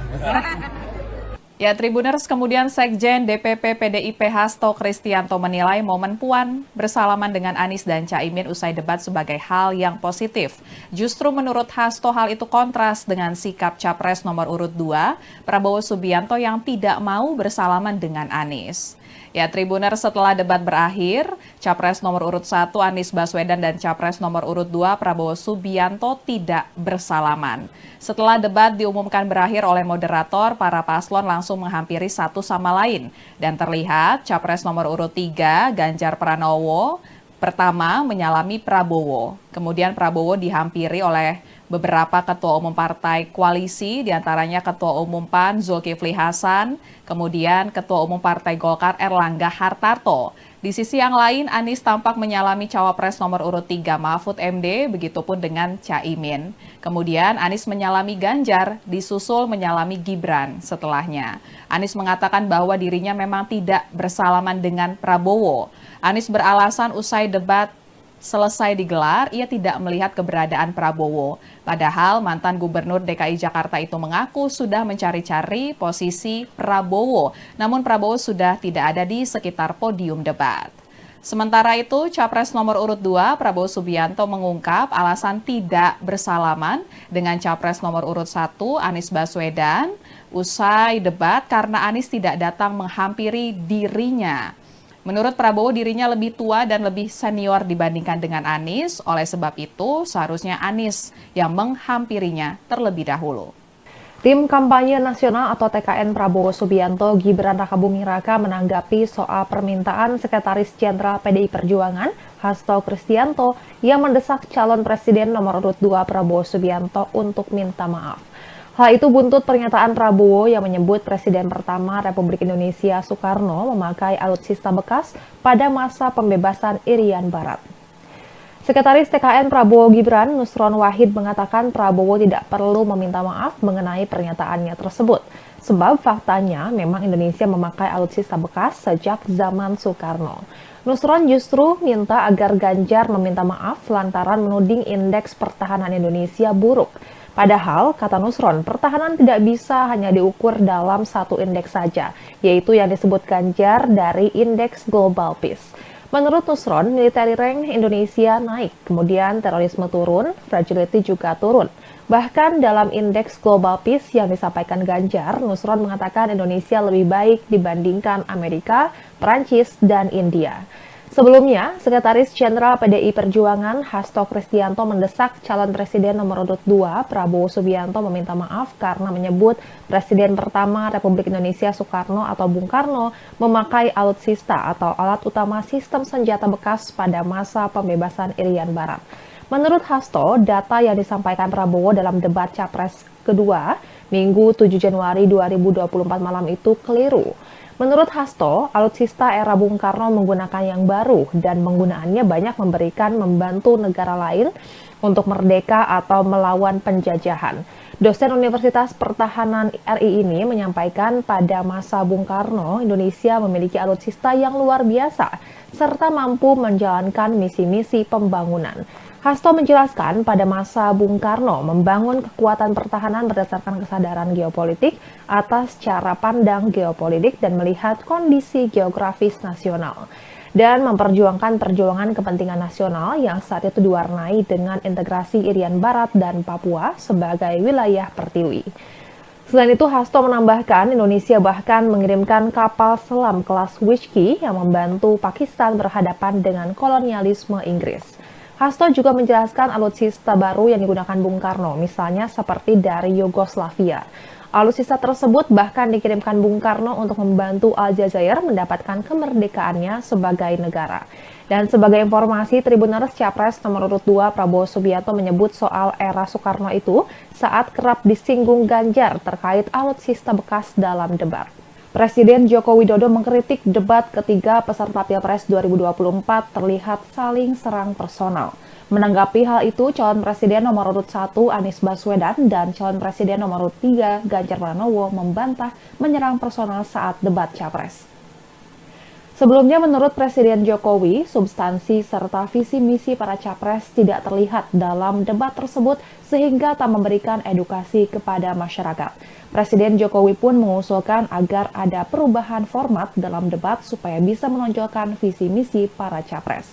Ya, Tribuners, kemudian Sekjen DPP PDIP Hasto Kristianto menilai momen Puan bersalaman dengan Anies dan Caimin usai debat sebagai hal yang positif. Justru menurut Hasto hal itu kontras dengan sikap Capres nomor urut 2, Prabowo Subianto yang tidak mau bersalaman dengan Anies. Ya, Tribuners, setelah debat berakhir, Capres nomor urut 1 Anies Baswedan dan Capres nomor urut 2 Prabowo Subianto tidak bersalaman. Setelah debat diumumkan berakhir oleh moderator, para paslon langsung menghampiri satu sama lain. Dan terlihat Capres nomor urut 3 Ganjar Pranowo pertama menyalami Prabowo. Kemudian Prabowo dihampiri oleh beberapa ketua umum partai koalisi, diantaranya Ketua Umum PAN Zulkifli Hasan, kemudian Ketua Umum Partai Golkar Erlangga Hartarto. Di sisi yang lain, Anies tampak menyalami Cawapres nomor urut 3 Mahfud MD, begitupun dengan Caimin. Kemudian Anies menyalami Ganjar, disusul menyalami Gibran setelahnya. Anies mengatakan bahwa dirinya memang tidak bersalaman dengan Prabowo. Anies beralasan usai debat selesai digelar, ia tidak melihat keberadaan Prabowo. Padahal mantan Gubernur DKI Jakarta itu mengaku sudah mencari-cari posisi Prabowo. Namun Prabowo sudah tidak ada di sekitar podium debat. Sementara itu, Capres nomor urut 2 Prabowo Subianto mengungkap alasan tidak bersalaman dengan Capres nomor urut 1 Anies Baswedan usai debat karena Anies tidak datang menghampiri dirinya. Menurut Prabowo, dirinya lebih tua dan lebih senior dibandingkan dengan Anies. Oleh sebab itu, seharusnya Anies yang menghampirinya terlebih dahulu. Tim Kampanye Nasional atau TKN Prabowo Subianto Gibran Rakabuming Raka menanggapi soal permintaan Sekretaris Jenderal PDI Perjuangan Hasto Kristianto yang mendesak calon presiden nomor urut 2 Prabowo Subianto untuk minta maaf. Hal itu buntut pernyataan Prabowo yang menyebut Presiden pertama Republik Indonesia Soekarno memakai alutsista bekas pada masa pembebasan Irian Barat. Sekretaris TKN Prabowo Gibran, Nusron Wahid, mengatakan Prabowo tidak perlu meminta maaf mengenai pernyataannya tersebut. Sebab faktanya memang Indonesia memakai alutsista bekas sejak zaman Soekarno. Nusron justru minta agar Ganjar meminta maaf lantaran menuding indeks pertahanan Indonesia buruk. Padahal, kata Nusron, pertahanan tidak bisa hanya diukur dalam satu indeks saja, yaitu yang disebut Ganjar dari Indeks Global Peace. Menurut Nusron, military rank Indonesia naik, kemudian terorisme turun, fragility juga turun. Bahkan dalam Indeks Global Peace yang disampaikan Ganjar, Nusron mengatakan Indonesia lebih baik dibandingkan Amerika, Perancis, dan India. Sebelumnya, Sekretaris Jenderal PDI Perjuangan Hasto Kristianto mendesak calon presiden nomor urut 2 Prabowo Subianto meminta maaf karena menyebut Presiden pertama Republik Indonesia Soekarno atau Bung Karno memakai alutsista atau alat utama sistem senjata bekas pada masa pembebasan Irian Barat. Menurut Hasto, data yang disampaikan Prabowo dalam debat Capres kedua Minggu 7 Januari 2024 malam itu keliru. Menurut Hasto, alutsista era Bung Karno menggunakan yang baru dan penggunaannya banyak membantu negara lain untuk merdeka atau melawan penjajahan. Dosen Universitas Pertahanan RI ini menyampaikan pada masa Bung Karno, Indonesia memiliki alutsista yang luar biasa serta mampu menjalankan misi-misi pembangunan. Hasto menjelaskan pada masa Bung Karno membangun kekuatan pertahanan berdasarkan kesadaran geopolitik atas cara pandang geopolitik dan melihat kondisi geografis nasional dan memperjuangkan perjuangan kepentingan nasional yang saat itu diwarnai dengan integrasi Irian Barat dan Papua sebagai wilayah pertiwi. Selain itu, Hasto menambahkan Indonesia bahkan mengirimkan kapal selam kelas Whiskey yang membantu Pakistan berhadapan dengan kolonialisme Inggris. Hasto juga menjelaskan alutsista baru yang digunakan Bung Karno, misalnya seperti dari Yugoslavia. Alutsista tersebut bahkan dikirimkan Bung Karno untuk membantu Aljazair mendapatkan kemerdekaannya sebagai negara. Dan sebagai informasi, Tribuners Capres nomor urut 2 Prabowo Subianto menyebut soal era Soekarno itu saat kerap disinggung Ganjar terkait alutsista bekas dalam debat. Presiden Joko Widodo mengkritik debat ketiga peserta Pilpres 2024 terlihat saling serang personal. Menanggapi hal itu, calon presiden nomor urut 1 Anies Baswedan dan calon presiden nomor urut 3 Ganjar Pranowo membantah menyerang personal saat debat Capres. Sebelumnya, menurut Presiden Jokowi, substansi serta visi misi para capres tidak terlihat dalam debat tersebut sehingga tak memberikan edukasi kepada masyarakat. Presiden Jokowi pun mengusulkan agar ada perubahan format dalam debat supaya bisa menonjolkan visi misi para capres.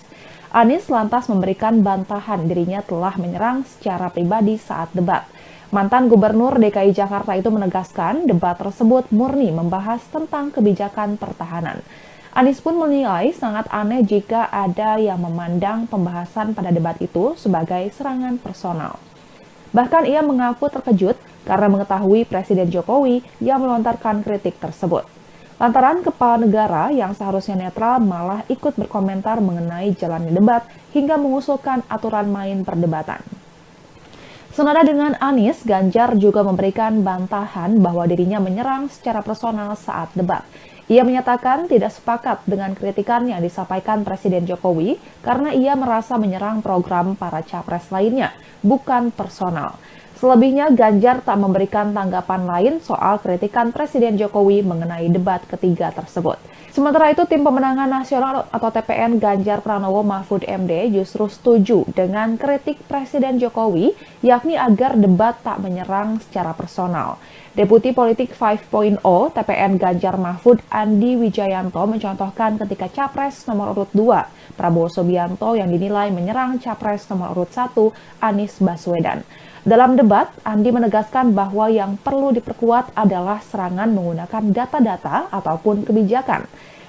Anies lantas memberikan bantahan dirinya telah menyerang secara pribadi saat debat. Mantan Gubernur DKI Jakarta itu menegaskan debat tersebut murni membahas tentang kebijakan pertahanan. Anies pun menilai sangat aneh jika ada yang memandang pembahasan pada debat itu sebagai serangan personal. Bahkan ia mengaku terkejut karena mengetahui Presiden Jokowi yang melontarkan kritik tersebut. Lantaran kepala negara yang seharusnya netral malah ikut berkomentar mengenai jalannya debat hingga mengusulkan aturan main perdebatan. Senada dengan Anies, Ganjar juga memberikan bantahan bahwa dirinya menyerang secara personal saat debat. Ia menyatakan tidak sepakat dengan kritikan yang disampaikan Presiden Jokowi karena ia merasa menyerang program para capres lainnya, bukan personal. Selebihnya, Ganjar tak memberikan tanggapan lain soal kritikan Presiden Jokowi mengenai debat ketiga tersebut. Sementara itu, Tim Pemenangan Nasional atau TPN Ganjar Pranowo Mahfud MD justru setuju dengan kritik Presiden Jokowi, yakni agar debat tak menyerang secara personal. Deputi Politik 5.0 TPN Ganjar Mahfud Andi Wijayanto mencontohkan ketika Capres nomor urut 2 Prabowo Subianto yang dinilai menyerang Capres nomor urut 1 Anies Baswedan. Dalam debat, Andi menegaskan bahwa yang perlu diperkuat adalah serangan menggunakan data-data ataupun kebijakan.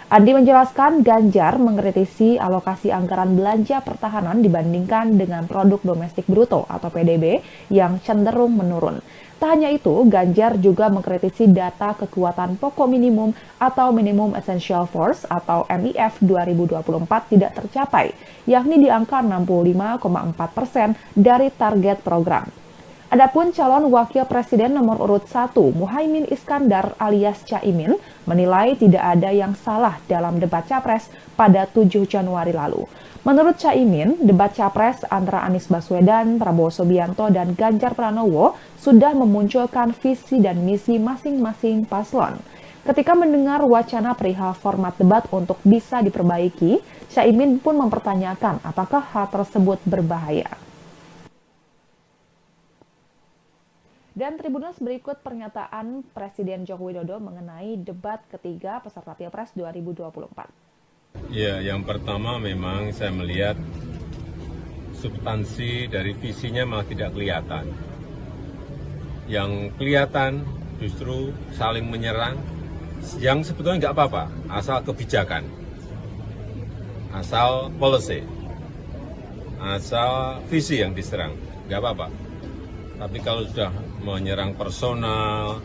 Andi menjelaskan Ganjar mengkritisi alokasi anggaran belanja pertahanan dibandingkan dengan produk domestik bruto atau PDB yang cenderung menurun. Tak hanya itu, Ganjar juga mengkritisi data kekuatan pokok minimum atau Minimum Essential Force atau MIF 2024 tidak tercapai, yakni di angka 65,4% dari target program. Adapun calon wakil presiden nomor urut 1, Muhaimin Iskandar alias Caimin, menilai tidak ada yang salah dalam debat Capres pada 7 Januari lalu. Menurut Caimin, debat Capres antara Anies Baswedan, Prabowo Subianto, dan Ganjar Pranowo sudah memunculkan visi dan misi masing-masing paslon. Ketika mendengar wacana perihal format debat untuk bisa diperbaiki, Caimin pun mempertanyakan apakah hal tersebut berbahaya. Dan Tribuners, berikut pernyataan Presiden Joko Widodo mengenai debat ketiga peserta Pilpres 2024. Ya, yang pertama memang saya melihat substansi dari visinya malah tidak kelihatan. Yang kelihatan justru saling menyerang, yang sebetulnya nggak apa-apa, asal kebijakan, asal policy, asal visi yang diserang, nggak apa-apa. Tapi kalau sudah menyerang personal,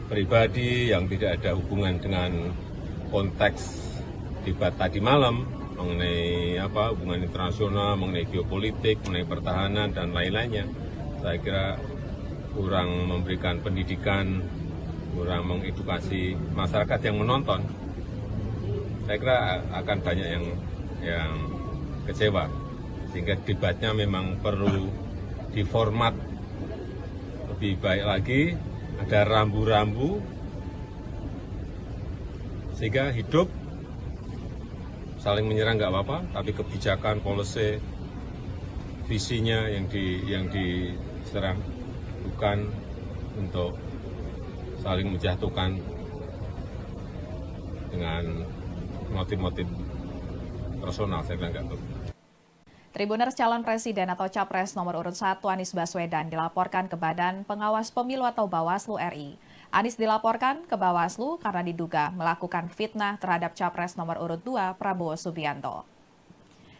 pribadi yang tidak ada hubungan dengan konteks debat tadi malam mengenai hubungan internasional, mengenai geopolitik, mengenai pertahanan dan lain-lainnya, saya kira kurang memberikan pendidikan, kurang mengedukasi masyarakat yang menonton. Saya kira akan banyak yang kecewa, sehingga debatnya memang perlu diformat lebih baik lagi, ada rambu-rambu sehingga hidup. Saling menyerang nggak apa-apa, tapi kebijakan, policy, visinya yang diserang, bukan untuk saling menjatuhkan dengan motif-motif personal. Saya bilang nggak perlu. Tribuners calon presiden atau capres nomor urut 1 Anies Baswedan dilaporkan ke Badan Pengawas Pemilu atau Bawaslu RI. Anies dilaporkan ke Bawaslu karena diduga melakukan fitnah terhadap capres nomor urut 2 Prabowo Subianto.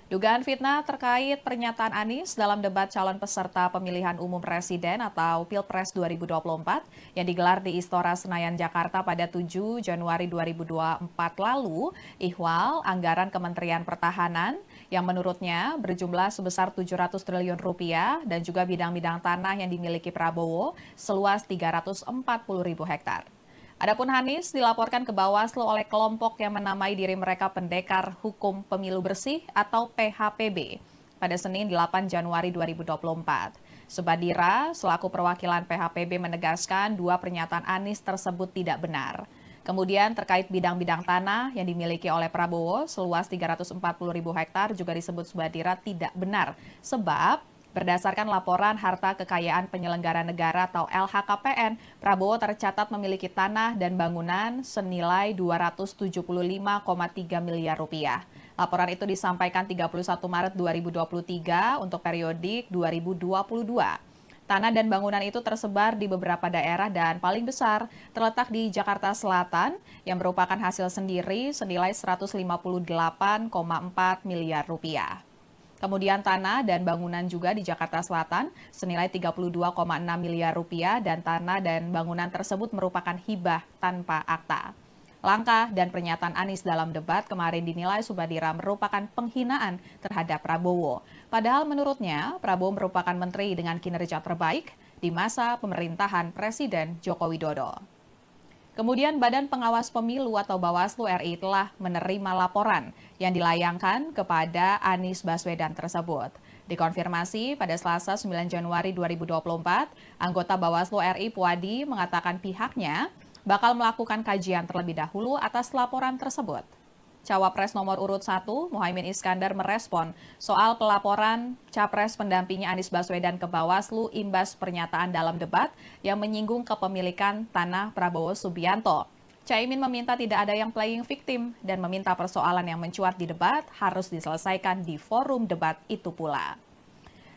Dugaan fitnah terkait pernyataan Anies dalam debat calon peserta pemilihan umum presiden atau Pilpres 2024 yang digelar di Istora Senayan, Jakarta pada 7 Januari 2024 lalu, ihwal anggaran Kementerian Pertahanan yang menurutnya berjumlah sebesar 700 triliun rupiah dan juga bidang-bidang tanah yang dimiliki Prabowo seluas 340.000 hektar. Adapun Anies dilaporkan ke Bawaslu oleh kelompok yang menamai diri mereka Pendekar Hukum Pemilu Bersih atau PHPB pada Senin 8 Januari 2024. Subadira selaku perwakilan PHPB menegaskan dua pernyataan Anies tersebut tidak benar. Kemudian terkait bidang-bidang tanah yang dimiliki oleh Prabowo seluas 340.000 hektar juga disebut Subadira tidak benar sebab berdasarkan laporan harta kekayaan penyelenggara negara atau LHKPN, Prabowo tercatat memiliki tanah dan bangunan senilai 275,3 miliar rupiah. Laporan itu disampaikan 31 Maret 2023 untuk periodik 2022. Tanah dan bangunan itu tersebar di beberapa daerah dan paling besar terletak di Jakarta Selatan yang merupakan hasil sendiri senilai 158,4 miliar rupiah. Kemudian tanah dan bangunan juga di Jakarta Selatan senilai 32,6 miliar rupiah dan tanah dan bangunan tersebut merupakan hibah tanpa akta. Langkah dan pernyataan Anies dalam debat kemarin dinilai Subadira merupakan penghinaan terhadap Prabowo. Padahal menurutnya Prabowo merupakan menteri dengan kinerja terbaik di masa pemerintahan Presiden Joko Widodo. Kemudian Badan Pengawas Pemilu atau Bawaslu RI telah menerima laporan yang dilayangkan kepada Anies Baswedan tersebut. Dikonfirmasi pada Selasa 9 Januari 2024, anggota Bawaslu RI Puadi mengatakan pihaknya bakal melakukan kajian terlebih dahulu atas laporan tersebut. Cawapres nomor urut 1, Muhaimin Iskandar merespon soal pelaporan Capres pendampingnya Anies Baswedan ke Bawaslu imbas pernyataan dalam debat yang menyinggung kepemilikan tanah Prabowo Subianto. Caimin meminta tidak ada yang playing victim dan meminta persoalan yang mencuat di debat harus diselesaikan di forum debat itu pula.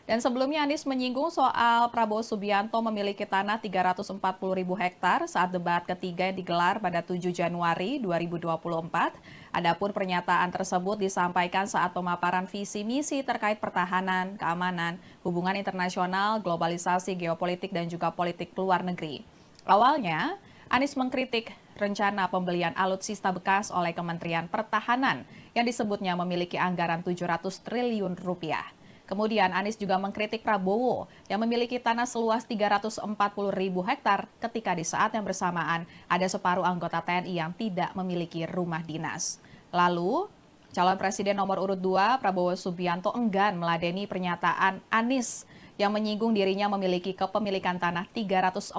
Dan sebelumnya Anies menyinggung soal Prabowo Subianto memiliki tanah 340.000 hektar saat debat ketiga yang digelar pada 7 Januari 2024. Adapun pernyataan tersebut disampaikan saat pemaparan visi misi terkait pertahanan, keamanan, hubungan internasional, globalisasi, geopolitik, dan juga politik luar negeri. Awalnya, Anies mengkritik rencana pembelian alutsista bekas oleh Kementerian Pertahanan yang disebutnya memiliki anggaran 700 triliun rupiah. Kemudian Anies juga mengkritik Prabowo yang memiliki tanah seluas 340.000 hektar ketika di saat yang bersamaan ada separuh anggota TNI yang tidak memiliki rumah dinas. Lalu, calon presiden nomor urut 2 Prabowo Subianto enggan meladeni pernyataan Anies yang menyinggung dirinya memiliki kepemilikan tanah 340.000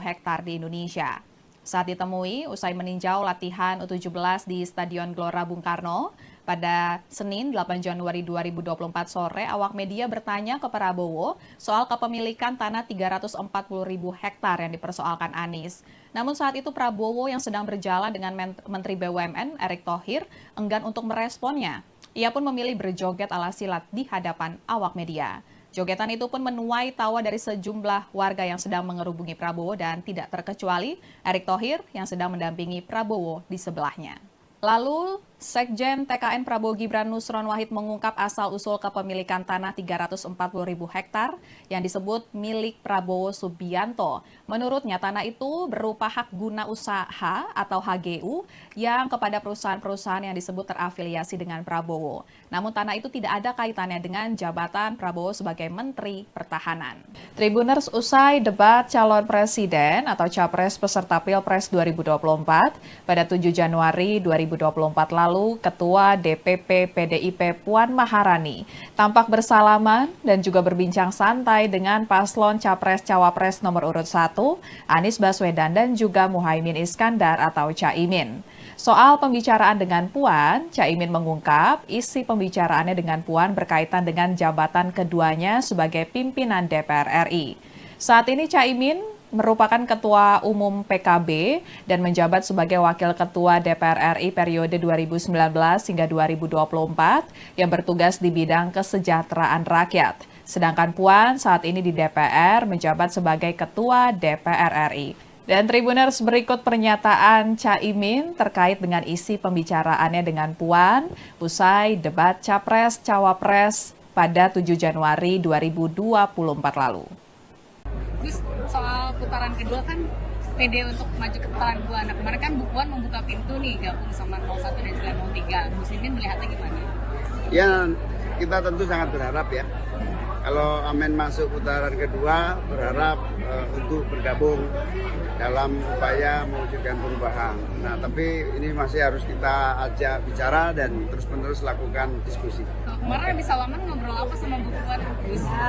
hektar di Indonesia. Saat ditemui usai meninjau latihan U17 di Stadion Gelora Bung Karno, pada Senin 8 Januari 2024 sore, awak media bertanya ke Prabowo soal kepemilikan tanah 340.000 hektar yang dipersoalkan Anies. Namun saat itu Prabowo yang sedang berjalan dengan Menteri BUMN Erick Thohir enggan untuk meresponnya. Ia pun memilih berjoget ala silat di hadapan awak media. Jogetan itu pun menuai tawa dari sejumlah warga yang sedang mengerubungi Prabowo dan tidak terkecuali Erick Thohir yang sedang mendampingi Prabowo di sebelahnya. Lalu, Sekjen TKN Prabowo Gibran Nusron Wahid mengungkap asal-usul kepemilikan tanah 340.000 hektar yang disebut milik Prabowo Subianto. Menurutnya, tanah itu berupa hak guna usaha atau HGU yang kepada perusahaan-perusahaan yang disebut terafiliasi dengan Prabowo. Namun tanah itu tidak ada kaitannya dengan jabatan Prabowo sebagai Menteri Pertahanan. Tribuners, usai debat calon presiden atau capres peserta Pilpres 2024 pada 7 Januari 2024 lalu, Ketua DPP PDIP Puan Maharani tampak bersalaman dan juga berbincang santai dengan paslon Capres-Cawapres nomor urut 1, Anies Baswedan dan juga Muhaimin Iskandar atau Caimin. Soal pembicaraan dengan Puan, Caimin mengungkap isi pembicaraannya dengan Puan berkaitan dengan jabatan keduanya sebagai pimpinan DPR RI. Saat ini Caimin merupakan Ketua Umum PKB dan menjabat sebagai Wakil Ketua DPR RI periode 2019 hingga 2024 yang bertugas di bidang kesejahteraan rakyat. Sedangkan Puan saat ini di DPR menjabat sebagai Ketua DPR RI. Dan Tribuners, berikut pernyataan Caimin terkait dengan isi pembicaraannya dengan Puan usai debat Capres-Cawapres pada 7 Januari 2024 lalu. Terus soal putaran kedua kan pede untuk maju ke putaran kedua. Nah kemarin kan Bu Puan membuka pintu nih gabung sama 01 dan juga 03. Muslimin melihatnya gimana? Ya, kita tentu sangat berharap ya. Kalau Amin masuk putaran kedua, berharap untuk bergabung dalam upaya mewujudkan perubahan. Nah, tapi ini masih harus kita ajak bicara dan terus-menerus lakukan diskusi. Kemarin habis salaman ngobrol apa sama Bu Puan?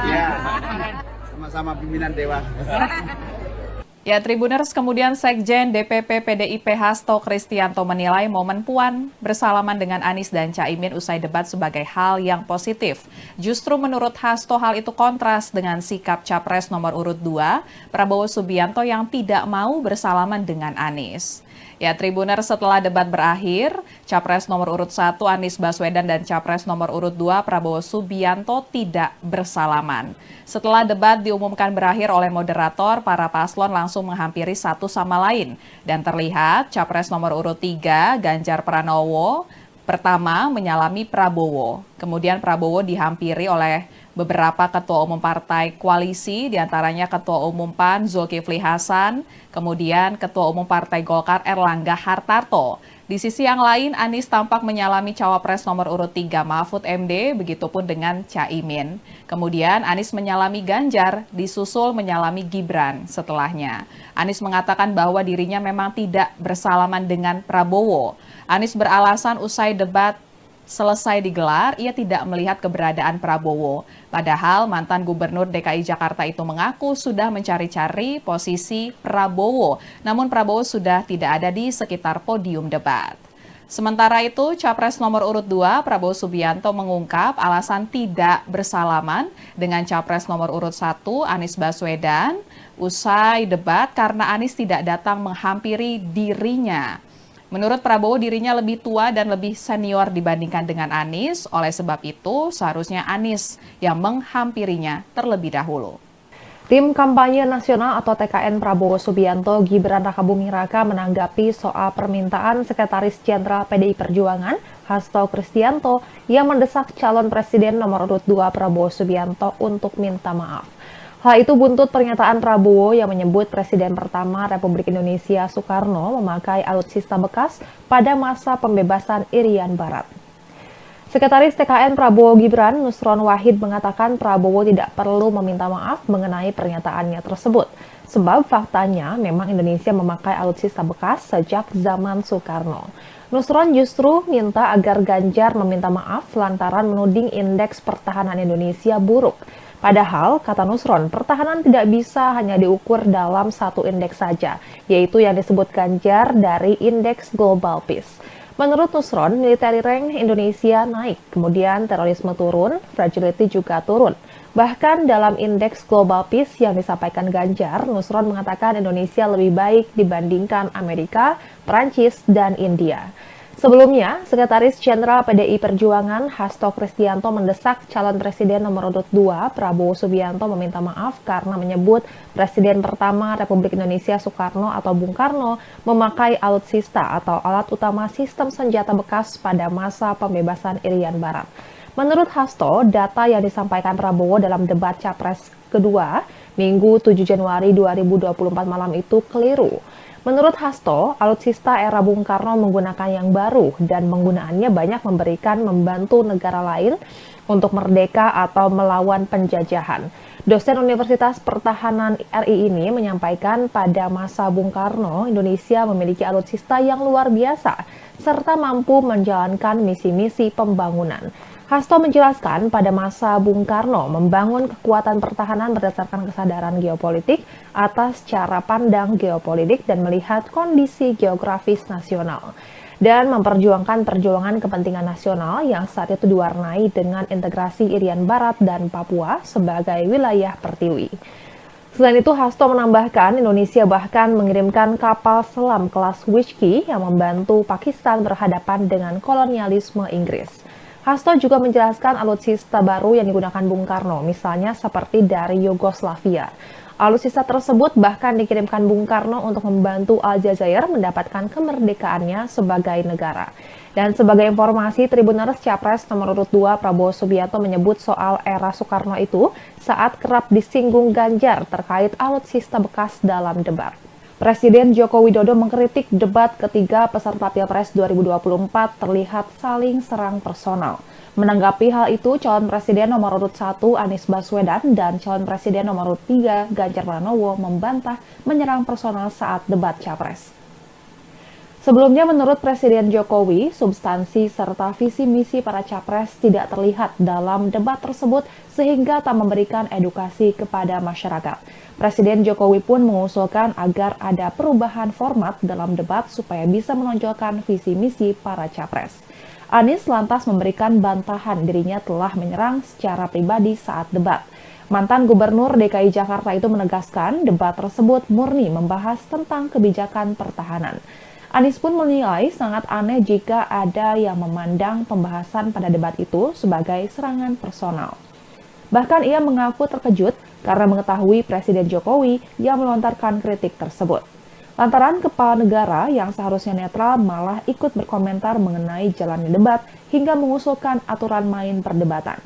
Ya, sama-sama pimpinan Dewan. Ya, Tribuners, kemudian Sekjen DPP PDIP Hasto Kristianto menilai momen Puan bersalaman dengan Anies dan Caimin usai debat sebagai hal yang positif. Justru menurut Hasto hal itu kontras dengan sikap Capres nomor urut 2, Prabowo Subianto yang tidak mau bersalaman dengan Anies. Ya, Tribuners, setelah debat berakhir, Capres nomor urut 1 Anies Baswedan dan Capres nomor urut 2 Prabowo Subianto tidak bersalaman. Setelah debat diumumkan berakhir oleh moderator, para paslon langsung menghampiri satu sama lain. Dan terlihat Capres nomor urut 3 Ganjar Pranowo pertama menyalami Prabowo. Kemudian Prabowo dihampiri oleh beberapa ketua umum partai koalisi, diantaranya Ketua Umum PAN Zulkifli Hasan, kemudian Ketua Umum Partai Golkar Erlangga Hartarto. Di sisi yang lain, Anies tampak menyalami cawapres nomor urut 3 Mahfud MD, begitupun dengan Caimin. Kemudian Anies menyalami Ganjar, disusul menyalami Gibran setelahnya. Anies mengatakan bahwa dirinya memang tidak bersalaman dengan Prabowo. Anies beralasan usai debat selesai digelar, ia tidak melihat keberadaan Prabowo. Padahal mantan Gubernur DKI Jakarta itu mengaku sudah mencari-cari posisi Prabowo, namun Prabowo sudah tidak ada di sekitar podium debat. Sementara itu, Capres nomor urut 2 Prabowo Subianto mengungkap alasan tidak bersalaman dengan Capres nomor urut 1 Anies Baswedan usai debat karena Anies tidak datang menghampiri dirinya. Menurut Prabowo, dirinya lebih tua dan lebih senior dibandingkan dengan Anies. Oleh sebab itu, seharusnya Anies yang menghampirinya terlebih dahulu. Tim Kampanye Nasional atau TKN Prabowo Subianto Gibran Rakabuming Raka menanggapi soal permintaan Sekretaris Jenderal PDI Perjuangan Hasto Kristianto yang mendesak calon presiden nomor urut 2 Prabowo Subianto untuk minta maaf. Hal itu buntut pernyataan Prabowo yang menyebut Presiden pertama Republik Indonesia Soekarno memakai alutsista bekas pada masa pembebasan Irian Barat. Sekretaris TKN Prabowo Gibran, Nusron Wahid, mengatakan Prabowo tidak perlu meminta maaf mengenai pernyataannya tersebut. Sebab faktanya memang Indonesia memakai alutsista bekas sejak zaman Soekarno. Nusron justru minta agar Ganjar meminta maaf lantaran menuding indeks pertahanan Indonesia buruk. Padahal, kata Nusron, pertahanan tidak bisa hanya diukur dalam satu indeks saja, yaitu yang disebut Ganjar dari Indeks Global Peace. Menurut Nusron, military rank Indonesia naik, kemudian terorisme turun, fragility juga turun. Bahkan dalam Indeks Global Peace yang disampaikan Ganjar, Nusron mengatakan Indonesia lebih baik dibandingkan Amerika, Perancis, dan India. Sebelumnya, Sekretaris Jenderal PDI Perjuangan Hasto Kristianto mendesak calon presiden nomor urut 2 Prabowo Subianto meminta maaf karena menyebut Presiden pertama Republik Indonesia Soekarno atau Bung Karno memakai alutsista atau alat utama sistem senjata bekas pada masa pembebasan Irian Barat. Menurut Hasto, data yang disampaikan Prabowo dalam debat Capres kedua Minggu 7 Januari 2024 malam itu keliru. Menurut Hasto, alutsista era Bung Karno menggunakan yang baru dan penggunaannya banyak membantu negara lain untuk merdeka atau melawan penjajahan. Dosen Universitas Pertahanan RI ini menyampaikan pada masa Bung Karno, Indonesia memiliki alutsista yang luar biasa serta mampu menjalankan misi-misi pembangunan. Hasto menjelaskan pada masa Bung Karno membangun kekuatan pertahanan berdasarkan kesadaran geopolitik atas cara pandang geopolitik dan melihat kondisi geografis nasional dan memperjuangkan perjuangan kepentingan nasional yang saat itu diwarnai dengan integrasi Irian Barat dan Papua sebagai wilayah pertiwi. Selain itu, Hasto menambahkan Indonesia bahkan mengirimkan kapal selam kelas Whiskey yang membantu Pakistan berhadapan dengan kolonialisme Inggris. Hasto juga menjelaskan alutsista baru yang digunakan Bung Karno, misalnya seperti dari Yugoslavia. Alutsista tersebut bahkan dikirimkan Bung Karno untuk membantu Aljazair mendapatkan kemerdekaannya sebagai negara. Dan sebagai informasi, Tribuners Capres nomor urut 2 Prabowo Subianto menyebut soal era Soekarno itu saat kerap disinggung Ganjar terkait alutsista bekas dalam debat. Presiden Joko Widodo mengkritik debat ketiga peserta Pilpres 2024 terlihat saling serang personal. Menanggapi hal itu, calon presiden nomor urut 1 Anies Baswedan dan calon presiden nomor urut 3 Ganjar Pranowo membantah menyerang personal saat debat Capres. Sebelumnya, menurut Presiden Jokowi, substansi serta visi misi para capres tidak terlihat dalam debat tersebut sehingga tak memberikan edukasi kepada masyarakat. Presiden Jokowi pun mengusulkan agar ada perubahan format dalam debat supaya bisa menonjolkan visi misi para capres. Anies lantas memberikan bantahan dirinya telah menyerang secara pribadi saat debat. Mantan Gubernur DKI Jakarta itu menegaskan debat tersebut murni membahas tentang kebijakan pertahanan. Anies pun menilai sangat aneh jika ada yang memandang pembahasan pada debat itu sebagai serangan personal. Bahkan ia mengaku terkejut karena mengetahui Presiden Jokowi yang melontarkan kritik tersebut. Lantaran kepala negara yang seharusnya netral malah ikut berkomentar mengenai jalannya debat hingga mengusulkan aturan main perdebatan.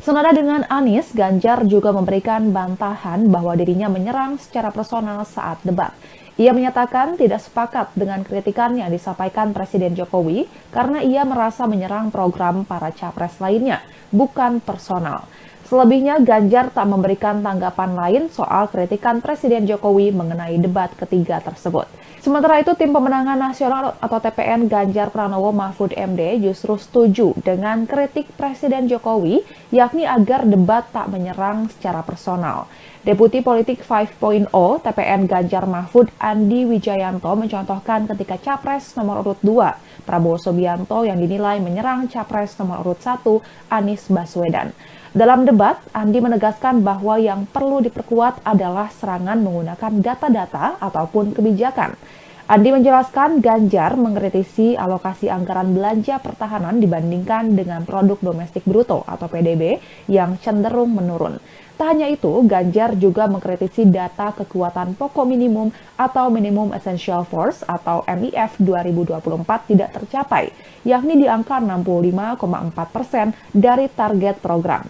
Senada dengan Anies, Ganjar juga memberikan bantahan bahwa dirinya menyerang secara personal saat debat. Ia menyatakan tidak sepakat dengan kritikan yang disampaikan Presiden Jokowi karena ia merasa menyerang program para capres lainnya, bukan personal. Selebihnya, Ganjar tak memberikan tanggapan lain soal kritikan Presiden Jokowi mengenai debat ketiga tersebut. Sementara itu, Tim Pemenangan Nasional atau TPN Ganjar Pranowo Mahfud MD justru setuju dengan kritik Presiden Jokowi, yakni agar debat tak menyerang secara personal. Deputi Politik 5.0 TPN Ganjar Mahfud Andi Wijayanto mencontohkan ketika Capres nomor urut 2 Prabowo Subianto yang dinilai menyerang Capres nomor urut 1 Anies Baswedan. Dalam debat, Andi menegaskan bahwa yang perlu diperkuat adalah serangan menggunakan data-data ataupun kebijakan. Andi menjelaskan Ganjar mengkritisi alokasi anggaran belanja pertahanan dibandingkan dengan produk domestik bruto atau PDB yang cenderung menurun. Tak hanya itu, Ganjar juga mengkritisi data kekuatan pokok minimum atau Minimum Essential Force atau MIF 2024 tidak tercapai, yakni di angka 65,4% dari target program.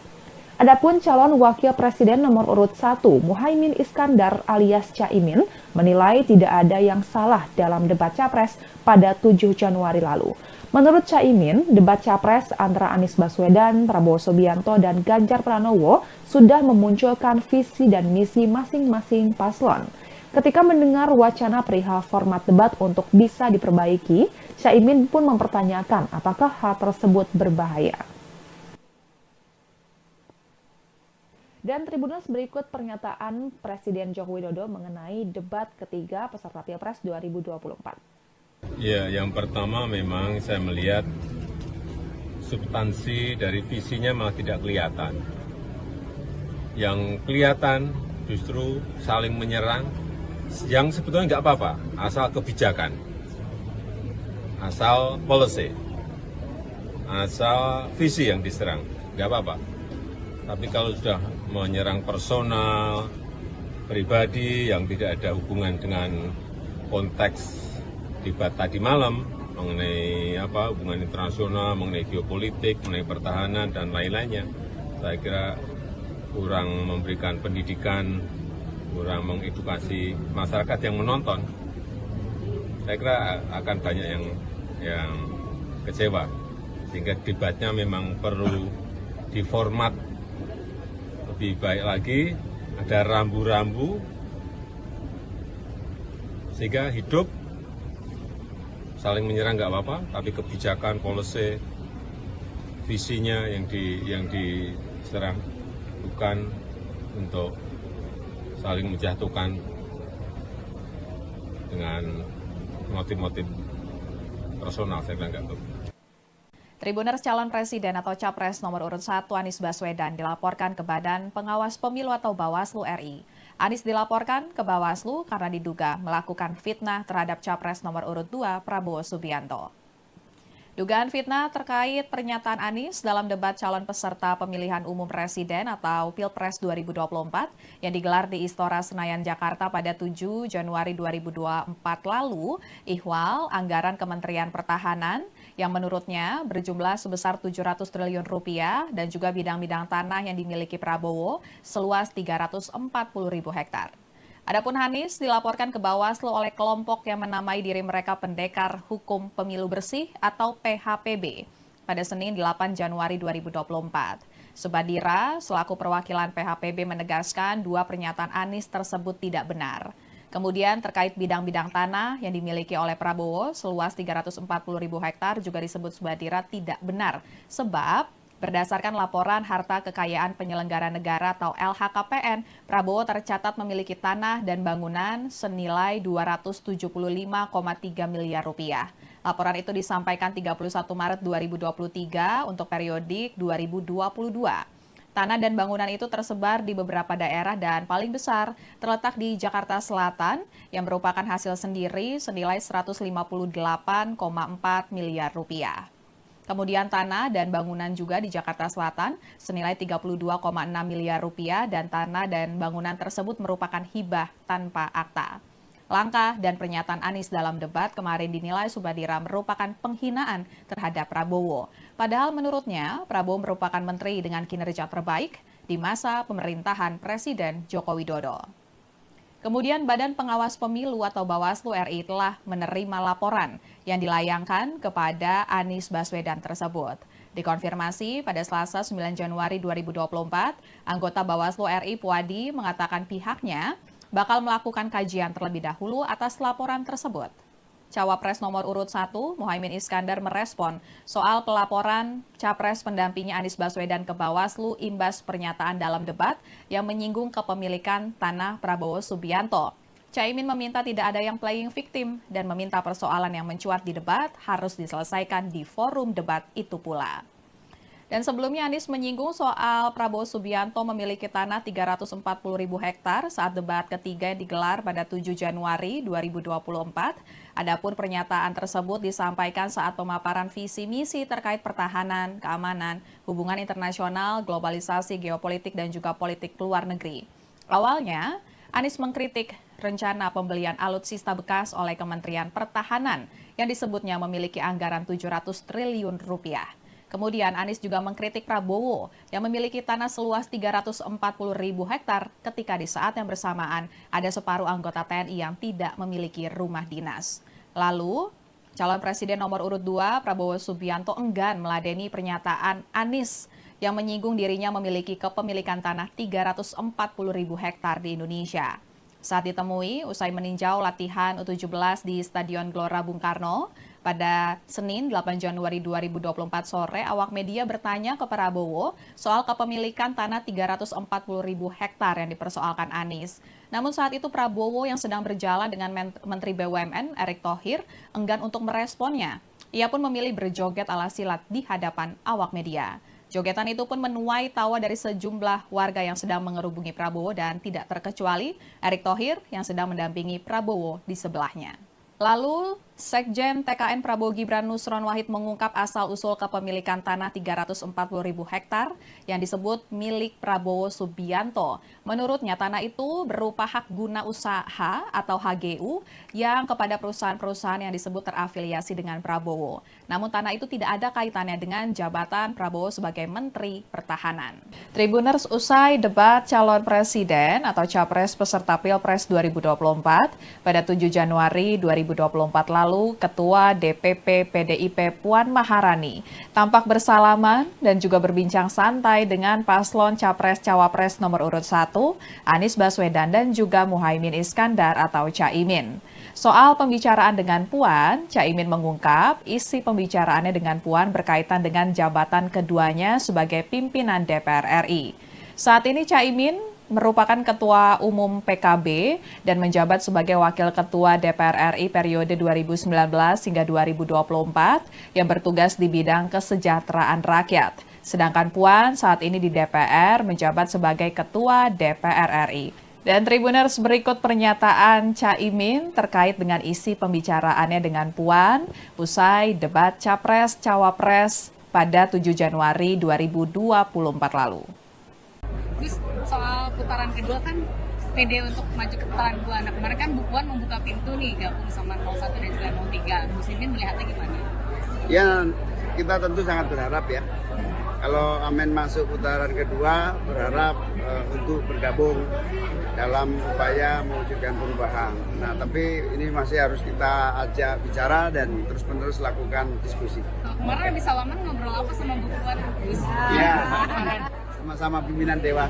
Adapun calon wakil presiden nomor urut 1, Muhaimin Iskandar alias Caimin, menilai tidak ada yang salah dalam debat Capres pada 7 Januari lalu. Menurut Caimin, debat Capres antara Anies Baswedan, Prabowo Subianto, dan Ganjar Pranowo sudah memunculkan visi dan misi masing-masing paslon. Ketika mendengar wacana perihal format debat untuk bisa diperbaiki, Caimin pun mempertanyakan apakah hal tersebut berbahaya. Dan Tribuners, berikut pernyataan Presiden Joko Widodo mengenai debat ketiga peserta Pilpres 2024. Ya, yang pertama memang saya melihat substansi dari visinya malah tidak kelihatan. Yang kelihatan justru saling menyerang, yang sebetulnya nggak apa-apa, asal kebijakan, asal policy, asal visi yang diserang, nggak apa-apa. Tapi kalau sudah menyerang personal, pribadi yang tidak ada hubungan dengan konteks debat tadi malam mengenai hubungan internasional, mengenai geopolitik, mengenai pertahanan dan lain-lainnya, saya kira kurang memberikan pendidikan, kurang mengedukasi masyarakat yang menonton. Saya kira akan banyak yang kecewa, sehingga debatnya memang perlu diformat lebih baik lagi, ada rambu-rambu sehingga hidup. Saling menyerang nggak apa-apa, tapi kebijakan, policy, visinya yang diserang, bukan untuk saling menjatuhkan dengan motif-motif personal. Saya kira nggak perlu. Tribuners calon presiden atau capres nomor urut 1 Anies Baswedan dilaporkan ke Badan Pengawas Pemilu atau Bawaslu RI. Anies dilaporkan ke Bawaslu karena diduga melakukan fitnah terhadap capres nomor urut 2 Prabowo Subianto. Dugaan fitnah terkait pernyataan Anies dalam debat calon peserta pemilihan umum presiden atau Pilpres 2024 yang digelar di Istora Senayan, Jakarta pada 7 Januari 2024 lalu, ihwal anggaran Kementerian Pertahanan yang menurutnya berjumlah sebesar 700 triliun rupiah dan juga bidang-bidang tanah yang dimiliki Prabowo seluas 340.000 hektar. Adapun Anies dilaporkan ke Bawaslu oleh kelompok yang menamai diri mereka Pendekar Hukum Pemilu Bersih atau PHPB pada Senin 8 Januari 2024. Subadira selaku perwakilan PHPB menegaskan dua pernyataan Anies tersebut tidak benar. Kemudian terkait bidang-bidang tanah yang dimiliki oleh Prabowo seluas 340.000 hektar juga disebut Subadira tidak benar sebab berdasarkan laporan harta kekayaan penyelenggara negara atau LHKPN, Prabowo tercatat memiliki tanah dan bangunan senilai 275,3 miliar rupiah. Laporan itu disampaikan 31 Maret 2023 untuk periodik 2022. Tanah dan bangunan itu tersebar di beberapa daerah dan paling besar terletak di Jakarta Selatan yang merupakan hasil sendiri senilai 158,4 miliar rupiah. Kemudian tanah dan bangunan juga di Jakarta Selatan senilai 32,6 miliar rupiah dan tanah dan bangunan tersebut merupakan hibah tanpa akta. Langkah dan pernyataan Anies dalam debat kemarin dinilai Subadira merupakan penghinaan terhadap Prabowo. Padahal menurutnya Prabowo merupakan menteri dengan kinerja terbaik di masa pemerintahan Presiden Joko Widodo. Kemudian Badan Pengawas Pemilu atau Bawaslu RI telah menerima laporan yang dilayangkan kepada Anies Baswedan tersebut. Dikonfirmasi pada Selasa 9 Januari 2024, anggota Bawaslu RI Puadi mengatakan pihaknya bakal melakukan kajian terlebih dahulu atas laporan tersebut. Cawapres nomor urut 1, Muhaimin Iskandar merespon soal pelaporan Capres pendampingnya Anies Baswedan ke Bawaslu imbas pernyataan dalam debat yang menyinggung kepemilikan tanah Prabowo Subianto. Caimin meminta tidak ada yang playing victim dan meminta persoalan yang mencuat di debat harus diselesaikan di forum debat itu pula. Dan sebelumnya Anies menyinggung soal Prabowo Subianto memiliki tanah 340.000 hektar saat debat ketiga yang digelar pada 7 Januari 2024. Adapun pernyataan tersebut disampaikan saat pemaparan visi misi terkait pertahanan, keamanan, hubungan internasional, globalisasi, geopolitik, dan juga politik luar negeri. Awalnya, Anies mengkritik rencana pembelian alutsista bekas oleh Kementerian Pertahanan yang disebutnya memiliki anggaran 700 triliun rupiah. Kemudian Anies juga mengkritik Prabowo yang memiliki tanah seluas 340.000 hektar ketika di saat yang bersamaan ada separuh anggota TNI yang tidak memiliki rumah dinas. Lalu, calon presiden nomor urut 2 Prabowo Subianto enggan meladeni pernyataan Anies yang menyinggung dirinya memiliki kepemilikan tanah 340.000 hektar di Indonesia. Saat ditemui, usai meninjau latihan U17 di Stadion Gelora Bung Karno, pada Senin 8 Januari 2024 sore, awak media bertanya ke Prabowo soal kepemilikan tanah 340.000 hektar yang dipersoalkan Anies. Namun saat itu Prabowo yang sedang berjalan dengan Menteri BUMN Erick Thohir enggan untuk meresponnya. Ia pun memilih berjoget ala silat di hadapan awak media. Jogetan itu pun menuai tawa dari sejumlah warga yang sedang mengerubungi Prabowo dan tidak terkecuali Erick Thohir yang sedang mendampingi Prabowo di sebelahnya. Lalu, Sekjen TKN Prabowo Gibran Nusron Wahid mengungkap asal-usul kepemilikan tanah 340.000 hektar yang disebut milik Prabowo Subianto. Menurutnya, tanah itu berupa hak guna usaha atau HGU yang kepada perusahaan-perusahaan yang disebut terafiliasi dengan Prabowo. Namun tanah itu tidak ada kaitannya dengan jabatan Prabowo sebagai Menteri Pertahanan. Tribuners, usai debat calon presiden atau capres peserta Pilpres 2024 pada 7 Januari 2024 lalu, Ketua DPP PDIP Puan Maharani tampak bersalaman dan juga berbincang santai dengan paslon Capres-Cawapres nomor urut 1, Anies Baswedan dan juga Muhaimin Iskandar atau Caimin. Soal pembicaraan dengan Puan, Caimin mengungkap isi pembicaraannya dengan Puan berkaitan dengan jabatan keduanya sebagai pimpinan DPR RI. Saat ini Caimin merupakan Ketua Umum PKB dan menjabat sebagai Wakil Ketua DPR RI periode 2019 hingga 2024 yang bertugas di bidang kesejahteraan rakyat. Sedangkan Puan saat ini di DPR menjabat sebagai Ketua DPR RI. Dan Tribuners, berikut pernyataan Caimin terkait dengan isi pembicaraannya dengan Puan usai debat Capres-Cawapres pada 7 Januari 2024 lalu. Terus soal putaran kedua kan pede untuk maju ke putaran kedua. Nah kemarin kan Bu Puan membuka pintu nih gabung sama 01 dan juga 03. Muslimin melihatnya gimana? Ya, kita tentu sangat berharap ya. Kalau Amin masuk putaran kedua, berharap untuk bergabung dalam upaya mewujudkan perubahan. Nah, tapi ini masih harus kita ajak bicara dan terus-menerus lakukan diskusi. Kemarin habis salaman ngobrol apa sama Bu Puan? Ya, sama-sama pimpinan Dewan.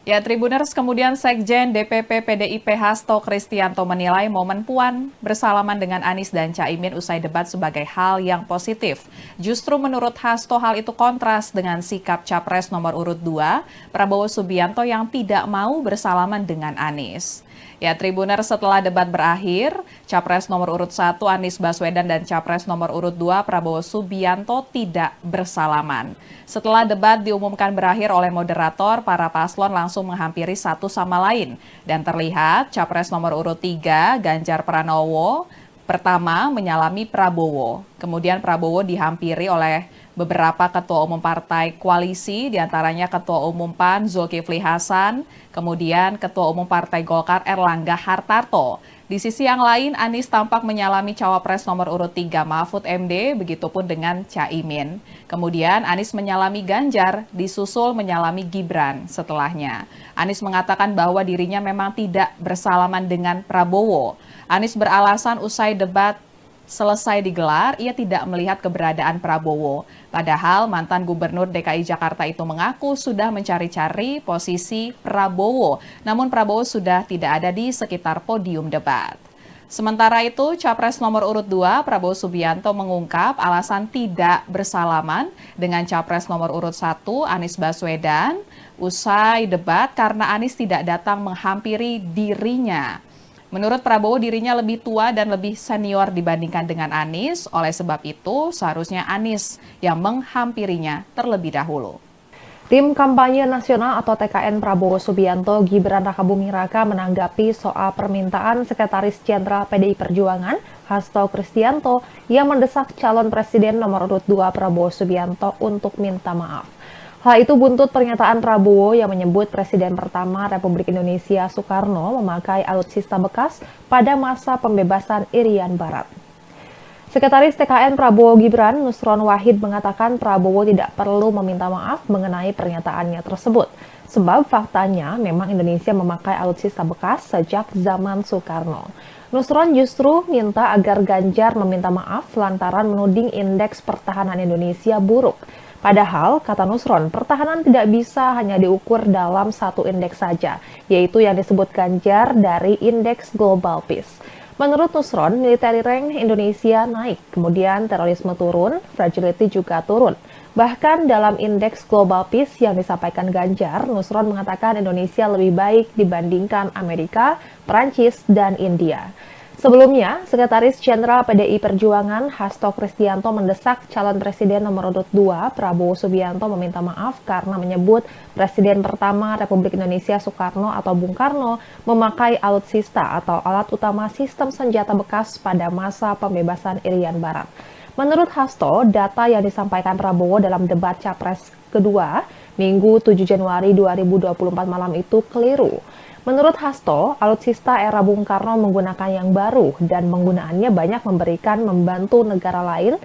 Ya, Tribuners, kemudian Sekjen DPP PDIP Hasto Kristianto menilai momen Puan bersalaman dengan Anies dan Caimin usai debat sebagai hal yang positif. Justru menurut Hasto hal itu kontras dengan sikap Capres nomor urut 2, Prabowo Subianto yang tidak mau bersalaman dengan Anies. Ya, Tribuners, setelah debat berakhir, Capres nomor urut 1 Anies Baswedan dan Capres nomor urut 2 Prabowo Subianto tidak bersalaman. Setelah debat diumumkan berakhir oleh moderator, para paslon langsung menghampiri satu sama lain. Dan terlihat Capres nomor urut 3 Ganjar Pranowo pertama menyalami Prabowo. Kemudian Prabowo dihampiri oleh beberapa ketua umum partai koalisi, diantaranya Ketua Umum PAN Zulkifli Hasan, kemudian Ketua Umum Partai Golkar Erlangga Hartarto. Di sisi yang lain, Anies tampak menyalami Cawapres nomor urut 3 Mahfud MD, begitupun dengan Caimin. Kemudian Anies menyalami Ganjar, disusul menyalami Gibran setelahnya. Anies mengatakan bahwa dirinya memang tidak bersalaman dengan Prabowo. Anies beralasan usai debat selesai digelar, ia tidak melihat keberadaan Prabowo. Padahal mantan Gubernur DKI Jakarta itu mengaku sudah mencari-cari posisi Prabowo. Namun Prabowo sudah tidak ada di sekitar podium debat. Sementara itu, Capres nomor urut 2 Prabowo Subianto mengungkap alasan tidak bersalaman dengan Capres nomor urut 1 Anies Baswedan usai debat karena Anies tidak datang menghampiri dirinya. Menurut Prabowo, dirinya lebih tua dan lebih senior dibandingkan dengan Anies. Oleh sebab itu, seharusnya Anies yang menghampirinya terlebih dahulu. Tim Kampanye Nasional atau TKN Prabowo Subianto Gibran Rakabuming Raka menanggapi soal permintaan Sekretaris Jenderal PDI Perjuangan Hasto Kristianto yang mendesak calon presiden nomor urut 2 Prabowo Subianto untuk minta maaf. Hal itu buntut pernyataan Prabowo yang menyebut Presiden pertama Republik Indonesia Soekarno memakai alutsista bekas pada masa pembebasan Irian Barat. Sekretaris TKN Prabowo Gibran, Nusron Wahid, mengatakan Prabowo tidak perlu meminta maaf mengenai pernyataannya tersebut. Sebab faktanya memang Indonesia memakai alutsista bekas sejak zaman Soekarno. Nusron justru minta agar Ganjar meminta maaf lantaran menuding indeks pertahanan Indonesia buruk. Padahal, kata Nusron, pertahanan tidak bisa hanya diukur dalam satu indeks saja, yaitu yang disebut Ganjar dari Indeks Global Peace. Menurut Nusron, military rank Indonesia naik, kemudian terorisme turun, fragility juga turun. Bahkan dalam Indeks Global Peace yang disampaikan Ganjar, Nusron mengatakan Indonesia lebih baik dibandingkan Amerika, Prancis, dan India. Sebelumnya, Sekretaris Jenderal PDI Perjuangan Hasto Kristianto mendesak calon presiden nomor urut 2 Prabowo Subianto meminta maaf karena menyebut Presiden pertama Republik Indonesia Soekarno atau Bung Karno memakai alutsista atau alat utama sistem senjata bekas pada masa pembebasan Irian Barat. Menurut Hasto, data yang disampaikan Prabowo dalam debat Capres kedua Minggu 7 Januari 2024 malam itu keliru. Menurut Hasto, alutsista era Bung Karno menggunakan yang baru dan penggunaannya banyak membantu negara lain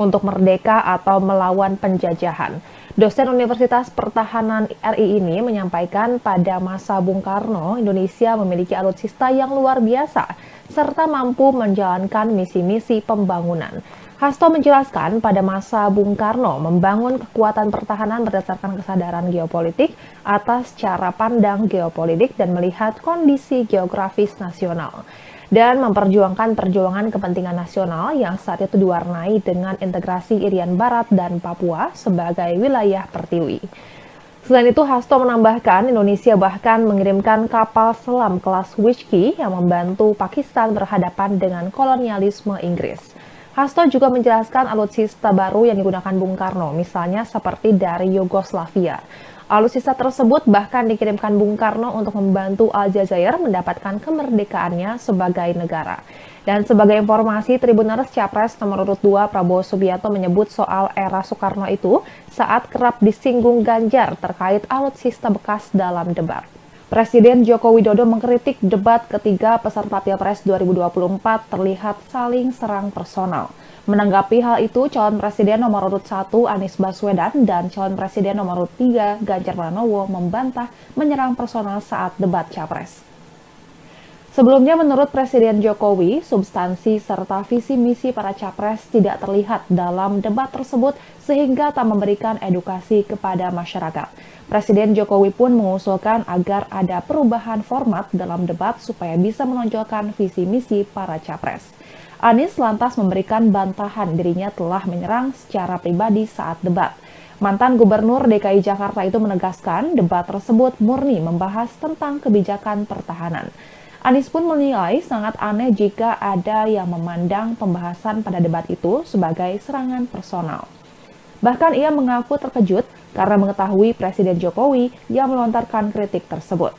untuk merdeka atau melawan penjajahan. Dosen Universitas Pertahanan RI ini menyampaikan pada masa Bung Karno, Indonesia memiliki alutsista yang luar biasa serta mampu menjalankan misi-misi pembangunan. Hasto menjelaskan pada masa Bung Karno membangun kekuatan pertahanan berdasarkan kesadaran geopolitik atas cara pandang geopolitik dan melihat kondisi geografis nasional dan memperjuangkan perjuangan kepentingan nasional yang saat itu diwarnai dengan integrasi Irian Barat dan Papua sebagai wilayah pertiwi. Selain itu, Hasto menambahkan Indonesia bahkan mengirimkan kapal selam kelas Whiskey yang membantu Pakistan berhadapan dengan kolonialisme Inggris. Hasto juga menjelaskan alutsista baru yang digunakan Bung Karno, misalnya seperti dari Yugoslavia. Alutsista tersebut bahkan dikirimkan Bung Karno untuk membantu Aljazair mendapatkan kemerdekaannya sebagai negara. Dan sebagai informasi, Tribuners Capres nomor urut 2 Prabowo Subianto menyebut soal era Soekarno itu saat kerap disinggung Ganjar terkait alutsista bekas dalam debat. Presiden Joko Widodo mengkritik debat ketiga peserta Pilpres 2024 terlihat saling serang personal. Menanggapi hal itu, calon presiden nomor urut 1 Anies Baswedan dan calon presiden nomor urut 3 Ganjar Pranowo membantah menyerang personal saat debat Capres. Sebelumnya, menurut Presiden Jokowi, substansi serta visi misi para capres tidak terlihat dalam debat tersebut sehingga tak memberikan edukasi kepada masyarakat. Presiden Jokowi pun mengusulkan agar ada perubahan format dalam debat supaya bisa menonjolkan visi misi para capres. Anies lantas memberikan bantahan dirinya telah menyerang secara pribadi saat debat. Mantan Gubernur DKI Jakarta itu menegaskan debat tersebut murni membahas tentang kebijakan pertahanan. Anies pun menilai sangat aneh jika ada yang memandang pembahasan pada debat itu sebagai serangan personal. Bahkan ia mengaku terkejut karena mengetahui Presiden Jokowi yang melontarkan kritik tersebut.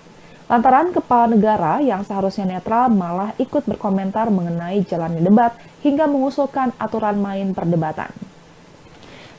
Lantaran kepala negara yang seharusnya netral malah ikut berkomentar mengenai jalannya debat hingga mengusulkan aturan main perdebatan.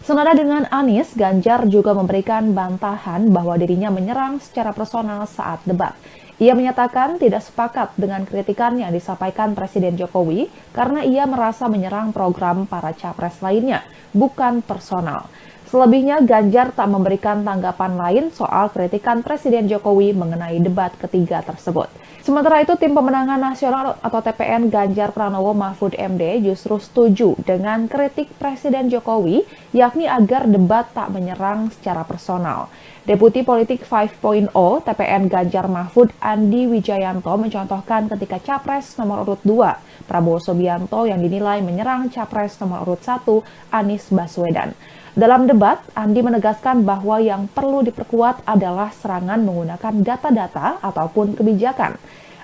Senada dengan Anies, Ganjar juga memberikan bantahan bahwa dirinya menyerang secara personal saat debat. Ia menyatakan tidak sepakat dengan kritikan yang disampaikan Presiden Jokowi karena ia merasa menyerang program para capres lainnya, bukan personal. Selebihnya, Ganjar tak memberikan tanggapan lain soal kritikan Presiden Jokowi mengenai debat ketiga tersebut. Sementara itu, Tim Pemenangan Nasional atau TPN Ganjar Pranowo Mahfud MD justru setuju dengan kritik Presiden Jokowi, yakni agar debat tak menyerang secara personal. Deputi Politik 5.0 TPN Ganjar Mahfud Andi Wijayanto mencontohkan ketika Capres nomor urut 2 Prabowo Subianto yang dinilai menyerang Capres nomor urut 1 Anies Baswedan. Dalam debat, Andi menegaskan bahwa yang perlu diperkuat adalah serangan menggunakan data-data ataupun kebijakan.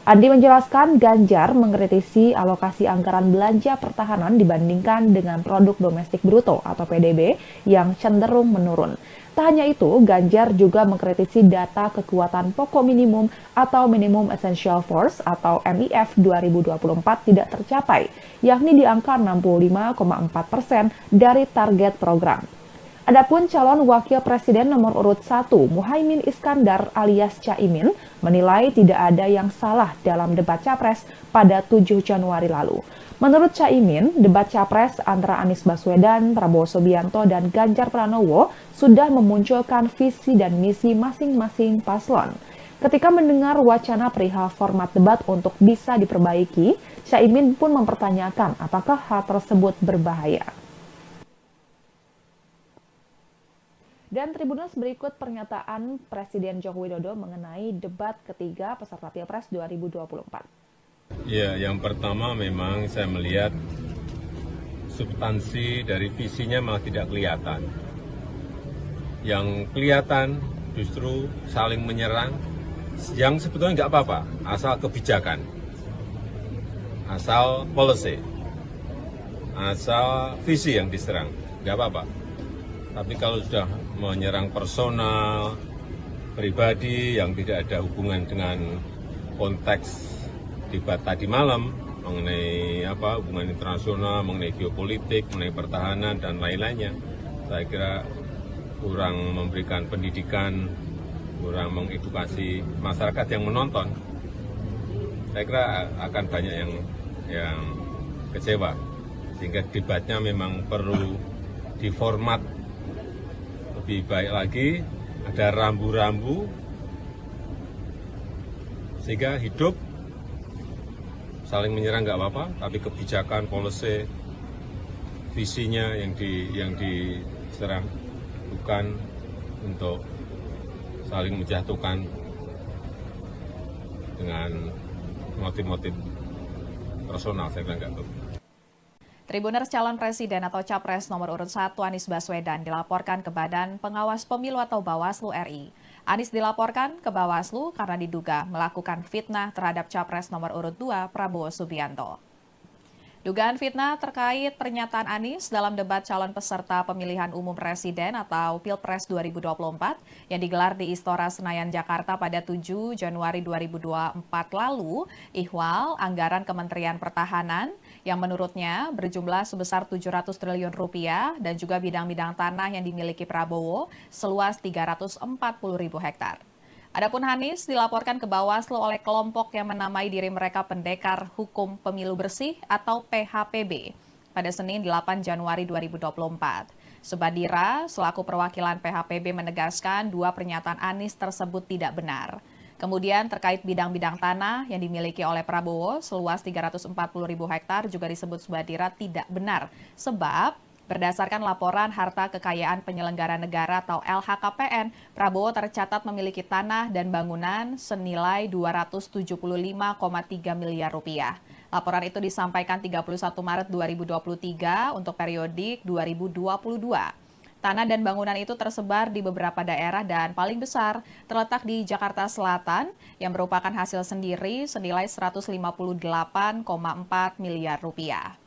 Andi menjelaskan Ganjar mengkritisi alokasi anggaran belanja pertahanan dibandingkan dengan produk domestik bruto atau PDB yang cenderung menurun. Tak hanya itu, Ganjar juga mengkritisi data kekuatan pokok minimum atau Minimum Essential Force atau MIF 2024 tidak tercapai, yakni di angka 65,4% dari target program. Adapun calon wakil presiden nomor urut 1, Muhaimin Iskandar alias Caimin, menilai tidak ada yang salah dalam debat Capres pada 7 Januari lalu. Menurut Caimin, debat Capres antara Anies Baswedan, Prabowo Subianto, dan Ganjar Pranowo sudah memunculkan visi dan misi masing-masing paslon. Ketika mendengar wacana perihal format debat untuk bisa diperbaiki, Caimin pun mempertanyakan apakah hal tersebut berbahaya. Dan Tribuners, berikut pernyataan Presiden Joko Widodo mengenai debat ketiga peserta Pilpres 2024. Ya, yang pertama memang saya melihat substansi dari visinya malah tidak kelihatan. Yang kelihatan justru saling menyerang, yang sebetulnya nggak apa-apa, asal kebijakan, asal policy, asal visi yang diserang, nggak apa-apa. Tapi kalau sudah menyerang personal, pribadi yang tidak ada hubungan dengan konteks debat tadi malam mengenai hubungan internasional, mengenai geopolitik, mengenai pertahanan dan lain-lainnya, saya kira kurang memberikan pendidikan, kurang mengedukasi masyarakat yang menonton. Saya kira akan banyak yang kecewa, sehingga debatnya memang perlu diformat lebih baik lagi, ada rambu-rambu sehingga hidup. Saling menyerang nggak apa-apa, tapi kebijakan, policy, visinya yang diserang, bukan untuk saling menjatuhkan dengan motif-motif personal. Saya kira nggak betul. Tribuners calon presiden atau capres nomor urut 1 Anies Baswedan dilaporkan ke Badan Pengawas Pemilu atau Bawaslu RI. Anies dilaporkan ke Bawaslu karena diduga melakukan fitnah terhadap capres nomor urut 2 Prabowo Subianto. Dugaan fitnah terkait pernyataan Anies dalam debat calon peserta pemilihan umum presiden atau Pilpres 2024 yang digelar di Istora Senayan, Jakarta pada 7 Januari 2024 lalu, ihwal anggaran Kementerian Pertahanan yang menurutnya berjumlah sebesar 700 triliun rupiah dan juga bidang-bidang tanah yang dimiliki Prabowo seluas 340.000 hektar. Adapun Anies dilaporkan ke Bawaslu oleh kelompok yang menamai diri mereka Pendekar Hukum Pemilu Bersih atau PHPB pada Senin 8 Januari 2024. Subadira selaku perwakilan PHPB menegaskan dua pernyataan Anies tersebut tidak benar. Kemudian terkait bidang-bidang tanah yang dimiliki oleh Prabowo seluas 340.000 hektar juga disebut Subadira tidak benar sebab berdasarkan laporan harta kekayaan penyelenggara negara atau LHKPN, Prabowo tercatat memiliki tanah dan bangunan senilai 275,3 miliar rupiah. Laporan itu disampaikan 31 Maret 2023 untuk periodik 2022. Tanah dan bangunan itu tersebar di beberapa daerah dan paling besar terletak di Jakarta Selatan yang merupakan hasil sendiri senilai 158,4 miliar rupiah.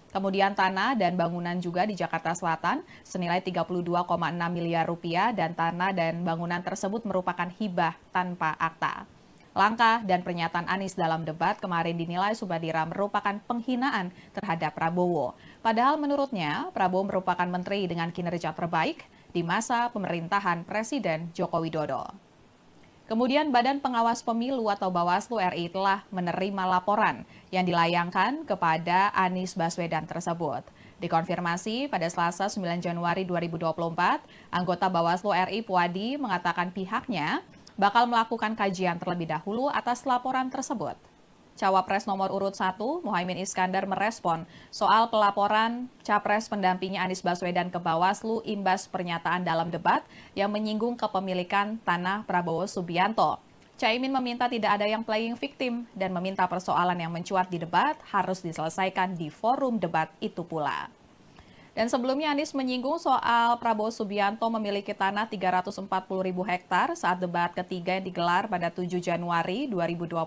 Kemudian tanah dan bangunan juga di Jakarta Selatan senilai 32,6 miliar rupiah dan tanah dan bangunan tersebut merupakan hibah tanpa akta. Langkah dan pernyataan Anies dalam debat kemarin dinilai Subadira merupakan penghinaan terhadap Prabowo. Padahal menurutnya Prabowo merupakan menteri dengan kinerja terbaik di masa pemerintahan Presiden Joko Widodo. Kemudian Badan Pengawas Pemilu atau Bawaslu RI telah menerima laporan yang dilayangkan kepada Anies Baswedan tersebut. Dikonfirmasi pada Selasa 9 Januari 2024, anggota Bawaslu RI Puadi mengatakan pihaknya bakal melakukan kajian terlebih dahulu atas laporan tersebut. Cawapres nomor urut 1, Muhaimin Iskandar merespon soal pelaporan Capres pendampingnya Anies Baswedan ke Bawaslu imbas pernyataan dalam debat yang menyinggung kepemilikan tanah Prabowo Subianto. Caimin meminta tidak ada yang playing victim dan meminta persoalan yang mencuat di debat harus diselesaikan di forum debat itu pula. Dan sebelumnya Anies menyinggung soal Prabowo Subianto memiliki tanah 340.000 hektar saat debat ketiga yang digelar pada 7 Januari 2024.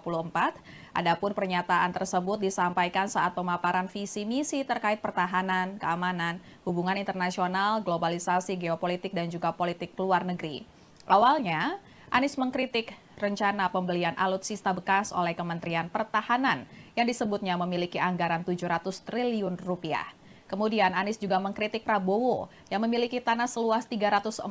Adapun pernyataan tersebut disampaikan saat pemaparan visi misi terkait pertahanan, keamanan, hubungan internasional, globalisasi, geopolitik, dan juga politik luar negeri. Awalnya, Anies mengkritik rencana pembelian alutsista bekas oleh Kementerian Pertahanan yang disebutnya memiliki anggaran 700 triliun rupiah. Kemudian Anies juga mengkritik Prabowo yang memiliki tanah seluas 340.000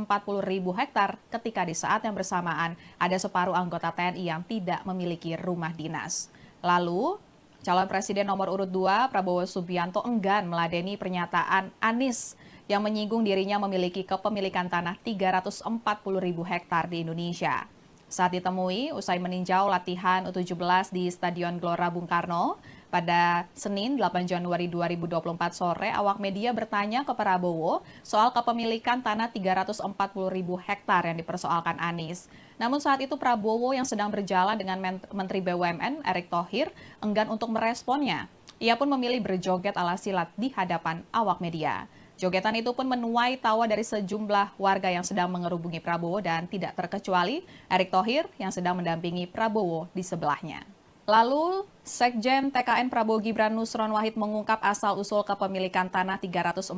hektar ketika di saat yang bersamaan ada separuh anggota TNI yang tidak memiliki rumah dinas. Lalu, calon presiden nomor urut 2 Prabowo Subianto enggan meladeni pernyataan Anies yang menyinggung dirinya memiliki kepemilikan tanah 340.000 hektar di Indonesia. Saat ditemui usai meninjau latihan U17 di Stadion Gelora Bung Karno, pada Senin 8 Januari 2024 sore, awak media bertanya ke Prabowo soal kepemilikan tanah 340.000 hektar yang dipersoalkan Anies. Namun saat itu Prabowo yang sedang berjalan dengan Menteri BUMN Erick Thohir enggan untuk meresponnya. Ia pun memilih berjoget ala silat di hadapan awak media. Jogetan itu pun menuai tawa dari sejumlah warga yang sedang mengerubungi Prabowo dan tidak terkecuali Erick Thohir yang sedang mendampingi Prabowo di sebelahnya. Lalu, Sekjen TKN Prabowo Gibran Nusron Wahid mengungkap asal-usul kepemilikan tanah 340.000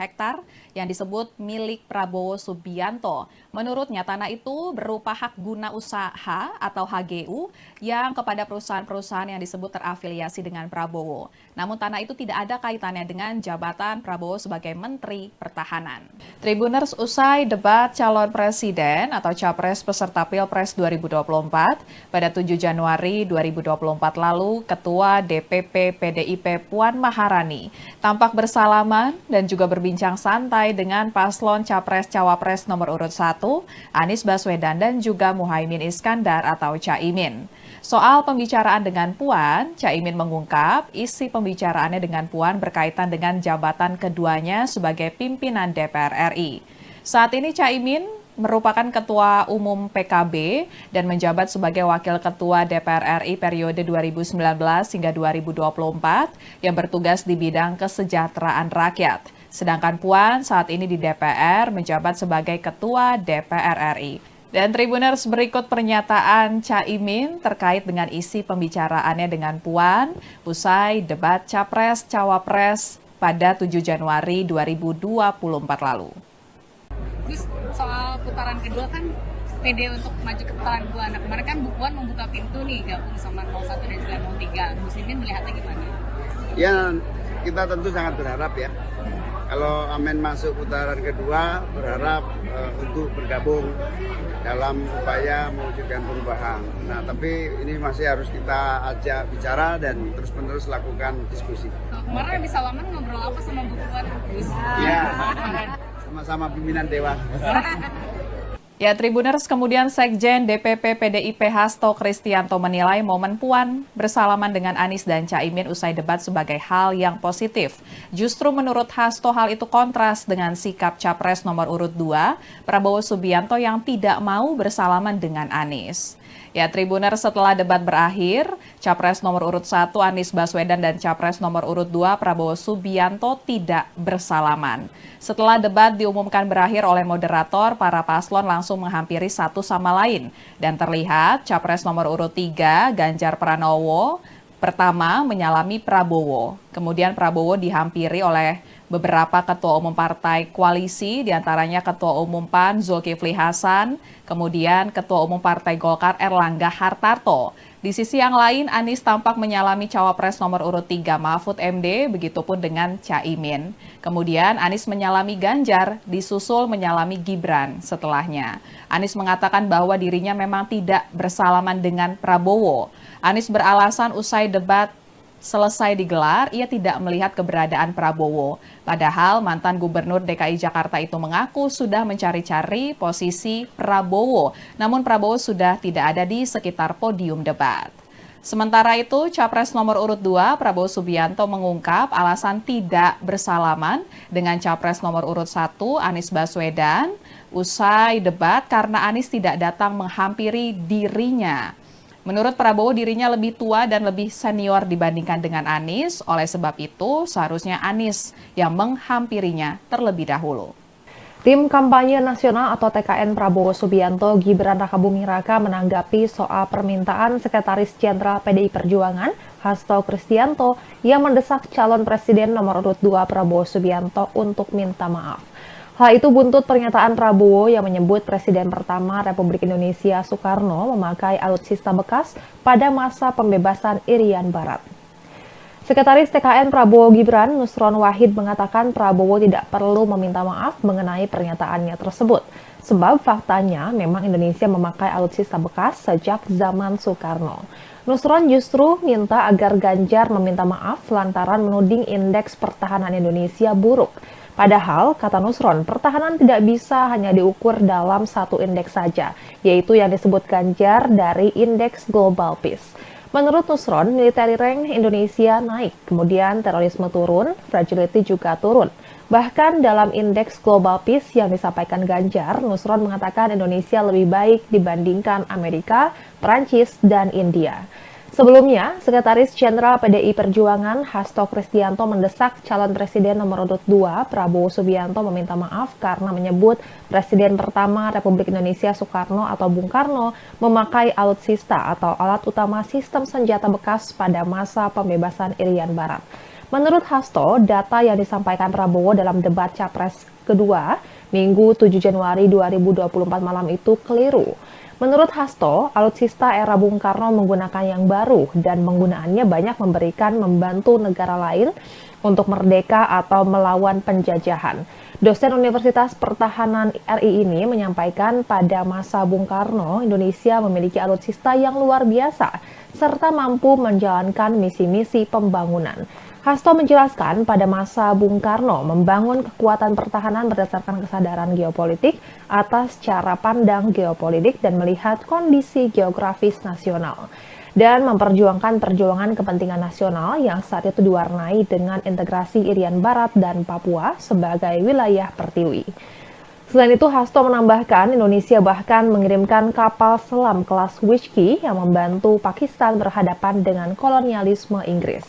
hektar yang disebut milik Prabowo Subianto. Menurutnya, tanah itu berupa hak guna usaha atau HGU yang kepada perusahaan-perusahaan yang disebut terafiliasi dengan Prabowo. Namun tanah itu tidak ada kaitannya dengan jabatan Prabowo sebagai Menteri Pertahanan. Tribuners, usai debat calon presiden atau capres peserta Pilpres 2024 pada 7 Januari 2024 lalu, Ketua DPP PDIP Puan Maharani tampak bersalaman dan juga berbincang santai dengan paslon Capres-Cawapres nomor urut 1, Anies Baswedan dan juga Muhaimin Iskandar atau Caimin. Soal pembicaraan dengan Puan, Caimin mengungkap isi pembicaraannya dengan Puan berkaitan dengan jabatan keduanya sebagai pimpinan DPR RI. Saat ini Caimin merupakan Ketua Umum PKB dan menjabat sebagai Wakil Ketua DPR RI periode 2019 hingga 2024 yang bertugas di bidang kesejahteraan rakyat. Sedangkan Puan saat ini di DPR menjabat sebagai Ketua DPR RI. Dan Tribuners, berikut pernyataan Caimin terkait dengan isi pembicaraannya dengan Puan usai debat Capres-Cawapres pada 7 Januari 2024 lalu. Terus soal putaran kedua kan pede untuk maju ke putaran kedua. Nah kemarin kan Bu Puan membuka pintu nih gabung sama 01 dan juga 03. Muslimin melihatnya gimana? Ya, kita tentu sangat berharap ya. Kalau Amin masuk putaran kedua, berharap untuk bergabung dalam upaya mewujudkan perubahan. Nah, tapi ini masih harus kita ajak bicara dan terus-menerus lakukan diskusi. Kemarin habis salaman ngobrol apa sama Bu Puan? Ya, sama-sama pimpinan Dewan. Ya, Tribuners, kemudian Sekjen DPP PDIP Hasto Kristianto menilai momen Puan bersalaman dengan Anies dan Caimin usai debat sebagai hal yang positif. Justru menurut Hasto hal itu kontras dengan sikap Capres nomor urut 2, Prabowo Subianto yang tidak mau bersalaman dengan Anies. Ya, Tribuners, setelah debat berakhir, Capres nomor urut 1 Anies Baswedan dan Capres nomor urut 2 Prabowo Subianto tidak bersalaman. Setelah debat diumumkan berakhir oleh moderator, para paslon langsung menghampiri satu sama lain. Dan terlihat Capres nomor urut 3 Ganjar Pranowo pertama menyalami Prabowo. Kemudian Prabowo dihampiri oleh beberapa ketua umum partai koalisi, diantaranya Ketua Umum PAN Zulkifli Hasan, kemudian Ketua Umum Partai Golkar Erlangga Hartarto. Di sisi yang lain, Anies tampak menyalami cawapres nomor urut 3 Mahfud MD, begitupun dengan Caimin. Kemudian Anies menyalami Ganjar, disusul menyalami Gibran setelahnya. Anies mengatakan bahwa dirinya memang tidak bersalaman dengan Prabowo. Anies beralasan usai debat selesai digelar, ia tidak melihat keberadaan Prabowo. Padahal mantan Gubernur DKI Jakarta itu mengaku sudah mencari-cari posisi Prabowo. Namun Prabowo sudah tidak ada di sekitar podium debat. Sementara itu, Capres nomor urut 2 Prabowo Subianto mengungkap alasan tidak bersalaman dengan Capres nomor urut 1 Anies Baswedan usai debat karena Anies tidak datang menghampiri dirinya. Menurut Prabowo, dirinya lebih tua dan lebih senior dibandingkan dengan Anies. Oleh sebab itu, seharusnya Anies yang menghampirinya terlebih dahulu. Tim Kampanye Nasional atau TKN Prabowo Subianto Gibran Rakabuming Raka menanggapi soal permintaan Sekretaris Jenderal PDI Perjuangan Hasto Kristianto yang mendesak calon presiden nomor urut 2 Prabowo Subianto untuk minta maaf. Hal itu buntut pernyataan Prabowo yang menyebut Presiden pertama Republik Indonesia Soekarno memakai alutsista bekas pada masa pembebasan Irian Barat. Sekretaris TKN Prabowo Gibran, Nusron Wahid, mengatakan Prabowo tidak perlu meminta maaf mengenai pernyataannya tersebut. Sebab faktanya memang Indonesia memakai alutsista bekas sejak zaman Soekarno. Nusron justru minta agar Ganjar meminta maaf lantaran menuding indeks pertahanan Indonesia buruk. Padahal, kata Nusron, pertahanan tidak bisa hanya diukur dalam satu indeks saja, yaitu yang disebut Ganjar dari Indeks Global Peace. Menurut Nusron, military rank Indonesia naik, kemudian terorisme turun, fragility juga turun. Bahkan dalam Indeks Global Peace yang disampaikan Ganjar, Nusron mengatakan Indonesia lebih baik dibandingkan Amerika, Perancis, dan India. Sebelumnya, Sekretaris Jenderal PDI Perjuangan Hasto Kristianto mendesak calon presiden nomor urut 2 Prabowo Subianto meminta maaf karena menyebut Presiden pertama Republik Indonesia Soekarno atau Bung Karno memakai alutsista atau alat utama sistem senjata bekas pada masa pembebasan Irian Barat. Menurut Hasto, data yang disampaikan Prabowo dalam debat Capres kedua Minggu 7 Januari 2024 malam itu keliru. Menurut Hasto, alutsista era Bung Karno menggunakan yang baru dan penggunaannya banyak membantu negara lain untuk merdeka atau melawan penjajahan. Dosen Universitas Pertahanan RI ini menyampaikan pada masa Bung Karno, Indonesia memiliki alutsista yang luar biasa serta mampu menjalankan misi-misi pembangunan. Hasto menjelaskan pada masa Bung Karno membangun kekuatan pertahanan berdasarkan kesadaran geopolitik atas cara pandang geopolitik dan melihat kondisi geografis nasional dan memperjuangkan perjuangan kepentingan nasional yang saat itu diwarnai dengan integrasi Irian Barat dan Papua sebagai wilayah pertiwi. Selain itu, Hasto menambahkan Indonesia bahkan mengirimkan kapal selam kelas Whiskey yang membantu Pakistan berhadapan dengan kolonialisme Inggris.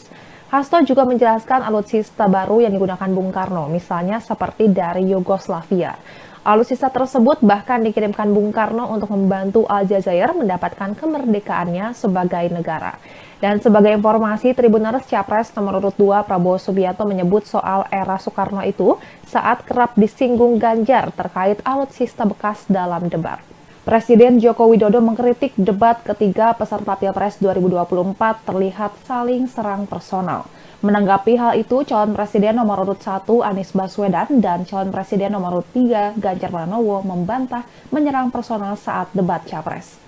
Hasto juga menjelaskan alutsista baru yang digunakan Bung Karno, misalnya seperti dari Yugoslavia. Alutsista tersebut bahkan dikirimkan Bung Karno untuk membantu Aljazair mendapatkan kemerdekaannya sebagai negara. Dan sebagai informasi, Tribuners Capres nomor urut 2 Prabowo Subianto menyebut soal era Soekarno itu saat kerap disinggung Ganjar terkait alutsista bekas dalam debat. Presiden Joko Widodo mengkritik debat ketiga peserta Pilpres 2024 terlihat saling serang personal. Menanggapi hal itu, calon presiden nomor urut 1 Anies Baswedan dan calon presiden nomor urut 3 Ganjar Pranowo membantah menyerang personal saat debat Capres.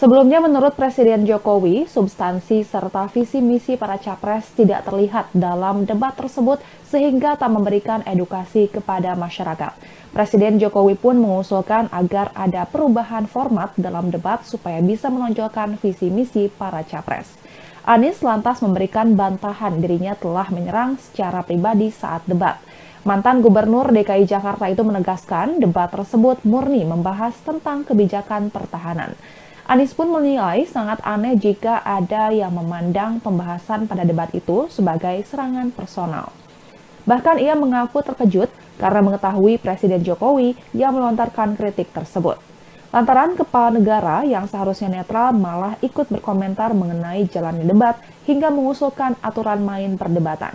Sebelumnya, menurut Presiden Jokowi, substansi serta visi misi para capres tidak terlihat dalam debat tersebut sehingga tak memberikan edukasi kepada masyarakat. Presiden Jokowi pun mengusulkan agar ada perubahan format dalam debat supaya bisa menonjolkan visi misi para capres. Anies lantas memberikan bantahan dirinya telah menyerang secara pribadi saat debat. Mantan Gubernur DKI Jakarta itu menegaskan debat tersebut murni membahas tentang kebijakan pertahanan. Anies pun menilai sangat aneh jika ada yang memandang pembahasan pada debat itu sebagai serangan personal. Bahkan ia mengaku terkejut karena mengetahui Presiden Jokowi yang melontarkan kritik tersebut. Lantaran kepala negara yang seharusnya netral malah ikut berkomentar mengenai jalannya debat hingga mengusulkan aturan main perdebatan.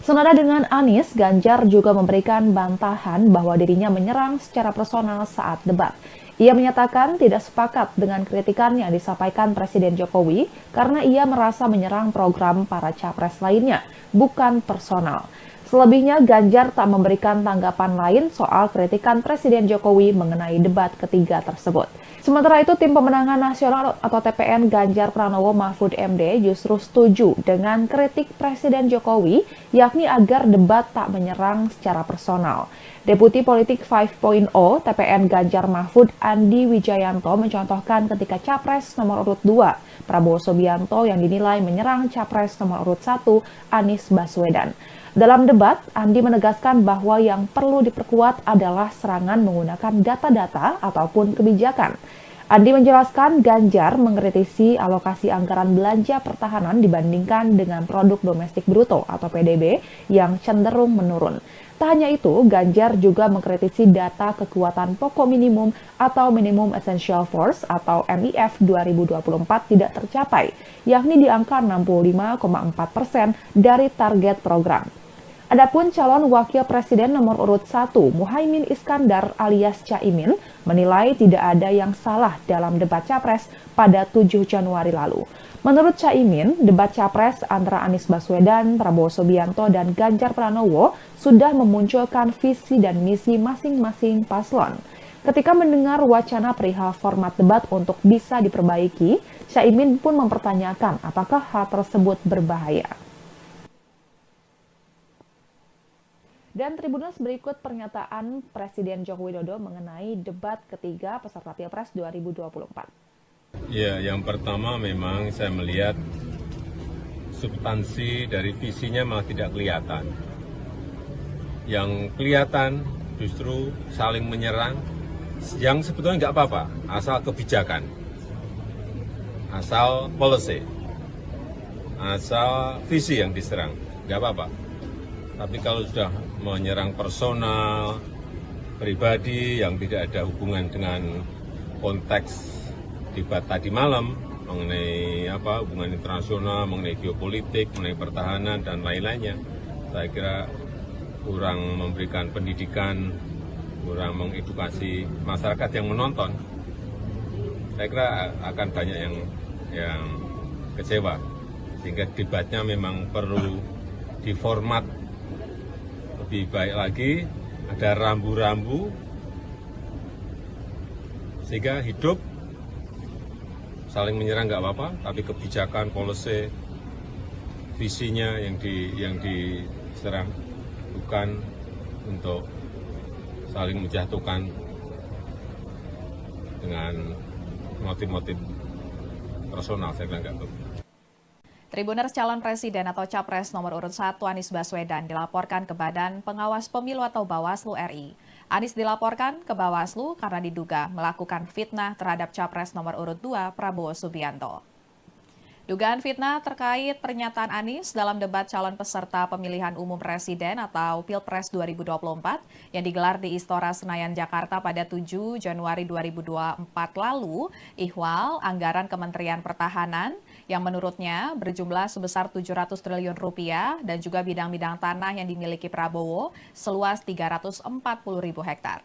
Senada dengan Anies, Ganjar juga memberikan bantahan bahwa dirinya menyerang secara personal saat debat. Ia menyatakan tidak sepakat dengan kritikan yang disampaikan Presiden Jokowi karena ia merasa menyerang program para capres lainnya, bukan personal. Selebihnya, Ganjar tak memberikan tanggapan lain soal kritikan Presiden Jokowi mengenai debat ketiga tersebut. Sementara itu, Tim Pemenangan Nasional atau TPN Ganjar Pranowo Mahfud MD justru setuju dengan kritik Presiden Jokowi, yakni agar debat tak menyerang secara personal. Deputi Politik 5.0 TPN Ganjar Mahfud Andi Wijayanto mencontohkan ketika Capres nomor urut 2 Prabowo Subianto yang dinilai menyerang Capres nomor urut 1 Anies Baswedan. Dalam debat, Andi menegaskan bahwa yang perlu diperkuat adalah serangan menggunakan data-data ataupun kebijakan. Andi menjelaskan Ganjar mengkritisi alokasi anggaran belanja pertahanan dibandingkan dengan produk domestik bruto atau PDB yang cenderung menurun. Tak hanya itu, Ganjar juga mengkritisi data kekuatan pokok minimum atau Minimum Essential Force atau MIF 2024 tidak tercapai, yakni di angka 65,4% dari target program. Adapun calon wakil presiden nomor urut 1, Muhaimin Iskandar alias Caimin, menilai tidak ada yang salah dalam debat Capres pada 7 Januari lalu. Menurut Caimin, debat Capres antara Anies Baswedan, Prabowo Subianto, dan Ganjar Pranowo sudah memunculkan visi dan misi masing-masing paslon. Ketika mendengar wacana perihal format debat untuk bisa diperbaiki, Caimin pun mempertanyakan apakah hal tersebut berbahaya. Dan Tribuners, berikut pernyataan Presiden Joko Widodo mengenai debat ketiga peserta Pilpres 2024. Ya, yang pertama memang saya melihat substansi dari visinya malah tidak kelihatan. Yang kelihatan justru saling menyerang, yang sebetulnya nggak apa-apa, asal kebijakan, asal policy, asal visi yang diserang, nggak apa-apa. Tapi kalau sudah menyerang personal, pribadi yang tidak ada hubungan dengan konteks debat tadi malam mengenai hubungan internasional, mengenai geopolitik, mengenai pertahanan dan lain-lainnya, saya kira kurang memberikan pendidikan, kurang mengedukasi masyarakat yang menonton. Saya kira akan banyak yang kecewa, sehingga debatnya memang perlu diformat lebih baik lagi, ada rambu-rambu sehingga hidup. Saling menyerang nggak apa-apa, tapi kebijakan, policy, visinya yang diserang, bukan untuk saling menjatuhkan dengan motif-motif personal. Saya bilang nggak betul. Tribuners calon presiden atau capres nomor urut 1 Anies Baswedan dilaporkan ke Badan Pengawas Pemilu atau Bawaslu RI. Anies dilaporkan ke Bawaslu karena diduga melakukan fitnah terhadap capres nomor urut 2 Prabowo Subianto. Dugaan fitnah terkait pernyataan Anies dalam debat calon peserta pemilihan umum presiden atau Pilpres 2024 yang digelar di Istora Senayan, Jakarta pada 7 Januari 2024 lalu, ihwal anggaran Kementerian Pertahanan yang menurutnya berjumlah sebesar 700 triliun rupiah dan juga bidang-bidang tanah yang dimiliki Prabowo seluas 340.000 hektar.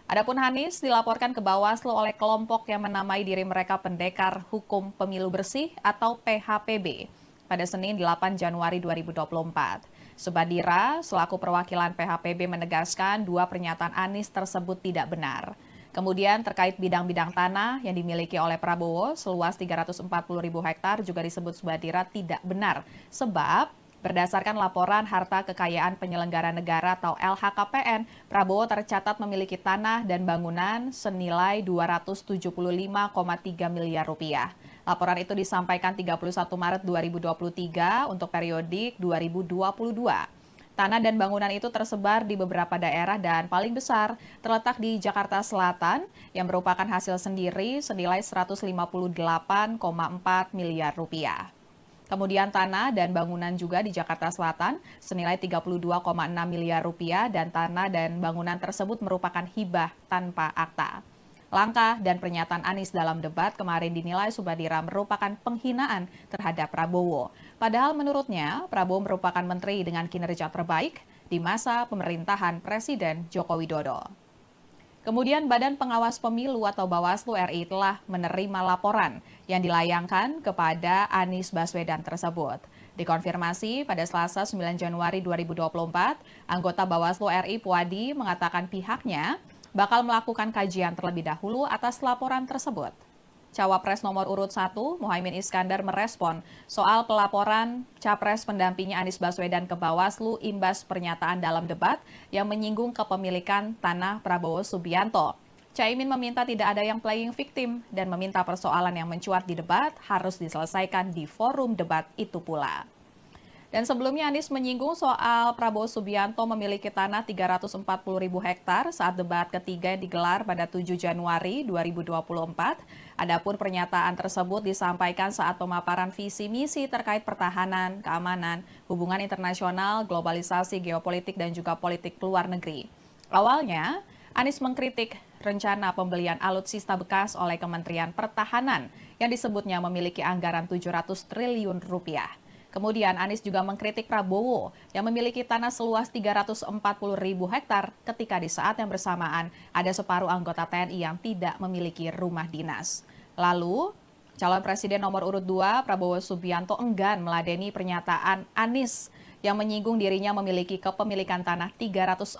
Adapun Anies dilaporkan ke Bawaslu oleh kelompok yang menamai diri mereka Pendekar Hukum Pemilu Bersih atau PHPB pada Senin 8 Januari 2024. Subadira selaku perwakilan PHPB menegaskan dua pernyataan Anies tersebut tidak benar. Kemudian terkait bidang-bidang tanah yang dimiliki oleh Prabowo seluas 340.000 hektar juga disebut Subadira tidak benar sebab berdasarkan laporan harta kekayaan penyelenggara negara atau LHKPN, Prabowo tercatat memiliki tanah dan bangunan senilai 275,3 miliar rupiah. Laporan itu disampaikan 31 Maret 2023 untuk periodik 2022. Tanah dan bangunan itu tersebar di beberapa daerah dan paling besar terletak di Jakarta Selatan yang merupakan hasil sendiri senilai 158,4 miliar rupiah. Kemudian tanah dan bangunan juga di Jakarta Selatan senilai 32,6 miliar rupiah dan tanah dan bangunan tersebut merupakan hibah tanpa akta. Langkah dan pernyataan Anies dalam debat kemarin dinilai Subadira merupakan penghinaan terhadap Prabowo. Padahal menurutnya Prabowo merupakan menteri dengan kinerja terbaik di masa pemerintahan Presiden Joko Widodo. Kemudian Badan Pengawas Pemilu atau Bawaslu RI telah menerima laporan yang dilayangkan kepada Anies Baswedan tersebut. Dikonfirmasi pada Selasa 9 Januari 2024, anggota Bawaslu RI Puadi mengatakan pihaknya bakal melakukan kajian terlebih dahulu atas laporan tersebut. Cawapres nomor urut 1, Muhaimin Iskandar merespon soal pelaporan Capres pendampingnya Anies Baswedan ke Bawaslu imbas pernyataan dalam debat yang menyinggung kepemilikan tanah Prabowo Subianto. Caimin meminta tidak ada yang playing victim dan meminta persoalan yang mencuat di debat harus diselesaikan di forum debat itu pula. Dan sebelumnya Anies menyinggung soal Prabowo Subianto memiliki tanah 340.000 hektar saat debat ketiga yang digelar pada 7 Januari 2024. Adapun pernyataan tersebut disampaikan saat pemaparan visi misi terkait pertahanan, keamanan, hubungan internasional, globalisasi, geopolitik, dan juga politik luar negeri. Awalnya, Anies mengkritik rencana pembelian alutsista bekas oleh Kementerian Pertahanan yang disebutnya memiliki anggaran 700 triliun rupiah. Kemudian Anies juga mengkritik Prabowo yang memiliki tanah seluas 340.000 hektar ketika di saat yang bersamaan ada separuh anggota TNI yang tidak memiliki rumah dinas. Lalu, calon presiden nomor urut 2 Prabowo Subianto enggan meladeni pernyataan Anies yang menyinggung dirinya memiliki kepemilikan tanah 340.000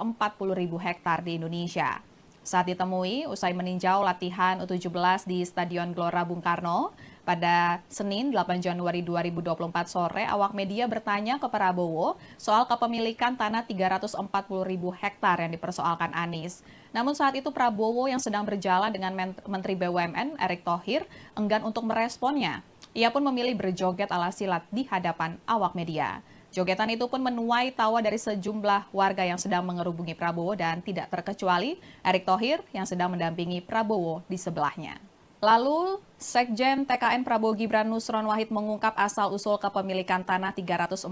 hektar di Indonesia. Saat ditemui, usai meninjau latihan U17 di Stadion Gelora Bung Karno, pada Senin 8 Januari 2024 sore, awak media bertanya ke Prabowo soal kepemilikan tanah 340.000 hektar yang dipersoalkan Anies. Namun saat itu Prabowo yang sedang berjalan dengan Menteri BUMN Erick Thohir enggan untuk meresponnya. Ia pun memilih berjoget ala silat di hadapan awak media. Jogetan itu pun menuai tawa dari sejumlah warga yang sedang mengerubungi Prabowo dan tidak terkecuali Erick Thohir yang sedang mendampingi Prabowo di sebelahnya. Lalu, Sekjen TKN Prabowo Gibran Nusron Wahid mengungkap asal-usul kepemilikan tanah 340.000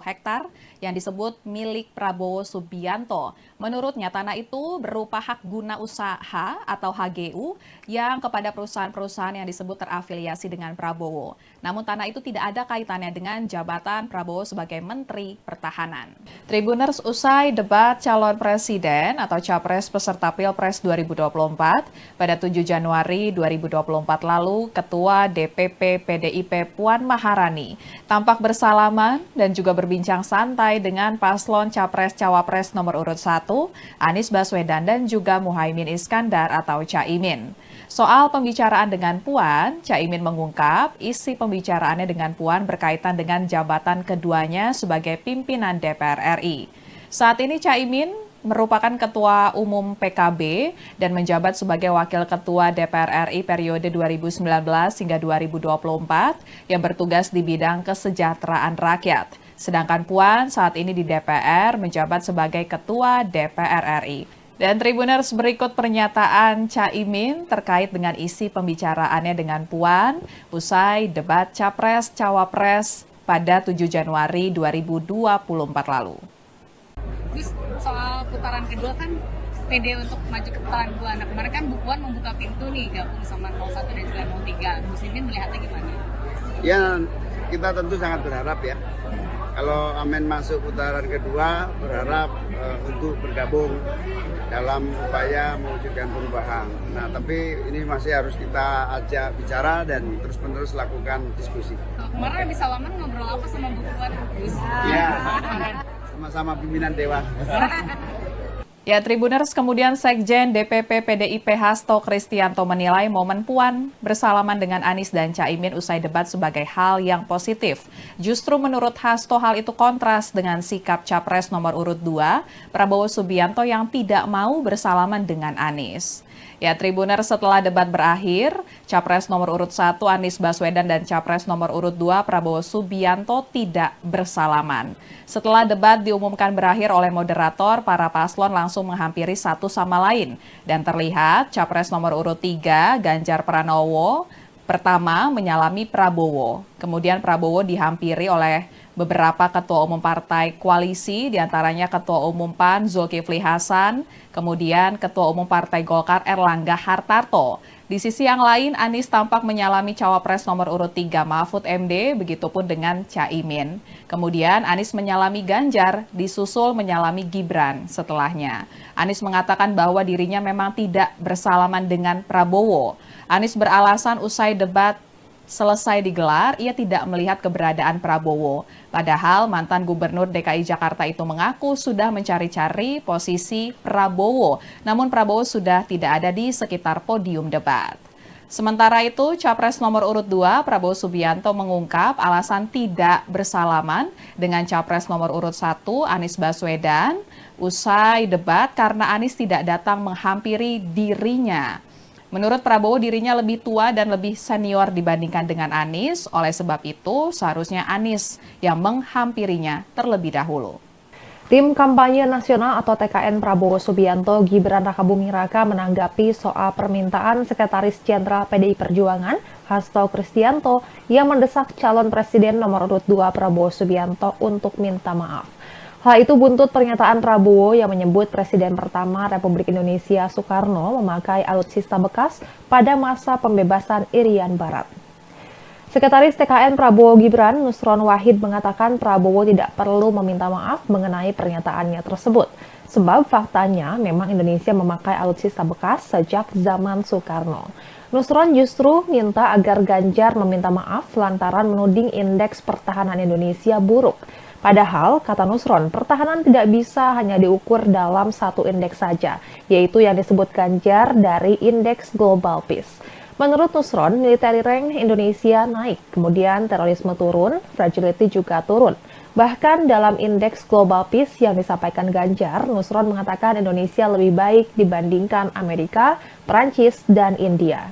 hektar yang disebut milik Prabowo Subianto. Menurutnya, tanah itu berupa hak guna usaha atau HGU yang kepada perusahaan-perusahaan yang disebut terafiliasi dengan Prabowo. Namun tanah itu tidak ada kaitannya dengan jabatan Prabowo sebagai Menteri Pertahanan. Tribuners, usai debat calon presiden atau capres peserta Pilpres 2024 pada 7 Januari 2024 lalu, Ketua DPP PDIP Puan Maharani tampak bersalaman dan juga berbincang santai dengan paslon Capres-Cawapres nomor urut 1, Anies Baswedan dan juga Muhaimin Iskandar atau Caimin. Soal pembicaraan dengan Puan, Caimin mengungkap isi pembicaraannya dengan Puan berkaitan dengan jabatan keduanya sebagai pimpinan DPR RI. Saat ini Caimin merupakan Ketua Umum PKB dan menjabat sebagai Wakil Ketua DPR RI periode 2019 hingga 2024 yang bertugas di bidang kesejahteraan rakyat. Sedangkan Puan saat ini di DPR menjabat sebagai Ketua DPR RI. Dan Tribuners, berikut pernyataan Caimin terkait dengan isi pembicaraannya dengan Puan usai debat Capres-Cawapres pada 7 Januari 2024 lalu. Terus soal putaran kedua kan pede untuk maju ke putaran kedua. Nah kemarin kan Bu Puan membuka pintu nih gabung sama 01 dan juga 03. Muslimin melihatnya gimana? Ya, kita tentu sangat berharap ya. Kalau Amin masuk putaran kedua, berharap untuk bergabung dalam upaya mewujudkan perubahan. Nah, tapi ini masih harus kita ajak bicara dan terus-menerus lakukan diskusi. Kemarin habis salaman ngobrol apa sama Bu Puan? Ya, sama-sama pimpinan Dewan. Ya, Tribuners, kemudian Sekjen DPP PDIP Hasto Kristianto menilai momen Puan bersalaman dengan Anies dan Caimin usai debat sebagai hal yang positif. Justru menurut Hasto hal itu kontras dengan sikap Capres nomor urut 2, Prabowo Subianto yang tidak mau bersalaman dengan Anies. Ya, Tribuners, setelah debat berakhir, Capres nomor urut 1 Anies Baswedan dan Capres nomor urut 2 Prabowo Subianto tidak bersalaman. Setelah debat diumumkan berakhir oleh moderator, para paslon langsung menghampiri satu sama lain. Dan terlihat Capres nomor urut 3 Ganjar Pranowo pertama menyalami Prabowo. Kemudian Prabowo dihampiri oleh beberapa ketua umum partai koalisi, diantaranya Ketua Umum PAN Zulkifli Hasan, kemudian Ketua Umum Partai Golkar Erlangga Hartarto. Di sisi yang lain, Anies tampak menyalami Cawapres nomor urut 3 Mahfud MD, begitupun dengan Caimin. Kemudian Anies menyalami Ganjar, disusul menyalami Gibran setelahnya. Anies mengatakan bahwa dirinya memang tidak bersalaman dengan Prabowo. Anies beralasan usai debat selesai digelar, ia tidak melihat keberadaan Prabowo. Padahal mantan Gubernur DKI Jakarta itu mengaku sudah mencari-cari posisi Prabowo, namun Prabowo sudah tidak ada di sekitar podium debat. Sementara itu, Capres nomor urut 2 Prabowo Subianto mengungkap alasan tidak bersalaman dengan Capres nomor urut 1 Anies Baswedan usai debat karena Anies tidak datang menghampiri dirinya. Menurut Prabowo, dirinya lebih tua dan lebih senior dibandingkan dengan Anies. Oleh sebab itu, seharusnya Anies yang menghampirinya terlebih dahulu. Tim Kampanye Nasional atau TKN Prabowo Subianto Gibran Rakabuming Raka menanggapi soal permintaan Sekretaris Jenderal PDI Perjuangan Hasto Kristianto yang mendesak calon Presiden nomor urut 2 Prabowo Subianto untuk minta maaf. Hal itu buntut pernyataan Prabowo yang menyebut Presiden pertama Republik Indonesia Soekarno memakai alutsista bekas pada masa pembebasan Irian Barat. Sekretaris TKN Prabowo Gibran, Nusron Wahid, mengatakan Prabowo tidak perlu meminta maaf mengenai pernyataannya tersebut. Sebab faktanya memang Indonesia memakai alutsista bekas sejak zaman Soekarno. Nusron justru minta agar Ganjar meminta maaf lantaran menuding indeks pertahanan Indonesia buruk. Padahal, kata Nusron, pertahanan tidak bisa hanya diukur dalam satu indeks saja, yaitu yang disebut Ganjar dari Indeks Global Peace. Menurut Nusron, military rank Indonesia naik, kemudian terorisme turun, fragility juga turun. Bahkan dalam Indeks Global Peace yang disampaikan Ganjar, Nusron mengatakan Indonesia lebih baik dibandingkan Amerika, Prancis, dan India.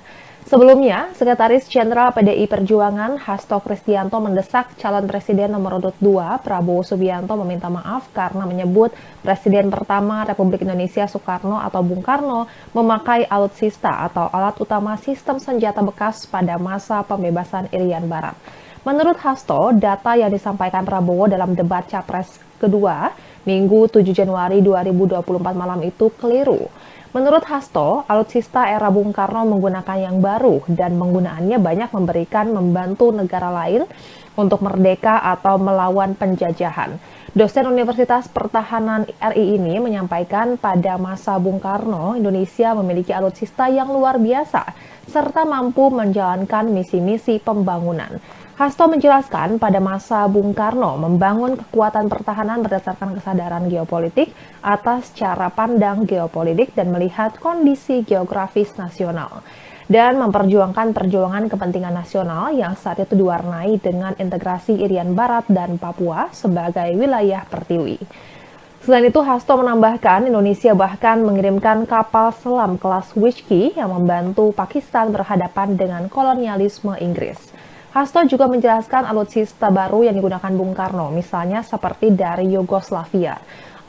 Sebelumnya, Sekretaris Jenderal PDI Perjuangan Hasto Kristianto mendesak calon Presiden nomor urut 2 Prabowo Subianto meminta maaf karena menyebut Presiden pertama Republik Indonesia Soekarno atau Bung Karno memakai alutsista atau alat utama sistem senjata bekas pada masa pembebasan Irian Barat. Menurut Hasto, data yang disampaikan Prabowo dalam debat Capres kedua Minggu 7 Januari 2024 malam itu keliru. Menurut Hasto, alutsista era Bung Karno menggunakan yang baru dan penggunaannya banyak membantu negara lain untuk merdeka atau melawan penjajahan. Dosen Universitas Pertahanan RI ini menyampaikan pada masa Bung Karno, Indonesia memiliki alutsista yang luar biasa serta mampu menjalankan misi-misi pembangunan. Hasto menjelaskan pada masa Bung Karno membangun kekuatan pertahanan berdasarkan kesadaran geopolitik atas cara pandang geopolitik dan melihat kondisi geografis nasional dan memperjuangkan perjuangan kepentingan nasional yang saat itu diwarnai dengan integrasi Irian Barat dan Papua sebagai wilayah pertiwi. Selain itu, Hasto menambahkan Indonesia bahkan mengirimkan kapal selam kelas Whiskey yang membantu Pakistan berhadapan dengan kolonialisme Inggris. Hasto juga menjelaskan alutsista baru yang digunakan Bung Karno, misalnya seperti dari Yugoslavia.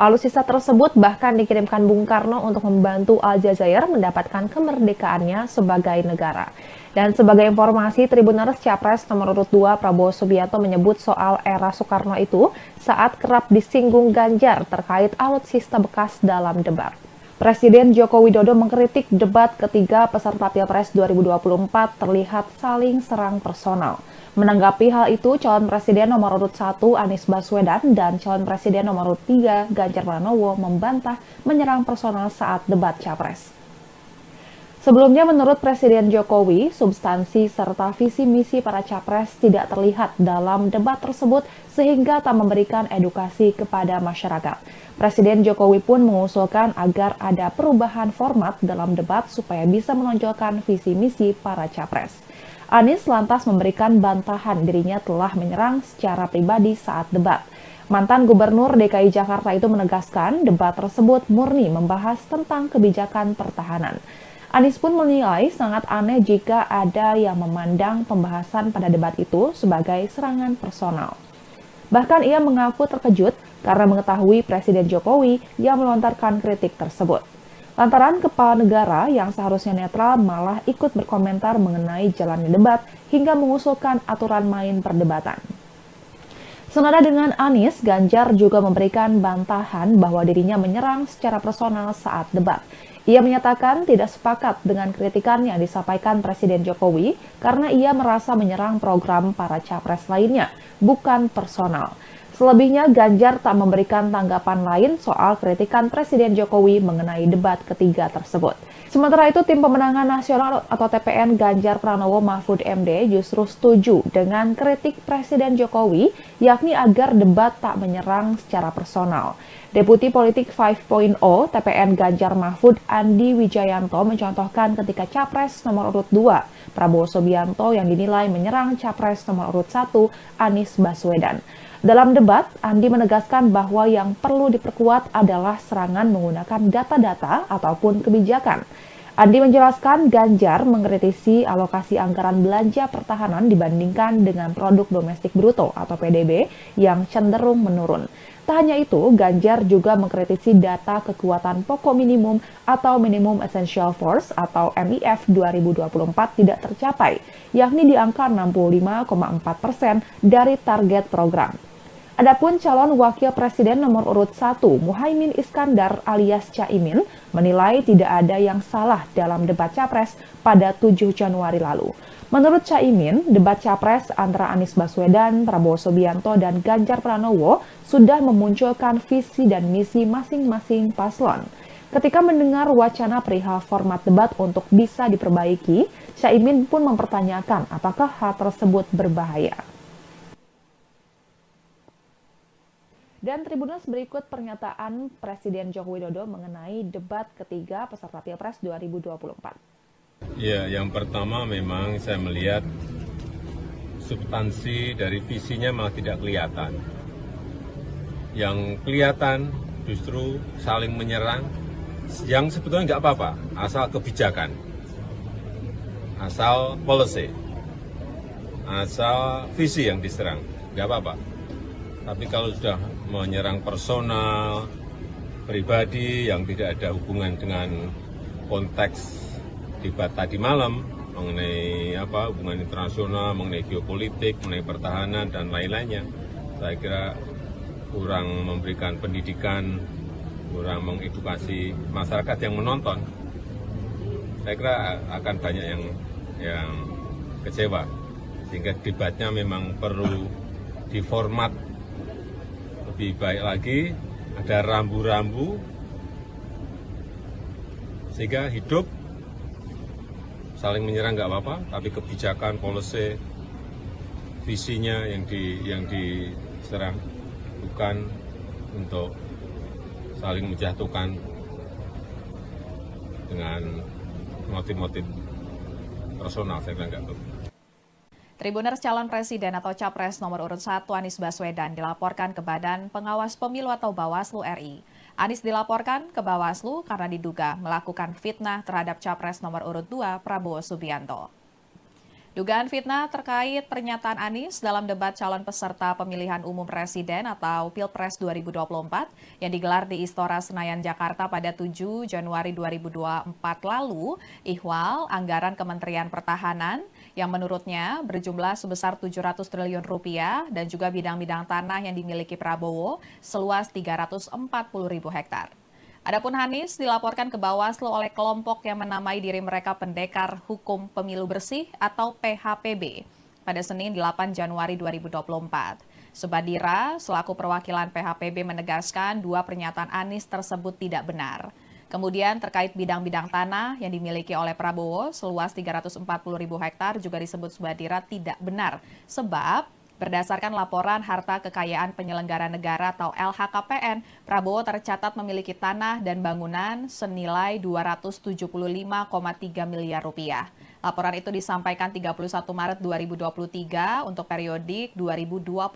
Alutsista tersebut bahkan dikirimkan Bung Karno untuk membantu Aljazair mendapatkan kemerdekaannya sebagai negara. Dan sebagai informasi, Tribuners Capres nomor urut 2 Prabowo Subianto menyebut soal era Soekarno itu saat kerap disinggung Ganjar terkait alutsista bekas dalam debat. Presiden Joko Widodo mengkritik debat ketiga peserta Pilpres 2024 terlihat saling serang personal. Menanggapi hal itu, calon presiden nomor urut 1 Anies Baswedan dan calon presiden nomor urut 3 Ganjar Pranowo membantah menyerang personal saat debat Capres. Sebelumnya, menurut Presiden Jokowi, substansi serta visi misi para capres tidak terlihat dalam debat tersebut sehingga tak memberikan edukasi kepada masyarakat. Presiden Jokowi pun mengusulkan agar ada perubahan format dalam debat supaya bisa menonjolkan visi misi para capres. Anies lantas memberikan bantahan dirinya telah menyerang secara pribadi saat debat. Mantan Gubernur DKI Jakarta itu menegaskan debat tersebut murni membahas tentang kebijakan pertahanan. Anies pun menilai sangat aneh jika ada yang memandang pembahasan pada debat itu sebagai serangan personal. Bahkan ia mengaku terkejut karena mengetahui Presiden Jokowi yang melontarkan kritik tersebut. Lantaran kepala negara yang seharusnya netral malah ikut berkomentar mengenai jalannya debat hingga mengusulkan aturan main perdebatan. Senada dengan Anies, Ganjar juga memberikan bantahan bahwa dirinya menyerang secara personal saat debat. Ia menyatakan tidak sepakat dengan kritikan yang disampaikan Presiden Jokowi karena ia merasa menyerang program para capres lainnya, bukan personal. Selebihnya, Ganjar tak memberikan tanggapan lain soal kritikan Presiden Jokowi mengenai debat ketiga tersebut. Sementara itu, Tim Pemenangan Nasional atau TPN Ganjar Pranowo Mahfud MD justru setuju dengan kritik Presiden Jokowi, yakni agar debat tak menyerang secara personal. Deputi Politik 5.0 TPN Ganjar Mahfud Andi Wijayanto mencontohkan ketika Capres nomor urut 2 Prabowo Subianto yang dinilai menyerang Capres nomor urut 1 Anies Baswedan. Dalam debat, Andi menegaskan bahwa yang perlu diperkuat adalah serangan menggunakan data-data ataupun kebijakan. Andi menjelaskan Ganjar mengkritisi alokasi anggaran belanja pertahanan dibandingkan dengan produk domestik bruto atau PDB yang cenderung menurun. Tak hanya itu, Ganjar juga mengkritisi data kekuatan pokok minimum atau Minimum Essential Force atau MIF 2024 tidak tercapai, yakni di angka 65,4% dari target program. Adapun calon wakil presiden nomor urut 1, Muhaimin Iskandar alias Caimin, menilai tidak ada yang salah dalam debat Capres pada 7 Januari lalu. Menurut Caimin, debat Capres antara Anies Baswedan, Prabowo Subianto, dan Ganjar Pranowo sudah memunculkan visi dan misi masing-masing paslon. Ketika mendengar wacana perihal format debat untuk bisa diperbaiki, Caimin pun mempertanyakan apakah hal tersebut berbahaya. Dan Tribuners, berikut pernyataan Presiden Joko Widodo mengenai debat ketiga peserta Pilpres 2024. Ya, yang pertama memang saya melihat substansi dari visinya malah tidak kelihatan. Yang kelihatan justru saling menyerang, yang sebetulnya nggak apa-apa, asal kebijakan, asal policy, asal visi yang diserang, nggak apa-apa. Tapi kalau sudah menyerang personal, pribadi yang tidak ada hubungan dengan konteks debat tadi malam mengenai hubungan internasional, mengenai geopolitik, mengenai pertahanan dan lain-lainnya, saya kira kurang memberikan pendidikan, kurang mengedukasi masyarakat yang menonton. Saya kira akan banyak yang kecewa, sehingga debatnya memang perlu diformat lebih baik lagi, ada rambu-rambu sehingga hidup. Saling menyerang nggak apa-apa, tapi kebijakan, policy, visinya yang diserang, bukan untuk saling menjatuhkan dengan motif-motif personal. Saya kira nggak betul. Tribuners calon presiden atau capres nomor urut 1 Anies Baswedan dilaporkan ke Badan Pengawas Pemilu atau Bawaslu RI. Anies dilaporkan ke Bawaslu karena diduga melakukan fitnah terhadap capres nomor urut 2 Prabowo Subianto. Dugaan fitnah terkait pernyataan Anies dalam debat calon peserta pemilihan umum presiden atau Pilpres 2024 yang digelar di Istora Senayan, Jakarta pada 7 Januari 2024 lalu, ihwal anggaran Kementerian Pertahanan yang menurutnya berjumlah sebesar 700 triliun rupiah dan juga bidang-bidang tanah yang dimiliki Prabowo seluas 340.000 hektar. Adapun Anies dilaporkan ke Bawaslu oleh kelompok yang menamai diri mereka Pendekar Hukum Pemilu Bersih atau PHPB pada Senin 8 Januari 2024. Subadira selaku perwakilan PHPB menegaskan dua pernyataan Anies tersebut tidak benar. Kemudian terkait bidang-bidang tanah yang dimiliki oleh Prabowo seluas 340.000 hektar juga disebut Subadira tidak benar sebab berdasarkan laporan harta kekayaan penyelenggara negara atau LHKPN, Prabowo tercatat memiliki tanah dan bangunan senilai 275,3 miliar rupiah. Laporan itu disampaikan 31 Maret 2023 untuk periodik 2022.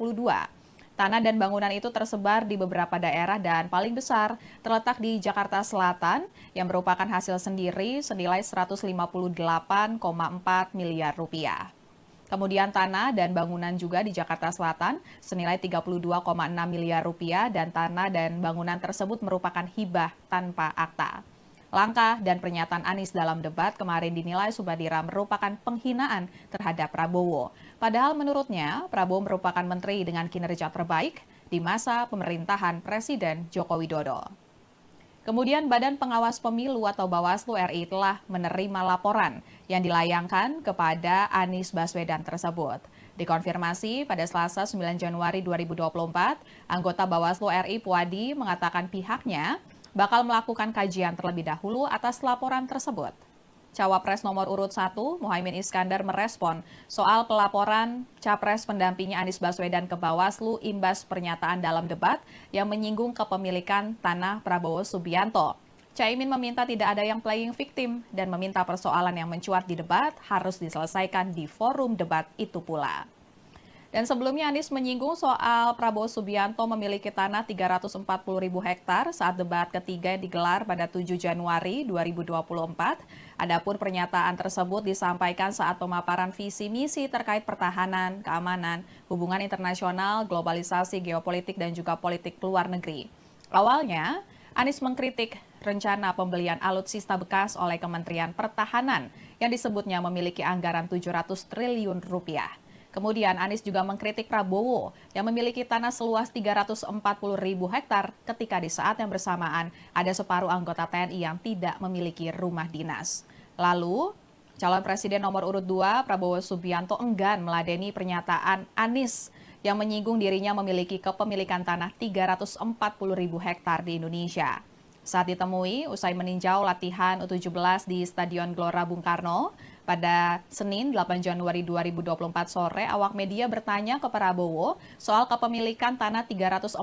Tanah dan bangunan itu tersebar di beberapa daerah dan paling besar terletak di Jakarta Selatan yang merupakan hasil sendiri senilai 158,4 miliar rupiah. Kemudian tanah dan bangunan juga di Jakarta Selatan senilai 32,6 miliar rupiah dan tanah dan bangunan tersebut merupakan hibah tanpa akta. Langkah dan pernyataan Anies dalam debat kemarin dinilai Subadira merupakan penghinaan terhadap Prabowo. Padahal menurutnya Prabowo merupakan menteri dengan kinerja terbaik di masa pemerintahan Presiden Joko Widodo. Kemudian Badan Pengawas Pemilu atau Bawaslu RI telah menerima laporan yang dilayangkan kepada Anies Baswedan tersebut. Dikonfirmasi pada Selasa 9 Januari 2024, anggota Bawaslu RI Puadi mengatakan pihaknya bakal melakukan kajian terlebih dahulu atas laporan tersebut. Cawapres nomor urut 1, Muhaimin Iskandar merespon soal pelaporan Capres pendampingnya Anies Baswedan ke Bawaslu imbas pernyataan dalam debat yang menyinggung kepemilikan tanah Prabowo Subianto. Caimin meminta tidak ada yang playing victim dan meminta persoalan yang mencuat di debat harus diselesaikan di forum debat itu pula. Dan sebelumnya Anies menyinggung soal Prabowo Subianto memiliki tanah 340.000 hektar saat debat ketiga yang digelar pada 7 Januari 2024. Adapun pernyataan tersebut disampaikan saat pemaparan visi misi terkait pertahanan, keamanan, hubungan internasional, globalisasi, geopolitik, dan juga politik luar negeri. Awalnya, Anies mengkritik rencana pembelian alutsista bekas oleh Kementerian Pertahanan yang disebutnya memiliki anggaran 700 triliun rupiah. Kemudian Anies juga mengkritik Prabowo yang memiliki tanah seluas 340.000 hektar ketika di saat yang bersamaan ada separuh anggota TNI yang tidak memiliki rumah dinas. Lalu, calon presiden nomor urut 2 Prabowo Subianto enggan meladeni pernyataan Anies yang menyinggung dirinya memiliki kepemilikan tanah 340.000 hektar di Indonesia. Saat ditemui, usai meninjau latihan U17 di Stadion Gelora Bung Karno, pada Senin 8 Januari 2024 sore, awak media bertanya ke Prabowo soal kepemilikan tanah 340.000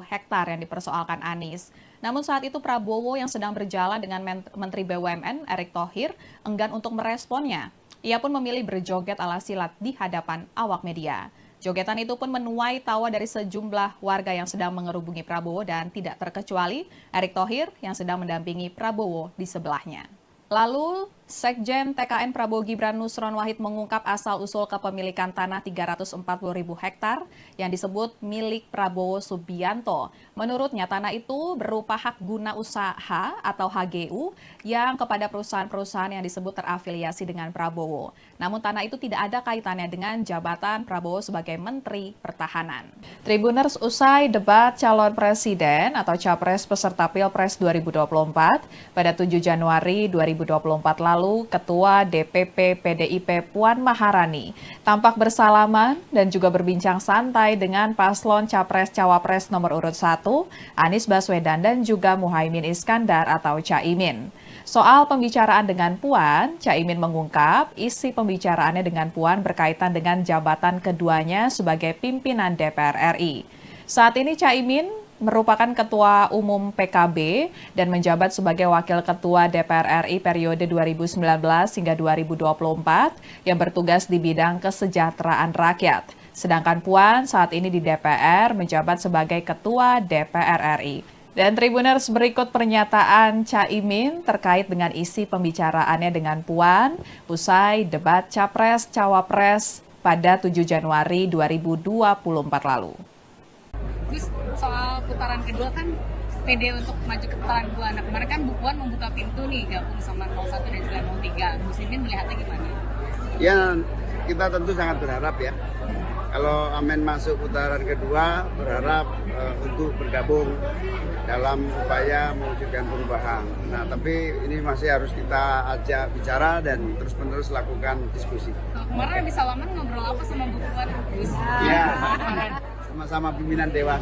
hektar yang dipersoalkan Anies. Namun saat itu Prabowo yang sedang berjalan dengan Menteri BUMN Erick Thohir enggan untuk meresponnya. Ia pun memilih berjoget ala silat di hadapan awak media. Jogetan itu pun menuai tawa dari sejumlah warga yang sedang mengerubungi Prabowo dan tidak terkecuali Erick Thohir yang sedang mendampingi Prabowo di sebelahnya. Lalu, Sekjen TKN Prabowo Gibran Nusron Wahid mengungkap asal-usul kepemilikan tanah 340.000 hektar yang disebut milik Prabowo Subianto. Menurutnya, tanah itu berupa hak guna usaha atau HGU yang kepada perusahaan-perusahaan yang disebut terafiliasi dengan Prabowo. Namun tanah itu tidak ada kaitannya dengan jabatan Prabowo sebagai Menteri Pertahanan. Tribuners, usai debat calon presiden atau capres peserta Pilpres 2024 pada 7 Januari 2024 lalu, Ketua DPP PDIP Puan Maharani tampak bersalaman dan juga berbincang santai dengan paslon Capres-Cawapres nomor urut 1, Anies Baswedan dan juga Muhaimin Iskandar atau Caimin. Soal pembicaraan dengan Puan, Caimin mengungkap isi pembicaraannya dengan Puan berkaitan dengan jabatan keduanya sebagai pimpinan DPR RI. Saat ini Caimin merupakan Ketua Umum PKB dan menjabat sebagai Wakil Ketua DPR RI periode 2019 hingga 2024 yang bertugas di bidang kesejahteraan rakyat. Sedangkan Puan saat ini di DPR menjabat sebagai Ketua DPR RI. Dan Tribuners, berikut pernyataan Caimin terkait dengan isi pembicaraannya dengan Puan usai debat Capres-Cawapres pada 7 Januari 2024 lalu. Terus soal putaran kedua kan pede untuk maju ke putaran kedua. Nah kemarin kan Bu Puan membuka pintu nih gabung sama 01 dan juga 03. Muslimin melihatnya gimana? Ya, kita tentu sangat berharap ya. Kalau Amin masuk putaran kedua, berharap untuk bergabung dalam upaya mewujudkan perubahan. Nah, tapi ini masih harus kita ajak bicara dan terus-menerus lakukan diskusi. Kemarin habis salaman ngobrol apa sama Bu Puan? Iya, sama-sama pimpinan Dewan.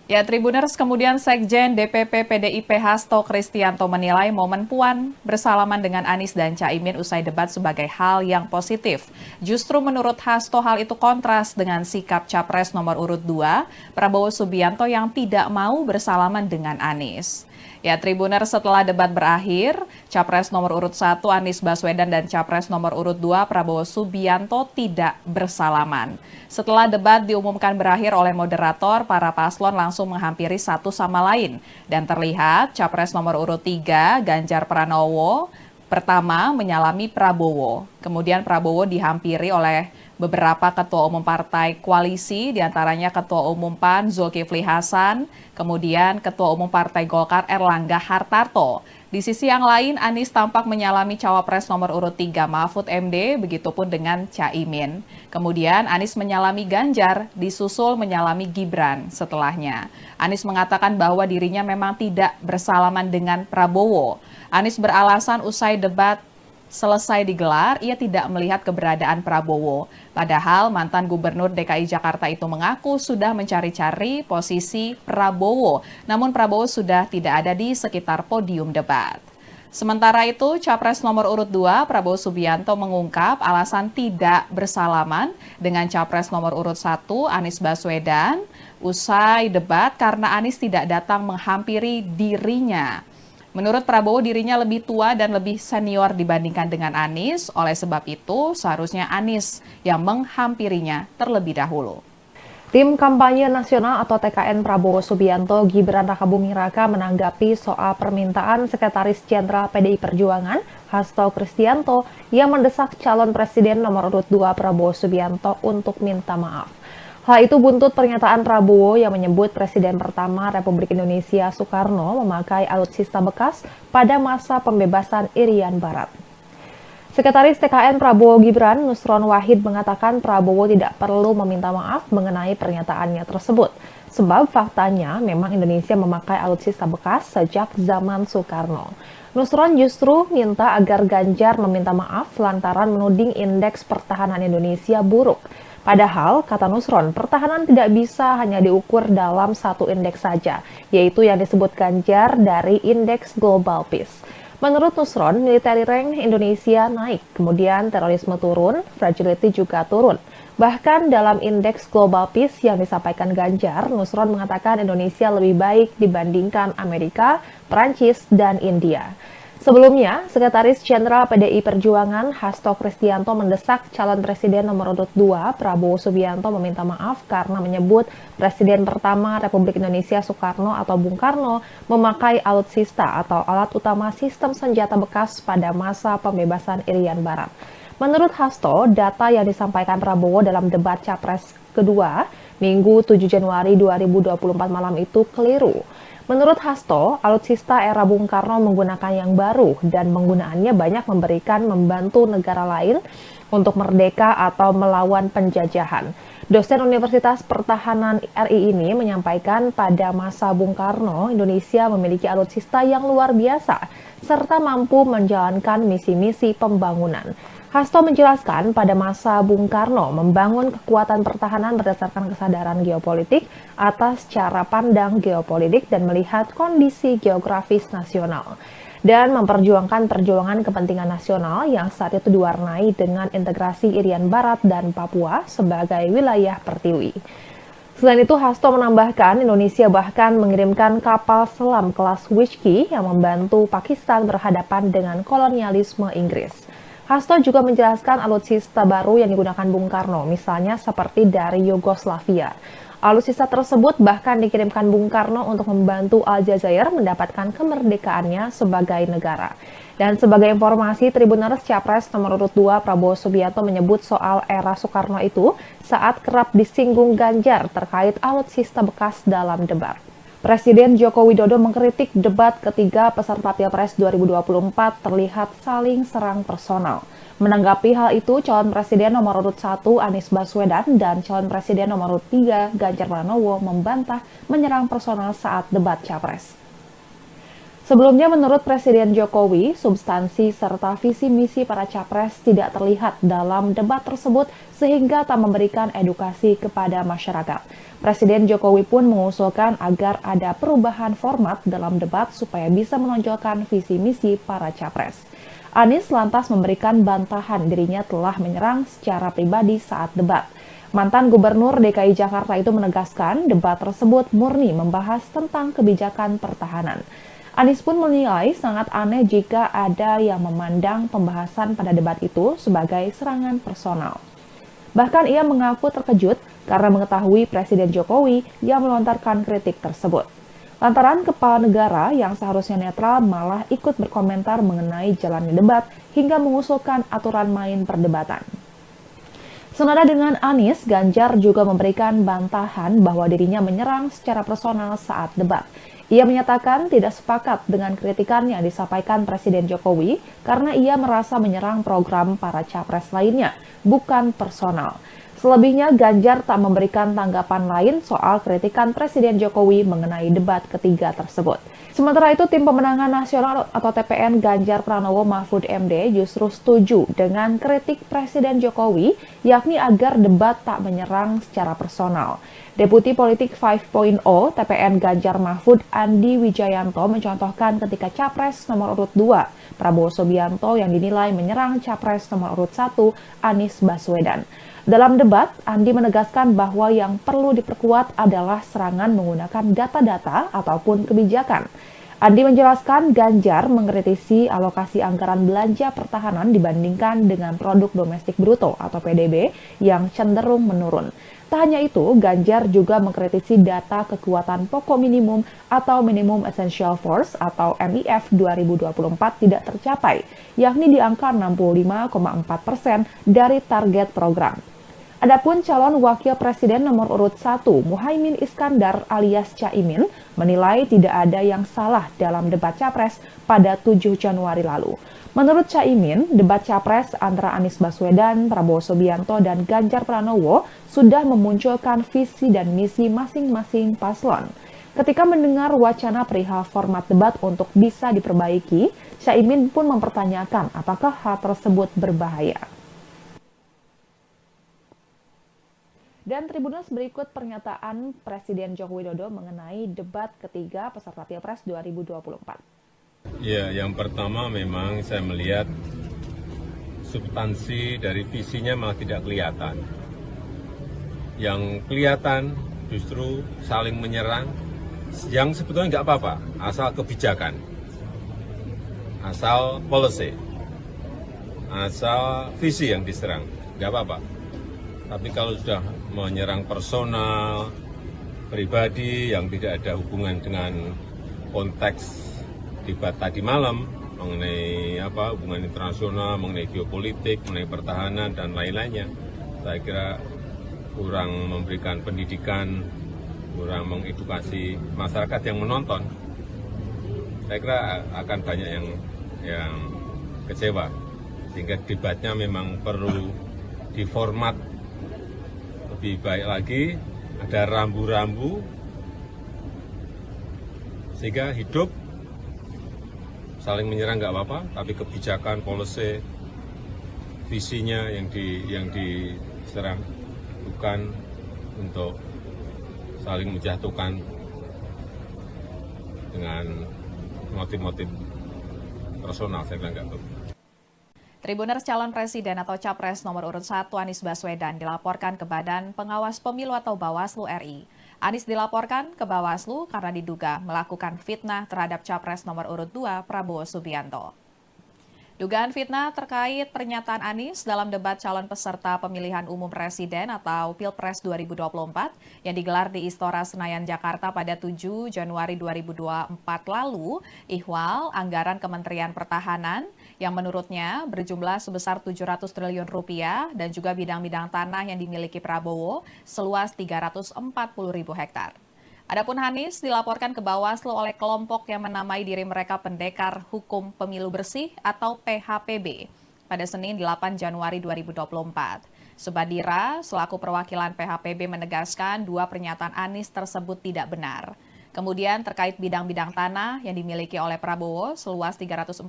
Ya, Tribuners, kemudian Sekjen DPP PDIP Hasto Kristianto menilai momen Puan bersalaman dengan Anies dan Caimin usai debat sebagai hal yang positif. Justru menurut Hasto hal itu kontras dengan sikap Capres nomor urut 2, Prabowo Subianto yang tidak mau bersalaman dengan Anies. Ya, Tribuners, setelah debat berakhir, Capres nomor urut 1 Anies Baswedan dan Capres nomor urut 2 Prabowo Subianto tidak bersalaman. Setelah debat diumumkan berakhir oleh moderator, para paslon langsung menghampiri satu sama lain. Dan terlihat Capres nomor urut 3 Ganjar Pranowo pertama menyalami Prabowo. Kemudian Prabowo dihampiri oleh beberapa ketua umum partai koalisi, diantaranya Ketua Umum PAN Zulkifli Hasan, kemudian Ketua Umum Partai Golkar Erlangga Hartarto. Di sisi yang lain, Anies tampak menyalami Cawapres nomor urut 3 Mahfud MD, begitupun dengan Caimin. Kemudian Anies menyalami Ganjar, disusul menyalami Gibran setelahnya. Anies mengatakan bahwa dirinya memang tidak bersalaman dengan Prabowo. Anies beralasan usai debat selesai digelar, ia tidak melihat keberadaan Prabowo. Padahal mantan Gubernur DKI Jakarta itu mengaku sudah mencari-cari posisi Prabowo. Namun Prabowo sudah tidak ada di sekitar podium debat. Sementara itu, Capres nomor urut 2 Prabowo Subianto mengungkap alasan tidak bersalaman dengan Capres nomor urut 1 Anies Baswedan usai debat karena Anies tidak datang menghampiri dirinya. Menurut Prabowo, dirinya lebih tua dan lebih senior dibandingkan dengan Anies. Oleh sebab itu, seharusnya Anies yang menghampirinya terlebih dahulu. Tim Kampanye Nasional atau TKN Prabowo Subianto Gibran Rakabuming Raka menanggapi soal permintaan Sekretaris Jenderal PDI Perjuangan Hasto Kristianto yang mendesak calon presiden nomor urut 2 Prabowo Subianto untuk minta maaf. Hal itu buntut pernyataan Prabowo yang menyebut Presiden pertama Republik Indonesia Soekarno memakai alutsista bekas pada masa pembebasan Irian Barat. Sekretaris TKN Prabowo Gibran, Nusron Wahid, mengatakan Prabowo tidak perlu meminta maaf mengenai pernyataannya tersebut. Sebab faktanya memang Indonesia memakai alutsista bekas sejak zaman Soekarno. Nusron justru minta agar Ganjar meminta maaf lantaran menuding indeks pertahanan Indonesia buruk. Padahal, kata Nusron, pertahanan tidak bisa hanya diukur dalam satu indeks saja, yaitu yang disebut Ganjar dari Indeks Global Peace. Menurut Nusron, military rank Indonesia naik, kemudian terorisme turun, fragility juga turun. Bahkan dalam Indeks Global Peace yang disampaikan Ganjar, Nusron mengatakan Indonesia lebih baik dibandingkan Amerika, Prancis, dan India. Sebelumnya, Sekretaris Jenderal PDI Perjuangan Hasto Kristianto mendesak calon presiden nomor urut 2 Prabowo Subianto meminta maaf karena menyebut Presiden pertama Republik Indonesia Soekarno atau Bung Karno memakai alutsista atau alat utama sistem senjata bekas pada masa pembebasan Irian Barat. Menurut Hasto, data yang disampaikan Prabowo dalam debat Capres kedua Minggu 7 Januari 2024 malam itu keliru. Menurut Hasto, alutsista era Bung Karno menggunakan yang baru dan penggunaannya banyak membantu negara lain untuk merdeka atau melawan penjajahan. Dosen Universitas Pertahanan RI ini menyampaikan pada masa Bung Karno, Indonesia memiliki alutsista yang luar biasa serta mampu menjalankan misi-misi pembangunan. Hasto menjelaskan pada masa Bung Karno membangun kekuatan pertahanan berdasarkan kesadaran geopolitik atas cara pandang geopolitik dan melihat kondisi geografis nasional dan memperjuangkan perjuangan kepentingan nasional yang saat itu diwarnai dengan integrasi Irian Barat dan Papua sebagai wilayah pertiwi. Selain itu, Hasto menambahkan Indonesia bahkan mengirimkan kapal selam kelas Whiskey yang membantu Pakistan berhadapan dengan kolonialisme Inggris. Hasto juga menjelaskan alutsista baru yang digunakan Bung Karno, misalnya seperti dari Yugoslavia. Alutsista tersebut bahkan dikirimkan Bung Karno untuk membantu Aljazair mendapatkan kemerdekaannya sebagai negara. Dan sebagai informasi, Tribuners Capres nomor urut 2 Prabowo Subianto menyebut soal era Soekarno itu saat kerap disinggung Ganjar terkait alutsista bekas dalam debat. Presiden Joko Widodo mengkritik debat ketiga peserta Pilpres 2024 terlihat saling serang personal. Menanggapi hal itu, calon presiden nomor urut 1 Anies Baswedan dan calon presiden nomor urut 3 Ganjar Pranowo membantah menyerang personal saat debat Capres. Sebelumnya, menurut Presiden Jokowi, substansi serta visi misi para capres tidak terlihat dalam debat tersebut sehingga tak memberikan edukasi kepada masyarakat. Presiden Jokowi pun mengusulkan agar ada perubahan format dalam debat supaya bisa menonjolkan visi misi para capres. Anies lantas memberikan bantahan dirinya telah menyerang secara pribadi saat debat. Mantan Gubernur DKI Jakarta itu menegaskan debat tersebut murni membahas tentang kebijakan pertahanan. Anies pun menilai sangat aneh jika ada yang memandang pembahasan pada debat itu sebagai serangan personal. Bahkan ia mengaku terkejut karena mengetahui Presiden Jokowi yang melontarkan kritik tersebut. Lantaran kepala negara yang seharusnya netral malah ikut berkomentar mengenai jalannya debat hingga mengusulkan aturan main perdebatan. Senada dengan Anies, Ganjar juga memberikan bantahan bahwa dirinya menyerang secara personal saat debat. Ia menyatakan tidak sepakat dengan kritikan yang disampaikan Presiden Jokowi karena ia merasa menyerang program para capres lainnya, bukan personal. Selebihnya, Ganjar tak memberikan tanggapan lain soal kritikan Presiden Jokowi mengenai debat ketiga tersebut. Sementara itu, Tim Pemenangan Nasional atau TPN Ganjar Pranowo Mahfud MD justru setuju dengan kritik Presiden Jokowi, yakni agar debat tak menyerang secara personal. Deputi Politik 5.0 TPN Ganjar Mahfud Andi Wijayanto mencontohkan ketika Capres nomor urut 2 Prabowo Subianto yang dinilai menyerang Capres nomor urut 1 Anies Baswedan. Dalam debat, Andi menegaskan bahwa yang perlu diperkuat adalah serangan menggunakan data-data ataupun kebijakan. Andi menjelaskan Ganjar mengkritisi alokasi anggaran belanja pertahanan dibandingkan dengan produk domestik bruto atau PDB yang cenderung menurun. Tak hanya itu, Ganjar juga mengkritisi data kekuatan pokok minimum atau Minimum Essential Force atau MIF 2024 tidak tercapai, yakni di angka 65,4% dari target program. Adapun calon wakil presiden nomor urut 1, Muhaimin Iskandar alias Caimin, menilai tidak ada yang salah dalam debat Capres pada 7 Januari lalu. Menurut Caimin, debat Capres antara Anies Baswedan, Prabowo Subianto, dan Ganjar Pranowo sudah memunculkan visi dan misi masing-masing paslon. Ketika mendengar wacana perihal format debat untuk bisa diperbaiki, Caimin pun mempertanyakan apakah hal tersebut berbahaya. Dan Tribuners, berikut pernyataan Presiden Joko Widodo mengenai debat ketiga peserta Pilpres 2024. Ya, yang pertama memang saya melihat substansi dari visinya malah tidak kelihatan. Yang kelihatan justru saling menyerang, yang sebetulnya nggak apa-apa, asal kebijakan, asal policy, asal visi yang diserang, nggak apa-apa. Tapi kalau sudah menyerang personal, pribadi yang tidak ada hubungan dengan konteks debat tadi malam mengenai hubungan internasional, mengenai geopolitik, mengenai pertahanan dan lain-lainnya, saya kira kurang memberikan pendidikan, kurang mengedukasi masyarakat yang menonton. Saya kira akan banyak yang kecewa, sehingga debatnya memang perlu diformat lebih baik lagi, ada rambu-rambu sehingga hidup. Saling menyerang nggak apa-apa, tapi kebijakan, policy, visinya yang diserang, bukan untuk saling menjatuhkan dengan motif-motif personal. Saya kira nggak betul. Tribuners calon presiden atau capres nomor urut 1 Anies Baswedan dilaporkan ke Badan Pengawas Pemilu atau Bawaslu RI. Anies dilaporkan ke Bawaslu karena diduga melakukan fitnah terhadap capres nomor urut 2 Prabowo Subianto. Dugaan fitnah terkait pernyataan Anies dalam debat calon peserta pemilihan umum presiden atau Pilpres 2024 yang digelar di Istora Senayan, Jakarta pada 7 Januari 2024 lalu, ihwal anggaran Kementerian Pertahanan yang menurutnya berjumlah sebesar 700 triliun rupiah dan juga bidang-bidang tanah yang dimiliki Prabowo seluas 340.000 hektar. Adapun Anies dilaporkan ke Bawaslu oleh kelompok yang menamai diri mereka Pendekar Hukum Pemilu Bersih atau PHPB pada Senin 8 Januari 2024. Subadira selaku perwakilan PHPB menegaskan dua pernyataan Anies tersebut tidak benar. Kemudian terkait bidang-bidang tanah yang dimiliki oleh Prabowo seluas 340.000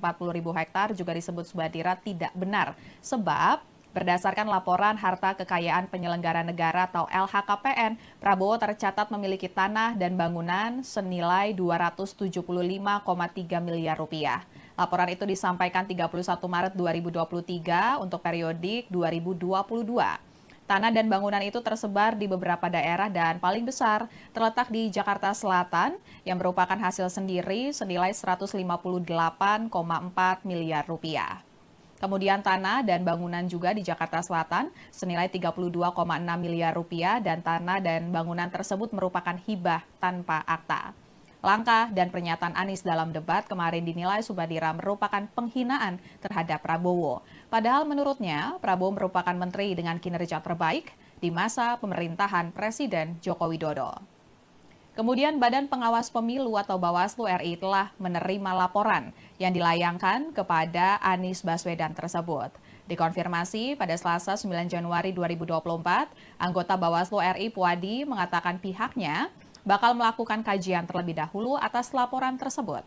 hektar juga disebut Subadira tidak benar sebab berdasarkan laporan harta kekayaan penyelenggara negara atau LHKPN, Prabowo tercatat memiliki tanah dan bangunan senilai 275,3 miliar rupiah. Laporan itu disampaikan 31 Maret 2023 untuk periodik 2022. Tanah dan bangunan itu tersebar di beberapa daerah dan paling besar terletak di Jakarta Selatan yang merupakan hasil sendiri senilai 158,4 miliar rupiah. Kemudian tanah dan bangunan juga di Jakarta Selatan senilai 32,6 miliar rupiah dan tanah dan bangunan tersebut merupakan hibah tanpa akta. Langkah dan pernyataan Anies dalam debat kemarin dinilai Subadira merupakan penghinaan terhadap Prabowo. Padahal menurutnya Prabowo merupakan menteri dengan kinerja terbaik di masa pemerintahan Presiden Joko Widodo. Kemudian Badan Pengawas Pemilu atau Bawaslu RI telah menerima laporan yang dilayangkan kepada Anies Baswedan tersebut. Dikonfirmasi pada Selasa 9 Januari 2024, anggota Bawaslu RI Puadi mengatakan pihaknya bakal melakukan kajian terlebih dahulu atas laporan tersebut.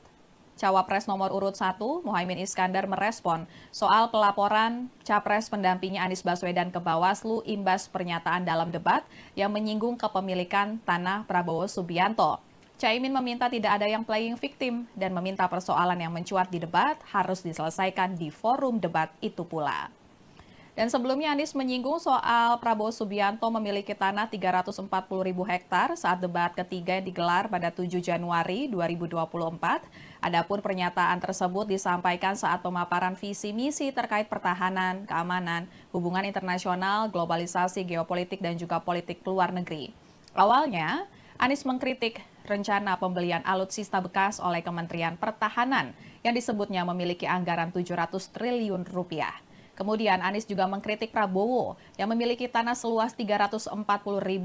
Cawapres nomor urut 1, Muhaimin Iskandar merespon soal pelaporan capres pendampingnya Anies Baswedan ke Bawaslu imbas pernyataan dalam debat yang menyinggung kepemilikan tanah Prabowo Subianto. Caimin meminta tidak ada yang playing victim dan meminta persoalan yang mencuat di debat harus diselesaikan di forum debat itu pula. Dan sebelumnya Anies menyinggung soal Prabowo Subianto memiliki tanah 340.000 hektar saat debat ketiga yang digelar pada 7 Januari 2024. Adapun pernyataan tersebut disampaikan saat pemaparan visi misi terkait pertahanan, keamanan, hubungan internasional, globalisasi, geopolitik, dan juga politik luar negeri. Awalnya, Anies mengkritik rencana pembelian alutsista bekas oleh Kementerian Pertahanan yang disebutnya memiliki anggaran 700 triliun rupiah. Kemudian Anies juga mengkritik Prabowo yang memiliki tanah seluas 340.000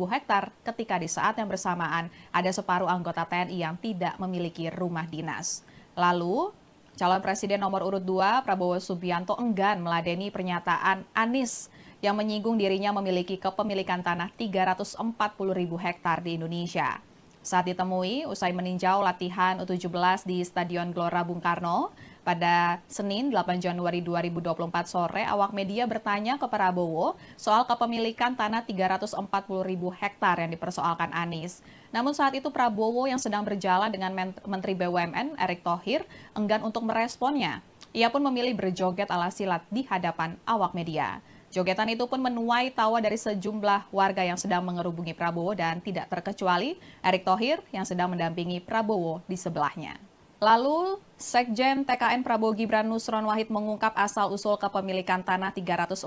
hektar ketika di saat yang bersamaan ada separuh anggota TNI yang tidak memiliki rumah dinas. Lalu, calon presiden nomor urut 2 Prabowo Subianto enggan meladeni pernyataan Anies yang menyinggung dirinya memiliki kepemilikan tanah 340.000 hektar di Indonesia. Saat ditemui, usai meninjau latihan U17 di Stadion Gelora Bung Karno, pada Senin 8 Januari 2024 sore, awak media bertanya ke Prabowo soal kepemilikan tanah 340.000 hektar yang dipersoalkan Anies. Namun saat itu Prabowo yang sedang berjalan dengan Menteri BUMN Erick Thohir enggan untuk meresponnya. Ia pun memilih berjoget ala silat di hadapan awak media. Jogetan itu pun menuai tawa dari sejumlah warga yang sedang mengerubungi Prabowo dan tidak terkecuali Erick Thohir yang sedang mendampingi Prabowo di sebelahnya. Lalu, Sekjen TKN Prabowo Gibran Nusron Wahid mengungkap asal-usul kepemilikan tanah 340.000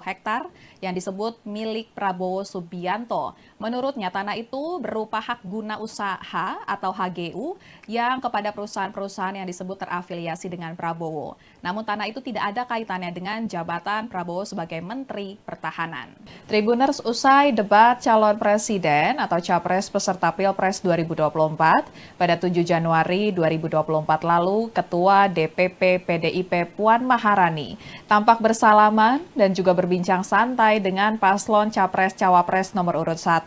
hektar yang disebut milik Prabowo Subianto. Menurutnya, tanah itu berupa hak guna usaha atau HGU yang kepada perusahaan-perusahaan yang disebut terafiliasi dengan Prabowo. Namun tanah itu tidak ada kaitannya dengan jabatan Prabowo sebagai Menteri Pertahanan. Tribuners, usai debat calon presiden atau capres peserta Pilpres 2024 pada 7 Januari 2024 lalu, Ketua DPP PDIP Puan Maharani tampak bersalaman dan juga berbincang santai dengan paslon Capres-Cawapres nomor urut 1,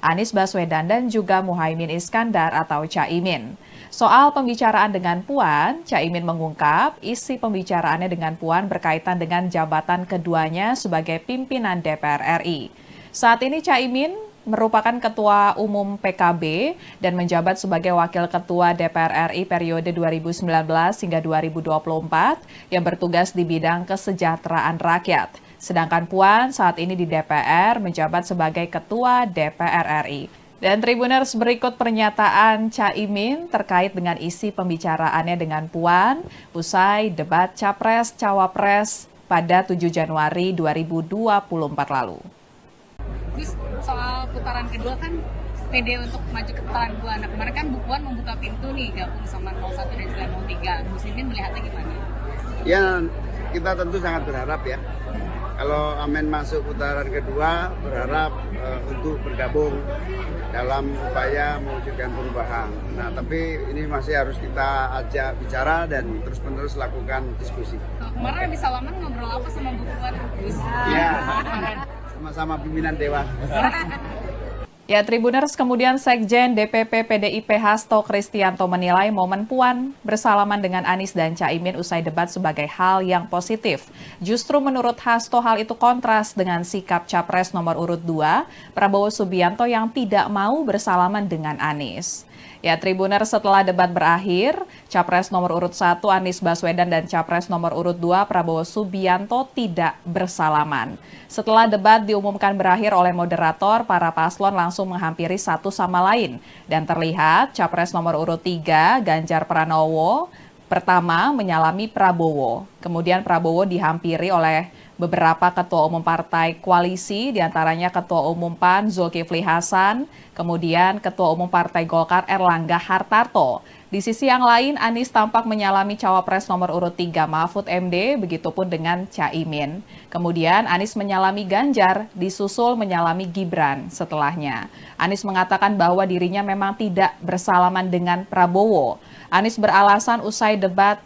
Anies Baswedan dan juga Muhaimin Iskandar atau Caimin. Soal pembicaraan dengan Puan, Caimin mengungkap isi pembicaraannya dengan Puan berkaitan dengan jabatan keduanya sebagai pimpinan DPR RI. Saat ini Caimin merupakan Ketua Umum PKB dan menjabat sebagai Wakil Ketua DPR RI periode 2019 hingga 2024 yang bertugas di bidang kesejahteraan rakyat. Sedangkan Puan saat ini di DPR menjabat sebagai Ketua DPR RI. Dan Tribuners, berikut pernyataan Caimin terkait dengan isi pembicaraannya dengan Puan usai debat Capres-Cawapres pada 7 Januari 2024 lalu. Terus soal putaran kedua kan pede untuk maju ke putaran kedua. Nah kemarin kan Bu Puan membuka pintu nih gabung sama 01 dan juga 03. Muslimin melihatnya gimana? Ya, kita tentu sangat berharap ya. Kalau Amin masuk putaran kedua, berharap untuk bergabung dalam upaya mewujudkan perubahan. Nah, tapi ini masih harus kita ajak bicara dan terus-menerus lakukan diskusi. Kemarin habis salaman ngobrol apa sama Bu Puan? Ya, sama-sama pimpinan Dewan. Ya, Tribuners, kemudian Sekjen DPP PDIP Hasto Kristianto menilai momen Puan bersalaman dengan Anies dan Caimin usai debat sebagai hal yang positif. Justru menurut Hasto hal itu kontras dengan sikap Capres nomor urut 2, Prabowo Subianto yang tidak mau bersalaman dengan Anies. Ya, Tribuners, setelah debat berakhir, Capres nomor urut 1 Anies Baswedan dan Capres nomor urut 2 Prabowo Subianto tidak bersalaman. Setelah debat diumumkan berakhir oleh moderator, para paslon langsung menghampiri satu sama lain. Dan terlihat Capres nomor urut 3 Ganjar Pranowo pertama menyalami Prabowo. Kemudian Prabowo dihampiri oleh beberapa ketua umum partai koalisi, diantaranya Ketua Umum PAN Zulkifli Hasan, kemudian Ketua Umum Partai Golkar Erlangga Hartarto. Di sisi yang lain, Anies tampak menyalami Cawapres nomor urut 3 Mahfud MD, begitupun dengan Caimin. Kemudian Anies menyalami Ganjar, disusul menyalami Gibran setelahnya. Anies mengatakan bahwa dirinya memang tidak bersalaman dengan Prabowo. Anies beralasan usai debat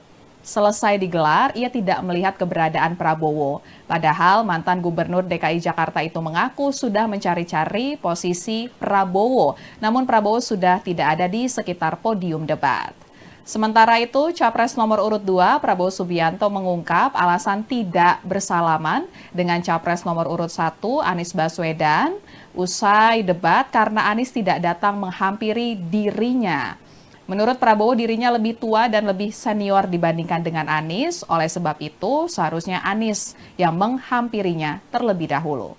selesai digelar, ia tidak melihat keberadaan Prabowo. Padahal mantan Gubernur DKI Jakarta itu mengaku sudah mencari-cari posisi Prabowo, namun Prabowo sudah tidak ada di sekitar podium debat. Sementara itu, Capres nomor urut 2 Prabowo Subianto mengungkap alasan tidak bersalaman dengan Capres nomor urut 1 Anies Baswedan usai debat karena Anies tidak datang menghampiri dirinya. Menurut Prabowo, dirinya lebih tua dan lebih senior dibandingkan dengan Anies. Oleh sebab itu, seharusnya Anies yang menghampirinya terlebih dahulu.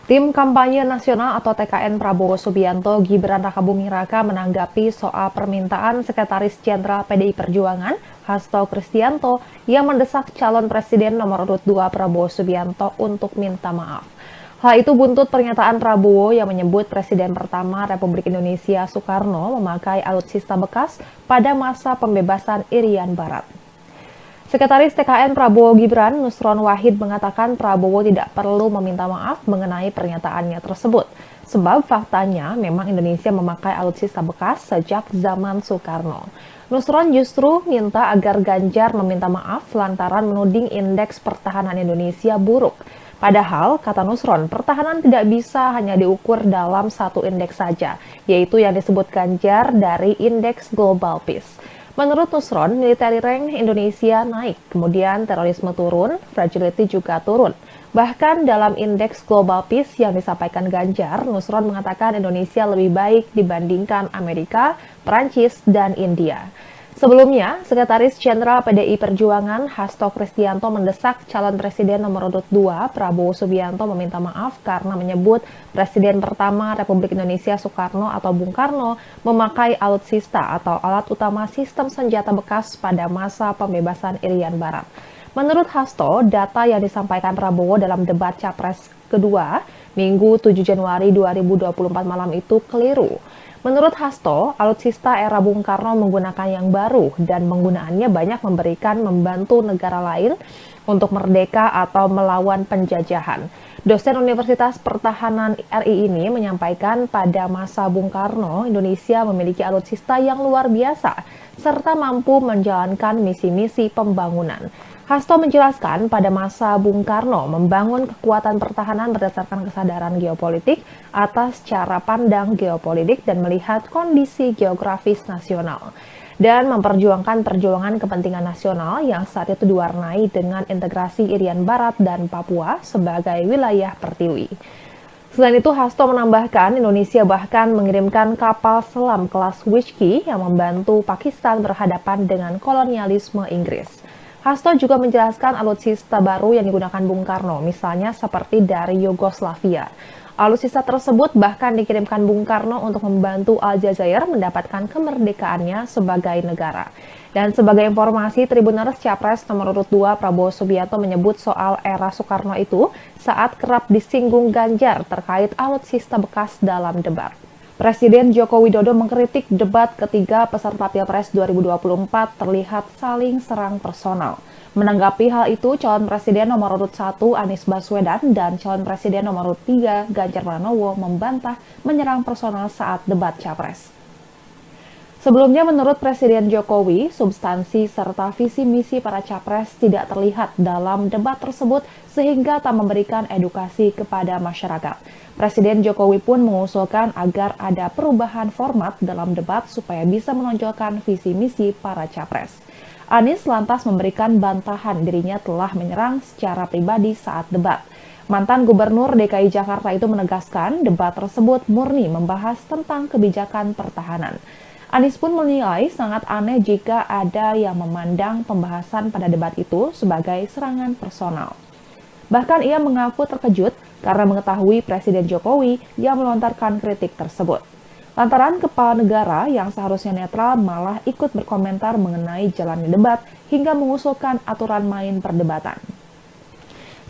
Tim Kampanye Nasional atau TKN Prabowo Subianto Gibran Rakabuming Raka menanggapi soal permintaan Sekretaris Jenderal PDI Perjuangan Hasto Kristianto yang mendesak calon Presiden nomor urut 2 Prabowo Subianto untuk minta maaf. Hal itu buntut pernyataan Prabowo yang menyebut Presiden pertama Republik Indonesia Soekarno memakai alutsista bekas pada masa pembebasan Irian Barat. Sekretaris TKN Prabowo Gibran, Nusron Wahid, mengatakan Prabowo tidak perlu meminta maaf mengenai pernyataannya tersebut. Sebab faktanya memang Indonesia memakai alutsista bekas sejak zaman Soekarno. Nusron justru minta agar Ganjar meminta maaf lantaran menuding indeks pertahanan Indonesia buruk. Padahal, kata Nusron, pertahanan tidak bisa hanya diukur dalam satu indeks saja, yaitu yang disebut Ganjar dari Indeks Global Peace. Menurut Nusron, military rank Indonesia naik, kemudian terorisme turun, fragility juga turun. Bahkan dalam Indeks Global Peace yang disampaikan Ganjar, Nusron mengatakan Indonesia lebih baik dibandingkan Amerika, Prancis, dan India. Sebelumnya, Sekretaris Jenderal PDI Perjuangan Hasto Kristianto mendesak calon Presiden nomor urut 2 Prabowo Subianto meminta maaf karena menyebut Presiden pertama Republik Indonesia Soekarno atau Bung Karno memakai alutsista atau alat utama sistem senjata bekas pada masa pembebasan Irian Barat. Menurut Hasto, data yang disampaikan Prabowo dalam debat Capres kedua Minggu 7 Januari 2024 malam itu keliru. Menurut Hasto, alutsista era Bung Karno menggunakan yang baru dan penggunaannya banyak membantu negara lain untuk merdeka atau melawan penjajahan. Dosen Universitas Pertahanan RI ini menyampaikan pada masa Bung Karno, Indonesia memiliki alutsista yang luar biasa serta mampu menjalankan misi-misi pembangunan. Hasto menjelaskan pada masa Bung Karno membangun kekuatan pertahanan berdasarkan kesadaran geopolitik atas cara pandang geopolitik dan melihat kondisi geografis nasional dan memperjuangkan perjuangan kepentingan nasional yang saat itu diwarnai dengan integrasi Irian Barat dan Papua sebagai wilayah pertiwi. Selain itu, Hasto menambahkan Indonesia bahkan mengirimkan kapal selam kelas Whiskey yang membantu Pakistan berhadapan dengan kolonialisme Inggris. Hasto juga menjelaskan alutsista baru yang digunakan Bung Karno, misalnya seperti dari Yugoslavia. Alutsista tersebut bahkan dikirimkan Bung Karno untuk membantu Aljazair mendapatkan kemerdekaannya sebagai negara. Dan sebagai informasi, Tribuners Capres nomor urut 2 Prabowo Subianto menyebut soal era Soekarno itu saat kerap disinggung Ganjar terkait alutsista bekas dalam debat. Presiden Joko Widodo mengkritik debat ketiga peserta Pilpres 2024 terlihat saling serang personal. Menanggapi hal itu, calon presiden nomor urut 1 Anies Baswedan dan calon presiden nomor urut 3 Ganjar Pranowo membantah menyerang personal saat debat Capres. Sebelumnya, menurut Presiden Jokowi, substansi serta visi misi para capres tidak terlihat dalam debat tersebut sehingga tak memberikan edukasi kepada masyarakat. Presiden Jokowi pun mengusulkan agar ada perubahan format dalam debat supaya bisa menonjolkan visi misi para capres. Anies lantas memberikan bantahan dirinya telah menyerang secara pribadi saat debat. Mantan Gubernur DKI Jakarta itu menegaskan debat tersebut murni membahas tentang kebijakan pertahanan. Anies pun menilai sangat aneh jika ada yang memandang pembahasan pada debat itu sebagai serangan personal. Bahkan ia mengaku terkejut karena mengetahui Presiden Jokowi yang melontarkan kritik tersebut. Lantaran kepala negara yang seharusnya netral malah ikut berkomentar mengenai jalannya debat hingga mengusulkan aturan main perdebatan.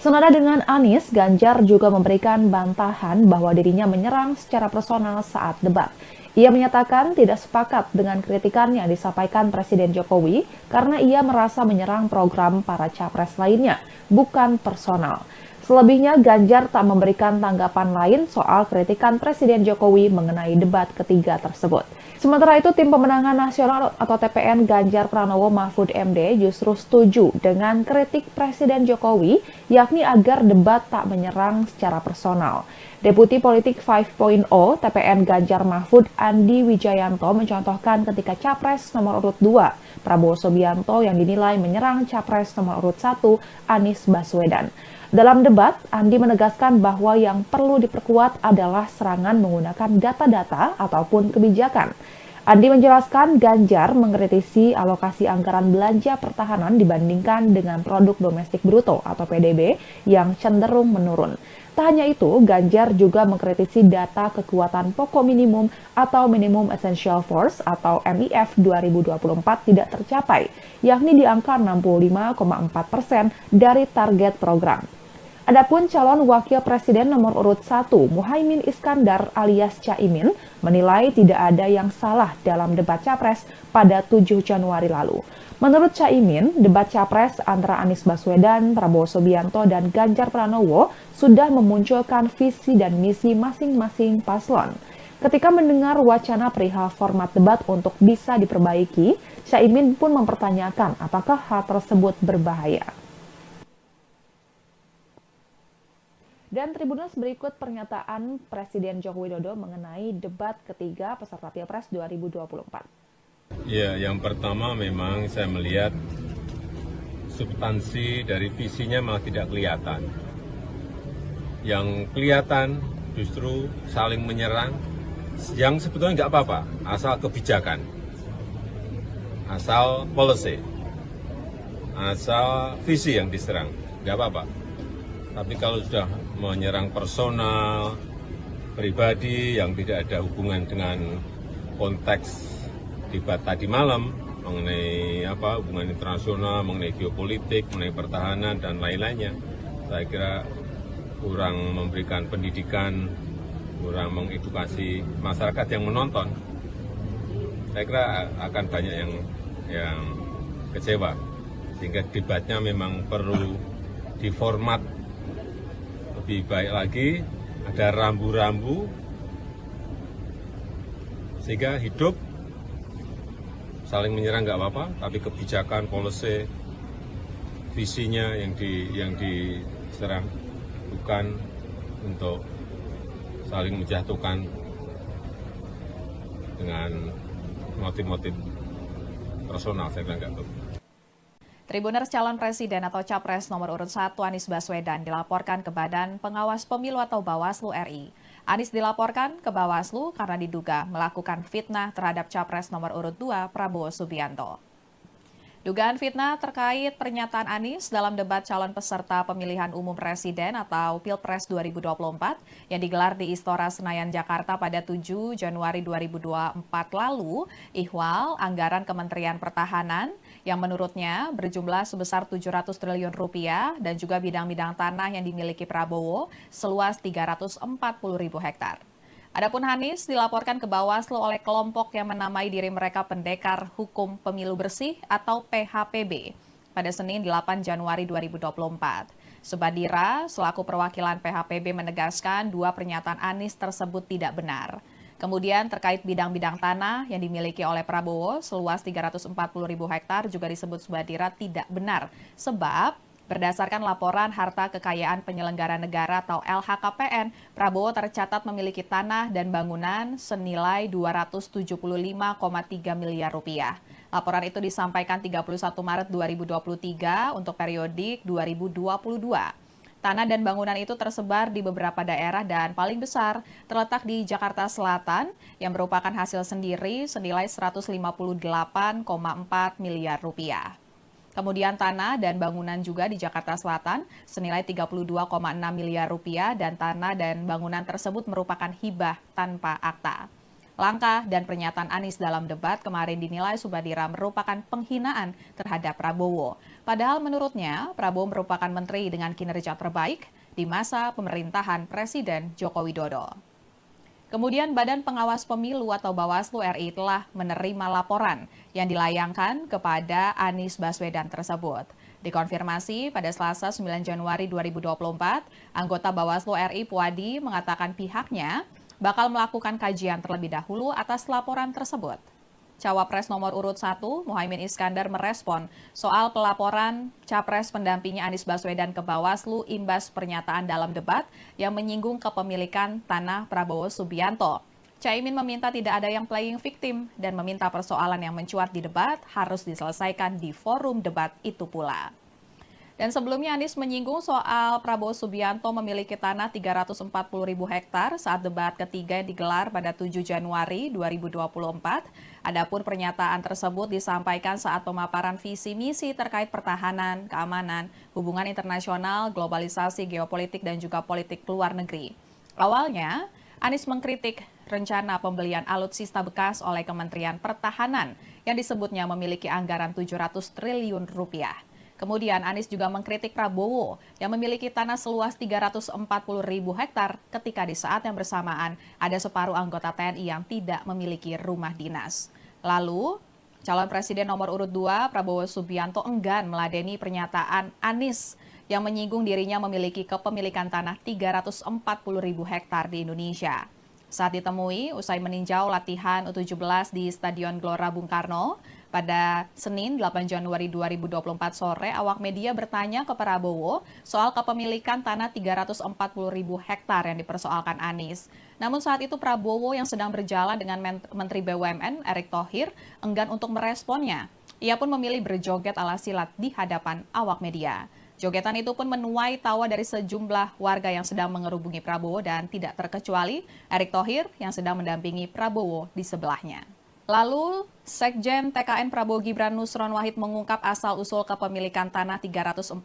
Senada dengan Anies, Ganjar juga memberikan bantahan bahwa dirinya menyerang secara personal saat debat. Ia menyatakan tidak sepakat dengan kritikan yang disampaikan Presiden Jokowi karena ia merasa menyerang program para capres lainnya, bukan personal. Selebihnya, Ganjar tak memberikan tanggapan lain soal kritikan Presiden Jokowi mengenai debat ketiga tersebut. Sementara itu, Tim Pemenangan Nasional atau TPN Ganjar Pranowo Mahfud MD justru setuju dengan kritik Presiden Jokowi, yakni agar debat tak menyerang secara personal. Deputi Politik 5.0 TPN Ganjar Mahfud Andi Wijayanto mencontohkan ketika Capres nomor urut 2 Prabowo Subianto yang dinilai menyerang Capres nomor urut 1 Anies Baswedan. Dalam debat, Andi menegaskan bahwa yang perlu diperkuat adalah serangan menggunakan data-data ataupun kebijakan. Andi menjelaskan Ganjar mengkritisi alokasi anggaran belanja pertahanan dibandingkan dengan produk domestik bruto atau PDB yang cenderung menurun. Tak hanya itu, Ganjar juga mengkritisi data kekuatan pokok minimum atau Minimum Essential Force atau MIF 2024 tidak tercapai, yakni di angka 65,4% dari target program. Adapun calon wakil presiden nomor urut 1, Muhaimin Iskandar alias Caimin, menilai tidak ada yang salah dalam debat Capres pada 7 Januari lalu. Menurut Caimin, debat Capres antara Anies Baswedan, Prabowo Subianto, dan Ganjar Pranowo sudah memunculkan visi dan misi masing-masing paslon. Ketika mendengar wacana perihal format debat untuk bisa diperbaiki, Caimin pun mempertanyakan apakah hal tersebut berbahaya. Dan Tribuners, berikut pernyataan Presiden Joko Widodo mengenai debat ketiga peserta Pilpres 2024. Ya, yang pertama memang saya melihat substansi dari visinya malah tidak kelihatan. Yang kelihatan justru saling menyerang, yang sebetulnya nggak apa-apa, asal kebijakan, asal policy, asal visi yang diserang, nggak apa-apa. Tapi kalau sudah menyerang personal, pribadi yang tidak ada hubungan dengan konteks debat tadi malam mengenai hubungan internasional, mengenai geopolitik, mengenai pertahanan dan lain-lainnya, saya kira kurang memberikan pendidikan, kurang mengedukasi masyarakat yang menonton. Saya kira akan banyak yang kecewa, sehingga debatnya memang perlu diformat lebih baik lagi, ada rambu-rambu sehingga hidup. Saling menyerang nggak apa-apa, tapi kebijakan, policy, visinya yang diserang, bukan untuk saling menjatuhkan dengan motif-motif personal. Saya kira nggak betul. Tribuners calon presiden atau capres nomor urut 1 Anies Baswedan dilaporkan ke Badan Pengawas Pemilu atau Bawaslu RI. Anies dilaporkan ke Bawaslu karena diduga melakukan fitnah terhadap capres nomor urut 2 Prabowo Subianto. Dugaan fitnah terkait pernyataan Anies dalam debat calon peserta pemilihan umum presiden atau Pilpres 2024 yang digelar di Istora Senayan, Jakarta pada 7 Januari 2024 lalu, ihwal anggaran Kementerian Pertahanan yang menurutnya berjumlah sebesar 700 triliun rupiah dan juga bidang-bidang tanah yang dimiliki Prabowo seluas 340.000 hektar. Adapun Anies dilaporkan ke Bawaslu oleh kelompok yang menamai diri mereka Pendekar Hukum Pemilu Bersih atau PHPB pada Senin 8 Januari 2024. Subadira selaku perwakilan PHPB menegaskan dua pernyataan Anies tersebut tidak benar. Kemudian terkait bidang-bidang tanah yang dimiliki oleh Prabowo seluas 340.000 hektar juga disebut Subadira tidak benar sebab berdasarkan laporan harta kekayaan penyelenggara negara atau LHKPN, Prabowo tercatat memiliki tanah dan bangunan senilai 275,3 miliar rupiah. Laporan itu disampaikan 31 Maret 2023 untuk periodik 2022. Tanah dan bangunan itu tersebar di beberapa daerah dan paling besar terletak di Jakarta Selatan yang merupakan hasil sendiri senilai 158,4 miliar rupiah. Kemudian tanah dan bangunan juga di Jakarta Selatan senilai 32,6 miliar rupiah dan tanah dan bangunan tersebut merupakan hibah tanpa akta. Langkah dan pernyataan Anies dalam debat kemarin dinilai Subadira merupakan penghinaan terhadap Prabowo. Padahal menurutnya Prabowo merupakan menteri dengan kinerja terbaik di masa pemerintahan Presiden Joko Widodo. Kemudian Badan Pengawas Pemilu atau Bawaslu RI telah menerima laporan yang dilayangkan kepada Anies Baswedan tersebut. Dikonfirmasi pada Selasa 9 Januari 2024, anggota Bawaslu RI Puadi mengatakan pihaknya bakal melakukan kajian terlebih dahulu atas laporan tersebut. Cawapres nomor urut 1, Muhaimin Iskandar merespon soal pelaporan Capres pendampingnya Anies Baswedan ke Bawaslu imbas pernyataan dalam debat yang menyinggung kepemilikan tanah Prabowo Subianto. Caimin meminta tidak ada yang playing victim dan meminta persoalan yang mencuat di debat harus diselesaikan di forum debat itu pula. Dan sebelumnya Anies menyinggung soal Prabowo Subianto memiliki tanah 340.000 hektar saat debat ketiga yang digelar pada 7 Januari 2024. Adapun pernyataan tersebut disampaikan saat pemaparan visi misi terkait pertahanan, keamanan, hubungan internasional, globalisasi, geopolitik, dan juga politik luar negeri. Awalnya, Anies mengkritik rencana pembelian alutsista bekas oleh Kementerian Pertahanan yang disebutnya memiliki anggaran 700 triliun rupiah. Kemudian Anies juga mengkritik Prabowo yang memiliki tanah seluas 340.000 hektar ketika di saat yang bersamaan ada separuh anggota TNI yang tidak memiliki rumah dinas. Lalu, calon presiden nomor urut 2 Prabowo Subianto enggan meladeni pernyataan Anies yang menyinggung dirinya memiliki kepemilikan tanah 340.000 hektar di Indonesia. Saat ditemui, usai meninjau latihan U17 di Stadion Gelora Bung Karno, pada Senin 8 Januari 2024 sore, awak media bertanya ke Prabowo soal kepemilikan tanah 340.000 hektar yang dipersoalkan Anies. Namun saat itu Prabowo yang sedang berjalan dengan Menteri BUMN Erick Thohir enggan untuk meresponnya. Ia pun memilih berjoget ala silat di hadapan awak media. Jogetan itu pun menuai tawa dari sejumlah warga yang sedang mengerubungi Prabowo dan tidak terkecuali Erick Thohir yang sedang mendampingi Prabowo di sebelahnya. Lalu, Sekjen TKN Prabowo Gibran Nusron Wahid mengungkap asal-usul kepemilikan tanah 340.000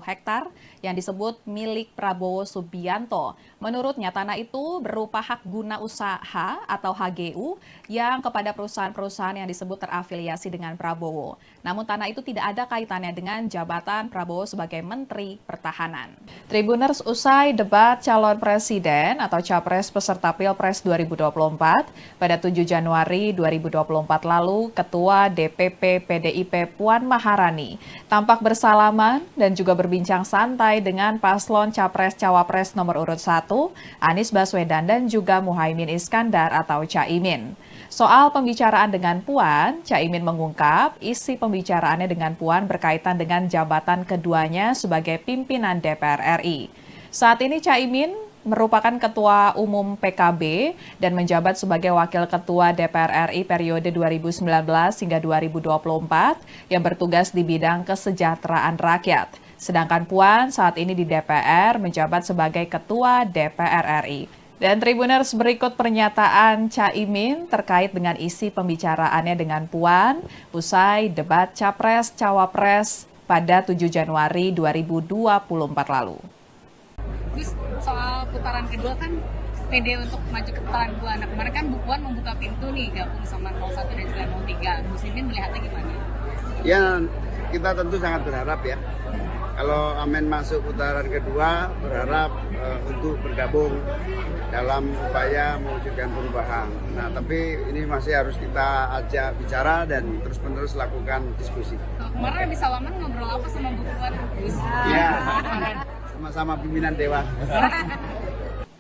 hektar yang disebut milik Prabowo Subianto. Menurutnya, tanah itu berupa hak guna usaha atau HGU yang kepada perusahaan-perusahaan yang disebut terafiliasi dengan Prabowo. Namun tanah itu tidak ada kaitannya dengan jabatan Prabowo sebagai Menteri Pertahanan. Tribuners, usai debat calon presiden atau capres peserta Pilpres 2024 pada 7 Januari 2024 lalu, Ketua DPP PDIP Puan Maharani tampak bersalaman dan juga berbincang santai dengan paslon Capres-Cawapres nomor urut 1, Anies Baswedan dan juga Muhaimin Iskandar atau Caimin. Soal pembicaraan dengan Puan, Caimin mengungkap isi pembicaraannya dengan Puan berkaitan dengan jabatan keduanya sebagai pimpinan DPR RI. Saat ini Caimin merupakan Ketua Umum PKB dan menjabat sebagai Wakil Ketua DPR RI periode 2019 hingga 2024 yang bertugas di bidang kesejahteraan rakyat. Sedangkan Puan saat ini di DPR menjabat sebagai Ketua DPR RI. Dan Tribuners, berikut pernyataan Caimin terkait dengan isi pembicaraannya dengan Puan usai debat Capres-Cawapres pada 7 Januari 2024 lalu. Terus soal putaran kedua kan pede untuk maju ke putaran kedua. Nah kemarin kan Bu Puan membuka pintu nih gabung sama 01 dan juga 03. Muslimin melihatnya gimana? Ya, kita tentu sangat berharap ya. Kalau Amin masuk putaran kedua, berharap untuk bergabung dalam upaya mewujudkan perubahan. Nah, tapi ini masih harus kita ajak bicara dan terus-menerus lakukan diskusi. Kemarin habis salaman ngobrol apa sama Bu Puan? Ya, sama-sama pimpinan Dewan.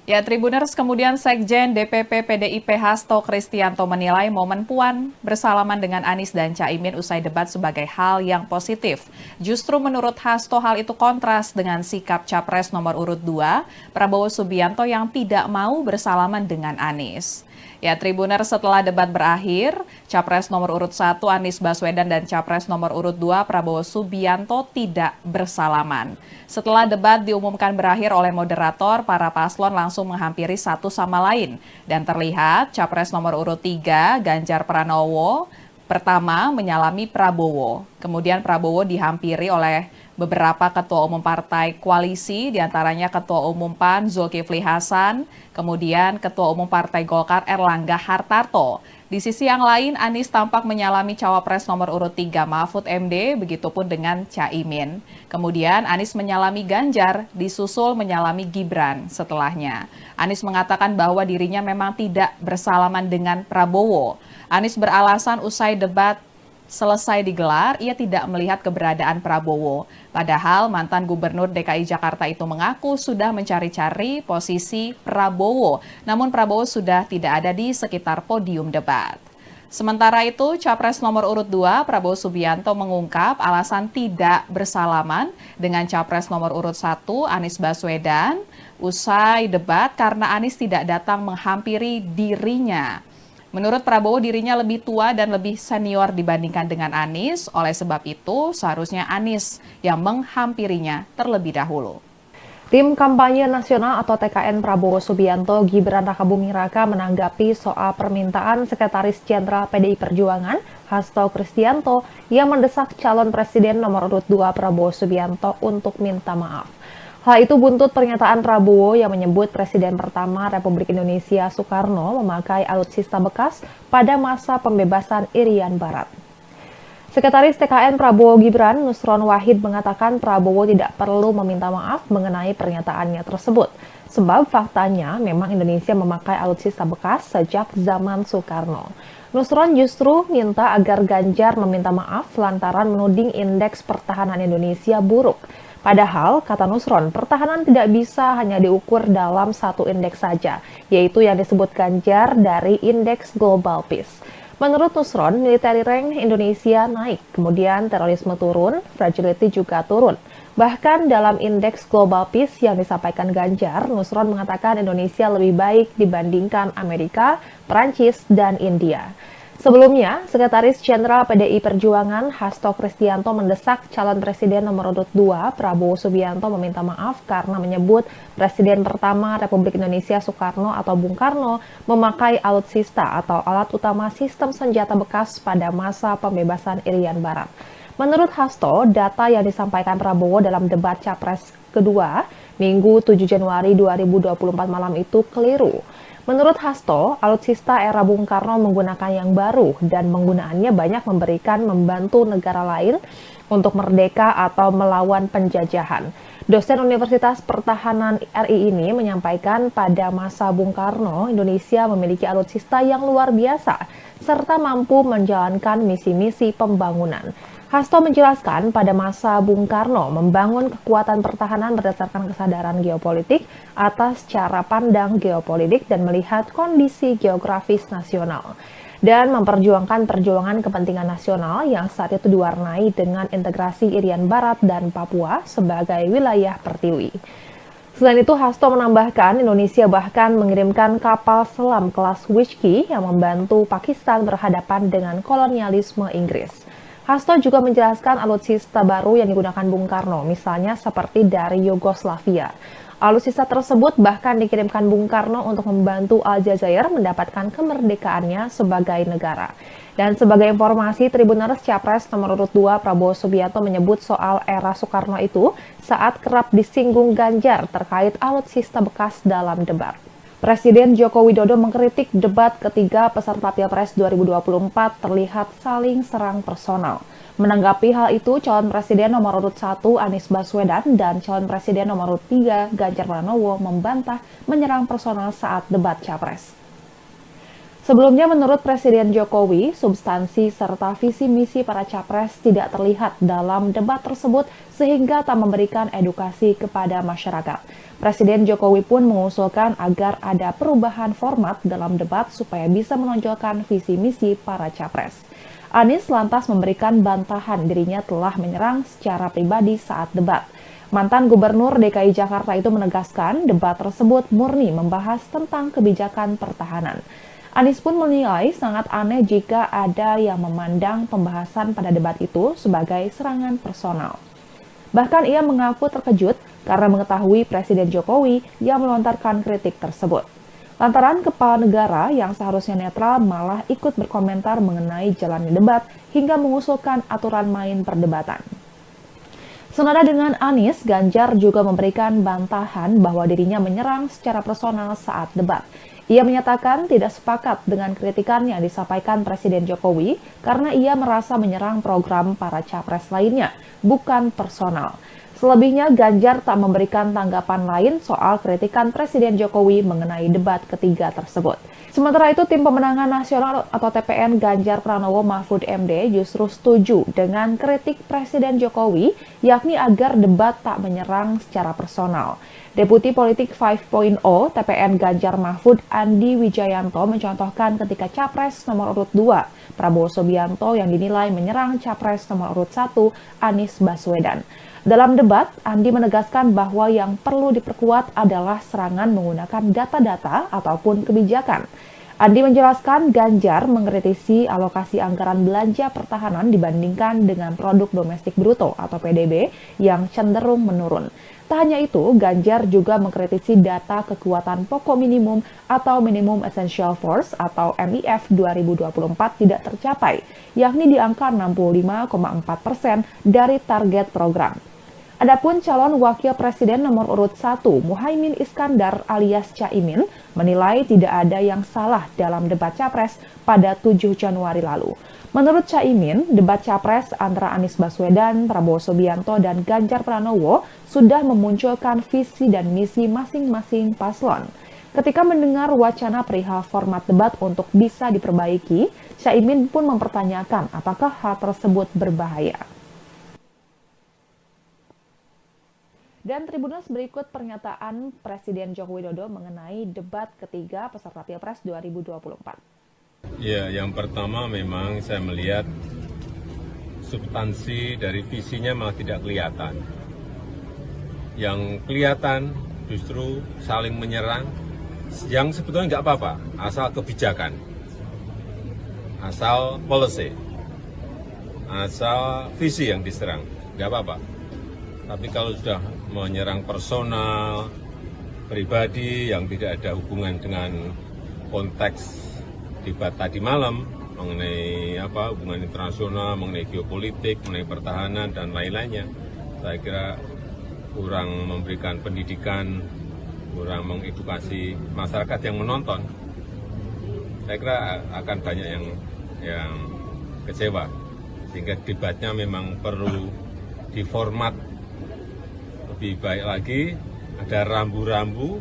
Ya, Tribuners, kemudian Sekjen DPP PDIP Hasto Kristianto menilai momen Puan bersalaman dengan Anies dan Caimin usai debat sebagai hal yang positif. Justru menurut Hasto hal itu kontras dengan sikap Capres nomor urut 2, Prabowo Subianto yang tidak mau bersalaman dengan Anies. Ya, Tribuners, setelah debat berakhir, Capres nomor urut 1 Anies Baswedan dan Capres nomor urut 2 Prabowo Subianto tidak bersalaman. Setelah debat diumumkan berakhir oleh moderator, para paslon langsung menghampiri satu sama lain. Dan terlihat Capres nomor urut 3 Ganjar Pranowo pertama menyalami Prabowo. Kemudian Prabowo dihampiri oleh beberapa ketua umum partai koalisi, diantaranya Ketua Umum PAN Zulkifli Hasan, kemudian Ketua Umum Partai Golkar Erlangga Hartarto. Di sisi yang lain, Anies tampak menyalami Cawapres nomor urut 3 Mahfud MD, begitupun dengan Caimin. Kemudian Anies menyalami Ganjar, disusul menyalami Gibran setelahnya. Anies mengatakan bahwa dirinya memang tidak bersalaman dengan Prabowo. Anies beralasan usai debat selesai digelar, ia tidak melihat keberadaan Prabowo. Padahal mantan Gubernur DKI Jakarta itu mengaku sudah mencari-cari posisi Prabowo. Namun Prabowo sudah tidak ada di sekitar podium debat. Sementara itu, Capres nomor urut 2 Prabowo Subianto mengungkap alasan tidak bersalaman dengan Capres nomor urut 1 Anies Baswedan usai debat karena Anies tidak datang menghampiri dirinya. Menurut Prabowo, dirinya lebih tua dan lebih senior dibandingkan dengan Anies. Oleh sebab itu, seharusnya Anies yang menghampirinya terlebih dahulu. Tim Kampanye Nasional atau TKN Prabowo Subianto Gibran Rakabuming Raka menanggapi soal permintaan Sekretaris Jenderal PDI Perjuangan Hasto Kristianto yang mendesak calon presiden nomor urut 2 Prabowo Subianto untuk minta maaf. Hal itu buntut pernyataan Prabowo yang menyebut Presiden pertama Republik Indonesia Soekarno memakai alutsista bekas pada masa pembebasan Irian Barat. Sekretaris TKN Prabowo Gibran, Nusron Wahid, mengatakan Prabowo tidak perlu meminta maaf mengenai pernyataannya tersebut. Sebab faktanya memang Indonesia memakai alutsista bekas sejak zaman Soekarno. Nusron justru minta agar Ganjar meminta maaf lantaran menuding indeks pertahanan Indonesia buruk. Padahal, kata Nusron, pertahanan tidak bisa hanya diukur dalam satu indeks saja, yaitu yang disebut Ganjar dari Indeks Global Peace. Menurut Nusron, military rank Indonesia naik, kemudian terorisme turun, fragility juga turun. Bahkan dalam Indeks Global Peace yang disampaikan Ganjar, Nusron mengatakan Indonesia lebih baik dibandingkan Amerika, Prancis, dan India. Sebelumnya, Sekretaris Jenderal PDI Perjuangan Hasto Kristianto mendesak calon presiden nomor urut 2 Prabowo Subianto meminta maaf karena menyebut Presiden pertama Republik Indonesia Soekarno atau Bung Karno memakai alutsista atau alat utama sistem senjata bekas pada masa pembebasan Irian Barat. Menurut Hasto, data yang disampaikan Prabowo dalam debat Capres kedua Minggu 7 Januari 2024 malam itu keliru. Menurut Hasto, alutsista era Bung Karno menggunakan yang baru dan penggunaannya banyak membantu negara lain untuk merdeka atau melawan penjajahan. Dosen Universitas Pertahanan RI ini menyampaikan pada masa Bung Karno, Indonesia memiliki alutsista yang luar biasa serta mampu menjalankan misi-misi pembangunan. Hasto menjelaskan pada masa Bung Karno membangun kekuatan pertahanan berdasarkan kesadaran geopolitik atas cara pandang geopolitik dan melihat kondisi geografis nasional dan memperjuangkan perjuangan kepentingan nasional yang saat itu diwarnai dengan integrasi Irian Barat dan Papua sebagai wilayah pertiwi. Selain itu, Hasto menambahkan Indonesia bahkan mengirimkan kapal selam kelas Whiskey yang membantu Pakistan berhadapan dengan kolonialisme Inggris. Hasto juga menjelaskan alutsista baru yang digunakan Bung Karno, misalnya seperti dari Yugoslavia. Alutsista tersebut bahkan dikirimkan Bung Karno untuk membantu Aljazair mendapatkan kemerdekaannya sebagai negara. Dan sebagai informasi, Tribuners Capres nomor urut 2 Prabowo Subianto menyebut soal era Soekarno itu saat kerap disinggung Ganjar terkait alutsista bekas dalam debat. Presiden Joko Widodo mengkritik debat ketiga peserta Pilpres 2024 terlihat saling serang personal. Menanggapi hal itu, calon presiden nomor urut 1 Anies Baswedan dan calon presiden nomor urut 3 Ganjar Pranowo membantah menyerang personal saat debat Capres. Sebelumnya, menurut Presiden Jokowi, substansi serta visi misi para capres tidak terlihat dalam debat tersebut sehingga tak memberikan edukasi kepada masyarakat. Presiden Jokowi pun mengusulkan agar ada perubahan format dalam debat supaya bisa menonjolkan visi misi para capres. Anies lantas memberikan bantahan dirinya telah menyerang secara pribadi saat debat. Mantan Gubernur DKI Jakarta itu menegaskan debat tersebut murni membahas tentang kebijakan pertahanan. Anies pun menilai sangat aneh jika ada yang memandang pembahasan pada debat itu sebagai serangan personal. Bahkan ia mengaku terkejut karena mengetahui Presiden Jokowi yang melontarkan kritik tersebut. Lantaran kepala negara yang seharusnya netral malah ikut berkomentar mengenai jalannya debat hingga mengusulkan aturan main perdebatan. Senada dengan Anies, Ganjar juga memberikan bantahan bahwa dirinya menyerang secara personal saat debat. Ia menyatakan tidak sepakat dengan kritikan yang disampaikan Presiden Jokowi karena ia merasa menyerang program para capres lainnya, bukan personal. Selebihnya, Ganjar tak memberikan tanggapan lain soal kritikan Presiden Jokowi mengenai debat ketiga tersebut. Sementara itu, Tim Pemenangan Nasional atau TPN Ganjar Pranowo Mahfud MD justru setuju dengan kritik Presiden Jokowi, yakni agar debat tak menyerang secara personal. Deputi Politik 5.0 TPN Ganjar Mahfud Andi Wijayanto mencontohkan ketika Capres nomor urut 2 Prabowo Subianto yang dinilai menyerang Capres nomor urut 1 Anies Baswedan. Dalam debat, Andi menegaskan bahwa yang perlu diperkuat adalah serangan menggunakan data-data ataupun kebijakan. Andi menjelaskan Ganjar mengkritisi alokasi anggaran belanja pertahanan dibandingkan dengan produk domestik bruto atau PDB yang cenderung menurun. Tak hanya itu, Ganjar juga mengkritisi data kekuatan pokok minimum atau Minimum Essential Force atau MIF 2024 tidak tercapai, yakni di angka 65,4% dari target program. Adapun calon wakil presiden nomor urut 1, Muhaimin Iskandar alias Caimin, menilai tidak ada yang salah dalam debat Capres pada 7 Januari lalu. Menurut Caimin, debat Capres antara Anies Baswedan, Prabowo Subianto, dan Ganjar Pranowo sudah memunculkan visi dan misi masing-masing paslon. Ketika mendengar wacana perihal format debat untuk bisa diperbaiki, Caimin pun mempertanyakan apakah hal tersebut berbahaya. Dan Tribuners, berikut pernyataan Presiden Joko Widodo mengenai debat ketiga peserta Pilpres 2024. Ya, yang pertama memang saya melihat substansi dari visinya malah tidak kelihatan. Yang kelihatan justru saling menyerang, yang sebetulnya nggak apa-apa, asal kebijakan, asal policy, asal visi yang diserang, nggak apa-apa. Tapi kalau sudah menyerang personal, pribadi yang tidak ada hubungan dengan konteks debat tadi malam mengenai hubungan internasional, mengenai geopolitik, mengenai pertahanan dan lain-lainnya, saya kira kurang memberikan pendidikan, kurang mengedukasi masyarakat yang menonton. Saya kira akan banyak yang kecewa, sehingga debatnya memang perlu diformat lebih baik lagi, ada rambu-rambu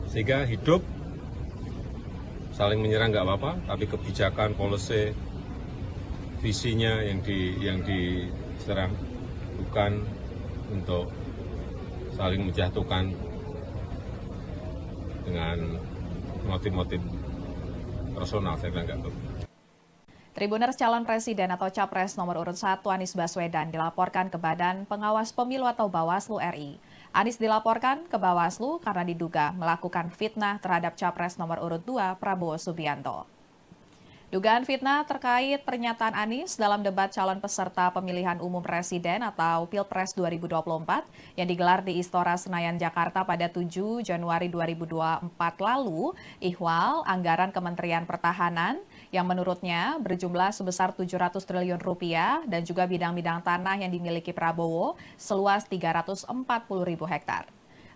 sehingga hidup. Saling menyerang nggak apa-apa, tapi kebijakan, policy, visinya yang diserang, bukan untuk saling menjatuhkan dengan motif-motif personal. Saya bilang nggak betul. Tribuners calon presiden atau capres nomor urut 1 Anies Baswedan dilaporkan ke Badan Pengawas Pemilu atau Bawaslu RI. Anies dilaporkan ke Bawaslu karena diduga melakukan fitnah terhadap capres nomor urut 2 Prabowo Subianto. Dugaan fitnah terkait pernyataan Anies dalam debat calon peserta pemilihan umum presiden atau Pilpres 2024 yang digelar di Istora Senayan, Jakarta pada 7 Januari 2024 lalu, ihwal anggaran Kementerian Pertahanan yang menurutnya berjumlah sebesar 700 triliun rupiah dan juga bidang-bidang tanah yang dimiliki Prabowo seluas 340.000 hektar.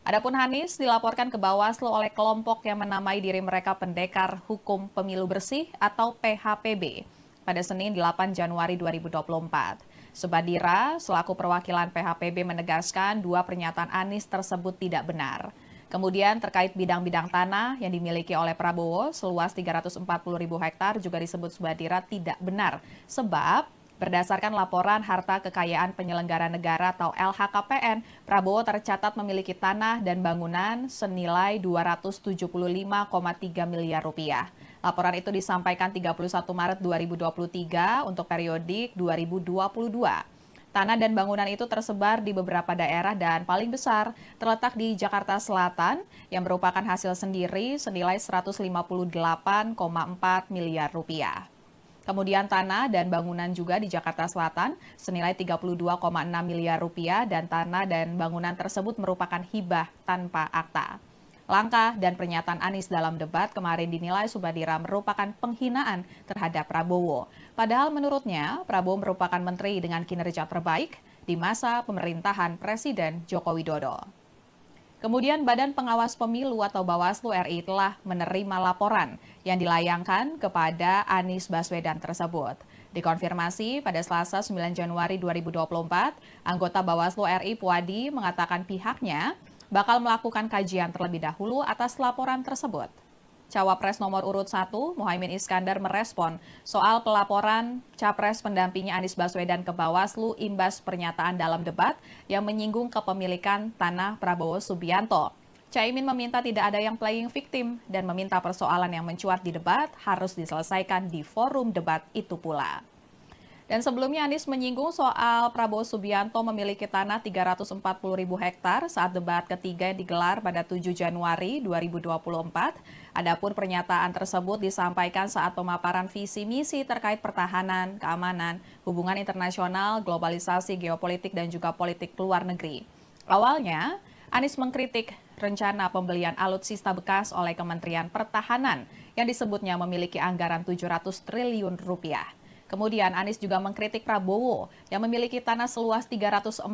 Adapun Anies dilaporkan ke Bawaslu oleh kelompok yang menamai diri mereka Pendekar Hukum Pemilu Bersih atau PHPB pada Senin 8 Januari 2024. Subadira selaku perwakilan PHPB menegaskan dua pernyataan Anies tersebut tidak benar. Kemudian terkait bidang-bidang tanah yang dimiliki oleh Prabowo seluas 340.000 hektar juga disebut Subadira tidak benar sebab berdasarkan laporan harta kekayaan penyelenggara negara atau LHKPN, Prabowo tercatat memiliki tanah dan bangunan senilai 275,3 miliar rupiah. Laporan itu disampaikan 31 Maret 2023 untuk periodik 2022. Tanah dan bangunan itu tersebar di beberapa daerah dan paling besar terletak di Jakarta Selatan yang merupakan hasil sendiri senilai 158,4 miliar rupiah. Kemudian tanah dan bangunan juga di Jakarta Selatan senilai 32,6 miliar rupiah dan tanah dan bangunan tersebut merupakan hibah tanpa akta. Langkah dan pernyataan Anies dalam debat kemarin dinilai Subadira merupakan penghinaan terhadap Prabowo. Padahal menurutnya Prabowo merupakan menteri dengan kinerja terbaik di masa pemerintahan Presiden Joko Widodo. Kemudian Badan Pengawas Pemilu atau Bawaslu RI telah menerima laporan yang dilayangkan kepada Anies Baswedan tersebut. Dikonfirmasi pada Selasa 9 Januari 2024, anggota Bawaslu RI Puadi mengatakan pihaknya bakal melakukan kajian terlebih dahulu atas laporan tersebut. Cawapres nomor urut 1, Muhaimin Iskandar merespon soal pelaporan Capres pendampingnya Anies Baswedan ke Bawaslu imbas pernyataan dalam debat yang menyinggung kepemilikan tanah Prabowo Subianto. Caimin meminta tidak ada yang playing victim dan meminta persoalan yang mencuat di debat harus diselesaikan di forum debat itu pula. Dan sebelumnya Anies menyinggung soal Prabowo Subianto memiliki tanah 340.000 hektar saat debat ketiga yang digelar pada 7 Januari 2024. Adapun pernyataan tersebut disampaikan saat pemaparan visi misi terkait pertahanan, keamanan, hubungan internasional, globalisasi, geopolitik, dan juga politik luar negeri. Awalnya, Anies mengkritik rencana pembelian alutsista bekas oleh Kementerian Pertahanan yang disebutnya memiliki anggaran 700 triliun rupiah. Kemudian Anies juga mengkritik Prabowo yang memiliki tanah seluas 340.000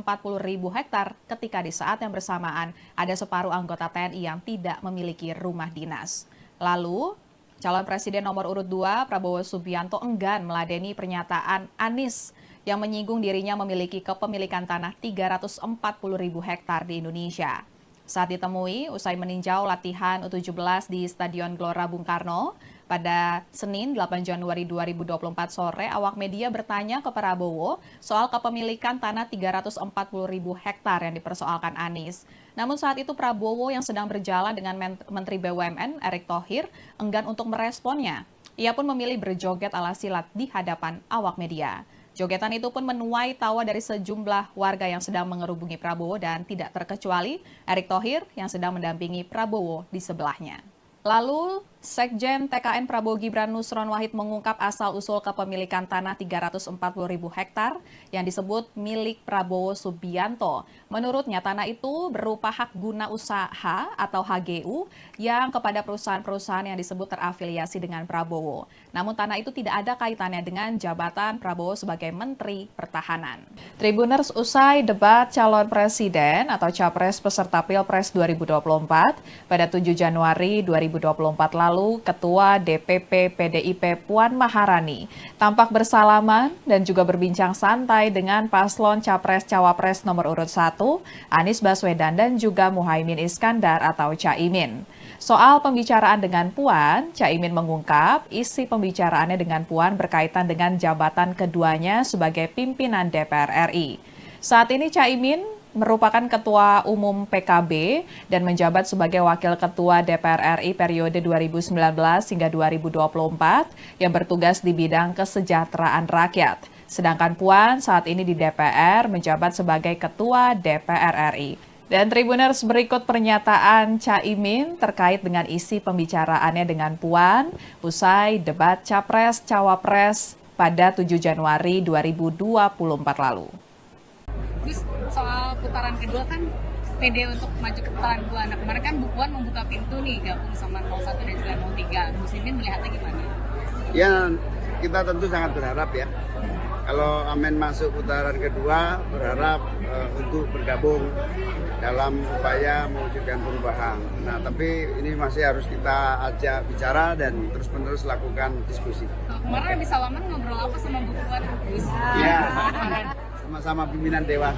hektar ketika di saat yang bersamaan ada separuh anggota TNI yang tidak memiliki rumah dinas. Lalu, calon presiden nomor urut 2 Prabowo Subianto enggan meladeni pernyataan Anies yang menyinggung dirinya memiliki kepemilikan tanah 340.000 hektar di Indonesia. Saat ditemui usai meninjau latihan U17 di Stadion Gelora Bung Karno, pada Senin 8 Januari 2024 sore, awak media bertanya ke Prabowo soal kepemilikan tanah 340.000 hektar yang dipersoalkan Anies. Namun saat itu Prabowo yang sedang berjalan dengan Menteri BUMN Erick Thohir enggan untuk meresponnya. Ia pun memilih berjoget ala silat di hadapan awak media. Jogetan itu pun menuai tawa dari sejumlah warga yang sedang mengerubungi Prabowo dan tidak terkecuali Erick Thohir yang sedang mendampingi Prabowo di sebelahnya. Lalu, Sekjen TKN Prabowo Gibran Nusron Wahid mengungkap asal-usul kepemilikan tanah 340.000 hektar yang disebut milik Prabowo Subianto. Menurutnya, tanah itu berupa hak guna usaha atau HGU yang kepada perusahaan-perusahaan yang disebut terafiliasi dengan Prabowo. Namun tanah itu tidak ada kaitannya dengan jabatan Prabowo sebagai Menteri Pertahanan. Tribuners, usai debat calon presiden atau capres peserta Pilpres 2024 pada 7 Januari 2024 lalu, Ketua DPP PDIP Puan Maharani tampak bersalaman dan juga berbincang santai dengan paslon Capres-Cawapres nomor urut 1, Anies Baswedan dan juga Muhaimin Iskandar atau Caimin. Soal pembicaraan dengan Puan, Caimin mengungkap isi pembicaraannya dengan Puan berkaitan dengan jabatan keduanya sebagai pimpinan DPR RI. Saat ini Caimin merupakan Ketua Umum PKB dan menjabat sebagai Wakil Ketua DPR RI periode 2019 hingga 2024 yang bertugas di bidang kesejahteraan rakyat. Sedangkan Puan saat ini di DPR menjabat sebagai Ketua DPR RI. Dan Tribuners, berikut pernyataan Caimin terkait dengan isi pembicaraannya dengan Puan usai debat Capres-Cawapres pada 7 Januari 2024 lalu. Terus soal putaran kedua kan pede untuk maju ke putaran kedua. Nah kemarin kan Bu Puan membuka pintu nih gabung sama 01 dan juga 03. Muslimin melihatnya gimana? Ya, kita tentu sangat berharap ya. Kalau Amin masuk putaran kedua, berharap untuk bergabung dalam upaya mewujudkan perubahan. Nah, tapi ini masih harus kita ajak bicara dan terus-menerus lakukan diskusi. Kemarin habis salaman ngobrol apa sama Bu Puan? Ya, sama-sama pimpinan Dewan.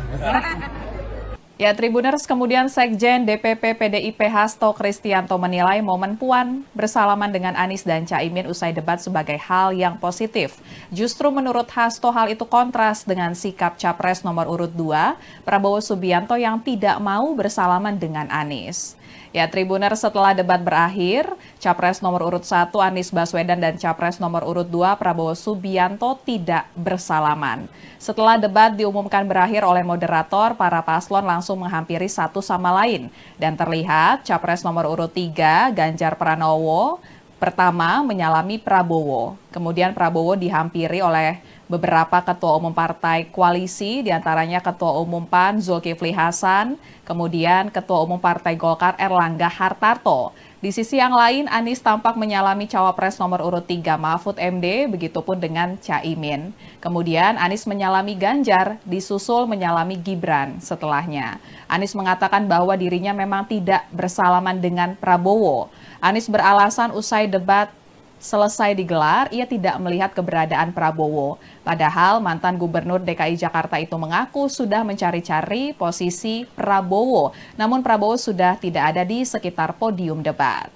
Ya, Tribuners, kemudian Sekjen DPP PDIP Hasto Kristianto menilai momen Puan bersalaman dengan Anies dan Caimin usai debat sebagai hal yang positif. Justru menurut Hasto hal itu kontras dengan sikap Capres nomor urut 2, Prabowo Subianto yang tidak mau bersalaman dengan Anies. Ya, Tribuners, setelah debat berakhir, Capres nomor urut 1 Anies Baswedan dan Capres nomor urut 2 Prabowo Subianto tidak bersalaman. Setelah debat diumumkan berakhir oleh moderator, para paslon langsung menghampiri satu sama lain. Dan terlihat Capres nomor urut 3 Ganjar Pranowo pertama menyalami Prabowo. Kemudian Prabowo dihampiri oleh beberapa ketua umum partai koalisi, diantaranya Ketua Umum PAN Zulkifli Hasan, kemudian Ketua Umum Partai Golkar Erlangga Hartarto. Di sisi yang lain, Anies tampak menyalami cawapres nomor urut 3 Mahfud MD, begitupun dengan Caimin. Kemudian Anies menyalami Ganjar, disusul menyalami Gibran setelahnya. Anies mengatakan bahwa dirinya memang tidak bersalaman dengan Prabowo. Anies beralasan usai debat selesai digelar, ia tidak melihat keberadaan Prabowo. Padahal mantan Gubernur DKI Jakarta itu mengaku sudah mencari-cari posisi Prabowo, namun Prabowo sudah tidak ada di sekitar podium debat.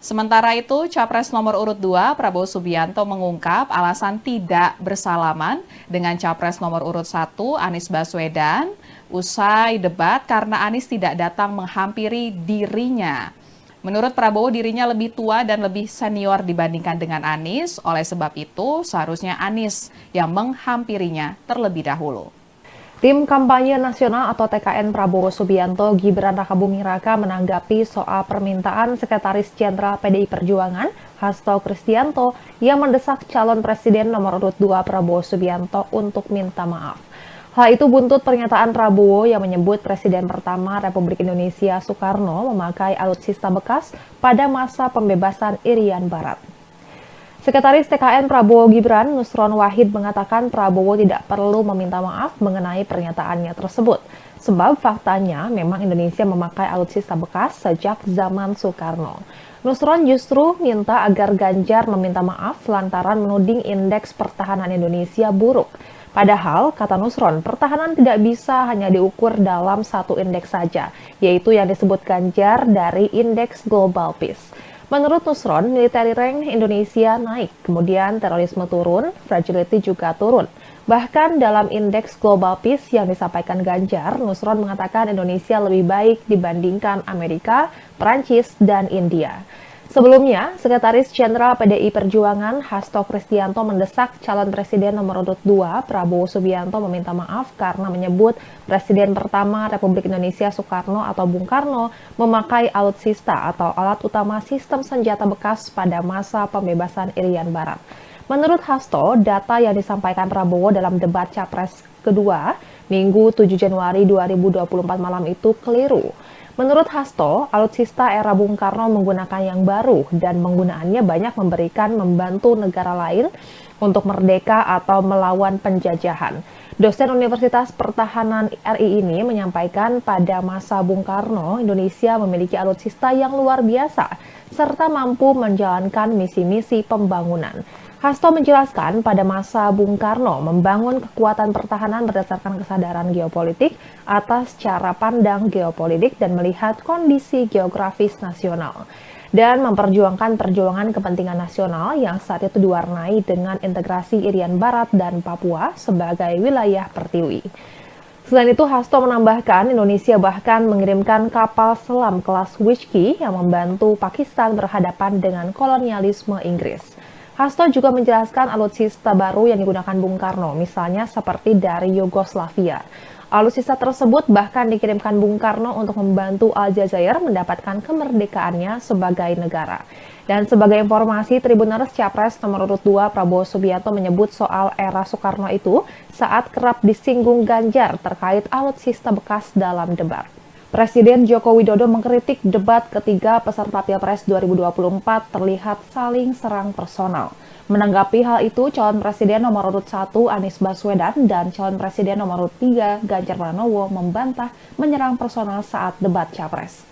Sementara itu, Capres nomor urut 2 Prabowo Subianto mengungkap alasan tidak bersalaman dengan Capres nomor urut 1 Anies Baswedan usai debat karena Anies tidak datang menghampiri dirinya. Menurut Prabowo, dirinya lebih tua dan lebih senior dibandingkan dengan Anies. Oleh sebab itu, seharusnya Anies yang menghampirinya terlebih dahulu. Tim Kampanye Nasional atau TKN Prabowo Subianto Gibran Rakabuming Raka menanggapi soal permintaan Sekretaris Jenderal PDI Perjuangan Hasto Kristianto yang mendesak calon presiden nomor urut 2 Prabowo Subianto untuk minta maaf. Hal itu buntut pernyataan Prabowo yang menyebut Presiden pertama Republik Indonesia Soekarno memakai alutsista bekas pada masa pembebasan Irian Barat. Sekretaris TKN Prabowo Gibran, Nusron Wahid, mengatakan Prabowo tidak perlu meminta maaf mengenai pernyataannya tersebut. Sebab faktanya memang Indonesia memakai alutsista bekas sejak zaman Soekarno. Nusron justru minta agar Ganjar meminta maaf lantaran menuding indeks pertahanan Indonesia buruk. Padahal, kata Nusron, pertahanan tidak bisa hanya diukur dalam satu indeks saja, yaitu yang disebut Ganjar dari Indeks Global Peace. Menurut Nusron, military rank Indonesia naik, kemudian terorisme turun, fragility juga turun. Bahkan dalam Indeks Global Peace yang disampaikan Ganjar, Nusron mengatakan Indonesia lebih baik dibandingkan Amerika, Perancis, dan India. Sebelumnya, Sekretaris Jenderal PDI Perjuangan Hasto Kristianto mendesak calon presiden nomor urut 2 Prabowo Subianto meminta maaf karena menyebut Presiden pertama Republik Indonesia Soekarno atau Bung Karno memakai alutsista atau alat utama sistem senjata bekas pada masa pembebasan Irian Barat. Menurut Hasto, data yang disampaikan Prabowo dalam debat Capres kedua Minggu 7 Januari 2024 malam itu keliru. Menurut Hasto, alutsista era Bung Karno menggunakan yang baru dan penggunaannya banyak membantu negara lain untuk merdeka atau melawan penjajahan. Dosen Universitas Pertahanan RI ini menyampaikan pada masa Bung Karno, Indonesia memiliki alutsista yang luar biasa serta mampu menjalankan misi-misi pembangunan. Hasto menjelaskan pada masa Bung Karno membangun kekuatan pertahanan berdasarkan kesadaran geopolitik atas cara pandang geopolitik dan melihat kondisi geografis nasional dan memperjuangkan perjuangan kepentingan nasional yang saat itu diwarnai dengan integrasi Irian Barat dan Papua sebagai wilayah pertiwi. Selain itu, Hasto menambahkan Indonesia bahkan mengirimkan kapal selam kelas Whiskey yang membantu Pakistan berhadapan dengan kolonialisme Inggris. Hasto juga menjelaskan alutsista baru yang digunakan Bung Karno, misalnya seperti dari Yugoslavia. Alutsista tersebut bahkan dikirimkan Bung Karno untuk membantu Aljazair mendapatkan kemerdekaannya sebagai negara. Dan sebagai informasi, Tribuners Capres nomor urut 2 Prabowo Subianto menyebut soal era Soekarno itu saat kerap disinggung Ganjar terkait alutsista bekas dalam debat. Presiden Joko Widodo mengkritik debat ketiga peserta Pilpres 2024 terlihat saling serang personal. Menanggapi hal itu, calon presiden nomor urut 1 Anies Baswedan dan calon presiden nomor urut 3 Ganjar Pranowo membantah menyerang personal saat debat Capres.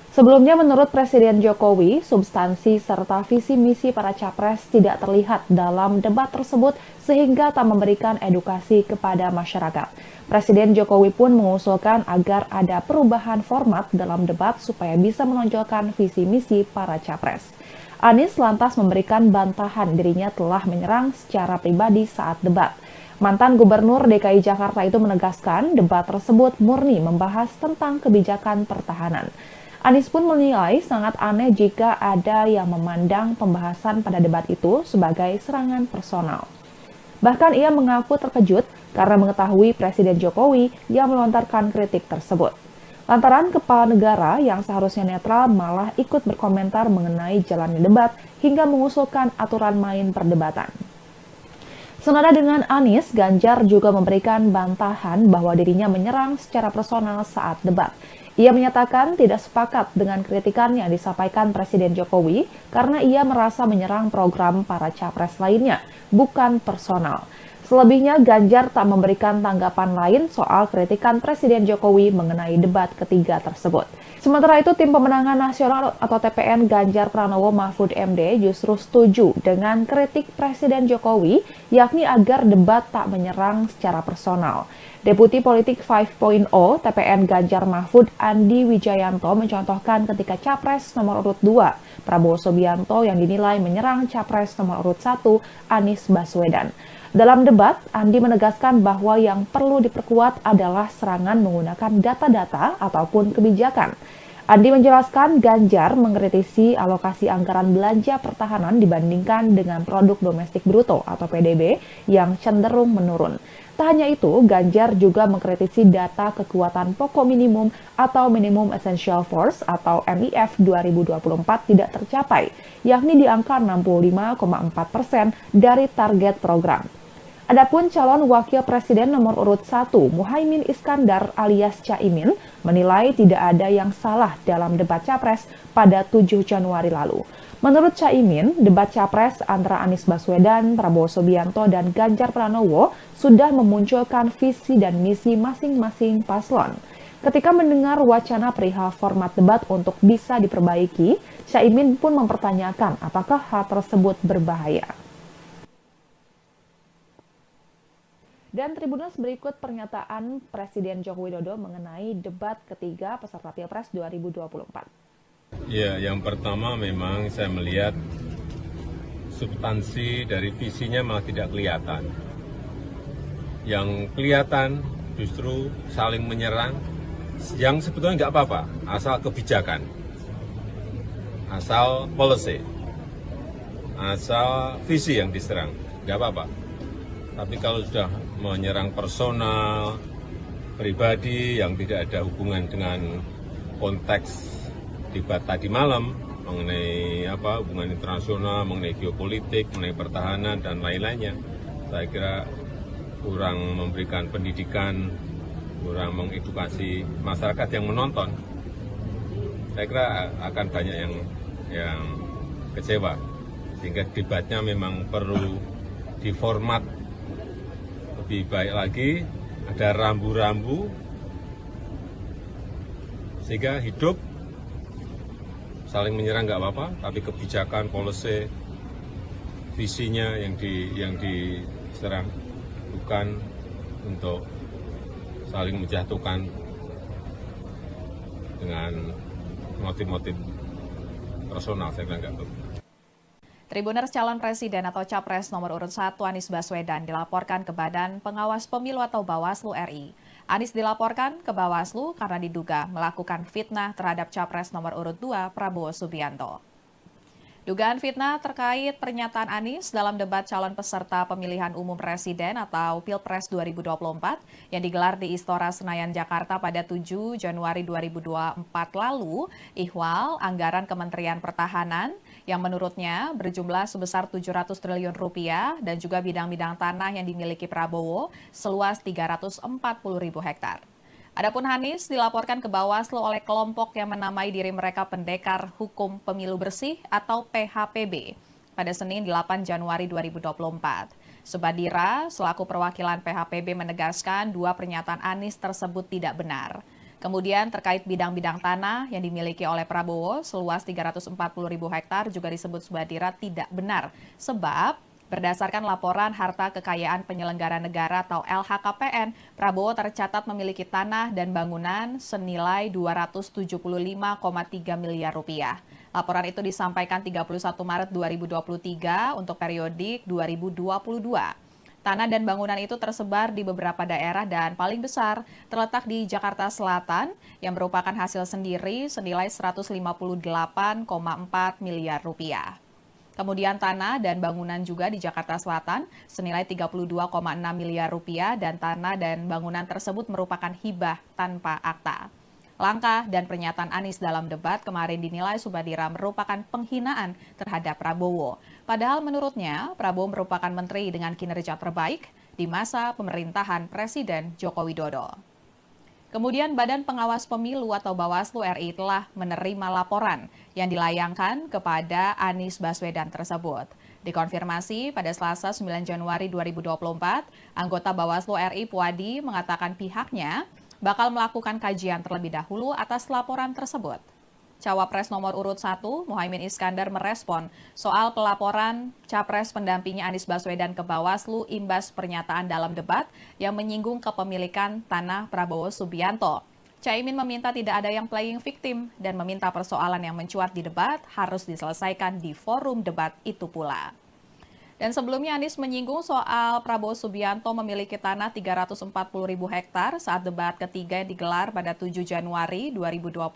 Sebelumnya, menurut Presiden Jokowi, substansi serta visi misi para capres tidak terlihat dalam debat tersebut sehingga tak memberikan edukasi kepada masyarakat. Presiden Jokowi pun mengusulkan agar ada perubahan format dalam debat supaya bisa menonjolkan visi misi para capres. Anies lantas memberikan bantahan dirinya telah menyerang secara pribadi saat debat. Mantan Gubernur DKI Jakarta itu menegaskan debat tersebut murni membahas tentang kebijakan pertahanan. Anies pun menilai sangat aneh jika ada yang memandang pembahasan pada debat itu sebagai serangan personal. Bahkan ia mengaku terkejut karena mengetahui Presiden Jokowi yang melontarkan kritik tersebut. Lantaran kepala negara yang seharusnya netral malah ikut berkomentar mengenai jalannya debat hingga mengusulkan aturan main perdebatan. Senada dengan Anies, Ganjar juga memberikan bantahan bahwa dirinya menyerang secara personal saat debat. Ia menyatakan tidak sepakat dengan kritikan yang disampaikan Presiden Jokowi karena ia merasa menyerang program para capres lainnya, bukan personal. Selebihnya, Ganjar tak memberikan tanggapan lain soal kritikan Presiden Jokowi mengenai debat ketiga tersebut. Sementara itu, Tim Pemenangan Nasional atau TPN Ganjar Pranowo Mahfud MD justru setuju dengan kritik Presiden Jokowi, yakni agar debat tak menyerang secara personal. Deputi Politik 5.0 TPN Ganjar Mahfud Andi Wijayanto mencontohkan ketika Capres nomor urut 2 Prabowo Subianto yang dinilai menyerang Capres nomor urut 1 Anies Baswedan. Dalam debat, Andi menegaskan bahwa yang perlu diperkuat adalah serangan menggunakan data-data ataupun kebijakan. Andi menjelaskan Ganjar mengkritisi alokasi anggaran belanja pertahanan dibandingkan dengan produk domestik bruto atau PDB yang cenderung menurun. Tak hanya itu, Ganjar juga mengkritisi data kekuatan pokok minimum atau Minimum Essential Force atau MIF 2024 tidak tercapai, yakni di angka 65,4% dari target program. Adapun calon wakil presiden nomor urut 1, Muhaimin Iskandar alias Caimin, menilai tidak ada yang salah dalam debat Capres pada 7 Januari lalu. Menurut Caimin, debat Capres antara Anies Baswedan, Prabowo Subianto, dan Ganjar Pranowo sudah memunculkan visi dan misi masing-masing paslon. Ketika mendengar wacana perihal format debat untuk bisa diperbaiki, Caimin pun mempertanyakan apakah hal tersebut berbahaya. Dan Tribuners, berikut pernyataan Presiden Joko Widodo mengenai debat ketiga peserta Pilpres 2024. Ya, yang pertama memang saya melihat substansi dari visinya malah tidak kelihatan. Yang kelihatan justru saling menyerang, yang sebetulnya nggak apa-apa, asal kebijakan, asal policy, asal visi yang diserang, nggak apa-apa. Tapi kalau sudah menyerang personal, pribadi yang tidak ada hubungan dengan konteks debat tadi malam mengenai hubungan internasional, mengenai geopolitik, mengenai pertahanan dan lain-lainnya, saya kira kurang memberikan pendidikan, kurang mengedukasi masyarakat yang menonton. Saya kira akan banyak yang kecewa, sehingga debatnya memang perlu diformat lebih baik lagi, ada rambu-rambu sehingga hidup. Saling menyerang nggak apa-apa, tapi kebijakan, policy, visinya yang diserang, bukan untuk saling menjatuhkan dengan motif-motif personal. Saya kira nggak perlu. Tribuners calon presiden atau capres nomor urut 1 Anies Baswedan dilaporkan ke Badan Pengawas Pemilu atau Bawaslu RI. Anies dilaporkan ke Bawaslu karena diduga melakukan fitnah terhadap capres nomor urut 2 Prabowo Subianto. Dugaan fitnah terkait pernyataan Anies dalam debat calon peserta pemilihan umum presiden atau Pilpres 2024 yang digelar di Istora Senayan, Jakarta pada 7 Januari 2024 lalu, ihwal anggaran Kementerian Pertahanan yang menurutnya berjumlah sebesar 700 triliun rupiah dan juga bidang-bidang tanah yang dimiliki Prabowo seluas 340.000 hektar. Adapun Anies dilaporkan ke Bawaslu oleh kelompok yang menamai diri mereka Pendekar Hukum Pemilu Bersih atau PHPB pada Senin 8 Januari 2024. Subadira selaku perwakilan PHPB menegaskan dua pernyataan Anies tersebut tidak benar. Kemudian terkait bidang-bidang tanah yang dimiliki oleh Prabowo seluas 340.000 hektar juga disebut Subadira tidak benar sebab berdasarkan laporan harta kekayaan penyelenggara negara atau LHKPN, Prabowo tercatat memiliki tanah dan bangunan senilai 275,3 miliar rupiah. Laporan itu disampaikan 31 Maret 2023 untuk periodik 2022. Tanah dan bangunan itu tersebar di beberapa daerah dan paling besar terletak di Jakarta Selatan yang merupakan hasil sendiri senilai 158,4 miliar rupiah. Kemudian tanah dan bangunan juga di Jakarta Selatan senilai 32,6 miliar rupiah dan tanah dan bangunan tersebut merupakan hibah tanpa akta. Langkah dan pernyataan Anies dalam debat kemarin dinilai Subadira merupakan penghinaan terhadap Prabowo. Padahal menurutnya Prabowo merupakan menteri dengan kinerja terbaik di masa pemerintahan Presiden Joko Widodo. Kemudian Badan Pengawas Pemilu atau Bawaslu RI telah menerima laporan yang dilayangkan kepada Anies Baswedan tersebut. Dikonfirmasi pada Selasa 9 Januari 2024, anggota Bawaslu RI Puadi mengatakan pihaknya bakal melakukan kajian terlebih dahulu atas laporan tersebut. Cawapres nomor urut 1, Muhaimin Iskandar merespon soal pelaporan Capres pendampingnya Anies Baswedan ke Bawaslu imbas pernyataan dalam debat yang menyinggung kepemilikan tanah Prabowo Subianto. Caimin meminta tidak ada yang playing victim dan meminta persoalan yang mencuat di debat harus diselesaikan di forum debat itu pula. Dan sebelumnya Anies menyinggung soal Prabowo Subianto memiliki tanah 340.000 hektar saat debat ketiga yang digelar pada 7 Januari 2024.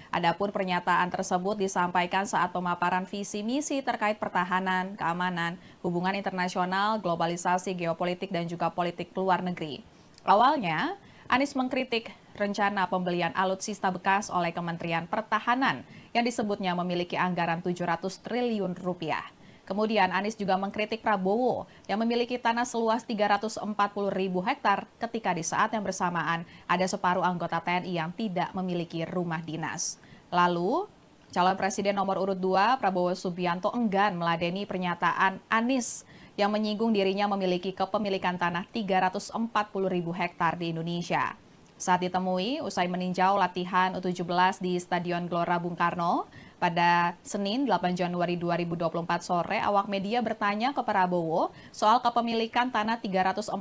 Adapun pernyataan tersebut disampaikan saat pemaparan visi misi terkait pertahanan, keamanan, hubungan internasional, globalisasi, geopolitik, dan juga politik luar negeri. Awalnya, Anies mengkritik rencana pembelian alutsista bekas oleh Kementerian Pertahanan yang disebutnya memiliki anggaran 700 triliun rupiah. Kemudian Anies juga mengkritik Prabowo yang memiliki tanah seluas 340.000 hektar ketika di saat yang bersamaan ada separuh anggota TNI yang tidak memiliki rumah dinas. Lalu, calon presiden nomor urut 2 Prabowo Subianto enggan meladeni pernyataan Anies yang menyinggung dirinya memiliki kepemilikan tanah 340.000 hektar di Indonesia. Saat ditemui, usai meninjau latihan U17 di Stadion Gelora Bung Karno, pada Senin 8 Januari 2024 sore, awak media bertanya ke Prabowo soal kepemilikan tanah 340.000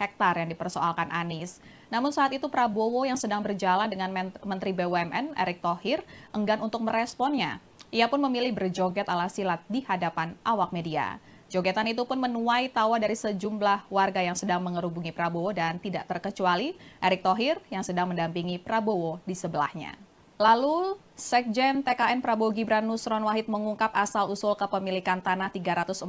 hektar yang dipersoalkan Anies. Namun saat itu Prabowo yang sedang berjalan dengan Menteri BUMN Erick Thohir enggan untuk meresponnya. Ia pun memilih berjoget ala silat di hadapan awak media. Jogetan itu pun menuai tawa dari sejumlah warga yang sedang mengerubungi Prabowo dan tidak terkecuali Erick Thohir yang sedang mendampingi Prabowo di sebelahnya. Lalu, Sekjen TKN Prabowo Gibran Nusron Wahid mengungkap asal-usul kepemilikan tanah 340.000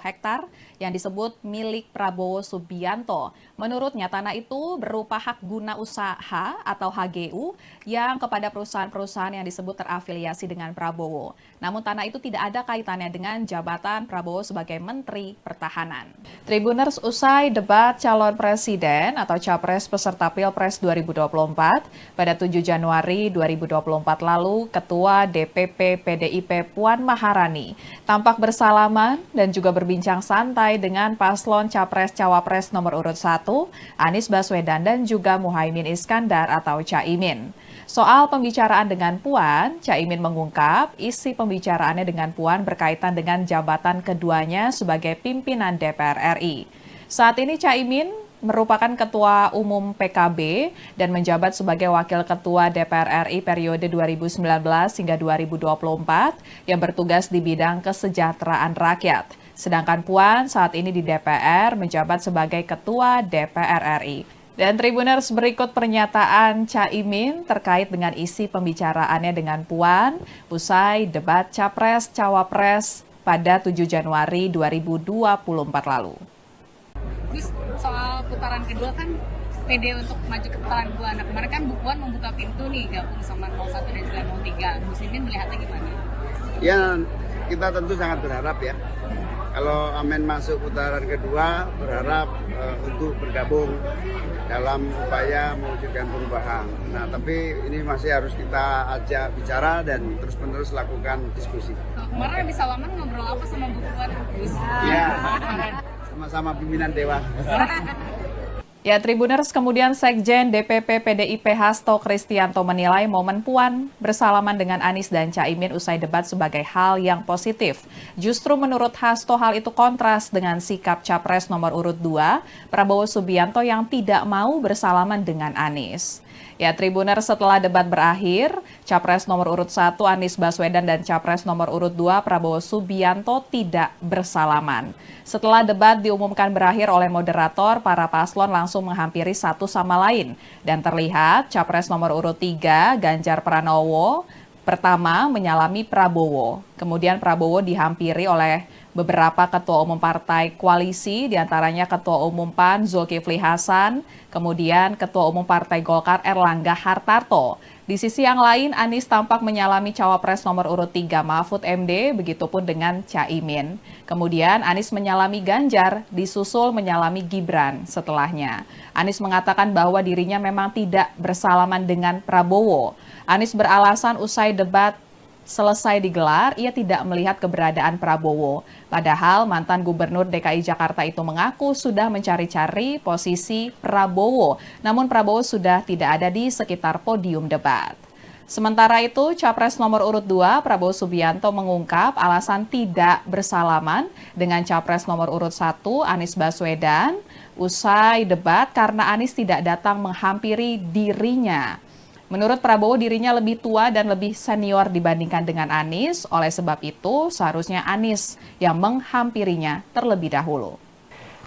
hektar yang disebut milik Prabowo Subianto. Menurutnya, tanah itu berupa hak guna usaha atau HGU yang kepada perusahaan-perusahaan yang disebut terafiliasi dengan Prabowo. Namun tanah itu tidak ada kaitannya dengan jabatan Prabowo sebagai Menteri Pertahanan. Tribuners, usai debat calon presiden atau capres peserta Pilpres 2024 pada 7 Januari 2024 lalu, Ketua DPP PDIP Puan Maharani tampak bersalaman dan juga berbincang santai dengan paslon Capres-Cawapres nomor urut 1, Anies Baswedan dan juga Muhaimin Iskandar atau Caimin. Soal pembicaraan dengan Puan, Caimin mengungkap isi pembicaraannya dengan Puan berkaitan dengan jabatan keduanya sebagai pimpinan DPR RI. Saat ini Caimin merupakan Ketua Umum PKB dan menjabat sebagai Wakil Ketua DPR RI periode 2019 hingga 2024 yang bertugas di bidang kesejahteraan rakyat. Sedangkan Puan saat ini di DPR menjabat sebagai Ketua DPR RI. Dan Tribuners, berikut pernyataan Caimin terkait dengan isi pembicaraannya dengan Puan usai debat Capres-Cawapres pada 7 Januari 2024 lalu. Terus soal putaran kedua kan pede untuk maju ke putaran kedua. Nah kemarin kan Bu Puan membuka pintu nih gabung sama 01 dan juga 03. Muslimin melihatnya gimana? Ya, kita tentu sangat berharap ya. Kalau Amin masuk putaran kedua, berharap untuk bergabung dalam upaya mewujudkan perubahan. Nah, tapi ini masih harus kita ajak bicara dan terus-menerus lakukan diskusi. Kemarin habis salaman ngobrol apa sama Bu Puan? Ya, sama-sama pimpinan Dewan. Ya, Tribuners, kemudian Sekjen DPP PDIP Hasto Kristianto menilai momen Puan bersalaman dengan Anies dan Caimin usai debat sebagai hal yang positif. Justru menurut Hasto hal itu kontras dengan sikap Capres nomor urut 2, Prabowo Subianto yang tidak mau bersalaman dengan Anies. Ya, Tribuners, setelah debat berakhir, Capres nomor urut 1 Anies Baswedan dan Capres nomor urut 2 Prabowo Subianto tidak bersalaman. Setelah debat diumumkan berakhir oleh moderator, para paslon langsung menghampiri satu sama lain. Dan terlihat Capres nomor urut 3 Ganjar Pranowo pertama menyalami Prabowo. Kemudian Prabowo dihampiri oleh beberapa ketua umum partai koalisi, diantaranya Ketua Umum PAN Zulkifli Hasan, kemudian Ketua Umum Partai Golkar Erlangga Hartarto. Di sisi yang lain, Anies tampak menyalami Cawapres nomor urut 3 Mahfud MD, begitupun dengan Caimin. Kemudian Anies menyalami Ganjar, disusul menyalami Gibran setelahnya. Anies mengatakan bahwa dirinya memang tidak bersalaman dengan Prabowo. Anies beralasan usai debat selesai digelar, ia tidak melihat keberadaan Prabowo. Padahal mantan Gubernur DKI Jakarta itu mengaku sudah mencari-cari posisi Prabowo. Namun Prabowo sudah tidak ada di sekitar podium debat. Sementara itu, Capres nomor urut 2 Prabowo Subianto mengungkap alasan tidak bersalaman dengan Capres nomor urut 1 Anies Baswedan usai debat karena Anies tidak datang menghampiri dirinya. Menurut Prabowo, dirinya lebih tua dan lebih senior dibandingkan dengan Anies. Oleh sebab itu, seharusnya Anies yang menghampirinya terlebih dahulu.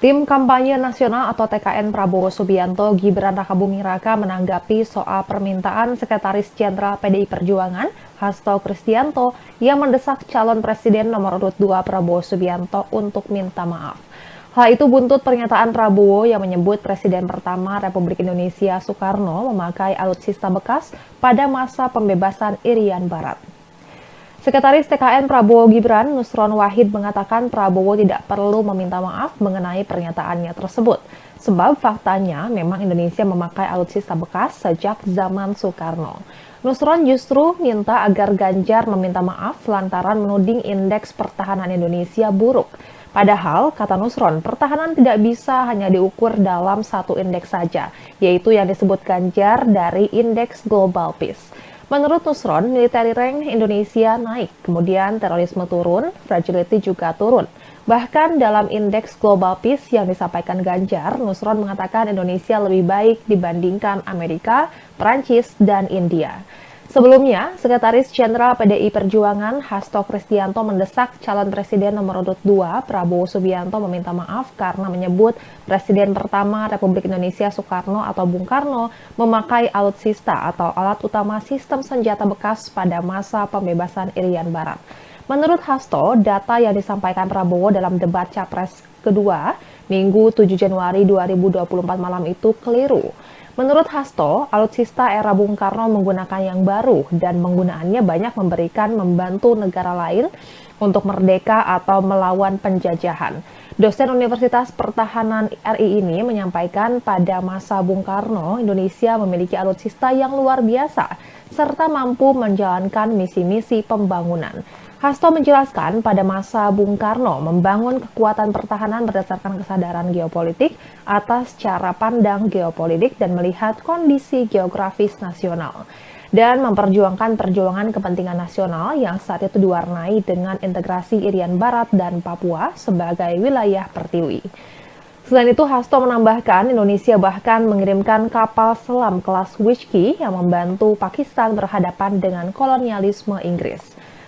Tim Kampanye Nasional atau TKN Prabowo Subianto Gibran Rakabuming Raka menanggapi soal permintaan Sekretaris Jenderal PDI Perjuangan Hasto Kristianto yang mendesak calon presiden nomor urut 2 Prabowo Subianto untuk minta maaf. Hal itu buntut pernyataan Prabowo yang menyebut Presiden pertama Republik Indonesia Soekarno memakai alutsista bekas pada masa pembebasan Irian Barat. Sekretaris TKN Prabowo Gibran, Nusron Wahid, mengatakan Prabowo tidak perlu meminta maaf mengenai pernyataannya tersebut. Sebab faktanya memang Indonesia memakai alutsista bekas sejak zaman Soekarno. Nusron justru minta agar Ganjar meminta maaf lantaran menuding indeks pertahanan Indonesia buruk. Padahal, kata Nusron, pertahanan tidak bisa hanya diukur dalam satu indeks saja, yaitu yang disebut Ganjar dari Indeks Global Peace. Menurut Nusron, military rank Indonesia naik, kemudian terorisme turun, fragility juga turun. Bahkan dalam Indeks Global Peace yang disampaikan Ganjar, Nusron mengatakan Indonesia lebih baik dibandingkan Amerika, Prancis, dan India. Sebelumnya, Sekretaris Jenderal PDI Perjuangan Hasto Kristianto mendesak calon presiden nomor urut 2 Prabowo Subianto meminta maaf karena menyebut Presiden pertama Republik Indonesia Soekarno atau Bung Karno memakai alutsista atau alat utama sistem senjata bekas pada masa pembebasan Irian Barat. Menurut Hasto, data yang disampaikan Prabowo dalam debat Capres kedua Minggu 7 Januari 2024 malam itu keliru. Menurut Hasto, alutsista era Bung Karno menggunakan yang baru dan penggunaannya banyak membantu negara lain untuk merdeka atau melawan penjajahan. Dosen Universitas Pertahanan RI ini menyampaikan pada masa Bung Karno, Indonesia memiliki alutsista yang luar biasa serta mampu menjalankan misi-misi pembangunan. Hasto menjelaskan pada masa Bung Karno membangun kekuatan pertahanan berdasarkan kesadaran geopolitik atas cara pandang geopolitik dan melihat kondisi geografis nasional dan memperjuangkan perjuangan kepentingan nasional yang saat itu diwarnai dengan integrasi Irian Barat dan Papua sebagai wilayah pertiwi. Selain itu, Hasto menambahkan Indonesia bahkan mengirimkan kapal selam kelas Whiskey yang membantu Pakistan berhadapan dengan kolonialisme Inggris.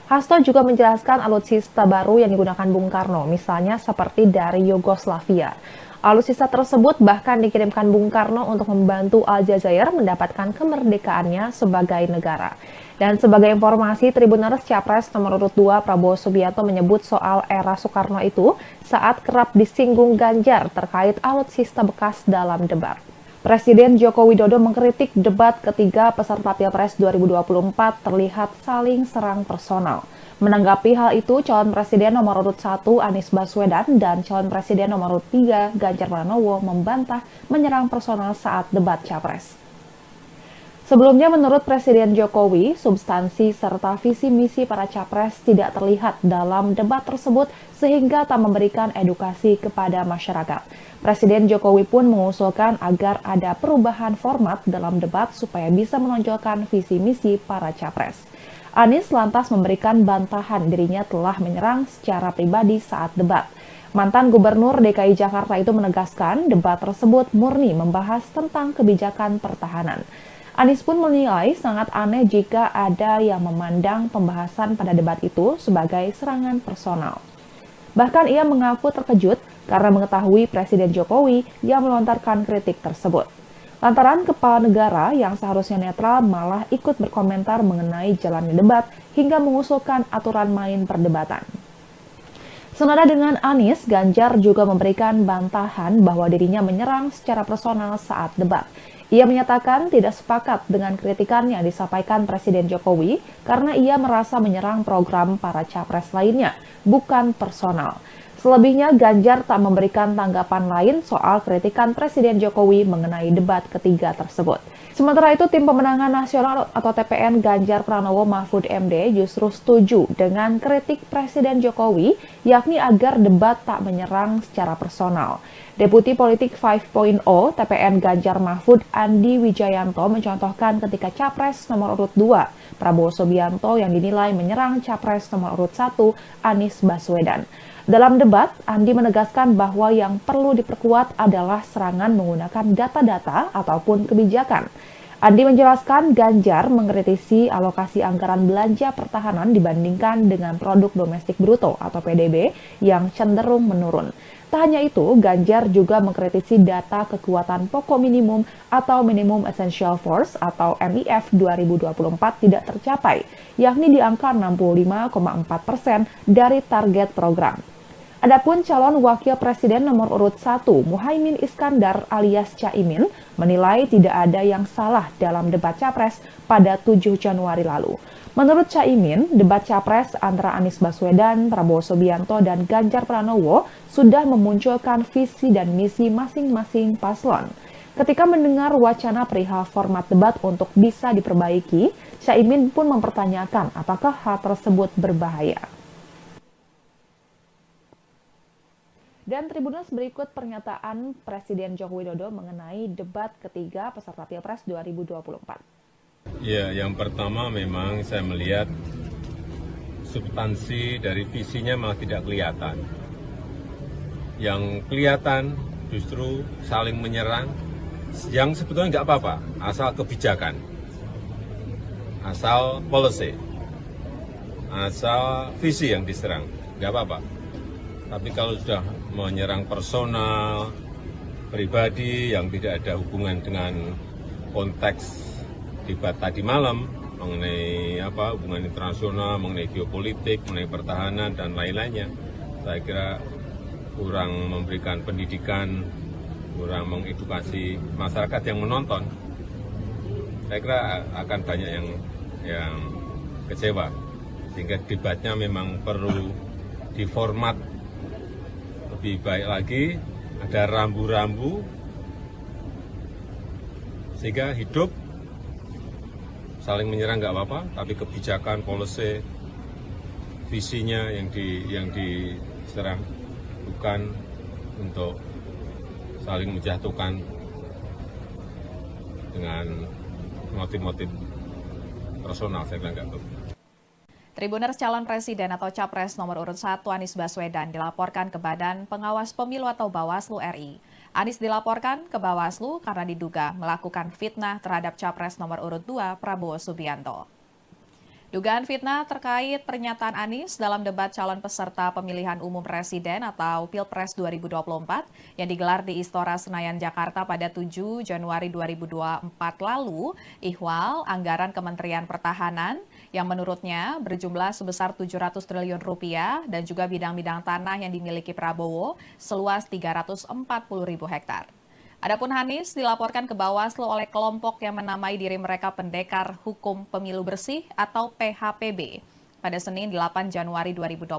Hasto juga menjelaskan alutsista baru yang digunakan Bung Karno, misalnya seperti dari Yugoslavia. Alutsista tersebut bahkan dikirimkan Bung Karno untuk membantu Aljazair mendapatkan kemerdekaannya sebagai negara. Dan sebagai informasi, Tribuners Capres nomor urut 2 Prabowo Subianto menyebut soal era Soekarno itu saat kerap disinggung Ganjar terkait alutsista bekas dalam debat. Presiden Joko Widodo mengkritik debat ketiga peserta Pilpres 2024 terlihat saling serang personal. Menanggapi hal itu, calon presiden nomor urut 1 Anies Baswedan dan calon presiden nomor urut 3 Ganjar Pranowo membantah menyerang personal saat debat Capres. Sebelumnya, menurut Presiden Jokowi, substansi serta visi misi para capres tidak terlihat dalam debat tersebut sehingga tak memberikan edukasi kepada masyarakat. Presiden Jokowi pun mengusulkan agar ada perubahan format dalam debat supaya bisa menonjolkan visi misi para capres. Anies lantas memberikan bantahan dirinya telah menyerang secara pribadi saat debat. Mantan Gubernur DKI Jakarta itu menegaskan debat tersebut murni membahas tentang kebijakan pertahanan. Anies pun menilai sangat aneh jika ada yang memandang pembahasan pada debat itu sebagai serangan personal. Bahkan ia mengaku terkejut karena mengetahui Presiden Jokowi yang melontarkan kritik tersebut. Lantaran kepala negara yang seharusnya netral malah ikut berkomentar mengenai jalannya debat hingga mengusulkan aturan main perdebatan. Senada dengan Anies, Ganjar juga memberikan bantahan bahwa dirinya menyerang secara personal saat debat. Ia menyatakan tidak sepakat dengan kritikan yang disampaikan Presiden Jokowi karena ia merasa menyerang program para capres lainnya, bukan personal. Selebihnya, Ganjar tak memberikan tanggapan lain soal kritikan Presiden Jokowi mengenai debat ketiga tersebut. Sementara itu, Tim Pemenangan Nasional atau TPN Ganjar Pranowo Mahfud MD justru setuju dengan kritik Presiden Jokowi, yakni agar debat tak menyerang secara personal. Deputi Politik 5.0 TPN Ganjar Mahfud Andi Wijayanto mencontohkan ketika Capres nomor urut 2 Prabowo Subianto yang dinilai menyerang Capres nomor urut 1 Anies Baswedan. Dalam debat, Andi menegaskan bahwa yang perlu diperkuat adalah serangan menggunakan data-data ataupun kebijakan. Andi menjelaskan Ganjar mengkritisi alokasi anggaran belanja pertahanan dibandingkan dengan produk domestik bruto atau PDB yang cenderung menurun. Tak hanya itu, Ganjar juga mengkritisi data kekuatan pokok minimum atau Minimum Essential Force atau MIF 2024 tidak tercapai, yakni di angka 65,4% dari target program. Adapun calon wakil presiden nomor urut 1, Muhaimin Iskandar alias Caimin, menilai tidak ada yang salah dalam debat Capres pada 7 Januari lalu. Menurut Caimin, debat Capres antara Anies Baswedan, Prabowo Subianto, dan Ganjar Pranowo sudah memunculkan visi dan misi masing-masing paslon. Ketika mendengar wacana perihal format debat untuk bisa diperbaiki, Caimin pun mempertanyakan apakah hal tersebut berbahaya. Dan Tribuners, berikut pernyataan Presiden Joko Widodo mengenai debat ketiga peserta Pilpres 2024. Ya, yang pertama memang saya melihat substansi dari visinya malah tidak kelihatan. Yang kelihatan justru saling menyerang, yang sebetulnya nggak apa-apa, asal kebijakan, asal policy, asal visi yang diserang, nggak apa-apa. Tapi kalau sudah menyerang personal, pribadi yang tidak ada hubungan dengan konteks debat tadi malam mengenai hubungan internasional, mengenai geopolitik, mengenai pertahanan dan lain-lainnya, saya kira kurang memberikan pendidikan, kurang mengedukasi masyarakat yang menonton. Saya kira akan banyak yang kecewa, sehingga debatnya memang perlu diformat lebih baik lagi, ada rambu-rambu sehingga hidup. Saling menyerang nggak apa-apa, tapi kebijakan, policy, visinya yang diserang, bukan untuk saling menjatuhkan dengan motif-motif personal. Saya kira nggak perlu. Tribuners calon presiden atau capres nomor urut 1 Anies Baswedan dilaporkan ke Badan Pengawas Pemilu atau Bawaslu RI. Anies dilaporkan ke Bawaslu karena diduga melakukan fitnah terhadap capres nomor urut 2 Prabowo Subianto. Dugaan fitnah terkait pernyataan Anies dalam debat calon peserta pemilihan umum presiden atau Pilpres 2024 yang digelar di Istora Senayan, Jakarta pada 7 Januari 2024 lalu, ihwal anggaran Kementerian Pertahanan yang menurutnya berjumlah sebesar 700 triliun rupiah dan juga bidang-bidang tanah yang dimiliki Prabowo seluas 340.000 hektar. Adapun Anies dilaporkan ke Bawaslu oleh kelompok yang menamai diri mereka Pendekar Hukum Pemilu Bersih atau PHPB pada Senin 8 Januari 2024.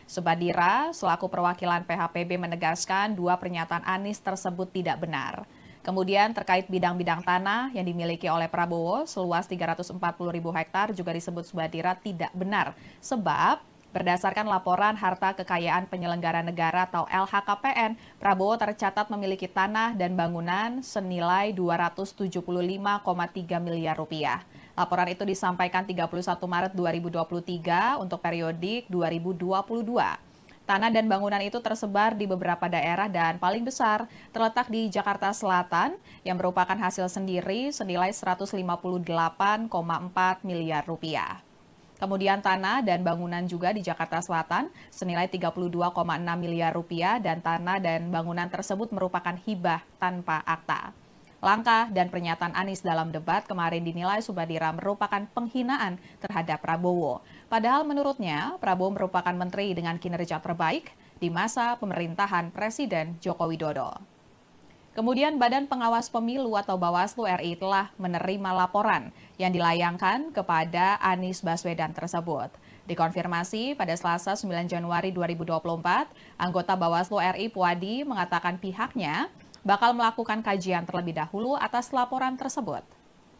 Subadira selaku perwakilan PHPB menegaskan dua pernyataan Anies tersebut tidak benar. Kemudian terkait bidang-bidang tanah yang dimiliki oleh Prabowo seluas 340.000 hektar juga disebut Subadira tidak benar sebab berdasarkan laporan harta kekayaan penyelenggara negara atau LHKPN, Prabowo tercatat memiliki tanah dan bangunan senilai 275,3 miliar rupiah. Laporan itu disampaikan 31 Maret 2023 untuk periodik 2022. Tanah dan bangunan itu tersebar di beberapa daerah dan paling besar terletak di Jakarta Selatan yang merupakan hasil sendiri senilai 158,4 miliar rupiah. Kemudian tanah dan bangunan juga di Jakarta Selatan senilai 32,6 miliar rupiah dan tanah dan bangunan tersebut merupakan hibah tanpa akta. Langkah dan pernyataan Anies dalam debat kemarin dinilai Subadira merupakan penghinaan terhadap Prabowo. Padahal menurutnya Prabowo merupakan menteri dengan kinerja terbaik di masa pemerintahan Presiden Joko Widodo. Kemudian Badan Pengawas Pemilu atau Bawaslu RI telah menerima laporan yang dilayangkan kepada Anies Baswedan tersebut. Dikonfirmasi pada Selasa 9 Januari 2024, anggota Bawaslu RI Puadi mengatakan pihaknya bakal melakukan kajian terlebih dahulu atas laporan tersebut.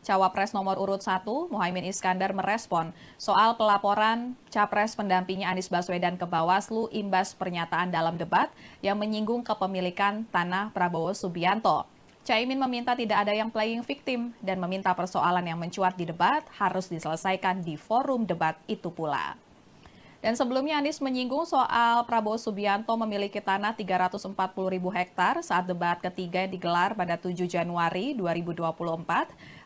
Cawapres nomor urut 1, Muhaimin Iskandar merespon soal pelaporan Capres pendampingnya Anies Baswedan ke Bawaslu imbas pernyataan dalam debat yang menyinggung kepemilikan tanah Prabowo Subianto. Caimin meminta tidak ada yang playing victim dan meminta persoalan yang mencuat di debat harus diselesaikan di forum debat itu pula. Dan sebelumnya Anies menyinggung soal Prabowo Subianto memiliki tanah 340.000 hektar saat debat ketiga yang digelar pada 7 Januari 2024.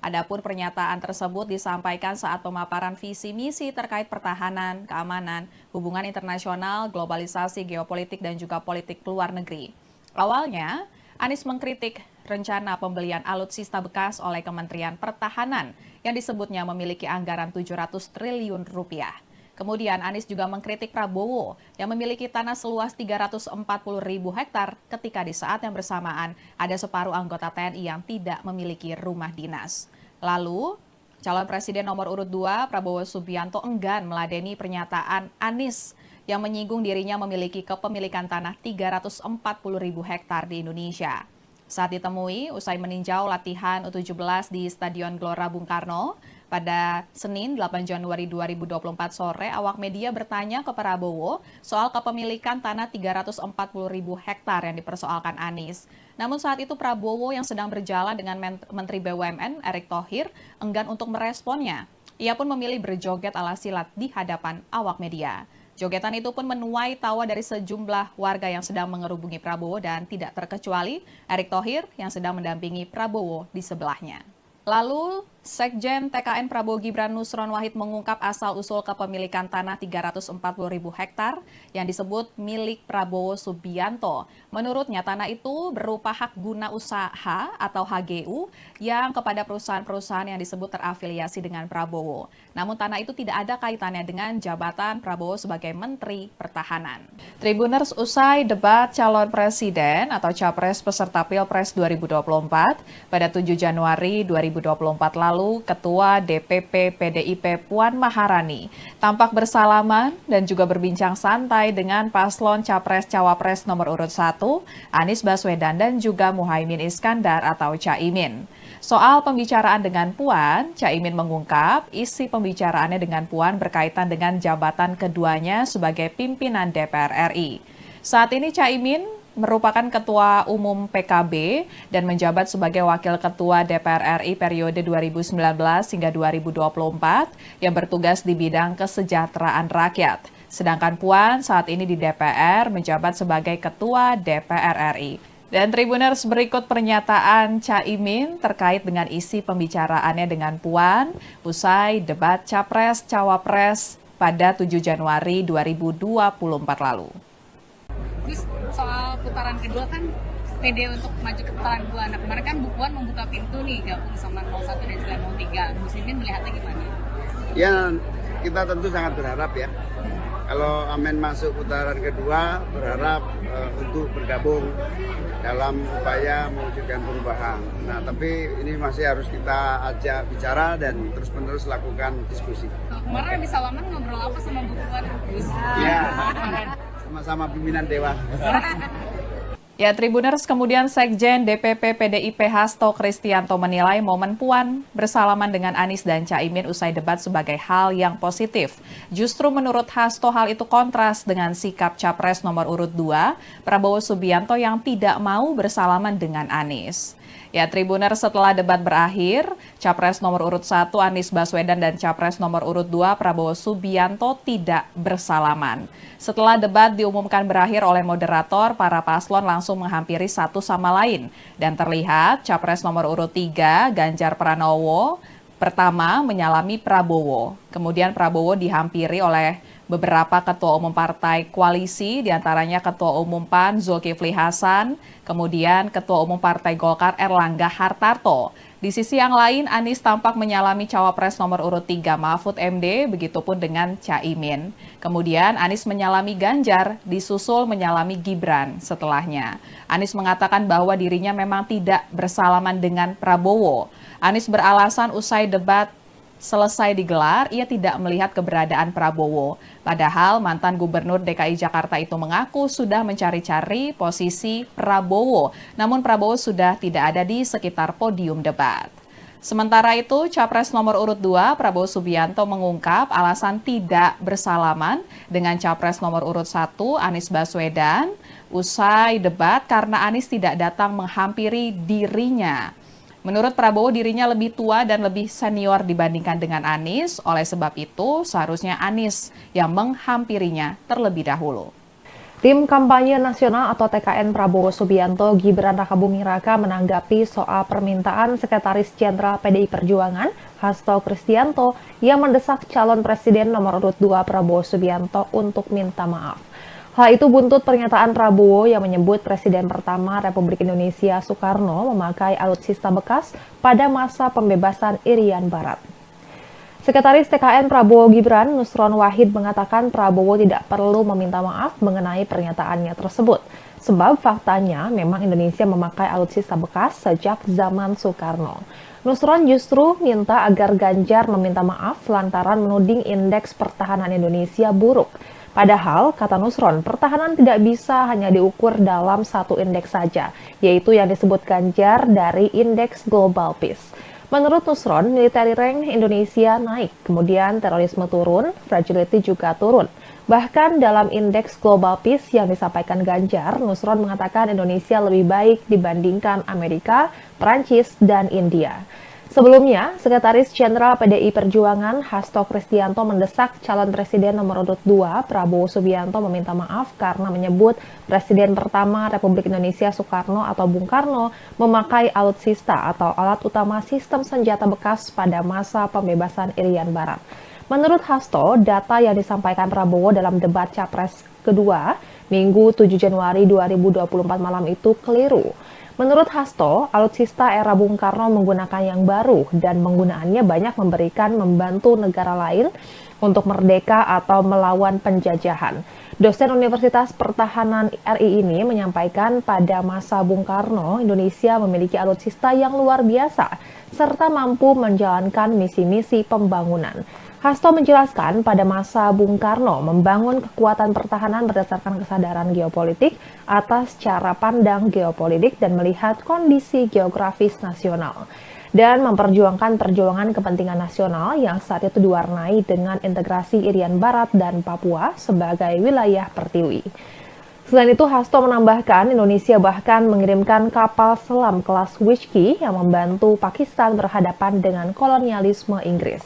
Adapun pernyataan tersebut disampaikan saat pemaparan visi misi terkait pertahanan, keamanan, hubungan internasional, globalisasi, geopolitik, dan juga politik luar negeri. Awalnya, Anies mengkritik rencana pembelian alutsista bekas oleh Kementerian Pertahanan yang disebutnya memiliki anggaran 700 triliun rupiah. Kemudian Anies juga mengkritik Prabowo yang memiliki tanah seluas 340.000 hektar ketika di saat yang bersamaan ada separuh anggota TNI yang tidak memiliki rumah dinas. Lalu, calon presiden nomor urut 2 Prabowo Subianto enggan meladeni pernyataan Anies yang menyinggung dirinya memiliki kepemilikan tanah 340.000 hektar di Indonesia. Saat ditemui, usai meninjau latihan U17 di Stadion Gelora Bung Karno, pada Senin 8 Januari 2024 sore, awak media bertanya ke Prabowo soal kepemilikan tanah 340.000 hektar yang dipersoalkan Anies. Namun saat itu Prabowo yang sedang berjalan dengan Menteri BUMN Erick Thohir enggan untuk meresponnya. Ia pun memilih berjoget ala silat di hadapan awak media. Jogetan itu pun menuai tawa dari sejumlah warga yang sedang mengerubungi Prabowo dan tidak terkecuali Erick Thohir yang sedang mendampingi Prabowo di sebelahnya. Lalu, Sekjen TKN Prabowo Gibran Nusron Wahid mengungkap asal-usul kepemilikan tanah 340.000 hektar yang disebut milik Prabowo Subianto. Menurutnya, tanah itu berupa hak guna usaha atau HGU yang kepada perusahaan-perusahaan yang disebut terafiliasi dengan Prabowo. Namun tanah itu tidak ada kaitannya dengan jabatan Prabowo sebagai Menteri Pertahanan. Tribuners, usai debat calon presiden atau capres peserta Pilpres 2024 pada 7 Januari 2024 lalu, Ketua DPP PDIP Puan Maharani tampak bersalaman dan juga berbincang santai dengan paslon Capres-Cawapres nomor urut 1, Anies Baswedan dan juga Muhaimin Iskandar atau Caimin. Soal pembicaraan dengan Puan, Caimin mengungkap isi pembicaraannya dengan Puan berkaitan dengan jabatan keduanya sebagai pimpinan DPR RI. Saat ini Caimin merupakan Ketua Umum PKB dan menjabat sebagai Wakil Ketua DPR RI periode 2019 hingga 2024 yang bertugas di bidang kesejahteraan rakyat. Sedangkan Puan saat ini di DPR menjabat sebagai Ketua DPR RI. Dan Tribuners, berikut pernyataan Caimin terkait dengan isi pembicaraannya dengan Puan usai debat Capres-Cawapres pada 7 Januari 2024 lalu. Terus soal putaran kedua kan pede untuk maju ke putaran kedua. Nah kemarin kan Bu Puan membuka pintu nih gabung sama 01 dan juga 03. Muslimin melihatnya gimana? Ya, kita tentu sangat berharap ya. Kalau Amin masuk putaran kedua, berharap untuk bergabung dalam upaya mewujudkan perubahan. Nah, tapi ini masih harus kita ajak bicara dan terus-menerus lakukan diskusi. Kemarin habis salaman ngobrol apa sama Bu Puan? Ya, sama-sama pimpinan Dewan. Ya, Tribuners, kemudian Sekjen DPP PDIP Hasto Kristianto menilai momen Puan bersalaman dengan Anies dan Caimin usai debat sebagai hal yang positif. Justru menurut Hasto hal itu kontras dengan sikap Capres nomor urut 2, Prabowo Subianto yang tidak mau bersalaman dengan Anies. Ya, Tribuners, setelah debat berakhir, Capres nomor urut 1 Anies Baswedan dan Capres nomor urut 2 Prabowo Subianto tidak bersalaman. Setelah debat diumumkan berakhir oleh moderator, para paslon langsung menghampiri satu sama lain. Dan terlihat Capres nomor urut 3 Ganjar Pranowo pertama menyalami Prabowo. Kemudian Prabowo dihampiri oleh beberapa ketua umum partai koalisi, diantaranya Ketua Umum PAN Zulkifli Hasan, kemudian Ketua Umum Partai Golkar Erlangga Hartarto. Di sisi yang lain, Anies tampak menyalami Cawapres nomor urut 3 Mahfud MD, begitupun dengan Caimin. Kemudian Anies menyalami Ganjar, disusul menyalami Gibran setelahnya. Anies mengatakan bahwa dirinya memang tidak bersalaman dengan Prabowo. Anies beralasan usai debat selesai digelar, ia tidak melihat keberadaan Prabowo. Padahal mantan Gubernur DKI Jakarta itu mengaku sudah mencari-cari posisi Prabowo. Namun Prabowo sudah tidak ada di sekitar podium debat. Sementara itu, Capres nomor urut 2 Prabowo Subianto mengungkap alasan tidak bersalaman dengan Capres nomor urut 1 Anies Baswedan usai debat karena Anies tidak datang menghampiri dirinya. Menurut Prabowo, dirinya lebih tua dan lebih senior dibandingkan dengan Anies. Oleh sebab itu, seharusnya Anies yang menghampirinya terlebih dahulu. Tim Kampanye Nasional atau TKN Prabowo Subianto Gibran Rakabuming Raka menanggapi soal permintaan Sekretaris Jenderal PDI Perjuangan Hasto Kristianto yang mendesak calon presiden nomor urut 2 Prabowo Subianto untuk minta maaf. Hal itu buntut pernyataan Prabowo yang menyebut Presiden pertama Republik Indonesia Soekarno memakai alutsista bekas pada masa pembebasan Irian Barat. Sekretaris TKN Prabowo Gibran, Nusron Wahid, mengatakan Prabowo tidak perlu meminta maaf mengenai pernyataannya tersebut. Sebab faktanya memang Indonesia memakai alutsista bekas sejak zaman Soekarno. Nusron justru minta agar Ganjar meminta maaf lantaran menuding indeks pertahanan Indonesia buruk. Padahal, kata Nusron, pertahanan tidak bisa hanya diukur dalam satu indeks saja, yaitu yang disebut Ganjar dari Indeks Global Peace. Menurut Nusron, military rank Indonesia naik, kemudian terorisme turun, fragility juga turun. Bahkan dalam Indeks Global Peace yang disampaikan Ganjar, Nusron mengatakan Indonesia lebih baik dibandingkan Amerika, Prancis, dan India. Sebelumnya, Sekretaris Jenderal PDI Perjuangan Hasto Kristianto mendesak calon presiden nomor urut 2 Prabowo Subianto meminta maaf karena menyebut Presiden pertama Republik Indonesia Soekarno atau Bung Karno memakai alutsista atau alat utama sistem senjata bekas pada masa pembebasan Irian Barat. Menurut Hasto, data yang disampaikan Prabowo dalam debat Capres kedua Minggu 7 Januari 2024 malam itu keliru. Menurut Hasto, alutsista era Bung Karno menggunakan yang baru dan penggunaannya banyak membantu negara lain untuk merdeka atau melawan penjajahan. Dosen Universitas Pertahanan RI ini menyampaikan pada masa Bung Karno, Indonesia memiliki alutsista yang luar biasa serta mampu menjalankan misi-misi pembangunan. Hasto menjelaskan pada masa Bung Karno membangun kekuatan pertahanan berdasarkan kesadaran geopolitik atas cara pandang geopolitik dan melihat kondisi geografis nasional dan memperjuangkan perjuangan kepentingan nasional yang saat itu diwarnai dengan integrasi Irian Barat dan Papua sebagai wilayah pertiwi. Selain itu, Hasto menambahkan Indonesia bahkan mengirimkan kapal selam kelas Whiskey yang membantu Pakistan berhadapan dengan kolonialisme Inggris.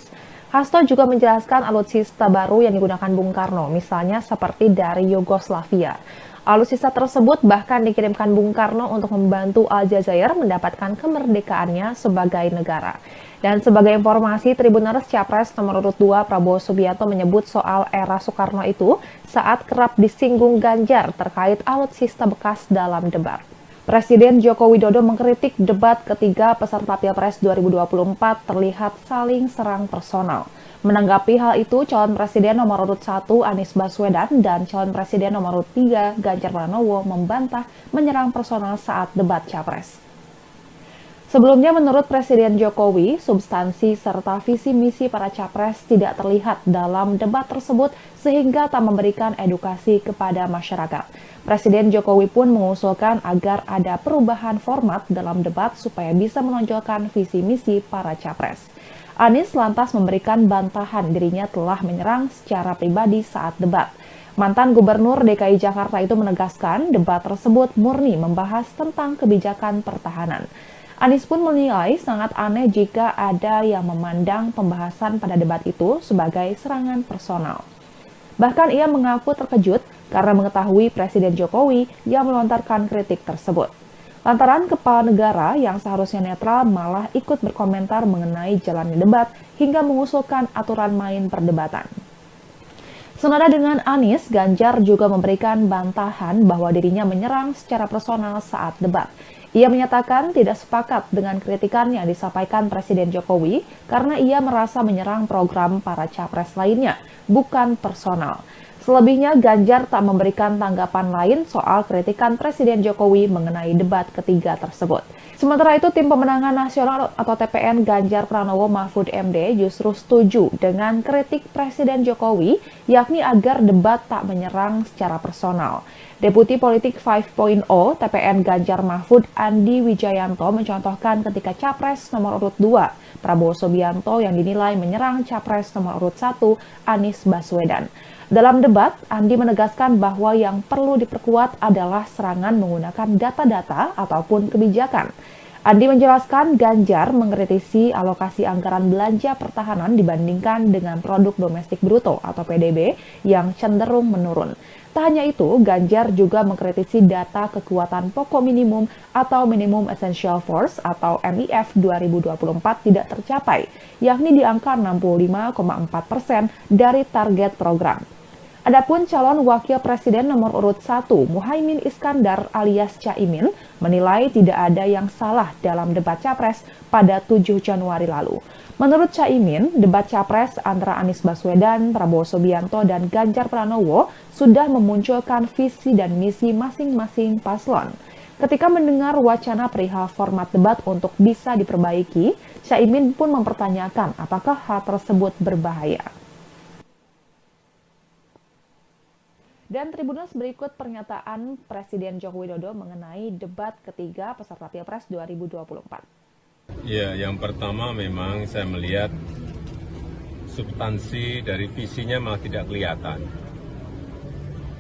Hasto juga menjelaskan alutsista baru yang digunakan Bung Karno, misalnya seperti dari Yugoslavia. Alutsista tersebut bahkan dikirimkan Bung Karno untuk membantu Aljazair mendapatkan kemerdekaannya sebagai negara. Dan sebagai informasi, Tribuners Capres nomor urut 2 Prabowo Subianto menyebut soal era Soekarno itu saat kerap disinggung Ganjar terkait alutsista bekas dalam debat. Presiden Joko Widodo mengkritik debat ketiga peserta Pilpres 2024 terlihat saling serang personal. Menanggapi hal itu, calon presiden nomor urut 1 Anies Baswedan dan calon presiden nomor urut 3 Ganjar Pranowo membantah menyerang personal saat debat Capres. Sebelumnya, menurut Presiden Jokowi, substansi serta visi misi para capres tidak terlihat dalam debat tersebut sehingga tak memberikan edukasi kepada masyarakat. Presiden Jokowi pun mengusulkan agar ada perubahan format dalam debat supaya bisa menonjolkan visi misi para capres. Anies lantas memberikan bantahan dirinya telah menyerang secara pribadi saat debat. Mantan Gubernur DKI Jakarta itu menegaskan debat tersebut murni membahas tentang kebijakan pertahanan. Anies pun menilai sangat aneh jika ada yang memandang pembahasan pada debat itu sebagai serangan personal. Bahkan ia mengaku terkejut karena mengetahui Presiden Jokowi yang melontarkan kritik tersebut. Lantaran kepala negara yang seharusnya netral malah ikut berkomentar mengenai jalannya debat hingga mengusulkan aturan main perdebatan. Senada dengan Anies, Ganjar juga memberikan bantahan bahwa dirinya menyerang secara personal saat debat. Ia menyatakan tidak sepakat dengan kritikan yang disampaikan Presiden Jokowi karena ia merasa menyerang program para capres lainnya, bukan personal. Selebihnya, Ganjar tak memberikan tanggapan lain soal kritikan Presiden Jokowi mengenai debat ketiga tersebut. Sementara itu, Tim Pemenangan Nasional atau TPN Ganjar Pranowo Mahfud MD justru setuju dengan kritik Presiden Jokowi, yakni agar debat tak menyerang secara personal. Deputi Politik 5.0 TPN Ganjar Mahfud Andi Wijayanto mencontohkan ketika Capres nomor urut 2 Prabowo Subianto yang dinilai menyerang Capres nomor urut 1 Anies Baswedan. Dalam debat, Andi menegaskan bahwa yang perlu diperkuat adalah serangan menggunakan data-data ataupun kebijakan. Andi menjelaskan Ganjar mengkritisi alokasi anggaran belanja pertahanan dibandingkan dengan produk domestik bruto atau PDB yang cenderung menurun. Tak hanya itu, Ganjar juga mengkritisi data kekuatan pokok minimum atau Minimum Essential Force atau MIF 2024 tidak tercapai, yakni di angka 65,4% dari target program. Adapun calon wakil presiden nomor urut 1, Muhaimin Iskandar alias Caimin, menilai tidak ada yang salah dalam debat Capres pada 7 Januari lalu. Menurut Caimin, debat Capres antara Anies Baswedan, Prabowo Subianto, dan Ganjar Pranowo sudah memunculkan visi dan misi masing-masing paslon. Ketika mendengar wacana perihal format debat untuk bisa diperbaiki, Caimin pun mempertanyakan apakah hal tersebut berbahaya. Dan Tribuners, berikut pernyataan Presiden Joko Widodo mengenai debat ketiga peserta Pilpres 2024. Ya, yang pertama memang saya melihat substansi dari visinya malah tidak kelihatan.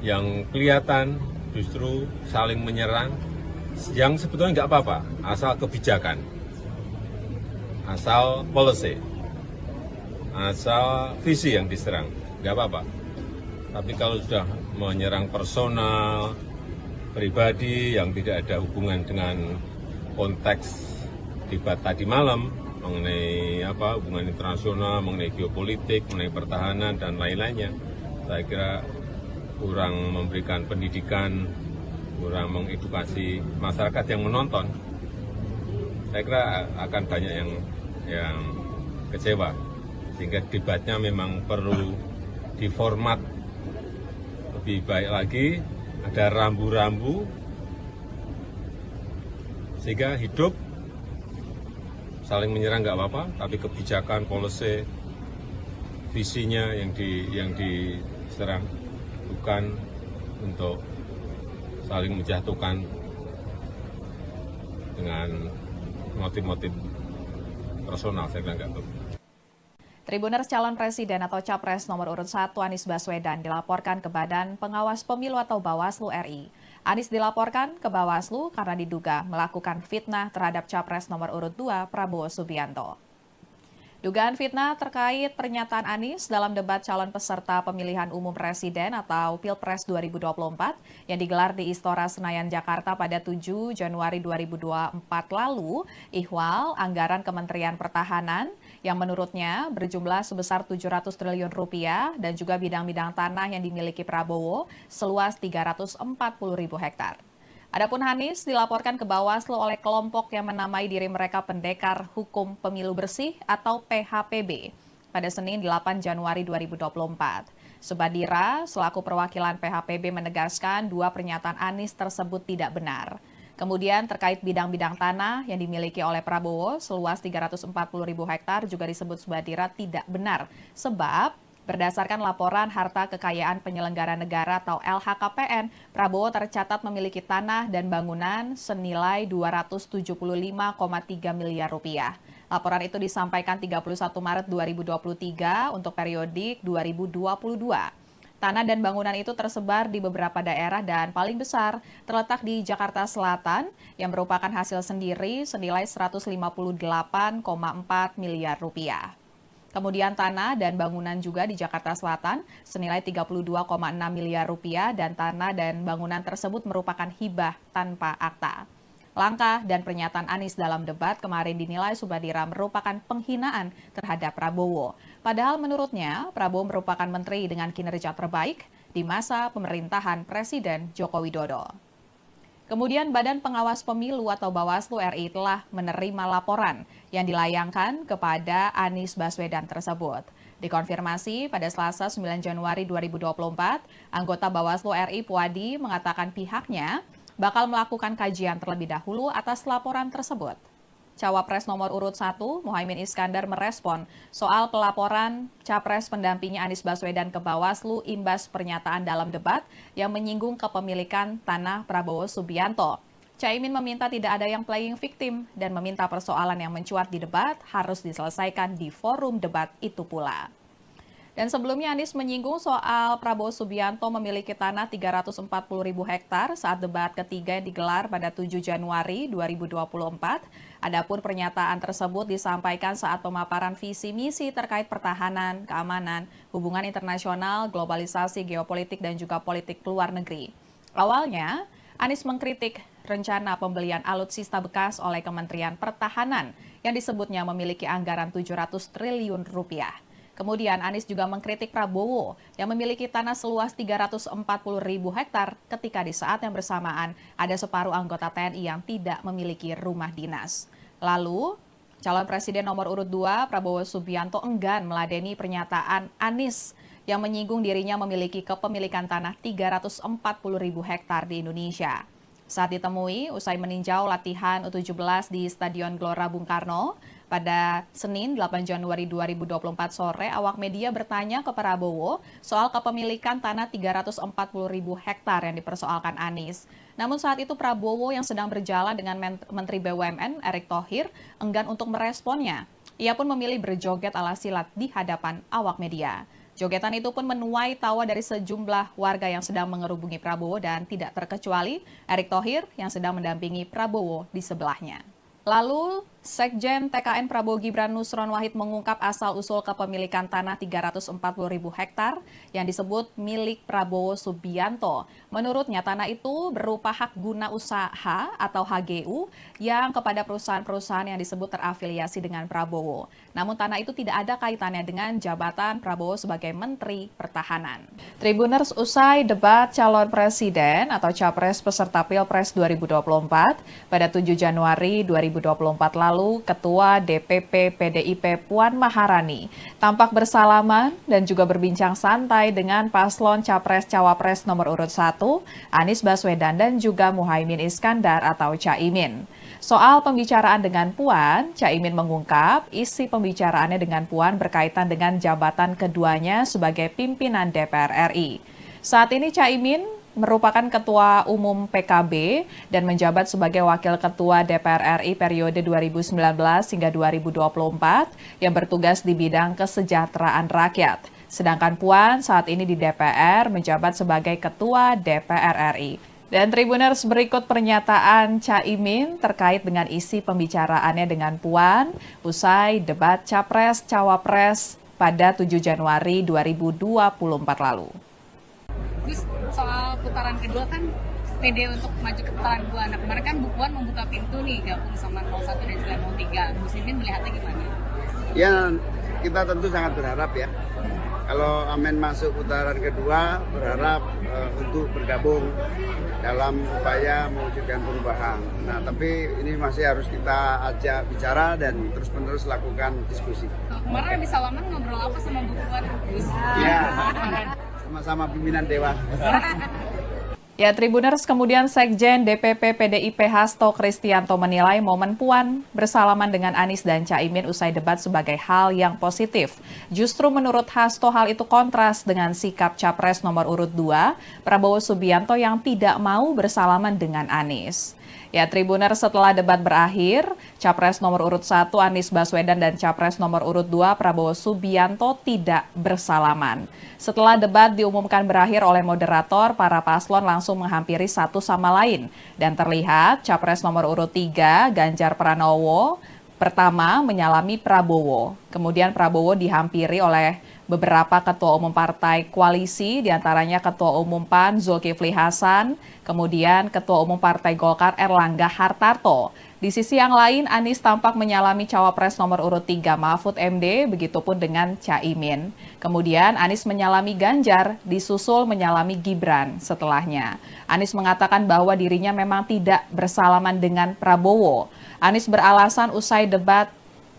Yang kelihatan justru saling menyerang, yang sebetulnya nggak apa-apa, asal kebijakan, asal policy, asal visi yang diserang, nggak apa-apa. Tapi kalau sudah menyerang personal, pribadi yang tidak ada hubungan dengan konteks debat tadi malam mengenai hubungan internasional, mengenai geopolitik, mengenai pertahanan dan lain-lainnya, saya kira kurang memberikan pendidikan, kurang mengedukasi masyarakat yang menonton. Saya kira akan banyak yang kecewa, sehingga debatnya memang perlu diformat lebih baik lagi, ada rambu-rambu sehingga hidup. Saling menyerang nggak apa-apa, tapi kebijakan, policy, visinya yang diserang, bukan untuk saling menjatuhkan dengan motif-motif personal. Saya kira nggak betul. Tribuners calon presiden atau capres nomor urut 1 Anies Baswedan dilaporkan ke Badan Pengawas Pemilu atau Bawaslu RI. Anies dilaporkan ke Bawaslu karena diduga melakukan fitnah terhadap capres nomor urut 2 Prabowo Subianto. Dugaan fitnah terkait pernyataan Anies dalam debat calon peserta pemilihan umum presiden atau Pilpres 2024 yang digelar di Istora Senayan, Jakarta pada 7 Januari 2024 lalu, ihwal anggaran Kementerian Pertahanan yang menurutnya berjumlah sebesar 700 triliun rupiah dan juga bidang-bidang tanah yang dimiliki Prabowo seluas 340.000 hektar. Adapun Anies dilaporkan ke Bawaslu oleh kelompok yang menamai diri mereka Pendekar Hukum Pemilu Bersih atau PHPB pada Senin 8 Januari 2024. Subadira selaku perwakilan PHPB menegaskan dua pernyataan Anies tersebut tidak benar. Kemudian terkait bidang-bidang tanah yang dimiliki oleh Prabowo seluas 340.000 hektar juga disebut Subadira tidak benar sebab berdasarkan laporan harta kekayaan penyelenggara negara atau LHKPN, Prabowo tercatat memiliki tanah dan bangunan senilai 275,3 miliar rupiah. Laporan itu disampaikan 31 Maret 2023 untuk periodik 2022. Tanah dan bangunan itu tersebar di beberapa daerah dan paling besar terletak di Jakarta Selatan yang merupakan hasil sendiri senilai 158,4 miliar rupiah. Kemudian tanah dan bangunan juga di Jakarta Selatan senilai 32,6 miliar rupiah dan tanah dan bangunan tersebut merupakan hibah tanpa akta. Langkah dan pernyataan Anies dalam debat kemarin dinilai Subadira merupakan penghinaan terhadap Prabowo. Padahal menurutnya Prabowo merupakan menteri dengan kinerja terbaik di masa pemerintahan Presiden Joko Widodo. Kemudian Badan Pengawas Pemilu atau Bawaslu RI telah menerima laporan yang dilayangkan kepada Anies Baswedan tersebut. Dikonfirmasi pada Selasa 9 Januari 2024, anggota Bawaslu RI Puadi mengatakan pihaknya bakal melakukan kajian terlebih dahulu atas laporan tersebut. Cawapres nomor urut 1, Muhaimin Iskandar merespon soal pelaporan capres pendampingnya Anies Baswedan ke Bawaslu imbas pernyataan dalam debat yang menyinggung kepemilikan tanah Prabowo Subianto. Caimin meminta tidak ada yang playing victim dan meminta persoalan yang mencuat di debat harus diselesaikan di forum debat itu pula. Dan sebelumnya Anies menyinggung soal Prabowo Subianto memiliki tanah 340.000 hektar saat debat ketiga yang digelar pada 7 Januari 2024. Adapun pernyataan tersebut disampaikan saat pemaparan visi misi terkait pertahanan, keamanan, hubungan internasional, globalisasi, geopolitik, dan juga politik luar negeri. Awalnya, Anies mengkritik rencana pembelian alutsista bekas oleh Kementerian Pertahanan yang disebutnya memiliki anggaran 700 triliun rupiah. Kemudian Anies juga mengkritik Prabowo yang memiliki tanah seluas 340.000 hektar ketika di saat yang bersamaan ada separuh anggota TNI yang tidak memiliki rumah dinas. Lalu, calon presiden nomor urut 2 Prabowo Subianto enggan meladeni pernyataan Anies yang menyinggung dirinya memiliki kepemilikan tanah 340.000 hektar di Indonesia. Saat ditemui, usai meninjau latihan U17 di Stadion Gelora Bung Karno, pada Senin 8 Januari 2024 sore, awak media bertanya ke Prabowo soal kepemilikan tanah 340.000 hektar yang dipersoalkan Anies. Namun saat itu Prabowo yang sedang berjalan dengan Menteri BUMN Erick Thohir enggan untuk meresponnya. Ia pun memilih berjoget ala silat di hadapan awak media. Jogetan itu pun menuai tawa dari sejumlah warga yang sedang mengerubungi Prabowo dan tidak terkecuali Erick Thohir yang sedang mendampingi Prabowo di sebelahnya. Lalu, Sekjen TKN Prabowo Gibran Nusron Wahid mengungkap asal-usul kepemilikan tanah 340.000 hektar yang disebut milik Prabowo Subianto. Menurutnya, tanah itu berupa hak guna usaha atau HGU yang kepada perusahaan-perusahaan yang disebut terafiliasi dengan Prabowo. Namun tanah itu tidak ada kaitannya dengan jabatan Prabowo sebagai Menteri Pertahanan. Tribuners, usai debat calon presiden atau capres peserta Pilpres 2024 pada 7 Januari 2024 lalu, Ketua DPP PDIP Puan Maharani tampak bersalaman dan juga berbincang santai dengan paslon capres-cawapres nomor urut 1, Anies Baswedan dan juga Muhaimin Iskandar atau Caimin. Soal pembicaraan dengan Puan, Caimin mengungkap isi pembicaraannya dengan Puan berkaitan dengan jabatan keduanya sebagai pimpinan DPR RI. Saat ini Caimin merupakan Ketua Umum PKB dan menjabat sebagai Wakil Ketua DPR RI periode 2019 hingga 2024 yang bertugas di bidang kesejahteraan rakyat. Sedangkan Puan saat ini di DPR menjabat sebagai Ketua DPR RI. Dan Tribuners, berikut pernyataan Caimin terkait dengan isi pembicaraannya dengan Puan usai debat Capres-Cawapres pada 7 Januari 2024 lalu. Terus soal putaran kedua kan pede untuk maju ke putaran kedua. Nah kemarin kan Bu Puan membuka pintu nih gabung sama 01 dan juga 03. Muslimin melihatnya gimana? Ya, kita tentu sangat berharap ya. Kalau Amin masuk putaran kedua, berharap untuk bergabung dalam upaya mewujudkan perubahan. Nah, tapi ini masih harus kita ajak bicara dan terus-menerus lakukan diskusi. Kemarin habis salaman ngobrol apa sama Bu Puan? Ya, sama-sama pimpinan Dewan. Ya, Tribuners, kemudian Sekjen DPP PDIP Hasto Kristianto menilai momen Puan bersalaman dengan Anies dan Caimin usai debat sebagai hal yang positif. Justru menurut Hasto hal itu kontras dengan sikap Capres nomor urut 2, Prabowo Subianto yang tidak mau bersalaman dengan Anies. Ya, Tribuners, setelah debat berakhir, Capres nomor urut 1 Anies Baswedan dan Capres nomor urut 2 Prabowo Subianto tidak bersalaman. Setelah debat diumumkan berakhir oleh moderator, para paslon langsung menghampiri satu sama lain. Dan terlihat Capres nomor urut 3 Ganjar Pranowo pertama menyalami Prabowo. Kemudian Prabowo dihampiri oleh beberapa ketua umum partai koalisi, diantaranya Ketua Umum PAN Zulkifli Hasan, kemudian Ketua Umum Partai Golkar Erlangga Hartarto. Di sisi yang lain, Anies tampak menyalami cawapres nomor urut 3 Mahfud MD, begitupun dengan Caimin. Kemudian Anies menyalami Ganjar, disusul menyalami Gibran setelahnya. Anies mengatakan bahwa dirinya memang tidak bersalaman dengan Prabowo. Anies beralasan usai debat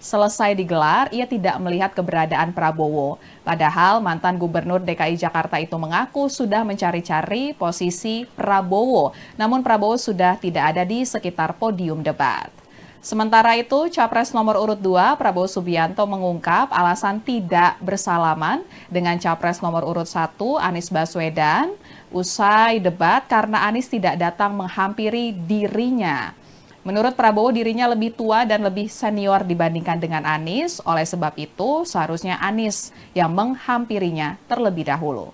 selesai digelar, ia tidak melihat keberadaan Prabowo. Padahal mantan Gubernur DKI Jakarta itu mengaku sudah mencari-cari posisi Prabowo, namun Prabowo sudah tidak ada di sekitar podium debat. Sementara itu, Capres nomor urut 2 Prabowo Subianto mengungkap alasan tidak bersalaman dengan Capres nomor urut 1 Anies Baswedan usai debat karena Anies tidak datang menghampiri dirinya. Menurut Prabowo, dirinya lebih tua dan lebih senior dibandingkan dengan Anies. Oleh sebab itu, seharusnya Anies yang menghampirinya terlebih dahulu.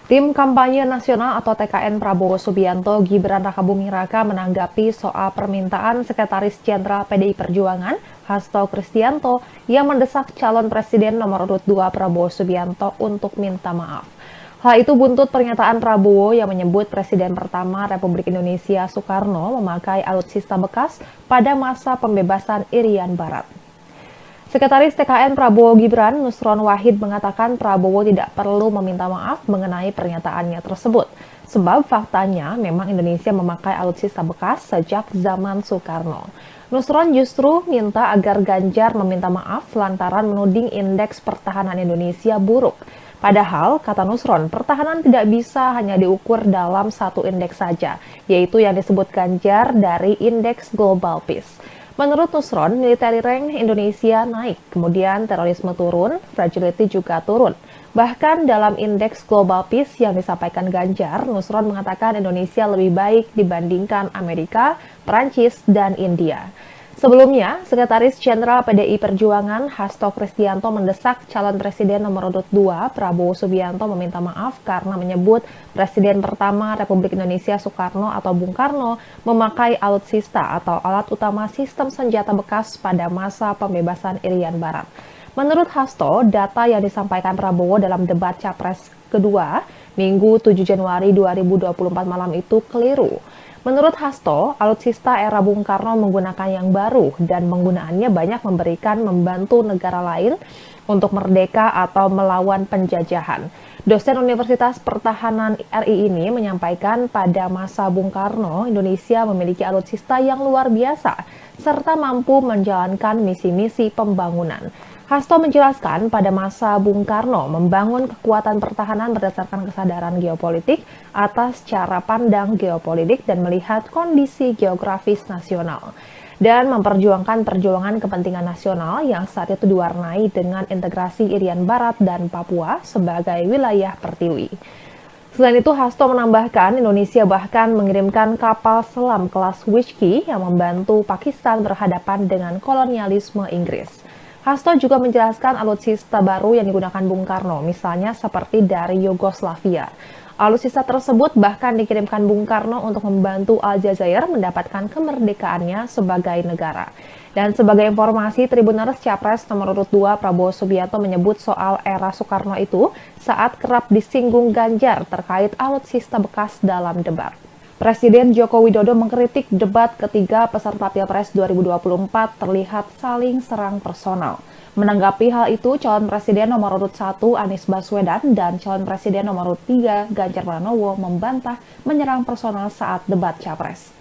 Tim Kampanye Nasional atau TKN Prabowo Subianto Gibran Rakabuming Raka menanggapi soal permintaan Sekretaris Jenderal PDI Perjuangan Hasto Kristianto yang mendesak calon presiden nomor urut 2 Prabowo Subianto untuk minta maaf. Hal itu buntut pernyataan Prabowo yang menyebut Presiden pertama Republik Indonesia Soekarno memakai alutsista bekas pada masa pembebasan Irian Barat. Sekretaris TKN Prabowo Gibran, Nusron Wahid, mengatakan Prabowo tidak perlu meminta maaf mengenai pernyataannya tersebut. Sebab faktanya memang Indonesia memakai alutsista bekas sejak zaman Soekarno. Nusron justru minta agar Ganjar meminta maaf lantaran menuding indeks pertahanan Indonesia buruk. Padahal, kata Nusron, pertahanan tidak bisa hanya diukur dalam satu indeks saja, yaitu yang disebut Ganjar dari Indeks Global Peace. Menurut Nusron, military rank Indonesia naik, kemudian terorisme turun, fragility juga turun. Bahkan dalam Indeks Global Peace yang disampaikan Ganjar, Nusron mengatakan Indonesia lebih baik dibandingkan Amerika, Perancis, dan India. Sebelumnya, Sekretaris Jenderal PDI Perjuangan Hasto Kristianto mendesak calon presiden nomor urut 2 Prabowo Subianto meminta maaf karena menyebut Presiden pertama Republik Indonesia Soekarno atau Bung Karno memakai alutsista atau alat utama sistem senjata bekas pada masa pembebasan Irian Barat. Menurut Hasto, data yang disampaikan Prabowo dalam debat Capres kedua Minggu 7 Januari 2024 malam itu keliru. Menurut Hasto, alutsista era Bung Karno menggunakan yang baru dan penggunaannya banyak membantu negara lain untuk merdeka atau melawan penjajahan. Dosen Universitas Pertahanan RI ini menyampaikan pada masa Bung Karno, Indonesia memiliki alutsista yang luar biasa serta mampu menjalankan misi-misi pembangunan. Hasto menjelaskan pada masa Bung Karno membangun kekuatan pertahanan berdasarkan kesadaran geopolitik atas cara pandang geopolitik dan melihat kondisi geografis nasional dan memperjuangkan perjuangan kepentingan nasional yang saat itu diwarnai dengan integrasi Irian Barat dan Papua sebagai wilayah pertiwi. Selain itu, Hasto menambahkan Indonesia bahkan mengirimkan kapal selam kelas Whiskey yang membantu Pakistan berhadapan dengan kolonialisme Inggris. Hasto juga menjelaskan alutsista baru yang digunakan Bung Karno, misalnya seperti dari Yugoslavia. Alutsista tersebut bahkan dikirimkan Bung Karno untuk membantu Aljazair mendapatkan kemerdekaannya sebagai negara. Dan sebagai informasi, Tribuners Capres nomor urut 2 Prabowo Subianto menyebut soal era Soekarno itu saat kerap disinggung Ganjar terkait alutsista bekas dalam debat. Presiden Joko Widodo mengkritik debat ketiga peserta Pilpres 2024 terlihat saling serang personal. Menanggapi hal itu, calon presiden nomor urut 1 Anies Baswedan dan calon presiden nomor urut 3 Ganjar Pranowo membantah menyerang personal saat debat Capres.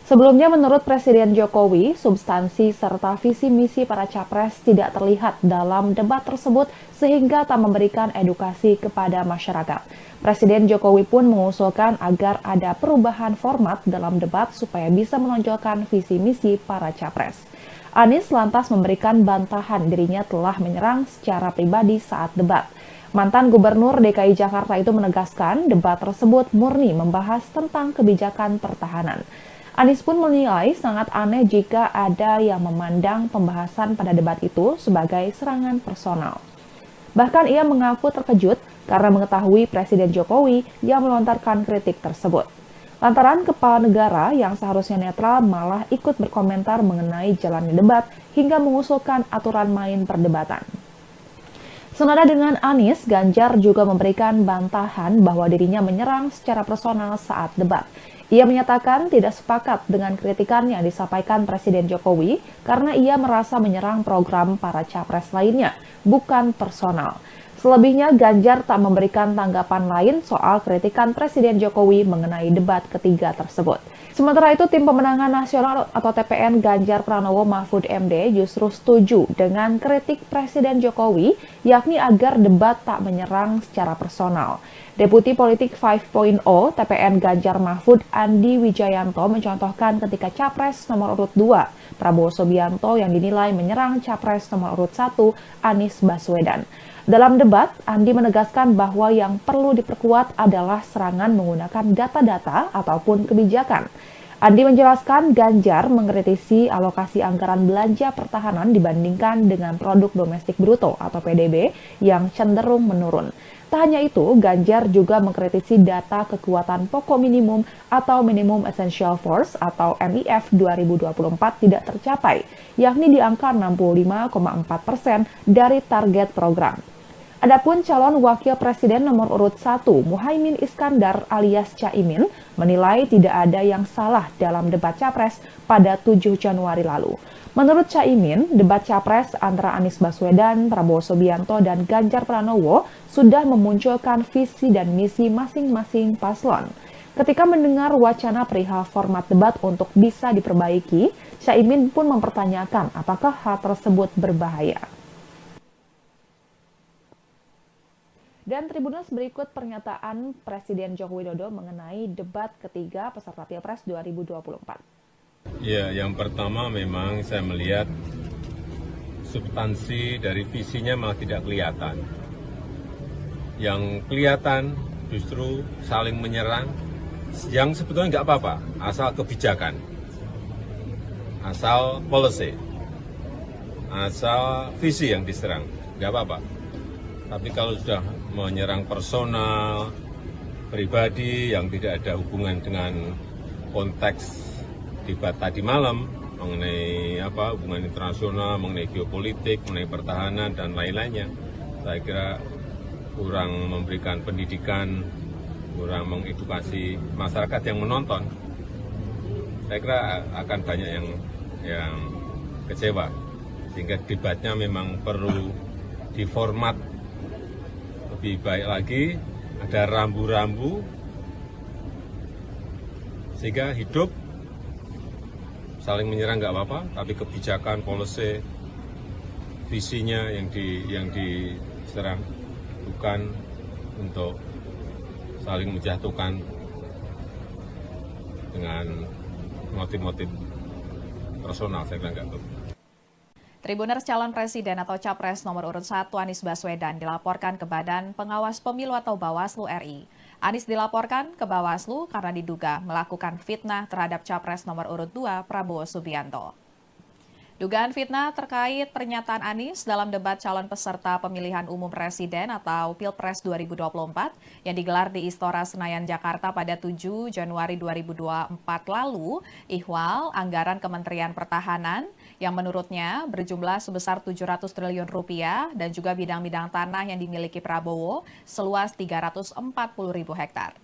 Sebelumnya, menurut Presiden Jokowi, substansi serta visi misi para capres tidak terlihat dalam debat tersebut sehingga tak memberikan edukasi kepada masyarakat. Presiden Jokowi pun mengusulkan agar ada perubahan format dalam debat supaya bisa menonjolkan visi misi para capres. Anies lantas memberikan bantahan dirinya telah menyerang secara pribadi saat debat. Mantan Gubernur DKI Jakarta itu menegaskan debat tersebut murni membahas tentang kebijakan pertahanan. Anies pun menilai sangat aneh jika ada yang memandang pembahasan pada debat itu sebagai serangan personal. Bahkan ia mengaku terkejut karena mengetahui Presiden Jokowi yang melontarkan kritik tersebut. Lantaran kepala negara yang seharusnya netral malah ikut berkomentar mengenai jalannya debat hingga mengusulkan aturan main perdebatan. Senada dengan Anies, Ganjar juga memberikan bantahan bahwa dirinya menyerang secara personal saat debat. Ia menyatakan tidak sepakat dengan kritikan yang disampaikan Presiden Jokowi karena ia merasa menyerang program para capres lainnya, bukan personal. Selebihnya, Ganjar tak memberikan tanggapan lain soal kritikan Presiden Jokowi mengenai debat ketiga tersebut. Sementara itu, Tim Pemenangan Nasional atau TPN Ganjar Pranowo Mahfud MD justru setuju dengan kritik Presiden Jokowi, yakni agar debat tak menyerang secara personal. Deputi Politik 5.0 TPN Ganjar Mahfud Andi Wijayanto mencontohkan ketika Capres nomor urut 2 Prabowo Subianto yang dinilai menyerang Capres nomor urut 1 Anies Baswedan. Dalam debat, Andi menegaskan bahwa yang perlu diperkuat adalah serangan menggunakan data-data ataupun kebijakan. Andi menjelaskan Ganjar mengkritisi alokasi anggaran belanja pertahanan dibandingkan dengan produk domestik bruto atau PDB yang cenderung menurun. Tak hanya itu, Ganjar juga mengkritisi data kekuatan pokok minimum atau Minimum Essential Force atau MIF 2024 tidak tercapai, yakni di angka 65,4% dari target program. Adapun calon wakil presiden nomor urut 1, Muhaimin Iskandar alias Caimin, menilai tidak ada yang salah dalam debat Capres pada 7 Januari lalu. Menurut Caimin, debat Capres antara Anies Baswedan, Prabowo Subianto, dan Ganjar Pranowo sudah memunculkan visi dan misi masing-masing paslon. Ketika mendengar wacana perihal format debat untuk bisa diperbaiki, Caimin pun mempertanyakan apakah hal tersebut berbahaya. Dan Tribuners, berikut pernyataan Presiden Joko Widodo mengenai debat ketiga peserta Pilpres 2024. Ya, yang pertama memang saya melihat substansi dari visinya malah tidak kelihatan. Yang kelihatan justru saling menyerang, yang sebetulnya nggak apa-apa, asal kebijakan, asal policy, asal visi yang diserang, nggak apa-apa. Tapi kalau sudah menyerang personal, pribadi yang tidak ada hubungan dengan konteks debat tadi malam mengenai hubungan internasional, mengenai geopolitik, mengenai pertahanan dan lain-lainnya, saya kira kurang memberikan pendidikan, kurang mengedukasi masyarakat yang menonton. Saya kira akan banyak yang kecewa, sehingga debatnya memang perlu diformat lebih baik lagi, ada rambu-rambu sehingga hidup. Saling menyerang nggak apa-apa, tapi kebijakan, policy, visinya yang diserang, bukan untuk saling menjatuhkan dengan motif-motif personal. Saya kira nggak perlu. Tribuners calon presiden atau capres nomor urut 1 Anies Baswedan dilaporkan ke Badan Pengawas Pemilu atau Bawaslu RI. Anies dilaporkan ke Bawaslu karena diduga melakukan fitnah terhadap capres nomor urut 2 Prabowo Subianto. Dugaan fitnah terkait pernyataan Anies dalam debat calon peserta pemilihan umum presiden atau Pilpres 2024 yang digelar di Istora Senayan, Jakarta pada 7 Januari 2024 lalu, ihwal anggaran Kementerian Pertahanan yang menurutnya berjumlah sebesar 700 triliun rupiah dan juga bidang-bidang tanah yang dimiliki Prabowo seluas 340.000 hektar.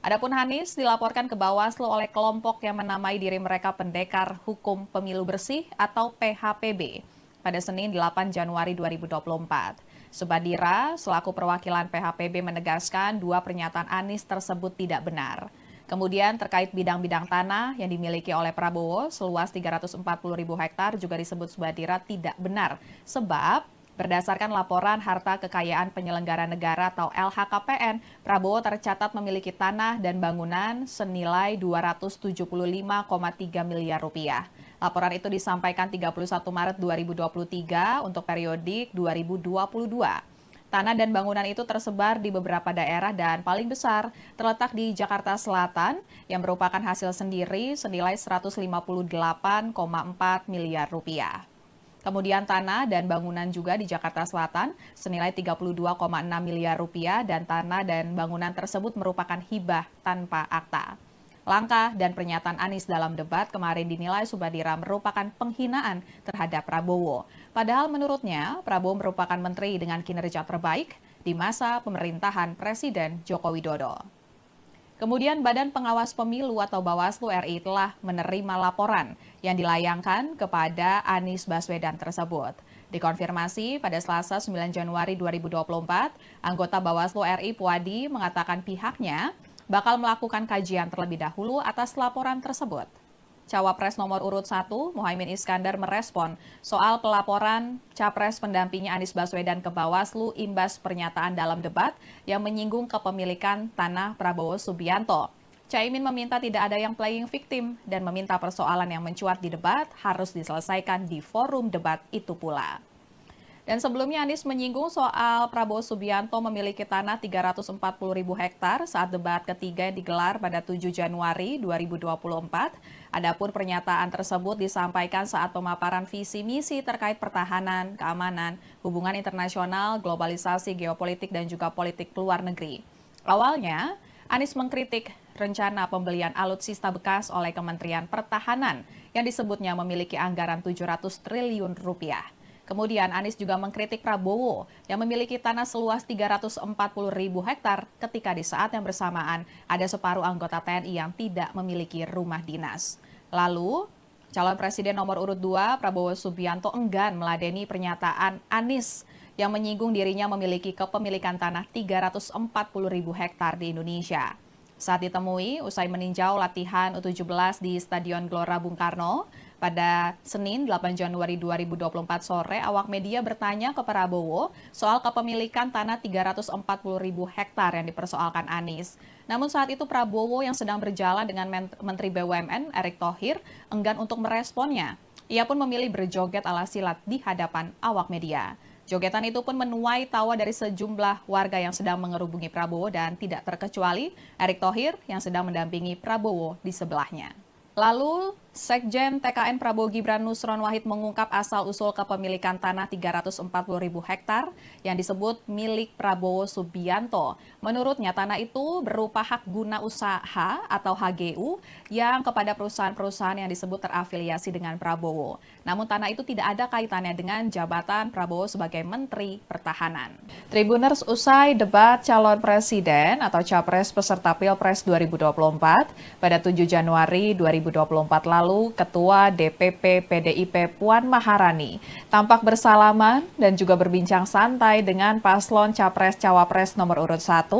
Adapun Anies dilaporkan ke Bawaslu oleh kelompok yang menamai diri mereka Pendekar Hukum Pemilu Bersih atau PHPB pada Senin 8 Januari 2024. Subadira selaku perwakilan PHPB menegaskan dua pernyataan Anies tersebut tidak benar. Kemudian terkait bidang-bidang tanah yang dimiliki oleh Prabowo seluas 340.000 hektar juga disebut Subadira tidak benar sebab berdasarkan laporan harta kekayaan penyelenggara negara atau LHKPN, Prabowo tercatat memiliki tanah dan bangunan senilai 275,3 miliar rupiah. Laporan itu disampaikan 31 Maret 2023 untuk periodik 2022. Tanah dan bangunan itu tersebar di beberapa daerah dan paling besar terletak di Jakarta Selatan yang merupakan hasil sendiri senilai 158,4 miliar rupiah. Kemudian tanah dan bangunan juga di Jakarta Selatan senilai 32,6 miliar rupiah dan tanah dan bangunan tersebut merupakan hibah tanpa akta. Langkah dan pernyataan Anies dalam debat kemarin dinilai Subadira merupakan penghinaan terhadap Prabowo. Padahal menurutnya Prabowo merupakan menteri dengan kinerja terbaik di masa pemerintahan Presiden Joko Widodo. Kemudian Badan Pengawas Pemilu atau Bawaslu RI telah menerima laporan yang dilayangkan kepada Anies Baswedan tersebut. Dikonfirmasi pada Selasa 9 Januari 2024, anggota Bawaslu RI Puadi mengatakan pihaknya bakal melakukan kajian terlebih dahulu atas laporan tersebut. Cawapres nomor urut 1, Muhaimin Iskandar merespon soal pelaporan Capres pendampingnya Anies Baswedan ke Bawaslu imbas pernyataan dalam debat yang menyinggung kepemilikan tanah Prabowo Subianto. Caimin meminta tidak ada yang playing victim dan meminta persoalan yang mencuat di debat harus diselesaikan di forum debat itu pula. Dan sebelumnya Anies menyinggung soal Prabowo Subianto memiliki tanah 340.000 hektar saat debat ketiga yang digelar pada 7 Januari 2024. Adapun pernyataan tersebut disampaikan saat pemaparan visi misi terkait pertahanan, keamanan, hubungan internasional, globalisasi, geopolitik, dan juga politik luar negeri. Awalnya, Anies mengkritik rencana pembelian alutsista bekas oleh Kementerian Pertahanan yang disebutnya memiliki anggaran 700 triliun rupiah. Kemudian Anies juga mengkritik Prabowo yang memiliki tanah seluas 340.000 hektar ketika di saat yang bersamaan ada separuh anggota TNI yang tidak memiliki rumah dinas. Lalu, calon presiden nomor urut 2 Prabowo Subianto enggan meladeni pernyataan Anies yang menyinggung dirinya memiliki kepemilikan tanah 340.000 hektar di Indonesia. Saat ditemui, usai meninjau latihan U17 di Stadion Gelora Bung Karno, pada Senin 8 Januari 2024 sore, awak media bertanya ke Prabowo soal kepemilikan tanah 340.000 hektar yang dipersoalkan Anies. Namun saat itu Prabowo yang sedang berjalan dengan Menteri BUMN Erick Thohir enggan untuk meresponnya. Ia pun memilih berjoget ala silat di hadapan awak media. Jogetan itu pun menuai tawa dari sejumlah warga yang sedang mengerubungi Prabowo dan tidak terkecuali Erick Thohir yang sedang mendampingi Prabowo di sebelahnya. Lalu, Sekjen TKN Prabowo Gibran Nusron Wahid mengungkap asal-usul kepemilikan tanah 340.000 hektar yang disebut milik Prabowo Subianto. Menurutnya, tanah itu berupa hak guna usaha atau HGU yang kepada perusahaan-perusahaan yang disebut terafiliasi dengan Prabowo. Namun tanah itu tidak ada kaitannya dengan jabatan Prabowo sebagai Menteri Pertahanan. Tribuners, usai debat calon presiden atau capres peserta Pilpres 2024 pada 7 Januari 2024 lalu, Ketua DPP PDIP Puan Maharani tampak bersalaman dan juga berbincang santai dengan paslon Capres-Cawapres nomor urut 1,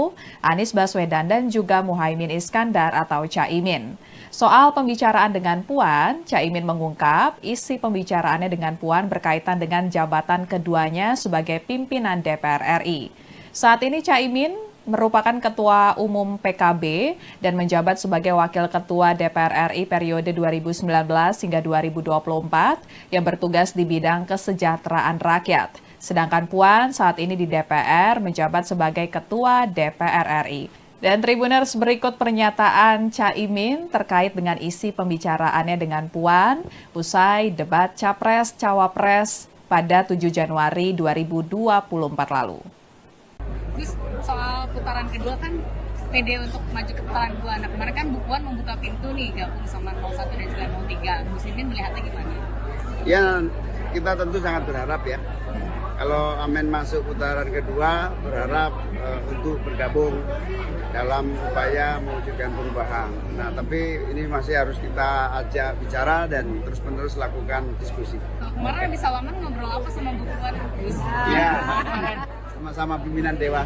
Anies Baswedan dan juga Muhaimin Iskandar atau Caimin. Soal pembicaraan dengan Puan, Caimin mengungkap isi pembicaraannya dengan Puan berkaitan dengan jabatan keduanya sebagai pimpinan DPR RI. Saat ini Caimin merupakan Ketua Umum PKB dan menjabat sebagai Wakil Ketua DPR RI periode 2019 hingga 2024 yang bertugas di bidang kesejahteraan rakyat. Sedangkan Puan saat ini di DPR menjabat sebagai Ketua DPR RI. Dan Tribuners, berikut pernyataan Caimin terkait dengan isi pembicaraannya dengan Puan usai debat Capres-Cawapres pada 7 Januari 2024 lalu. Terus soal putaran kedua kan pede untuk maju ke putaran kedua. Nah kemarin kan Bu Puan membuka pintu nih gabung sama 01 dan juga 03. Muslimin melihatnya gimana? Ya, kita tentu sangat berharap ya. Kalau Amin masuk putaran kedua, berharap untuk bergabung dalam upaya mewujudkan perubahan. Nah, tapi ini masih harus kita ajak bicara dan terus-menerus lakukan diskusi. Kemarin di Salaman ngobrol apa sama Bu Puan? Ya, sama-sama pimpinan Dewan.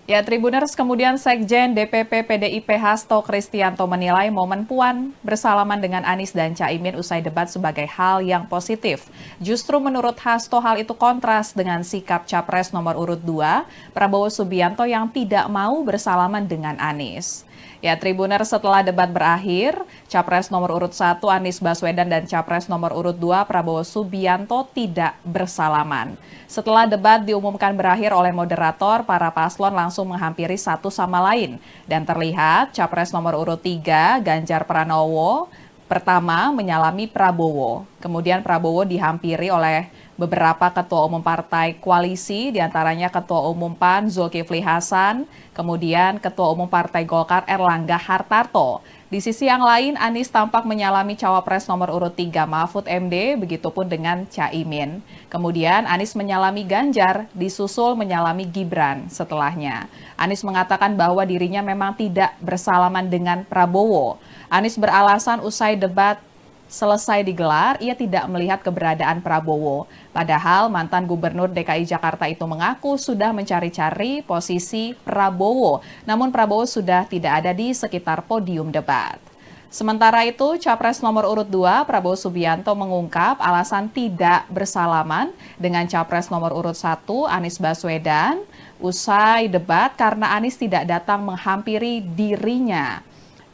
Ya, Tribuners, kemudian Sekjen DPP PDIP Hasto Kristianto menilai momen Puan bersalaman dengan Anies dan Caimin usai debat sebagai hal yang positif. Justru menurut Hasto hal itu kontras dengan sikap Capres nomor urut 2, Prabowo Subianto yang tidak mau bersalaman dengan Anies. Ya, Tribuners, setelah debat berakhir, Capres nomor urut 1 Anies Baswedan dan Capres nomor urut 2 Prabowo Subianto tidak bersalaman. Setelah debat diumumkan berakhir oleh moderator, para paslon langsung menghampiri satu sama lain. Dan terlihat Capres nomor urut 3 Ganjar Pranowo pertama menyalami Prabowo. Kemudian Prabowo dihampiri oleh beberapa ketua umum partai koalisi, diantaranya Ketua Umum PAN Zulkifli Hasan, kemudian Ketua Umum Partai Golkar Erlangga Hartarto. Di sisi yang lain, Anies tampak menyalami Cawapres nomor urut 3 Mahfud MD, begitupun dengan Caimin. Kemudian Anies menyalami Ganjar, disusul menyalami Gibran setelahnya. Anies mengatakan bahwa dirinya memang tidak bersalaman dengan Prabowo. Anies beralasan usai debat selesai digelar, ia tidak melihat keberadaan Prabowo. Padahal mantan Gubernur DKI Jakarta itu mengaku sudah mencari-cari posisi Prabowo. Namun Prabowo sudah tidak ada di sekitar podium debat. Sementara itu, Capres nomor urut 2 Prabowo Subianto mengungkap alasan tidak bersalaman dengan Capres nomor urut 1 Anies Baswedan usai debat karena Anies tidak datang menghampiri dirinya.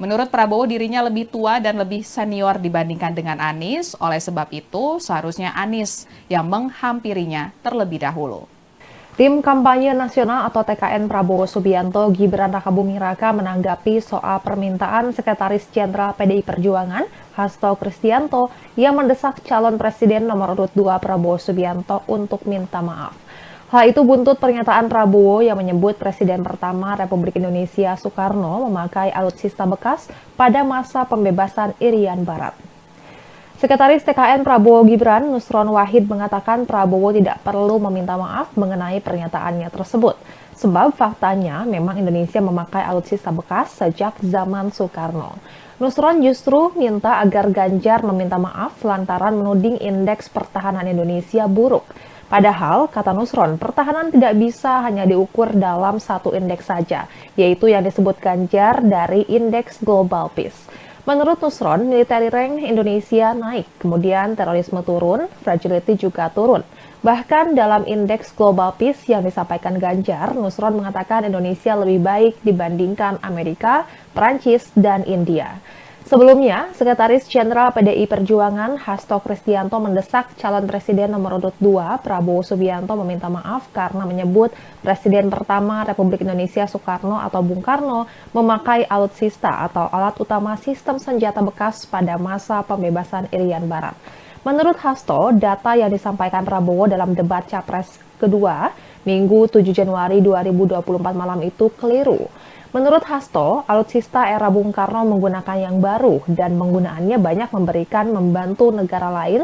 Menurut Prabowo, dirinya lebih tua dan lebih senior dibandingkan dengan Anies. Oleh sebab itu, seharusnya Anies yang menghampirinya terlebih dahulu. Tim Kampanye Nasional atau TKN Prabowo Subianto Gibran Rakabuming Raka menanggapi soal permintaan Sekretaris Jenderal PDI Perjuangan Hasto Kristianto yang mendesak calon presiden nomor urut 2 Prabowo Subianto untuk minta maaf. Hal itu buntut pernyataan Prabowo yang menyebut Presiden pertama Republik Indonesia Soekarno memakai alutsista bekas pada masa pembebasan Irian Barat. Sekretaris TKN Prabowo Gibran, Nusron Wahid, mengatakan Prabowo tidak perlu meminta maaf mengenai pernyataannya tersebut. Sebab faktanya memang Indonesia memakai alutsista bekas sejak zaman Soekarno. Nusron justru minta agar Ganjar meminta maaf lantaran menuding indeks pertahanan Indonesia buruk. Padahal, kata Nusron, pertahanan tidak bisa hanya diukur dalam satu indeks saja, yaitu yang disebut Ganjar dari Indeks Global Peace. Menurut Nusron, military rank Indonesia naik, kemudian terorisme turun, fragility juga turun. Bahkan dalam Indeks Global Peace yang disampaikan Ganjar, Nusron mengatakan Indonesia lebih baik dibandingkan Amerika, Prancis, dan India. Sebelumnya, Sekretaris Jenderal PDI Perjuangan Hasto Kristianto mendesak calon presiden nomor urut 2 Prabowo Subianto meminta maaf karena menyebut Presiden pertama Republik Indonesia Soekarno atau Bung Karno memakai alutsista atau alat utama sistem senjata bekas pada masa pembebasan Irian Barat. Menurut Hasto, data yang disampaikan Prabowo dalam debat Capres kedua Minggu 7 Januari 2024 malam itu keliru. Menurut Hasto, alutsista era Bung Karno menggunakan yang baru dan penggunaannya banyak membantu negara lain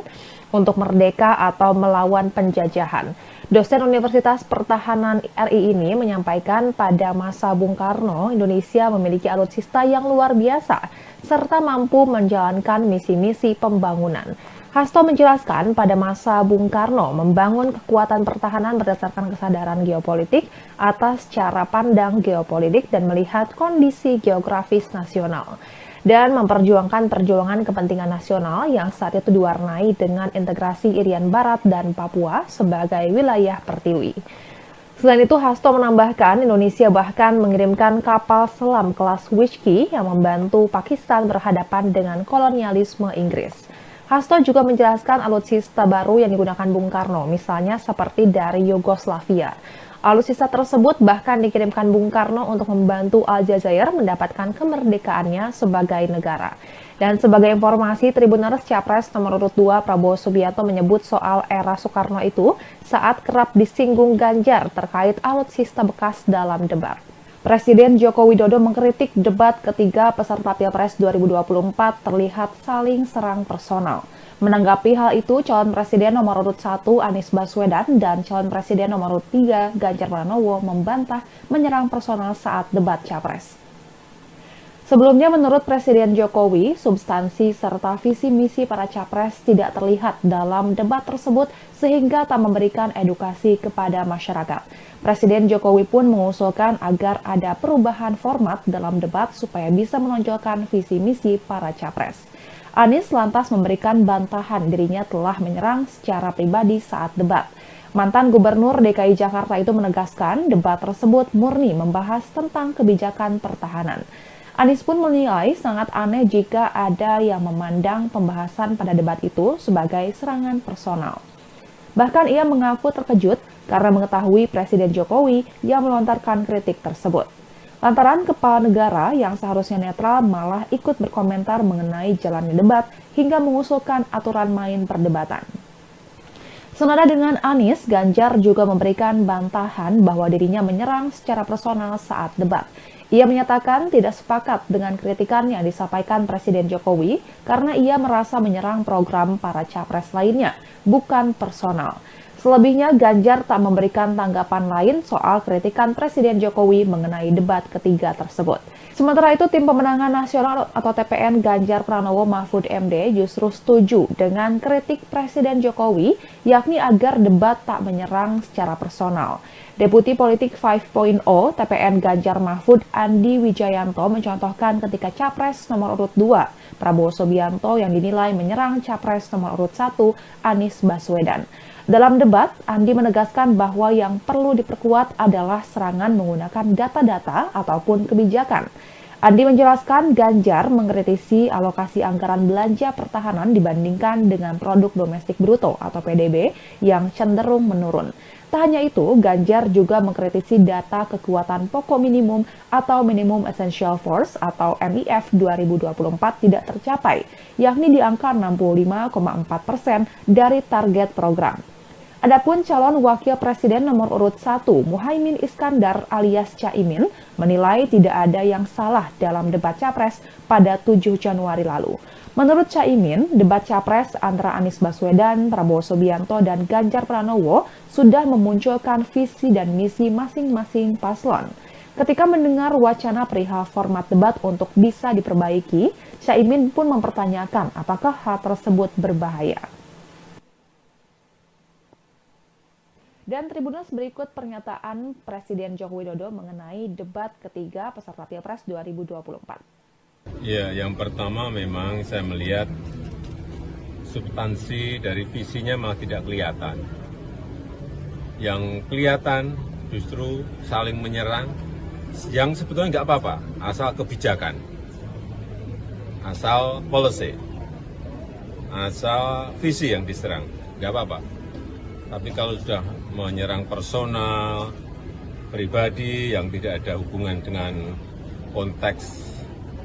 untuk merdeka atau melawan penjajahan. Dosen Universitas Pertahanan RI ini menyampaikan pada masa Bung Karno, Indonesia memiliki alutsista yang luar biasa serta mampu menjalankan misi-misi pembangunan. Hasto menjelaskan pada masa Bung Karno membangun kekuatan pertahanan berdasarkan kesadaran geopolitik atas cara pandang geopolitik dan melihat kondisi geografis nasional dan memperjuangkan perjuangan kepentingan nasional yang saat itu diwarnai dengan integrasi Irian Barat dan Papua sebagai wilayah pertiwi. Selain itu, Hasto menambahkan Indonesia bahkan mengirimkan kapal selam kelas Whiskey yang membantu Pakistan berhadapan dengan kolonialisme Inggris. Hasto juga menjelaskan alutsista baru yang digunakan Bung Karno, misalnya seperti dari Yugoslavia. Alutsista tersebut bahkan dikirimkan Bung Karno untuk membantu Aljazair mendapatkan kemerdekaannya sebagai negara. Dan sebagai informasi, Tribuners Capres nomor urut 2 Prabowo Subianto menyebut soal era Soekarno itu saat kerap disinggung Ganjar terkait alutsista bekas dalam debat. Presiden Joko Widodo mengkritik debat ketiga peserta Pilpres 2024 terlihat saling serang personal. Menanggapi hal itu, calon presiden nomor urut 1 Anies Baswedan dan calon presiden nomor urut 3 Ganjar Pranowo membantah menyerang personal saat debat Capres. Sebelumnya, menurut Presiden Jokowi, substansi serta visi misi para capres tidak terlihat dalam debat tersebut sehingga tak memberikan edukasi kepada masyarakat. Presiden Jokowi pun mengusulkan agar ada perubahan format dalam debat supaya bisa menonjolkan visi misi para capres. Anies lantas memberikan bantahan dirinya telah menyerang secara pribadi saat debat. Mantan Gubernur DKI Jakarta itu menegaskan debat tersebut murni membahas tentang kebijakan pertahanan. Anies pun menilai sangat aneh jika ada yang memandang pembahasan pada debat itu sebagai serangan personal. Bahkan ia mengaku terkejut karena mengetahui Presiden Jokowi yang melontarkan kritik tersebut. Lantaran kepala negara yang seharusnya netral malah ikut berkomentar mengenai jalannya debat hingga mengusulkan aturan main perdebatan. Senada dengan Anies, Ganjar juga memberikan bantahan bahwa dirinya menyerang secara personal saat debat. Ia menyatakan tidak sepakat dengan kritikan yang disampaikan Presiden Jokowi karena ia merasa menyerang program para capres lainnya, bukan personal. Selebihnya, Ganjar tak memberikan tanggapan lain soal kritikan Presiden Jokowi mengenai debat ketiga tersebut. Sementara itu, Tim Pemenangan Nasional atau TPN Ganjar Pranowo Mahfud MD justru setuju dengan kritik Presiden Jokowi, yakni agar debat tak menyerang secara personal. Deputi Politik 5.0 TPN Ganjar Mahfud Andi Wijayanto mencontohkan ketika Capres nomor urut 2 Prabowo Subianto yang dinilai menyerang Capres nomor urut 1 Anies Baswedan. Dalam debat, Andi menegaskan bahwa yang perlu diperkuat adalah serangan menggunakan data-data ataupun kebijakan. Andi menjelaskan Ganjar mengkritisi alokasi anggaran belanja pertahanan dibandingkan dengan produk domestik bruto atau PDB yang cenderung menurun. Tak hanya itu, Ganjar juga mengkritisi data kekuatan pokok minimum atau Minimum Essential Force atau MIF 2024 tidak tercapai, yakni di angka 65,4% dari target program. Adapun calon wakil presiden nomor urut 1, Muhaimin Iskandar alias Caimin, menilai tidak ada yang salah dalam debat Capres pada 7 Januari lalu. Menurut Caimin, debat Capres antara Anies Baswedan, Prabowo Subianto, dan Ganjar Pranowo sudah memunculkan visi dan misi masing-masing paslon. Ketika mendengar wacana perihal format debat untuk bisa diperbaiki, Caimin pun mempertanyakan apakah hal tersebut berbahaya. Dan Tribuners, berikut pernyataan Presiden Joko Widodo mengenai debat ketiga peserta Pilpres 2024. Ya, yang pertama memang saya melihat substansi dari visinya malah tidak kelihatan. Yang kelihatan justru saling menyerang, yang sebetulnya nggak apa-apa, asal kebijakan, asal policy, asal visi yang diserang, nggak apa-apa. Tapi kalau sudah menyerang personal, pribadi yang tidak ada hubungan dengan konteks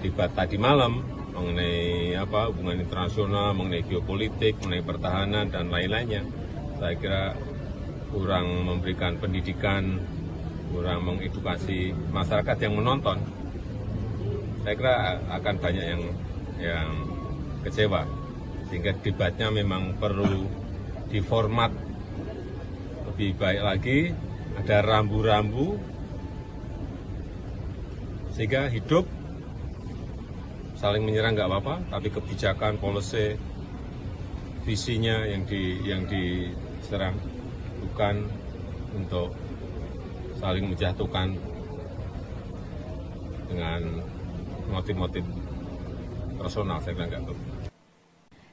debat tadi malam mengenai hubungan internasional, mengenai geopolitik, mengenai pertahanan dan lain-lainnya, saya kira kurang memberikan pendidikan, kurang mengedukasi masyarakat yang menonton. Saya kira akan banyak yang kecewa, sehingga debatnya memang perlu diformat lebih baik lagi, ada rambu-rambu sehingga hidup. Saling menyerang nggak apa-apa, tapi kebijakan, policy, visinya yang diserang, bukan untuk saling menjatuhkan dengan motif-motif personal. Saya kira nggak betul.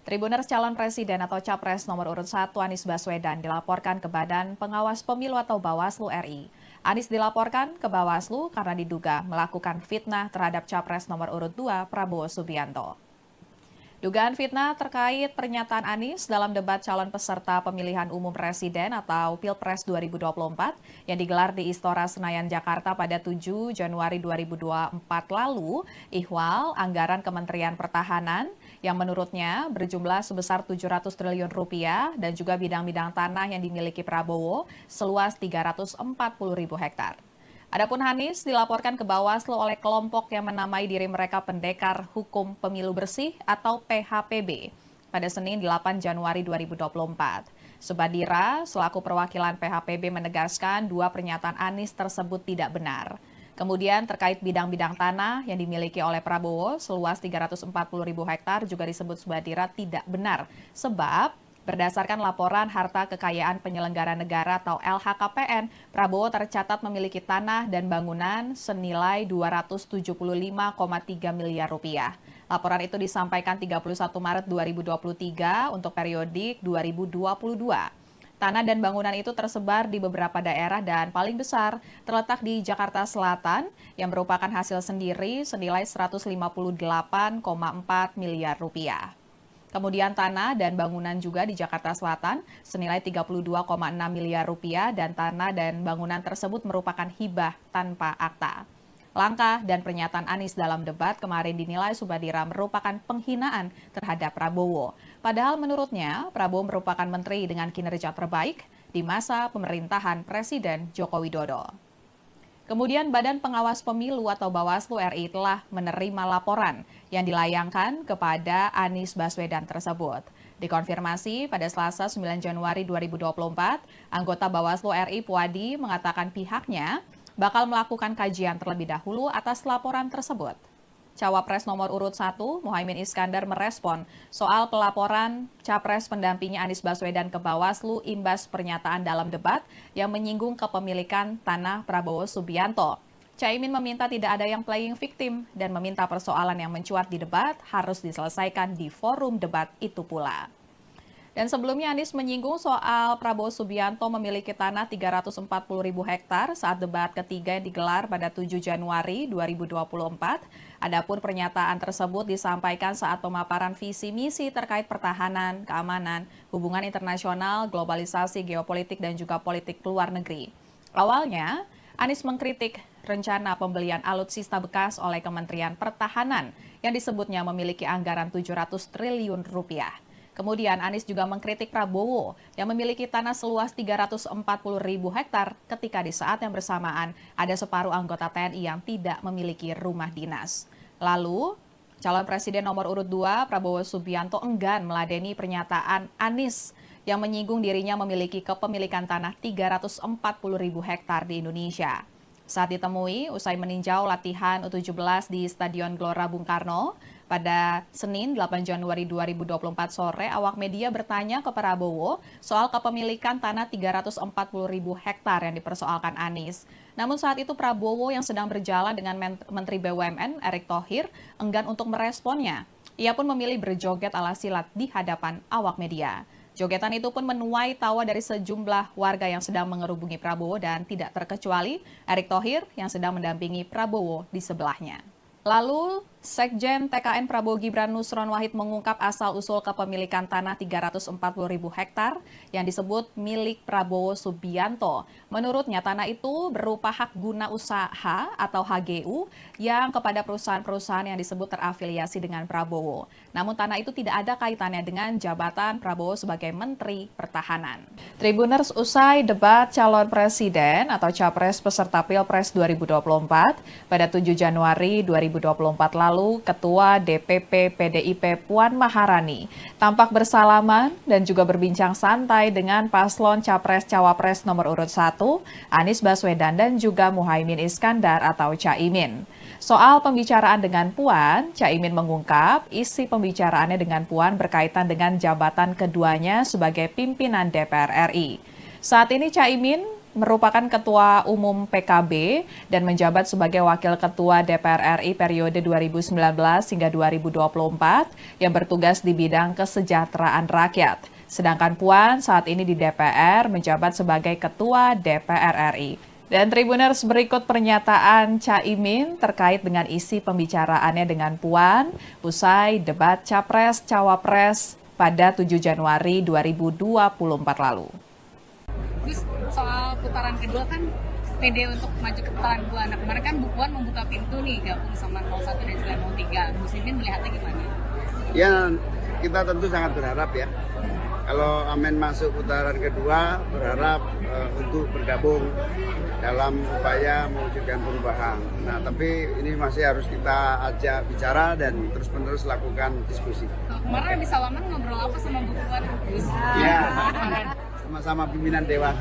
Tribuners calon presiden atau capres nomor urut 1 Anies Baswedan dilaporkan ke Badan Pengawas Pemilu atau Bawaslu RI. Anies dilaporkan ke Bawaslu karena diduga melakukan fitnah terhadap capres nomor urut 2 Prabowo Subianto. Dugaan fitnah terkait pernyataan Anies dalam debat calon peserta pemilihan umum presiden atau Pilpres 2024 yang digelar di Istora Senayan, Jakarta pada 7 Januari 2024 lalu, ihwal anggaran Kementerian Pertahanan yang menurutnya berjumlah sebesar 700 triliun rupiah dan juga bidang-bidang tanah yang dimiliki Prabowo seluas 340.000 hektar. Adapun Anies dilaporkan ke Bawaslu oleh kelompok yang menamai diri mereka Pendekar Hukum Pemilu Bersih atau PHPB pada Senin 8 Januari 2024. Subadira selaku perwakilan PHPB menegaskan dua pernyataan Anies tersebut tidak benar. Kemudian terkait bidang-bidang tanah yang dimiliki oleh Prabowo seluas 340.000 hektar juga disebut Subadira tidak benar sebab berdasarkan laporan harta kekayaan penyelenggara negara atau LHKPN, Prabowo tercatat memiliki tanah dan bangunan senilai 275,3 miliar rupiah. Laporan itu disampaikan 31 Maret 2023 untuk periodik 2022. Tanah dan bangunan itu tersebar di beberapa daerah dan paling besar terletak di Jakarta Selatan yang merupakan hasil sendiri senilai 158,4 miliar rupiah. Kemudian tanah dan bangunan juga di Jakarta Selatan senilai 32,6 miliar rupiah dan tanah dan bangunan tersebut merupakan hibah tanpa akta. Langkah dan pernyataan Anies dalam debat kemarin dinilai Subadira merupakan penghinaan terhadap Prabowo. Padahal menurutnya Prabowo merupakan menteri dengan kinerja terbaik di masa pemerintahan Presiden Joko Widodo. Kemudian Badan Pengawas Pemilu atau Bawaslu RI telah menerima laporan yang dilayangkan kepada Anies Baswedan tersebut. Dikonfirmasi pada Selasa 9 Januari 2024, anggota Bawaslu RI Puadi mengatakan pihaknya bakal melakukan kajian terlebih dahulu atas laporan tersebut. Cawapres nomor urut 1, Muhaimin Iskandar merespon soal pelaporan Capres pendampingnya Anies Baswedan ke Bawaslu imbas pernyataan dalam debat yang menyinggung kepemilikan tanah Prabowo Subianto. Caimin meminta tidak ada yang playing victim dan meminta persoalan yang mencuat di debat harus diselesaikan di forum debat itu pula. Dan sebelumnya Anies menyinggung soal Prabowo Subianto memiliki tanah 340.000 hektar saat debat ketiga yang digelar pada 7 Januari 2024. Adapun pernyataan tersebut disampaikan saat pemaparan visi misi terkait pertahanan, keamanan, hubungan internasional, globalisasi, geopolitik, dan juga politik luar negeri. Awalnya, Anies mengkritik rencana pembelian alutsista bekas oleh Kementerian Pertahanan yang disebutnya memiliki anggaran 700 triliun rupiah. Kemudian Anies juga mengkritik Prabowo yang memiliki tanah seluas 340.000 hektar ketika di saat yang bersamaan ada separuh anggota TNI yang tidak memiliki rumah dinas. Lalu, calon presiden nomor urut 2 Prabowo Subianto enggan meladeni pernyataan Anies yang menyinggung dirinya memiliki kepemilikan tanah 340.000 hektar di Indonesia. Saat ditemui usai meninjau latihan U17 di Stadion Gelora Bung Karno, pada Senin 8 Januari 2024 sore, awak media bertanya ke Prabowo soal kepemilikan tanah 340.000 hektar yang dipersoalkan Anies. Namun saat itu Prabowo yang sedang berjalan dengan Menteri BUMN Erick Thohir enggan untuk meresponnya. Ia pun memilih berjoget ala silat di hadapan awak media. Jogetan itu pun menuai tawa dari sejumlah warga yang sedang mengerubungi Prabowo dan tidak terkecuali Erick Thohir yang sedang mendampingi Prabowo di sebelahnya. Lalu, Sekjen TKN Prabowo Gibran Nusron Wahid mengungkap asal-usul kepemilikan tanah 340.000 hektar yang disebut milik Prabowo Subianto. Menurutnya, tanah itu berupa hak guna usaha atau HGU yang kepada perusahaan-perusahaan yang disebut terafiliasi dengan Prabowo. Namun tanah itu tidak ada kaitannya dengan jabatan Prabowo sebagai Menteri Pertahanan. Tribuners, usai debat calon presiden atau capres peserta Pilpres 2024 pada 7 Januari 2024 lalu, Ketua DPP PDIP Puan Maharani tampak bersalaman dan juga berbincang santai dengan paslon Capres-Cawapres nomor urut 1, Anies Baswedan dan juga Muhaimin Iskandar atau Caimin. Soal pembicaraan dengan Puan, Caimin mengungkap isi pembicaraannya dengan Puan berkaitan dengan jabatan keduanya sebagai pimpinan DPR RI. Saat ini Caimin merupakan Ketua Umum PKB dan menjabat sebagai Wakil Ketua DPR RI periode 2019 hingga 2024 yang bertugas di bidang kesejahteraan rakyat. Sedangkan Puan saat ini di DPR menjabat sebagai Ketua DPR RI. Dan Tribuners, berikut pernyataan Caimin terkait dengan isi pembicaraannya dengan Puan usai debat Capres-Cawapres pada 7 Januari 2024 lalu. Terus soal putaran kedua kan pede untuk maju ke putaran kedua. Nah kemarin kan Bu Puan membuka pintu nih gabung sama 01 dan juga 03. Muslimin melihatnya gimana? Ya, kita tentu sangat berharap ya. Kalau Amin masuk putaran kedua, berharap untuk bergabung dalam upaya mewujudkan perubahan. Nah, tapi ini masih harus kita ajak bicara dan terus-menerus lakukan diskusi. Kemarin di Salaman ngobrol apa sama Bu Puan? Ya, sama-sama pimpinan Dewan.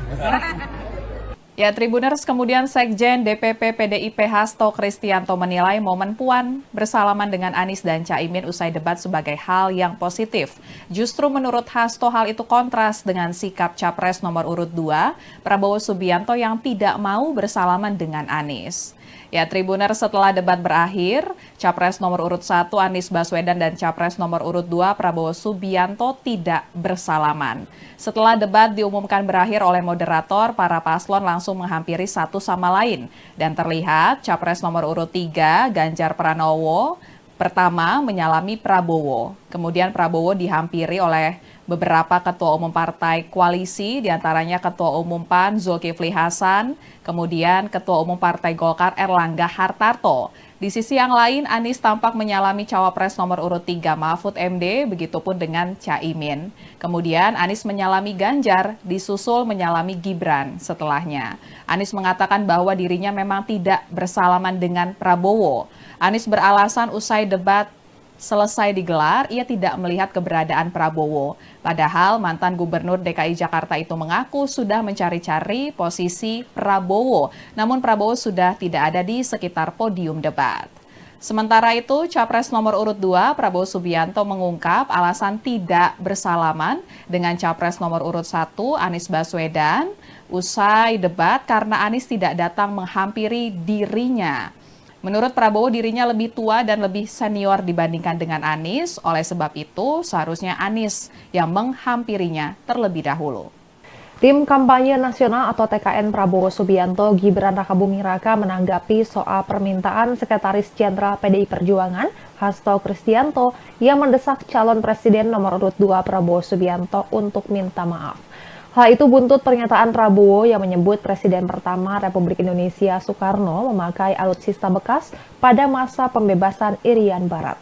Ya, Tribuners, kemudian Sekjen DPP PDIP Hasto Kristianto menilai momen Puan bersalaman dengan Anies dan Caimin usai debat sebagai hal yang positif. Justru menurut Hasto hal itu kontras dengan sikap Capres nomor urut 2, Prabowo Subianto yang tidak mau bersalaman dengan Anies. Ya, Tribuners, setelah debat berakhir, Capres nomor urut 1 Anies Baswedan dan Capres nomor urut 2 Prabowo Subianto tidak bersalaman. Setelah debat diumumkan berakhir oleh moderator, para paslon langsung menghampiri satu sama lain. Dan terlihat Capres nomor urut 3 Ganjar Pranowo pertama menyalami Prabowo. Kemudian Prabowo dihampiri oleh beberapa ketua umum partai koalisi, diantaranya Ketua Umum PAN Zulkifli Hasan, kemudian Ketua Umum Partai Golkar Erlangga Hartarto. Di sisi yang lain, Anies tampak menyalami cawapres nomor urut 3 Mahfud MD, begitupun dengan Caimin. Kemudian Anies menyalami Ganjar, disusul menyalami Gibran setelahnya. Anies mengatakan bahwa dirinya memang tidak bersalaman dengan Prabowo. Anies beralasan usai debat selesai digelar, ia tidak melihat keberadaan Prabowo. Padahal mantan Gubernur DKI Jakarta itu mengaku sudah mencari-cari posisi Prabowo. Namun Prabowo sudah tidak ada di sekitar podium debat. Sementara itu, Capres nomor urut 2 Prabowo Subianto mengungkap alasan tidak bersalaman dengan Capres nomor urut 1 Anies Baswedan usai debat karena Anies tidak datang menghampiri dirinya. Menurut Prabowo, dirinya lebih tua dan lebih senior dibandingkan dengan Anies. Oleh sebab itu, seharusnya Anies yang menghampirinya terlebih dahulu. Tim Kampanye Nasional atau TKN Prabowo Subianto Gibran Rakabuming Raka menanggapi soal permintaan Sekretaris Jenderal PDI Perjuangan Hasto Kristianto yang mendesak calon presiden nomor urut 2 Prabowo Subianto untuk minta maaf. Hal itu buntut pernyataan Prabowo yang menyebut Presiden pertama Republik Indonesia Soekarno memakai alutsista bekas pada masa pembebasan Irian Barat.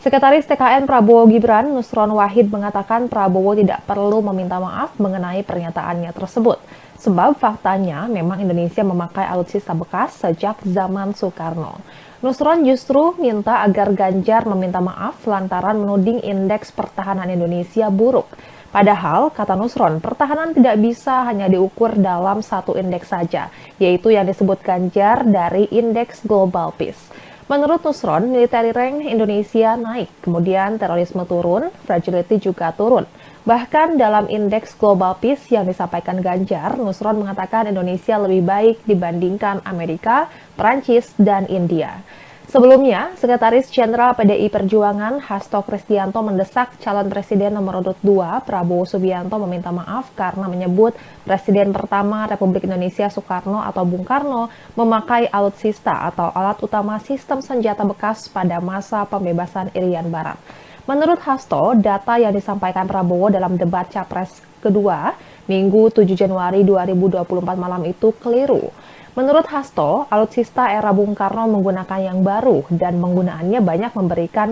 Sekretaris TKN Prabowo Gibran, Nusron Wahid, mengatakan Prabowo tidak perlu meminta maaf mengenai pernyataannya tersebut. Sebab faktanya memang Indonesia memakai alutsista bekas sejak zaman Soekarno. Nusron justru minta agar Ganjar meminta maaf lantaran menuding indeks pertahanan Indonesia buruk. Padahal, kata Nusron, pertahanan tidak bisa hanya diukur dalam satu indeks saja, yaitu yang disebut Ganjar dari Indeks Global Peace. Menurut Nusron, military rank Indonesia naik, kemudian terorisme turun, fragility juga turun. Bahkan dalam Indeks Global Peace yang disampaikan Ganjar, Nusron mengatakan Indonesia lebih baik dibandingkan Amerika, Perancis, dan India. Sebelumnya, Sekretaris Jenderal PDI Perjuangan Hasto Kristianto mendesak calon presiden nomor urut 2 Prabowo Subianto meminta maaf karena menyebut Presiden pertama Republik Indonesia Soekarno atau Bung Karno memakai alutsista atau alat utama sistem senjata bekas pada masa pembebasan Irian Barat. Menurut Hasto, data yang disampaikan Prabowo dalam debat Capres kedua Minggu 7 Januari 2024 malam itu keliru. Menurut Hasto, alutsista era Bung Karno menggunakan yang baru dan penggunaannya banyak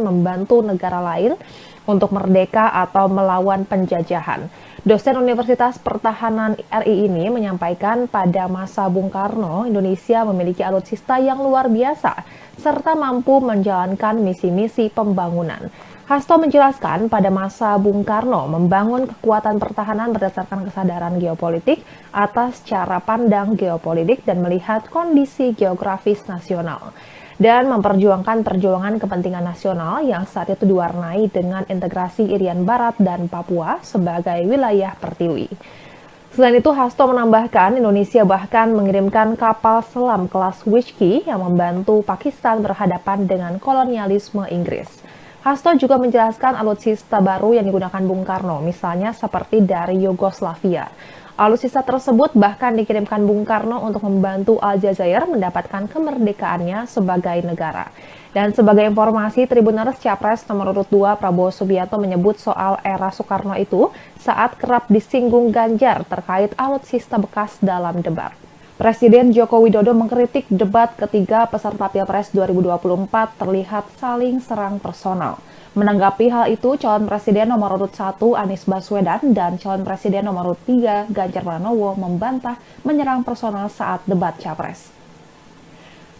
membantu negara lain untuk merdeka atau melawan penjajahan. Dosen Universitas Pertahanan RI ini menyampaikan pada masa Bung Karno, Indonesia memiliki alutsista yang luar biasa serta mampu menjalankan misi-misi pembangunan. Hasto menjelaskan pada masa Bung Karno membangun kekuatan pertahanan berdasarkan kesadaran geopolitik atas cara pandang geopolitik dan melihat kondisi geografis nasional dan memperjuangkan perjuangan kepentingan nasional yang saat itu diwarnai dengan integrasi Irian Barat dan Papua sebagai wilayah pertiwi. Selain itu, Hasto menambahkan Indonesia bahkan mengirimkan kapal selam kelas Whiskey yang membantu Pakistan berhadapan dengan kolonialisme Inggris. Hasto juga menjelaskan alutsista baru yang digunakan Bung Karno, misalnya seperti dari Yugoslavia. Alutsista tersebut bahkan dikirimkan Bung Karno untuk membantu Aljazair mendapatkan kemerdekaannya sebagai negara. Dan sebagai informasi, Tribuners Capres nomor urut 2 Prabowo Subianto menyebut soal era Soekarno itu saat kerap disinggung Ganjar terkait alutsista bekas dalam debat. Presiden Joko Widodo mengkritik debat ketiga peserta Pilpres 2024 terlihat saling serang personal. Menanggapi hal itu, calon presiden nomor urut 1 Anies Baswedan dan calon presiden nomor urut 3 Ganjar Pranowo membantah menyerang personal saat debat Capres.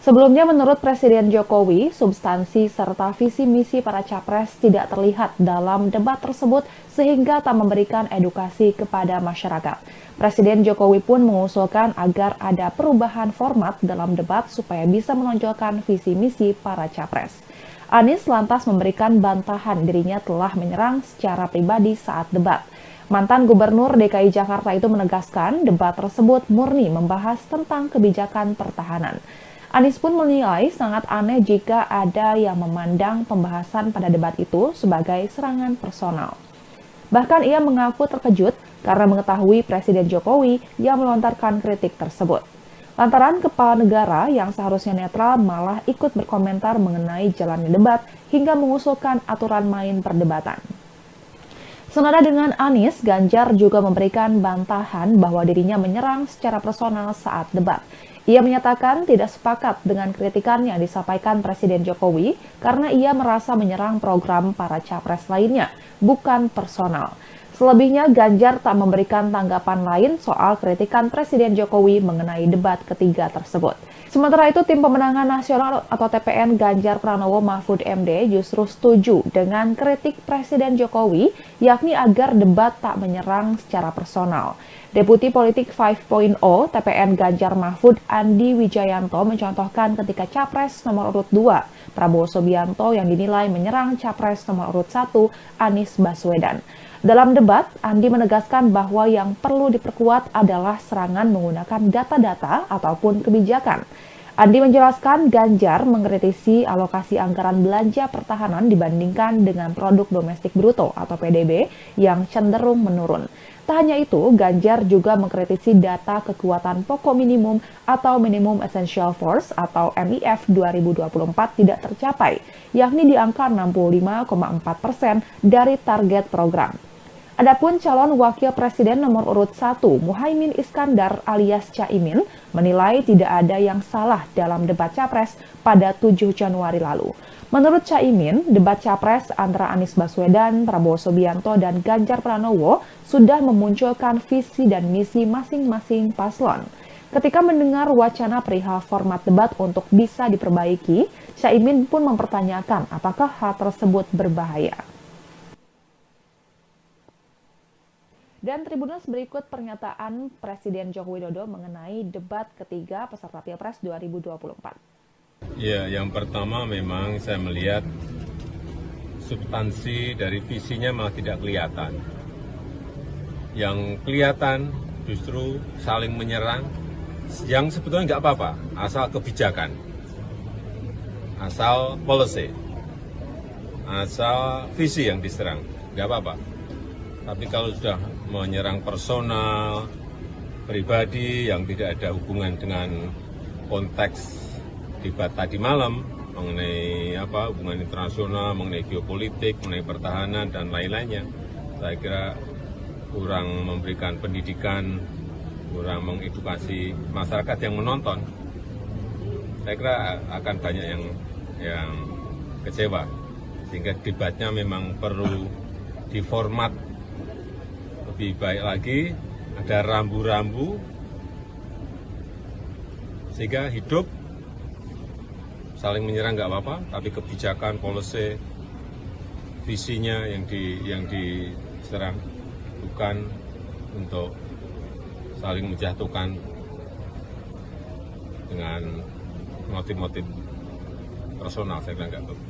Sebelumnya, menurut Presiden Jokowi, substansi serta visi misi para capres tidak terlihat dalam debat tersebut sehingga tak memberikan edukasi kepada masyarakat. Presiden Jokowi pun mengusulkan agar ada perubahan format dalam debat supaya bisa menonjolkan visi misi para capres. Anies lantas memberikan bantahan dirinya telah menyerang secara pribadi saat debat. Mantan Gubernur DKI Jakarta itu menegaskan debat tersebut murni membahas tentang kebijakan pertahanan. Anies pun menilai sangat aneh jika ada yang memandang pembahasan pada debat itu sebagai serangan personal. Bahkan ia mengaku terkejut karena mengetahui Presiden Jokowi yang melontarkan kritik tersebut. Lantaran kepala negara yang seharusnya netral malah ikut berkomentar mengenai jalannya debat hingga mengusulkan aturan main perdebatan. Senada dengan Anies, Ganjar juga memberikan bantahan bahwa dirinya menyerang secara personal saat debat. Ia menyatakan tidak sepakat dengan kritikan yang disampaikan Presiden Jokowi karena ia merasa menyerang program para capres lainnya, bukan personal. Selebihnya, Ganjar tak memberikan tanggapan lain soal kritikan Presiden Jokowi mengenai debat ketiga tersebut. Sementara itu, Tim Pemenangan Nasional atau TPN Ganjar Pranowo Mahfud MD justru setuju dengan kritik Presiden Jokowi, yakni agar debat tak menyerang secara personal. Deputi Politik 5.0 TPN Ganjar Mahfud Andi Wijayanto mencontohkan ketika Capres nomor urut 2 Prabowo Subianto yang dinilai menyerang Capres nomor urut 1 Anies Baswedan. Dalam debat, Andi menegaskan bahwa yang perlu diperkuat adalah serangan menggunakan data-data ataupun kebijakan. Andi menjelaskan Ganjar mengkritisi alokasi anggaran belanja pertahanan dibandingkan dengan produk domestik bruto atau PDB yang cenderung menurun. Tak hanya itu, Ganjar juga mengkritisi data kekuatan pokok minimum atau Minimum Essential Force atau MIF 2024 tidak tercapai, yakni di angka 65,4% dari target program. Adapun calon wakil presiden nomor urut 1, Muhaimin Iskandar alias Caimin, menilai tidak ada yang salah dalam debat Capres pada 7 Januari lalu. Menurut Caimin, debat Capres antara Anies Baswedan, Prabowo Subianto, dan Ganjar Pranowo sudah memunculkan visi dan misi masing-masing paslon. Ketika mendengar wacana perihal format debat untuk bisa diperbaiki, Caimin pun mempertanyakan apakah hal tersebut berbahaya. Dan Tribuners, berikut pernyataan Presiden Joko Widodo mengenai debat ketiga peserta Pilpres 2024. Ya, yang pertama memang saya melihat substansi dari visinya malah tidak kelihatan. Yang kelihatan justru saling menyerang, yang sebetulnya nggak apa-apa, asal kebijakan, asal policy, asal visi yang diserang, nggak apa-apa. Tapi kalau sudah menyerang personal, pribadi yang tidak ada hubungan dengan konteks debat tadi malam mengenai hubungan internasional, mengenai geopolitik, mengenai pertahanan dan lain-lainnya, saya kira kurang memberikan pendidikan, kurang mengedukasi masyarakat yang menonton. Saya kira akan banyak yang kecewa, sehingga debatnya memang perlu diformat lebih baik lagi, ada rambu-rambu sehingga hidup. Saling menyerang nggak apa-apa, tapi kebijakan, policy, visinya yang diserang, bukan untuk saling menjatuhkan dengan motif-motif personal. Saya kira nggak perlu.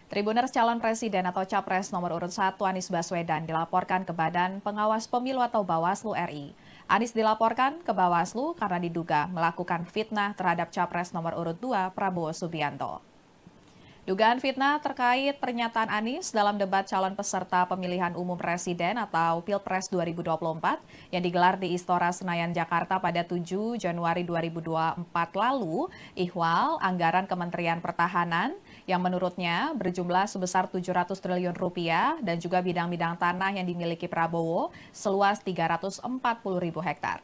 Tribuners calon presiden atau capres nomor urut 1 Anies Baswedan dilaporkan ke Badan Pengawas Pemilu atau Bawaslu RI. Anies dilaporkan ke Bawaslu karena diduga melakukan fitnah terhadap capres nomor urut 2 Prabowo Subianto. Dugaan fitnah terkait pernyataan Anies dalam debat calon peserta pemilihan umum presiden atau Pilpres 2024 yang digelar di Istora Senayan, Jakarta pada 7 Januari 2024 lalu, ihwal anggaran Kementerian Pertahanan yang menurutnya berjumlah sebesar 700 triliun rupiah dan juga bidang-bidang tanah yang dimiliki Prabowo seluas 340.000 hektar.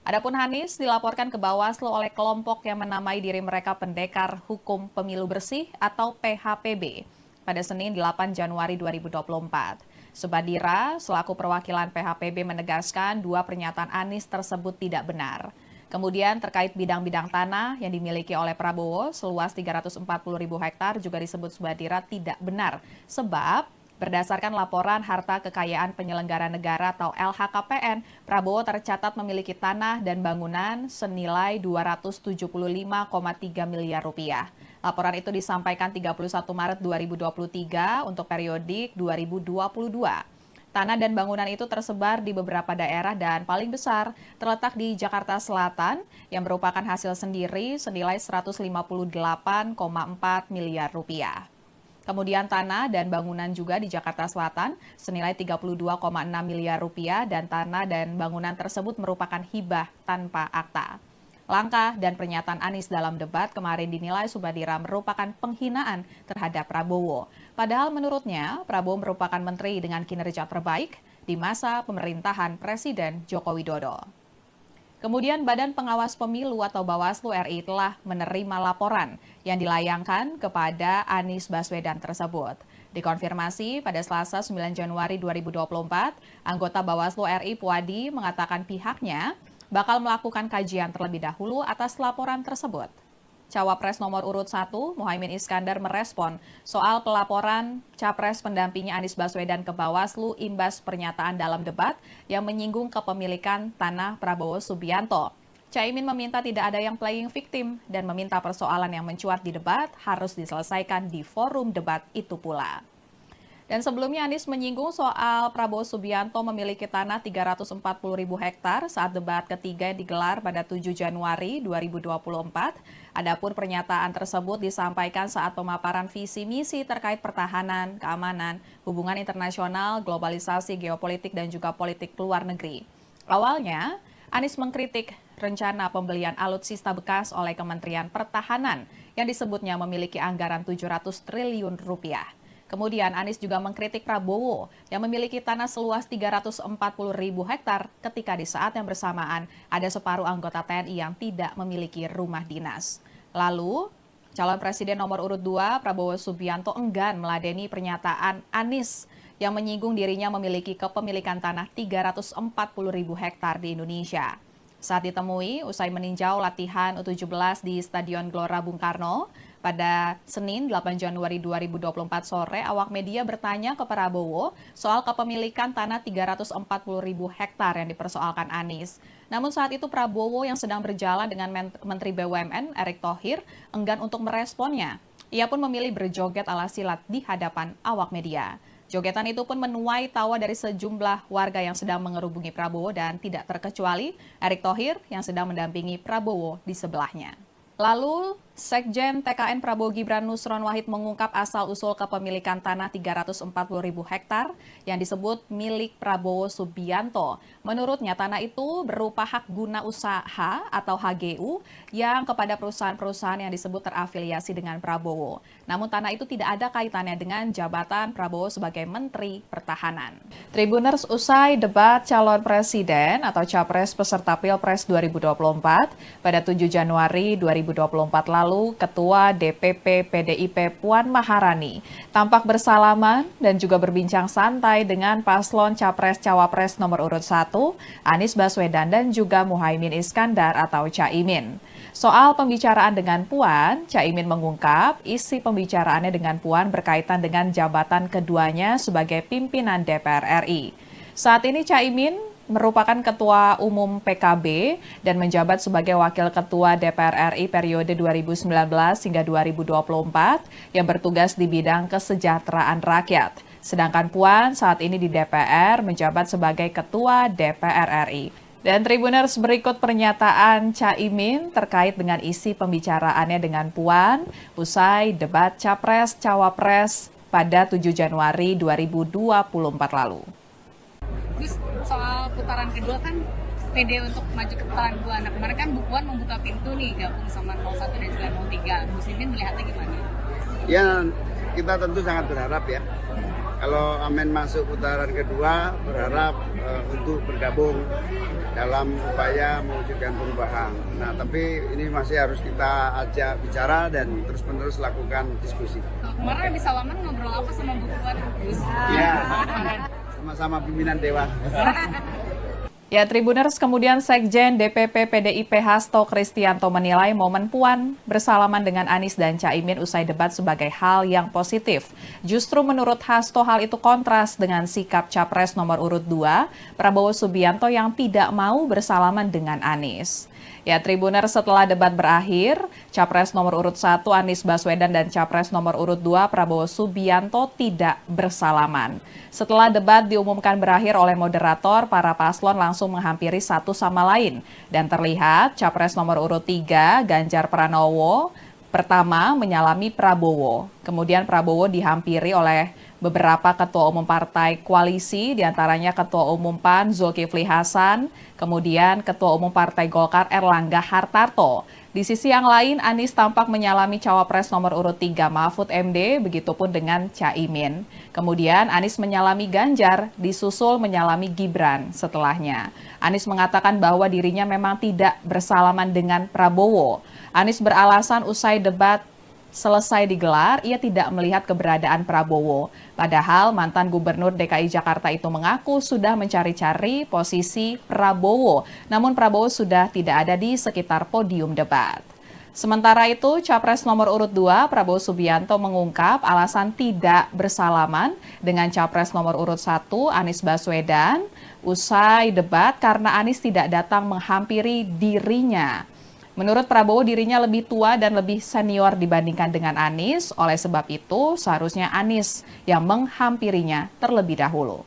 Adapun Anies dilaporkan ke Bawaslu oleh kelompok yang menamai diri mereka Pendekar Hukum Pemilu Bersih atau PHPB pada Senin 8 Januari 2024. Subadira selaku perwakilan PHPB menegaskan dua pernyataan Anies tersebut tidak benar. Kemudian terkait bidang-bidang tanah yang dimiliki oleh Prabowo seluas 340.000 hektar juga disebut Subadira tidak benar sebab berdasarkan laporan harta kekayaan penyelenggara negara atau LHKPN, Prabowo tercatat memiliki tanah dan bangunan senilai 275,3 miliar rupiah. Laporan itu disampaikan 31 Maret 2023 untuk periodik 2022. Tanah dan bangunan itu tersebar di beberapa daerah dan paling besar terletak di Jakarta Selatan yang merupakan hasil sendiri senilai 158,4 miliar rupiah. Kemudian tanah dan bangunan juga di Jakarta Selatan senilai 32,6 miliar rupiah dan tanah dan bangunan tersebut merupakan hibah tanpa akta. Langkah dan pernyataan Anies dalam debat kemarin dinilai Subadira merupakan penghinaan terhadap Prabowo. Padahal menurutnya Prabowo merupakan menteri dengan kinerja terbaik di masa pemerintahan Presiden Joko Widodo. Kemudian Badan Pengawas Pemilu atau Bawaslu RI telah menerima laporan yang dilayangkan kepada Anies Baswedan tersebut. Dikonfirmasi pada Selasa 9 Januari 2024, anggota Bawaslu RI Puadi mengatakan pihaknya bakal melakukan kajian terlebih dahulu atas laporan tersebut. Cawapres nomor urut 1, Muhaimin Iskandar merespon soal pelaporan Capres pendampingnya Anies Baswedan ke Bawaslu imbas pernyataan dalam debat yang menyinggung kepemilikan tanah Prabowo Subianto. Caimin meminta tidak ada yang playing victim dan meminta persoalan yang mencuat di debat harus diselesaikan di forum debat itu pula. Dan sebelumnya Anies menyinggung soal Prabowo Subianto memiliki tanah 340.000 hektar saat debat ketiga digelar pada 7 Januari 2024. Adapun pernyataan tersebut disampaikan saat pemaparan visi misi terkait pertahanan, keamanan, hubungan internasional, globalisasi, geopolitik, dan juga politik luar negeri. Awalnya, Anies mengkritik rencana pembelian alutsista bekas oleh Kementerian Pertahanan yang disebutnya memiliki anggaran 700 triliun rupiah. Kemudian Anies juga mengkritik Prabowo yang memiliki tanah seluas 340.000 hektar ketika di saat yang bersamaan ada separuh anggota TNI yang tidak memiliki rumah dinas. Lalu, calon presiden nomor urut 2 Prabowo Subianto enggan meladeni pernyataan Anies yang menyinggung dirinya memiliki kepemilikan tanah 340.000 hektar di Indonesia. Saat ditemui, usai meninjau latihan U17 di Stadion Gelora Bung Karno, pada Senin 8 Januari 2024 sore, awak media bertanya ke Prabowo soal kepemilikan tanah 340.000 hektar yang dipersoalkan Anies. Namun saat itu Prabowo yang sedang berjalan dengan Menteri BUMN Erick Thohir enggan untuk meresponnya. Ia pun memilih berjoget ala silat di hadapan awak media. Jogetan itu pun menuai tawa dari sejumlah warga yang sedang mengerubungi Prabowo dan tidak terkecuali Erick Thohir yang sedang mendampingi Prabowo di sebelahnya. Lalu, Sekjen TKN Prabowo Gibran Nusron Wahid mengungkap asal-usul kepemilikan tanah 340.000 hektar yang disebut milik Prabowo Subianto. Menurutnya, tanah itu berupa hak guna usaha atau HGU yang kepada perusahaan-perusahaan yang disebut terafiliasi dengan Prabowo. Namun, tanah itu tidak ada kaitannya dengan jabatan Prabowo sebagai Menteri Pertahanan. Tribuners, usai debat calon presiden atau capres peserta Pilpres 2024 pada 7 Januari 2024 lalu, Ketua DPP PDIP Puan Maharani tampak bersalaman dan juga berbincang santai dengan paslon Capres-Cawapres nomor urut 1, Anies Baswedan dan juga Muhaimin Iskandar atau Caimin. Soal pembicaraan dengan Puan, Caimin mengungkap isi pembicaraannya dengan Puan berkaitan dengan jabatan keduanya sebagai pimpinan DPR RI. Saat ini Caimin merupakan Ketua Umum PKB dan menjabat sebagai Wakil Ketua DPR RI periode 2019 hingga 2024 yang bertugas di bidang kesejahteraan rakyat. Sedangkan Puan saat ini di DPR menjabat sebagai Ketua DPR RI. Dan Tribuners, berikut pernyataan Caimin terkait dengan isi pembicaraannya dengan Puan usai debat Capres-Cawapres pada 7 Januari 2024 lalu. Terus soal putaran kedua kan pede untuk maju ke putaran kedua. Nah kemarin kan Bu Puan membuka pintu nih gabung sama 01 dan juga 03. Muslimin melihatnya gimana? Ya, kita tentu sangat berharap ya. Kalau Amin masuk putaran kedua, berharap untuk bergabung dalam upaya mewujudkan perubahan. Nah, tapi ini masih harus kita ajak bicara dan terus-menerus lakukan diskusi. Kemarin habis salaman ngobrol apa sama Bu Puan? Ya, sama-sama pimpinan Dewan. Ya, Tribuners, kemudian Sekjen DPP PDIP Hasto Kristianto menilai momen Puan bersalaman dengan Anies dan Caimin usai debat sebagai hal yang positif. Justru menurut Hasto hal itu kontras dengan sikap Capres nomor urut 2, Prabowo Subianto yang tidak mau bersalaman dengan Anies. Ya, Tribuners, setelah debat berakhir, Capres nomor urut 1 Anies Baswedan dan Capres nomor urut 2 Prabowo Subianto tidak bersalaman. Setelah debat diumumkan berakhir oleh moderator, para paslon langsung menghampiri satu sama lain. Dan terlihat Capres nomor urut 3 Ganjar Pranowo pertama menyalami Prabowo. Kemudian Prabowo dihampiri oleh beberapa ketua umum partai koalisi, diantaranya Ketua Umum PAN Zulkifli Hasan, kemudian Ketua Umum Partai Golkar Erlangga Hartarto. Di sisi yang lain, Anies tampak menyalami Cawapres nomor urut 3 Mahfud MD, begitupun dengan Caimin. Kemudian Anies menyalami Ganjar, disusul menyalami Gibran setelahnya. Anies mengatakan bahwa dirinya memang tidak bersalaman dengan Prabowo. Anies beralasan usai debat selesai digelar, ia tidak melihat keberadaan Prabowo. Padahal mantan Gubernur DKI Jakarta itu mengaku sudah mencari-cari posisi Prabowo. Namun Prabowo sudah tidak ada di sekitar podium debat. Sementara itu, Capres nomor urut 2 Prabowo Subianto mengungkap alasan tidak bersalaman dengan Capres nomor urut 1 Anies Baswedan usai debat karena Anies tidak datang menghampiri dirinya. Menurut Prabowo, dirinya lebih tua dan lebih senior dibandingkan dengan Anies. Oleh sebab itu, seharusnya Anies yang menghampirinya terlebih dahulu.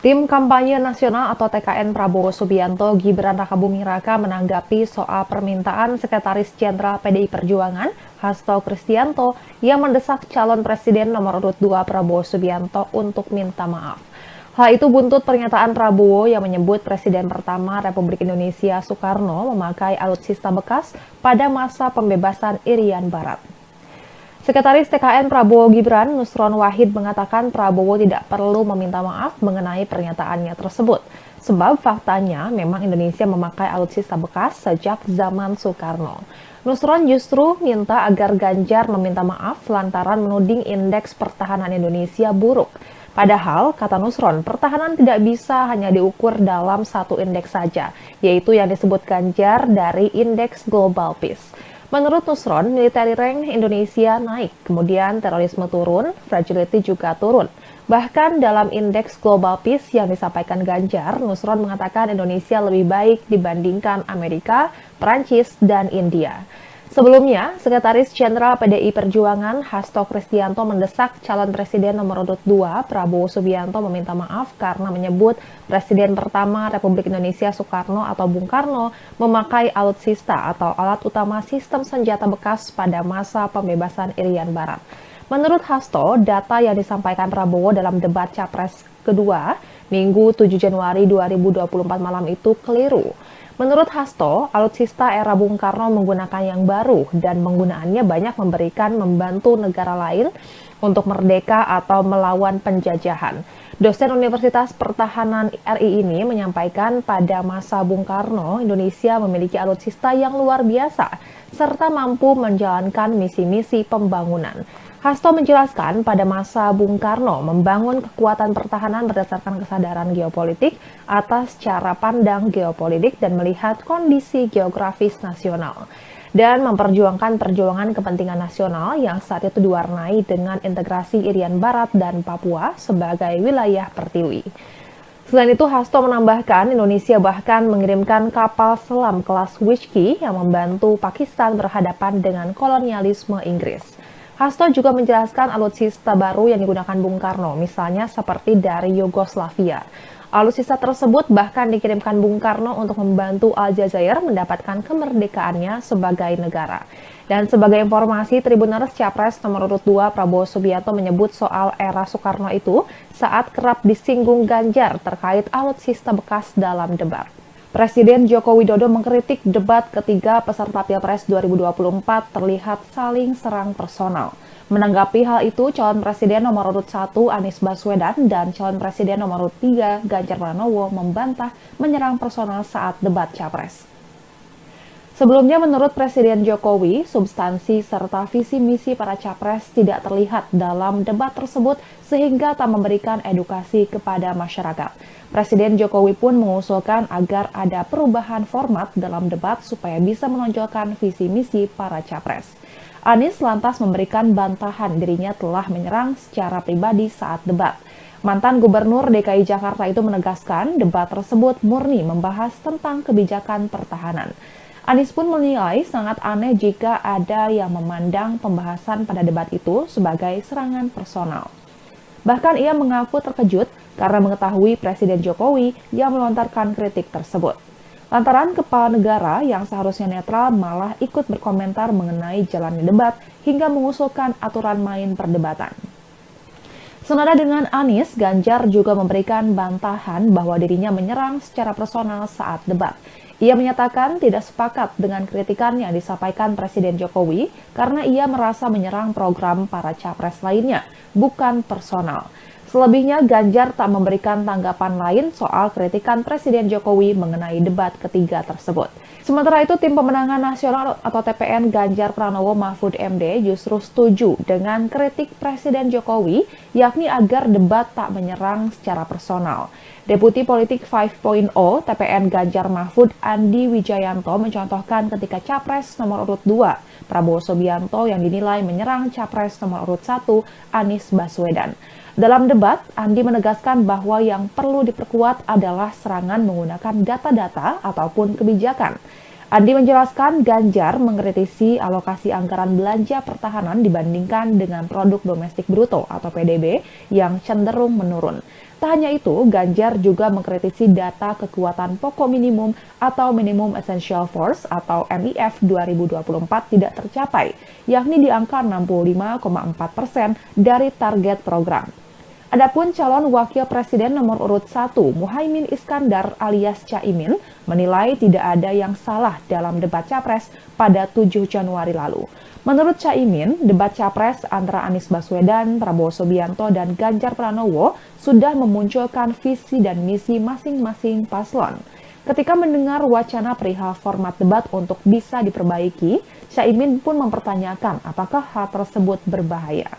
Tim Kampanye Nasional atau TKN Prabowo Subianto Gibran Rakabuming Raka menanggapi soal permintaan Sekretaris Jenderal PDI Perjuangan Hasto Kristianto yang mendesak calon Presiden nomor urut 2 Prabowo Subianto untuk minta maaf. Hal itu buntut pernyataan Prabowo yang menyebut Presiden pertama Republik Indonesia Soekarno memakai alutsista bekas pada masa pembebasan Irian Barat. Sekretaris TKN Prabowo Gibran, Nusron Wahid, mengatakan Prabowo tidak perlu meminta maaf mengenai pernyataannya tersebut. Sebab faktanya memang Indonesia memakai alutsista bekas sejak zaman Soekarno. Nusron justru minta agar Ganjar meminta maaf lantaran menuding indeks pertahanan Indonesia buruk. Padahal, kata Nusron, pertahanan tidak bisa hanya diukur dalam satu indeks saja, yaitu yang disebut Ganjar dari Indeks Global Peace. Menurut Nusron, military rank Indonesia naik, kemudian terorisme turun, fragility juga turun. Bahkan dalam Indeks Global Peace yang disampaikan Ganjar, Nusron mengatakan Indonesia lebih baik dibandingkan Amerika, Prancis, dan India. Sebelumnya, Sekretaris Jenderal PDI Perjuangan Hasto Kristianto mendesak calon Presiden nomor urut 2 Prabowo Subianto meminta maaf karena menyebut Presiden pertama Republik Indonesia Soekarno atau Bung Karno memakai alutsista atau alat utama sistem senjata bekas pada masa pembebasan Irian Barat. Menurut Hasto, data yang disampaikan Prabowo dalam debat Capres kedua Minggu 7 Januari 2024 malam itu keliru. Menurut Hasto, alutsista era Bung Karno menggunakan yang baru dan penggunaannya banyak membantu negara lain untuk merdeka atau melawan penjajahan. Dosen Universitas Pertahanan RI ini menyampaikan pada masa Bung Karno, Indonesia memiliki alutsista yang luar biasa serta mampu menjalankan misi-misi pembangunan. Hasto menjelaskan pada masa Bung Karno membangun kekuatan pertahanan berdasarkan kesadaran geopolitik atas cara pandang geopolitik dan melihat kondisi geografis nasional dan memperjuangkan perjuangan kepentingan nasional yang saat itu diwarnai dengan integrasi Irian Barat dan Papua sebagai wilayah pertiwi. Selain itu, Hasto menambahkan Indonesia bahkan mengirimkan kapal selam kelas Whiskey yang membantu Pakistan berhadapan dengan kolonialisme Inggris. Hasto juga menjelaskan alutsista baru yang digunakan Bung Karno, misalnya seperti dari Yugoslavia. Alutsista tersebut bahkan dikirimkan Bung Karno untuk membantu Aljazair mendapatkan kemerdekaannya sebagai negara. Dan sebagai informasi, Tribuners Capres nomor urut 2 Prabowo Subianto menyebut soal era Soekarno itu saat kerap disinggung Ganjar terkait alutsista bekas dalam debat. Presiden Joko Widodo mengkritik debat ketiga peserta Pilpres 2024 terlihat saling serang personal. Menanggapi hal itu, calon presiden nomor urut 1 Anies Baswedan dan calon presiden nomor urut 3 Ganjar Pranowo membantah menyerang personal saat debat Capres. Sebelumnya, menurut Presiden Jokowi, substansi serta visi misi para capres tidak terlihat dalam debat tersebut sehingga tak memberikan edukasi kepada masyarakat. Presiden Jokowi pun mengusulkan agar ada perubahan format dalam debat supaya bisa menonjolkan visi misi para capres. Anies lantas memberikan bantahan dirinya telah menyerang secara pribadi saat debat. Mantan Gubernur DKI Jakarta itu menegaskan debat tersebut murni membahas tentang kebijakan pertahanan. Anies pun menilai sangat aneh jika ada yang memandang pembahasan pada debat itu sebagai serangan personal. Bahkan ia mengaku terkejut karena mengetahui Presiden Jokowi yang melontarkan kritik tersebut. Lantaran kepala negara yang seharusnya netral malah ikut berkomentar mengenai jalannya debat hingga mengusulkan aturan main perdebatan. Senada dengan Anies, Ganjar juga memberikan bantahan bahwa dirinya menyerang secara personal saat debat. Ia menyatakan tidak sepakat dengan kritikan yang disampaikan Presiden Jokowi karena ia merasa menyerang program para capres lainnya, bukan personal. Selebihnya, Ganjar tak memberikan tanggapan lain soal kritikan Presiden Jokowi mengenai debat ketiga tersebut. Sementara itu, Tim Pemenangan Nasional atau TPN Ganjar Pranowo Mahfud MD justru setuju dengan kritik Presiden Jokowi, yakni agar debat tak menyerang secara personal. Deputi Politik 5.0 TPN Ganjar Mahfud Andi Wijayanto mencontohkan ketika Capres nomor urut 2 Prabowo Subianto yang dinilai menyerang Capres nomor urut 1 Anies Baswedan. Dalam debat, Andi menegaskan bahwa yang perlu diperkuat adalah serangan menggunakan data-data ataupun kebijakan. Andi menjelaskan Ganjar mengkritisi alokasi anggaran belanja pertahanan dibandingkan dengan produk domestik bruto atau PDB yang cenderung menurun. Tak hanya itu, Ganjar juga mengkritisi data kekuatan pokok minimum atau Minimum Essential Force atau MIF 2024 tidak tercapai, yakni di angka 65,4% dari target program. Adapun calon wakil presiden nomor urut 1, Muhaimin Iskandar alias Caimin, menilai tidak ada yang salah dalam debat Capres pada 7 Januari lalu. Menurut Caimin, debat Capres antara Anies Baswedan, Prabowo Subianto, dan Ganjar Pranowo sudah memunculkan visi dan misi masing-masing paslon. Ketika mendengar wacana perihal format debat untuk bisa diperbaiki, Caimin pun mempertanyakan apakah hal tersebut berbahaya.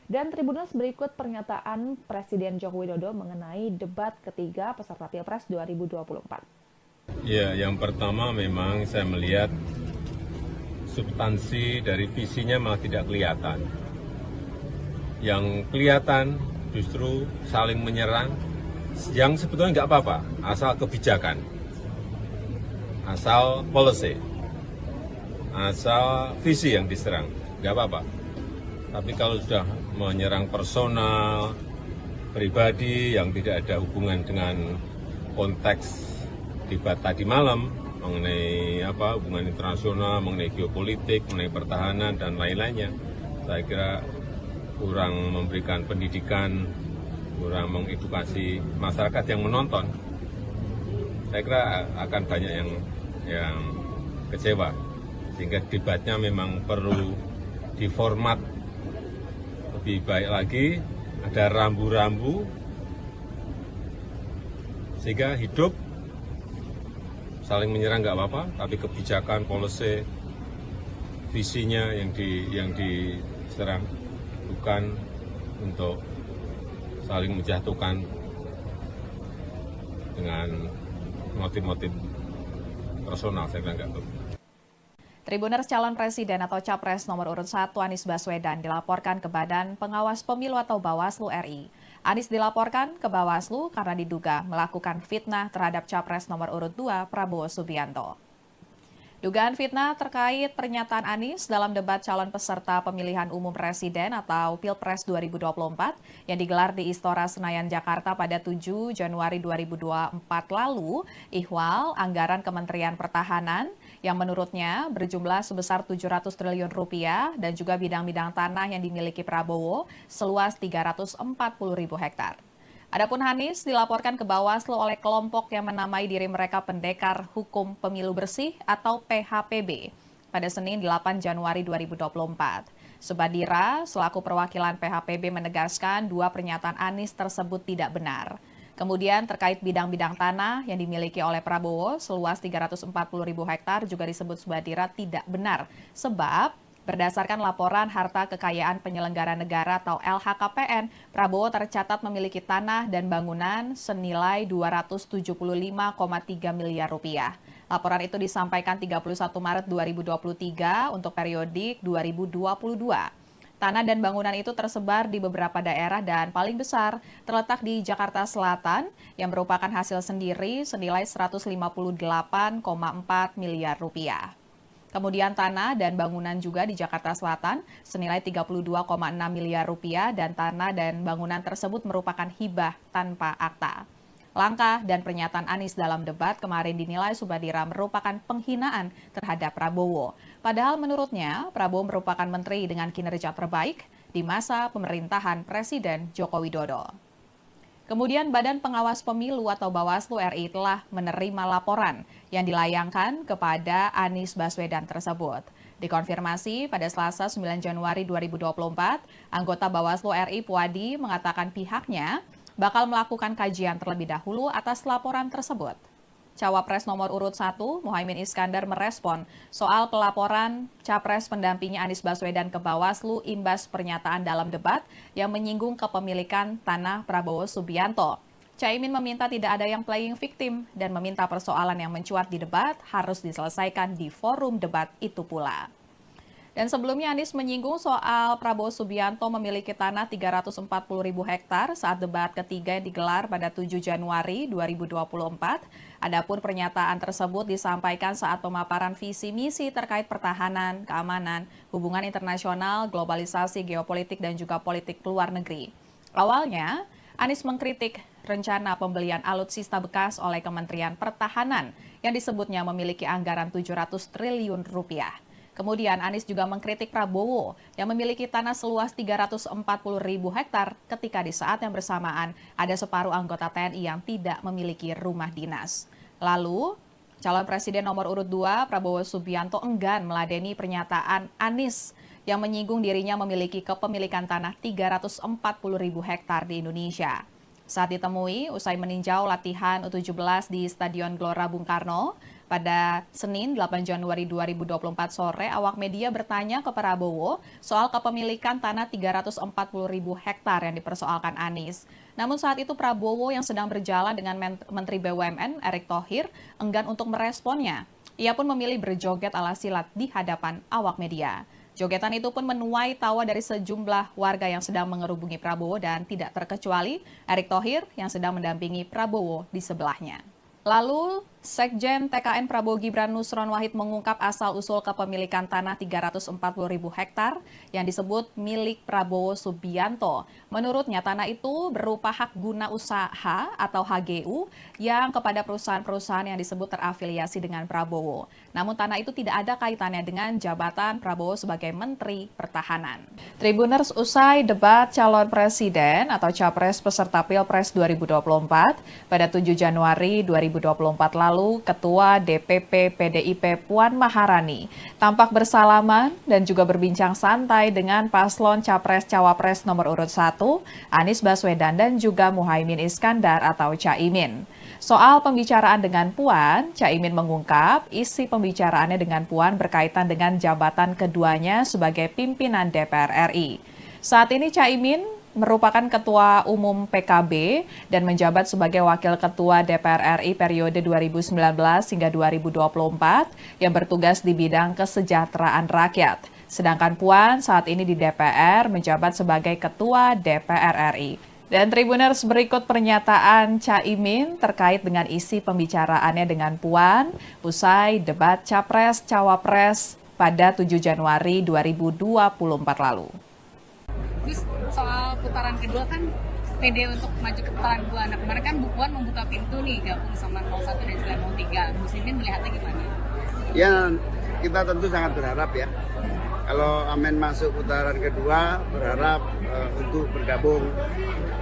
Dan Tribuners, berikut pernyataan Presiden Joko Widodo mengenai debat ketiga peserta Pilpres 2024. Ya, yang pertama memang saya melihat substansi dari visinya malah tidak kelihatan. Yang kelihatan justru saling menyerang, yang sebetulnya nggak apa-apa, asal kebijakan, asal policy, asal visi yang diserang, nggak apa-apa. Tapi kalau sudah menyerang personal, pribadi yang tidak ada hubungan dengan konteks debat tadi malam mengenai hubungan internasional, mengenai geopolitik, mengenai pertahanan dan lain-lainnya, saya kira kurang memberikan pendidikan, kurang mengedukasi masyarakat yang menonton. Saya kira akan banyak yang kecewa, sehingga debatnya memang perlu diformat lebih baik lagi, ada rambu-rambu sehingga hidup. Saling menyerang nggak apa-apa, tapi kebijakan, policy, visinya yang diserang, bukan untuk saling menjatuhkan dengan motif-motif personal. Saya kira nggak perlu. Tribuners calon presiden atau capres nomor urut 1 Anies Baswedan dilaporkan ke Badan Pengawas Pemilu atau Bawaslu RI. Anies dilaporkan ke Bawaslu karena diduga melakukan fitnah terhadap capres nomor urut 2 Prabowo Subianto. Dugaan fitnah terkait pernyataan Anies dalam debat calon peserta pemilihan umum presiden atau Pilpres 2024 yang digelar di Istora Senayan, Jakarta pada 7 Januari 2024 lalu, ihwal anggaran Kementerian Pertahanan yang menurutnya berjumlah sebesar 700 triliun rupiah dan juga bidang-bidang tanah yang dimiliki Prabowo seluas 340.000 hektar. Adapun Anies dilaporkan ke Bawaslu oleh kelompok yang menamai diri mereka Pendekar Hukum Pemilu Bersih atau PHPB pada Senin 8 Januari 2024. Subadira selaku perwakilan PHPB menegaskan dua pernyataan Anies tersebut tidak benar. Kemudian terkait bidang-bidang tanah yang dimiliki oleh Prabowo seluas 340.000 hektar juga disebut Subadira tidak benar sebab berdasarkan laporan harta kekayaan penyelenggara negara atau LHKPN, Prabowo tercatat memiliki tanah dan bangunan senilai 275,3 miliar rupiah. Laporan itu disampaikan 31 Maret 2023 untuk periodik 2022. Tanah dan bangunan itu tersebar di beberapa daerah dan paling besar terletak di Jakarta Selatan yang merupakan hasil sendiri senilai 158,4 miliar rupiah. Kemudian tanah dan bangunan juga di Jakarta Selatan senilai 32,6 miliar rupiah dan tanah dan bangunan tersebut merupakan hibah tanpa akta. Langkah dan pernyataan Anies dalam debat kemarin dinilai Subadira merupakan penghinaan terhadap Prabowo. Padahal menurutnya Prabowo merupakan menteri dengan kinerja terbaik di masa pemerintahan Presiden Joko Widodo. Kemudian Badan Pengawas Pemilu atau Bawaslu RI telah menerima laporan yang dilayangkan kepada Anies Baswedan tersebut. Dikonfirmasi pada Selasa 9 Januari 2024, anggota Bawaslu RI Puadi mengatakan pihaknya bakal melakukan kajian terlebih dahulu atas laporan tersebut. Cawapres nomor urut 1, Muhaimin Iskandar merespon soal pelaporan Capres pendampingnya Anies Baswedan ke Bawaslu imbas pernyataan dalam debat yang menyinggung kepemilikan tanah Prabowo Subianto. Caimin meminta tidak ada yang playing victim dan meminta persoalan yang mencuat di debat harus diselesaikan di forum debat itu pula. Dan sebelumnya Anies menyinggung soal Prabowo Subianto memiliki tanah 340.000 hektar saat debat ketiga yang digelar pada 7 Januari 2024. Adapun pernyataan tersebut disampaikan saat pemaparan visi misi terkait pertahanan, keamanan, hubungan internasional, globalisasi, geopolitik, dan juga politik luar negeri. Awalnya, Anies mengkritik rencana pembelian alutsista bekas oleh Kementerian Pertahanan yang disebutnya memiliki anggaran 700 triliun rupiah. Kemudian Anies juga mengkritik Prabowo yang memiliki tanah seluas 340.000 hektar ketika di saat yang bersamaan ada separuh anggota TNI yang tidak memiliki rumah dinas. Lalu, calon presiden nomor urut 2 Prabowo Subianto enggan meladeni pernyataan Anies yang menyinggung dirinya memiliki kepemilikan tanah 340.000 hektar di Indonesia. Saat ditemui usai meninjau latihan U17 di Stadion Gelora Bung Karno, pada Senin 8 Januari 2024 sore, awak media bertanya ke Prabowo soal kepemilikan tanah 340.000 hektar yang dipersoalkan Anies. Namun saat itu Prabowo yang sedang berjalan dengan Menteri BUMN Erick Thohir enggan untuk meresponnya. Ia pun memilih berjoget ala silat di hadapan awak media. Jogetan itu pun menuai tawa dari sejumlah warga yang sedang mengerubungi Prabowo dan tidak terkecuali Erick Thohir yang sedang mendampingi Prabowo di sebelahnya. Lalu, Sekjen TKN Prabowo Gibran Nusron Wahid mengungkap asal-usul kepemilikan tanah 340.000 hektar yang disebut milik Prabowo Subianto. Menurutnya, tanah itu berupa hak guna usaha atau HGU yang kepada perusahaan-perusahaan yang disebut terafiliasi dengan Prabowo. Namun tanah itu tidak ada kaitannya dengan jabatan Prabowo sebagai Menteri Pertahanan. Tribuners, usai debat calon presiden atau capres peserta Pilpres 2024 pada 7 Januari 2024 lalu, Ketua DPP PDIP Puan Maharani tampak bersalaman dan juga berbincang santai dengan paslon Capres-Cawapres nomor urut 1, Anies Baswedan dan juga Muhaimin Iskandar atau Caimin. Soal pembicaraan dengan Puan, Caimin mengungkap isi pembicaraannya dengan Puan berkaitan dengan jabatan keduanya sebagai pimpinan DPR RI. Saat ini Caimin merupakan Ketua Umum PKB dan menjabat sebagai Wakil Ketua DPR RI periode 2019 hingga 2024 yang bertugas di bidang kesejahteraan rakyat. Sedangkan Puan saat ini di DPR menjabat sebagai Ketua DPR RI. Dan Tribuners, berikut pernyataan Caimin terkait dengan isi pembicaraannya dengan Puan usai debat Capres-Cawapres pada 7 Januari 2024 lalu. Terus soal putaran kedua kan pede untuk maju ke putaran kedua. Nah kemarin kan Bu Puan membuka pintu nih gabung sama 01 dan juga 03. Muslimin melihatnya gimana? Ya, kita tentu sangat berharap ya. Kalau Amin masuk putaran kedua, berharap untuk bergabung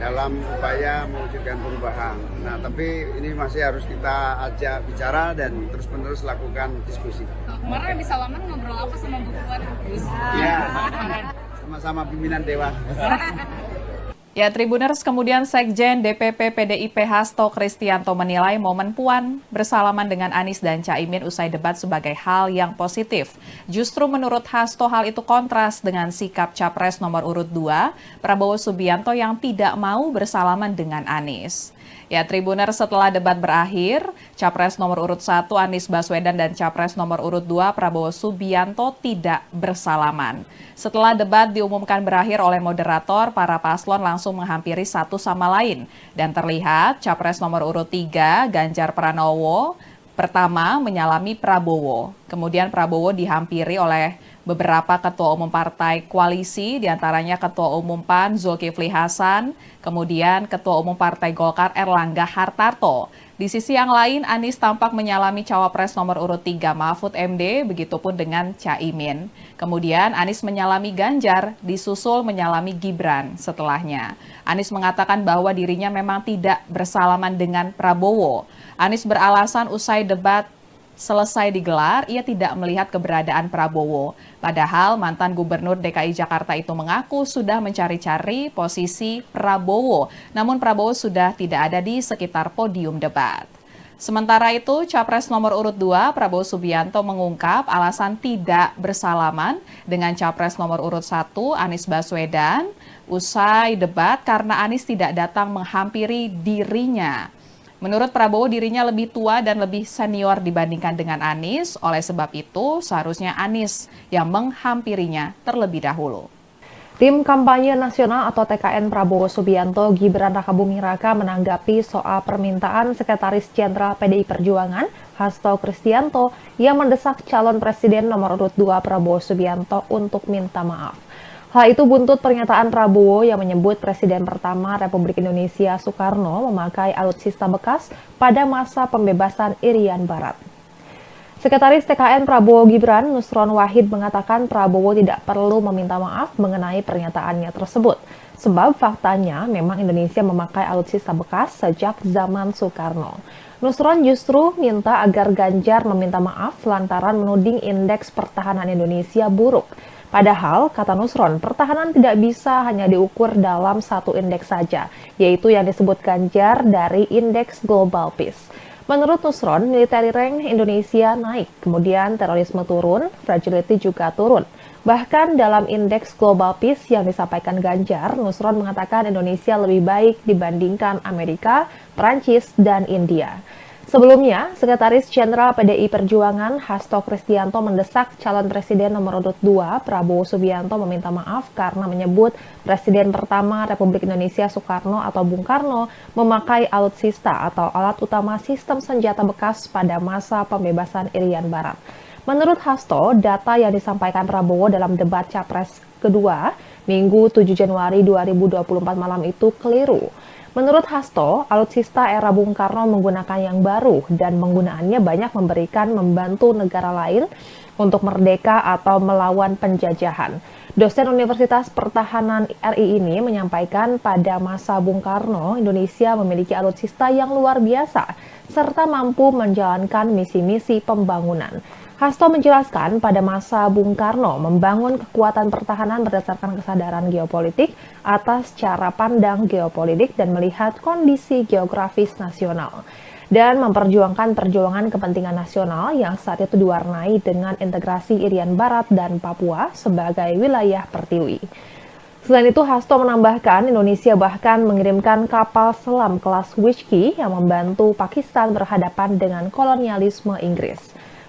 dalam upaya mewujudkan perubahan. Nah, tapi ini masih harus kita ajak bicara dan terus-menerus lakukan diskusi. Kemarin habis salaman ngobrol apa sama Bu Puan? Ya, sama-sama pimpinan Dewan. Ya, Tribuners, kemudian Sekjen DPP PDIP Hasto Kristianto menilai momen Puan bersalaman dengan Anies dan Caimin usai debat sebagai hal yang positif. Justru menurut Hasto hal itu kontras dengan sikap Capres nomor urut 2, Prabowo Subianto yang tidak mau bersalaman dengan Anies. Ya, Tribuners, setelah debat berakhir, Capres nomor urut 1 Anies Baswedan dan Capres nomor urut 2 Prabowo Subianto tidak bersalaman. Setelah debat diumumkan berakhir oleh moderator, para paslon langsung menghampiri satu sama lain. Dan terlihat Capres nomor urut 3 Ganjar Pranowo pertama menyalami Prabowo. Kemudian Prabowo dihampiri oleh beberapa ketua umum partai koalisi, diantaranya Ketua Umum PAN Zulkifli Hasan, kemudian Ketua Umum Partai Golkar Erlangga Hartarto. Di sisi yang lain, Anies tampak menyalami Cawapres nomor urut 3 Mahfud MD, begitupun dengan Caimin. Kemudian Anies menyalami Ganjar, disusul menyalami Gibran setelahnya. Anies mengatakan bahwa dirinya memang tidak bersalaman dengan Prabowo. Anies beralasan usai debat selesai digelar, ia tidak melihat keberadaan Prabowo. Padahal mantan Gubernur DKI Jakarta itu mengaku sudah mencari-cari posisi Prabowo. Namun Prabowo sudah tidak ada di sekitar podium debat. Sementara itu, Capres nomor urut 2 Prabowo Subianto mengungkap alasan tidak bersalaman dengan Capres nomor urut 1 Anies Baswedan usai debat karena Anies tidak datang menghampiri dirinya. Menurut Prabowo, dirinya lebih tua dan lebih senior dibandingkan dengan Anies. Oleh sebab itu, seharusnya Anies yang menghampirinya terlebih dahulu. Tim Kampanye Nasional atau TKN Prabowo Subianto Gibran Rakabuming Raka menanggapi soal permintaan Sekretaris Jenderal PDI Perjuangan Hasto Kristianto yang mendesak calon presiden nomor urut 2 Prabowo Subianto untuk minta maaf. Hal itu buntut pernyataan Prabowo yang menyebut Presiden pertama Republik Indonesia Soekarno memakai alutsista bekas pada masa pembebasan Irian Barat. Sekretaris TKN Prabowo Gibran, Nusron Wahid, mengatakan Prabowo tidak perlu meminta maaf mengenai pernyataannya tersebut. Sebab faktanya memang Indonesia memakai alutsista bekas sejak zaman Soekarno. Nusron justru minta agar Ganjar meminta maaf lantaran menuding indeks pertahanan Indonesia buruk. Padahal, kata Nusron, pertahanan tidak bisa hanya diukur dalam satu indeks saja, yaitu yang disebut Ganjar dari Indeks Global Peace. Menurut Nusron, military rank Indonesia naik, kemudian terorisme turun, fragility juga turun. Bahkan dalam Indeks Global Peace yang disampaikan Ganjar, Nusron mengatakan Indonesia lebih baik dibandingkan Amerika, Prancis, dan India. Sebelumnya, Sekretaris Jenderal PDI Perjuangan Hasto Kristianto mendesak calon presiden nomor urut 2 Prabowo Subianto meminta maaf karena menyebut Presiden pertama Republik Indonesia Soekarno atau Bung Karno memakai alutsista atau alat utama sistem senjata bekas pada masa pembebasan Irian Barat. Menurut Hasto, data yang disampaikan Prabowo dalam debat Capres kedua Minggu 7 Januari 2024 malam itu keliru. Menurut Hasto, alutsista era Bung Karno menggunakan yang baru dan penggunaannya banyak membantu negara lain untuk merdeka atau melawan penjajahan. Dosen Universitas Pertahanan RI ini menyampaikan pada masa Bung Karno, Indonesia memiliki alutsista yang luar biasa serta mampu menjalankan misi-misi pembangunan. Hasto menjelaskan pada masa Bung Karno membangun kekuatan pertahanan berdasarkan kesadaran geopolitik atas cara pandang geopolitik dan melihat kondisi geografis nasional dan memperjuangkan perjuangan kepentingan nasional yang saat itu diwarnai dengan integrasi Irian Barat dan Papua sebagai wilayah pertiwi. Selain itu, Hasto menambahkan Indonesia bahkan mengirimkan kapal selam kelas Whiskey yang membantu Pakistan berhadapan dengan kolonialisme Inggris.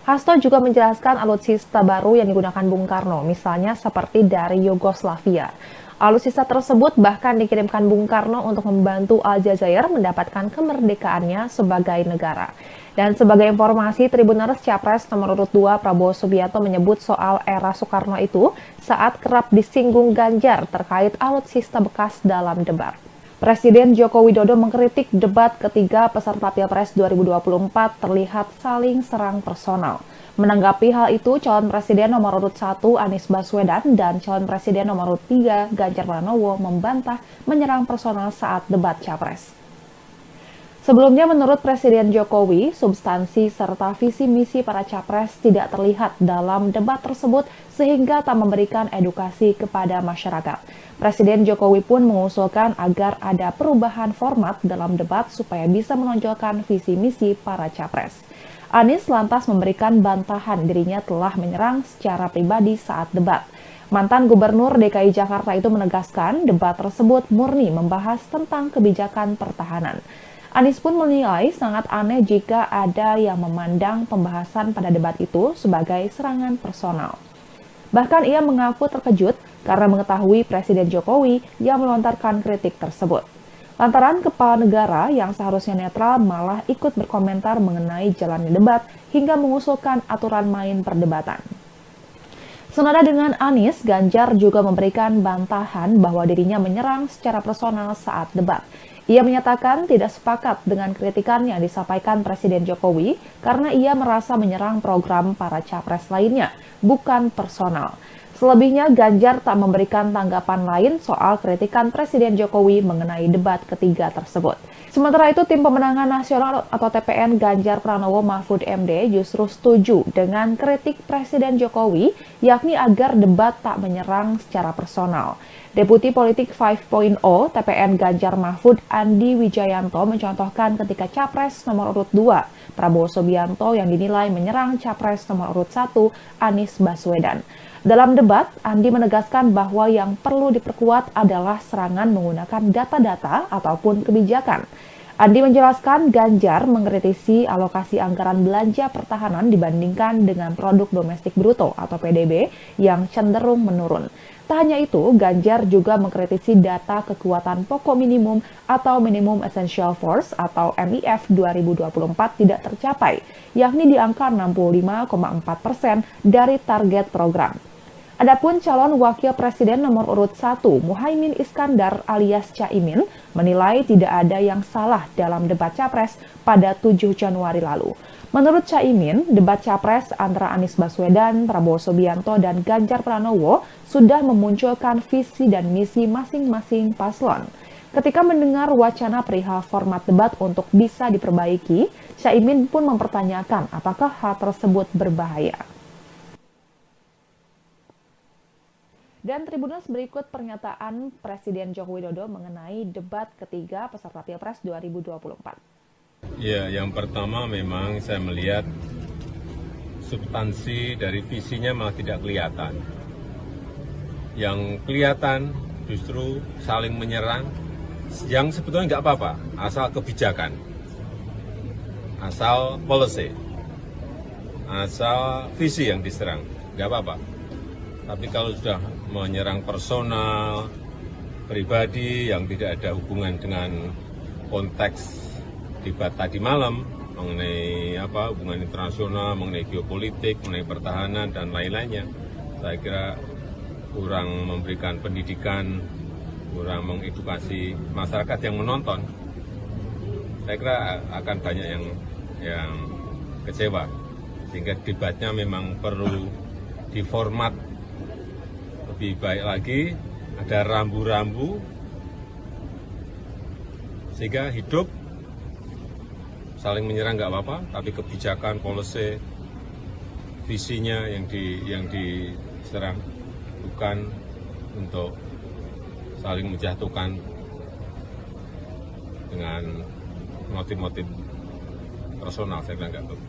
Hasto juga menjelaskan alutsista baru yang digunakan Bung Karno, misalnya seperti dari Yugoslavia. Alutsista tersebut bahkan dikirimkan Bung Karno untuk membantu Aljazair mendapatkan kemerdekaannya sebagai negara. Dan sebagai informasi, Tribuners Capres nomor urut 2 Prabowo Subianto menyebut soal era Soekarno itu saat kerap disinggung Ganjar terkait alutsista bekas dalam debat. Presiden Joko Widodo mengkritik debat ketiga peserta Pilpres 2024 terlihat saling serang personal. Menanggapi hal itu, calon presiden nomor urut 1 Anies Baswedan dan calon presiden nomor urut 3 Ganjar Pranowo membantah menyerang personal saat debat Capres. Sebelumnya, menurut Presiden Jokowi, substansi serta visi misi para capres tidak terlihat dalam debat tersebut sehingga tak memberikan edukasi kepada masyarakat. Presiden Jokowi pun mengusulkan agar ada perubahan format dalam debat supaya bisa menonjolkan visi misi para capres. Anies lantas memberikan bantahan dirinya telah menyerang secara pribadi saat debat. Mantan Gubernur DKI Jakarta itu menegaskan debat tersebut murni membahas tentang kebijakan pertahanan. Anies pun menilai sangat aneh jika ada yang memandang pembahasan pada debat itu sebagai serangan personal. Bahkan ia mengaku terkejut karena mengetahui Presiden Jokowi yang melontarkan kritik tersebut. Lantaran kepala negara yang seharusnya netral malah ikut berkomentar mengenai jalannya debat hingga mengusulkan aturan main perdebatan. Senada dengan Anies, Ganjar juga memberikan bantahan bahwa dirinya menyerang secara personal saat debat. Ia menyatakan tidak sepakat dengan kritikan yang disampaikan Presiden Jokowi karena ia merasa menyerang program para capres lainnya, bukan personal. Selebihnya, Ganjar tak memberikan tanggapan lain soal kritikan Presiden Jokowi mengenai debat ketiga tersebut. Sementara itu, Tim Pemenangan Nasional atau TPN Ganjar Pranowo Mahfud MD justru setuju dengan kritik Presiden Jokowi, yakni agar debat tak menyerang secara personal. Deputi Politik 5.0 TPN Ganjar Mahfud Andi Wijayanto mencontohkan ketika Capres nomor urut 2 Prabowo Subianto yang dinilai menyerang Capres nomor urut 1 Anies Baswedan. Dalam debat, Andi menegaskan bahwa yang perlu diperkuat adalah serangan menggunakan data-data ataupun kebijakan. Andi menjelaskan Ganjar mengkritisi alokasi anggaran belanja pertahanan dibandingkan dengan produk domestik bruto atau PDB yang cenderung menurun. Tak hanya itu, Ganjar juga mengkritisi data kekuatan pokok minimum atau Minimum Essential Force atau MIF 2024 tidak tercapai, yakni di angka 65,4% dari target program. Adapun calon wakil presiden nomor urut 1, Muhaimin Iskandar alias Caimin, menilai tidak ada yang salah dalam debat Capres pada 7 Januari lalu. Menurut Caimin, debat Capres antara Anies Baswedan, Prabowo Subianto, dan Ganjar Pranowo sudah memunculkan visi dan misi masing-masing paslon. Ketika mendengar wacana perihal format debat untuk bisa diperbaiki, Caimin pun mempertanyakan apakah hal tersebut berbahaya. Dan Tribuners, berikut pernyataan Presiden Joko Widodo mengenai debat ketiga peserta Pilpres 2024. Ya, yang pertama memang saya melihat substansi dari visinya malah tidak kelihatan. Yang kelihatan justru saling menyerang, yang sebetulnya nggak apa-apa, asal kebijakan, asal policy, asal visi yang diserang, nggak apa-apa. Tapi kalau sudah menyerang personal, pribadi yang tidak ada hubungan dengan konteks debat tadi malam mengenai hubungan internasional, mengenai geopolitik, mengenai pertahanan dan lain-lainnya, saya kira kurang memberikan pendidikan, kurang mengedukasi masyarakat yang menonton. Saya kira akan banyak yang kecewa, sehingga debatnya memang perlu diformat lebih baik lagi, ada rambu-rambu sehingga hidup. Saling menyerang nggak apa-apa, tapi kebijakan, policy, visinya yang diserang, bukan untuk saling menjatuhkan dengan motif-motif personal. Saya bilang nggak betul.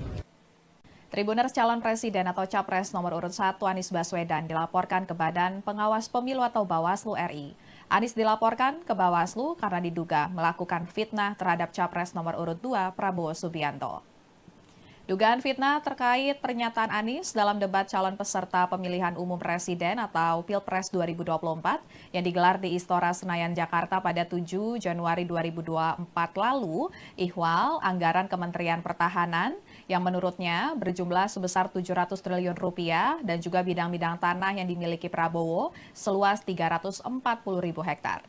Tribuners calon presiden atau capres nomor urut 1 Anies Baswedan dilaporkan ke Badan Pengawas Pemilu atau Bawaslu RI. Anies dilaporkan ke Bawaslu karena diduga melakukan fitnah terhadap capres nomor urut 2 Prabowo Subianto. Dugaan fitnah terkait pernyataan Anies dalam debat calon peserta pemilihan umum presiden atau Pilpres 2024 yang digelar di Istora Senayan, Jakarta pada 7 Januari 2024 lalu, ihwal anggaran Kementerian Pertahanan yang menurutnya berjumlah sebesar 700 triliun rupiah dan juga bidang-bidang tanah yang dimiliki Prabowo seluas 340.000 hektar.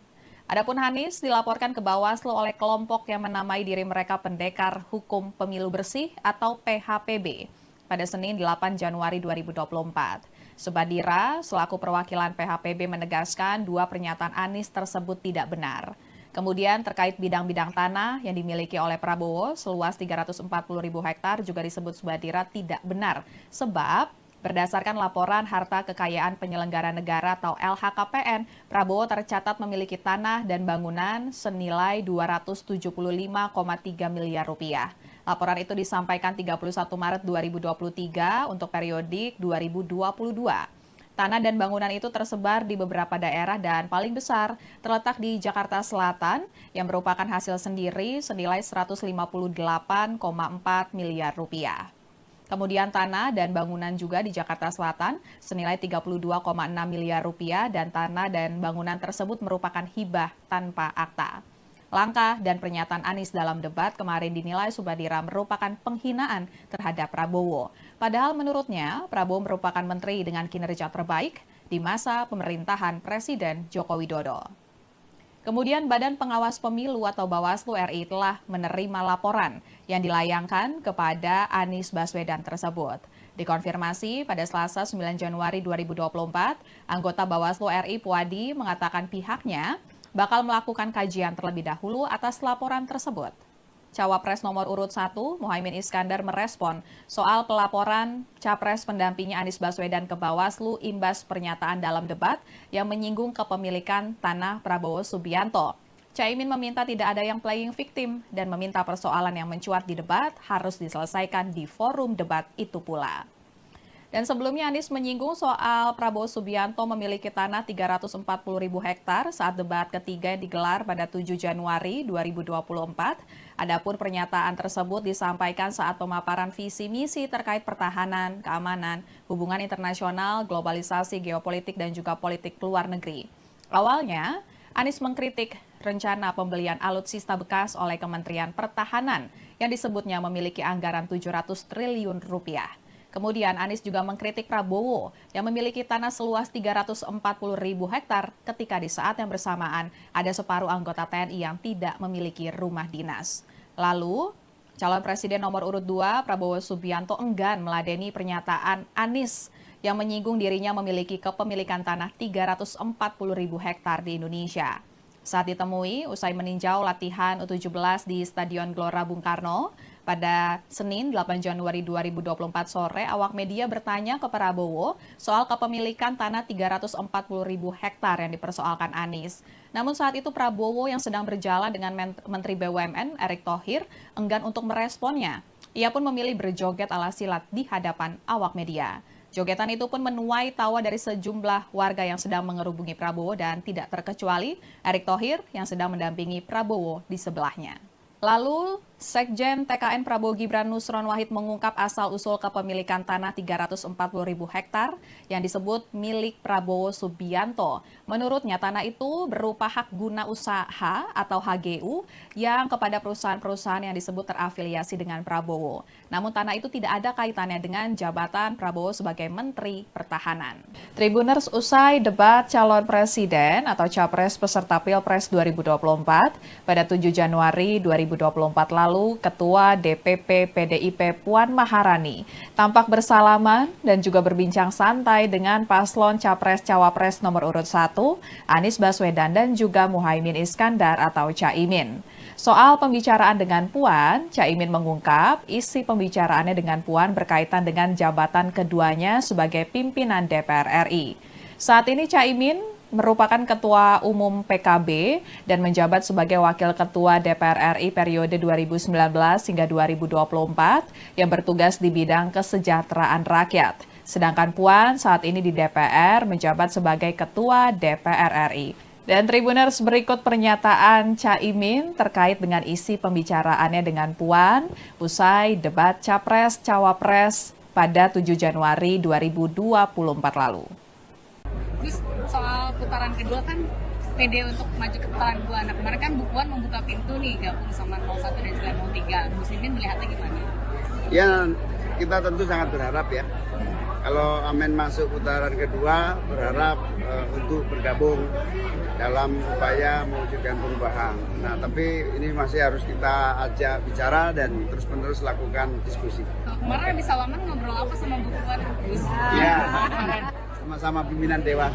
Adapun Anies dilaporkan ke Bawaslu oleh kelompok yang menamai diri mereka Pendekar Hukum Pemilu Bersih atau PHPB pada Senin 8 Januari 2024. Subadira selaku perwakilan PHPB menegaskan dua pernyataan Anies tersebut tidak benar. Kemudian terkait bidang-bidang tanah yang dimiliki oleh Prabowo seluas 340.000 hektar juga disebut Subadira tidak benar sebab berdasarkan laporan harta kekayaan penyelenggara negara atau LHKPN, Prabowo tercatat memiliki tanah dan bangunan senilai 275,3 miliar rupiah. Laporan itu disampaikan 31 Maret 2023 untuk periodik 2022. Tanah dan bangunan itu tersebar di beberapa daerah dan paling besar terletak di Jakarta Selatan yang merupakan hasil sendiri senilai 158,4 miliar rupiah. Kemudian tanah dan bangunan juga di Jakarta Selatan senilai 32,6 miliar rupiah dan tanah dan bangunan tersebut merupakan hibah tanpa akta. Langkah dan pernyataan Anies dalam debat kemarin dinilai Subadira merupakan penghinaan terhadap Prabowo. Padahal menurutnya Prabowo merupakan menteri dengan kinerja terbaik di masa pemerintahan Presiden Joko Widodo. Kemudian Badan Pengawas Pemilu atau Bawaslu RI telah menerima laporan yang dilayangkan kepada Anies Baswedan tersebut. Dikonfirmasi pada Selasa 9 Januari 2024, anggota Bawaslu RI Puadi mengatakan pihaknya bakal melakukan kajian terlebih dahulu atas laporan tersebut. Cawapres nomor urut 1, Muhaimin Iskandar merespon soal pelaporan Capres pendampingnya Anies Baswedan ke Bawaslu imbas pernyataan dalam debat yang menyinggung kepemilikan tanah Prabowo Subianto. Caimin meminta tidak ada yang playing victim dan meminta persoalan yang mencuat di debat harus diselesaikan di forum debat itu pula. Dan sebelumnya Anies menyinggung soal Prabowo Subianto memiliki tanah 340.000 hektar saat debat ketiga yang digelar pada 7 Januari 2024. Adapun pernyataan tersebut disampaikan saat pemaparan visi misi terkait pertahanan, keamanan, hubungan internasional, globalisasi, geopolitik, dan juga politik luar negeri. Awalnya, Anies mengkritik rencana pembelian alutsista bekas oleh Kementerian Pertahanan yang disebutnya memiliki anggaran 700 triliun rupiah. Kemudian Anies juga mengkritik Prabowo yang memiliki tanah seluas 340.000 hektar ketika di saat yang bersamaan ada separuh anggota TNI yang tidak memiliki rumah dinas. Lalu, calon presiden nomor urut 2 Prabowo Subianto enggan meladeni pernyataan Anies yang menyinggung dirinya memiliki kepemilikan tanah 340.000 hektar di Indonesia. Saat ditemui, usai meninjau latihan U17 di Stadion Gelora Bung Karno, pada Senin 8 Januari 2024 sore, awak media bertanya ke Prabowo soal kepemilikan tanah 340.000 hektar yang dipersoalkan Anies. Namun saat itu Prabowo yang sedang berjalan dengan Menteri BUMN Erick Thohir enggan untuk meresponnya. Ia pun memilih berjoget ala silat di hadapan awak media. Jogetan itu pun menuai tawa dari sejumlah warga yang sedang mengerubungi Prabowo dan tidak terkecuali Erick Thohir yang sedang mendampingi Prabowo di sebelahnya. Lalu, Sekjen TKN Prabowo Gibran Nusron Wahid mengungkap asal-usul kepemilikan tanah 340.000 hektar yang disebut milik Prabowo Subianto. Menurutnya, tanah itu berupa hak guna usaha atau HGU yang kepada perusahaan-perusahaan yang disebut terafiliasi dengan Prabowo. Namun tanah itu tidak ada kaitannya dengan jabatan Prabowo sebagai Menteri Pertahanan. Tribuners, usai debat calon presiden atau capres peserta Pilpres 2024 pada 7 Januari 2024 lalu, Ketua DPP PDIP Puan Maharani tampak bersalaman dan juga berbincang santai dengan paslon Capres-Cawapres nomor urut 1, Anies Baswedan dan juga Muhaimin Iskandar atau Caimin. Soal pembicaraan dengan Puan, Caimin mengungkap isi pembicaraannya dengan Puan berkaitan dengan jabatan keduanya sebagai pimpinan DPR RI. Saat ini Caimin merupakan Ketua Umum PKB dan menjabat sebagai Wakil Ketua DPR RI periode 2019 hingga 2024 yang bertugas di bidang kesejahteraan rakyat. Sedangkan Puan saat ini di DPR menjabat sebagai Ketua DPR RI. Dan Tribuners, berikut pernyataan Caimin terkait dengan isi pembicaraannya dengan Puan usai debat Capres-Cawapres pada 7 Januari 2024 lalu. Terus soal putaran kedua kan pede untuk maju ke putaran kedua. Nah kemarin kan Bu Puan membuka pintu nih gabung sama 01 dan juga 03. Muslimin melihatnya gimana? Ya, kita tentu sangat berharap ya. Kalau Amin masuk putaran kedua, berharap untuk bergabung dalam upaya mewujudkan perubahan. Nah, tapi ini masih harus kita ajak bicara dan terus-menerus lakukan diskusi. Kemarin habis salaman ngobrol apa sama Bu Puan? Ya, sama-sama pimpinan Dewan.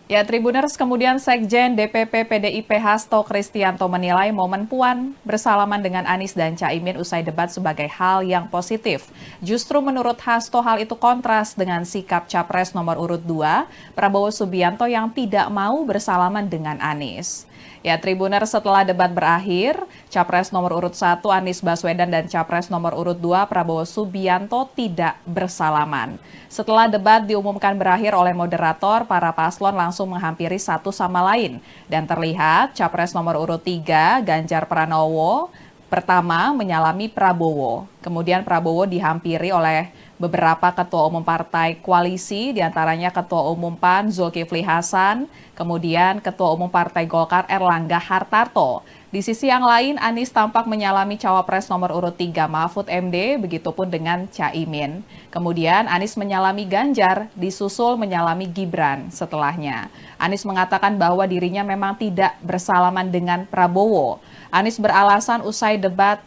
Ya, Tribuners, kemudian Sekjen DPP PDIP Hasto Kristianto menilai momen Puan bersalaman dengan Anies dan Caimin usai debat sebagai hal yang positif. Justru menurut Hasto hal itu kontras dengan sikap Capres nomor urut 2, Prabowo Subianto yang tidak mau bersalaman dengan Anies. Ya, Tribuners, setelah debat berakhir, Capres nomor urut 1 Anies Baswedan dan Capres nomor urut 2 Prabowo Subianto tidak bersalaman. Setelah debat diumumkan berakhir oleh moderator, para paslon langsung menghampiri satu sama lain. Dan terlihat Capres nomor urut 3 Ganjar Pranowo pertama menyalami Prabowo. Kemudian Prabowo dihampiri oleh beberapa ketua umum partai koalisi, diantaranya Ketua Umum PAN Zulkifli Hasan, kemudian Ketua Umum Partai Golkar Erlangga Hartarto. Di sisi yang lain, Anies tampak menyalami Cawapres nomor urut 3 Mahfud MD, begitupun dengan Caimin. Kemudian Anies menyalami Ganjar, disusul menyalami Gibran setelahnya. Anies mengatakan bahwa dirinya memang tidak bersalaman dengan Prabowo. Anies beralasan usai debat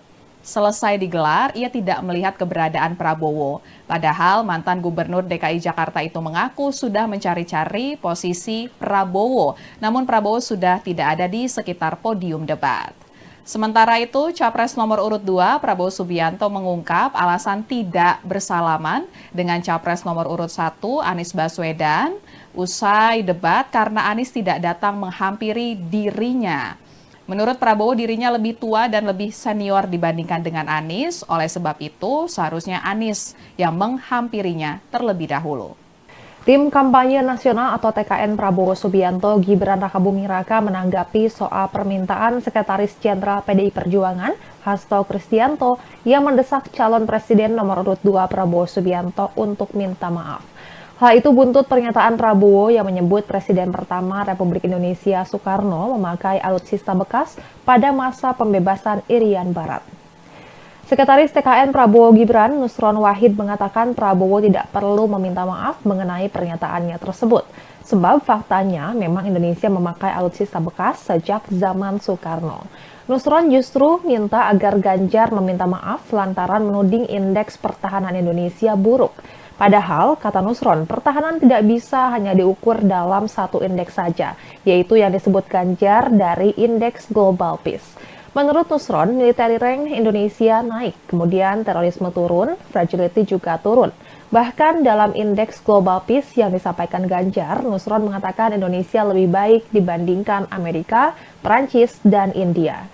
selesai digelar, ia tidak melihat keberadaan Prabowo. Padahal mantan Gubernur DKI Jakarta itu mengaku sudah mencari-cari posisi Prabowo, namun Prabowo sudah tidak ada di sekitar podium debat. Sementara itu, Capres nomor urut 2 Prabowo Subianto mengungkap alasan tidak bersalaman dengan Capres nomor urut 1 Anies Baswedan usai debat karena Anies tidak datang menghampiri dirinya. Menurut Prabowo, dirinya lebih tua dan lebih senior dibandingkan dengan Anies. Oleh sebab itu, seharusnya Anies yang menghampirinya terlebih dahulu. Tim Kampanye Nasional atau TKN Prabowo Subianto Gibran Rakabuming Raka menanggapi soal permintaan Sekretaris Jenderal PDI Perjuangan Hasto Kristianto yang mendesak calon Presiden nomor urut 2 Prabowo Subianto untuk minta maaf. Hal itu buntut pernyataan Prabowo yang menyebut Presiden pertama Republik Indonesia Soekarno memakai alutsista bekas pada masa pembebasan Irian Barat. Sekretaris TKN Prabowo Gibran, Nusron Wahid, mengatakan Prabowo tidak perlu meminta maaf mengenai pernyataannya tersebut. Sebab faktanya memang Indonesia memakai alutsista bekas sejak zaman Soekarno. Nusron justru minta agar Ganjar meminta maaf lantaran menuding indeks pertahanan Indonesia buruk. Padahal, kata Nusron, pertahanan tidak bisa hanya diukur dalam satu indeks saja, yaitu yang disebut Ganjar dari Indeks Global Peace. Menurut Nusron, military rank Indonesia naik, kemudian terorisme turun, fragility juga turun. Bahkan dalam Indeks Global Peace yang disampaikan Ganjar, Nusron mengatakan Indonesia lebih baik dibandingkan Amerika, Prancis, dan India.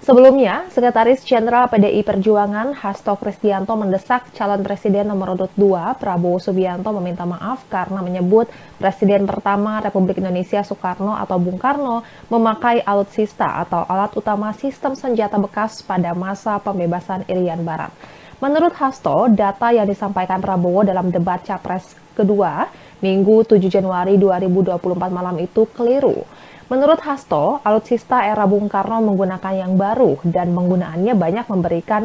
Sebelumnya, Sekretaris Jenderal PDI Perjuangan Hasto Kristianto mendesak calon Presiden nomor urut 2 Prabowo Subianto meminta maaf karena menyebut Presiden pertama Republik Indonesia Soekarno atau Bung Karno memakai alutsista atau alat utama sistem senjata bekas pada masa pembebasan Irian Barat. Menurut Hasto, data yang disampaikan Prabowo dalam debat Capres kedua Minggu 7 Januari 2024 malam itu keliru. Menurut Hasto, alutsista era Bung Karno menggunakan yang baru dan penggunaannya banyak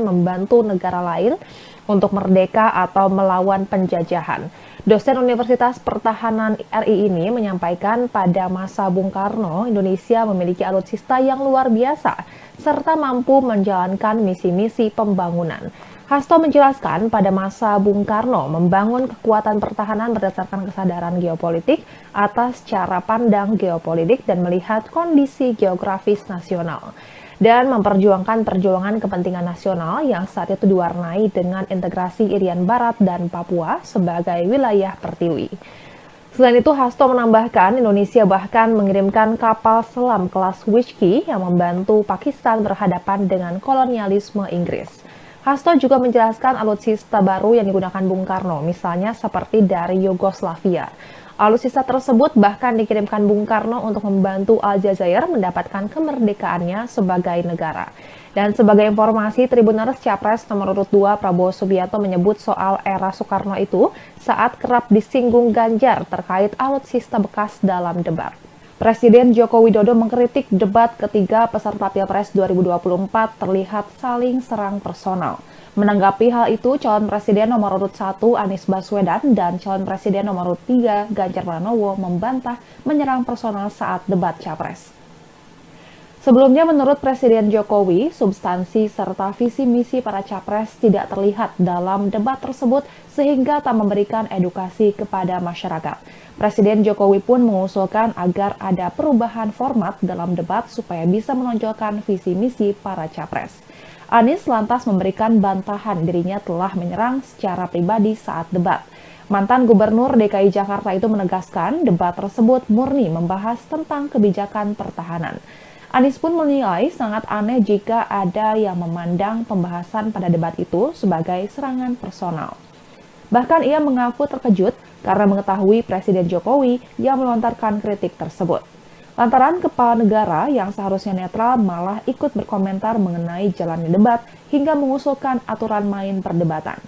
membantu negara lain untuk merdeka atau melawan penjajahan. Dosen Universitas Pertahanan RI ini menyampaikan pada masa Bung Karno, Indonesia memiliki alutsista yang luar biasa serta mampu menjalankan misi-misi pembangunan. Hasto menjelaskan pada masa Bung Karno membangun kekuatan pertahanan berdasarkan kesadaran geopolitik atas cara pandang geopolitik dan melihat kondisi geografis nasional dan memperjuangkan perjuangan kepentingan nasional yang saat itu diwarnai dengan integrasi Irian Barat dan Papua sebagai wilayah pertiwi. Selain itu, Hasto menambahkan Indonesia bahkan mengirimkan kapal selam kelas Whiskey yang membantu Pakistan berhadapan dengan kolonialisme Inggris. Hasto juga menjelaskan alutsista baru yang digunakan Bung Karno, misalnya seperti dari Yugoslavia. Alutsista tersebut bahkan dikirimkan Bung Karno untuk membantu Aljazair mendapatkan kemerdekaannya sebagai negara. Dan sebagai informasi, Tribuners Capres nomor urut 2 Prabowo Subianto menyebut soal era Soekarno itu saat kerap disinggung Ganjar terkait alutsista bekas dalam debat. Presiden Joko Widodo mengkritik debat ketiga peserta Pilpres 2024 terlihat saling serang personal. Menanggapi hal itu, calon presiden nomor urut 1 Anies Baswedan dan calon presiden nomor urut 3 Ganjar Pranowo membantah menyerang personal saat debat Capres. Sebelumnya, menurut Presiden Jokowi, substansi serta visi misi para capres tidak terlihat dalam debat tersebut sehingga tak memberikan edukasi kepada masyarakat. Presiden Jokowi pun mengusulkan agar ada perubahan format dalam debat supaya bisa menonjolkan visi misi para capres. Anies lantas memberikan bantahan dirinya telah menyerang secara pribadi saat debat. Mantan Gubernur DKI Jakarta itu menegaskan debat tersebut murni membahas tentang kebijakan pertahanan. Anies pun menilai sangat aneh jika ada yang memandang pembahasan pada debat itu sebagai serangan personal. Bahkan ia mengaku terkejut karena mengetahui Presiden Jokowi yang melontarkan kritik tersebut. Lantaran kepala negara yang seharusnya netral malah ikut berkomentar mengenai jalannya debat hingga mengusulkan aturan main perdebatan.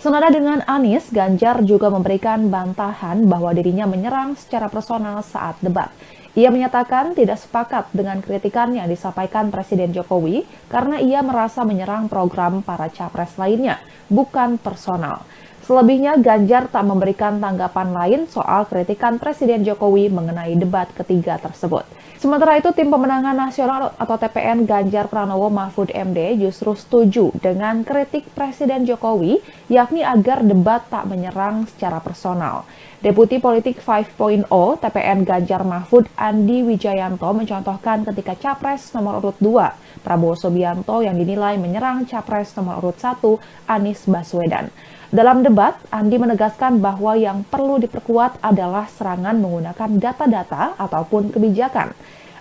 Senada dengan Anies, Ganjar juga memberikan bantahan bahwa dirinya menyerang secara personal saat debat. Ia menyatakan tidak sepakat dengan kritikan yang disampaikan Presiden Jokowi karena ia merasa menyerang program para capres lainnya, bukan personal. Selebihnya, Ganjar tak memberikan tanggapan lain soal kritikan Presiden Jokowi mengenai debat ketiga tersebut. Sementara itu, Tim Pemenangan Nasional atau TPN Ganjar Pranowo Mahfud MD justru setuju dengan kritik Presiden Jokowi, yakni agar debat tak menyerang secara personal. Deputi Politik 5.0 TPN Ganjar Mahfud Andi Wijayanto mencontohkan ketika Capres nomor urut 2 Prabowo Subianto yang dinilai menyerang Capres nomor urut 1 Anies Baswedan. Dalam debat, Andi menegaskan bahwa yang perlu diperkuat adalah serangan menggunakan data-data ataupun kebijakan.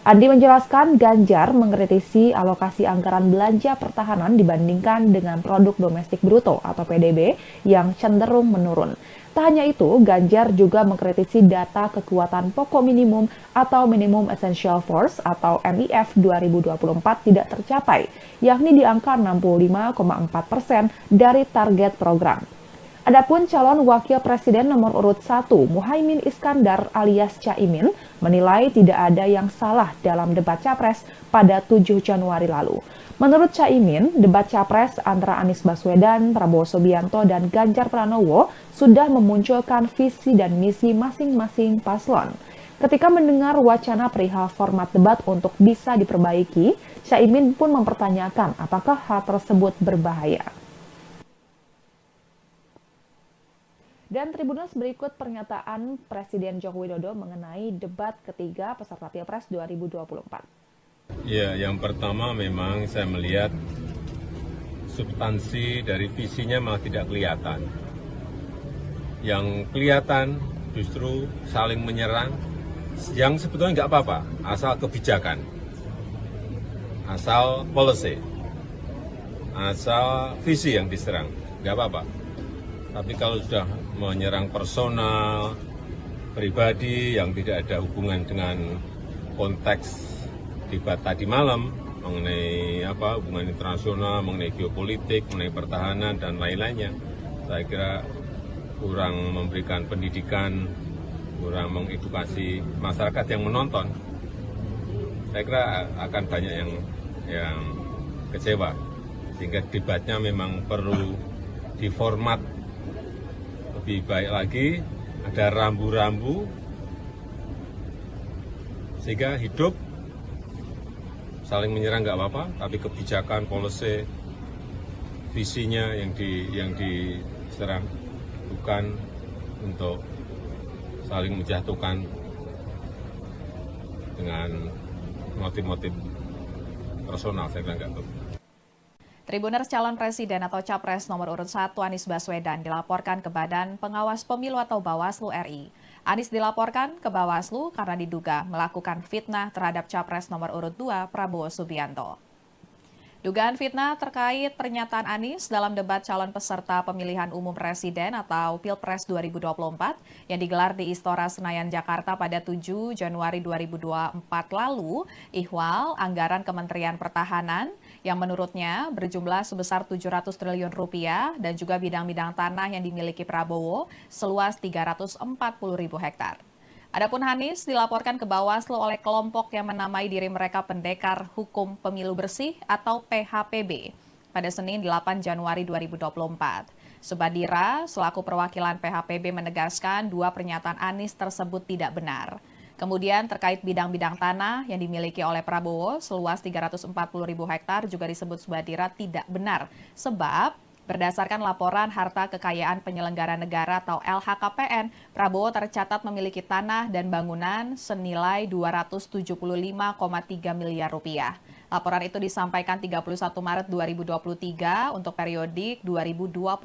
Andi menjelaskan Ganjar mengkritisi alokasi anggaran belanja pertahanan dibandingkan dengan produk domestik bruto atau PDB yang cenderung menurun. Tak hanya itu, Ganjar juga mengkritisi data kekuatan pokok minimum atau Minimum Essential Force atau MIF 2024 tidak tercapai, yakni di angka 65,4% dari target program. Adapun calon wakil presiden nomor urut 1, Muhaimin Iskandar alias Caimin, menilai tidak ada yang salah dalam debat Capres pada 7 Januari lalu. Menurut Caimin, debat Capres antara Anies Baswedan, Prabowo Subianto, dan Ganjar Pranowo sudah memunculkan visi dan misi masing-masing paslon. Ketika mendengar wacana perihal format debat untuk bisa diperbaiki, Caimin pun mempertanyakan apakah hal tersebut berbahaya. Dan Tribuners, berikut pernyataan Presiden Joko Widodo mengenai debat ketiga peserta Pilpres 2024. Ya, yang pertama memang saya melihat substansi dari visinya malah tidak kelihatan. Yang kelihatan justru saling menyerang, yang sebetulnya nggak apa-apa, asal kebijakan, asal policy, asal visi yang diserang, nggak apa-apa. Tapi kalau sudah menyerang personal, pribadi yang tidak ada hubungan dengan konteks debat tadi malam mengenai hubungan internasional, mengenai geopolitik, mengenai pertahanan dan lain-lainnya, saya kira kurang memberikan pendidikan, kurang mengedukasi masyarakat yang menonton. Saya kira akan banyak yang kecewa, sehingga debatnya memang perlu diformat lebih baik lagi, ada rambu-rambu sehingga hidup. Saling menyerang nggak apa-apa, tapi kebijakan, policy, visinya yang diserang, bukan untuk saling menjatuhkan dengan motif-motif personal. Saya kira nggak betul. Tribuners calon presiden atau capres nomor urut 1 Anies Baswedan dilaporkan ke Badan Pengawas Pemilu atau Bawaslu RI. Anies dilaporkan ke Bawaslu karena diduga melakukan fitnah terhadap capres nomor urut 2 Prabowo Subianto. Dugaan fitnah terkait pernyataan Anies dalam debat calon peserta pemilihan umum presiden atau Pilpres 2024 yang digelar di Istora Senayan, Jakarta pada 7 Januari 2024 lalu, ihwal anggaran Kementerian Pertahanan yang menurutnya berjumlah sebesar 700 triliun rupiah dan juga bidang-bidang tanah yang dimiliki Prabowo seluas 340.000 hektar. Adapun Anies dilaporkan ke Bawaslu oleh kelompok yang menamai diri mereka Pendekar Hukum Pemilu Bersih atau PHPB pada Senin 8 Januari 2024. Subadira selaku perwakilan PHPB menegaskan dua pernyataan Anies tersebut tidak benar. Kemudian terkait bidang-bidang tanah yang dimiliki oleh Prabowo seluas 340.000 hektar juga disebut Subadira tidak benar sebab berdasarkan laporan harta kekayaan penyelenggara negara atau LHKPN, Prabowo tercatat memiliki tanah dan bangunan senilai 275,3 miliar rupiah. Laporan itu disampaikan 31 Maret 2023 untuk periodik 2022.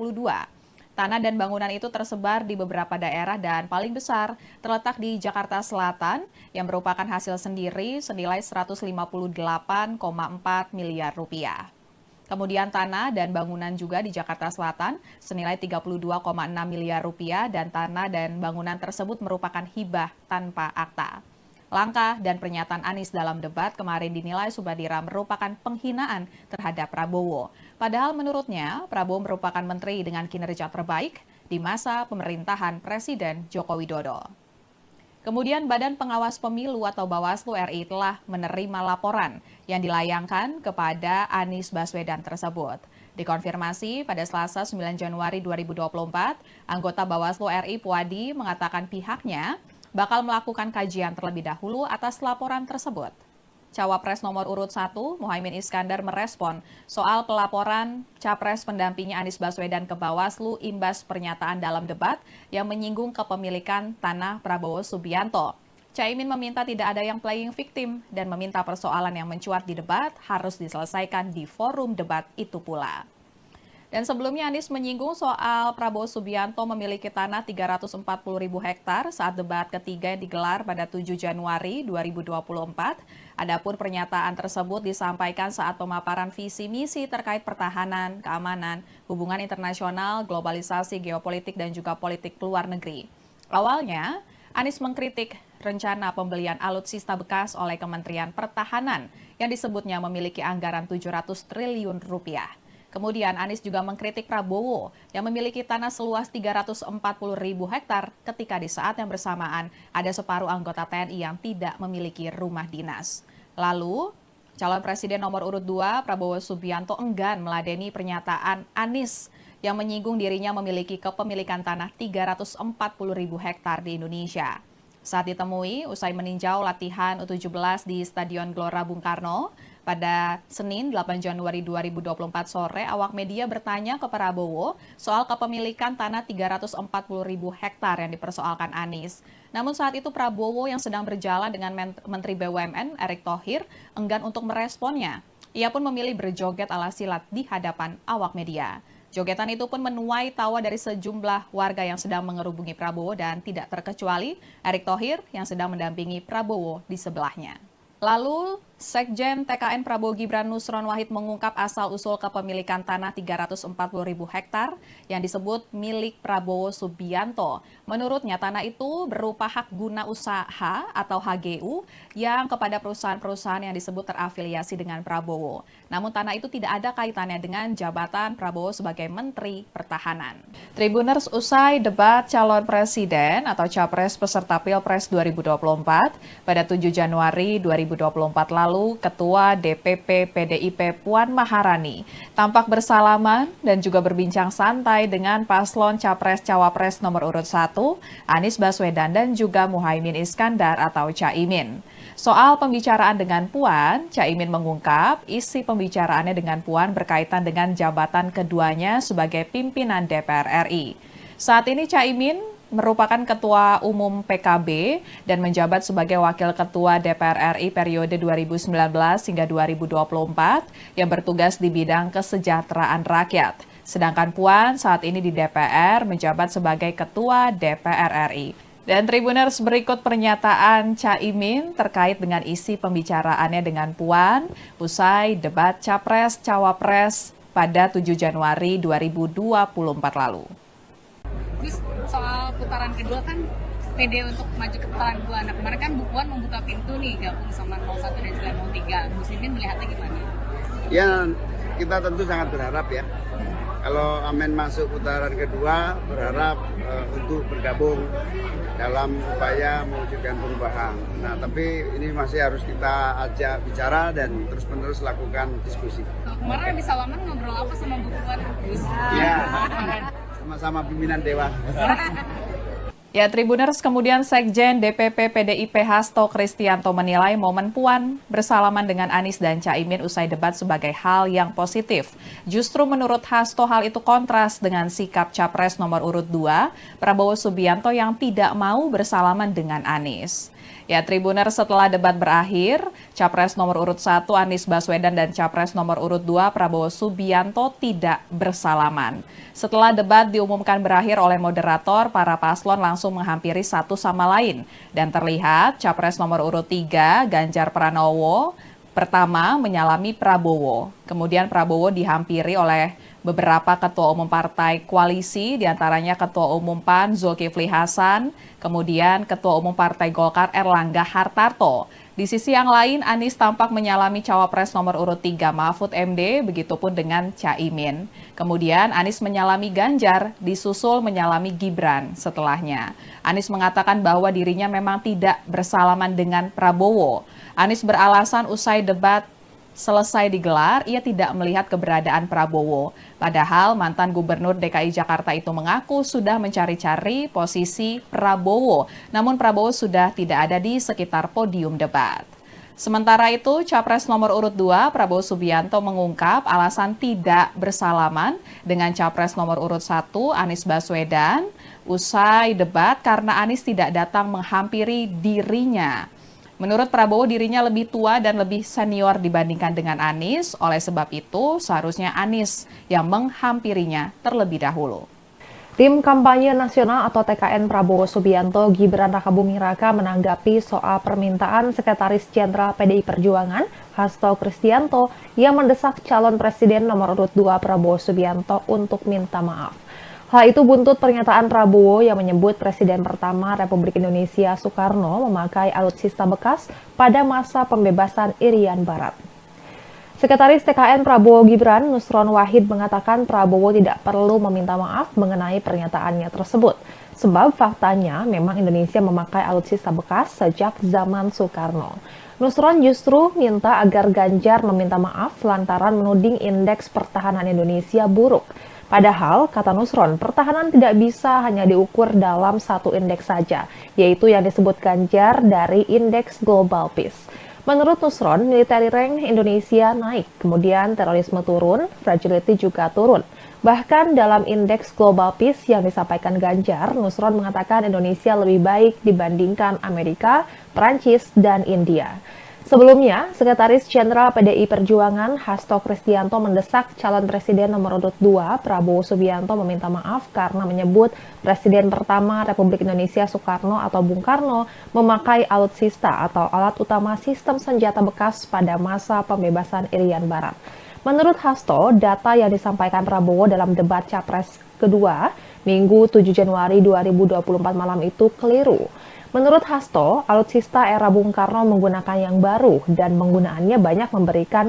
Tanah dan bangunan itu tersebar di beberapa daerah dan paling besar terletak di Jakarta Selatan yang merupakan hasil sendiri senilai 158,4 miliar rupiah. Kemudian tanah dan bangunan juga di Jakarta Selatan senilai 32,6 miliar rupiah dan tanah dan bangunan tersebut merupakan hibah tanpa akta. Langkah dan pernyataan Anies dalam debat kemarin dinilai Subadira merupakan penghinaan terhadap Prabowo. Padahal menurutnya Prabowo merupakan menteri dengan kinerja terbaik di masa pemerintahan Presiden Joko Widodo. Kemudian Badan Pengawas Pemilu atau Bawaslu RI telah menerima laporan yang dilayangkan kepada Anies Baswedan tersebut. Dikonfirmasi pada Selasa 9 Januari 2024, anggota Bawaslu RI Puadi mengatakan pihaknya bakal melakukan kajian terlebih dahulu atas laporan tersebut. Cawapres nomor urut 1, Muhaimin Iskandar merespon soal pelaporan Capres pendampingnya Anies Baswedan ke Bawaslu imbas pernyataan dalam debat yang menyinggung kepemilikan tanah Prabowo Subianto. Caimin meminta tidak ada yang playing victim dan meminta persoalan yang mencuat di debat harus diselesaikan di forum debat itu pula. Dan sebelumnya Anies menyinggung soal Prabowo Subianto memiliki tanah 340.000 hektar saat debat ketiga yang digelar pada 7 Januari 2024. Adapun pernyataan tersebut disampaikan saat pemaparan visi misi terkait pertahanan, keamanan, hubungan internasional, globalisasi, geopolitik, dan juga politik luar negeri. Awalnya, Anies mengkritik rencana pembelian alutsista bekas oleh Kementerian Pertahanan yang disebutnya memiliki anggaran 700 triliun rupiah. Kemudian Anies juga mengkritik Prabowo yang memiliki tanah seluas 340.000 hektar ketika di saat yang bersamaan ada separuh anggota TNI yang tidak memiliki rumah dinas. Lalu, calon presiden nomor urut 2 Prabowo Subianto enggan meladeni pernyataan Anies yang menyinggung dirinya memiliki kepemilikan tanah 340.000 hektar di Indonesia. Saat ditemui, usai meninjau latihan U17 di Stadion Gelora Bung Karno, pada Senin 8 Januari 2024 sore, awak media bertanya ke Prabowo soal kepemilikan tanah 340.000 hektar yang dipersoalkan Anies. Namun saat itu Prabowo yang sedang berjalan dengan Menteri BUMN Erick Thohir enggan untuk meresponnya. Ia pun memilih berjoget ala silat di hadapan awak media. Jogetan itu pun menuai tawa dari sejumlah warga yang sedang mengerubungi Prabowo dan tidak terkecuali Erick Thohir yang sedang mendampingi Prabowo di sebelahnya. Lalu, Sekjen TKN Prabowo Gibran Nusron Wahid mengungkap asal-usul kepemilikan tanah 340.000 hektar yang disebut milik Prabowo Subianto. Menurutnya, tanah itu berupa hak guna usaha atau HGU yang kepada perusahaan-perusahaan yang disebut terafiliasi dengan Prabowo. Namun tanah itu tidak ada kaitannya dengan jabatan Prabowo sebagai Menteri Pertahanan. Tribuners, usai debat calon presiden atau capres peserta Pilpres 2024 pada 7 Januari 2024 lalu, Ketua DPP PDIP Puan Maharani tampak bersalaman dan juga berbincang santai dengan paslon Capres-Cawapres nomor urut 1, Anies Baswedan dan juga Muhaimin Iskandar atau Caimin. Soal pembicaraan dengan Puan, Caimin mengungkap isi pembicaraannya dengan Puan berkaitan dengan jabatan keduanya sebagai pimpinan DPR RI. Saat ini Caimin merupakan Ketua Umum PKB dan menjabat sebagai Wakil Ketua DPR RI periode 2019 hingga 2024 yang bertugas di bidang kesejahteraan rakyat. Sedangkan Puan saat ini di DPR menjabat sebagai Ketua DPR RI. Dan Tribuners, berikut pernyataan Caimin terkait dengan isi pembicaraannya dengan Puan usai debat Capres-Cawapres pada 7 Januari 2024 lalu. Terus soal putaran kedua kan pede untuk maju ke putaran kedua. Nah kemarin kan Bu Puan membuka pintu nih gabung sama 01 dan juga 03. Muslimin melihatnya gimana? Ya, kita tentu sangat berharap ya. Kalau Amin masuk putaran kedua, berharap untuk bergabung dalam upaya mewujudkan perubahan. Nah, tapi ini masih harus kita ajak bicara dan terus-menerus lakukan diskusi. Kemarin habis salaman ngobrol apa sama Bu Puan? Ya, sama-sama pimpinan Dewan. Ya, Tribuners, kemudian Sekjen DPP PDIP Hasto Kristianto menilai momen Puan bersalaman dengan Anies dan Caimin usai debat sebagai hal yang positif. Justru menurut Hasto hal itu kontras dengan sikap Capres nomor urut 2, Prabowo Subianto yang tidak mau bersalaman dengan Anies. Ya, Tribuners, setelah debat berakhir, Capres nomor urut 1 Anies Baswedan dan Capres nomor urut 2 Prabowo Subianto tidak bersalaman. Setelah debat diumumkan berakhir oleh moderator, para paslon langsung menghampiri satu sama lain. Dan terlihat Capres nomor urut 3 Ganjar Pranowo pertama menyalami Prabowo. Kemudian Prabowo dihampiri oleh beberapa ketua umum partai koalisi, diantaranya Ketua Umum PAN Zulkifli Hasan, kemudian Ketua Umum Partai Golkar Erlangga Hartarto. Di sisi yang lain, Anies tampak menyalami Cawapres nomor urut 3 Mahfud MD, begitupun dengan Caimin. Kemudian Anies menyalami Ganjar, disusul menyalami Gibran setelahnya. Anies mengatakan bahwa dirinya memang tidak bersalaman dengan Prabowo. Anies beralasan usai debat selesai digelar, ia tidak melihat keberadaan Prabowo. Padahal mantan Gubernur DKI Jakarta itu mengaku sudah mencari-cari posisi Prabowo. Namun Prabowo sudah tidak ada di sekitar podium debat. Sementara itu, Capres nomor urut 2 Prabowo Subianto mengungkap alasan tidak bersalaman dengan Capres nomor urut 1 Anies Baswedan usai debat karena Anies tidak datang menghampiri dirinya. Menurut Prabowo, dirinya lebih tua dan lebih senior dibandingkan dengan Anies. Oleh sebab itu, seharusnya Anies yang menghampirinya terlebih dahulu. Tim Kampanye Nasional atau TKN Prabowo Subianto Gibran Rakabuming Raka menanggapi soal permintaan Sekretaris Jenderal PDI Perjuangan Hasto Kristianto yang mendesak calon presiden nomor urut 2 Prabowo Subianto untuk minta maaf. Hal itu buntut pernyataan Prabowo yang menyebut Presiden pertama Republik Indonesia Soekarno memakai alutsista bekas pada masa pembebasan Irian Barat. Sekretaris TKN Prabowo Gibran, Nusron Wahid, mengatakan Prabowo tidak perlu meminta maaf mengenai pernyataannya tersebut. Sebab faktanya memang Indonesia memakai alutsista bekas sejak zaman Soekarno. Nusron justru minta agar Ganjar meminta maaf lantaran menuding indeks pertahanan Indonesia buruk. Padahal, kata Nusron, pertahanan tidak bisa hanya diukur dalam satu indeks saja, yaitu yang disebut Ganjar dari Indeks Global Peace. Menurut Nusron, military rank Indonesia naik, kemudian terorisme turun, fragility juga turun. Bahkan dalam Indeks Global Peace yang disampaikan Ganjar, Nusron mengatakan Indonesia lebih baik dibandingkan Amerika, Prancis, dan India. Sebelumnya, Sekretaris Jenderal PDI Perjuangan Hasto Kristianto mendesak calon presiden nomor urut 2 Prabowo Subianto meminta maaf karena menyebut Presiden pertama Republik Indonesia Soekarno atau Bung Karno memakai alutsista atau alat utama sistem senjata bekas pada masa pembebasan Irian Barat. Menurut Hasto, data yang disampaikan Prabowo dalam debat Capres kedua Minggu 7 Januari 2024 malam itu keliru. Menurut Hasto, alutsista era Bung Karno menggunakan yang baru dan penggunaannya banyak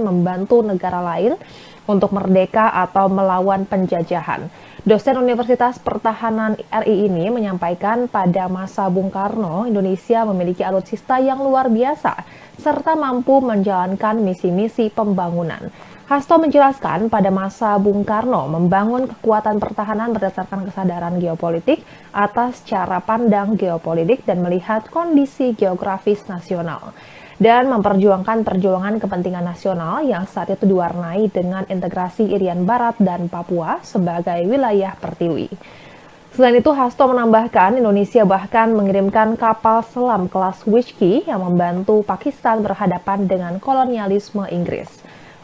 membantu negara lain untuk merdeka atau melawan penjajahan. Dosen Universitas Pertahanan RI ini menyampaikan pada masa Bung Karno, Indonesia memiliki alutsista yang luar biasa serta mampu menjalankan misi-misi pembangunan. Hasto menjelaskan pada masa Bung Karno membangun kekuatan pertahanan berdasarkan kesadaran geopolitik atas cara pandang geopolitik dan melihat kondisi geografis nasional dan memperjuangkan perjuangan kepentingan nasional yang saat itu diwarnai dengan integrasi Irian Barat dan Papua sebagai wilayah pertiwi. Selain itu, Hasto menambahkan Indonesia bahkan mengirimkan kapal selam kelas Whiskey yang membantu Pakistan berhadapan dengan kolonialisme Inggris.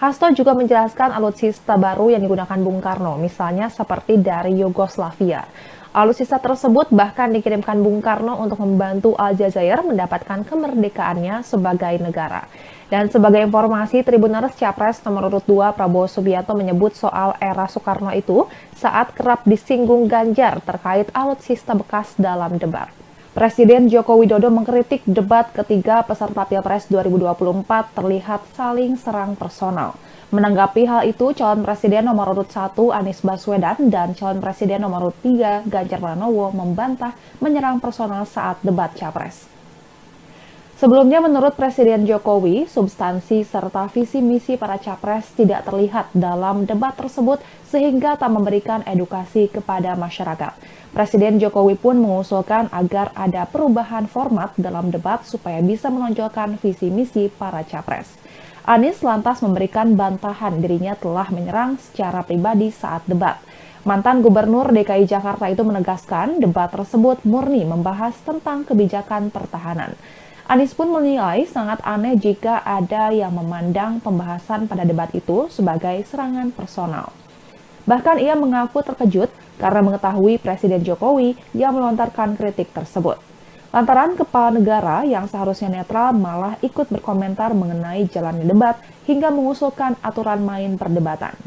Hasto juga menjelaskan alutsista baru yang digunakan Bung Karno, misalnya seperti dari Yugoslavia. Alutsista tersebut bahkan dikirimkan Bung Karno untuk membantu Aljazair mendapatkan kemerdekaannya sebagai negara. Dan sebagai informasi, Tribuners Capres nomor urut 2 Prabowo Subianto menyebut soal era Soekarno itu saat kerap disinggung Ganjar terkait alutsista bekas dalam debat. Presiden Joko Widodo mengkritik debat ketiga peserta Pilpres 2024 terlihat saling serang personal. Menanggapi hal itu, calon presiden nomor urut 1 Anies Baswedan dan calon presiden nomor urut 3 Ganjar Pranowo membantah menyerang personal saat debat Capres. Sebelumnya, menurut Presiden Jokowi, substansi serta visi misi para capres tidak terlihat dalam debat tersebut sehingga tak memberikan edukasi kepada masyarakat. Presiden Jokowi pun mengusulkan agar ada perubahan format dalam debat supaya bisa menonjolkan visi misi para capres. Anies lantas memberikan bantahan dirinya telah menyerang secara pribadi saat debat. Mantan Gubernur DKI Jakarta itu menegaskan debat tersebut murni membahas tentang kebijakan pertahanan. Anies pun menilai sangat aneh jika ada yang memandang pembahasan pada debat itu sebagai serangan personal. Bahkan ia mengaku terkejut karena mengetahui Presiden Jokowi yang melontarkan kritik tersebut. Lantaran kepala negara yang seharusnya netral malah ikut berkomentar mengenai jalannya debat hingga mengusulkan aturan main perdebatan.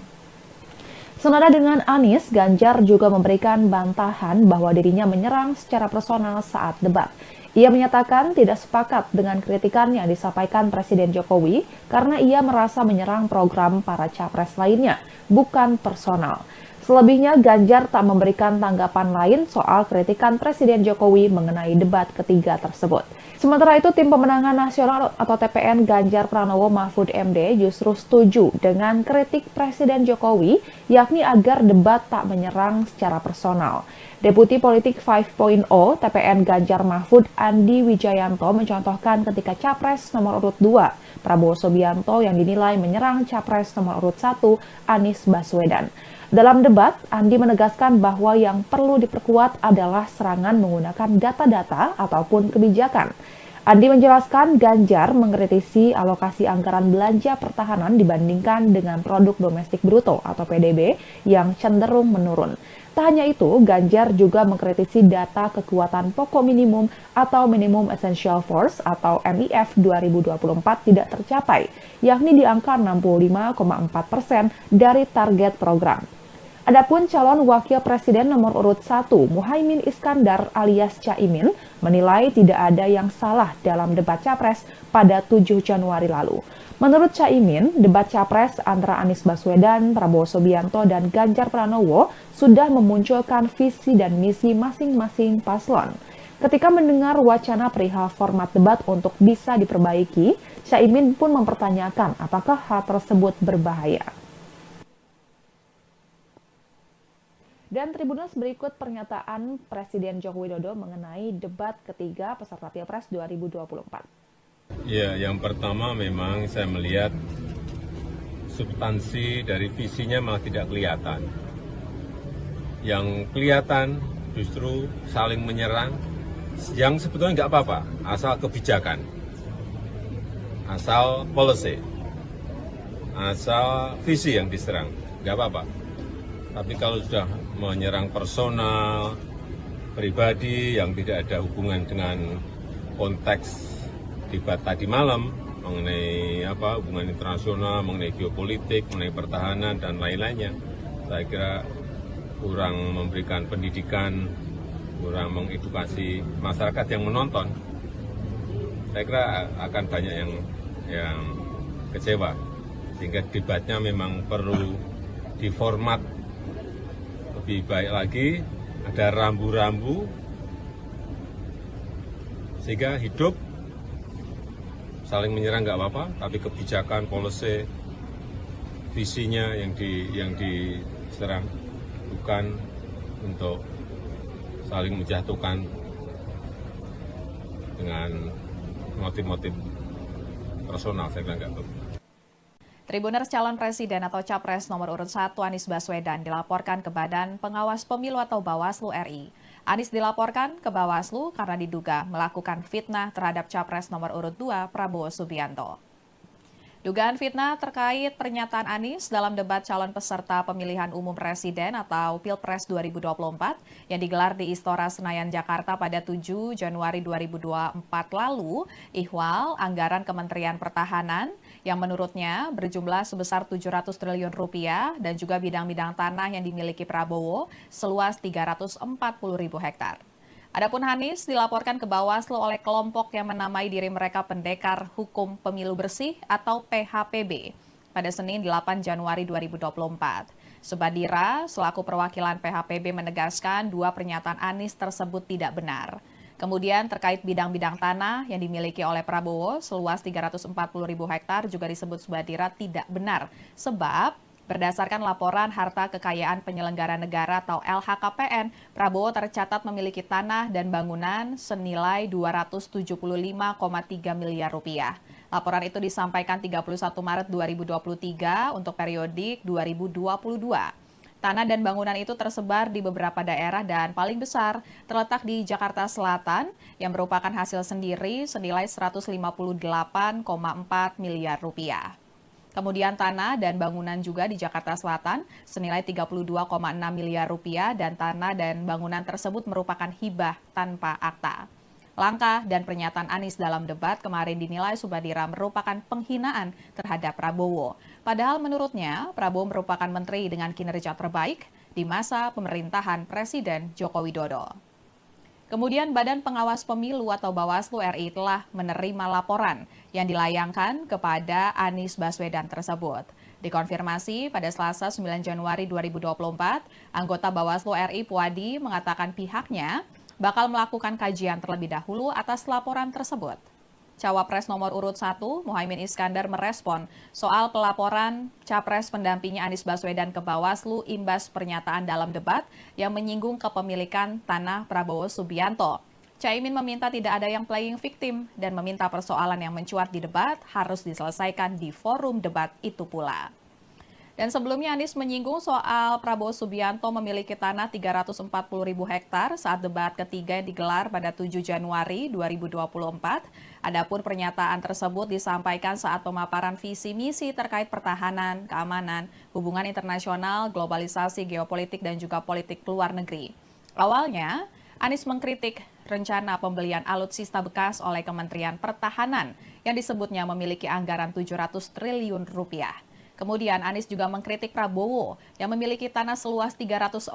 Senada dengan Anies, Ganjar juga memberikan bantahan bahwa dirinya menyerang secara personal saat debat. Ia menyatakan tidak sepakat dengan kritikan yang disampaikan Presiden Jokowi karena ia merasa menyerang program para capres lainnya, bukan personal. Selebihnya, Ganjar tak memberikan tanggapan lain soal kritikan Presiden Jokowi mengenai debat ketiga tersebut. Sementara itu, Tim Pemenangan Nasional atau TPN Ganjar Pranowo Mahfud MD justru setuju dengan kritik Presiden Jokowi, yakni agar debat tak menyerang secara personal. Deputi Politik 5.0 TPN Ganjar Mahfud Andi Wijayanto mencontohkan ketika Capres nomor urut 2 Prabowo Subianto yang dinilai menyerang Capres nomor urut 1 Anies Baswedan. Dalam debat, Andi menegaskan bahwa yang perlu diperkuat adalah serangan menggunakan data-data ataupun kebijakan. Andi menjelaskan Ganjar mengkritisi alokasi anggaran belanja pertahanan dibandingkan dengan produk domestik bruto atau PDB yang cenderung menurun. Tak hanya itu, Ganjar juga mengkritisi data kekuatan pokok minimum atau Minimum Essential Force atau MIF 2024 tidak tercapai, yakni di angka 65,4% dari target program. Adapun calon wakil presiden nomor urut 1, Muhaimin Iskandar alias Caimin, menilai tidak ada yang salah dalam debat Capres pada 7 Januari lalu. Menurut Caimin, debat Capres antara Anies Baswedan, Prabowo Subianto, dan Ganjar Pranowo sudah memunculkan visi dan misi masing-masing paslon. Ketika mendengar wacana perihal format debat untuk bisa diperbaiki, Caimin pun mempertanyakan apakah hal tersebut berbahaya. Dan Tribuners, berikut pernyataan Presiden Joko Widodo mengenai debat ketiga peserta Pilpres 2024. Ya, yang pertama memang saya melihat substansi dari visinya malah tidak kelihatan. Yang kelihatan justru saling menyerang, yang sebetulnya nggak apa-apa, asal kebijakan, asal policy, asal visi yang diserang, nggak apa-apa. Tapi kalau sudah menyerang personal, pribadi yang tidak ada hubungan dengan konteks debat tadi malam mengenai hubungan internasional, mengenai geopolitik, mengenai pertahanan dan lain-lainnya, saya kira kurang memberikan pendidikan, kurang mengedukasi masyarakat yang menonton. Saya kira akan banyak yang kecewa, sehingga debatnya memang perlu diformat lebih baik lagi, ada rambu-rambu sehingga hidup. Saling menyerang nggak apa-apa, tapi kebijakan, policy, visinya yang diserang, bukan untuk saling menjatuhkan dengan motif-motif personal. Saya kira nggak betul. Tribuners calon presiden atau capres nomor urut 1 Anies Baswedan dilaporkan ke Badan Pengawas Pemilu atau Bawaslu RI. Anies dilaporkan ke Bawaslu karena diduga melakukan fitnah terhadap capres nomor urut 2 Prabowo Subianto. Dugaan fitnah terkait pernyataan Anies dalam debat calon peserta pemilihan umum presiden atau Pilpres 2024 yang digelar di Istora Senayan, Jakarta pada 7 Januari 2024 lalu, ihwal anggaran Kementerian Pertahanan yang menurutnya berjumlah sebesar 700 triliun rupiah dan juga bidang-bidang tanah yang dimiliki Prabowo seluas 340.000 hektar. Adapun Anies dilaporkan ke Bawaslu oleh kelompok yang menamai diri mereka Pendekar Hukum Pemilu Bersih atau PHPB pada Senin 8 Januari 2024. Subadira selaku perwakilan PHPB menegaskan dua pernyataan Anies tersebut tidak benar. Kemudian terkait bidang-bidang tanah yang dimiliki oleh Prabowo seluas 340.000 hektar juga disebut Subadira tidak benar sebab berdasarkan laporan harta kekayaan penyelenggara negara atau LHKPN, Prabowo tercatat memiliki tanah dan bangunan senilai 275,3 miliar rupiah. Laporan itu disampaikan 31 Maret 2023 untuk periodik 2022. Tanah dan bangunan itu tersebar di beberapa daerah dan paling besar terletak di Jakarta Selatan yang merupakan hasil sendiri senilai 158,4 miliar rupiah. Kemudian tanah dan bangunan juga di Jakarta Selatan senilai 32,6 miliar rupiah dan tanah dan bangunan tersebut merupakan hibah tanpa akta. Langkah dan pernyataan Anies dalam debat kemarin dinilai Subadira merupakan penghinaan terhadap Prabowo. Padahal menurutnya Prabowo merupakan menteri dengan kinerja terbaik di masa pemerintahan Presiden Joko Widodo. Kemudian Badan Pengawas Pemilu atau Bawaslu RI telah menerima laporan yang dilayangkan kepada Anies Baswedan tersebut. Dikonfirmasi pada Selasa 9 Januari 2024, anggota Bawaslu RI Puadi mengatakan pihaknya bakal melakukan kajian terlebih dahulu atas laporan tersebut. Cawapres nomor urut 1, Muhaimin Iskandar merespon soal pelaporan capres pendampingnya Anies Baswedan ke Bawaslu imbas pernyataan dalam debat yang menyinggung kepemilikan tanah Prabowo Subianto. Caimin meminta tidak ada yang playing victim dan meminta persoalan yang mencuat di debat harus diselesaikan di forum debat itu pula. Dan sebelumnya Anies menyinggung soal Prabowo Subianto memiliki tanah 340.000 hektar saat debat ketiga yang digelar pada 7 Januari 2024. Adapun pernyataan tersebut disampaikan saat pemaparan visi misi terkait pertahanan, keamanan, hubungan internasional, globalisasi, geopolitik, dan juga politik luar negeri. Awalnya, Anies mengkritik rencana pembelian alutsista bekas oleh Kementerian Pertahanan yang disebutnya memiliki anggaran 700 triliun rupiah. Kemudian Anies juga mengkritik Prabowo yang memiliki tanah seluas 340.000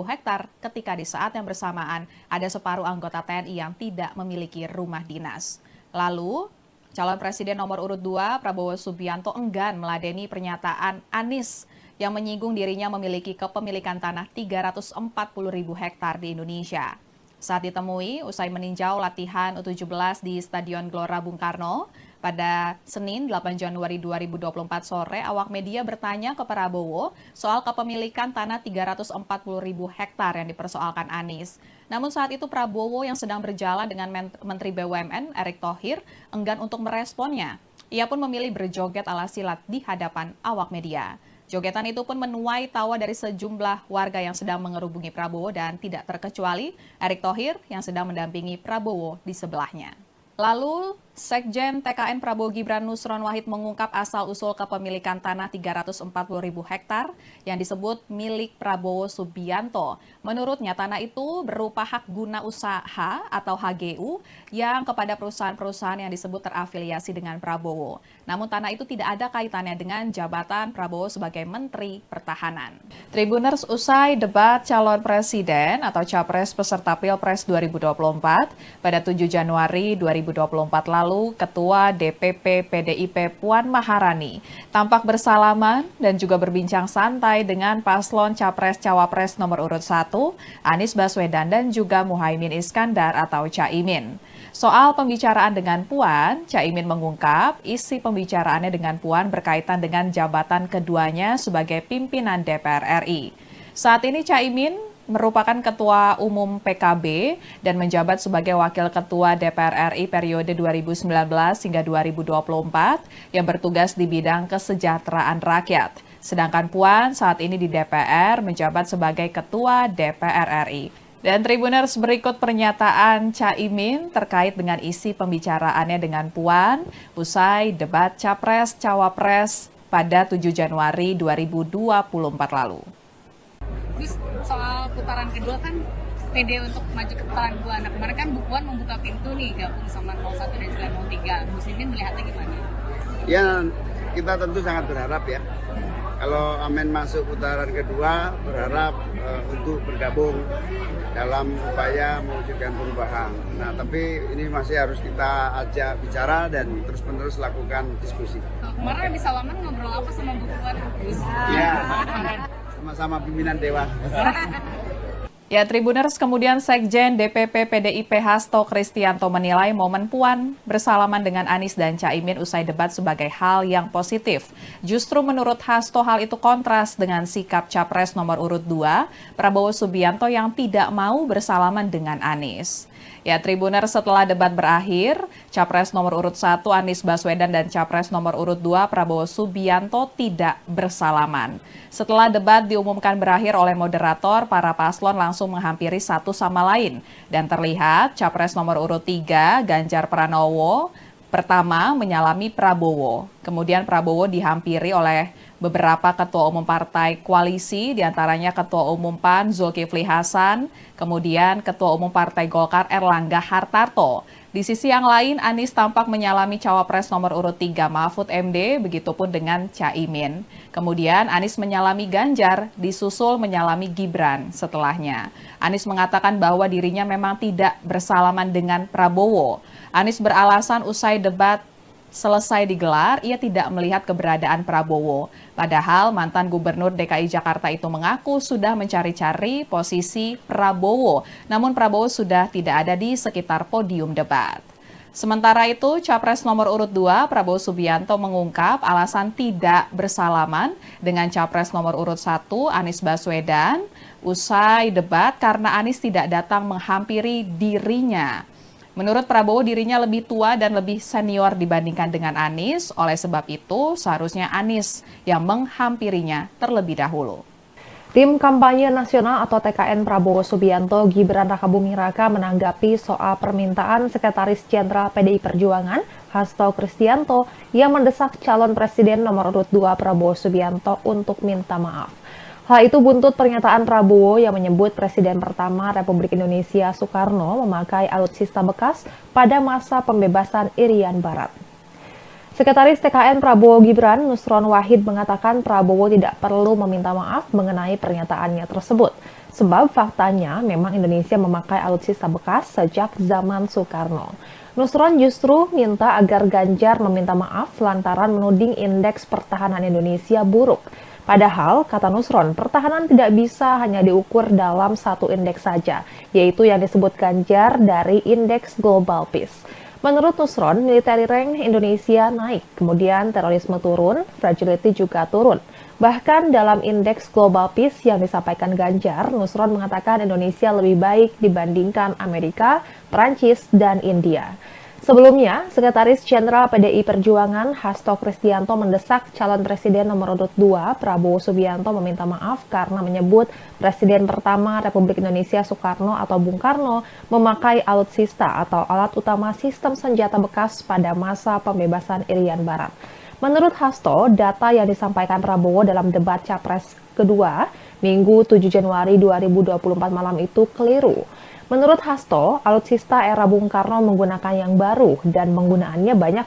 hektar ketika di saat yang bersamaan ada separuh anggota TNI yang tidak memiliki rumah dinas. Lalu, calon presiden nomor urut 2 Prabowo Subianto enggan meladeni pernyataan Anies yang menyinggung dirinya memiliki kepemilikan tanah 340.000 hektar di Indonesia. Saat ditemui, usai meninjau latihan U17 di Stadion Gelora Bung Karno, pada Senin 8 Januari 2024 sore, awak media bertanya ke Prabowo soal kepemilikan tanah 340.000 hektar yang dipersoalkan Anies. Namun saat itu Prabowo yang sedang berjalan dengan Menteri BUMN Erick Thohir enggan untuk meresponnya. Ia pun memilih berjoget ala silat di hadapan awak media. Jogetan itu pun menuai tawa dari sejumlah warga yang sedang mengerubungi Prabowo dan tidak terkecuali Erick Thohir yang sedang mendampingi Prabowo di sebelahnya. Lalu, Sekjen TKN Prabowo Gibran Nusron Wahid mengungkap asal-usul kepemilikan tanah 340.000 hektar yang disebut milik Prabowo Subianto. Menurutnya, tanah itu berupa hak guna usaha atau HGU yang kepada perusahaan-perusahaan yang disebut terafiliasi dengan Prabowo. Namun tanah itu tidak ada kaitannya dengan jabatan Prabowo sebagai Menteri Pertahanan. Tribuners, usai debat calon presiden atau capres peserta Pilpres 2024 pada 7 Januari 2024 lalu, Ketua DPP PDIP Puan Maharani tampak bersalaman dan juga berbincang santai dengan paslon Capres-Cawapres nomor urut 1, Anies Baswedan dan juga Muhaimin Iskandar atau Caimin. Soal pembicaraan dengan Puan, Caimin mengungkap isi pembicaraannya dengan Puan berkaitan dengan jabatan keduanya sebagai pimpinan DPR RI. Saat ini Caimin merupakan Ketua Umum PKB dan menjabat sebagai Wakil Ketua DPR RI periode 2019 hingga 2024 yang bertugas di bidang kesejahteraan rakyat. Sedangkan Puan saat ini di DPR menjabat sebagai Ketua DPR RI. Dan Tribuners, berikut pernyataan Caimin terkait dengan isi pembicaraannya dengan Puan usai debat Capres-Cawapres pada 7 Januari 2024 lalu. Terus soal putaran kedua kan pede untuk maju ke putaran kedua. Nah kemarin kan Bu Puan membuka pintu nih gabung sama 01 dan juga 03. Muslimin melihatnya gimana? Ya, kita tentu sangat berharap ya. Kalau Amin masuk putaran kedua, berharap untuk bergabung dalam upaya mewujudkan perubahan. Nah, tapi ini masih harus kita ajak bicara dan terus-menerus lakukan diskusi. Kemarin habis salaman ngobrol apa sama Bu Puan? Ya, sama-sama pimpinan Dewan. Ya, Tribuners, kemudian Sekjen DPP PDIP Hasto Kristianto menilai momen Puan bersalaman dengan Anies dan Caimin usai debat sebagai hal yang positif. Justru menurut Hasto hal itu kontras dengan sikap Capres nomor urut 2, Prabowo Subianto yang tidak mau bersalaman dengan Anies. Ya, Tribuners, setelah debat berakhir, Capres nomor urut 1 Anies Baswedan dan Capres nomor urut 2 Prabowo Subianto tidak bersalaman. Setelah debat diumumkan berakhir oleh moderator, para paslon langsung menghampiri satu sama lain. Dan terlihat Capres nomor urut 3 Ganjar Pranowo pertama menyalami Prabowo. Kemudian Prabowo dihampiri oleh beberapa ketua umum partai koalisi, diantaranya Ketua Umum PAN Zulkifli Hasan, kemudian Ketua Umum Partai Golkar Erlangga Hartarto. Di sisi yang lain, Anies tampak menyalami Cawapres nomor urut 3 Mahfud MD, begitupun dengan Caimin. Kemudian Anies menyalami Ganjar, disusul menyalami Gibran setelahnya. Anies mengatakan bahwa dirinya memang tidak bersalaman dengan Prabowo. Anies beralasan usai debat selesai digelar, ia tidak melihat keberadaan Prabowo. Padahal mantan Gubernur DKI Jakarta itu mengaku sudah mencari-cari posisi Prabowo, namun Prabowo sudah tidak ada di sekitar podium debat. Sementara itu, Capres nomor urut 2 Prabowo Subianto mengungkap alasan tidak bersalaman dengan Capres nomor urut 1 Anies Baswedan usai debat karena Anies tidak datang menghampiri dirinya. Menurut Prabowo, dirinya lebih tua dan lebih senior dibandingkan dengan Anies. Oleh sebab itu, seharusnya Anies yang menghampirinya terlebih dahulu. Tim Kampanye Nasional atau TKN Prabowo Subianto Gibran Rakabuming Raka menanggapi soal permintaan Sekretaris Jenderal PDI Perjuangan Hasto Kristianto yang mendesak calon presiden nomor urut 2 Prabowo Subianto untuk minta maaf. Hal itu buntut pernyataan Prabowo yang menyebut Presiden pertama Republik Indonesia Soekarno memakai alutsista bekas pada masa pembebasan Irian Barat. Sekretaris TKN Prabowo Gibran, Nusron Wahid, mengatakan Prabowo tidak perlu meminta maaf mengenai pernyataannya tersebut. Sebab faktanya memang Indonesia memakai alutsista bekas sejak zaman Soekarno. Nusron justru minta agar Ganjar meminta maaf lantaran menuding indeks pertahanan Indonesia buruk. Padahal, kata Nusron, pertahanan tidak bisa hanya diukur dalam satu indeks saja, yaitu yang disebut Ganjar dari Indeks Global Peace. Menurut Nusron, military rank Indonesia naik, kemudian terorisme turun, fragility juga turun. Bahkan dalam Indeks Global Peace yang disampaikan Ganjar, Nusron mengatakan Indonesia lebih baik dibandingkan Amerika, Prancis, dan India. Sebelumnya, Sekretaris Jenderal PDI Perjuangan Hasto Kristianto mendesak calon presiden nomor urut 2 Prabowo Subianto meminta maaf karena menyebut Presiden pertama Republik Indonesia Soekarno atau Bung Karno memakai alutsista atau alat utama sistem senjata bekas pada masa pembebasan Irian Barat. Menurut Hasto, data yang disampaikan Prabowo dalam debat Capres kedua Minggu 7 Januari 2024 malam itu keliru. Menurut Hasto, alutsista era Bung Karno menggunakan yang baru dan penggunaannya banyak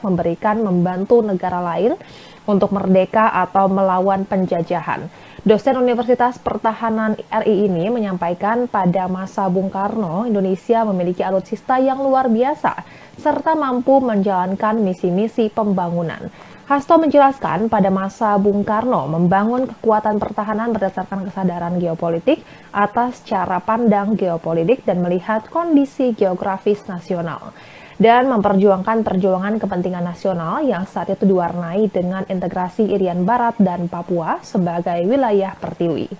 membantu negara lain untuk merdeka atau melawan penjajahan. Dosen Universitas Pertahanan RI ini menyampaikan pada masa Bung Karno, Indonesia memiliki alutsista yang luar biasa serta mampu menjalankan misi-misi pembangunan. Hasto menjelaskan pada masa Bung Karno membangun kekuatan pertahanan berdasarkan kesadaran geopolitik atas cara pandang geopolitik dan melihat kondisi geografis nasional dan memperjuangkan perjuangan kepentingan nasional yang saat itu diwarnai dengan integrasi Irian Barat dan Papua sebagai wilayah pertiwi.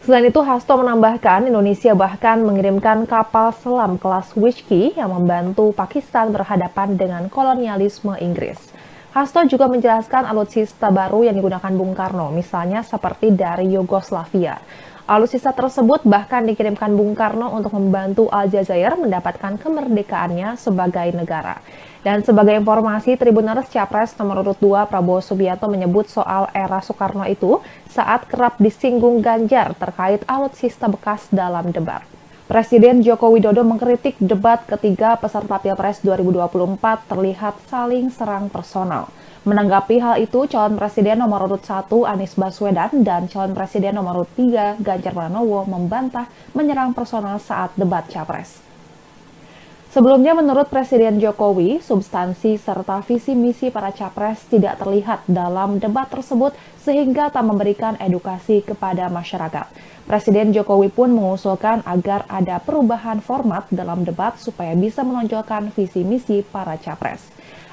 Selain itu, Hasto menambahkan Indonesia bahkan mengirimkan kapal selam kelas Whiskey yang membantu Pakistan berhadapan dengan kolonialisme Inggris. Hasto juga menjelaskan alutsista baru yang digunakan Bung Karno, misalnya seperti dari Yugoslavia. Alutsista tersebut bahkan dikirimkan Bung Karno untuk membantu Aljazair mendapatkan kemerdekaannya sebagai negara. Dan sebagai informasi, Tribuners Capres nomor urut 2 Prabowo Subianto menyebut soal era Soekarno itu saat kerap disinggung Ganjar terkait alutsista bekas dalam debat. Presiden Joko Widodo mengkritik debat ketiga peserta Pilpres 2024 terlihat saling serang personal. Menanggapi hal itu, calon presiden nomor urut 1 Anies Baswedan dan calon presiden nomor urut 3 Ganjar Pranowo membantah menyerang personal saat debat Capres. Sebelumnya, menurut Presiden Jokowi, substansi serta visi misi para capres tidak terlihat dalam debat tersebut sehingga tak memberikan edukasi kepada masyarakat. Presiden Jokowi pun mengusulkan agar ada perubahan format dalam debat supaya bisa menonjolkan visi misi para capres.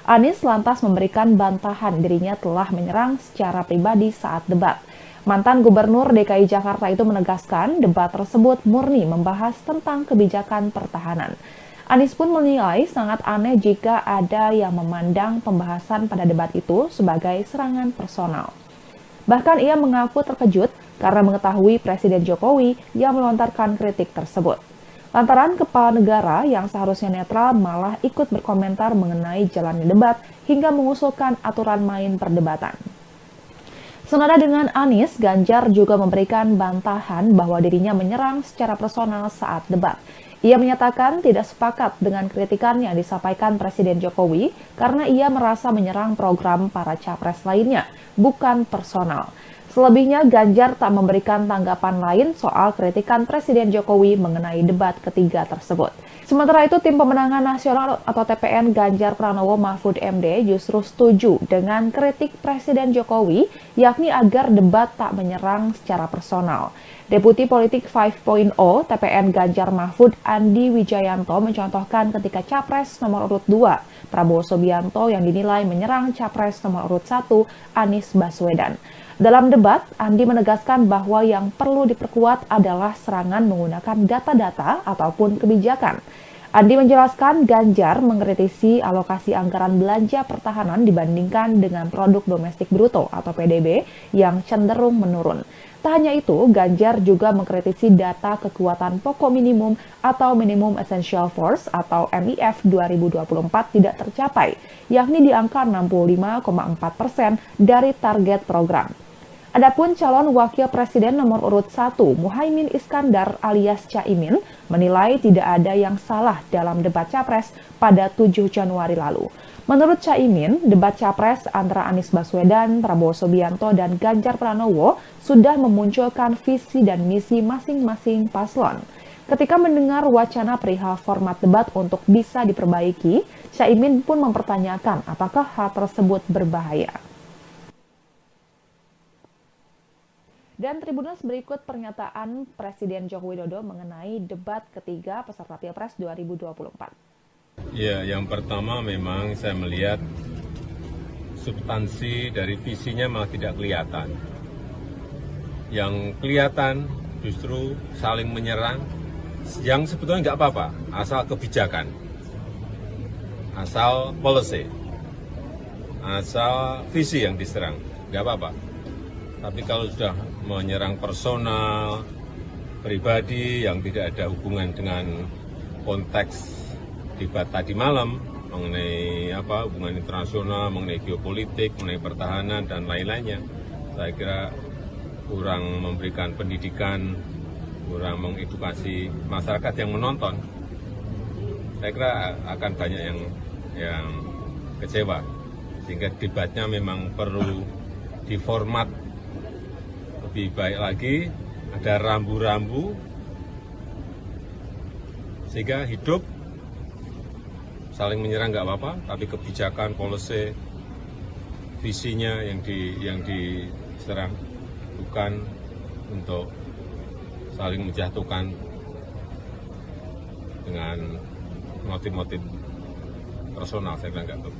Anies lantas memberikan bantahan dirinya telah menyerang secara pribadi saat debat. Mantan Gubernur DKI Jakarta itu menegaskan debat tersebut murni membahas tentang kebijakan pertahanan. Anies pun menilai sangat aneh jika ada yang memandang pembahasan pada debat itu sebagai serangan personal. Bahkan ia mengaku terkejut karena mengetahui Presiden Jokowi yang melontarkan kritik tersebut. Lantaran kepala negara yang seharusnya netral malah ikut berkomentar mengenai jalannya debat hingga mengusulkan aturan main perdebatan. Senada dengan Anies, Ganjar juga memberikan bantahan bahwa dirinya menyerang secara personal saat debat. Ia menyatakan tidak sepakat dengan kritikan yang disampaikan Presiden Jokowi karena ia merasa menyerang program para capres lainnya, bukan personal. Selebihnya, Ganjar tak memberikan tanggapan lain soal kritikan Presiden Jokowi mengenai debat ketiga tersebut. Sementara itu, Tim Pemenangan Nasional atau TPN Ganjar Pranowo Mahfud MD justru setuju dengan kritik Presiden Jokowi, yakni agar debat tak menyerang secara personal. Deputi Politik 5.0 TPN Ganjar Mahfud Andi Wijayanto mencontohkan ketika Capres nomor urut 2 Prabowo Subianto yang dinilai menyerang Capres nomor urut 1 Anies Baswedan. Dalam debat, Andi menegaskan bahwa yang perlu diperkuat adalah serangan menggunakan data-data ataupun kebijakan. Andi menjelaskan Ganjar mengkritisi alokasi anggaran belanja pertahanan dibandingkan dengan produk domestik bruto atau PDB yang cenderung menurun. Tak hanya itu, Ganjar juga mengkritisi data kekuatan pokok minimum atau Minimum Essential Force atau MIF 2024 tidak tercapai, yakni di angka 65,4% dari target program. Adapun calon wakil presiden nomor urut 1, Muhaimin Iskandar alias Caimin, menilai tidak ada yang salah dalam debat Capres pada 7 Januari lalu. Menurut Caimin, debat Capres antara Anies Baswedan, Prabowo Subianto, dan Ganjar Pranowo sudah memunculkan visi dan misi masing-masing paslon. Ketika mendengar wacana perihal format debat untuk bisa diperbaiki, Caimin pun mempertanyakan apakah hal tersebut berbahaya. Dan Tribuners, berikut pernyataan Presiden Joko Widodo mengenai debat ketiga peserta Pilpres 2024. Ya, yang pertama memang saya melihat substansi dari visinya malah tidak kelihatan. Yang kelihatan justru saling menyerang, yang sebetulnya nggak apa-apa, asal kebijakan, asal policy, asal visi yang diserang, nggak apa-apa. Tapi kalau sudah menyerang personal, pribadi yang tidak ada hubungan dengan konteks debat tadi malam mengenai hubungan internasional, mengenai geopolitik, mengenai pertahanan dan lain-lainnya, saya kira kurang memberikan pendidikan, kurang mengedukasi masyarakat yang menonton. Saya kira akan banyak yang kecewa, sehingga debatnya memang perlu diformat lebih baik lagi, ada rambu-rambu sehingga hidup. Saling menyerang nggak apa-apa, tapi kebijakan, policy, visinya yang diserang, bukan untuk saling menjatuhkan dengan motif-motif personal. Saya kira nggak betul.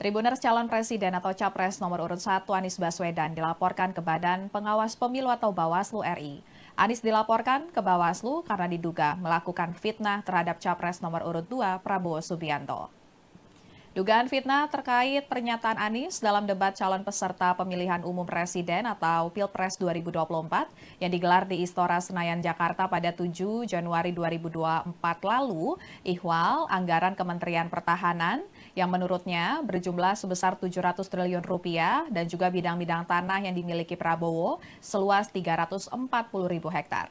Tribuners calon presiden atau capres nomor urut 1 Anies Baswedan dilaporkan ke Badan Pengawas Pemilu atau Bawaslu RI. Anies dilaporkan ke Bawaslu karena diduga melakukan fitnah terhadap capres nomor urut 2 Prabowo Subianto. Dugaan fitnah terkait pernyataan Anies dalam debat calon peserta pemilihan umum presiden atau Pilpres 2024 yang digelar di Istora Senayan, Jakarta pada 7 Januari 2024 lalu, ihwal anggaran Kementerian Pertahanan yang menurutnya berjumlah sebesar 700 triliun rupiah dan juga bidang-bidang tanah yang dimiliki Prabowo seluas 340.000 hektar.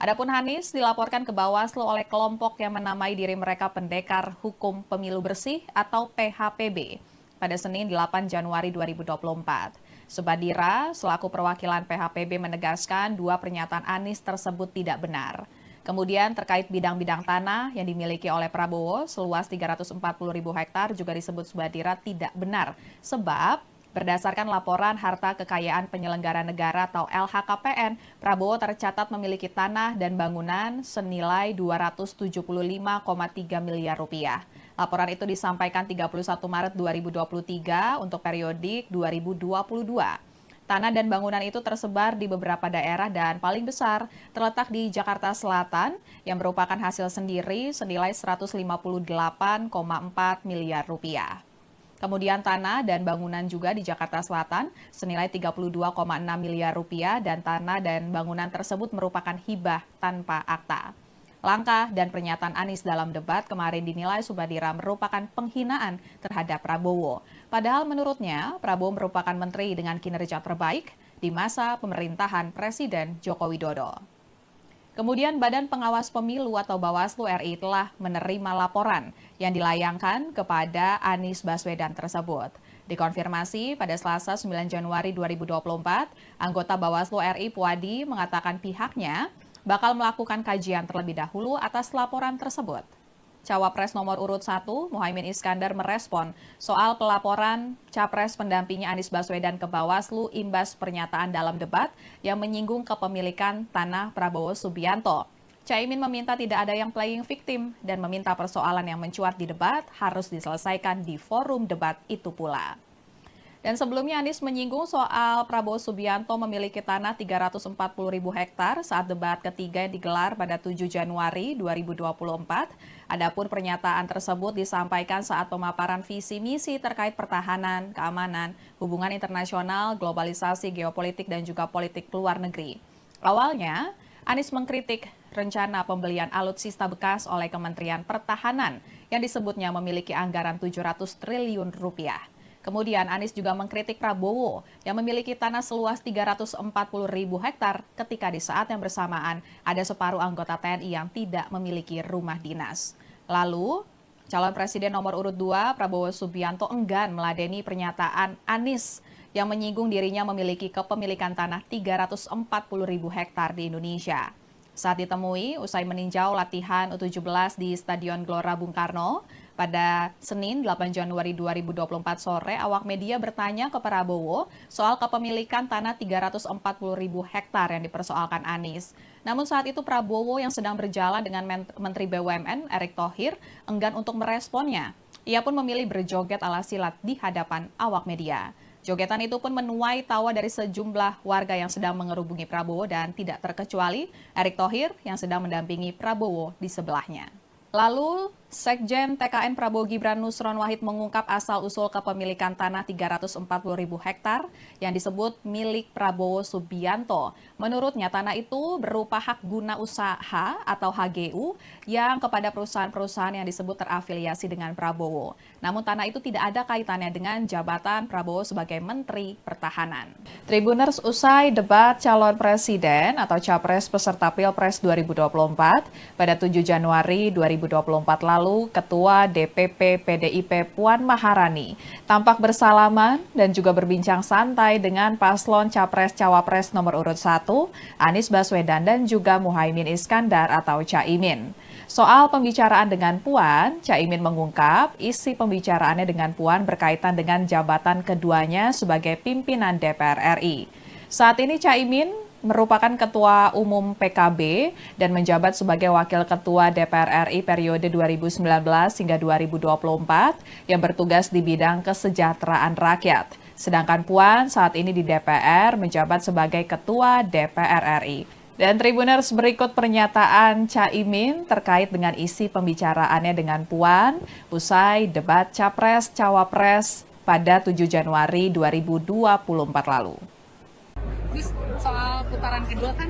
Adapun Anies dilaporkan ke Bawaslu oleh kelompok yang menamai diri mereka Pendekar Hukum Pemilu Bersih atau PHPB pada Senin 8 Januari 2024. Subadira selaku perwakilan PHPB menegaskan dua pernyataan Anies tersebut tidak benar. Kemudian terkait bidang-bidang tanah yang dimiliki oleh Prabowo seluas 340.000 hektar juga disebut Subadira tidak benar sebab berdasarkan laporan harta kekayaan penyelenggara negara atau LHKPN, Prabowo tercatat memiliki tanah dan bangunan senilai 275,3 miliar rupiah. Laporan itu disampaikan 31 Maret 2023 untuk periodik 2022. Tanah dan bangunan itu tersebar di beberapa daerah dan paling besar terletak di Jakarta Selatan yang merupakan hasil sendiri senilai 158,4 miliar rupiah. Kemudian tanah dan bangunan juga di Jakarta Selatan senilai 32,6 miliar rupiah dan tanah dan bangunan tersebut merupakan hibah tanpa akta. Langkah dan pernyataan Anies dalam debat kemarin dinilai Subadira merupakan penghinaan terhadap Prabowo. Padahal menurutnya Prabowo merupakan menteri dengan kinerja terbaik di masa pemerintahan Presiden Joko Widodo. Kemudian Badan Pengawas Pemilu atau Bawaslu RI telah menerima laporan yang dilayangkan kepada Anies Baswedan tersebut. Dikonfirmasi pada Selasa 9 Januari 2024, anggota Bawaslu RI Puadi mengatakan pihaknya bakal melakukan kajian terlebih dahulu atas laporan tersebut. Cawapres nomor urut 1, Muhaimin Iskandar merespon soal pelaporan Capres pendampingnya Anies Baswedan ke Bawaslu imbas pernyataan dalam debat yang menyinggung kepemilikan tanah Prabowo Subianto. Caimin meminta tidak ada yang playing victim dan meminta persoalan yang mencuat di debat harus diselesaikan di forum debat itu pula. Dan sebelumnya Anies menyinggung soal Prabowo Subianto memiliki tanah 340.000 hektar saat debat ketiga yang digelar pada 7 Januari 2024. Adapun pernyataan tersebut disampaikan saat pemaparan visi misi terkait pertahanan, keamanan, hubungan internasional, globalisasi, geopolitik, dan juga politik luar negeri. Awalnya, Anies mengkritik rencana pembelian alutsista bekas oleh Kementerian Pertahanan yang disebutnya memiliki anggaran 700 triliun rupiah. Kemudian Anies juga mengkritik Prabowo yang memiliki tanah seluas 340.000 hektar ketika di saat yang bersamaan ada separuh anggota TNI yang tidak memiliki rumah dinas. Lalu, calon presiden nomor urut 2 Prabowo Subianto enggan meladeni pernyataan Anies yang menyinggung dirinya memiliki kepemilikan tanah 340.000 hektar di Indonesia. Saat ditemui, usai meninjau latihan U17 di Stadion Gelora Bung Karno, pada Senin 8 Januari 2024 sore, awak media bertanya ke Prabowo soal kepemilikan tanah 340.000 hektar yang dipersoalkan Anies. Namun saat itu Prabowo yang sedang berjalan dengan Menteri BUMN Erick Thohir enggan untuk meresponnya. Ia pun memilih berjoget ala silat di hadapan awak media. Jogetan itu pun menuai tawa dari sejumlah warga yang sedang mengerubungi Prabowo dan tidak terkecuali Erick Thohir yang sedang mendampingi Prabowo di sebelahnya. Lalu, Sekjen TKN Prabowo Gibran Nusron Wahid mengungkap asal-usul kepemilikan tanah 340.000 hektar yang disebut milik Prabowo Subianto. Menurutnya tanah itu berupa hak guna usaha atau HGU yang kepada perusahaan-perusahaan yang disebut terafiliasi dengan Prabowo. Namun tanah itu tidak ada kaitannya dengan jabatan Prabowo sebagai Menteri Pertahanan. Tribuners, usai debat calon presiden atau capres peserta Pilpres 2024 pada 7 Januari 2024 lalu, Ketua DPP PDIP Puan Maharani tampak bersalaman dan juga berbincang santai dengan paslon Capres-Cawapres nomor urut 1, Anies Baswedan dan juga Muhaimin Iskandar atau Caimin. Soal pembicaraan dengan Puan, Caimin mengungkap isi pembicaraannya dengan Puan berkaitan dengan jabatan keduanya sebagai pimpinan DPR RI. Saat ini Caimin merupakan Ketua Umum PKB dan menjabat sebagai Wakil Ketua DPR RI periode 2019 hingga 2024 yang bertugas di bidang kesejahteraan rakyat. Sedangkan Puan saat ini di DPR menjabat sebagai Ketua DPR RI. Dan Tribuners, berikut pernyataan Caimin terkait dengan isi pembicaraannya dengan Puan usai debat Capres-Cawapres pada 7 Januari 2024 lalu. Terus soal putaran kedua kan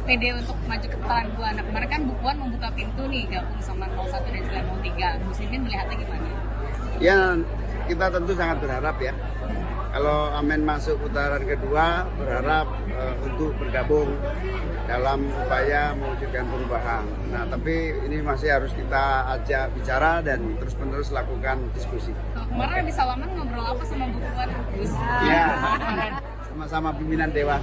pede untuk maju ke putaran kedua. Nah kemarin kan Bu Puan membuka pintu nih gabung sama 01 dan juga 03. Muslimin melihatnya gimana? Ya, kita tentu sangat berharap ya. Kalau Amin masuk putaran kedua, berharap untuk bergabung dalam upaya mewujudkan perubahan. Nah, tapi ini masih harus kita ajak bicara dan terus-menerus lakukan diskusi. Kemarin habis salaman ngobrol apa sama Bu Puan? Ya, sama-sama pimpinan Dewan.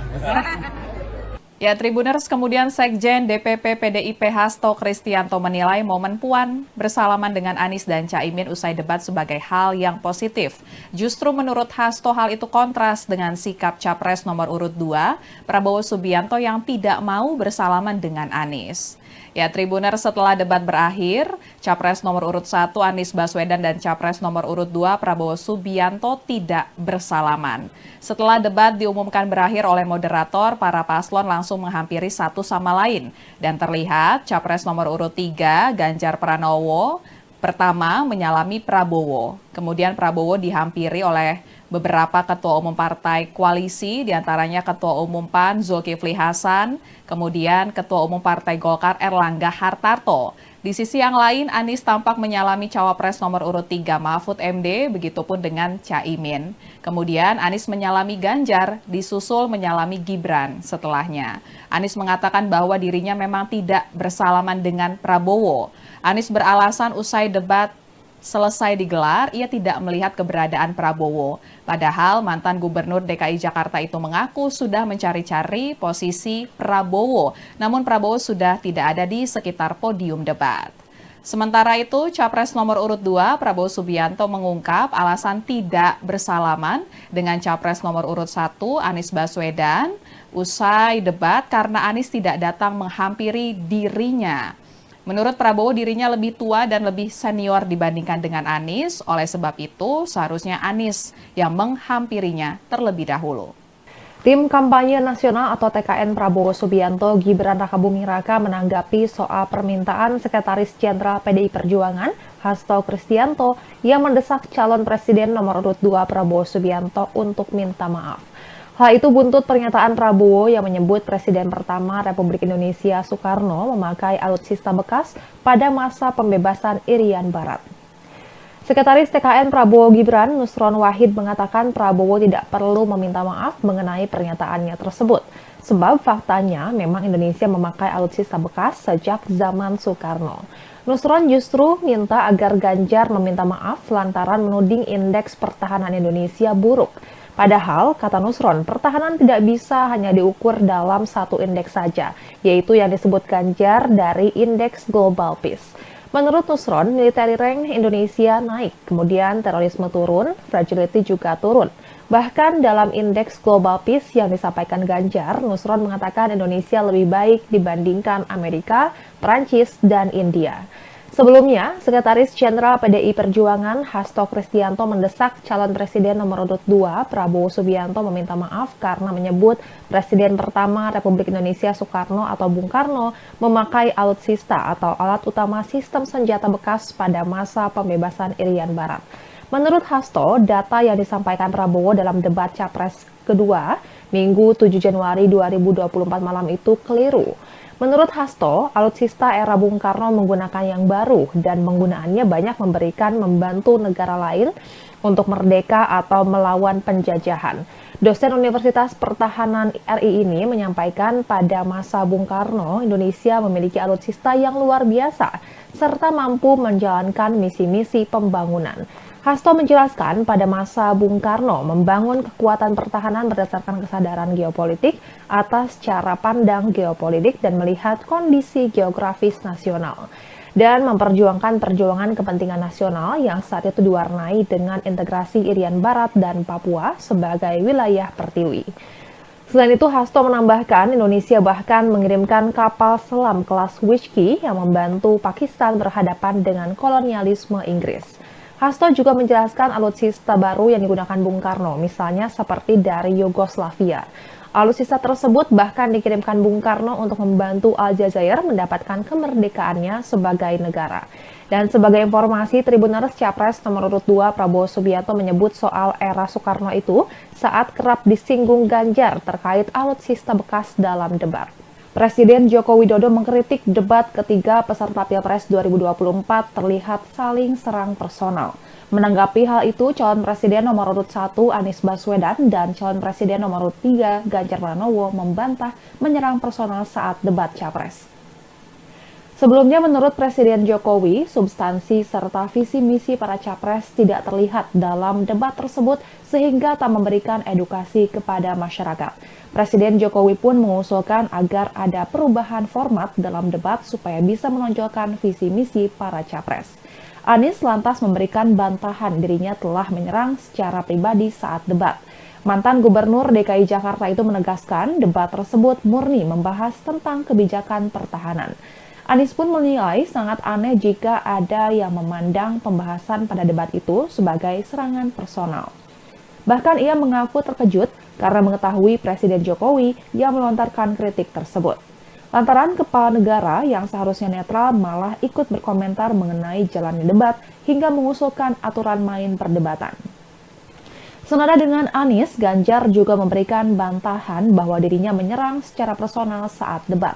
Ya, Tribuners, kemudian Sekjen DPP PDIP Hasto Kristianto menilai momen Puan bersalaman dengan Anies dan Caimin usai debat sebagai hal yang positif. Justru menurut Hasto hal itu kontras dengan sikap Capres nomor urut 2, Prabowo Subianto yang tidak mau bersalaman dengan Anies. Ya, Tribuners, setelah debat berakhir, Capres nomor urut 1 Anies Baswedan dan Capres nomor urut 2 Prabowo Subianto tidak bersalaman. Setelah debat diumumkan berakhir oleh moderator, para paslon langsung menghampiri satu sama lain. Dan terlihat Capres nomor urut 3 Ganjar Pranowo pertama menyalami Prabowo. Kemudian Prabowo dihampiri oleh beberapa ketua umum partai koalisi, diantaranya Ketua Umum PAN Zulkifli Hasan, kemudian Ketua Umum Partai Golkar Erlangga Hartarto. Di sisi yang lain, Anies tampak menyalami Cawapres nomor urut 3 Mahfud MD, begitupun dengan Caimin. Kemudian Anies menyalami Ganjar, disusul menyalami Gibran setelahnya. Anies mengatakan bahwa dirinya memang tidak bersalaman dengan Prabowo. Anies beralasan usai debat selesai digelar, ia tidak melihat keberadaan Prabowo. Padahal mantan Gubernur DKI Jakarta itu mengaku sudah mencari-cari posisi Prabowo. Namun Prabowo sudah tidak ada di sekitar podium debat. Sementara itu, Capres nomor urut 2 Prabowo Subianto mengungkap alasan tidak bersalaman dengan Capres nomor urut 1 Anies Baswedan usai debat karena Anies tidak datang menghampiri dirinya. Menurut Prabowo, dirinya lebih tua dan lebih senior dibandingkan dengan Anies. Oleh sebab itu, seharusnya Anies yang menghampirinya terlebih dahulu. Tim Kampanye Nasional atau TKN Prabowo Subianto Gibran Rakabuming Raka menanggapi soal permintaan Sekretaris Jenderal PDI Perjuangan Hasto Kristianto yang mendesak calon Presiden nomor urut 2 Prabowo Subianto untuk minta maaf. Hal itu buntut pernyataan Prabowo yang menyebut Presiden pertama Republik Indonesia Soekarno memakai alutsista bekas pada masa pembebasan Irian Barat. Sekretaris TKN Prabowo Gibran, Nusron Wahid mengatakan Prabowo tidak perlu meminta maaf mengenai pernyataannya tersebut. Sebab faktanya memang Indonesia memakai alutsista bekas sejak zaman Soekarno. Nusron justru minta agar Ganjar meminta maaf lantaran menuding indeks pertahanan Indonesia buruk. Padahal, kata Nusron, pertahanan tidak bisa hanya diukur dalam satu indeks saja, yaitu yang disebut Ganjar dari Indeks Global Peace. Menurut Nusron, military rank Indonesia naik, kemudian terorisme turun, fragility juga turun. Bahkan dalam Indeks Global Peace yang disampaikan Ganjar, Nusron mengatakan Indonesia lebih baik dibandingkan Amerika, Prancis, dan India. Sebelumnya, Sekretaris Jenderal PDI Perjuangan Hasto Kristianto mendesak calon Presiden nomor urut 2 Prabowo Subianto meminta maaf karena menyebut Presiden pertama Republik Indonesia Soekarno atau Bung Karno memakai alutsista atau alat utama sistem senjata bekas pada masa pembebasan Irian Barat. Menurut Hasto, data yang disampaikan Prabowo dalam debat Capres kedua Minggu 7 Januari 2024 malam itu keliru. Menurut Hasto, alutsista era Bung Karno menggunakan yang baru dan penggunaannya banyak membantu negara lain untuk merdeka atau melawan penjajahan. Dosen Universitas Pertahanan RI ini menyampaikan pada masa Bung Karno, Indonesia memiliki alutsista yang luar biasa serta mampu menjalankan misi-misi pembangunan. Hasto menjelaskan pada masa Bung Karno membangun kekuatan pertahanan berdasarkan kesadaran geopolitik atas cara pandang geopolitik dan melihat kondisi geografis nasional dan memperjuangkan perjuangan kepentingan nasional yang saat itu diwarnai dengan integrasi Irian Barat dan Papua sebagai wilayah pertiwi. Selain itu, Hasto menambahkan Indonesia bahkan mengirimkan kapal selam kelas Whiskey yang membantu Pakistan berhadapan dengan kolonialisme Inggris. Hasto juga menjelaskan alutsista baru yang digunakan Bung Karno, misalnya seperti dari Yugoslavia. Alutsista tersebut bahkan dikirimkan Bung Karno untuk membantu Aljazair mendapatkan kemerdekaannya sebagai negara. Dan sebagai informasi, Tribuners Capres nomor urut 2 Prabowo Subianto menyebut soal era Soekarno itu saat kerap disinggung Ganjar terkait alutsista bekas dalam debat. Presiden Joko Widodo mengkritik debat ketiga peserta Pilpres 2024 terlihat saling serang personal. Menanggapi hal itu, calon presiden nomor urut 1 Anies Baswedan dan calon presiden nomor urut 3 Ganjar Pranowo membantah menyerang personal saat debat Capres. Sebelumnya, menurut Presiden Jokowi, substansi serta visi misi para capres tidak terlihat dalam debat tersebut sehingga tak memberikan edukasi kepada masyarakat. Presiden Jokowi pun mengusulkan agar ada perubahan format dalam debat supaya bisa menonjolkan visi misi para capres. Anies lantas memberikan bantahan dirinya telah menyerang secara pribadi saat debat. Mantan Gubernur DKI Jakarta itu menegaskan debat tersebut murni membahas tentang kebijakan pertahanan. Anies pun menilai sangat aneh jika ada yang memandang pembahasan pada debat itu sebagai serangan personal. Bahkan ia mengaku terkejut karena mengetahui Presiden Jokowi yang melontarkan kritik tersebut. Lantaran kepala negara yang seharusnya netral malah ikut berkomentar mengenai jalannya debat hingga mengusulkan aturan main perdebatan. Senada dengan Anies, Ganjar juga memberikan bantahan bahwa dirinya menyerang secara personal saat debat.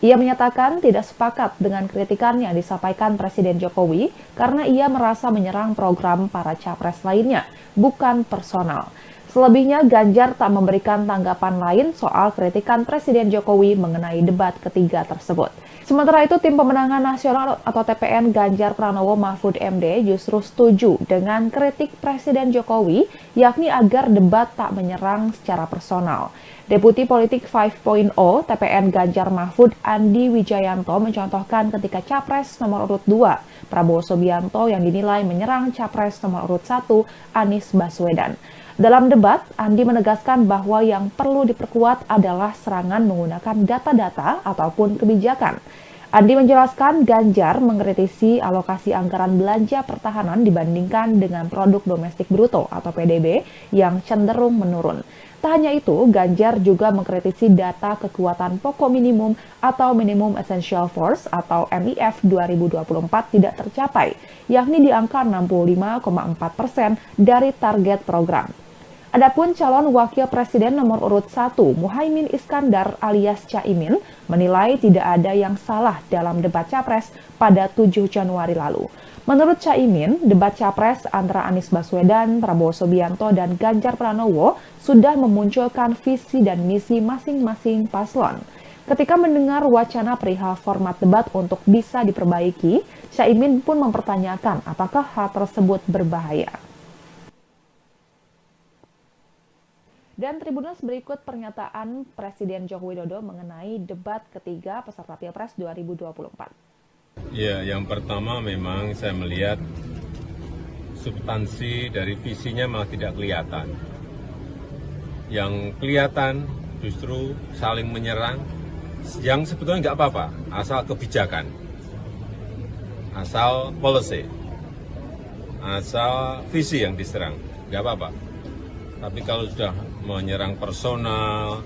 Ia menyatakan tidak sepakat dengan kritikan yang disampaikan Presiden Jokowi karena ia merasa menyerang program para capres lainnya, bukan personal. Selebihnya, Ganjar tak memberikan tanggapan lain soal kritikan Presiden Jokowi mengenai debat ketiga tersebut. Sementara itu, Tim Pemenangan Nasional atau TPN Ganjar Pranowo Mahfud MD justru setuju dengan kritik Presiden Jokowi, yakni agar debat tak menyerang secara personal. Deputi Politik 5.0 TPN Ganjar Mahfud Andi Wijayanto mencontohkan ketika Capres nomor urut 2 Prabowo Subianto yang dinilai menyerang Capres nomor urut 1 Anies Baswedan. Dalam debat, Andi menegaskan bahwa yang perlu diperkuat adalah serangan menggunakan data-data ataupun kebijakan. Andi menjelaskan Ganjar mengkritisi alokasi anggaran belanja pertahanan dibandingkan dengan produk domestik bruto atau PDB yang cenderung menurun. Tak hanya itu, Ganjar juga mengkritisi data kekuatan pokok minimum atau Minimum Essential Force atau MIF 2024 tidak tercapai, yakni di angka 65,4% dari target program. Adapun calon wakil presiden nomor urut 1, Muhaimin Iskandar alias Caimin, menilai tidak ada yang salah dalam debat Capres pada 7 Januari lalu. Menurut Caimin, debat Capres antara Anies Baswedan, Prabowo Subianto, dan Ganjar Pranowo sudah memunculkan visi dan misi masing-masing paslon. Ketika mendengar wacana perihal format debat untuk bisa diperbaiki, Caimin pun mempertanyakan apakah hal tersebut berbahaya. Dan Tribuners, berikut pernyataan Presiden Joko Widodo mengenai debat ketiga peserta Pilpres 2024. Ya, yang pertama memang saya melihat substansi dari visinya malah tidak kelihatan. Yang kelihatan justru saling menyerang, yang sebetulnya nggak apa-apa, asal kebijakan, asal policy, asal visi yang diserang, nggak apa-apa. Tapi kalau sudah menyerang personal,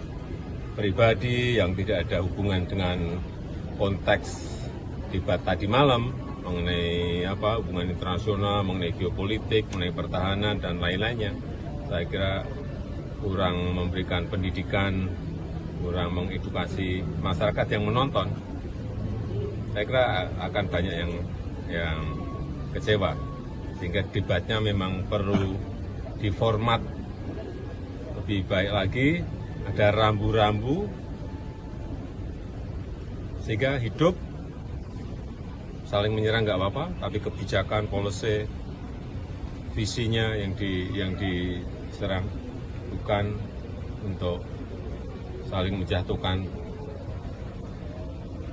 pribadi yang tidak ada hubungan dengan konteks debat tadi malam mengenai hubungan internasional, mengenai geopolitik, mengenai pertahanan dan lain-lainnya, saya kira kurang memberikan pendidikan, kurang mengedukasi masyarakat yang menonton. Saya kira akan banyak yang kecewa, sehingga debatnya memang perlu diformat lebih baik lagi, ada rambu-rambu sehingga hidup. Saling menyerang nggak apa-apa, tapi kebijakan, policy, visinya yang diserang, bukan untuk saling menjatuhkan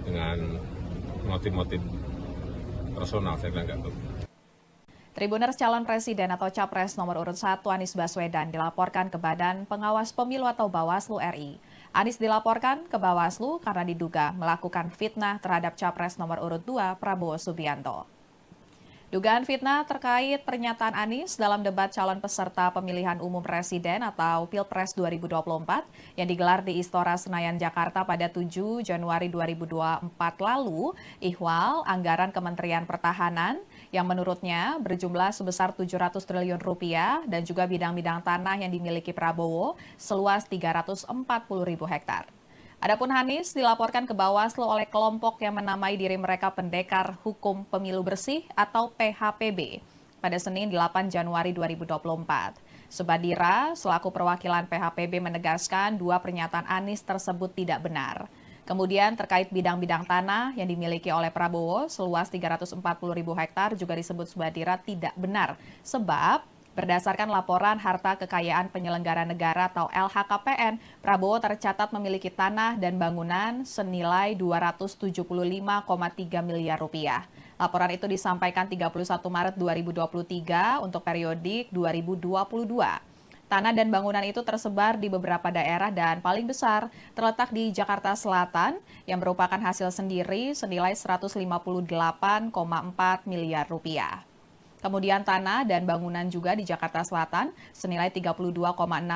dengan motif-motif personal. Saya bilang nggak betul. Tribuners calon presiden atau capres nomor urut 1 Anies Baswedan dilaporkan ke Badan Pengawas Pemilu atau Bawaslu RI. Anies dilaporkan ke Bawaslu karena diduga melakukan fitnah terhadap capres nomor urut 2 Prabowo Subianto. Dugaan fitnah terkait pernyataan Anies dalam debat calon peserta pemilihan umum presiden atau Pilpres 2024 yang digelar di Istora Senayan, Jakarta pada 7 Januari 2024 lalu, ihwal anggaran Kementerian Pertahanan yang menurutnya berjumlah sebesar 700 triliun rupiah dan juga bidang-bidang tanah yang dimiliki Prabowo seluas 340.000 hektar. Adapun Anies dilaporkan ke Bawaslu oleh kelompok yang menamai diri mereka Pendekar Hukum Pemilu Bersih atau PHPB pada Senin 8 Januari 2024. Subadira selaku perwakilan PHPB menegaskan dua pernyataan Anies tersebut tidak benar. Kemudian terkait bidang-bidang tanah yang dimiliki oleh Prabowo seluas 340.000 hektar juga disebut Subadira tidak benar sebab berdasarkan laporan harta kekayaan penyelenggara negara atau LHKPN, Prabowo tercatat memiliki tanah dan bangunan senilai 275,3 miliar rupiah. Laporan itu disampaikan 31 Maret 2023 untuk periodik 2022. Tanah dan bangunan itu tersebar di beberapa daerah dan paling besar terletak di Jakarta Selatan yang merupakan hasil sendiri senilai 158,4 miliar rupiah. Kemudian tanah dan bangunan juga di Jakarta Selatan senilai 32,6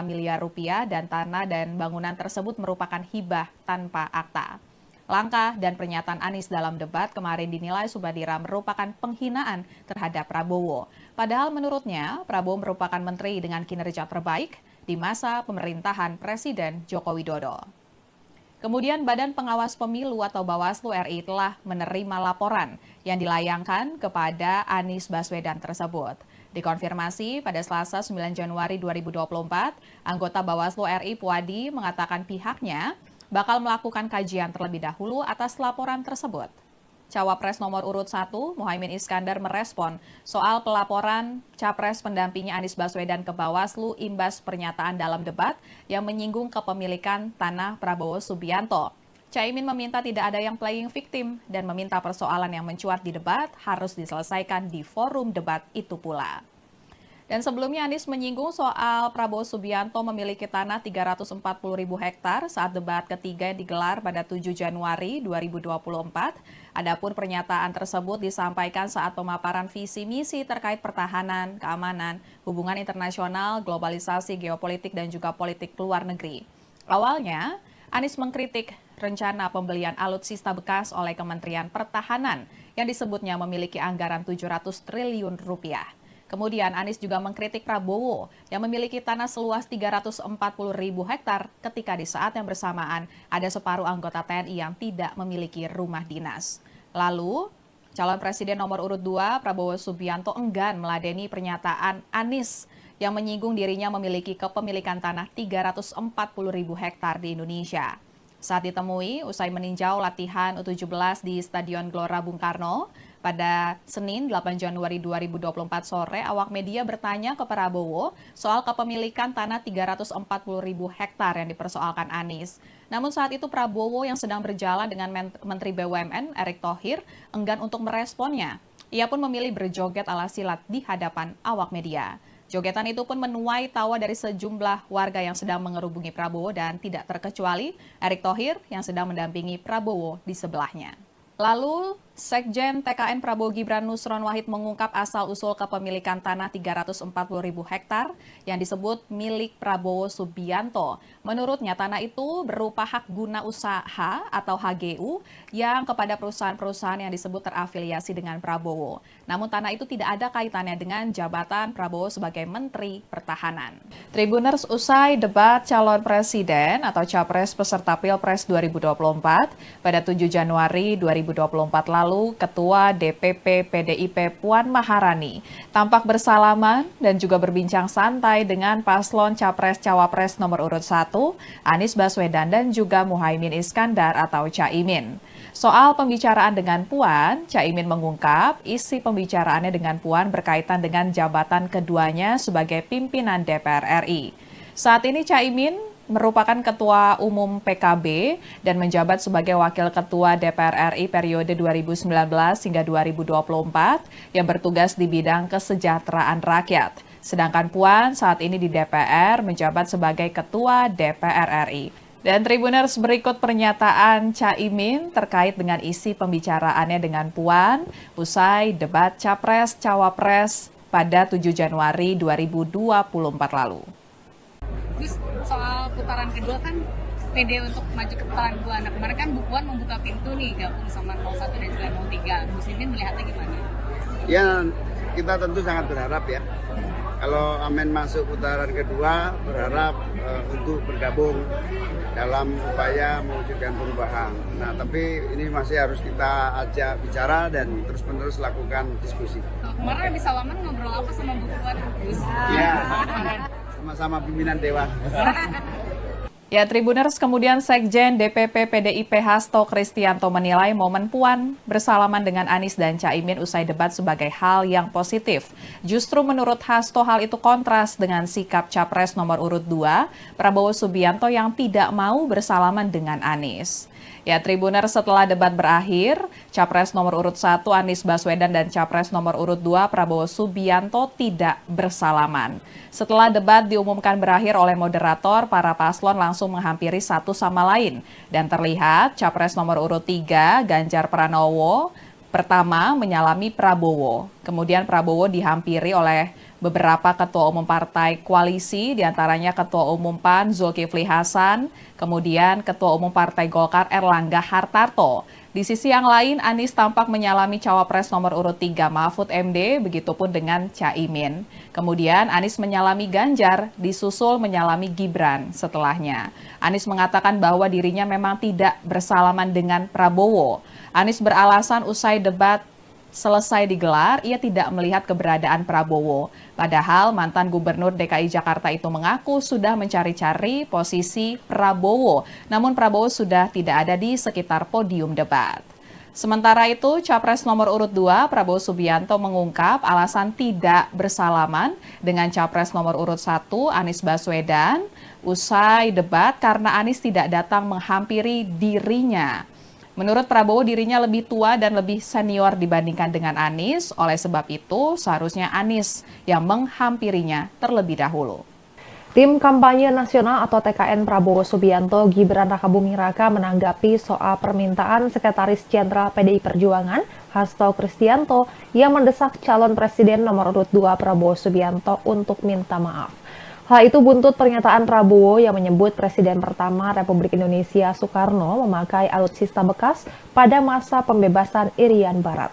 miliar rupiah dan tanah dan bangunan tersebut merupakan hibah tanpa akta. Langkah dan pernyataan Anies dalam debat kemarin dinilai Subadira merupakan penghinaan terhadap Prabowo. Padahal menurutnya Prabowo merupakan menteri dengan kinerja terbaik di masa pemerintahan Presiden Joko Widodo. Kemudian Badan Pengawas Pemilu atau Bawaslu RI telah menerima laporan yang dilayangkan kepada Anies Baswedan tersebut. Dikonfirmasi pada Selasa 9 Januari 2024, anggota Bawaslu RI Puadi mengatakan pihaknya bakal melakukan kajian terlebih dahulu atas laporan tersebut. Cawapres nomor urut 1, Muhaimin Iskandar merespon soal pelaporan Capres pendampingnya Anies Baswedan ke Bawaslu imbas pernyataan dalam debat yang menyinggung kepemilikan tanah Prabowo Subianto. Caimin meminta tidak ada yang playing victim dan meminta persoalan yang mencuat di debat harus diselesaikan di forum debat itu pula. Dan sebelumnya Anies menyinggung soal Prabowo Subianto memiliki tanah 340.000 hektar saat debat ketiga yang digelar pada 7 Januari 2024. Adapun pernyataan tersebut disampaikan saat pemaparan visi misi terkait pertahanan, keamanan, hubungan internasional, globalisasi, geopolitik, dan juga politik luar negeri. Awalnya, Anies mengkritik rencana pembelian alutsista bekas oleh Kementerian Pertahanan yang disebutnya memiliki anggaran 700 triliun rupiah. Kemudian Anies juga mengkritik Prabowo yang memiliki tanah seluas 340.000 hektar ketika di saat yang bersamaan ada separuh anggota TNI yang tidak memiliki rumah dinas. Lalu, calon presiden nomor urut 2 Prabowo Subianto enggan meladeni pernyataan Anies yang menyinggung dirinya memiliki kepemilikan tanah 340.000 hektar di Indonesia. Saat ditemui usai meninjau latihan U17 di Stadion Gelora Bung Karno, pada Senin 8 Januari 2024 sore, awak media bertanya ke Prabowo soal kepemilikan tanah 340.000 hektar yang dipersoalkan Anies. Namun saat itu Prabowo yang sedang berjalan dengan Menteri BUMN Erick Thohir enggan untuk meresponnya. Ia pun memilih berjoget ala silat di hadapan awak media. Jogetan itu pun menuai tawa dari sejumlah warga yang sedang mengerubungi Prabowo dan tidak terkecuali Erick Thohir yang sedang mendampingi Prabowo di sebelahnya. Lalu, Sekjen TKN Prabowo Gibran Nusron Wahid mengungkap asal-usul kepemilikan tanah 340.000 hektar yang disebut milik Prabowo Subianto. Menurutnya, tanah itu berupa hak guna usaha atau HGU yang kepada perusahaan-perusahaan yang disebut terafiliasi dengan Prabowo. Namun tanah itu tidak ada kaitannya dengan jabatan Prabowo sebagai Menteri Pertahanan. Tribuners usai debat calon presiden atau capres peserta Pilpres 2024 pada 7 Januari 2024 lalu, Ketua DPP PDIP Puan Maharani tampak bersalaman dan juga berbincang santai dengan paslon Capres-Cawapres nomor urut 1, Anies Baswedan dan juga Muhaimin Iskandar atau Caimin. Soal pembicaraan dengan Puan, Caimin mengungkap isi pembicaraannya dengan Puan berkaitan dengan jabatan keduanya sebagai pimpinan DPR RI. Saat ini Caimin merupakan Ketua Umum PKB dan menjabat sebagai Wakil Ketua DPR RI periode 2019 hingga 2024 yang bertugas di bidang kesejahteraan rakyat. Sedangkan Puan saat ini di DPR menjabat sebagai Ketua DPR RI. Dan Tribuners, berikut pernyataan Caimin terkait dengan isi pembicaraannya dengan Puan usai debat Capres-Cawapres pada 7 Januari 2024 lalu. Terus soal putaran kedua kan pede untuk maju ke putaran kedua. Nah kemarin kan Bu Puan membuka pintu nih gabung sama 01 dan juga 03. Muslimin melihatnya gimana? Ya, kita tentu sangat berharap ya. Kalau Amin masuk putaran kedua, berharap untuk bergabung dalam upaya mewujudkan perubahan. Nah, tapi ini masih harus kita ajak bicara dan terus-menerus lakukan diskusi. Kemarin habis salaman ngobrol apa sama Bu Puan? Ya, sama-sama pimpinan Dewan. Ya, Tribuners, kemudian Sekjen DPP PDIP Hasto Kristianto menilai momen Puan bersalaman dengan Anies dan Caimin usai debat sebagai hal yang positif. Justru menurut Hasto hal itu kontras dengan sikap Capres nomor urut 2, Prabowo Subianto yang tidak mau bersalaman dengan Anies. Ya, Tribuners, setelah debat berakhir, Capres nomor urut 1 Anies Baswedan dan Capres nomor urut 2 Prabowo Subianto tidak bersalaman. Setelah debat diumumkan berakhir oleh moderator, para paslon langsung menghampiri satu sama lain. Dan terlihat Capres nomor urut 3 Ganjar Pranowo pertama menyalami Prabowo. Kemudian Prabowo dihampiri oleh beberapa ketua umum partai koalisi, diantaranya Ketua Umum PAN Zulkifli Hasan, kemudian Ketua Umum Partai Golkar Erlangga Hartarto. Di sisi yang lain, Anies tampak menyalami Cawapres nomor urut 3 Mahfud MD, begitupun dengan Caimin. Kemudian Anies menyalami Ganjar, disusul menyalami Gibran setelahnya. Anies mengatakan bahwa dirinya memang tidak bersalaman dengan Prabowo. Anies beralasan usai debat selesai digelar, ia tidak melihat keberadaan Prabowo. Padahal mantan Gubernur DKI Jakarta itu mengaku sudah mencari-cari posisi Prabowo. Namun Prabowo sudah tidak ada di sekitar podium debat. Sementara itu, Capres nomor urut 2 Prabowo Subianto mengungkap alasan tidak bersalaman dengan Capres nomor urut 1 Anies Baswedan usai debat karena Anies tidak datang menghampiri dirinya. Menurut Prabowo, dirinya lebih tua dan lebih senior dibandingkan dengan Anies. Oleh sebab itu, seharusnya Anies yang menghampirinya terlebih dahulu. Tim Kampanye Nasional atau TKN Prabowo Subianto Gibran Rakabuming Raka menanggapi soal permintaan Sekretaris Jenderal PDI Perjuangan Hasto Kristianto yang mendesak calon presiden nomor urut 2 Prabowo Subianto untuk minta maaf. Hal itu buntut pernyataan Prabowo yang menyebut Presiden pertama Republik Indonesia Soekarno memakai alutsista bekas pada masa pembebasan Irian Barat.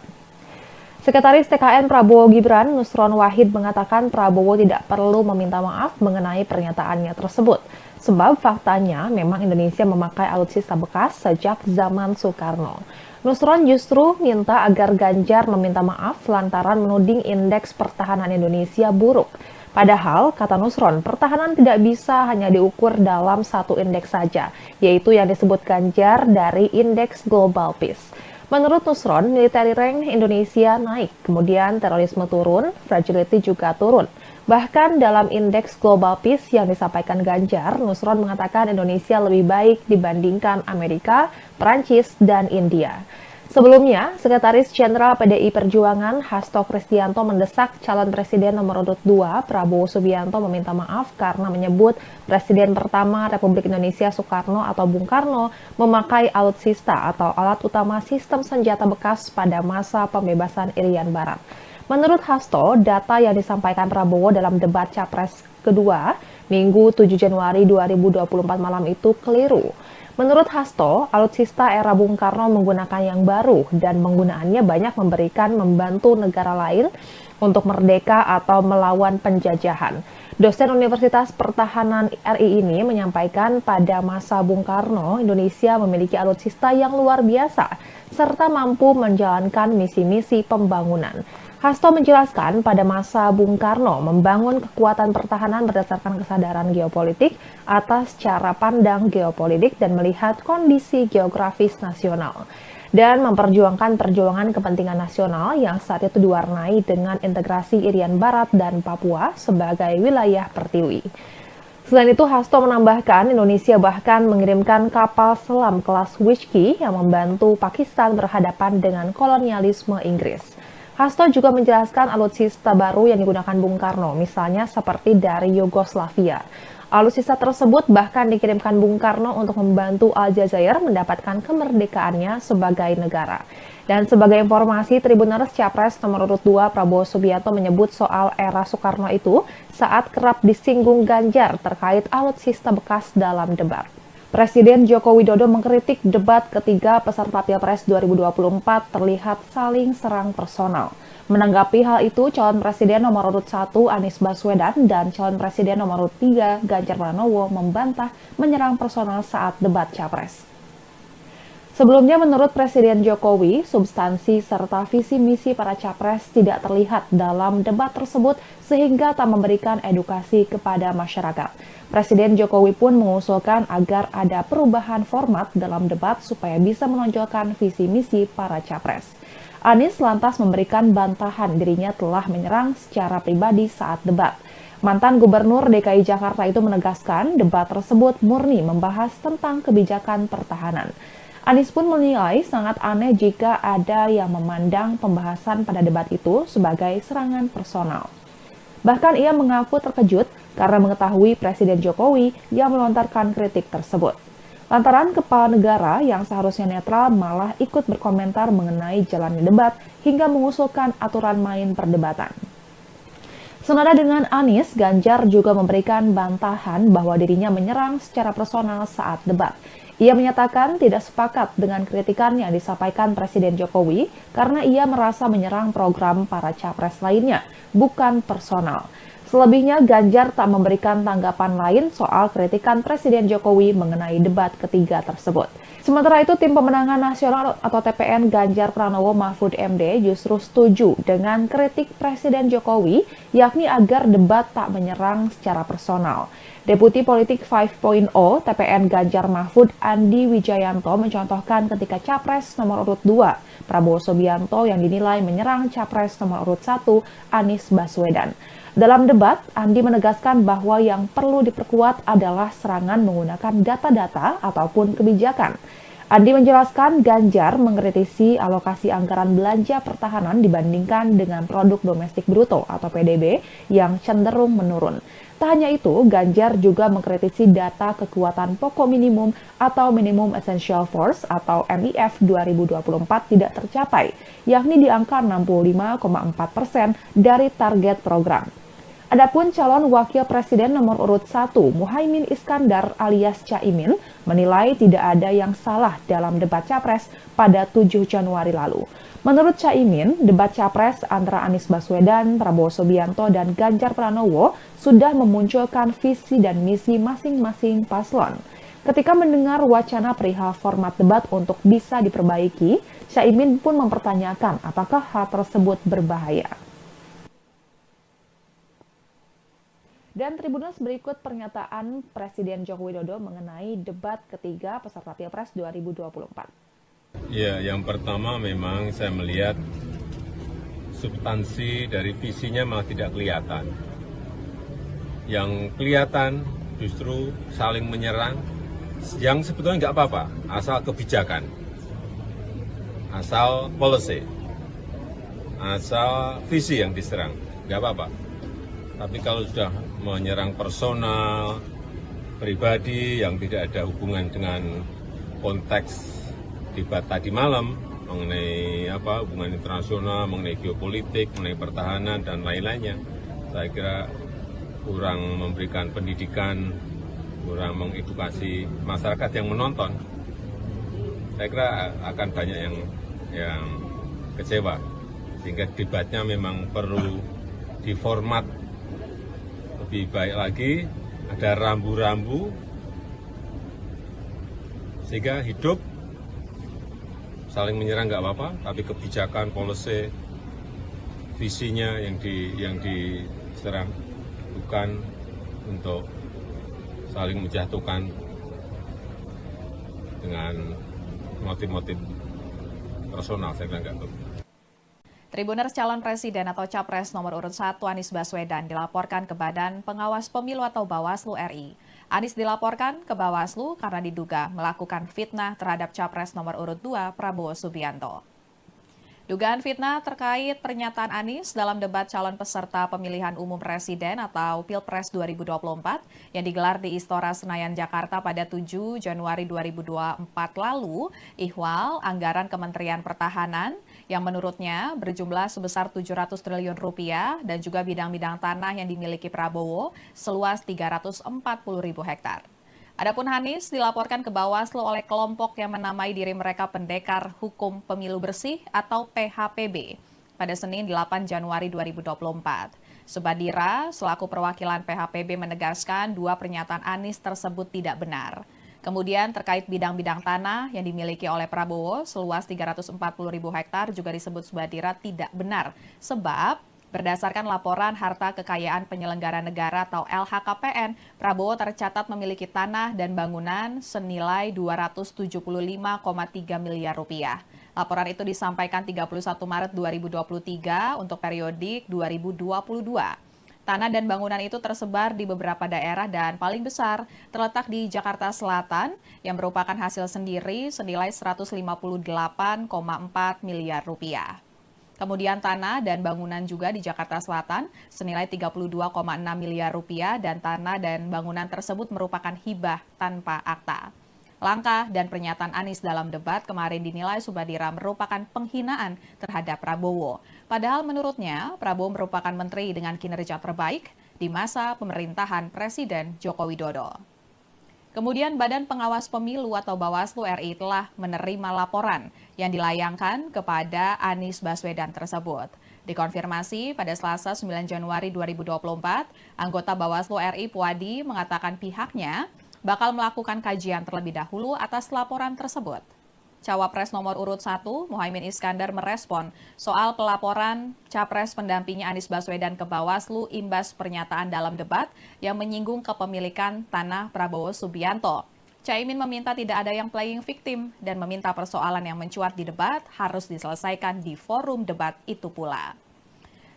Sekretaris TKN Prabowo Gibran, Nusron Wahid, mengatakan Prabowo tidak perlu meminta maaf mengenai pernyataannya tersebut. Sebab faktanya memang Indonesia memakai alutsista bekas sejak zaman Soekarno. Nusron justru minta agar Ganjar meminta maaf lantaran menuding indeks pertahanan Indonesia buruk. Padahal, kata Nusron, pertahanan tidak bisa hanya diukur dalam satu indeks saja, yaitu yang disebut Ganjar dari Indeks Global Peace. Menurut Nusron, military rank Indonesia naik, kemudian terorisme turun, fragility juga turun. Bahkan dalam Indeks Global Peace yang disampaikan Ganjar, Nusron mengatakan Indonesia lebih baik dibandingkan Amerika, Perancis, dan India. Sebelumnya, Sekretaris Jenderal PDI Perjuangan Hasto Kristianto mendesak calon presiden nomor urut 2 Prabowo Subianto meminta maaf karena menyebut Presiden pertama Republik Indonesia Soekarno atau Bung Karno memakai alutsista atau alat utama sistem senjata bekas pada masa pembebasan Irian Barat. Menurut Hasto, data yang disampaikan Prabowo dalam debat Capres kedua Minggu 7 Januari 2024 malam itu keliru. Menurut Hasto, alutsista era Bung Karno menggunakan yang baru dan penggunaannya banyak membantu negara lain untuk merdeka atau melawan penjajahan. Dosen Universitas Pertahanan RI ini menyampaikan pada masa Bung Karno, Indonesia memiliki alutsista yang luar biasa serta mampu menjalankan misi-misi pembangunan. Hasto menjelaskan pada masa Bung Karno membangun kekuatan pertahanan berdasarkan kesadaran geopolitik atas cara pandang geopolitik dan melihat kondisi geografis nasional dan memperjuangkan perjuangan kepentingan nasional yang saat itu diwarnai dengan integrasi Irian Barat dan Papua sebagai wilayah pertiwi. Selain itu, Hasto menambahkan Indonesia bahkan mengirimkan kapal selam kelas Whiskey yang membantu Pakistan berhadapan dengan kolonialisme Inggris. Hasto juga menjelaskan alutsista baru yang digunakan Bung Karno, misalnya seperti dari Yugoslavia. Alutsista tersebut bahkan dikirimkan Bung Karno untuk membantu Aljazair mendapatkan kemerdekaannya sebagai negara. Dan sebagai informasi, Tribuners Capres nomor urut 2 Prabowo Subianto menyebut soal era Soekarno itu saat kerap disinggung Ganjar terkait alutsista bekas dalam debat. Presiden Joko Widodo mengkritik debat ketiga peserta Pilpres 2024 terlihat saling serang personal. Menanggapi hal itu, calon presiden nomor urut 1 Anies Baswedan dan calon presiden nomor urut 3 Ganjar Pranowo membantah menyerang personal saat debat Capres. Sebelumnya, menurut Presiden Jokowi, substansi serta visi misi para capres tidak terlihat dalam debat tersebut sehingga tak memberikan edukasi kepada masyarakat. Presiden Jokowi pun mengusulkan agar ada perubahan format dalam debat supaya bisa menonjolkan visi misi para capres. Anies lantas memberikan bantahan dirinya telah menyerang secara pribadi saat debat. Mantan Gubernur DKI Jakarta itu menegaskan debat tersebut murni membahas tentang kebijakan pertahanan. Anies pun menilai sangat aneh jika ada yang memandang pembahasan pada debat itu sebagai serangan personal. Bahkan ia mengaku terkejut karena mengetahui Presiden Jokowi yang melontarkan kritik tersebut. Lantaran kepala negara yang seharusnya netral malah ikut berkomentar mengenai jalannya debat hingga mengusulkan aturan main perdebatan. Senada dengan Anies, Ganjar juga memberikan bantahan bahwa dirinya menyerang secara personal saat debat. Ia menyatakan tidak sepakat dengan kritikan yang disampaikan Presiden Jokowi karena ia merasa menyerang program para capres lainnya, bukan personal. Selebihnya, Ganjar tak memberikan tanggapan lain soal kritikan Presiden Jokowi mengenai debat ketiga tersebut. Sementara itu, Tim Pemenangan Nasional atau TPN Ganjar Pranowo Mahfud MD justru setuju dengan kritik Presiden Jokowi, yakni agar debat tak menyerang secara personal. Deputi Politik 5.0 TPN Ganjar Mahfud Andi Wijayanto mencontohkan ketika Capres nomor urut 2 Prabowo Subianto yang dinilai menyerang Capres nomor urut 1 Anies Baswedan. Dalam debat, Andi menegaskan bahwa yang perlu diperkuat adalah serangan menggunakan data-data ataupun kebijakan. Andi menjelaskan Ganjar mengkritisi alokasi anggaran belanja pertahanan dibandingkan dengan produk domestik bruto atau PDB yang cenderung menurun. Tak hanya itu, Ganjar juga mengkritisi data kekuatan pokok minimum atau Minimum Essential Force atau MIF 2024 tidak tercapai, yakni di angka 65,4% dari target program. Adapun calon wakil presiden nomor urut 1, Muhaimin Iskandar alias Caimin, menilai tidak ada yang salah dalam debat Capres pada 7 Januari lalu. Menurut Caimin, debat Capres antara Anies Baswedan, Prabowo Subianto, dan Ganjar Pranowo sudah memunculkan visi dan misi masing-masing paslon. Ketika mendengar wacana perihal format debat untuk bisa diperbaiki, Caimin pun mempertanyakan apakah hal tersebut berbahaya. Dan Tribuners, berikut pernyataan Presiden Joko Widodo mengenai debat ketiga peserta Pilpres 2024. Ya, yang pertama memang saya melihat substansi dari visinya malah tidak kelihatan. Yang kelihatan justru saling menyerang, yang sebetulnya nggak apa-apa, asal kebijakan, asal policy, asal visi yang diserang, nggak apa-apa. Tapi kalau sudah menyerang personal, pribadi yang tidak ada hubungan dengan konteks debat tadi malam mengenai hubungan internasional, mengenai geopolitik, mengenai pertahanan dan lain-lainnya, saya kira kurang memberikan pendidikan, kurang mengedukasi masyarakat yang menonton. Saya kira akan banyak yang kecewa, sehingga debatnya memang perlu diformat lebih baik lagi, ada rambu-rambu sehingga hidup. Saling menyerang nggak apa-apa, tapi kebijakan, policy, visinya yang diserang, bukan untuk saling menjatuhkan dengan motif-motif personal. Saya kira nggak betul. Tribuners calon presiden atau capres nomor urut 1 Anies Baswedan dilaporkan ke Badan Pengawas Pemilu atau Bawaslu RI. Anies dilaporkan ke Bawaslu karena diduga melakukan fitnah terhadap capres nomor urut 2 Prabowo Subianto. Dugaan fitnah terkait pernyataan Anies dalam debat calon peserta pemilihan umum presiden atau Pilpres 2024 yang digelar di Istora Senayan, Jakarta pada 7 Januari 2024 lalu, ihwal anggaran Kementerian Pertahanan yang menurutnya berjumlah sebesar 700 triliun rupiah dan juga bidang-bidang tanah yang dimiliki Prabowo seluas 340.000 hektar. Adapun Anies dilaporkan ke Bawaslu oleh kelompok yang menamai diri mereka Pendekar Hukum Pemilu Bersih atau PHPB pada Senin 8 Januari 2024. Subadira selaku perwakilan PHPB menegaskan dua pernyataan Anies tersebut tidak benar. Kemudian terkait bidang-bidang tanah yang dimiliki oleh Prabowo seluas 340.000 hektar juga disebut Subadira tidak benar sebab berdasarkan laporan harta kekayaan penyelenggara negara atau LHKPN, Prabowo tercatat memiliki tanah dan bangunan senilai 275,3 miliar rupiah. Laporan itu disampaikan 31 Maret 2023 untuk periodik 2022. Tanah dan bangunan itu tersebar di beberapa daerah dan paling besar terletak di Jakarta Selatan yang merupakan hasil sendiri senilai 158,4 miliar rupiah. Kemudian tanah dan bangunan juga di Jakarta Selatan senilai 32,6 miliar rupiah dan tanah dan bangunan tersebut merupakan hibah tanpa akta. Langkah dan pernyataan Anies dalam debat kemarin dinilai Subadira merupakan penghinaan terhadap Prabowo. Padahal menurutnya Prabowo merupakan menteri dengan kinerja terbaik di masa pemerintahan Presiden Joko Widodo. Kemudian Badan Pengawas Pemilu atau Bawaslu RI telah menerima laporan yang dilayangkan kepada Anies Baswedan tersebut. Dikonfirmasi pada Selasa 9 Januari 2024, anggota Bawaslu RI Puadi mengatakan pihaknya bakal melakukan kajian terlebih dahulu atas laporan tersebut. Cawapres nomor urut 1, Muhaimin Iskandar merespon soal pelaporan Capres pendampingnya Anies Baswedan ke Bawaslu imbas pernyataan dalam debat yang menyinggung kepemilikan tanah Prabowo Subianto. Caimin meminta tidak ada yang playing victim dan meminta persoalan yang mencuat di debat harus diselesaikan di forum debat itu pula.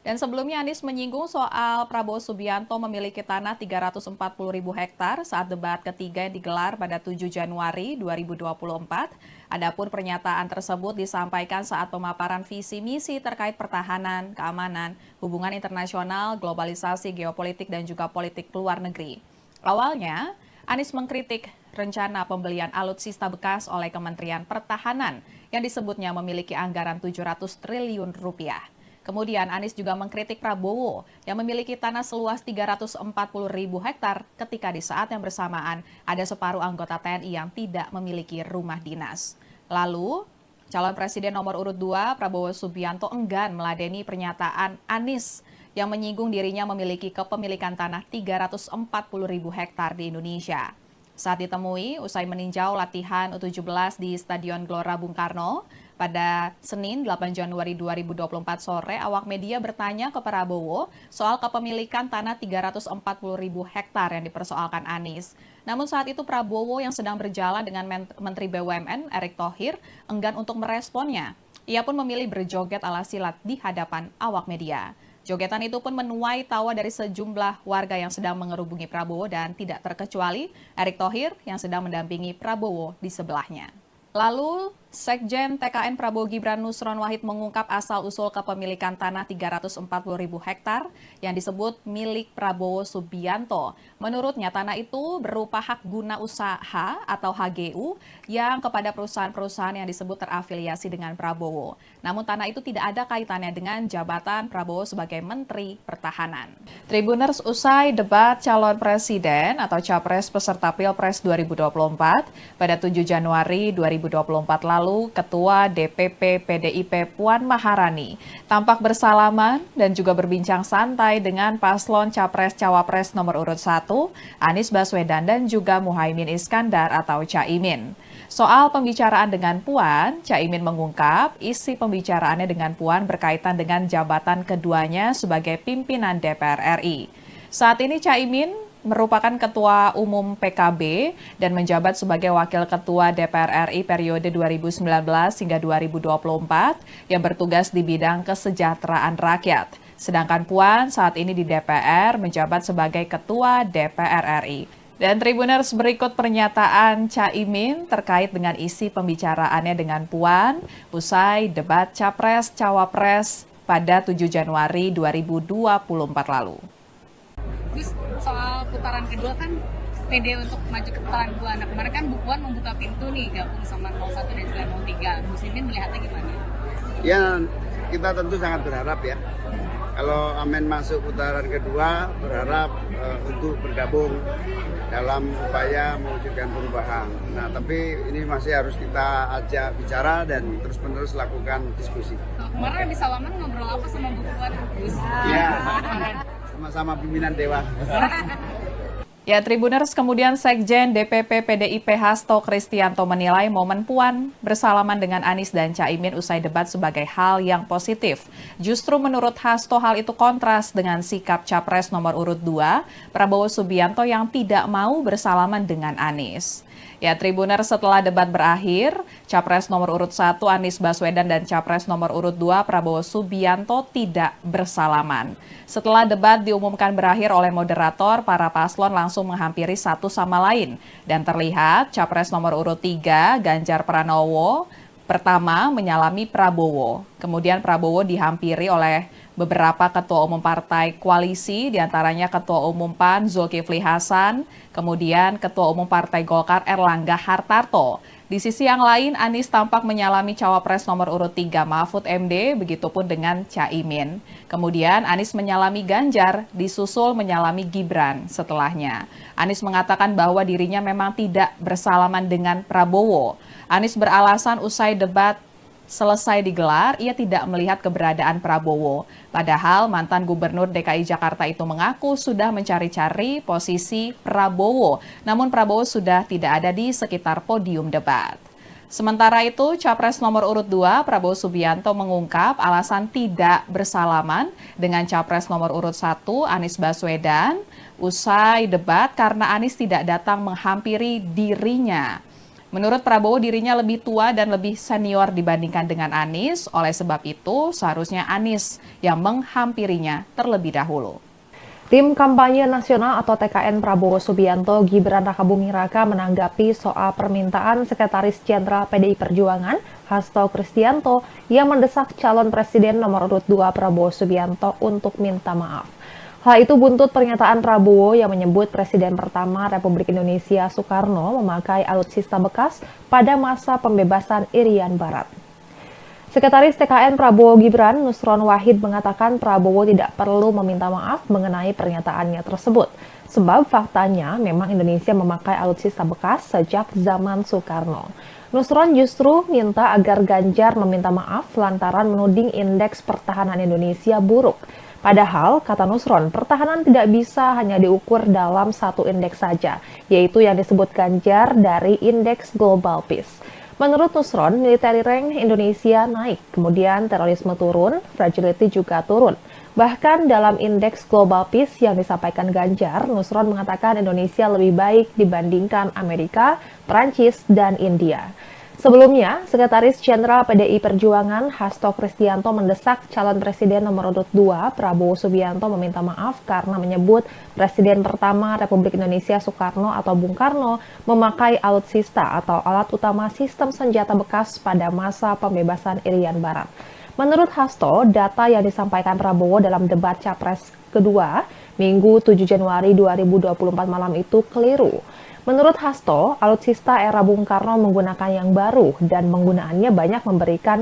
Dan sebelumnya Anies menyinggung soal Prabowo Subianto memiliki tanah 340.000 hektar saat debat ketiga yang digelar pada 7 Januari 2024. Adapun pernyataan tersebut disampaikan saat pemaparan visi misi terkait pertahanan, keamanan, hubungan internasional, globalisasi, geopolitik, dan juga politik luar negeri. Awalnya, Anies mengkritik rencana pembelian alutsista bekas oleh Kementerian Pertahanan yang disebutnya memiliki anggaran 700 triliun rupiah. Kemudian Anies juga mengkritik Prabowo yang memiliki tanah seluas 340.000 hektar ketika di saat yang bersamaan ada separuh anggota TNI yang tidak memiliki rumah dinas. Lalu, calon presiden nomor urut 2 Prabowo Subianto enggan meladeni pernyataan Anies yang menyinggung dirinya memiliki kepemilikan tanah 340.000 hektar di Indonesia. Saat ditemui, usai meninjau latihan U17 di Stadion Gelora Bung Karno, pada Senin 8 Januari 2024 sore, awak media bertanya ke Prabowo soal kepemilikan tanah 340.000 hektar yang dipersoalkan Anies. Namun saat itu Prabowo yang sedang berjalan dengan Menteri BUMN Erick Thohir enggan untuk meresponnya. Ia pun memilih berjoget ala silat di hadapan awak media. Jogetan itu pun menuai tawa dari sejumlah warga yang sedang mengerubungi Prabowo dan tidak terkecuali Erick Thohir yang sedang mendampingi Prabowo di sebelahnya. Lalu, Sekjen TKN Prabowo Gibran Nusron Wahid mengungkap asal-usul kepemilikan tanah 340.000 hektar yang disebut milik Prabowo Subianto. Menurutnya, tanah itu berupa hak guna usaha atau HGU yang kepada perusahaan-perusahaan yang disebut terafiliasi dengan Prabowo. Namun tanah itu tidak ada kaitannya dengan jabatan Prabowo sebagai Menteri Pertahanan. Tribuners, usai debat calon presiden atau capres peserta Pilpres 2024 pada 7 Januari 2024 lalu, Ketua DPP PDIP Puan Maharani tampak bersalaman dan juga berbincang santai dengan paslon Capres-Cawapres nomor urut 1, Anies Baswedan dan juga Muhaimin Iskandar atau Caimin. Soal pembicaraan dengan Puan, Caimin mengungkap isi pembicaraannya dengan Puan berkaitan dengan jabatan keduanya sebagai pimpinan DPR RI. Saat ini Caimin merupakan Ketua Umum PKB dan menjabat sebagai Wakil Ketua DPR RI periode 2019 hingga 2024 yang bertugas di bidang kesejahteraan rakyat. Sedangkan Puan saat ini di DPR menjabat sebagai Ketua DPR RI. Dan Tribuners, berikut pernyataan Caimin terkait dengan isi pembicaraannya dengan Puan usai debat Capres-Cawapres pada 7 Januari 2024 lalu. Terus soal putaran kedua kan pede untuk maju ke putaran kedua. Nah kemarin kan Bu Puan membuka pintu nih gabung sama 01 dan juga 03. Muslimin melihatnya gimana? Ya, kita tentu sangat berharap ya. Kalau Amin masuk putaran kedua, berharap untuk bergabung dalam upaya mewujudkan perubahan. Nah, tapi ini masih harus kita ajak bicara dan terus-menerus lakukan diskusi. Kemarin habis salaman ngobrol apa sama Bu Puan? Ya, sama-sama pimpinan Dewan. Ya, Tribuners, kemudian Sekjen DPP PDIP Hasto Kristianto menilai momen Puan bersalaman dengan Anies dan Caimin usai debat sebagai hal yang positif. Justru menurut Hasto hal itu kontras dengan sikap Capres nomor urut 2, Prabowo Subianto yang tidak mau bersalaman dengan Anies. Ya, Tribuners, setelah debat berakhir, Capres nomor urut 1 Anies Baswedan dan Capres nomor urut 2 Prabowo Subianto tidak bersalaman. Setelah debat diumumkan berakhir oleh moderator, para paslon langsung menghampiri satu sama lain. Dan terlihat Capres nomor urut 3 Ganjar Pranowo pertama menyalami Prabowo. Kemudian Prabowo dihampiri oleh beberapa ketua umum partai koalisi, diantaranya Ketua Umum PAN Zulkifli Hasan, kemudian Ketua Umum Partai Golkar Erlangga Hartarto. Di sisi yang lain, Anies tampak menyalami cawapres nomor urut 3 Mahfud MD, begitupun dengan Caimin. Kemudian Anies menyalami Ganjar, disusul menyalami Gibran setelahnya. Anies mengatakan bahwa dirinya memang tidak bersalaman dengan Prabowo. Anies beralasan usai debat selesai digelar, ia tidak melihat keberadaan Prabowo. Padahal mantan Gubernur DKI Jakarta itu mengaku sudah mencari-cari posisi Prabowo, namun Prabowo sudah tidak ada di sekitar podium debat. Sementara itu, Capres nomor urut 2 Prabowo Subianto mengungkap alasan tidak bersalaman dengan Capres nomor urut 1 Anies Baswedan usai debat karena Anies tidak datang menghampiri dirinya. Menurut Prabowo, dirinya lebih tua dan lebih senior dibandingkan dengan Anies. Oleh sebab itu, seharusnya Anies yang menghampirinya terlebih dahulu. Tim Kampanye Nasional atau TKN Prabowo Subianto Gibran Rakabuming Raka menanggapi soal permintaan Sekretaris Jenderal PDI Perjuangan Hasto Kristianto yang mendesak calon Presiden nomor urut 2 Prabowo Subianto untuk minta maaf. Hal itu buntut pernyataan Prabowo yang menyebut Presiden pertama Republik Indonesia Soekarno memakai alutsista bekas pada masa pembebasan Irian Barat. Sekretaris TKN Prabowo Gibran, Nusron Wahid, mengatakan Prabowo tidak perlu meminta maaf mengenai pernyataannya tersebut. Sebab faktanya memang Indonesia memakai alutsista bekas sejak zaman Soekarno. Nusron justru minta agar Ganjar meminta maaf lantaran menuding indeks pertahanan Indonesia buruk. Padahal, kata Nusron, pertahanan tidak bisa hanya diukur dalam satu indeks saja, yaitu yang disebut Ganjar dari Indeks Global Peace. Menurut Nusron, military rank Indonesia naik, kemudian terorisme turun, fragility juga turun. Bahkan dalam Indeks Global Peace yang disampaikan Ganjar, Nusron mengatakan Indonesia lebih baik dibandingkan Amerika, Prancis, dan India. Sebelumnya, Sekretaris Jenderal PDI Perjuangan Hasto Kristianto mendesak calon Presiden nomor urut 2 Prabowo Subianto meminta maaf karena menyebut Presiden pertama Republik Indonesia Soekarno atau Bung Karno memakai alutsista atau alat utama sistem senjata bekas pada masa pembebasan Irian Barat. Menurut Hasto, data yang disampaikan Prabowo dalam debat Capres kedua Minggu 7 Januari 2024 malam itu keliru. Menurut Hasto, alutsista era Bung Karno menggunakan yang baru dan penggunaannya banyak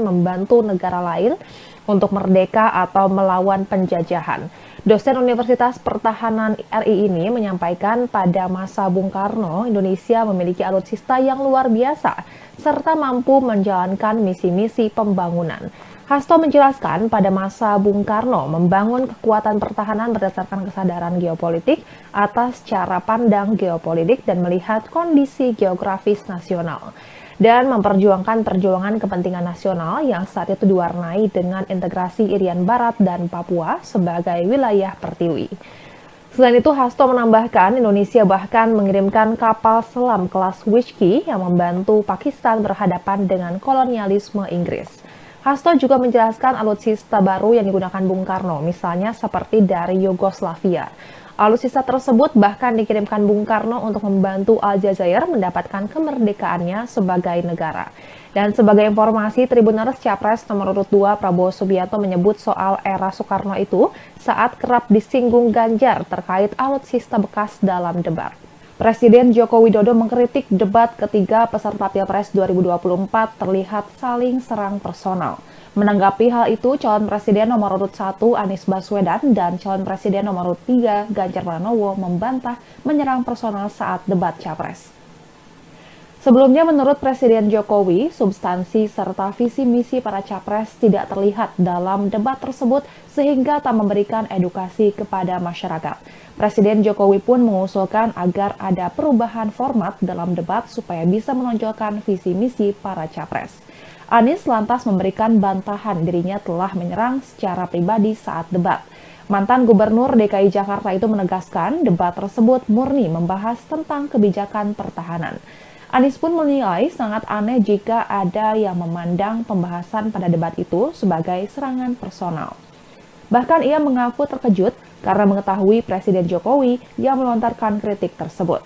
membantu negara lain untuk merdeka atau melawan penjajahan. Dosen Universitas Pertahanan RI ini menyampaikan pada masa Bung Karno, Indonesia memiliki alutsista yang luar biasa serta mampu menjalankan misi-misi pembangunan. Hasto menjelaskan pada masa Bung Karno membangun kekuatan pertahanan berdasarkan kesadaran geopolitik atas cara pandang geopolitik dan melihat kondisi geografis nasional dan memperjuangkan perjuangan kepentingan nasional yang saat itu diwarnai dengan integrasi Irian Barat dan Papua sebagai wilayah pertiwi. Selain itu, Hasto menambahkan Indonesia bahkan mengirimkan kapal selam kelas Whiskey yang membantu Pakistan berhadapan dengan kolonialisme Inggris. Hasto juga menjelaskan alutsista baru yang digunakan Bung Karno, misalnya seperti dari Yugoslavia. Alutsista tersebut bahkan dikirimkan Bung Karno untuk membantu Aljazair mendapatkan kemerdekaannya sebagai negara. Dan sebagai informasi, Tribuners Capres nomor urut 2 Prabowo Subianto menyebut soal era Soekarno itu saat kerap disinggung Ganjar terkait alutsista bekas dalam debat. Presiden Joko Widodo mengkritik debat ketiga peserta Pilpres 2024 terlihat saling serang personal. Menanggapi hal itu, calon presiden nomor urut 1 Anies Baswedan dan calon presiden nomor urut 3 Ganjar Pranowo membantah menyerang personal saat debat Capres. Sebelumnya, menurut Presiden Jokowi, substansi serta visi misi para capres tidak terlihat dalam debat tersebut sehingga tak memberikan edukasi kepada masyarakat. Presiden Jokowi pun mengusulkan agar ada perubahan format dalam debat supaya bisa menonjolkan visi misi para capres. Anies lantas memberikan bantahan dirinya telah menyerang secara pribadi saat debat. Mantan Gubernur DKI Jakarta itu menegaskan debat tersebut murni membahas tentang kebijakan pertahanan. Anies pun menilai sangat aneh jika ada yang memandang pembahasan pada debat itu sebagai serangan personal. Bahkan ia mengaku terkejut karena mengetahui Presiden Jokowi yang melontarkan kritik tersebut.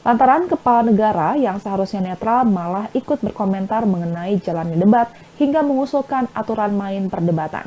Lantaran kepala negara yang seharusnya netral malah ikut berkomentar mengenai jalannya debat hingga mengusulkan aturan main perdebatan.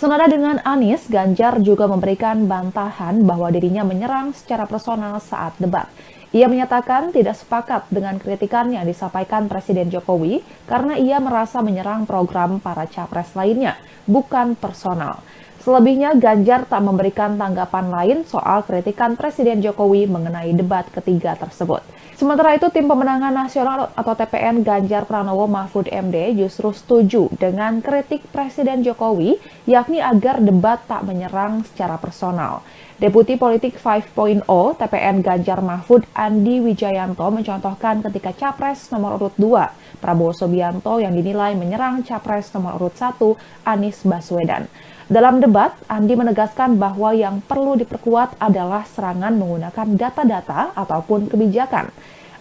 Senada dengan Anies, Ganjar juga memberikan bantahan bahwa dirinya menyerang secara personal saat debat. Ia menyatakan tidak sepakat dengan kritikan yang disampaikan Presiden Jokowi karena ia merasa menyerang program para capres lainnya, bukan personal. Selebihnya, Ganjar tak memberikan tanggapan lain soal kritikan Presiden Jokowi mengenai debat ketiga tersebut. Sementara itu, Tim Pemenangan Nasional atau TPN Ganjar Pranowo Mahfud MD justru setuju dengan kritik Presiden Jokowi, yakni agar debat tak menyerang secara personal. Deputi Politik 5.0 TPN Ganjar Mahfud Andi Wijayanto mencontohkan ketika Capres nomor urut 2 Prabowo Subianto yang dinilai menyerang Capres nomor urut 1 Anies Baswedan. Dalam debat, Andi menegaskan bahwa yang perlu diperkuat adalah serangan menggunakan data-data ataupun kebijakan.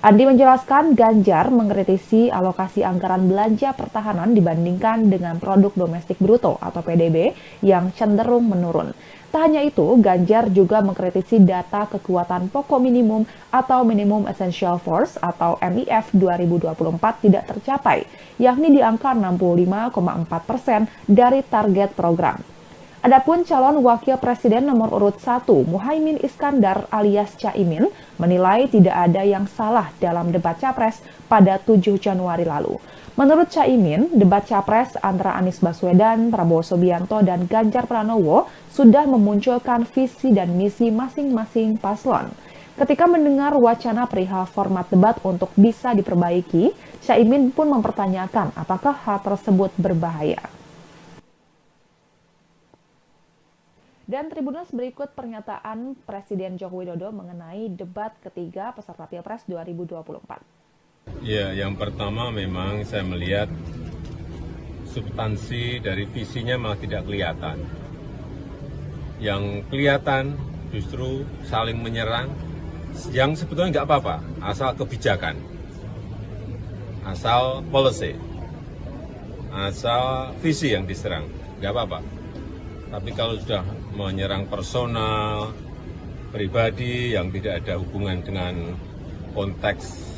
Andi menjelaskan Ganjar mengkritisi alokasi anggaran belanja pertahanan dibandingkan dengan produk domestik bruto atau PDB yang cenderung menurun. Tak hanya itu, Ganjar juga mengkritisi data kekuatan pokok minimum atau Minimum Essential Force atau MIF 2024 tidak tercapai, yakni di angka 65,4% dari target program. Adapun calon wakil presiden nomor urut 1, Muhaimin Iskandar alias Caimin, menilai tidak ada yang salah dalam debat Capres pada 7 Januari lalu. Menurut Caimin, debat Capres antara Anies Baswedan, Prabowo Subianto, dan Ganjar Pranowo sudah memunculkan visi dan misi masing-masing paslon. Ketika mendengar wacana perihal format debat untuk bisa diperbaiki, Caimin pun mempertanyakan apakah hal tersebut berbahaya. Dan Tribuners, berikut pernyataan Presiden Joko Widodo mengenai debat ketiga peserta Pilpres 2024. Ya, yang pertama memang saya melihat substansi dari visinya malah tidak kelihatan. Yang kelihatan justru saling menyerang, yang sebetulnya nggak apa-apa, asal kebijakan, asal policy, asal visi yang diserang, nggak apa-apa. Tapi kalau sudah menyerang personal, pribadi yang tidak ada hubungan dengan konteks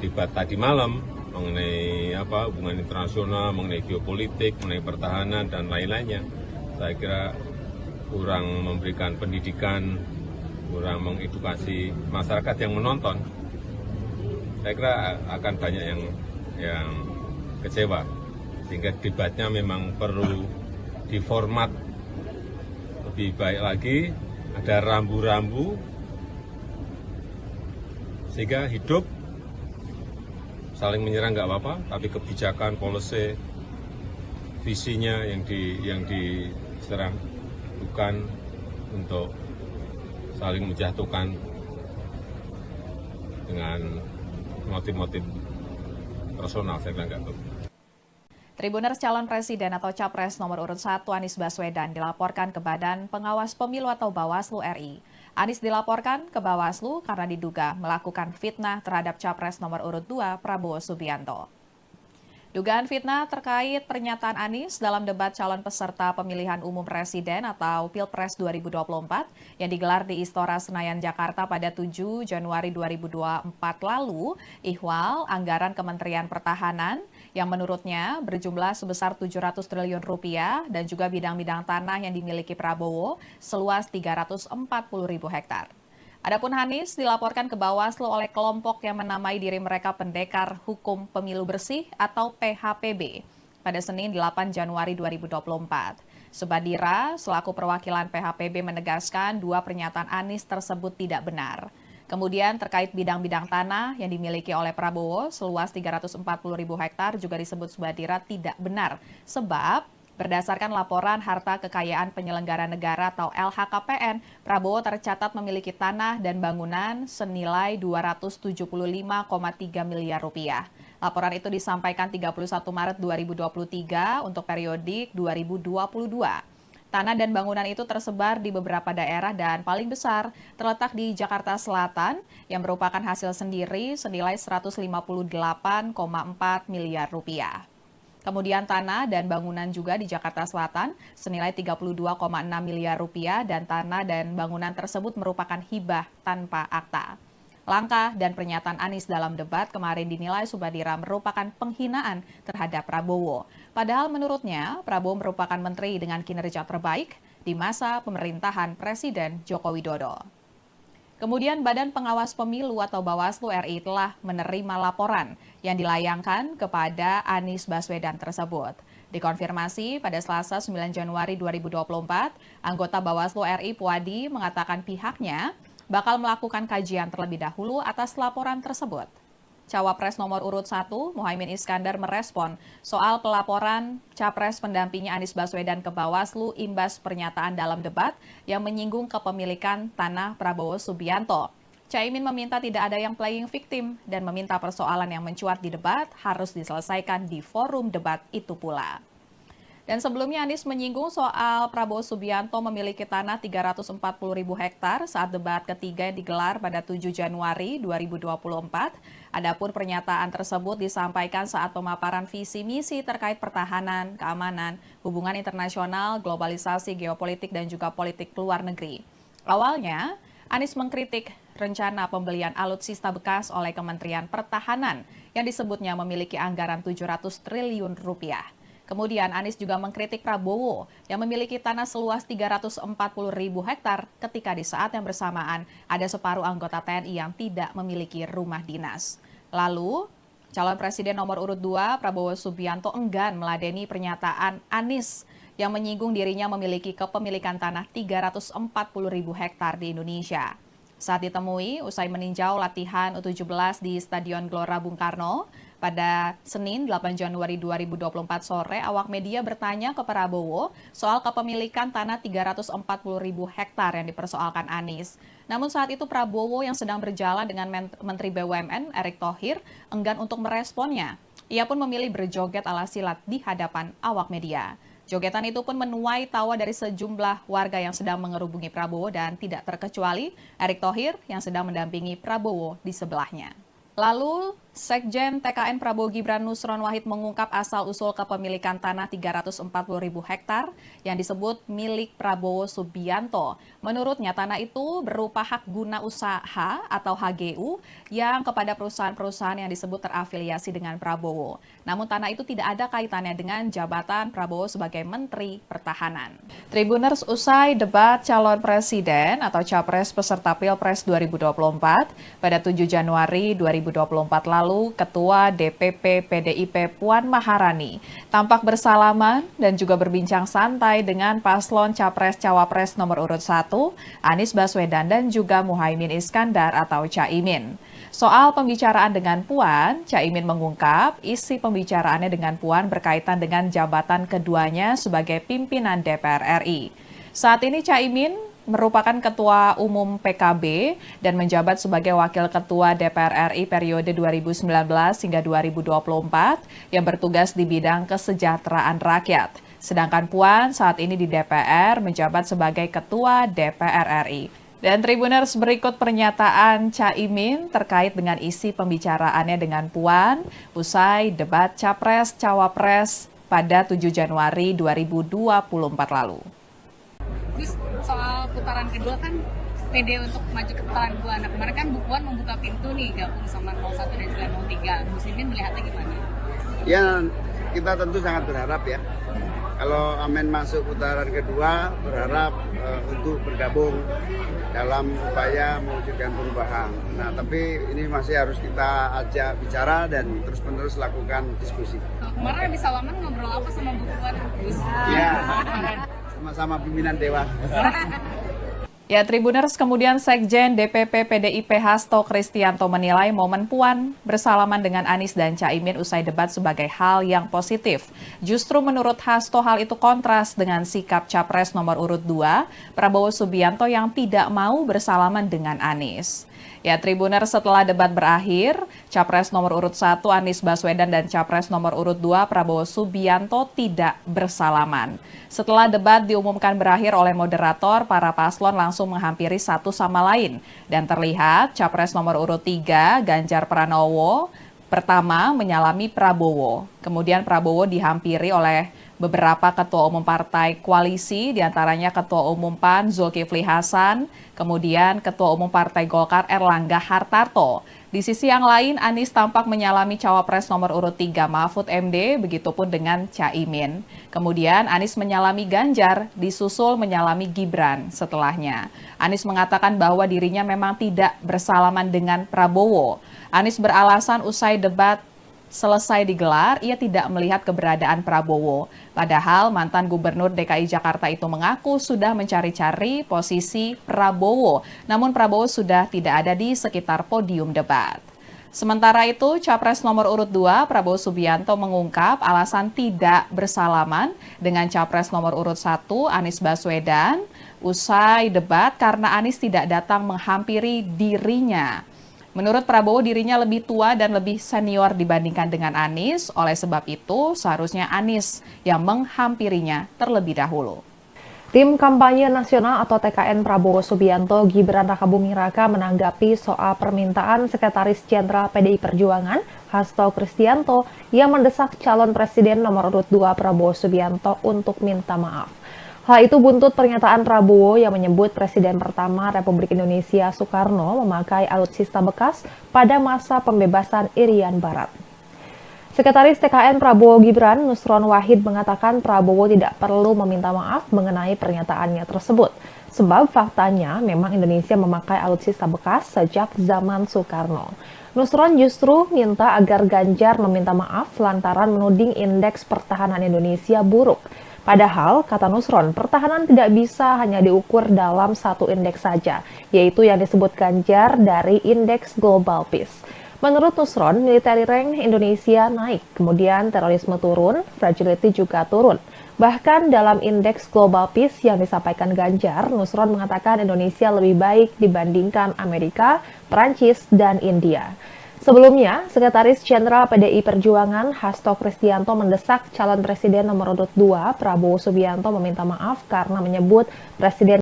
debat tadi malam mengenai hubungan internasional, mengenai geopolitik, mengenai pertahanan dan lain-lainnya, saya kira kurang memberikan pendidikan, kurang mengedukasi masyarakat yang menonton. Saya kira akan banyak yang kecewa, sehingga debatnya memang perlu diformat lebih baik lagi, ada rambu-rambu sehingga hidup. Saling menyerang nggak apa-apa, tapi kebijakan, policy, visinya yang diserang, bukan untuk saling menjatuhkan dengan motif-motif personal. Saya kira nggak betul. Tribuners, calon presiden atau capres nomor urut 1 Anies Baswedan dilaporkan ke Badan Pengawas Pemilu atau Bawaslu RI. Anies dilaporkan ke Bawaslu karena diduga melakukan fitnah terhadap Capres nomor urut 2 Prabowo Subianto. Dugaan fitnah terkait pernyataan Anies dalam debat calon peserta pemilihan umum presiden atau Pilpres 2024 yang digelar di Istora Senayan, Jakarta pada 7 Januari 2024 lalu, ihwal anggaran Kementerian Pertahanan yang menurutnya berjumlah sebesar 700 triliun rupiah dan juga bidang-bidang tanah yang dimiliki Prabowo seluas 340.000 hektar. Adapun Anies dilaporkan ke Bawaslu oleh kelompok yang menamai diri mereka Pendekar Hukum Pemilu Bersih atau PHPB pada Senin 8 Januari 2024. Subadira selaku perwakilan PHPB menegaskan dua pernyataan Anies tersebut tidak benar. Kemudian terkait bidang-bidang tanah yang dimiliki oleh Prabowo seluas 340.000 hektar juga disebut Subadira tidak benar sebab berdasarkan laporan harta kekayaan penyelenggara negara atau LHKPN, Prabowo tercatat memiliki tanah dan bangunan senilai 275,3 miliar rupiah. Laporan itu disampaikan 31 Maret 2023 untuk periodik 2022. Tanah dan bangunan itu tersebar di beberapa daerah dan paling besar terletak di Jakarta Selatan yang merupakan hasil sendiri senilai 158,4 miliar rupiah. Kemudian tanah dan bangunan juga di Jakarta Selatan senilai 32,6 miliar rupiah dan tanah dan bangunan tersebut merupakan hibah tanpa akta. Langkah dan pernyataan Anies dalam debat kemarin dinilai Subadira merupakan penghinaan terhadap Prabowo. Padahal menurutnya Prabowo merupakan menteri dengan kinerja terbaik di masa pemerintahan Presiden Joko Widodo. Kemudian Badan Pengawas Pemilu atau Bawaslu RI telah menerima laporan yang dilayangkan kepada Anies Baswedan tersebut. Dikonfirmasi pada Selasa 9 Januari 2024, anggota Bawaslu RI Puadi mengatakan pihaknya bakal melakukan kajian terlebih dahulu atas laporan tersebut. Cawapres nomor urut 1, Muhaimin Iskandar merespon soal pelaporan Capres pendampingnya Anies Baswedan ke Bawaslu imbas pernyataan dalam debat yang menyinggung kepemilikan tanah Prabowo Subianto. Caimin meminta tidak ada yang playing victim dan meminta persoalan yang mencuat di debat harus diselesaikan di forum debat itu pula. Dan sebelumnya Anies menyinggung soal Prabowo Subianto memiliki tanah 340.000 hektar saat debat ketiga yang digelar pada 7 Januari 2024. Adapun pernyataan tersebut disampaikan saat pemaparan visi misi terkait pertahanan, keamanan, hubungan internasional, globalisasi, geopolitik, dan juga politik luar negeri. Awalnya, Anies mengkritik rencana pembelian alutsista bekas oleh Kementerian Pertahanan yang disebutnya memiliki anggaran 700 triliun rupiah. Kemudian Anies juga mengkritik Prabowo yang memiliki tanah seluas 340.000 hektar ketika di saat yang bersamaan ada separuh anggota TNI yang tidak memiliki rumah dinas. Lalu, calon presiden nomor urut 2 Prabowo Subianto enggan meladeni pernyataan Anies yang menyinggung dirinya memiliki kepemilikan tanah 340.000 hektar di Indonesia. Saat ditemui, usai meninjau latihan U17 di Stadion Gelora Bung Karno, pada Senin 8 Januari 2024 sore, awak media bertanya ke Prabowo soal kepemilikan tanah 340.000 hektar yang dipersoalkan Anies. Namun saat itu Prabowo yang sedang berjalan dengan Menteri BUMN Erick Thohir enggan untuk meresponnya. Ia pun memilih berjoget ala silat di hadapan awak media. Jogetan itu pun menuai tawa dari sejumlah warga yang sedang mengerubungi Prabowo dan tidak terkecuali Erick Thohir yang sedang mendampingi Prabowo di sebelahnya. Lalu, Sekjen TKN Prabowo Gibran Nusron Wahid mengungkap asal-usul kepemilikan tanah 340.000 hektar yang disebut milik Prabowo Subianto. Menurutnya, tanah itu berupa hak guna usaha atau HGU yang kepada perusahaan-perusahaan yang disebut terafiliasi dengan Prabowo. Namun tanah itu tidak ada kaitannya dengan jabatan Prabowo sebagai Menteri Pertahanan. Tribuners, usai debat calon presiden atau capres peserta Pilpres 2024 pada 7 Januari 2024 lalu, Ketua DPP PDIP Puan Maharani tampak bersalaman dan juga berbincang santai dengan paslon Capres-Cawapres nomor urut 1, Anies Baswedan dan juga Muhaimin Iskandar atau Caimin. Soal pembicaraan dengan Puan, Caimin mengungkap isi pembicaraannya dengan Puan berkaitan dengan jabatan keduanya sebagai pimpinan DPR RI. Saat ini Caimin merupakan Ketua Umum PKB dan menjabat sebagai Wakil Ketua DPR RI periode 2019 hingga 2024 yang bertugas di bidang kesejahteraan rakyat. Sedangkan Puan saat ini di DPR menjabat sebagai Ketua DPR RI. Dan Tribuners, berikut pernyataan Caimin terkait dengan isi pembicaraannya dengan Puan usai debat Capres-Cawapres pada 7 Januari 2024 lalu. Terus soal putaran kedua kan pede untuk maju ke putaran kedua. Nah kemarin kan Bu Puan membuka pintu nih gabung sama 01 dan juga 03. Muslimin melihatnya gimana? Ya, kita tentu sangat berharap ya. Kalau Amin masuk putaran kedua, berharap untuk bergabung dalam upaya mewujudkan perubahan. Nah, tapi ini masih harus kita ajak bicara dan terus-menerus lakukan diskusi. Kemarin habis salaman ngobrol apa sama Bu Puan? Ya, sama-sama pimpinan Dewan. Ya, Tribuners, kemudian Sekjen DPP PDIP Hasto Kristianto menilai momen Puan bersalaman dengan Anies dan Caimin usai debat sebagai hal yang positif. Justru menurut Hasto hal itu kontras dengan sikap Capres nomor urut 2, Prabowo Subianto yang tidak mau bersalaman dengan Anies. Ya, Tribuners, setelah debat berakhir, Capres nomor urut 1 Anies Baswedan dan Capres nomor urut 2 Prabowo Subianto tidak bersalaman. Setelah debat diumumkan berakhir oleh moderator, para paslon langsung menghampiri satu sama lain. Dan terlihat Capres nomor urut 3 Ganjar Pranowo pertama menyalami Prabowo. Kemudian Prabowo dihampiri oleh beberapa ketua umum partai koalisi, diantaranya Ketua Umum PAN Zulkifli Hasan, kemudian Ketua Umum Partai Golkar Erlangga Hartarto. Di sisi yang lain, Anies tampak menyalami Cawapres nomor urut 3 Mahfud MD, begitupun dengan Caimin. Kemudian Anies menyalami Ganjar, disusul menyalami Gibran setelahnya. Anies mengatakan bahwa dirinya memang tidak bersalaman dengan Prabowo. Anies beralasan usai debat selesai digelar, ia tidak melihat keberadaan Prabowo. Padahal mantan Gubernur DKI Jakarta itu mengaku sudah mencari-cari posisi Prabowo. Namun Prabowo sudah tidak ada di sekitar podium debat. Sementara itu, Capres nomor urut 2 Prabowo Subianto mengungkap alasan tidak bersalaman dengan Capres nomor urut 1 Anies Baswedan usai debat karena Anies tidak datang menghampiri dirinya. Menurut Prabowo, dirinya lebih tua dan lebih senior dibandingkan dengan Anies. Oleh sebab itu, seharusnya Anies yang menghampirinya terlebih dahulu. Tim Kampanye Nasional atau TKN Prabowo Subianto Gibran Rakabuming Raka menanggapi soal permintaan Sekretaris Jenderal PDI Perjuangan Hasto Kristianto yang mendesak calon presiden nomor urut 2 Prabowo Subianto untuk minta maaf. Hal itu buntut pernyataan Prabowo yang menyebut Presiden pertama Republik Indonesia Soekarno memakai alutsista bekas pada masa pembebasan Irian Barat. Sekretaris TKN Prabowo Gibran, Nusron Wahid, mengatakan Prabowo tidak perlu meminta maaf mengenai pernyataannya tersebut. Sebab faktanya memang Indonesia memakai alutsista bekas sejak zaman Soekarno. Nusron justru minta agar Ganjar meminta maaf lantaran menuding indeks pertahanan Indonesia buruk. Padahal, kata Nusron, pertahanan tidak bisa hanya diukur dalam satu indeks saja, yaitu yang disebut Ganjar dari Indeks Global Peace. Menurut Nusron, military rank Indonesia naik, kemudian terorisme turun, fragility juga turun. Bahkan dalam Indeks Global Peace yang disampaikan Ganjar, Nusron mengatakan Indonesia lebih baik dibandingkan Amerika, Prancis, dan India. Sebelumnya, Sekretaris Jenderal PDI Perjuangan Hasto Kristianto mendesak calon presiden nomor urut 2 Prabowo Subianto meminta maaf karena menyebut Presiden